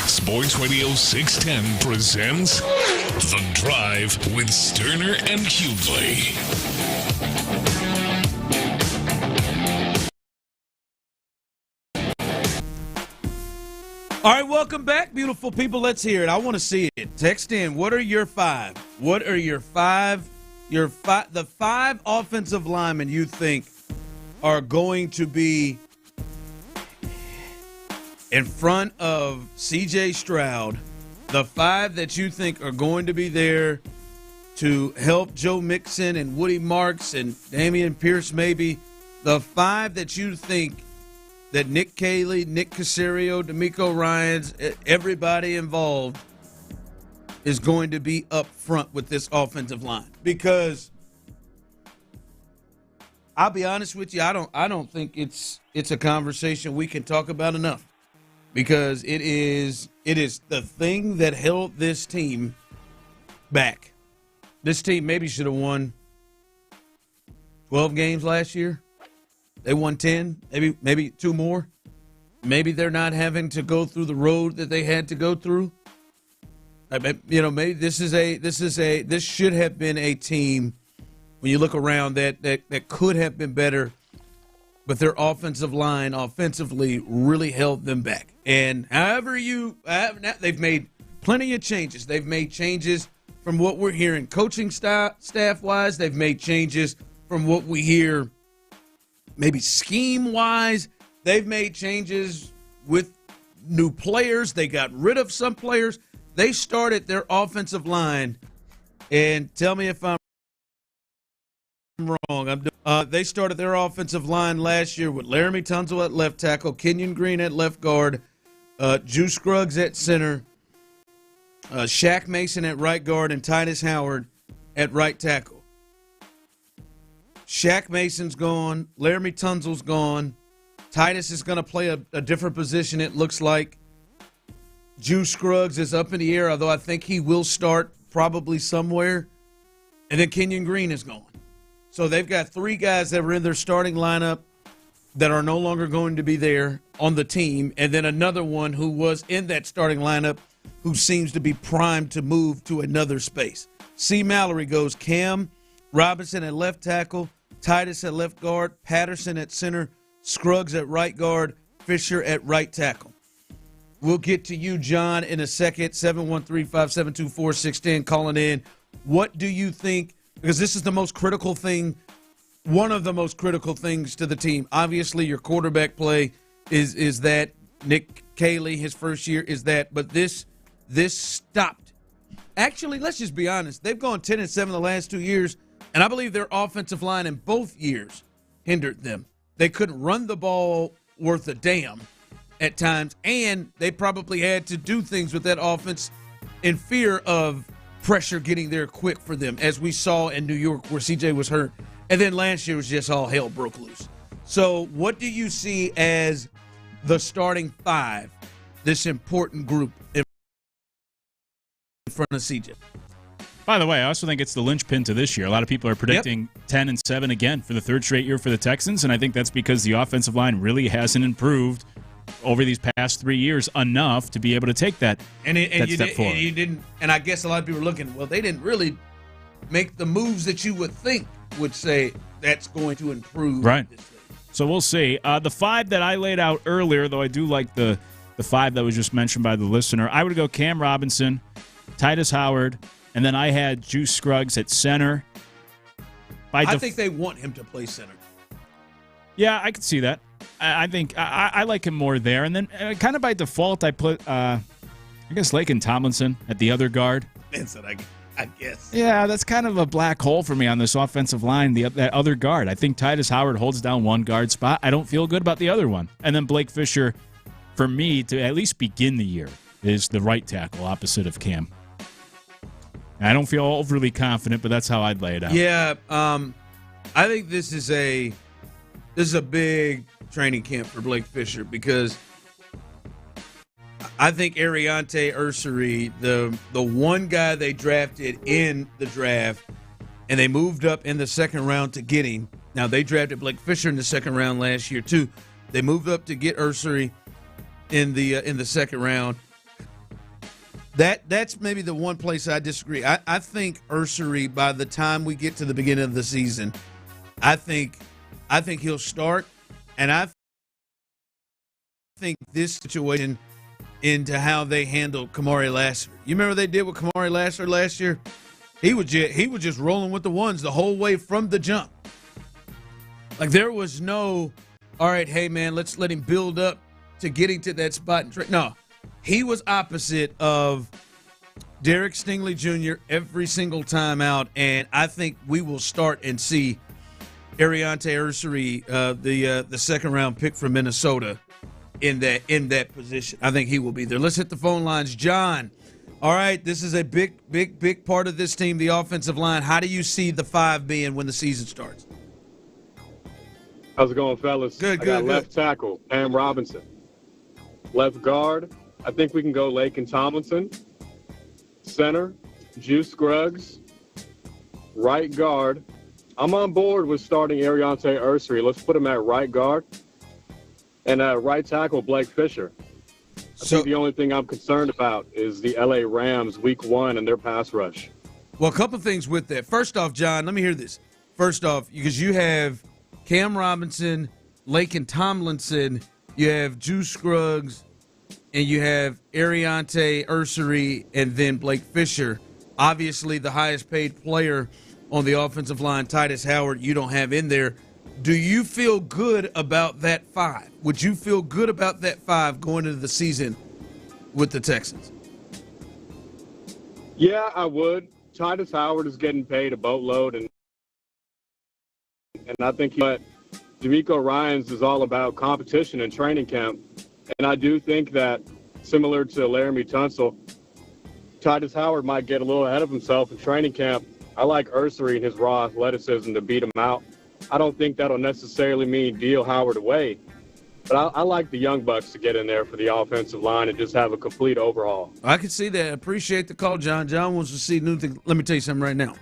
Sports Radio 610 presents The Drive with Stoerner and Hughley. All right, welcome back, beautiful people. Let's hear it. I want to see it. Text in. What are your five? What are your five? The five offensive linemen you think are going to be in front of C.J. Stroud, the five that you think are going to be there to help Joe Mixon and Woody Marks and Damian Pierce maybe, the five that you think that Nick Caley, Nick Caserio, D'Amico Ryans, everybody involved is going to be up front with this offensive line. Because I'll be honest with you, I don't think it's a conversation we can talk about enough. Because it is the thing that held this team back. This team maybe should have won 12 games last year. They won 10, maybe two more. Maybe they're not having to go through the road that they had to go through. Maybe this should have been a team when you look around that could have been better. But their offensive line offensively really held them back. And they've made plenty of changes. They've made changes from what we're hearing coaching staff-wise. They've made changes from what we hear maybe scheme-wise. They've made changes with new players. They got rid of some players. They started their offensive line, and tell me if I'm wrong. They started their offensive line last year with Laramie Tunsil at left tackle, Kenyon Green at left guard, Juice Scruggs at center, Shaq Mason at right guard, and Titus Howard at right tackle. Shaq Mason's gone. Laramie Tunsil's gone. Titus is going to play a different position, it looks like. Juice Scruggs is up in the air, although I think he will start probably somewhere. And then Kenyon Green is gone. So they've got three guys that were in their starting lineup that are no longer going to be there on the team, and then another one who was in that starting lineup who seems to be primed to move to another space. C. Mallory goes Cam Robinson at left tackle, Titus at left guard, Patterson at center, Scruggs at right guard, Fisher at right tackle. We'll get to you, John, in a second. 713-572-4610 calling in. What do you think? Because this is the most critical thing, one of the most critical things to the team. Obviously, your quarterback play is that. Nick Caley, his first year, is that. But this stopped. Actually, let's just be honest. They've gone 10-7 the last 2 years, and I believe their offensive line in both years hindered them. They couldn't run the ball worth a damn at times, and they probably had to do things with that offense in fear of pressure getting there quick for them, as we saw in New York where CJ was hurt. And then last year was just all hell broke loose. So what do you see as the starting five, this important group in front of CJ? By the way, I also think it's the linchpin to this year. A lot of people are predicting 10-7 again for the third straight year for the Texans, and I think that's because the offensive line really hasn't improved over these past 3 years enough to be able to take that step forward. And you didn't, and I guess a lot of people are looking, well, they didn't really make the moves that you would think would say that's going to improve. Right. So we'll see. The five that I laid out earlier, though I do like the five that was just mentioned by the listener, I would go Cam Robinson, Titus Howard, and then I had Juice Scruggs at center. I think they want him to play center. Yeah, I could see that. I think I like him more there. And then kind of by default, I put, I guess, Laken Tomlinson at the other guard. Vincent, I guess. Yeah, that's kind of a black hole for me on this offensive line, that other guard. I think Titus Howard holds down one guard spot. I don't feel good about the other one. And then Blake Fisher, for me, to at least begin the year, is the right tackle opposite of Cam. I don't feel overly confident, but that's how I'd lay it out. Yeah, I think this is a big training camp for Blake Fisher because I think Ariante Ursary, the one guy they drafted in the draft, and they moved up in the second round to get him. Now, they drafted Blake Fisher in the second round last year, too. They moved up to get Ursary in the second round. That's maybe the one place I disagree. I think Ursary, by the time we get to the beginning of the season, I think he'll start, and I think this situation into how they handled Kamari Lassiter. You remember what they did with Kamari Lassiter last year? He was just rolling with the ones the whole way from the jump. Like there was no, all right, hey man, let's let him build up to getting to that spot. No, he was opposite of Derek Stingley Jr. every single time out, and I think we will start and see Ariante Ursary, the second round pick from Minnesota, in that position. I think he will be there. Let's hit the phone lines. John, all right, this is a big part of this team, the offensive line. How do you see the 5 being when the season starts? How's it going, fellas? Good. Left tackle, Pam Robinson. Left guard, I think we can go Lakin Tomlinson. Center, Juice Scruggs. Right guard, I'm on board with starting Ariante Ursary. Let's put him at right guard. And right tackle, Blake Fisher. I think the only thing I'm concerned about is the L.A. Rams week 1 and their pass rush. Well, a couple things with that. First off, John, let me hear this. First off, because you have Cam Robinson, Lakin Tomlinson, you have Juice Scruggs, and you have Ariante Ursary, and then Blake Fisher. Obviously, the highest paid player on the offensive line, Titus Howard, you don't have in there. Do you feel good about that 5? Would you feel good about that 5 going into the season with the Texans? Yeah, I would. Titus Howard is getting paid a boatload, and I think D'Amico Ryans is all about competition and training camp. And I do think that, similar to Laramie Tunsil, Titus Howard might get a little ahead of himself in training camp. I like Ursary and his raw athleticism to beat him out. I don't think that'll necessarily mean deal Howard away, but I like the young bucks to get in there for the offensive line and just have a complete overhaul. I can see that. Appreciate the call, John. John wants to see new things. Let me tell you something right now.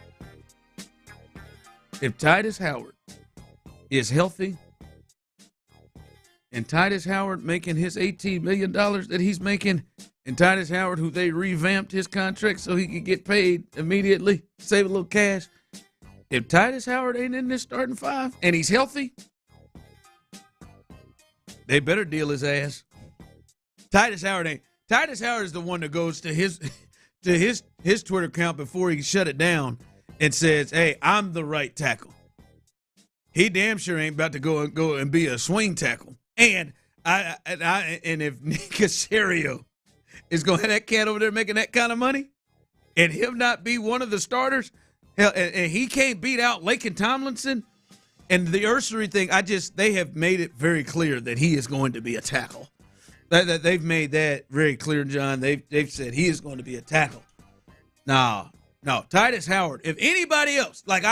If Titus Howard is healthy and Titus Howard making his $18 million that he's making, and Titus Howard, who they revamped his contract so he could get paid immediately, save a little cash. If Titus Howard ain't in this starting 5 and he's healthy, they better deal his ass. Titus Howard ain't. Titus Howard is the one that goes to his Twitter account before he shut it down and says, "Hey, I'm the right tackle." He damn sure ain't about to go and be a swing tackle. And if Nick Caserio is going to have that cat over there making that kind of money, and him not be one of the starters. Hell, and he can't beat out Lakin Tomlinson. And the Ursary thing, they have made it very clear that he is going to be a tackle. That they've made that very clear, John. They've said he is going to be a tackle. No, Titus Howard. If anybody else, like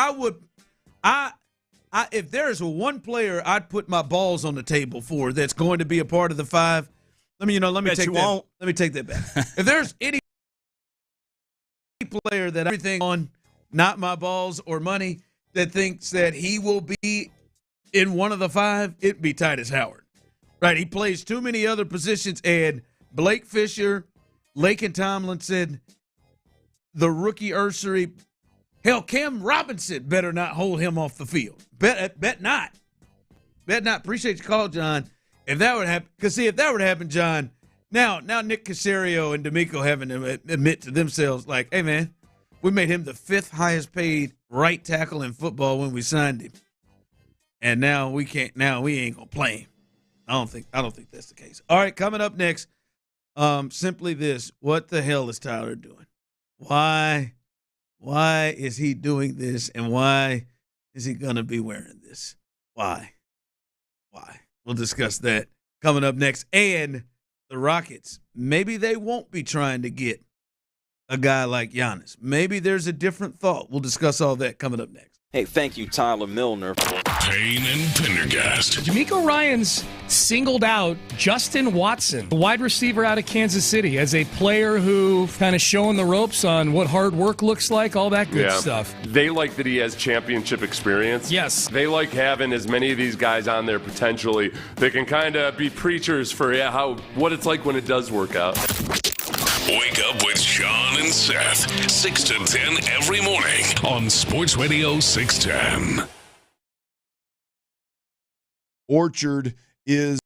if there's one player I'd put my balls on the table for that's going to be a part of the 5, let me take that back. If there's any player that everything on, not my balls or money, that thinks that he will be in one of the 5, it'd be Titus Howard. Right? He plays too many other positions, and Blake Fisher, Lakin Tomlinson, the rookie Ursary, hell, Cam Robinson better not hold him off the field. Bet not. Bet not. Appreciate your call, John. If that would happen, because see, if that would happen, John, now Nick Caserio and D'Amico having to admit to themselves, like, hey man, we made him the 5th highest paid right tackle in football when we signed him, and now we can't. Now we ain't gonna play him. I don't think that's the case. All right, coming up next, simply this: what the hell is Tyler doing? Why is he doing this, and why is he gonna be wearing this? Why? We'll discuss that coming up next, and the Rockets maybe they won't be trying to get a guy like Giannis. Maybe there's a different thought. We'll discuss all that coming up next. Hey, thank you, Tyler Milner. Payne and Pendergast. D'Amico Ryans singled out Justin Watson, the wide receiver out of Kansas City, as a player who kind of showing the ropes on what hard work looks like, all that good stuff. They like that he has championship experience. Yes. They like having as many of these guys on there potentially that can kind of be preachers for what it's like when it does work out. Wake up with Sean and Seth, 6 to 10 every morning on Sports Radio 610. Orchard is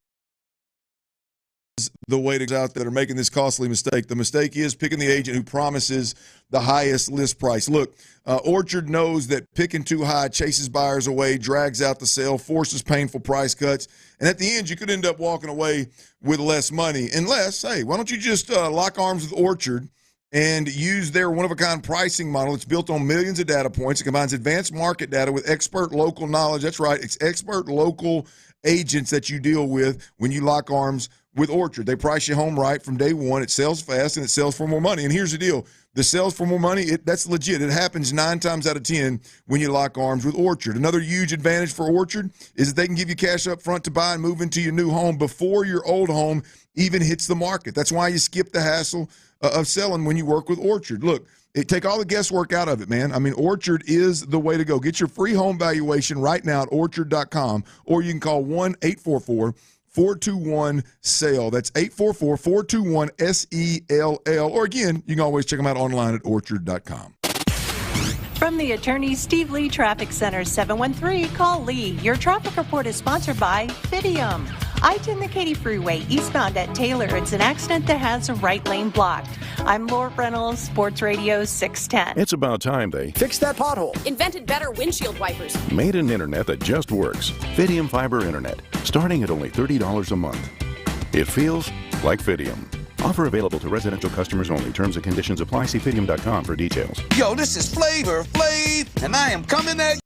the way to go out that are making this costly mistake. The mistake is picking the agent who promises the highest list price. Look, Orchard knows that picking too high chases buyers away, drags out the sale, forces painful price cuts, and at the end you could end up walking away with less money. Unless, hey, why don't you just lock arms with Orchard and use their one-of-a-kind pricing model. It's built on millions of data points. It combines advanced market data with expert local knowledge. That's right, it's expert local agents that you deal with when you lock arms with Orchard. They price you home right from day one. It sells fast, and it sells for more money. And here's the deal. The sales for more money, that's legit. It happens 9 times out of 10 when you lock arms with Orchard. Another huge advantage for Orchard is that they can give you cash up front to buy and move into your new home before your old home even hits the market. That's why you skip the hassle of selling when you work with Orchard. Look, take all the guesswork out of it, man. I mean, Orchard is the way to go. Get your free home valuation right now at Orchard.com, or you can call 1-844-421-SALE. That's 844-421-SELL. Or again, you can always check them out online at Orchard.com. From the Attorney Steve Lee Traffic Center, 713, call Lee. Your traffic report is sponsored by Fidium. I-10 the Katy Freeway, eastbound at Taylor. It's an accident that has a right lane blocked. I'm Laura Reynolds, Sports Radio 610. It's about time they fixed that pothole. Invented better windshield wipers. Made an internet that just works. Fidium Fiber Internet, starting at only $30 a month. It feels like Fidium. Offer available to residential customers only. Terms and conditions apply. See Fidium.com for details. Yo, this is Flavor Flav, and I am coming at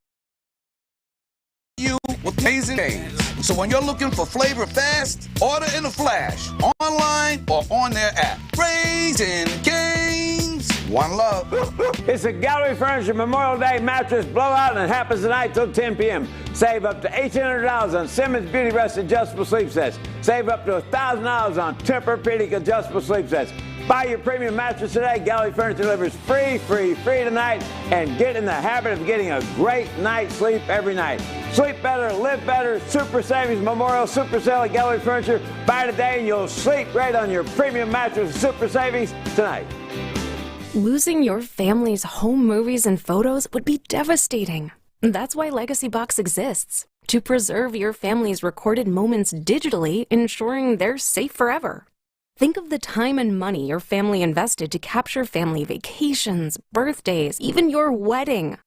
you with amazing games. So when you're looking for flavor fast, order in a flash, online or on their app. Raising Cane's, one love. It's a Gallery Furniture Memorial Day mattress blowout, and it happens tonight till 10 p.m. Save up to $1,800 on Simmons Beauty Rest adjustable sleep sets. Save up to $1,000 on Tempur-Pedic adjustable sleep sets. Buy your premium mattress today. Gallery Furniture delivers free tonight, and get in the habit of getting a great night's sleep every night. Sleep better, live better. Super Savings Memorial Super Sale at Gallery Furniture. Buy today and you'll sleep great on your premium mattress. Super Savings tonight. Losing your family's home movies and photos would be devastating. That's why Legacy Box exists, to preserve your family's recorded moments digitally, ensuring they're safe forever. Think of the time and money your family invested to capture family vacations, birthdays, even your wedding.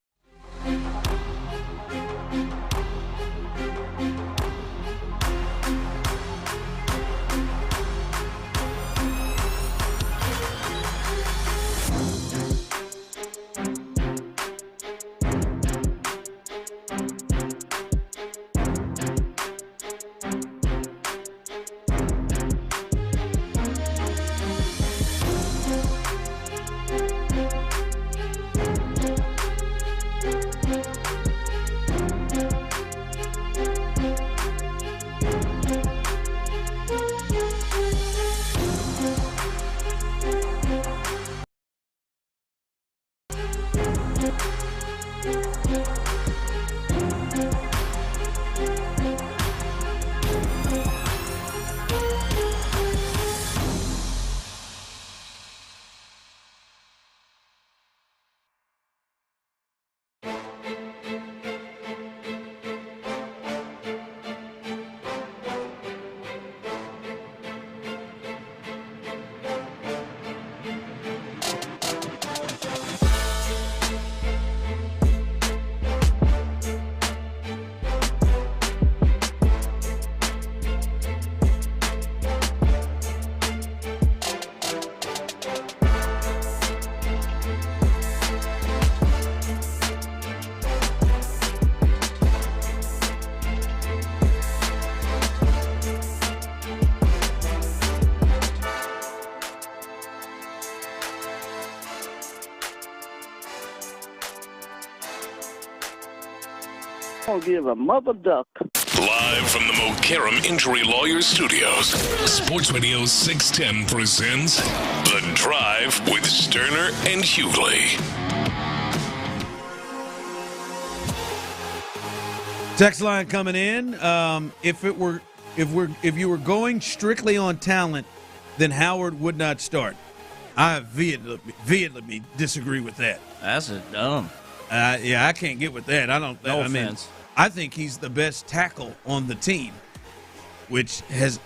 don't give a mother duck. Live from the Mokaram Injury Lawyers Studios, Sports Radio 610 presents The Drive with Stoerner and Hughley. Text line coming in. If you were going strictly on talent, then Howard would not start. I vehemently disagree with that. That's a dumb. Yeah, I can't get with that. I don't. No I mean, offense. I think he's the best tackle on the team, which has.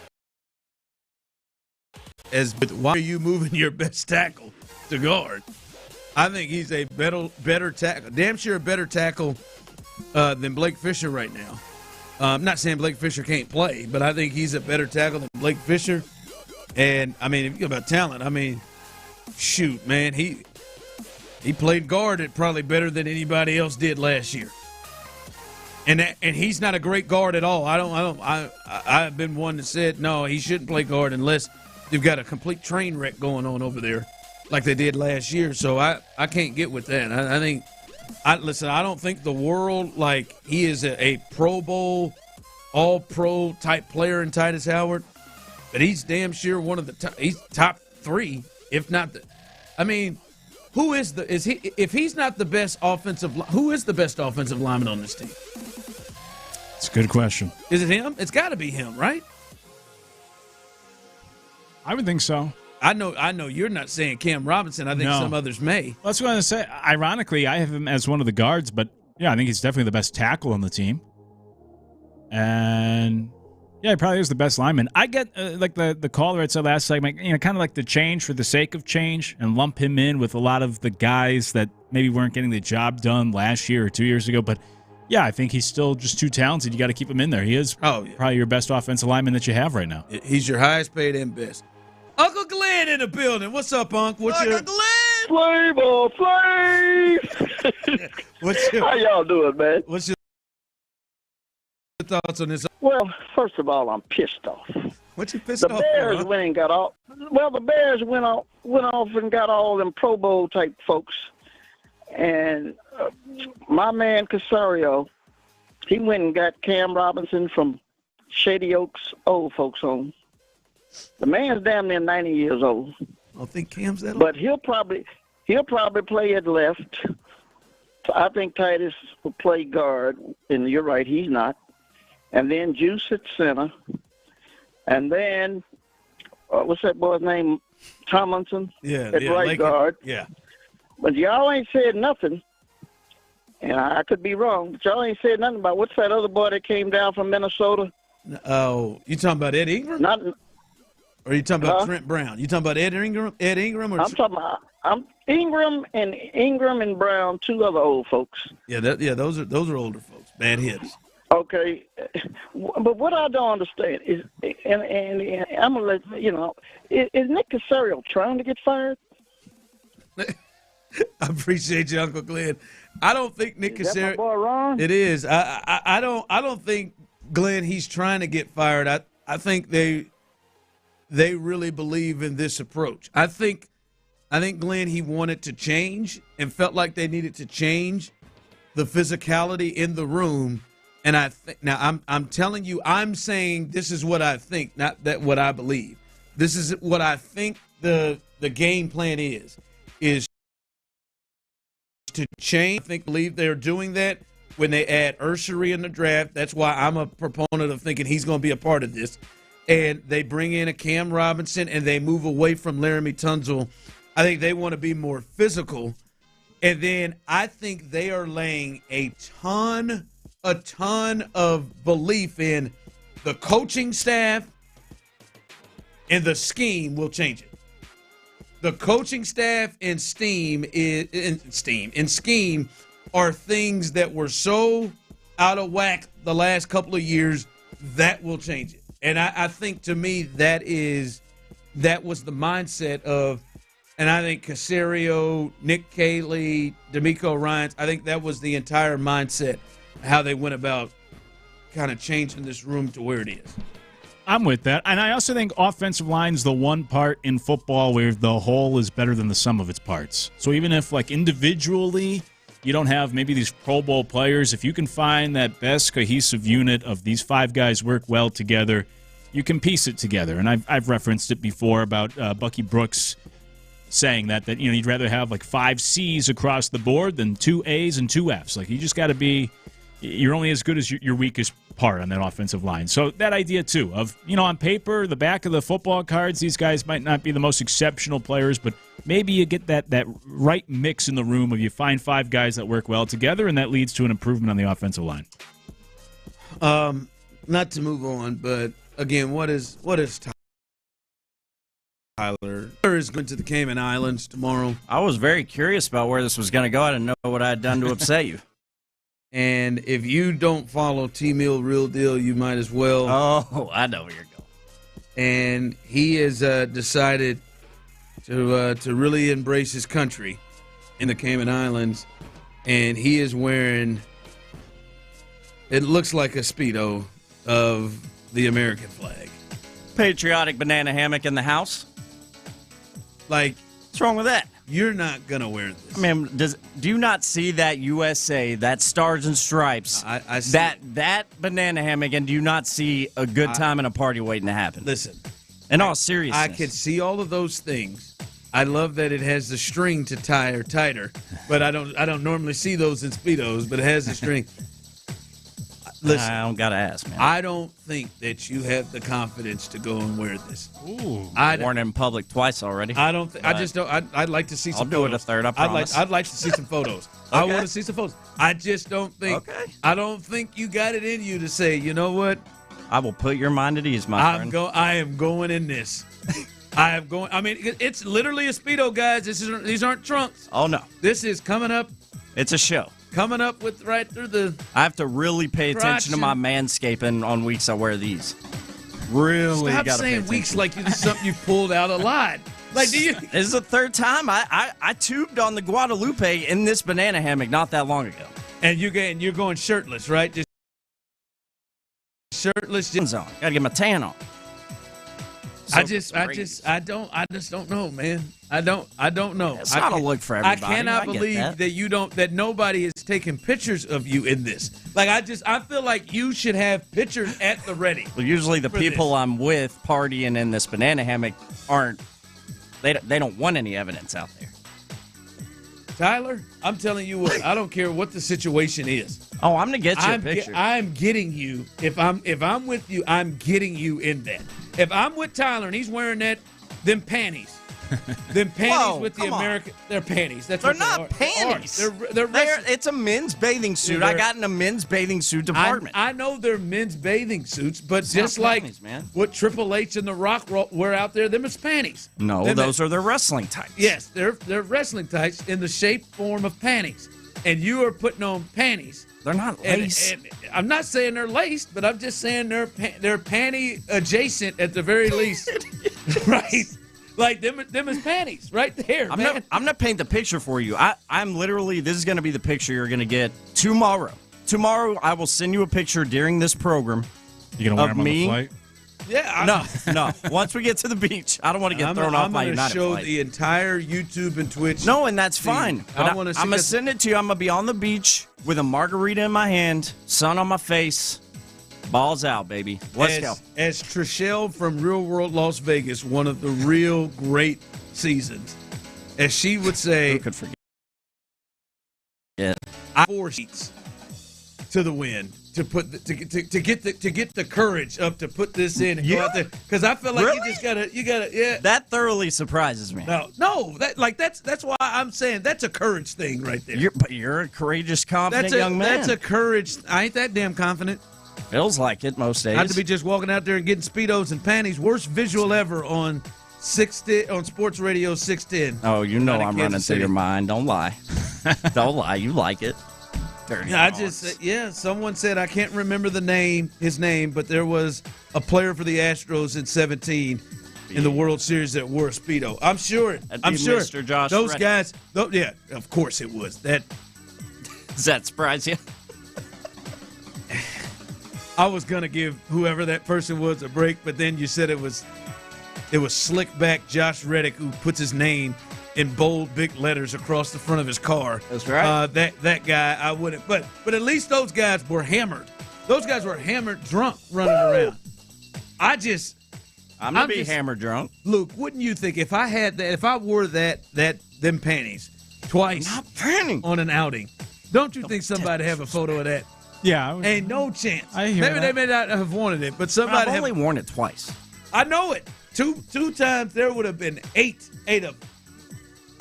Why are you moving your best tackle to guard? I think he's a better tackle. Damn sure a better tackle than Blake Fisher right now. I'm not saying Blake Fisher can't play, but I think he's a better tackle than Blake Fisher. And I mean, if you go about talent, I mean, shoot, man, he played guard at probably better than anybody else did last year. And he's not a great guard at all. I've been one that said no, he shouldn't play guard unless they've got a complete train wreck going on over there, like they did last year. So I can't get with that. I don't think the world, like, he is a Pro Bowl, all-pro type player in Titus Howard, but he's damn sure one of the he's top three, if not the. I mean, if he's not the best who is the best offensive lineman on this team? It's a good question. Is it him? It's got to be him, right? I would think so. I know you're not saying Cam Robinson. I think some others may. That's what I was going to say. Ironically, I have him as one of the guards, but yeah, I think he's definitely the best tackle on the team. And yeah, he probably is the best lineman. I get like the caller had said last segment, kind of like the change for the sake of change and lump him in with a lot of the guys that maybe weren't getting the job done last year or 2 years ago. But yeah, I think he's still just too talented. You got to keep him in there. He is probably your best offensive lineman that you have right now. He's your highest paid and best. Uncle Glenn in the building. What's up, Unc? Glenn? Flavor Flav! How y'all doing, man? What's your thoughts on this? Well, first of all, I'm pissed off. What you pissed off? The Bears went and got all. Well, the Bears went off and got all them Pro Bowl type folks, and my man Casario, he went and got Cam Robinson from Shady Oaks old folks home. The man's damn near 90 years old. I don't think Cam's that old. But he'll probably play at left. I think Titus will play guard, and you're right, he's not. And then Juice at center. And then, what's that boy's name? Tomlinson at right guard. Yeah. But y'all ain't said nothing, and I could be wrong, but y'all ain't said nothing about what's that other boy that came down from Minnesota? Oh, you talking about Ed Ingram? Or are you talking about Trent Brown? You talking about Ed Ingram? Or I'm talking about Ingram and Brown, two other old folks. Yeah, those are older folks. Bad hits. Okay, but what I don't understand is, and I'm gonna let you know, is Nick Casario trying to get fired? I appreciate you, Uncle Glenn. I don't think Nick Casario. Is that my boy wrong? It is. I don't think, Glenn, he's trying to get fired. I think they really believe in this approach. I think Glenn, he wanted to change and felt like they needed to change the physicality in the room. And I'm telling you, I'm saying this is what I think, not that what I believe. This is what I think the game plan is to change. I believe they're doing that when they add Ursery in the draft. That's why I'm a proponent of thinking he's going to be a part of this. And they bring in a Cam Robinson and they move away from Laramie Tunsil. I think they want to be more physical. And then I think they are laying a ton of belief in the coaching staff, and the scheme will change it. The coaching staff and scheme are things that were so out of whack the last couple of years that will change it. And I think, to me, that was the mindset of, and I think Casario, Nick Caley, D'Amico Ryans, I think that was the entire mindset, how they went about kind of changing this room to where it is. I'm with that. And I also think offensive line's the one part in football where the whole is better than the sum of its parts. So even if, like, individually you don't have maybe these Pro Bowl players, if you can find that best cohesive unit of these 5 guys work well together, you can piece it together. And I've referenced it before about Bucky Brooks saying that you'd rather have like 5 C's across the board than 2 A's and 2 F's. Like, you just got to be, you're only as good as your weakest part on that offensive line. So that idea, too, of, on paper, the back of the football cards, these guys might not be the most exceptional players, but maybe you get that right mix in the room of you find 5 guys that work well together, and that leads to an improvement on the offensive line. Not to move on, but again, what is Tyler is going to the Cayman Islands tomorrow. I was very curious about where this was going to go. I didn't know what I had done to upset you. And if you don't follow T-Mill Real Deal, you might as well. Oh, I know where you're going. And he has decided to really embrace his country in the Cayman Islands. And he is wearing, it looks like a Speedo of the American flag. Patriotic banana hammock in the house. Like, what's wrong with that? You're not going to wear this. I mean, do you not see that USA, that Stars and Stripes, I see that banana hammock, and do you not see a good time and a party waiting to happen? Listen. In all seriousness. I can see all of those things. I love that it has the string to tie or tighter, but I don't normally see those in Speedos, but it has the string. Listen, I don't got to ask, man. I don't think that you have the confidence to go and wear this. Ooh. Worn in public twice already. I don't. I just don't. I'd like to see some photos. I'll do it a third, I promise. I'd like to see some photos. Okay. I want to see some photos. I just don't think. Okay. I don't think you got it in you to say, you know what? I will put your mind at ease, my friend. I am going in this. I am going. I mean, it's literally a Speedo, guys. These aren't trunks. Oh, no. This is coming up. It's a show. Coming up with right through the. I have to really pay attention to my manscaping on weeks I wear these. Really got to pay attention. Stop saying weeks like it's something you pulled out a lot. Like, do you? This is the third time I tubed on the Guadalupe in this banana hammock not that long ago. And you're going shirtless, right? Just shirtless. On. Got to get my tan on. So I just don't know, man. I don't know. It's not a look for everybody. I cannot believe that nobody is taking pictures of you in this. Like, I feel like you should have pictures at the ready. Well, usually the people I'm with partying in this banana hammock they don't want any evidence out there. Tyler, I'm telling you what, I don't care what the situation is. Oh, I'm gonna get you a picture. I'm getting you. If I'm with you, I'm getting you in that. If I'm with Tyler and he's wearing them panties. Them panties with the American. They're panties. They're not panties. It's a men's bathing suit. I got in a men's bathing suit department. I know they're men's bathing suits, but just like panties, man. What Triple H and The Rock wear out there, them is panties. No, those are their wrestling tights. Yes, they're wrestling tights in the shape form of panties, and you are putting on panties. They're not laced. And I'm not saying they're laced, but I'm just saying they're panty adjacent at the very least, right? Like, them is panties right there, man. I'm going to paint the picture for you. I'm literally, this is going to be the picture you're going to get tomorrow. Tomorrow, I will send you a picture during this program. You going to wear them on the flight? Yeah. No. Once we get to the beach, I don't want to get thrown off my United flight. I'm going to show the entire YouTube and Twitch. No, and that's fine. I'm going to send it to you. I'm going to be on the beach with a margarita in my hand, sun on my face. Balls out, baby. Let's go. As Trishelle from Real World Las Vegas, one of the real great seasons, as she would say, who could forget? Yeah, 4 sheets to the wind to put to get the courage up to put this in and go out there, because I feel like you gotta. That thoroughly surprises me. No, that's why I'm saying that's a courage thing right there. You're a courageous, confident young man. That's a courage. I ain't that damn confident. Feels like it most days. Not to be just walking out there and getting Speedos and panties. Worst visual ever on Sports Radio 610. Oh, you know I'm running through your mind. Don't lie. Don't lie. You like it. Dirty someone said, I can't remember his name, but there was a player for the Astros in 2017 in the World Series that wore a Speedo. I'm sure. Mr. Josh those Reddick. guys. Of course it was. Does that surprise you? I was gonna give whoever that person was a break, but then you said it was slick back Josh Reddick who puts his name in bold, big letters across the front of his car. That's right. That guy, I wouldn't. But at least those guys were hammered. Those guys were hammered drunk running around. I'm gonna be hammered drunk. Luke, wouldn't you think if I had that, if I wore them panties twice on an outing, don't you think somebody have a photo of that? Yeah. Ain't no chance. I hear Maybe that. they may not have wanted it, but somebody I've only worn it twice. I know it. Two times there would have been eight of them.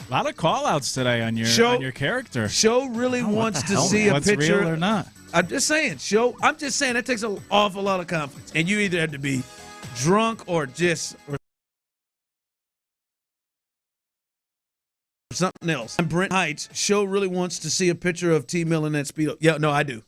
A lot of call-outs today on your character. Show really wants to see a What's picture. real or not? I'm just saying, that takes an awful lot of confidence. And you either have to be drunk or something else. And Brent Heights, Show really wants to see a picture of T. Mill in that Speedo. Yeah, no, I do.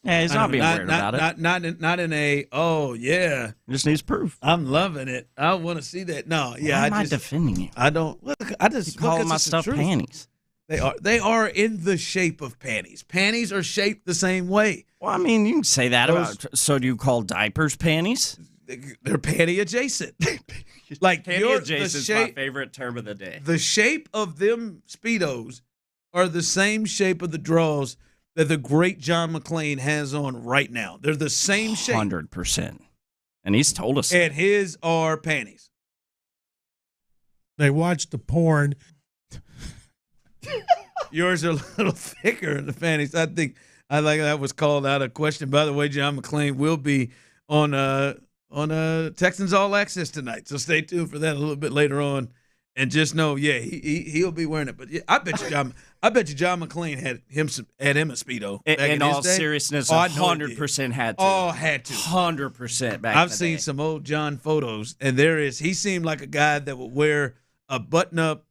Yeah, he's not being weird about it. Not in a, oh, yeah. Just needs proof. I'm loving it. I want to see that. No, yeah. Why am I defending you? I don't. Look, I just calling my stuff panties. They are in the shape of panties. Panties are shaped the same way. Well, I mean, you can say that about. So do you call diapers panties? They're panty adjacent. Like panty adjacent is my favorite term of the day. The shape of them Speedos are the same shape of the draws that the great John McClane has on right now. They're the same shape. 100%. And he's told us. And his are panties. They watch the porn. Yours are a little thicker, the panties. I think that was called out of question. By the way, John McClane will be on Texans All Access tonight, so stay tuned for that a little bit later on. And just know, yeah, he'll be wearing it. But yeah, I bet you John McClane had him a Speedo. In all seriousness, 100% had to. Oh, had to. 100% back. I've seen some old John photos, and he seemed like a guy that would wear a button-up,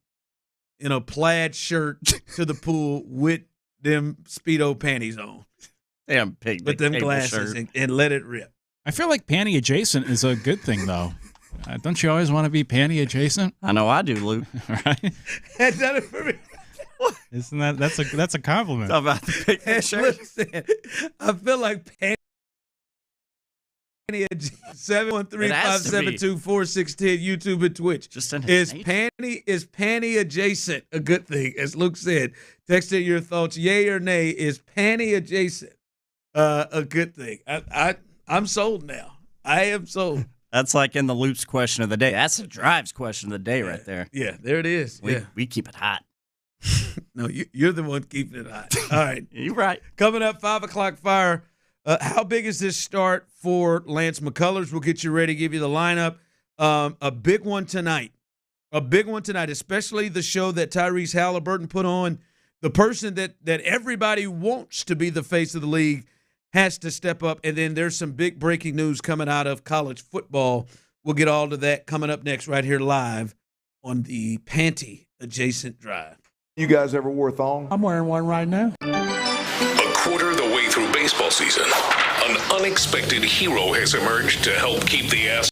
plaid shirt to the pool with them Speedo panties on. Damn pig. With them glasses and let it rip. I feel like panty adjacent is a good thing, though. Don't you always want to be panty adjacent? I know I do, Luke. Right? That's not for me. Isn't that's a compliment? Talk about the pig shirt. I feel like panty adjacent. 713-572-4610 YouTube and Twitch. Just in is panty adjacent a good thing? As Luke said, text in your thoughts, yay or nay. Is panty adjacent a good thing? I'm sold now. I am sold. That's like in the Loops question of the day. That's the Drives question of the day right there. Yeah, there it is. We keep it hot. No, you're the one keeping it hot. All right. You're right. Coming up, 5 o'clock fire. How big is this start for Lance McCullers? We'll get you ready, give you the lineup. A big one tonight. Especially the show that Tyrese Halliburton put on. The person that everybody wants to be the face of the league has to step up. And then there's some big breaking news coming out of college football. We'll get all to that coming up next right here live on the Panty Adjacent Drive. You guys ever wore a thong? I'm wearing one right now. A quarter of the way through baseball season, an unexpected hero has emerged to help keep the Astros.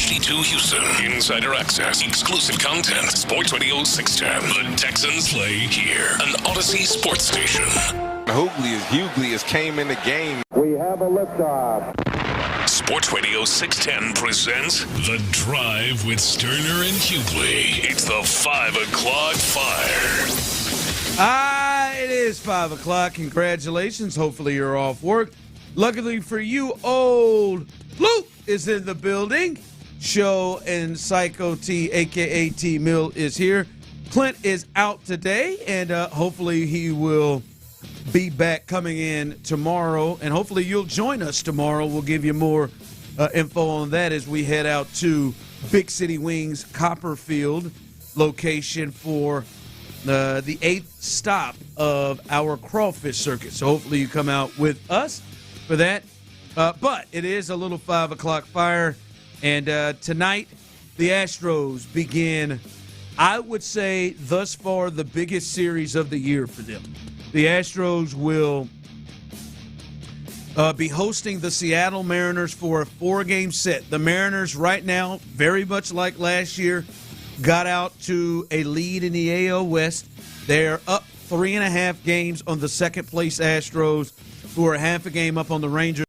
HD2 Houston. Insider access, exclusive content. Sports Radio 610. The Texans play here. An Odyssey sports station. Hughley has came in the game. We have a liftoff. Sports Radio 610 presents The Drive with Stoerner and Hughley. It's the 5 o'clock fire. It is 5 o'clock. Congratulations. Hopefully you're off work. Luckily for you, old Luke is in the building. Show and Psycho T, a.k.a. T-Mill, is here. Clint is out today, and hopefully he will be back coming in tomorrow, and hopefully you'll join us tomorrow. We'll give you more info on that as we head out to Big City Wings Copperfield location for the 8th stop of our crawfish circuit. So hopefully you come out with us for that. But it is a little 5 o'clock fire, and tonight the Astros begin, I would say, thus far the biggest series of the year for them. The Astros will be hosting the Seattle Mariners for a 4-game set. The Mariners right now, very much like last year, got out to a lead in the AL West. They're up 3.5 games on the second-place Astros, who are half a game up on the Rangers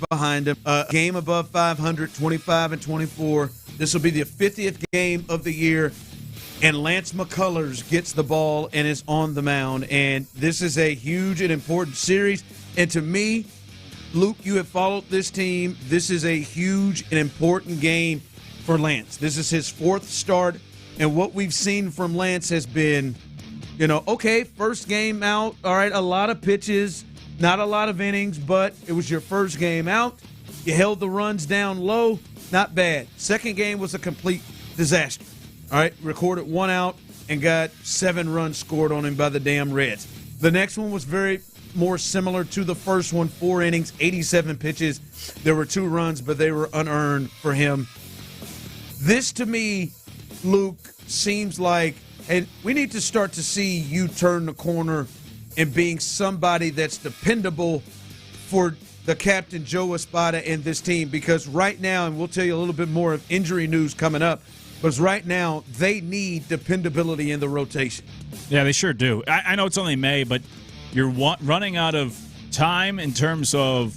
behind them. A game above 500, 25-24. This will be the 50th game of the year. And Lance McCullers gets the ball and is on the mound. And this is a huge and important series. And to me, Luke, you have followed this team. This is a huge and important game for Lance. This is his 4th start. And what we've seen from Lance has been, okay, first game out. All right, a lot of pitches, not a lot of innings, but it was your first game out. You held the runs down low. Not bad. Second game was a complete disaster. All right, recorded 1 out and got 7 runs scored on him by the damn Reds. The next one was very more similar to the first one, 4 innings, 87 pitches. There were 2 runs, but they were unearned for him. This, to me, Luke, seems like, and we need to start to see you turn the corner and being somebody that's dependable for the captain, Joe Espada, and this team. Because right now, and we'll tell you a little bit more of injury news coming up, because right now, they need dependability in the rotation. Yeah, they sure do. I know it's only May, but you're running out of time in terms of,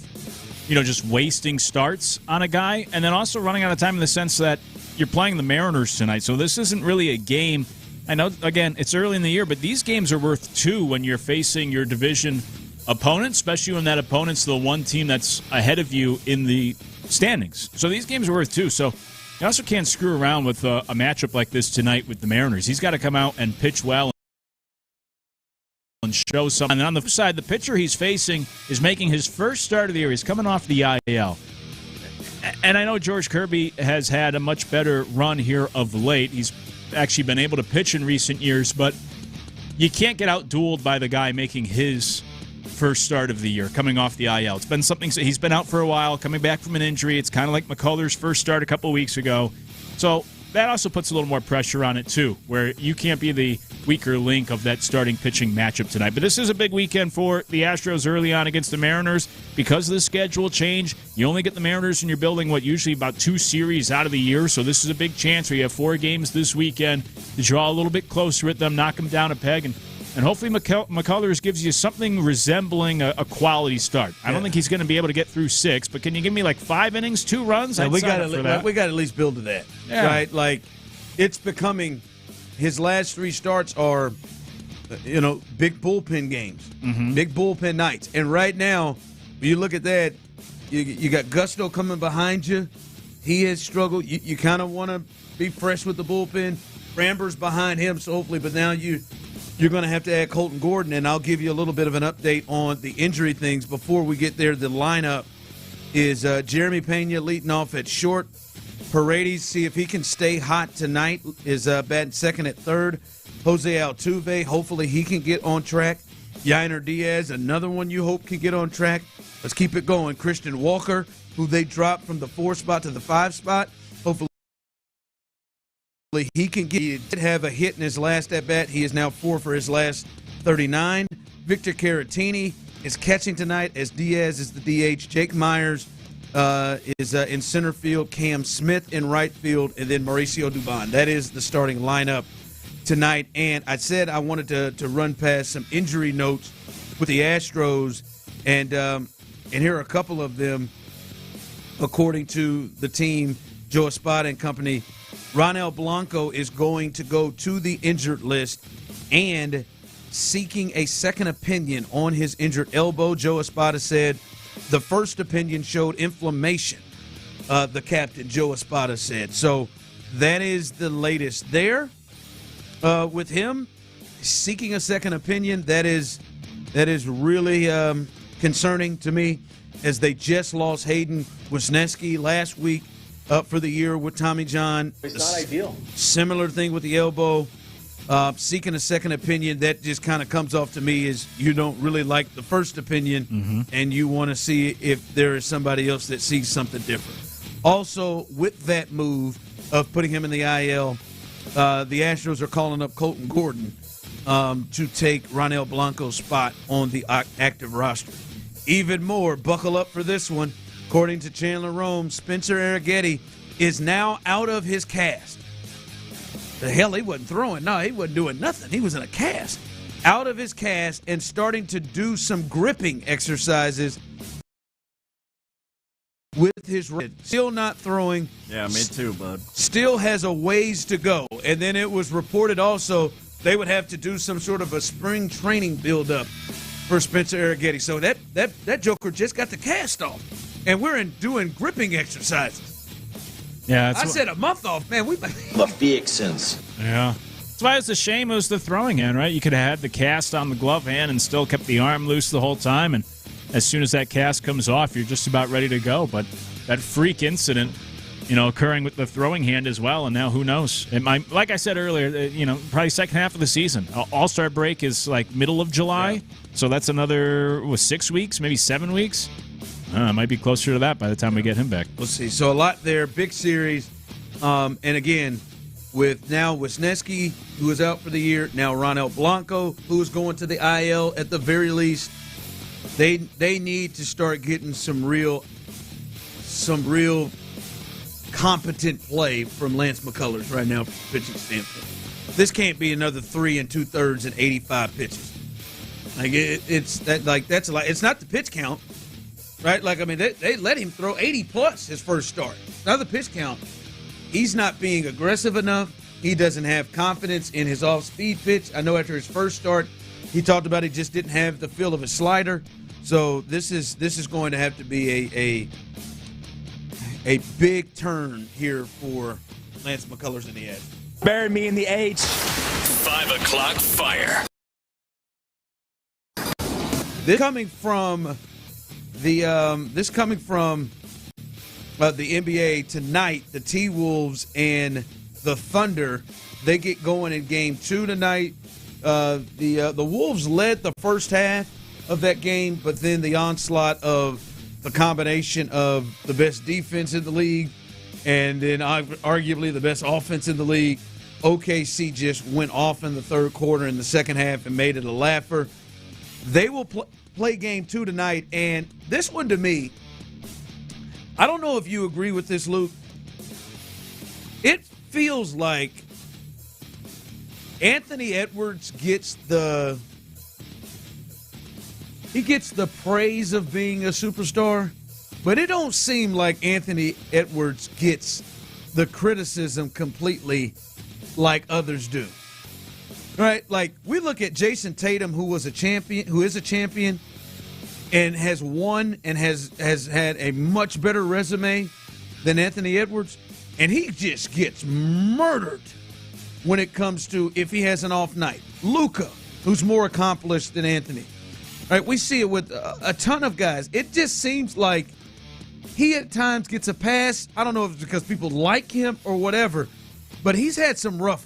just wasting starts on a guy, and then also running out of time in the sense that you're playing the Mariners tonight. So this isn't really a game. I know, again, it's early in the year, but these games are worth 2 when you're facing your division opponent, especially when that opponent's the one team that's ahead of you in the standings. So these games are worth 2. So you also can't screw around with a matchup like this tonight with the Mariners. He's got to come out and pitch well and show something. And then on the flip side, the pitcher he's facing is making his first start of the year. He's coming off the IL. And I know George Kirby has had a much better run here of late. He's actually been able to pitch in recent years, but you can't get out-dueled by the guy making his first start of the year, coming off the IL. It's been something, he's been out for a while, coming back from an injury. It's kind of like McCullers' first start a couple of weeks ago. So that also puts a little more pressure on it, too, where you can't be the weaker link of that starting pitching matchup tonight. But this is a big weekend for the Astros early on against the Mariners. Because of the schedule change, you only get the Mariners and you're building, usually about 2 series out of the year. So this is a big chance where you have 4 games this weekend to draw a little bit closer at them, knock them down a peg, and hopefully McCullers gives you something resembling a quality start. I don't think he's going to be able to get through 6, but can you give me 5 innings, 2 runs? We got to at least build to that, right? Like, it's becoming, his last 3 starts are, big bullpen games, big bullpen nights. And right now, when you look at that, you got Gusto coming behind you. He has struggled. You kind of want to be fresh with the bullpen. Framber's behind him, so hopefully, but now you're going to have to add Colton Gordon, and I'll give you a little bit of an update on the injury things before we get there. The lineup is Jeremy Pena leading off at short. Paredes, see if he can stay hot tonight, is batting second at third. Jose Altuve, hopefully he can get on track. Yainer Diaz, another one you hope can get on track. Let's keep it going. Christian Walker, who they dropped from the 4 spot to the 5 spot. Hopefully he can get. He did have a hit in his last at bat. He is now 4 for his last 39. Victor Caratini is catching tonight as Diaz is the DH. Jake Myers is in center field, Cam Smith in right field, and then Mauricio Dubon. That is the starting lineup tonight. And I said I wanted to run past some injury notes with the Astros, and here are a couple of them. According to the team, Joe Espada and company, Ronel Blanco is going to go to the injured list and seeking a second opinion on his injured elbow. Joe Espada said the first opinion showed inflammation, the captain, Joe Espada, said. So that is the latest there with him seeking a second opinion. That is really concerning to me, as they just lost Hayden Wisniewski last week up for the year with Tommy John. It's not ideal. Similar thing with the elbow. Seeking a second opinion, that just kind of comes off to me as you don't really like the first opinion, and you want to see if there is somebody else that sees something different. Also, with that move of putting him in the IL, the Astros are calling up Colton Gordon to take Ronel Blanco's spot on the active roster. Even more, buckle up for this one. According to Chandler Rome, Spencer Arrighetti is now out of his cast. The hell, he wasn't throwing. No, he wasn't doing nothing. He was in a cast. Out of his cast and starting to do some gripping exercises with his wrist. Still not throwing. Yeah, me too, bud. Still has a ways to go. And then it was reported also they would have to do some sort of a spring training build-up for Spencer Arrighetti. So that joker just got the cast off. And we're doing gripping exercises. Yeah, I said a month off, man. We The Vixens. Yeah. That's why it's a shame it was the throwing hand, right? You could have had the cast on the glove hand and still kept the arm loose the whole time. And as soon as that cast comes off, you're just about ready to go. But that freak incident, occurring with the throwing hand as well. And now who knows? It might, like I said earlier, probably second half of the season. All-Star break is like middle of July. Yeah. So that's another 6 weeks, maybe 7 weeks. It might be closer to that by the time we get him back. We'll see. So a lot there, big series. And again, with now Wisniewski, who is out for the year, now Ronel Blanco, who is going to the IL at the very least, they need to start getting some real competent play from Lance McCullers right now from a pitching standpoint. This can't be another 3 2/3 and 85 pitches. Like that's a lot. It's not the pitch count. Right? They let him throw 80-plus his first start. Now the pitch count, he's not being aggressive enough. He doesn't have confidence in his off-speed pitch. I know after his first start, he talked about he just didn't have the feel of a slider. So this is going to have to be a big turn here for Lance McCullers in the edge. Bury me in the H. 5 o'clock fire. This coming from the NBA tonight, the T-Wolves and the Thunder, they get going in Game 2 tonight. The Wolves led the first half of that game, but then the onslaught of the combination of the best defense in the league and then arguably the best offense in the league, OKC just went off in the third quarter in the second half and made it a laugher. They will play Game 2 tonight, and this one to me, I don't know if you agree with this, Luke. It feels like Anthony Edwards gets the praise of being a superstar, but it don't seem like Anthony Edwards gets the criticism completely like others do. Right? Like, we look at Jason Tatum, who is a champion, and has won and has had a much better resume than Anthony Edwards, and he just gets murdered when it comes to if he has an off night. Luka, who's more accomplished than Anthony. Right? We see it with a ton of guys. It just seems like he at times gets a pass. I don't know if it's because people like him or whatever, but he's had some rough.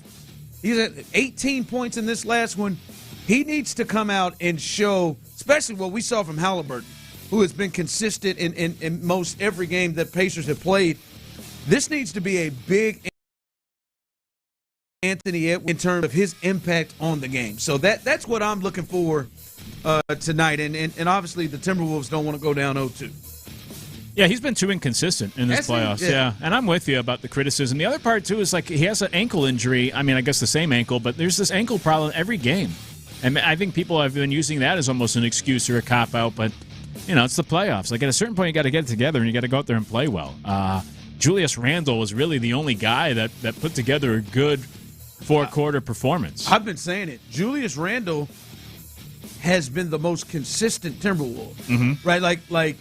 He's at 18 points in this last one. He needs to come out and show, especially what we saw from Halliburton, who has been consistent in most every game that Pacers have played. This needs to be a big Anthony Edwards in terms of his impact on the game. So that's what I'm looking for tonight. And obviously the Timberwolves don't want to go down 0-2. Yeah, he's been too inconsistent in this playoffs. Yeah, and I'm with you about the criticism. The other part, too, is like he has an ankle injury. I mean, I guess the same ankle, but there's this ankle problem every game. And I think people have been using that as almost an excuse or a cop-out, but, it's the playoffs. Like, at a certain point, you got to get it together, and you got to go out there and play well. Julius Randle was really the only guy that put together a good four-quarter performance. I've been saying it. Julius Randle has been the most consistent Timberwolf, right? Like,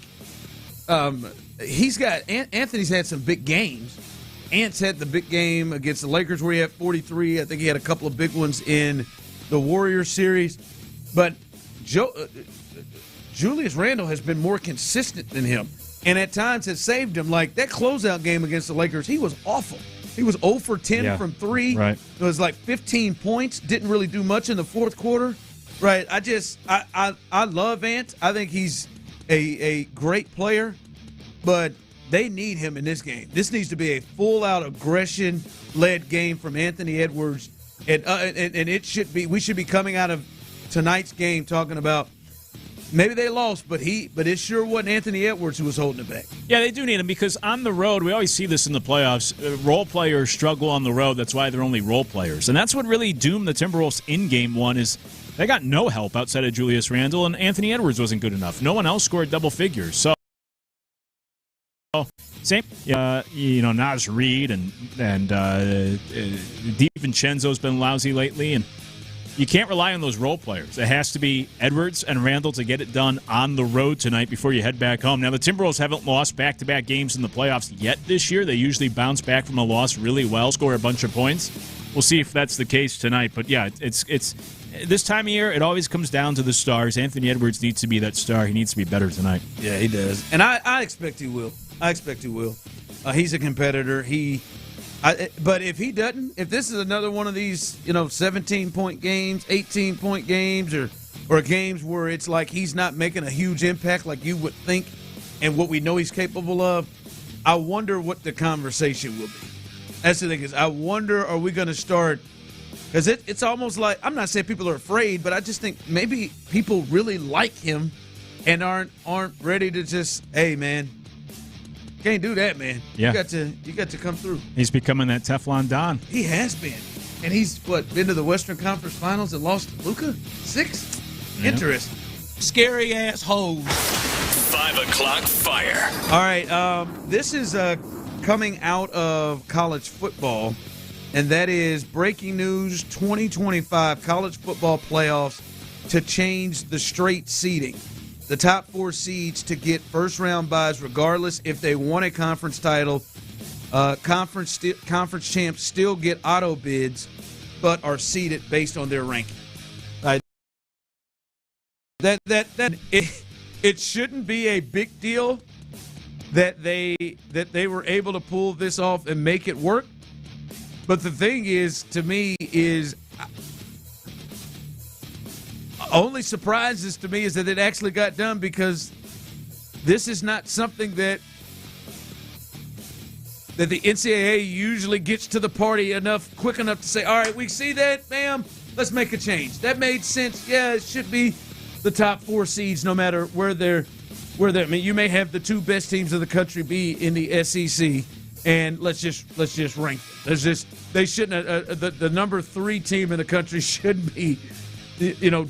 he's got Anthony's had some big games. Ant's had the big game against the Lakers where he had 43. I think he had a couple of big ones in the Warriors series, but Julius Randle has been more consistent than him, and at times has saved him. Like that closeout game against the Lakers, he was awful. He was 0 for 10 from 3. Right. It was like 15 points. Didn't really do much in the fourth quarter. Right. I love Ant. I think he's a great player, but they need him in this game. This needs to be a full-out aggression-led game from Anthony Edwards, and it should be. We should be coming out of tonight's game talking about maybe they lost, but it sure wasn't Anthony Edwards who was holding it back. Yeah, they do need him because on the road, we always see this in the playoffs. Role players struggle on the road. That's why they're only role players, and that's what really doomed the Timberwolves in Game 1 is they got no help outside of Julius Randle, and Anthony Edwards wasn't good enough. No one else scored double figures. So, same, Naz Reid and DiVincenzo's been lousy lately, and you can't rely on those role players. It has to be Edwards and Randle to get it done on the road tonight before you head back home. Now, the Timberwolves haven't lost back-to-back games in the playoffs yet this year. They usually bounce back from a loss really well, score a bunch of points. We'll see if that's the case tonight. But, yeah, it's this time of year, it always comes down to the stars. Anthony Edwards needs to be that star. He needs to be better tonight. Yeah, he does. And I expect he will. He's a competitor. But if he doesn't, if this is another one of these, 17-point games, 18-point games, or games where it's like he's not making a huge impact like you would think and what we know he's capable of, I wonder what the conversation will be. That's the thing is, I wonder, are we going to start – because it's almost like, I'm not saying people are afraid, but I just think maybe people really like him and aren't ready to just, hey, man, can't do that, man. Yeah. You got to come through. He's becoming that Teflon Don. He has been. And he's, been to the Western Conference Finals and lost to Luka? 6? Yeah. Interesting. Scary ass hoes. 5 o'clock fire. All right. This is coming out of college football, and that is breaking news 2025 college football playoffs to change the straight seeding. The top 4 seeds to get first-round byes regardless if they won a conference title. Conference champs still get auto bids, but are seeded based on their ranking. It shouldn't be a big deal that they were able to pull this off and make it work. But the thing is, to me, is only surprises to me is that it actually got done, because this is not something that the NCAA usually gets to the party quick enough to say, all right, we see that, ma'am, let's make a change. That made sense. Yeah, it should be the top 4 seeds no matter where they're. I mean, you may have the 2 best teams of the country be in the SEC, and let's just rank them. They shouldn't. The number 3 team in the country shouldn't be,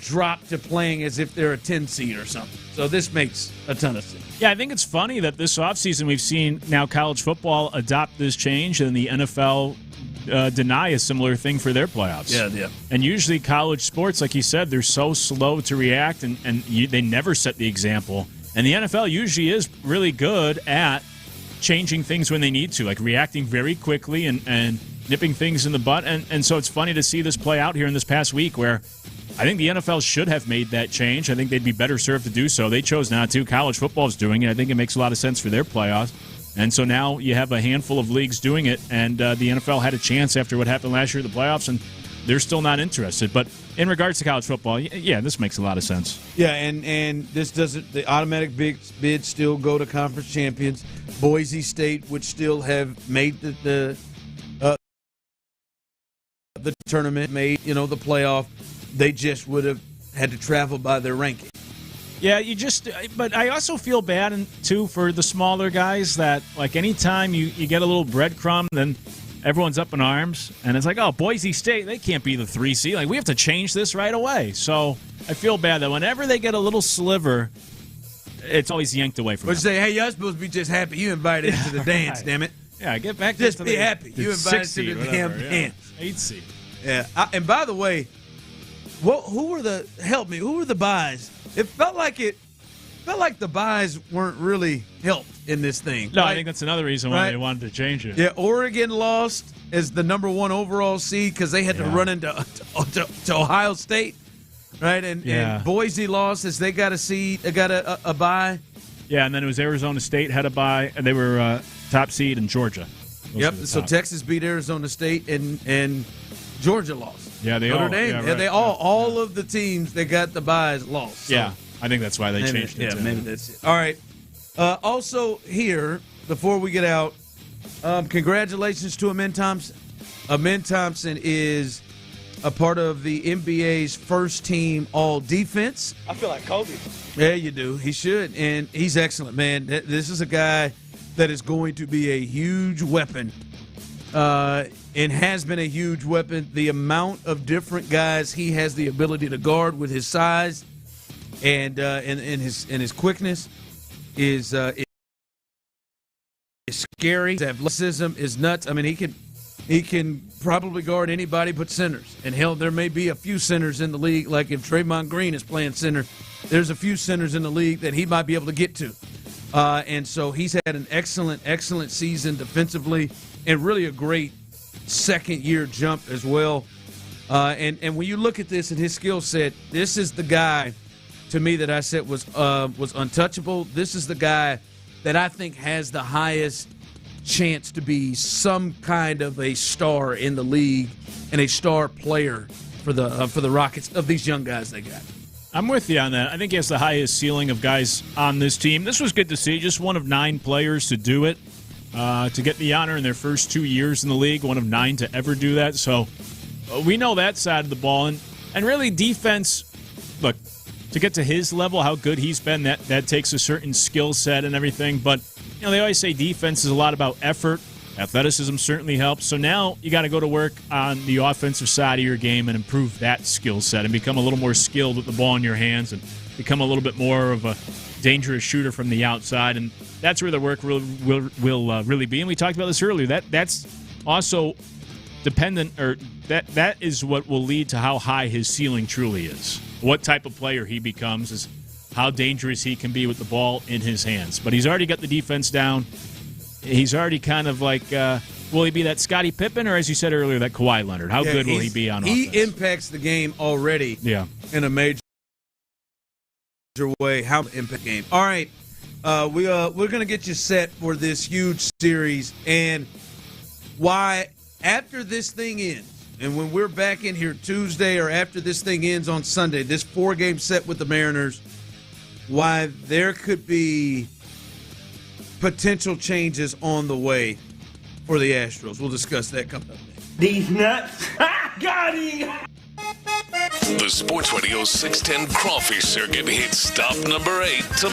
dropped to playing as if they're a 10 seed or something. So this makes a ton of sense. Yeah, I think it's funny that this offseason we've seen now college football adopt this change, and the NFL deny a similar thing for their playoffs. Yeah. And usually college sports, like you said, they're so slow to react, and they never set the example. And the NFL usually is really good at changing things when they need to, like reacting very quickly and nipping things in the butt. And so it's funny to see this play out here in this past week, where I think the NFL should have made that change. I think they'd be better served to do so. They chose not to. College football is doing it. I think it makes a lot of sense for their playoffs. And so now you have a handful of leagues doing it, and the NFL had a chance after what happened last year at the playoffs, and they're still not interested. But in regards to college football, yeah, this makes a lot of sense. Yeah, and this doesn't – the automatic bids still go to conference champions. Boise State would still have made the tournament, made, the playoff. They just would have had to travel by their ranking. Yeah, but I also feel bad, too, for the smaller guys that, like, anytime you get a little breadcrumb, then everyone's up in arms. And it's like, oh, Boise State, they can't be the 3 seed. Like, we have to change this right away. So I feel bad that whenever they get a little sliver, it's always yanked away from them. But you say, hey, you're supposed to be just happy you invited into the dance, damn it. Yeah, get back just to be happy. You invited to the damn dance. 8 seed. Yeah. And by the way, who were the buys? It felt like the buys weren't really helped in this thing. No, right? I think that's another reason why they wanted to change it. Yeah, Oregon lost as the number 1 overall seed because they had to run into to Ohio State, right? And Boise lost as they got a seed, got a bye. Yeah, and then it was Arizona State had a bye, and they were top seed in Georgia. So Texas beat Arizona State, and Georgia lost. Yeah, Notre Dame. Yeah, right. All of the teams that got the byes lost. So. Yeah, I think that's why they changed it. Yeah, maybe that's it. All right. Also here, before we get out, congratulations to Amin Thompson. Amin Thompson is a part of the NBA's first team all-defense. I feel like Kobe. Yeah, you do. He should, and he's excellent, man. This is a guy that is going to be a huge weapon and has been a huge weapon. The amount of different guys he has the ability to guard with his size and his quickness is scary. His athleticism is nuts. I mean, he can probably guard anybody but centers. And hell, there may be a few centers in the league. Like if Draymond Green is playing center, there's a few centers in the league that he might be able to get to. And so he's had an excellent season defensively and really a great second-year jump as well. And when you look at this and his skill set, this is the guy, to me, that I said was untouchable. This is the guy that I think has the highest chance to be some kind of a star in the league and a star player for the Rockets of these young guys they got. I'm with you on that. I think he has the highest ceiling of guys on this team. This was good to see. Just one of 9 players to do it, to get the honor in their first 2 years in the league, one of 9 to ever do that. So we know that side of the ball. And really defense, look, to get to his level, how good he's been, that takes a certain skill set and everything. But, they always say defense is a lot about effort. Athleticism certainly helps. So now you got to go to work on the offensive side of your game and improve that skill set and become a little more skilled with the ball in your hands and become a little bit more of a dangerous shooter from the outside. And that's where the work will really be. And we talked about this earlier. That's also dependent, or that is what will lead to how high his ceiling truly is. What type of player he becomes is how dangerous he can be with the ball in his hands. But he's already got the defense down. He's already kind of like, will he be that Scottie Pippen or, as you said earlier, that Kawhi Leonard? How good will he be on offense? He impacts the game already in a major way. How impact game. All right, we're going to get you set for this huge series and why after this thing ends, and when we're back in here Tuesday or after this thing ends on Sunday, this 4-game set with the Mariners, why there could be potential changes on the way for the Astros. We'll discuss that coming up next. These nuts. Got him. The Sports Radio 610 Crawfish Circuit hits stop number 8 to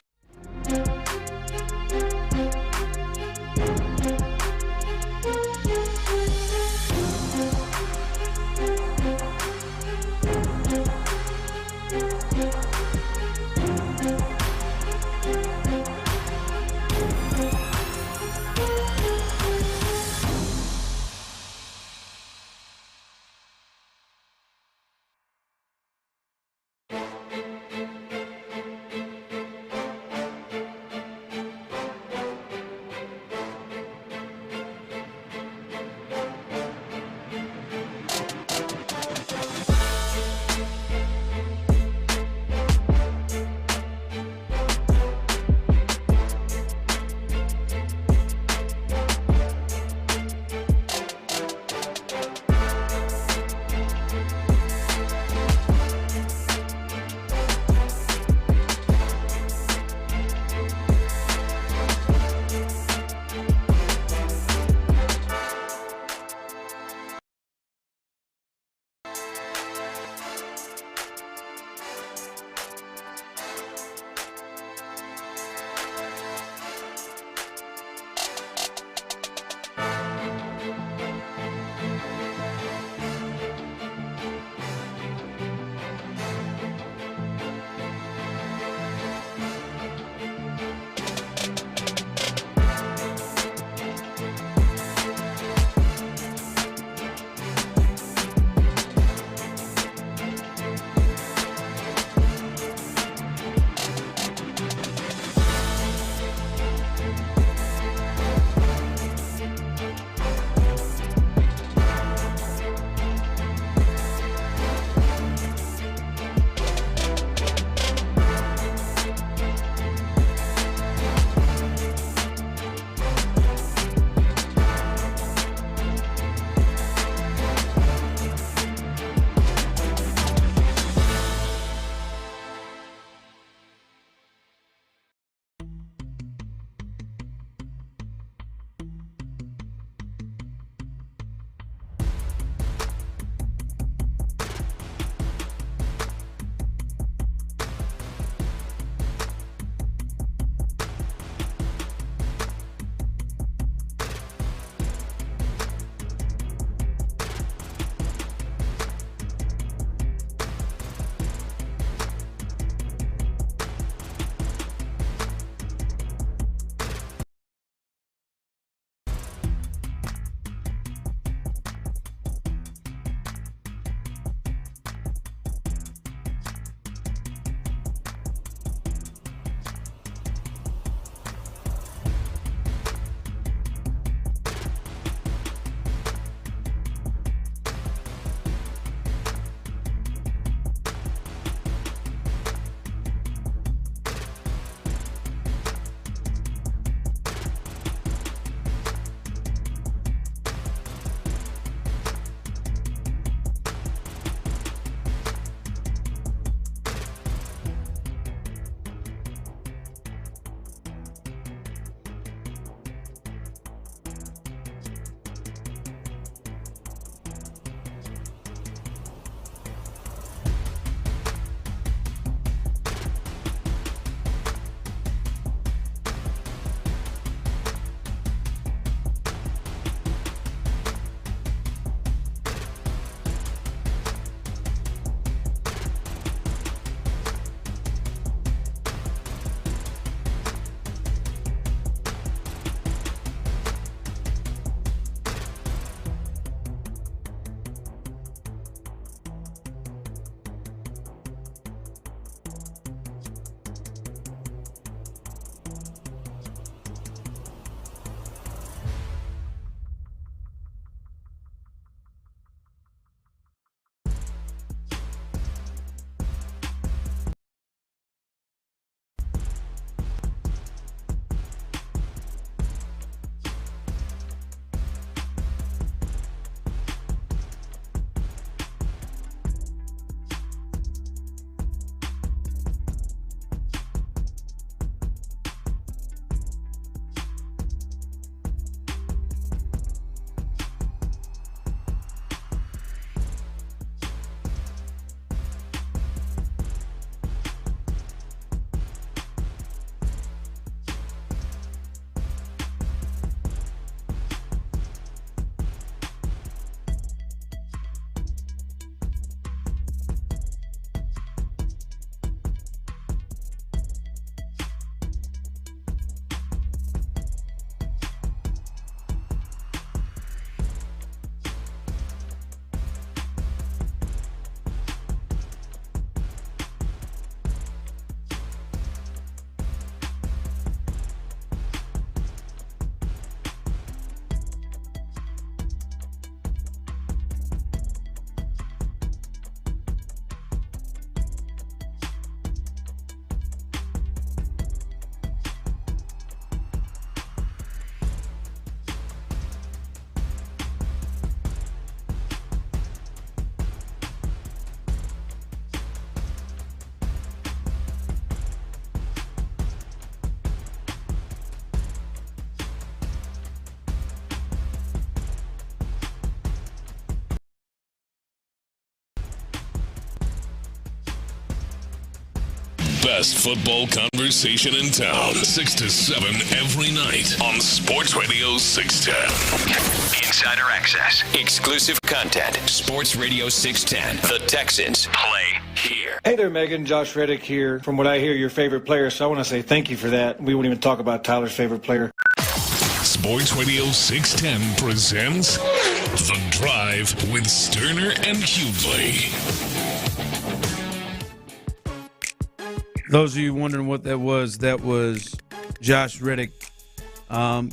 best football conversation in town. 6 to 7 every night on Sports Radio 610. Insider access. Exclusive content. Sports Radio 610. The Texans play here. Hey there, Megan. Josh Reddick here. From what I hear, your favorite player, so I want to say thank you for that. We wouldn't even talk about Tyler's favorite player. Sports Radio 610 presents The Drive with Stoerner and Hughley. Those of you wondering what that was Josh Reddick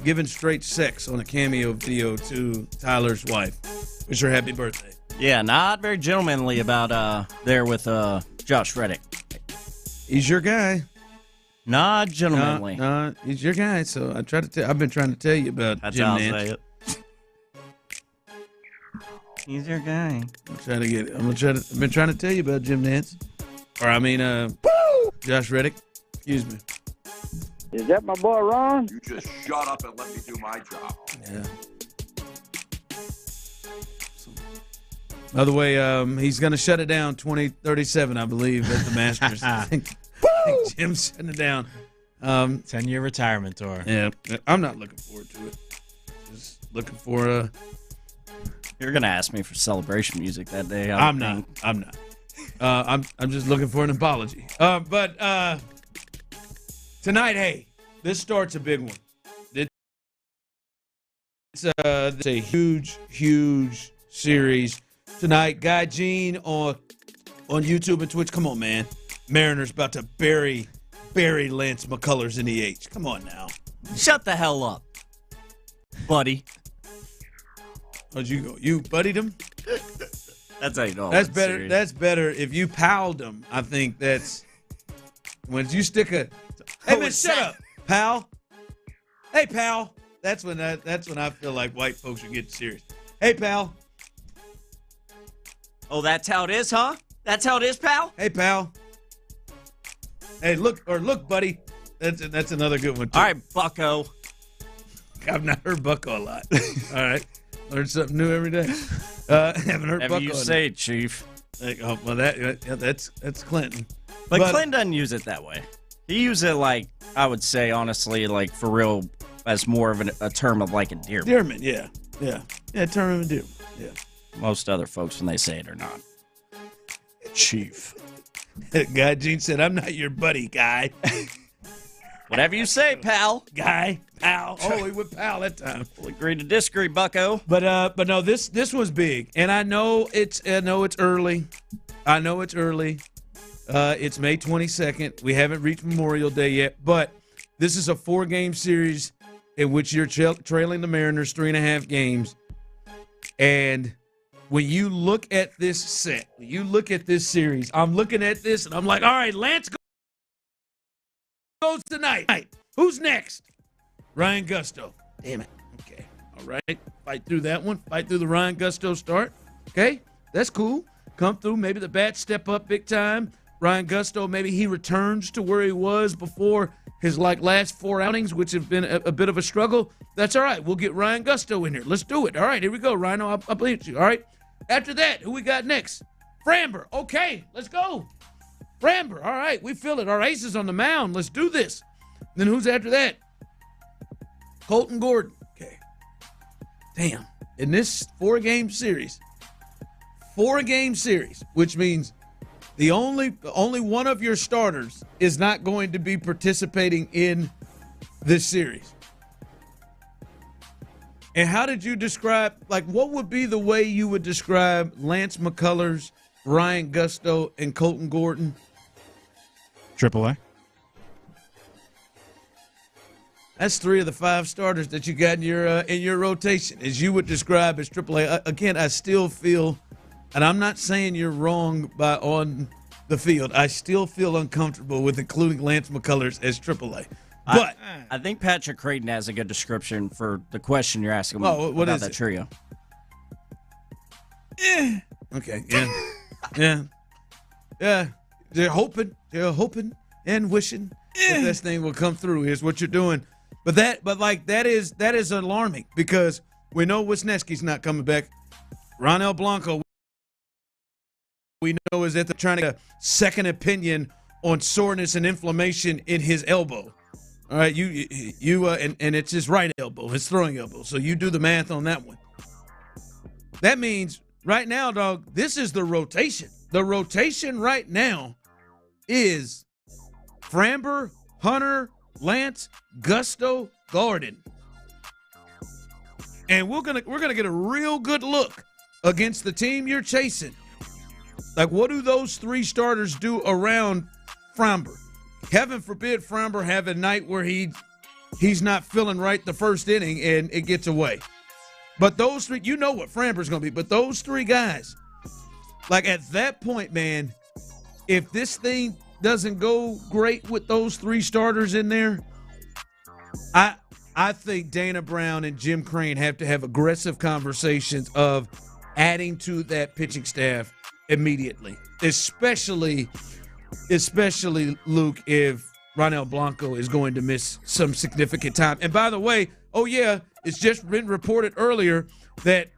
giving straight sex on a cameo video to Tyler's wife. Wish her happy birthday. Yeah, not very gentlemanly about there with Josh Reddick. He's your guy. Not gentlemanly. No, he's your guy. So I've been trying to tell you about That's Jim how I'll Nance. say it. He's your guy. I've been trying to tell you about Jim Nance. Josh Reddick. Excuse me. Is that my boy Ron? You just shut up and let me do my job. Yeah. By the way, he's going to shut it down 2037, I believe, at the Masters. I think Jim's shutting it down. 10-year retirement tour. Yeah, I'm not looking forward to it. Just looking for You're gonna ask me for celebration music that day. I'm not. I'm just looking for an apology. But tonight, hey, this starts a big one. It's a huge, huge series tonight. Guy Gene on YouTube and Twitch. Come on, man. Mariners about to bury Lance McCullers in the H. Come on now. Shut the hell up, buddy. How'd you go? You buddied him? That's how you know. That's better. Serious. That's better if you palled him. I think that's when you stick a. Hey man, shut up, pal. Hey pal. That's when I feel like white folks are getting serious. Hey pal. Oh, that's how it is, huh? That's how it is, pal. Hey pal. Hey, look, buddy. That's another good one too. All right, bucko. I've not heard bucko a lot. All right, learn something new every day. Haven't heard bucko. You say, Chief. Oh, well, that's Clinton. But Clinton doesn't use it that way. He uses it like, I would say, honestly, like for real, as more of a term of like endearment. Endearment, yeah, term of endearment, yeah. Most other folks, when they say it, are not. Chief. Guy Gene said, "I'm not your buddy, guy." Whatever you say, pal. Guy, pal. Oh, he went pal that time. We'll agree to disagree, bucko. But no, this was big, and I know it's early. I know it's early. It's May 22nd. We haven't reached Memorial Day yet, but this is a 4-game series in which you're trailing the Mariners 3.5 games, and when you look at this set, when you look at this series, I'm looking at this and I'm like, all right, Lance goes tonight. Who's next? Ryan Gusto. Damn it. Okay. All right. Fight through that one. Fight through the Ryan Gusto start. Okay. That's cool. Come through. Maybe the bats step up big time. Ryan Gusto, maybe he returns to where he was before his last 4 outings, which have been a bit of a struggle. That's all right. We'll get Ryan Gusto in here. Let's do it. All right. Here we go, Rhino. I believe you. All right. After that, who we got next? Framber. Okay, let's go. Framber. All right, we feel it. Our ace is on the mound. Let's do this. Then who's after that? Colton Gordon. Okay. Damn. In this 4-game series, which means the only one of your starters is not going to be participating in this series. And how did you describe, what would be the way you would describe Lance McCullers, Ryan Gusto, and Colton Gordon? AAA. That's 3 of the 5 starters that you got in your rotation, as you would describe as AAA. Again, I still feel, and I'm not saying you're wrong on the field, I still feel uncomfortable with including Lance McCullers as AAA. But I think Patrick Creighton has a good description for the question you're asking about that trio. Yeah. Okay. Yeah. Yeah. They're hoping and wishing that this thing will come through. Is what you're doing. But that is alarming because we know Wisniewski's not coming back. Ronel Blanco, we know, is at the trying to get a second opinion on soreness and inflammation in his elbow. All right, and it's his right elbow, his throwing elbow. So you do the math on that one. That means right now, dog, this is the rotation. The rotation right now is Framber, Hunter, Lance, Gusto, Gordon. And we're gonna get a real good look against the team you're chasing. Like, what do those three starters do around Framber? Heaven forbid Framber have a night where he's not feeling right the first inning and it gets away. But those three, you know what Framber's going to be, but those three guys, like at that point, man, if this thing doesn't go great with those three starters in there, I think Dana Brown and Jim Crane have to have aggressive conversations of adding to that pitching staff immediately, especially Luke, if Ronel Blanco is going to miss some significant time. And by the way, it's just been reported earlier that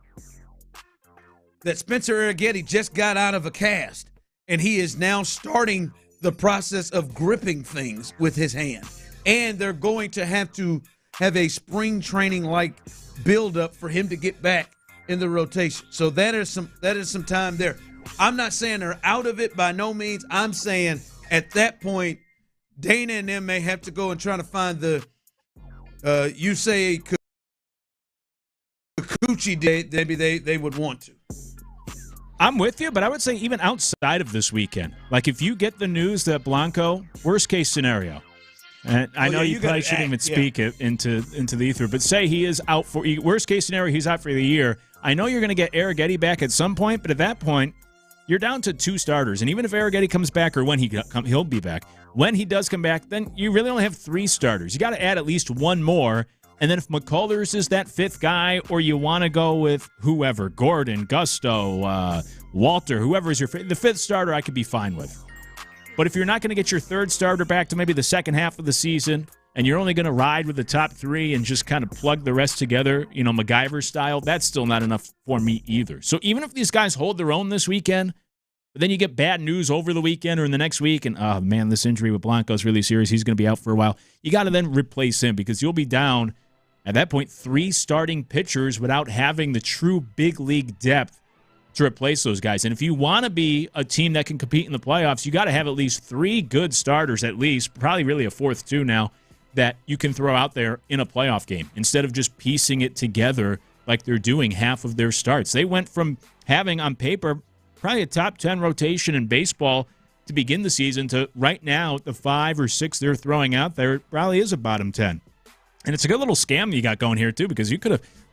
Spencer Arrighetti just got out of a cast, and he is now starting the process of gripping things with his hand. And they're going to have a spring training-like build-up for him to get back in the rotation. So that is some time there. I'm not saying they're out of it by no means. I'm saying at that point, Dana and them may have to go and try to find the you say Kikuchi day, maybe they would want to. I'm with you, but I would say even outside of this weekend, like if you get the news that Blanco, worst case scenario, and I know you probably shouldn't even speak it into the ether, but say he is out for worst case scenario, he's out for the year. I know you're going to get Arrighetti back at some point, but at that point, you're down to two starters. And even if Arrighetti comes back, or when he'll be back, when he does come back, then you really only have three starters. You got to add at least one more. And then if McCullers is that fifth guy, or you want to go with whoever, Gordon, Gusto, Walter, whoever is the fifth starter, I could be fine with. But if you're not going to get your third starter back to maybe the second half of the season, and you're only going to ride with the top three and just kind of plug the rest together, MacGyver style, that's still not enough for me either. So even if these guys hold their own this weekend, but then you get bad news over the weekend or in the next week, and, oh, man, this injury with Blanco is really serious. He's going to be out for a while. You got to then replace him, because you'll be down, at that point, three starting pitchers without having the true big league depth to replace those guys. And if you want to be a team that can compete in the playoffs, you got to have at least three good starters at least, probably really a fourth too now, that you can throw out there in a playoff game instead of just piecing it together like they're doing half of their starts. They went from having, on paper, probably a top 10 rotation in baseball to begin the season to right now, the 5 or 6 they're throwing out there probably is a bottom 10. And it's a good little scam you got going here, too, because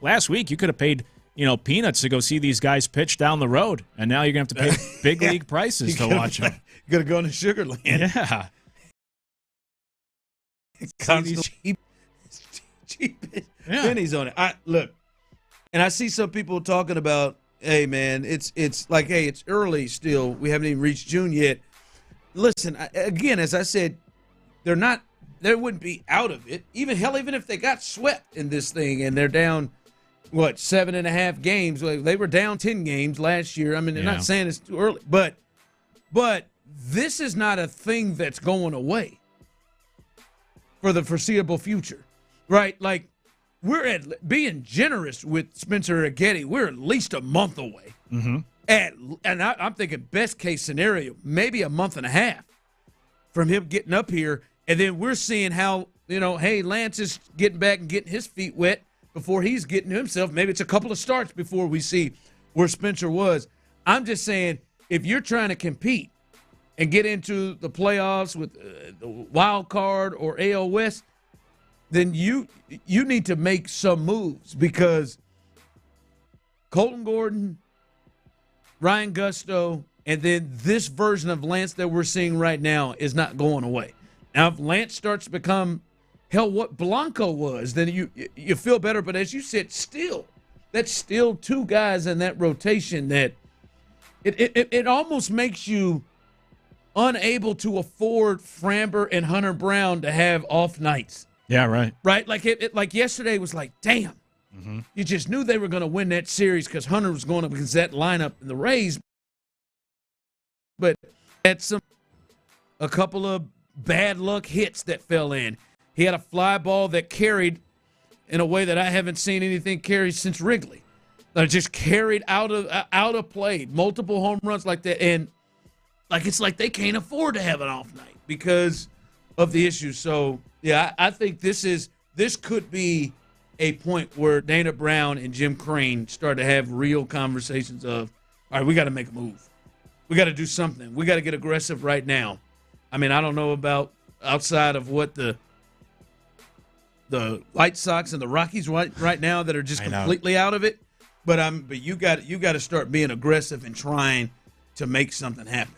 last week you could have paid peanuts to go see these guys pitch down the road, and now you're going to have to pay big league prices to watch them. You got to go into Sugarland. Yeah. Cheap pennies on it. Look, and I see some people talking about, hey, man, it's like, hey, it's early still. We haven't even reached June yet. Listen, again, as I said, they wouldn't be out of it. Even if they got swept in this thing and they're down, 7.5 games. They were down 10 games last year. I mean, they're not saying it's too early, but this is not a thing that's going away for the foreseeable future, right? Like, we're at being generous with Spencer Arrighetti. We're at least a month away. Mm-hmm. And I'm thinking best case scenario, maybe a month and a half from him getting up here. And then we're seeing how, hey, Lance is getting back and getting his feet wet before he's getting to himself. Maybe it's a couple of starts before we see where Spencer was. I'm just saying, if you're trying to compete and get into the playoffs with the wild card or AL West, then you need to make some moves, because Colton Gordon, Ryan Gusto, and then this version of Lance that we're seeing right now is not going away. Now, if Lance starts to become, what Blanco was, then you feel better. But as you said, that's still two guys in that rotation that it almost makes you unable to afford Framber and Hunter Brown to have off nights. Yeah, right. Right? Like yesterday was like, damn. Mm-hmm. You just knew they were going to win that series because Hunter was going up against that lineup in the Rays. But at some a couple of bad luck hits that fell in. He had a fly ball that carried in a way that I haven't seen anything carry since Wrigley. Just carried out of play, multiple home runs like that, and it's like they can't afford to have an off night because of the issues. So yeah, I think this could be a point where Dana Brown and Jim Crane start to have real conversations of, all right, we got to make a move. We got to do something. We got to get aggressive right now. I mean, I don't know about outside of what the White Sox and the Rockies right now that are just completely out of it. But you got to start being aggressive and trying to make something happen,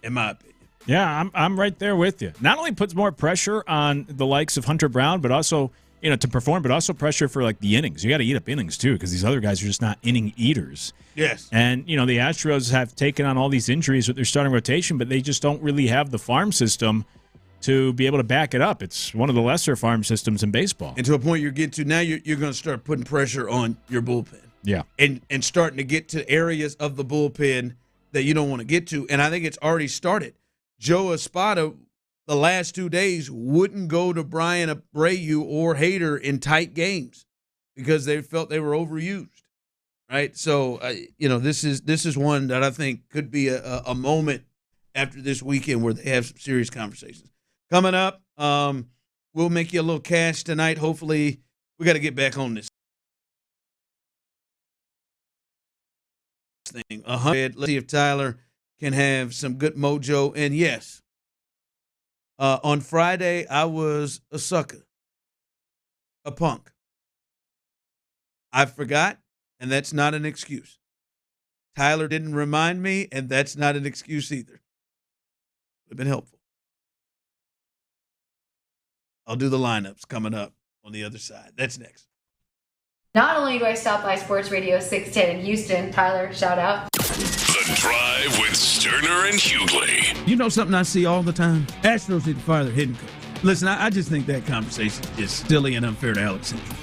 in my opinion. Yeah, I'm right there with you. Not only puts more pressure on the likes of Hunter Brown, but also to perform, but also pressure for the innings. You got to eat up innings too, because these other guys are just not inning eaters. Yes. And the Astros have taken on all these injuries with their starting rotation, but they just don't really have the farm system to be able to back it up. It's one of the lesser farm systems in baseball. And to a point you're getting to now, you're going to start putting pressure on your bullpen. Yeah. And starting to get to areas of the bullpen that you don't want to get to. And I think it's already started. Joe Espada, the last 2 days, wouldn't go to Brian Abreu or Hader in tight games because they felt they were overused. Right? So, this is one that I think could be a moment after this weekend where they have some serious conversations. Coming up, we'll make you a little cash tonight. Hopefully, we got to get back on this thing. Let's see if Tyler can have some good mojo. And yes, on Friday, I was a sucker, a punk. I forgot, and that's not an excuse. Tyler didn't remind me, and that's not an excuse either. Would have been helpful. I'll do the lineups coming up on the other side. That's next. Not only do I stop by Sports Radio 610 in Houston, Tyler, shout out. The Drive with Stoerner and Hughley. You know something I see all the time? Astros need to fire their hitting coach. Listen, I just think that conversation is silly and unfair to Alex Central.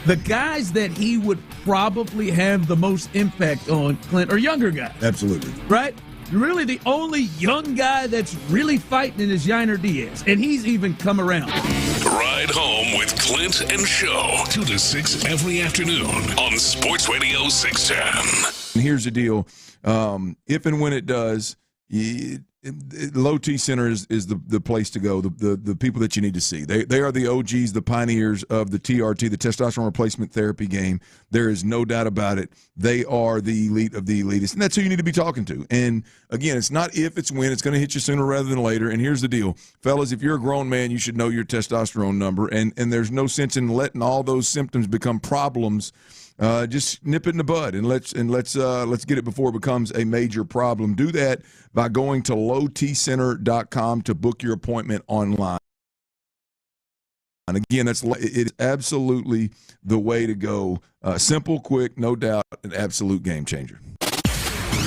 The guys that he would probably have the most impact on, Clint, are younger guys. Absolutely. Right? Really, the only young guy that's really fighting is Yainer Diaz, and he's even come around. Ride home with Clint and Show, 2 to 6 every afternoon on Sports Radio 610. And here's the deal. If and when it does, Low T Center is the place to go, the people that you need to see. They are the OGs, the pioneers of the TRT, the testosterone replacement therapy game. There is no doubt about it. They are the elite of the elitist, and that's who you need to be talking to. And, again, it's not if, it's when. It's going to hit you sooner rather than later. And here's the deal. Fellas, if you're a grown man, you should know your testosterone number, and there's no sense in letting all those symptoms become problems. Just nip it in the bud and let's get it before it becomes a major problem. Do that by going to lowtcenter.com to book your appointment online. And again, it's absolutely the way to go. Simple, quick, no doubt, an absolute game changer.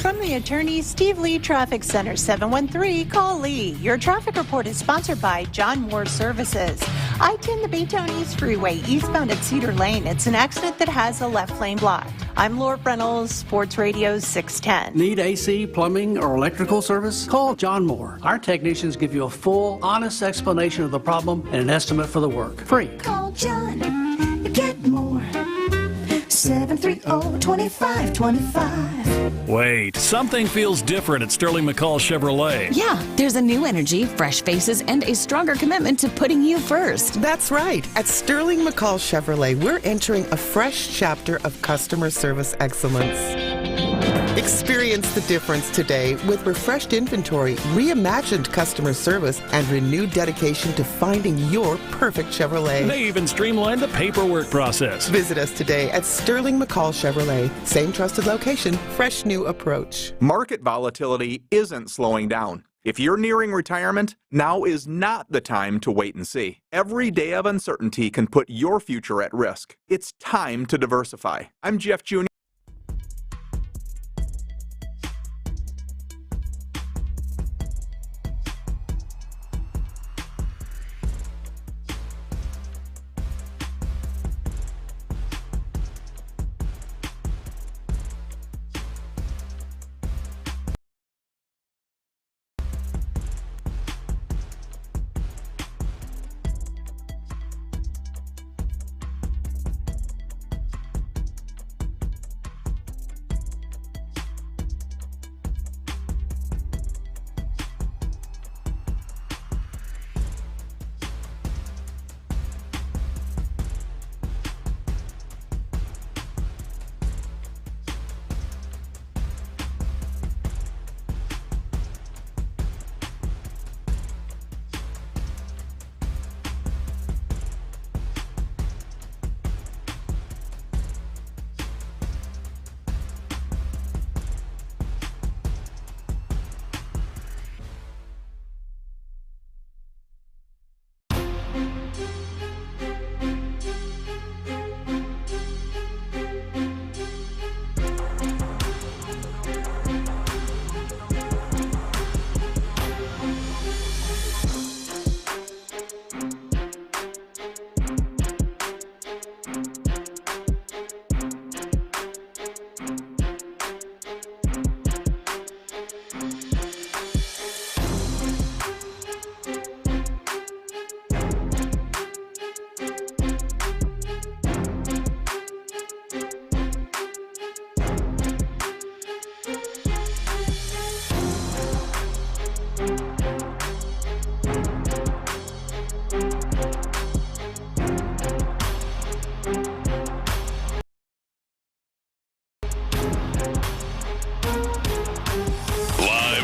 From the attorney Steve Lee Traffic Center, 713, call Lee. Your traffic report is sponsored by John Moore Services. I-10 the Baytown East Freeway, eastbound at Cedar Lane. It's an accident that has a left lane blocked. I'm Laura Reynolds, Sports Radio 610. Need AC, plumbing, or electrical service? Call John Moore. Our technicians give you a full, honest explanation of the problem and an estimate for the work. Free. Call John. Get more. 730-2525. Wait, something feels different at Sterling McCall Chevrolet. Yeah, there's a new energy, fresh faces, and a stronger commitment to putting you first. That's right. At Sterling McCall Chevrolet, we're entering a fresh chapter of customer service excellence. Experience the difference today with refreshed inventory, reimagined customer service, and renewed dedication to finding your perfect Chevrolet. They even streamlined the paperwork process. Visit us today at Sterling McCall Chevrolet. Same trusted location, fresh new approach. Market volatility isn't slowing down. If you're nearing retirement, now is not the time to wait and see. Every day of uncertainty can put your future at risk. It's time to diversify. I'm Jeff Jr.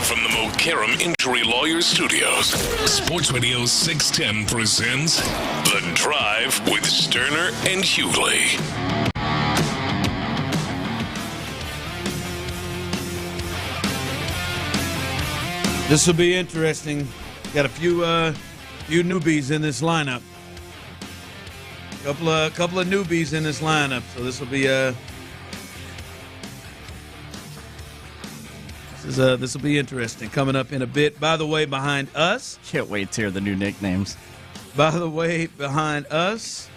from the Mokaram Injury Lawyers Studios, Sports Radio 610 presents The Drive with Stoerner and Hughley. This will be interesting. Got a few newbies in this lineup. Couple of newbies in this lineup, so this will be this will be interesting. Coming up in a bit. By the way, behind us, can't wait to hear the new nicknames. By the way, behind us,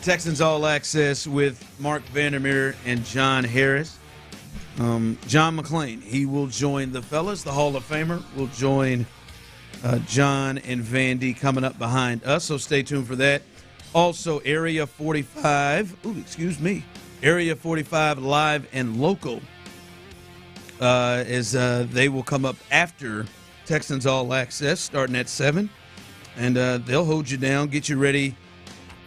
Texans All Access with Mark Vandermeer and John Harris. John McClain, he will join the fellas. The Hall of Famer will join John and Vandy coming up behind us, so stay tuned for that. Also, Area 45, Area 45 live and local, as they will come up after Texans All Access, starting at 7, and they'll hold you down, get you ready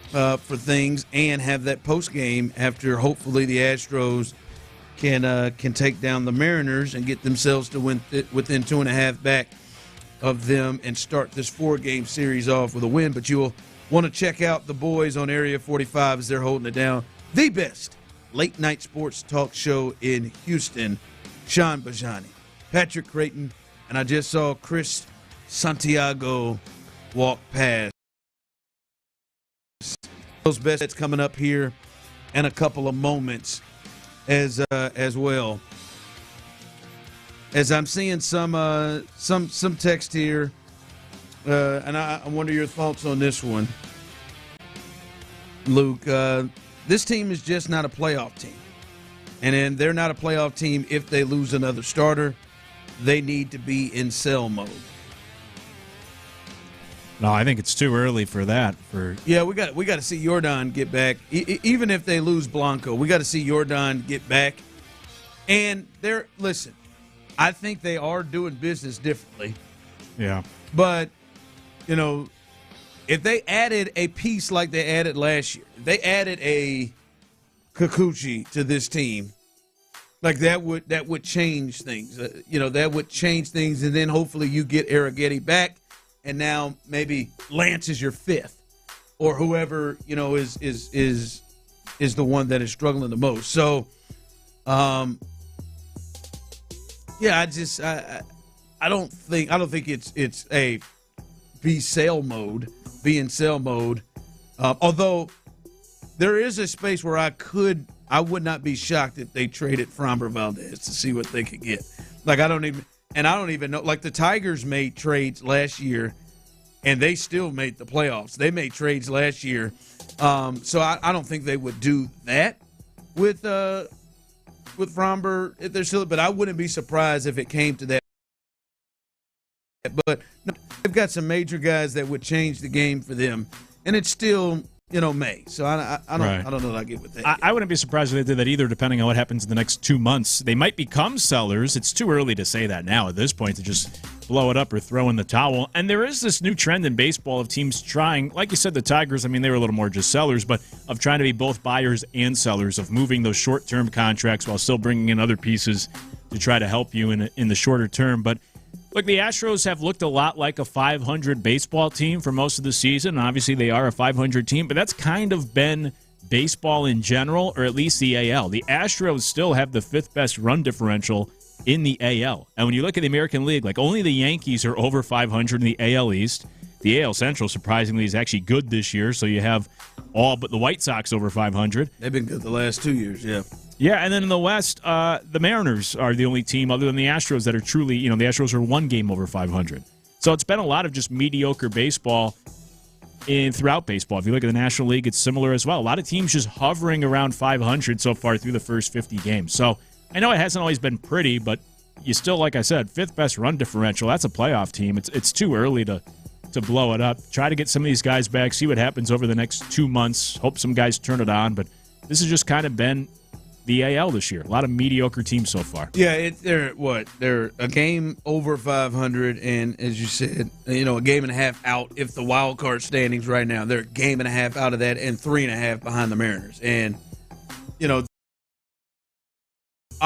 for things, and have that post game after hopefully the Astros can take down the Mariners and get themselves to within 2.5 back of them and start this 4-game series off with a win. But you'll want to check out the boys on Area 45 as they're holding it down. The best late-night sports talk show in Houston. Sean Bijani, Patrick Creighton, and I just saw Chris Santiago walk past. Those best coming up here in a couple of moments as well. As I'm seeing some text here, and I wonder your thoughts on this one, Luke. This team is just not a playoff team, and then they're not a playoff team if they lose another starter. They need to be in sell mode. No, I think it's too early for that. We got to see Jordan get back. Even if they lose Blanco, we got to see Jordan get back. And listen, I think they are doing business differently. Yeah. But, if they added a piece like they added last year, if they added a Kikuchi to this team, like that would change things. That would change things, and then hopefully you get Arrighetti back. And now maybe Lance is your 5th, or whoever is the one that is struggling the most. So, I don't think it's a be in sell mode. Although there is a space where I would not be shocked if they traded Framber Valdez to see what they could get. Like I don't even know. Like the Tigers made trades last year, and they still made the playoffs. They made trades last year, so I don't think they would do that with Framber if they're still. But I wouldn't be surprised if it came to that. But no, they've got some major guys that would change the game for them, and it's still May. So I don't know that I get with that. I wouldn't be surprised if they did that either, depending on what happens in the next 2 months. They might become sellers. It's too early to say that now at this point, to just blow it up or throw in the towel. And there is this new trend in baseball of teams trying, like you said, the Tigers, they were a little more just sellers, but of trying to be both buyers and sellers, of moving those short-term contracts while still bringing in other pieces to try to help you in the shorter term. But look, the Astros have looked a lot like a 500 baseball team for most of the season. Obviously, they are a 500 team, but that's kind of been baseball in general, or at least the AL. The Astros still have the 5th best run differential in the AL. And when you look at the American League, like only the Yankees are over 500 in the AL East. The AL Central, surprisingly, is actually good this year, so you have all but the White Sox over 500. They've been good the last 2 years, yeah. Yeah, and then in the West, the Mariners are the only team other than the Astros that are truly, the Astros are 1 game over 500. So it's been a lot of just mediocre baseball throughout baseball. If you look at the National League, it's similar as well. A lot of teams just hovering around 500 so far through the first 50 games. So I know it hasn't always been pretty, but you still, like I said, 5th best run differential. That's a playoff team. It's too early to blow it up. Try to get some of these guys back, see what happens over the next 2 months. Hope some guys turn it on, but this has just kind of been the AL this year. A lot of mediocre teams so far. Yeah, they're a game over 500, and as you said, a game and a half out. If the wild card standings right now, they're a game and a half out of that, and 3.5 behind the Mariners. And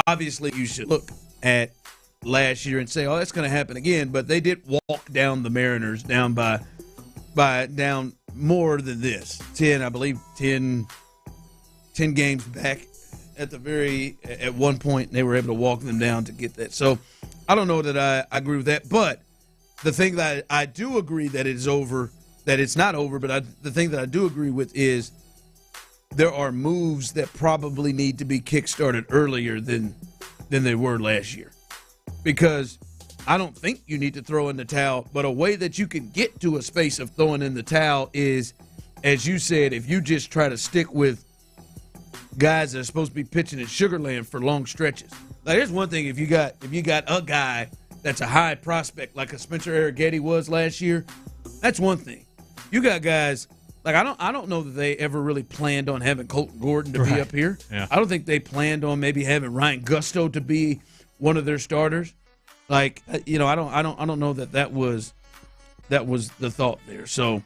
obviously, you should look at last year and say, oh, that's going to happen again. But they did walk down the Mariners down by more than this. 10 games back at one point. They were able to walk them down to get that. So I don't know that I agree with that. But the thing that I do agree that it's over, that it's not over, but the thing that I do agree with is there are moves that probably need to be kickstarted earlier than they were last year. Because I don't think you need to throw in the towel, but a way that you can get to a space of throwing in the towel is, as you said, if you just try to stick with guys that are supposed to be pitching in Sugar Land for long stretches. Like, there's one thing if you got a guy that's a high prospect like a Spencer Arrighetti was last year, that's one thing. You got guys like I don't know that they ever really planned on having Colton Gordon to be up here. Yeah. I don't think they planned on maybe having Ryan Gusto to be one of their starters. Like, I don't know that was the thought there. So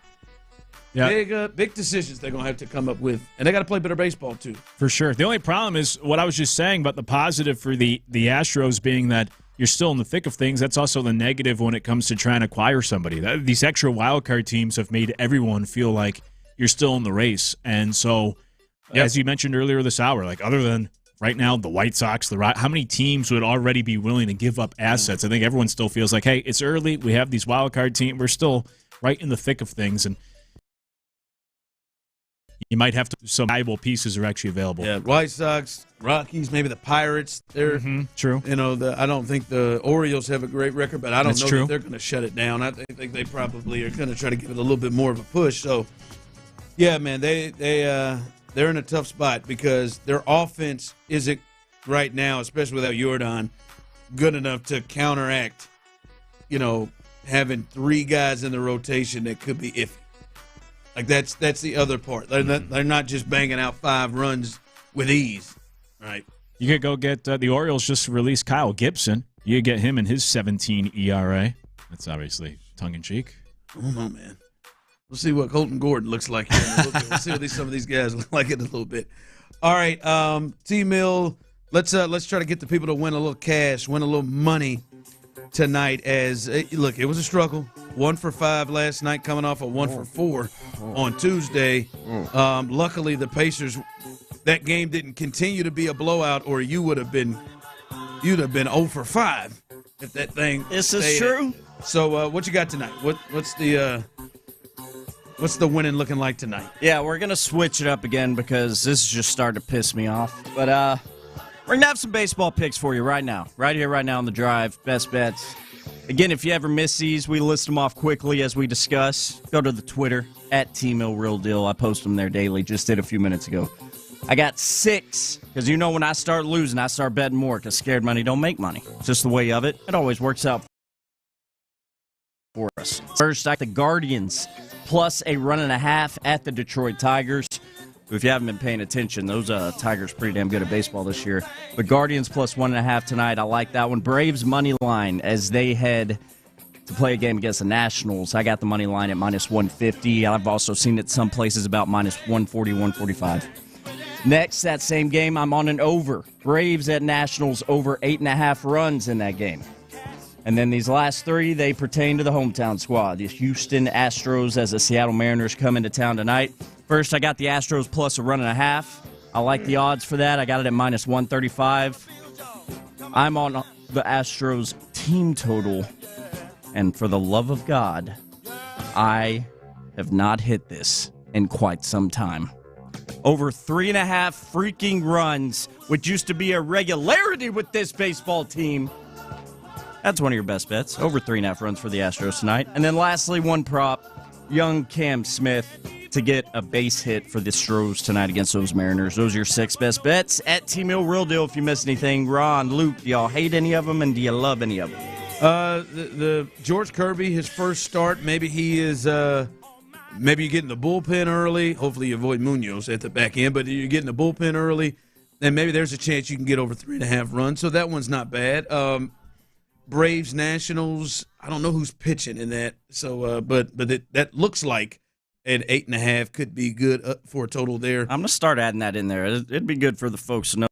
big decisions they're gonna have to come up with, and they got to play better baseball too. For sure. The only problem is what I was just saying about the positive for the Astros being that you're still in the thick of things. That's also the negative when it comes to trying to acquire somebody. These extra wildcard teams have made everyone feel like you're still in the race. And so, as you mentioned earlier this hour, like other than right now the White Sox, how many teams would already be willing to give up assets? I think everyone still feels like, hey, it's early. We have these wildcard teams. We're still right in the thick of things. And you might have some valuable pieces are actually available. Yeah, White Sox, Rockies, maybe the Pirates. They're true. I don't think the Orioles have a great record, but I don't know true. that they're going to shut it down. I think they probably are going to try to give it a little bit more of a push. So, yeah, man, they're in a tough spot because their offense isn't right now, especially without Jordan, good enough to counteract, having three guys in the rotation that could be iffy. Like that's the other part. They're not just banging out 5 runs with ease, right? You could go get the Orioles just released Kyle Gibson. You could get him in his 17 ERA. That's obviously tongue in cheek. I don't know, man. We'll see what Colton Gordon looks like here in a little bit. We'll see what some of these guys look like in a little bit. All right, T-Mill, let's try to get the people to win a little cash, win a little money tonight. Look, it was a struggle. 1 for 5 last night, coming off a 1 for 4 on Tuesday. Luckily, the Pacers, that game didn't continue to be a blowout, or you'd have been 0 for 5 if that thing. This is true. So, what you got tonight? What's the winning looking like tonight? Yeah, we're gonna switch it up again because this is just starting to piss me off. But we're gonna have some baseball picks for you right now, right here, right now on the drive. Best bets. Again, if you ever miss these, we list them off quickly as we discuss. Go to the Twitter at @TMillRealDeal. I post them there daily. Just did a few minutes ago. I got 6 because when I start losing, I start betting more because scared money don't make money. It's just the way of it. It always works out for us. First, I got the Guardians plus a 1.5 at the Detroit Tigers. If you haven't been paying attention, those Tigers pretty damn good at baseball this year. But Guardians plus 1.5 tonight. I like that one. Braves money line as they head to play a game against the Nationals. I got the money line at minus 150. I've also seen it some places about minus 140, 145. Next, that same game, I'm on an over. Braves at Nationals over 8.5 runs in that game. And then these last 3, they pertain to the hometown squad. The Houston Astros as the Seattle Mariners come into town tonight. First, I got the Astros plus a 1.5. I like the odds for that. I got it at minus 135. I'm on the Astros team total. And for the love of God, I have not hit this in quite some time. Over 3.5 freaking runs, which used to be a regularity with this baseball team. That's one of your best bets. Over 3.5 runs for the Astros tonight. And then lastly, one prop, young Cam Smith to get a base hit for the Astros tonight against those Mariners. Those are your 6 best bets at T-Mill Real Deal. If you missed anything, Ron, Luke, do y'all hate any of them and do you love any of them? The George Kirby, his first start, maybe he is maybe you get in the bullpen early. Hopefully you avoid Munoz at the back end, but you're getting the bullpen early, then maybe there's a chance you can get over 3.5 runs. So that one's not bad. Braves Nationals, I don't know who's pitching in that. So, but that looks like an 8.5 could be good for a total there. I'm gonna start adding that in there. It'd be good for the folks to know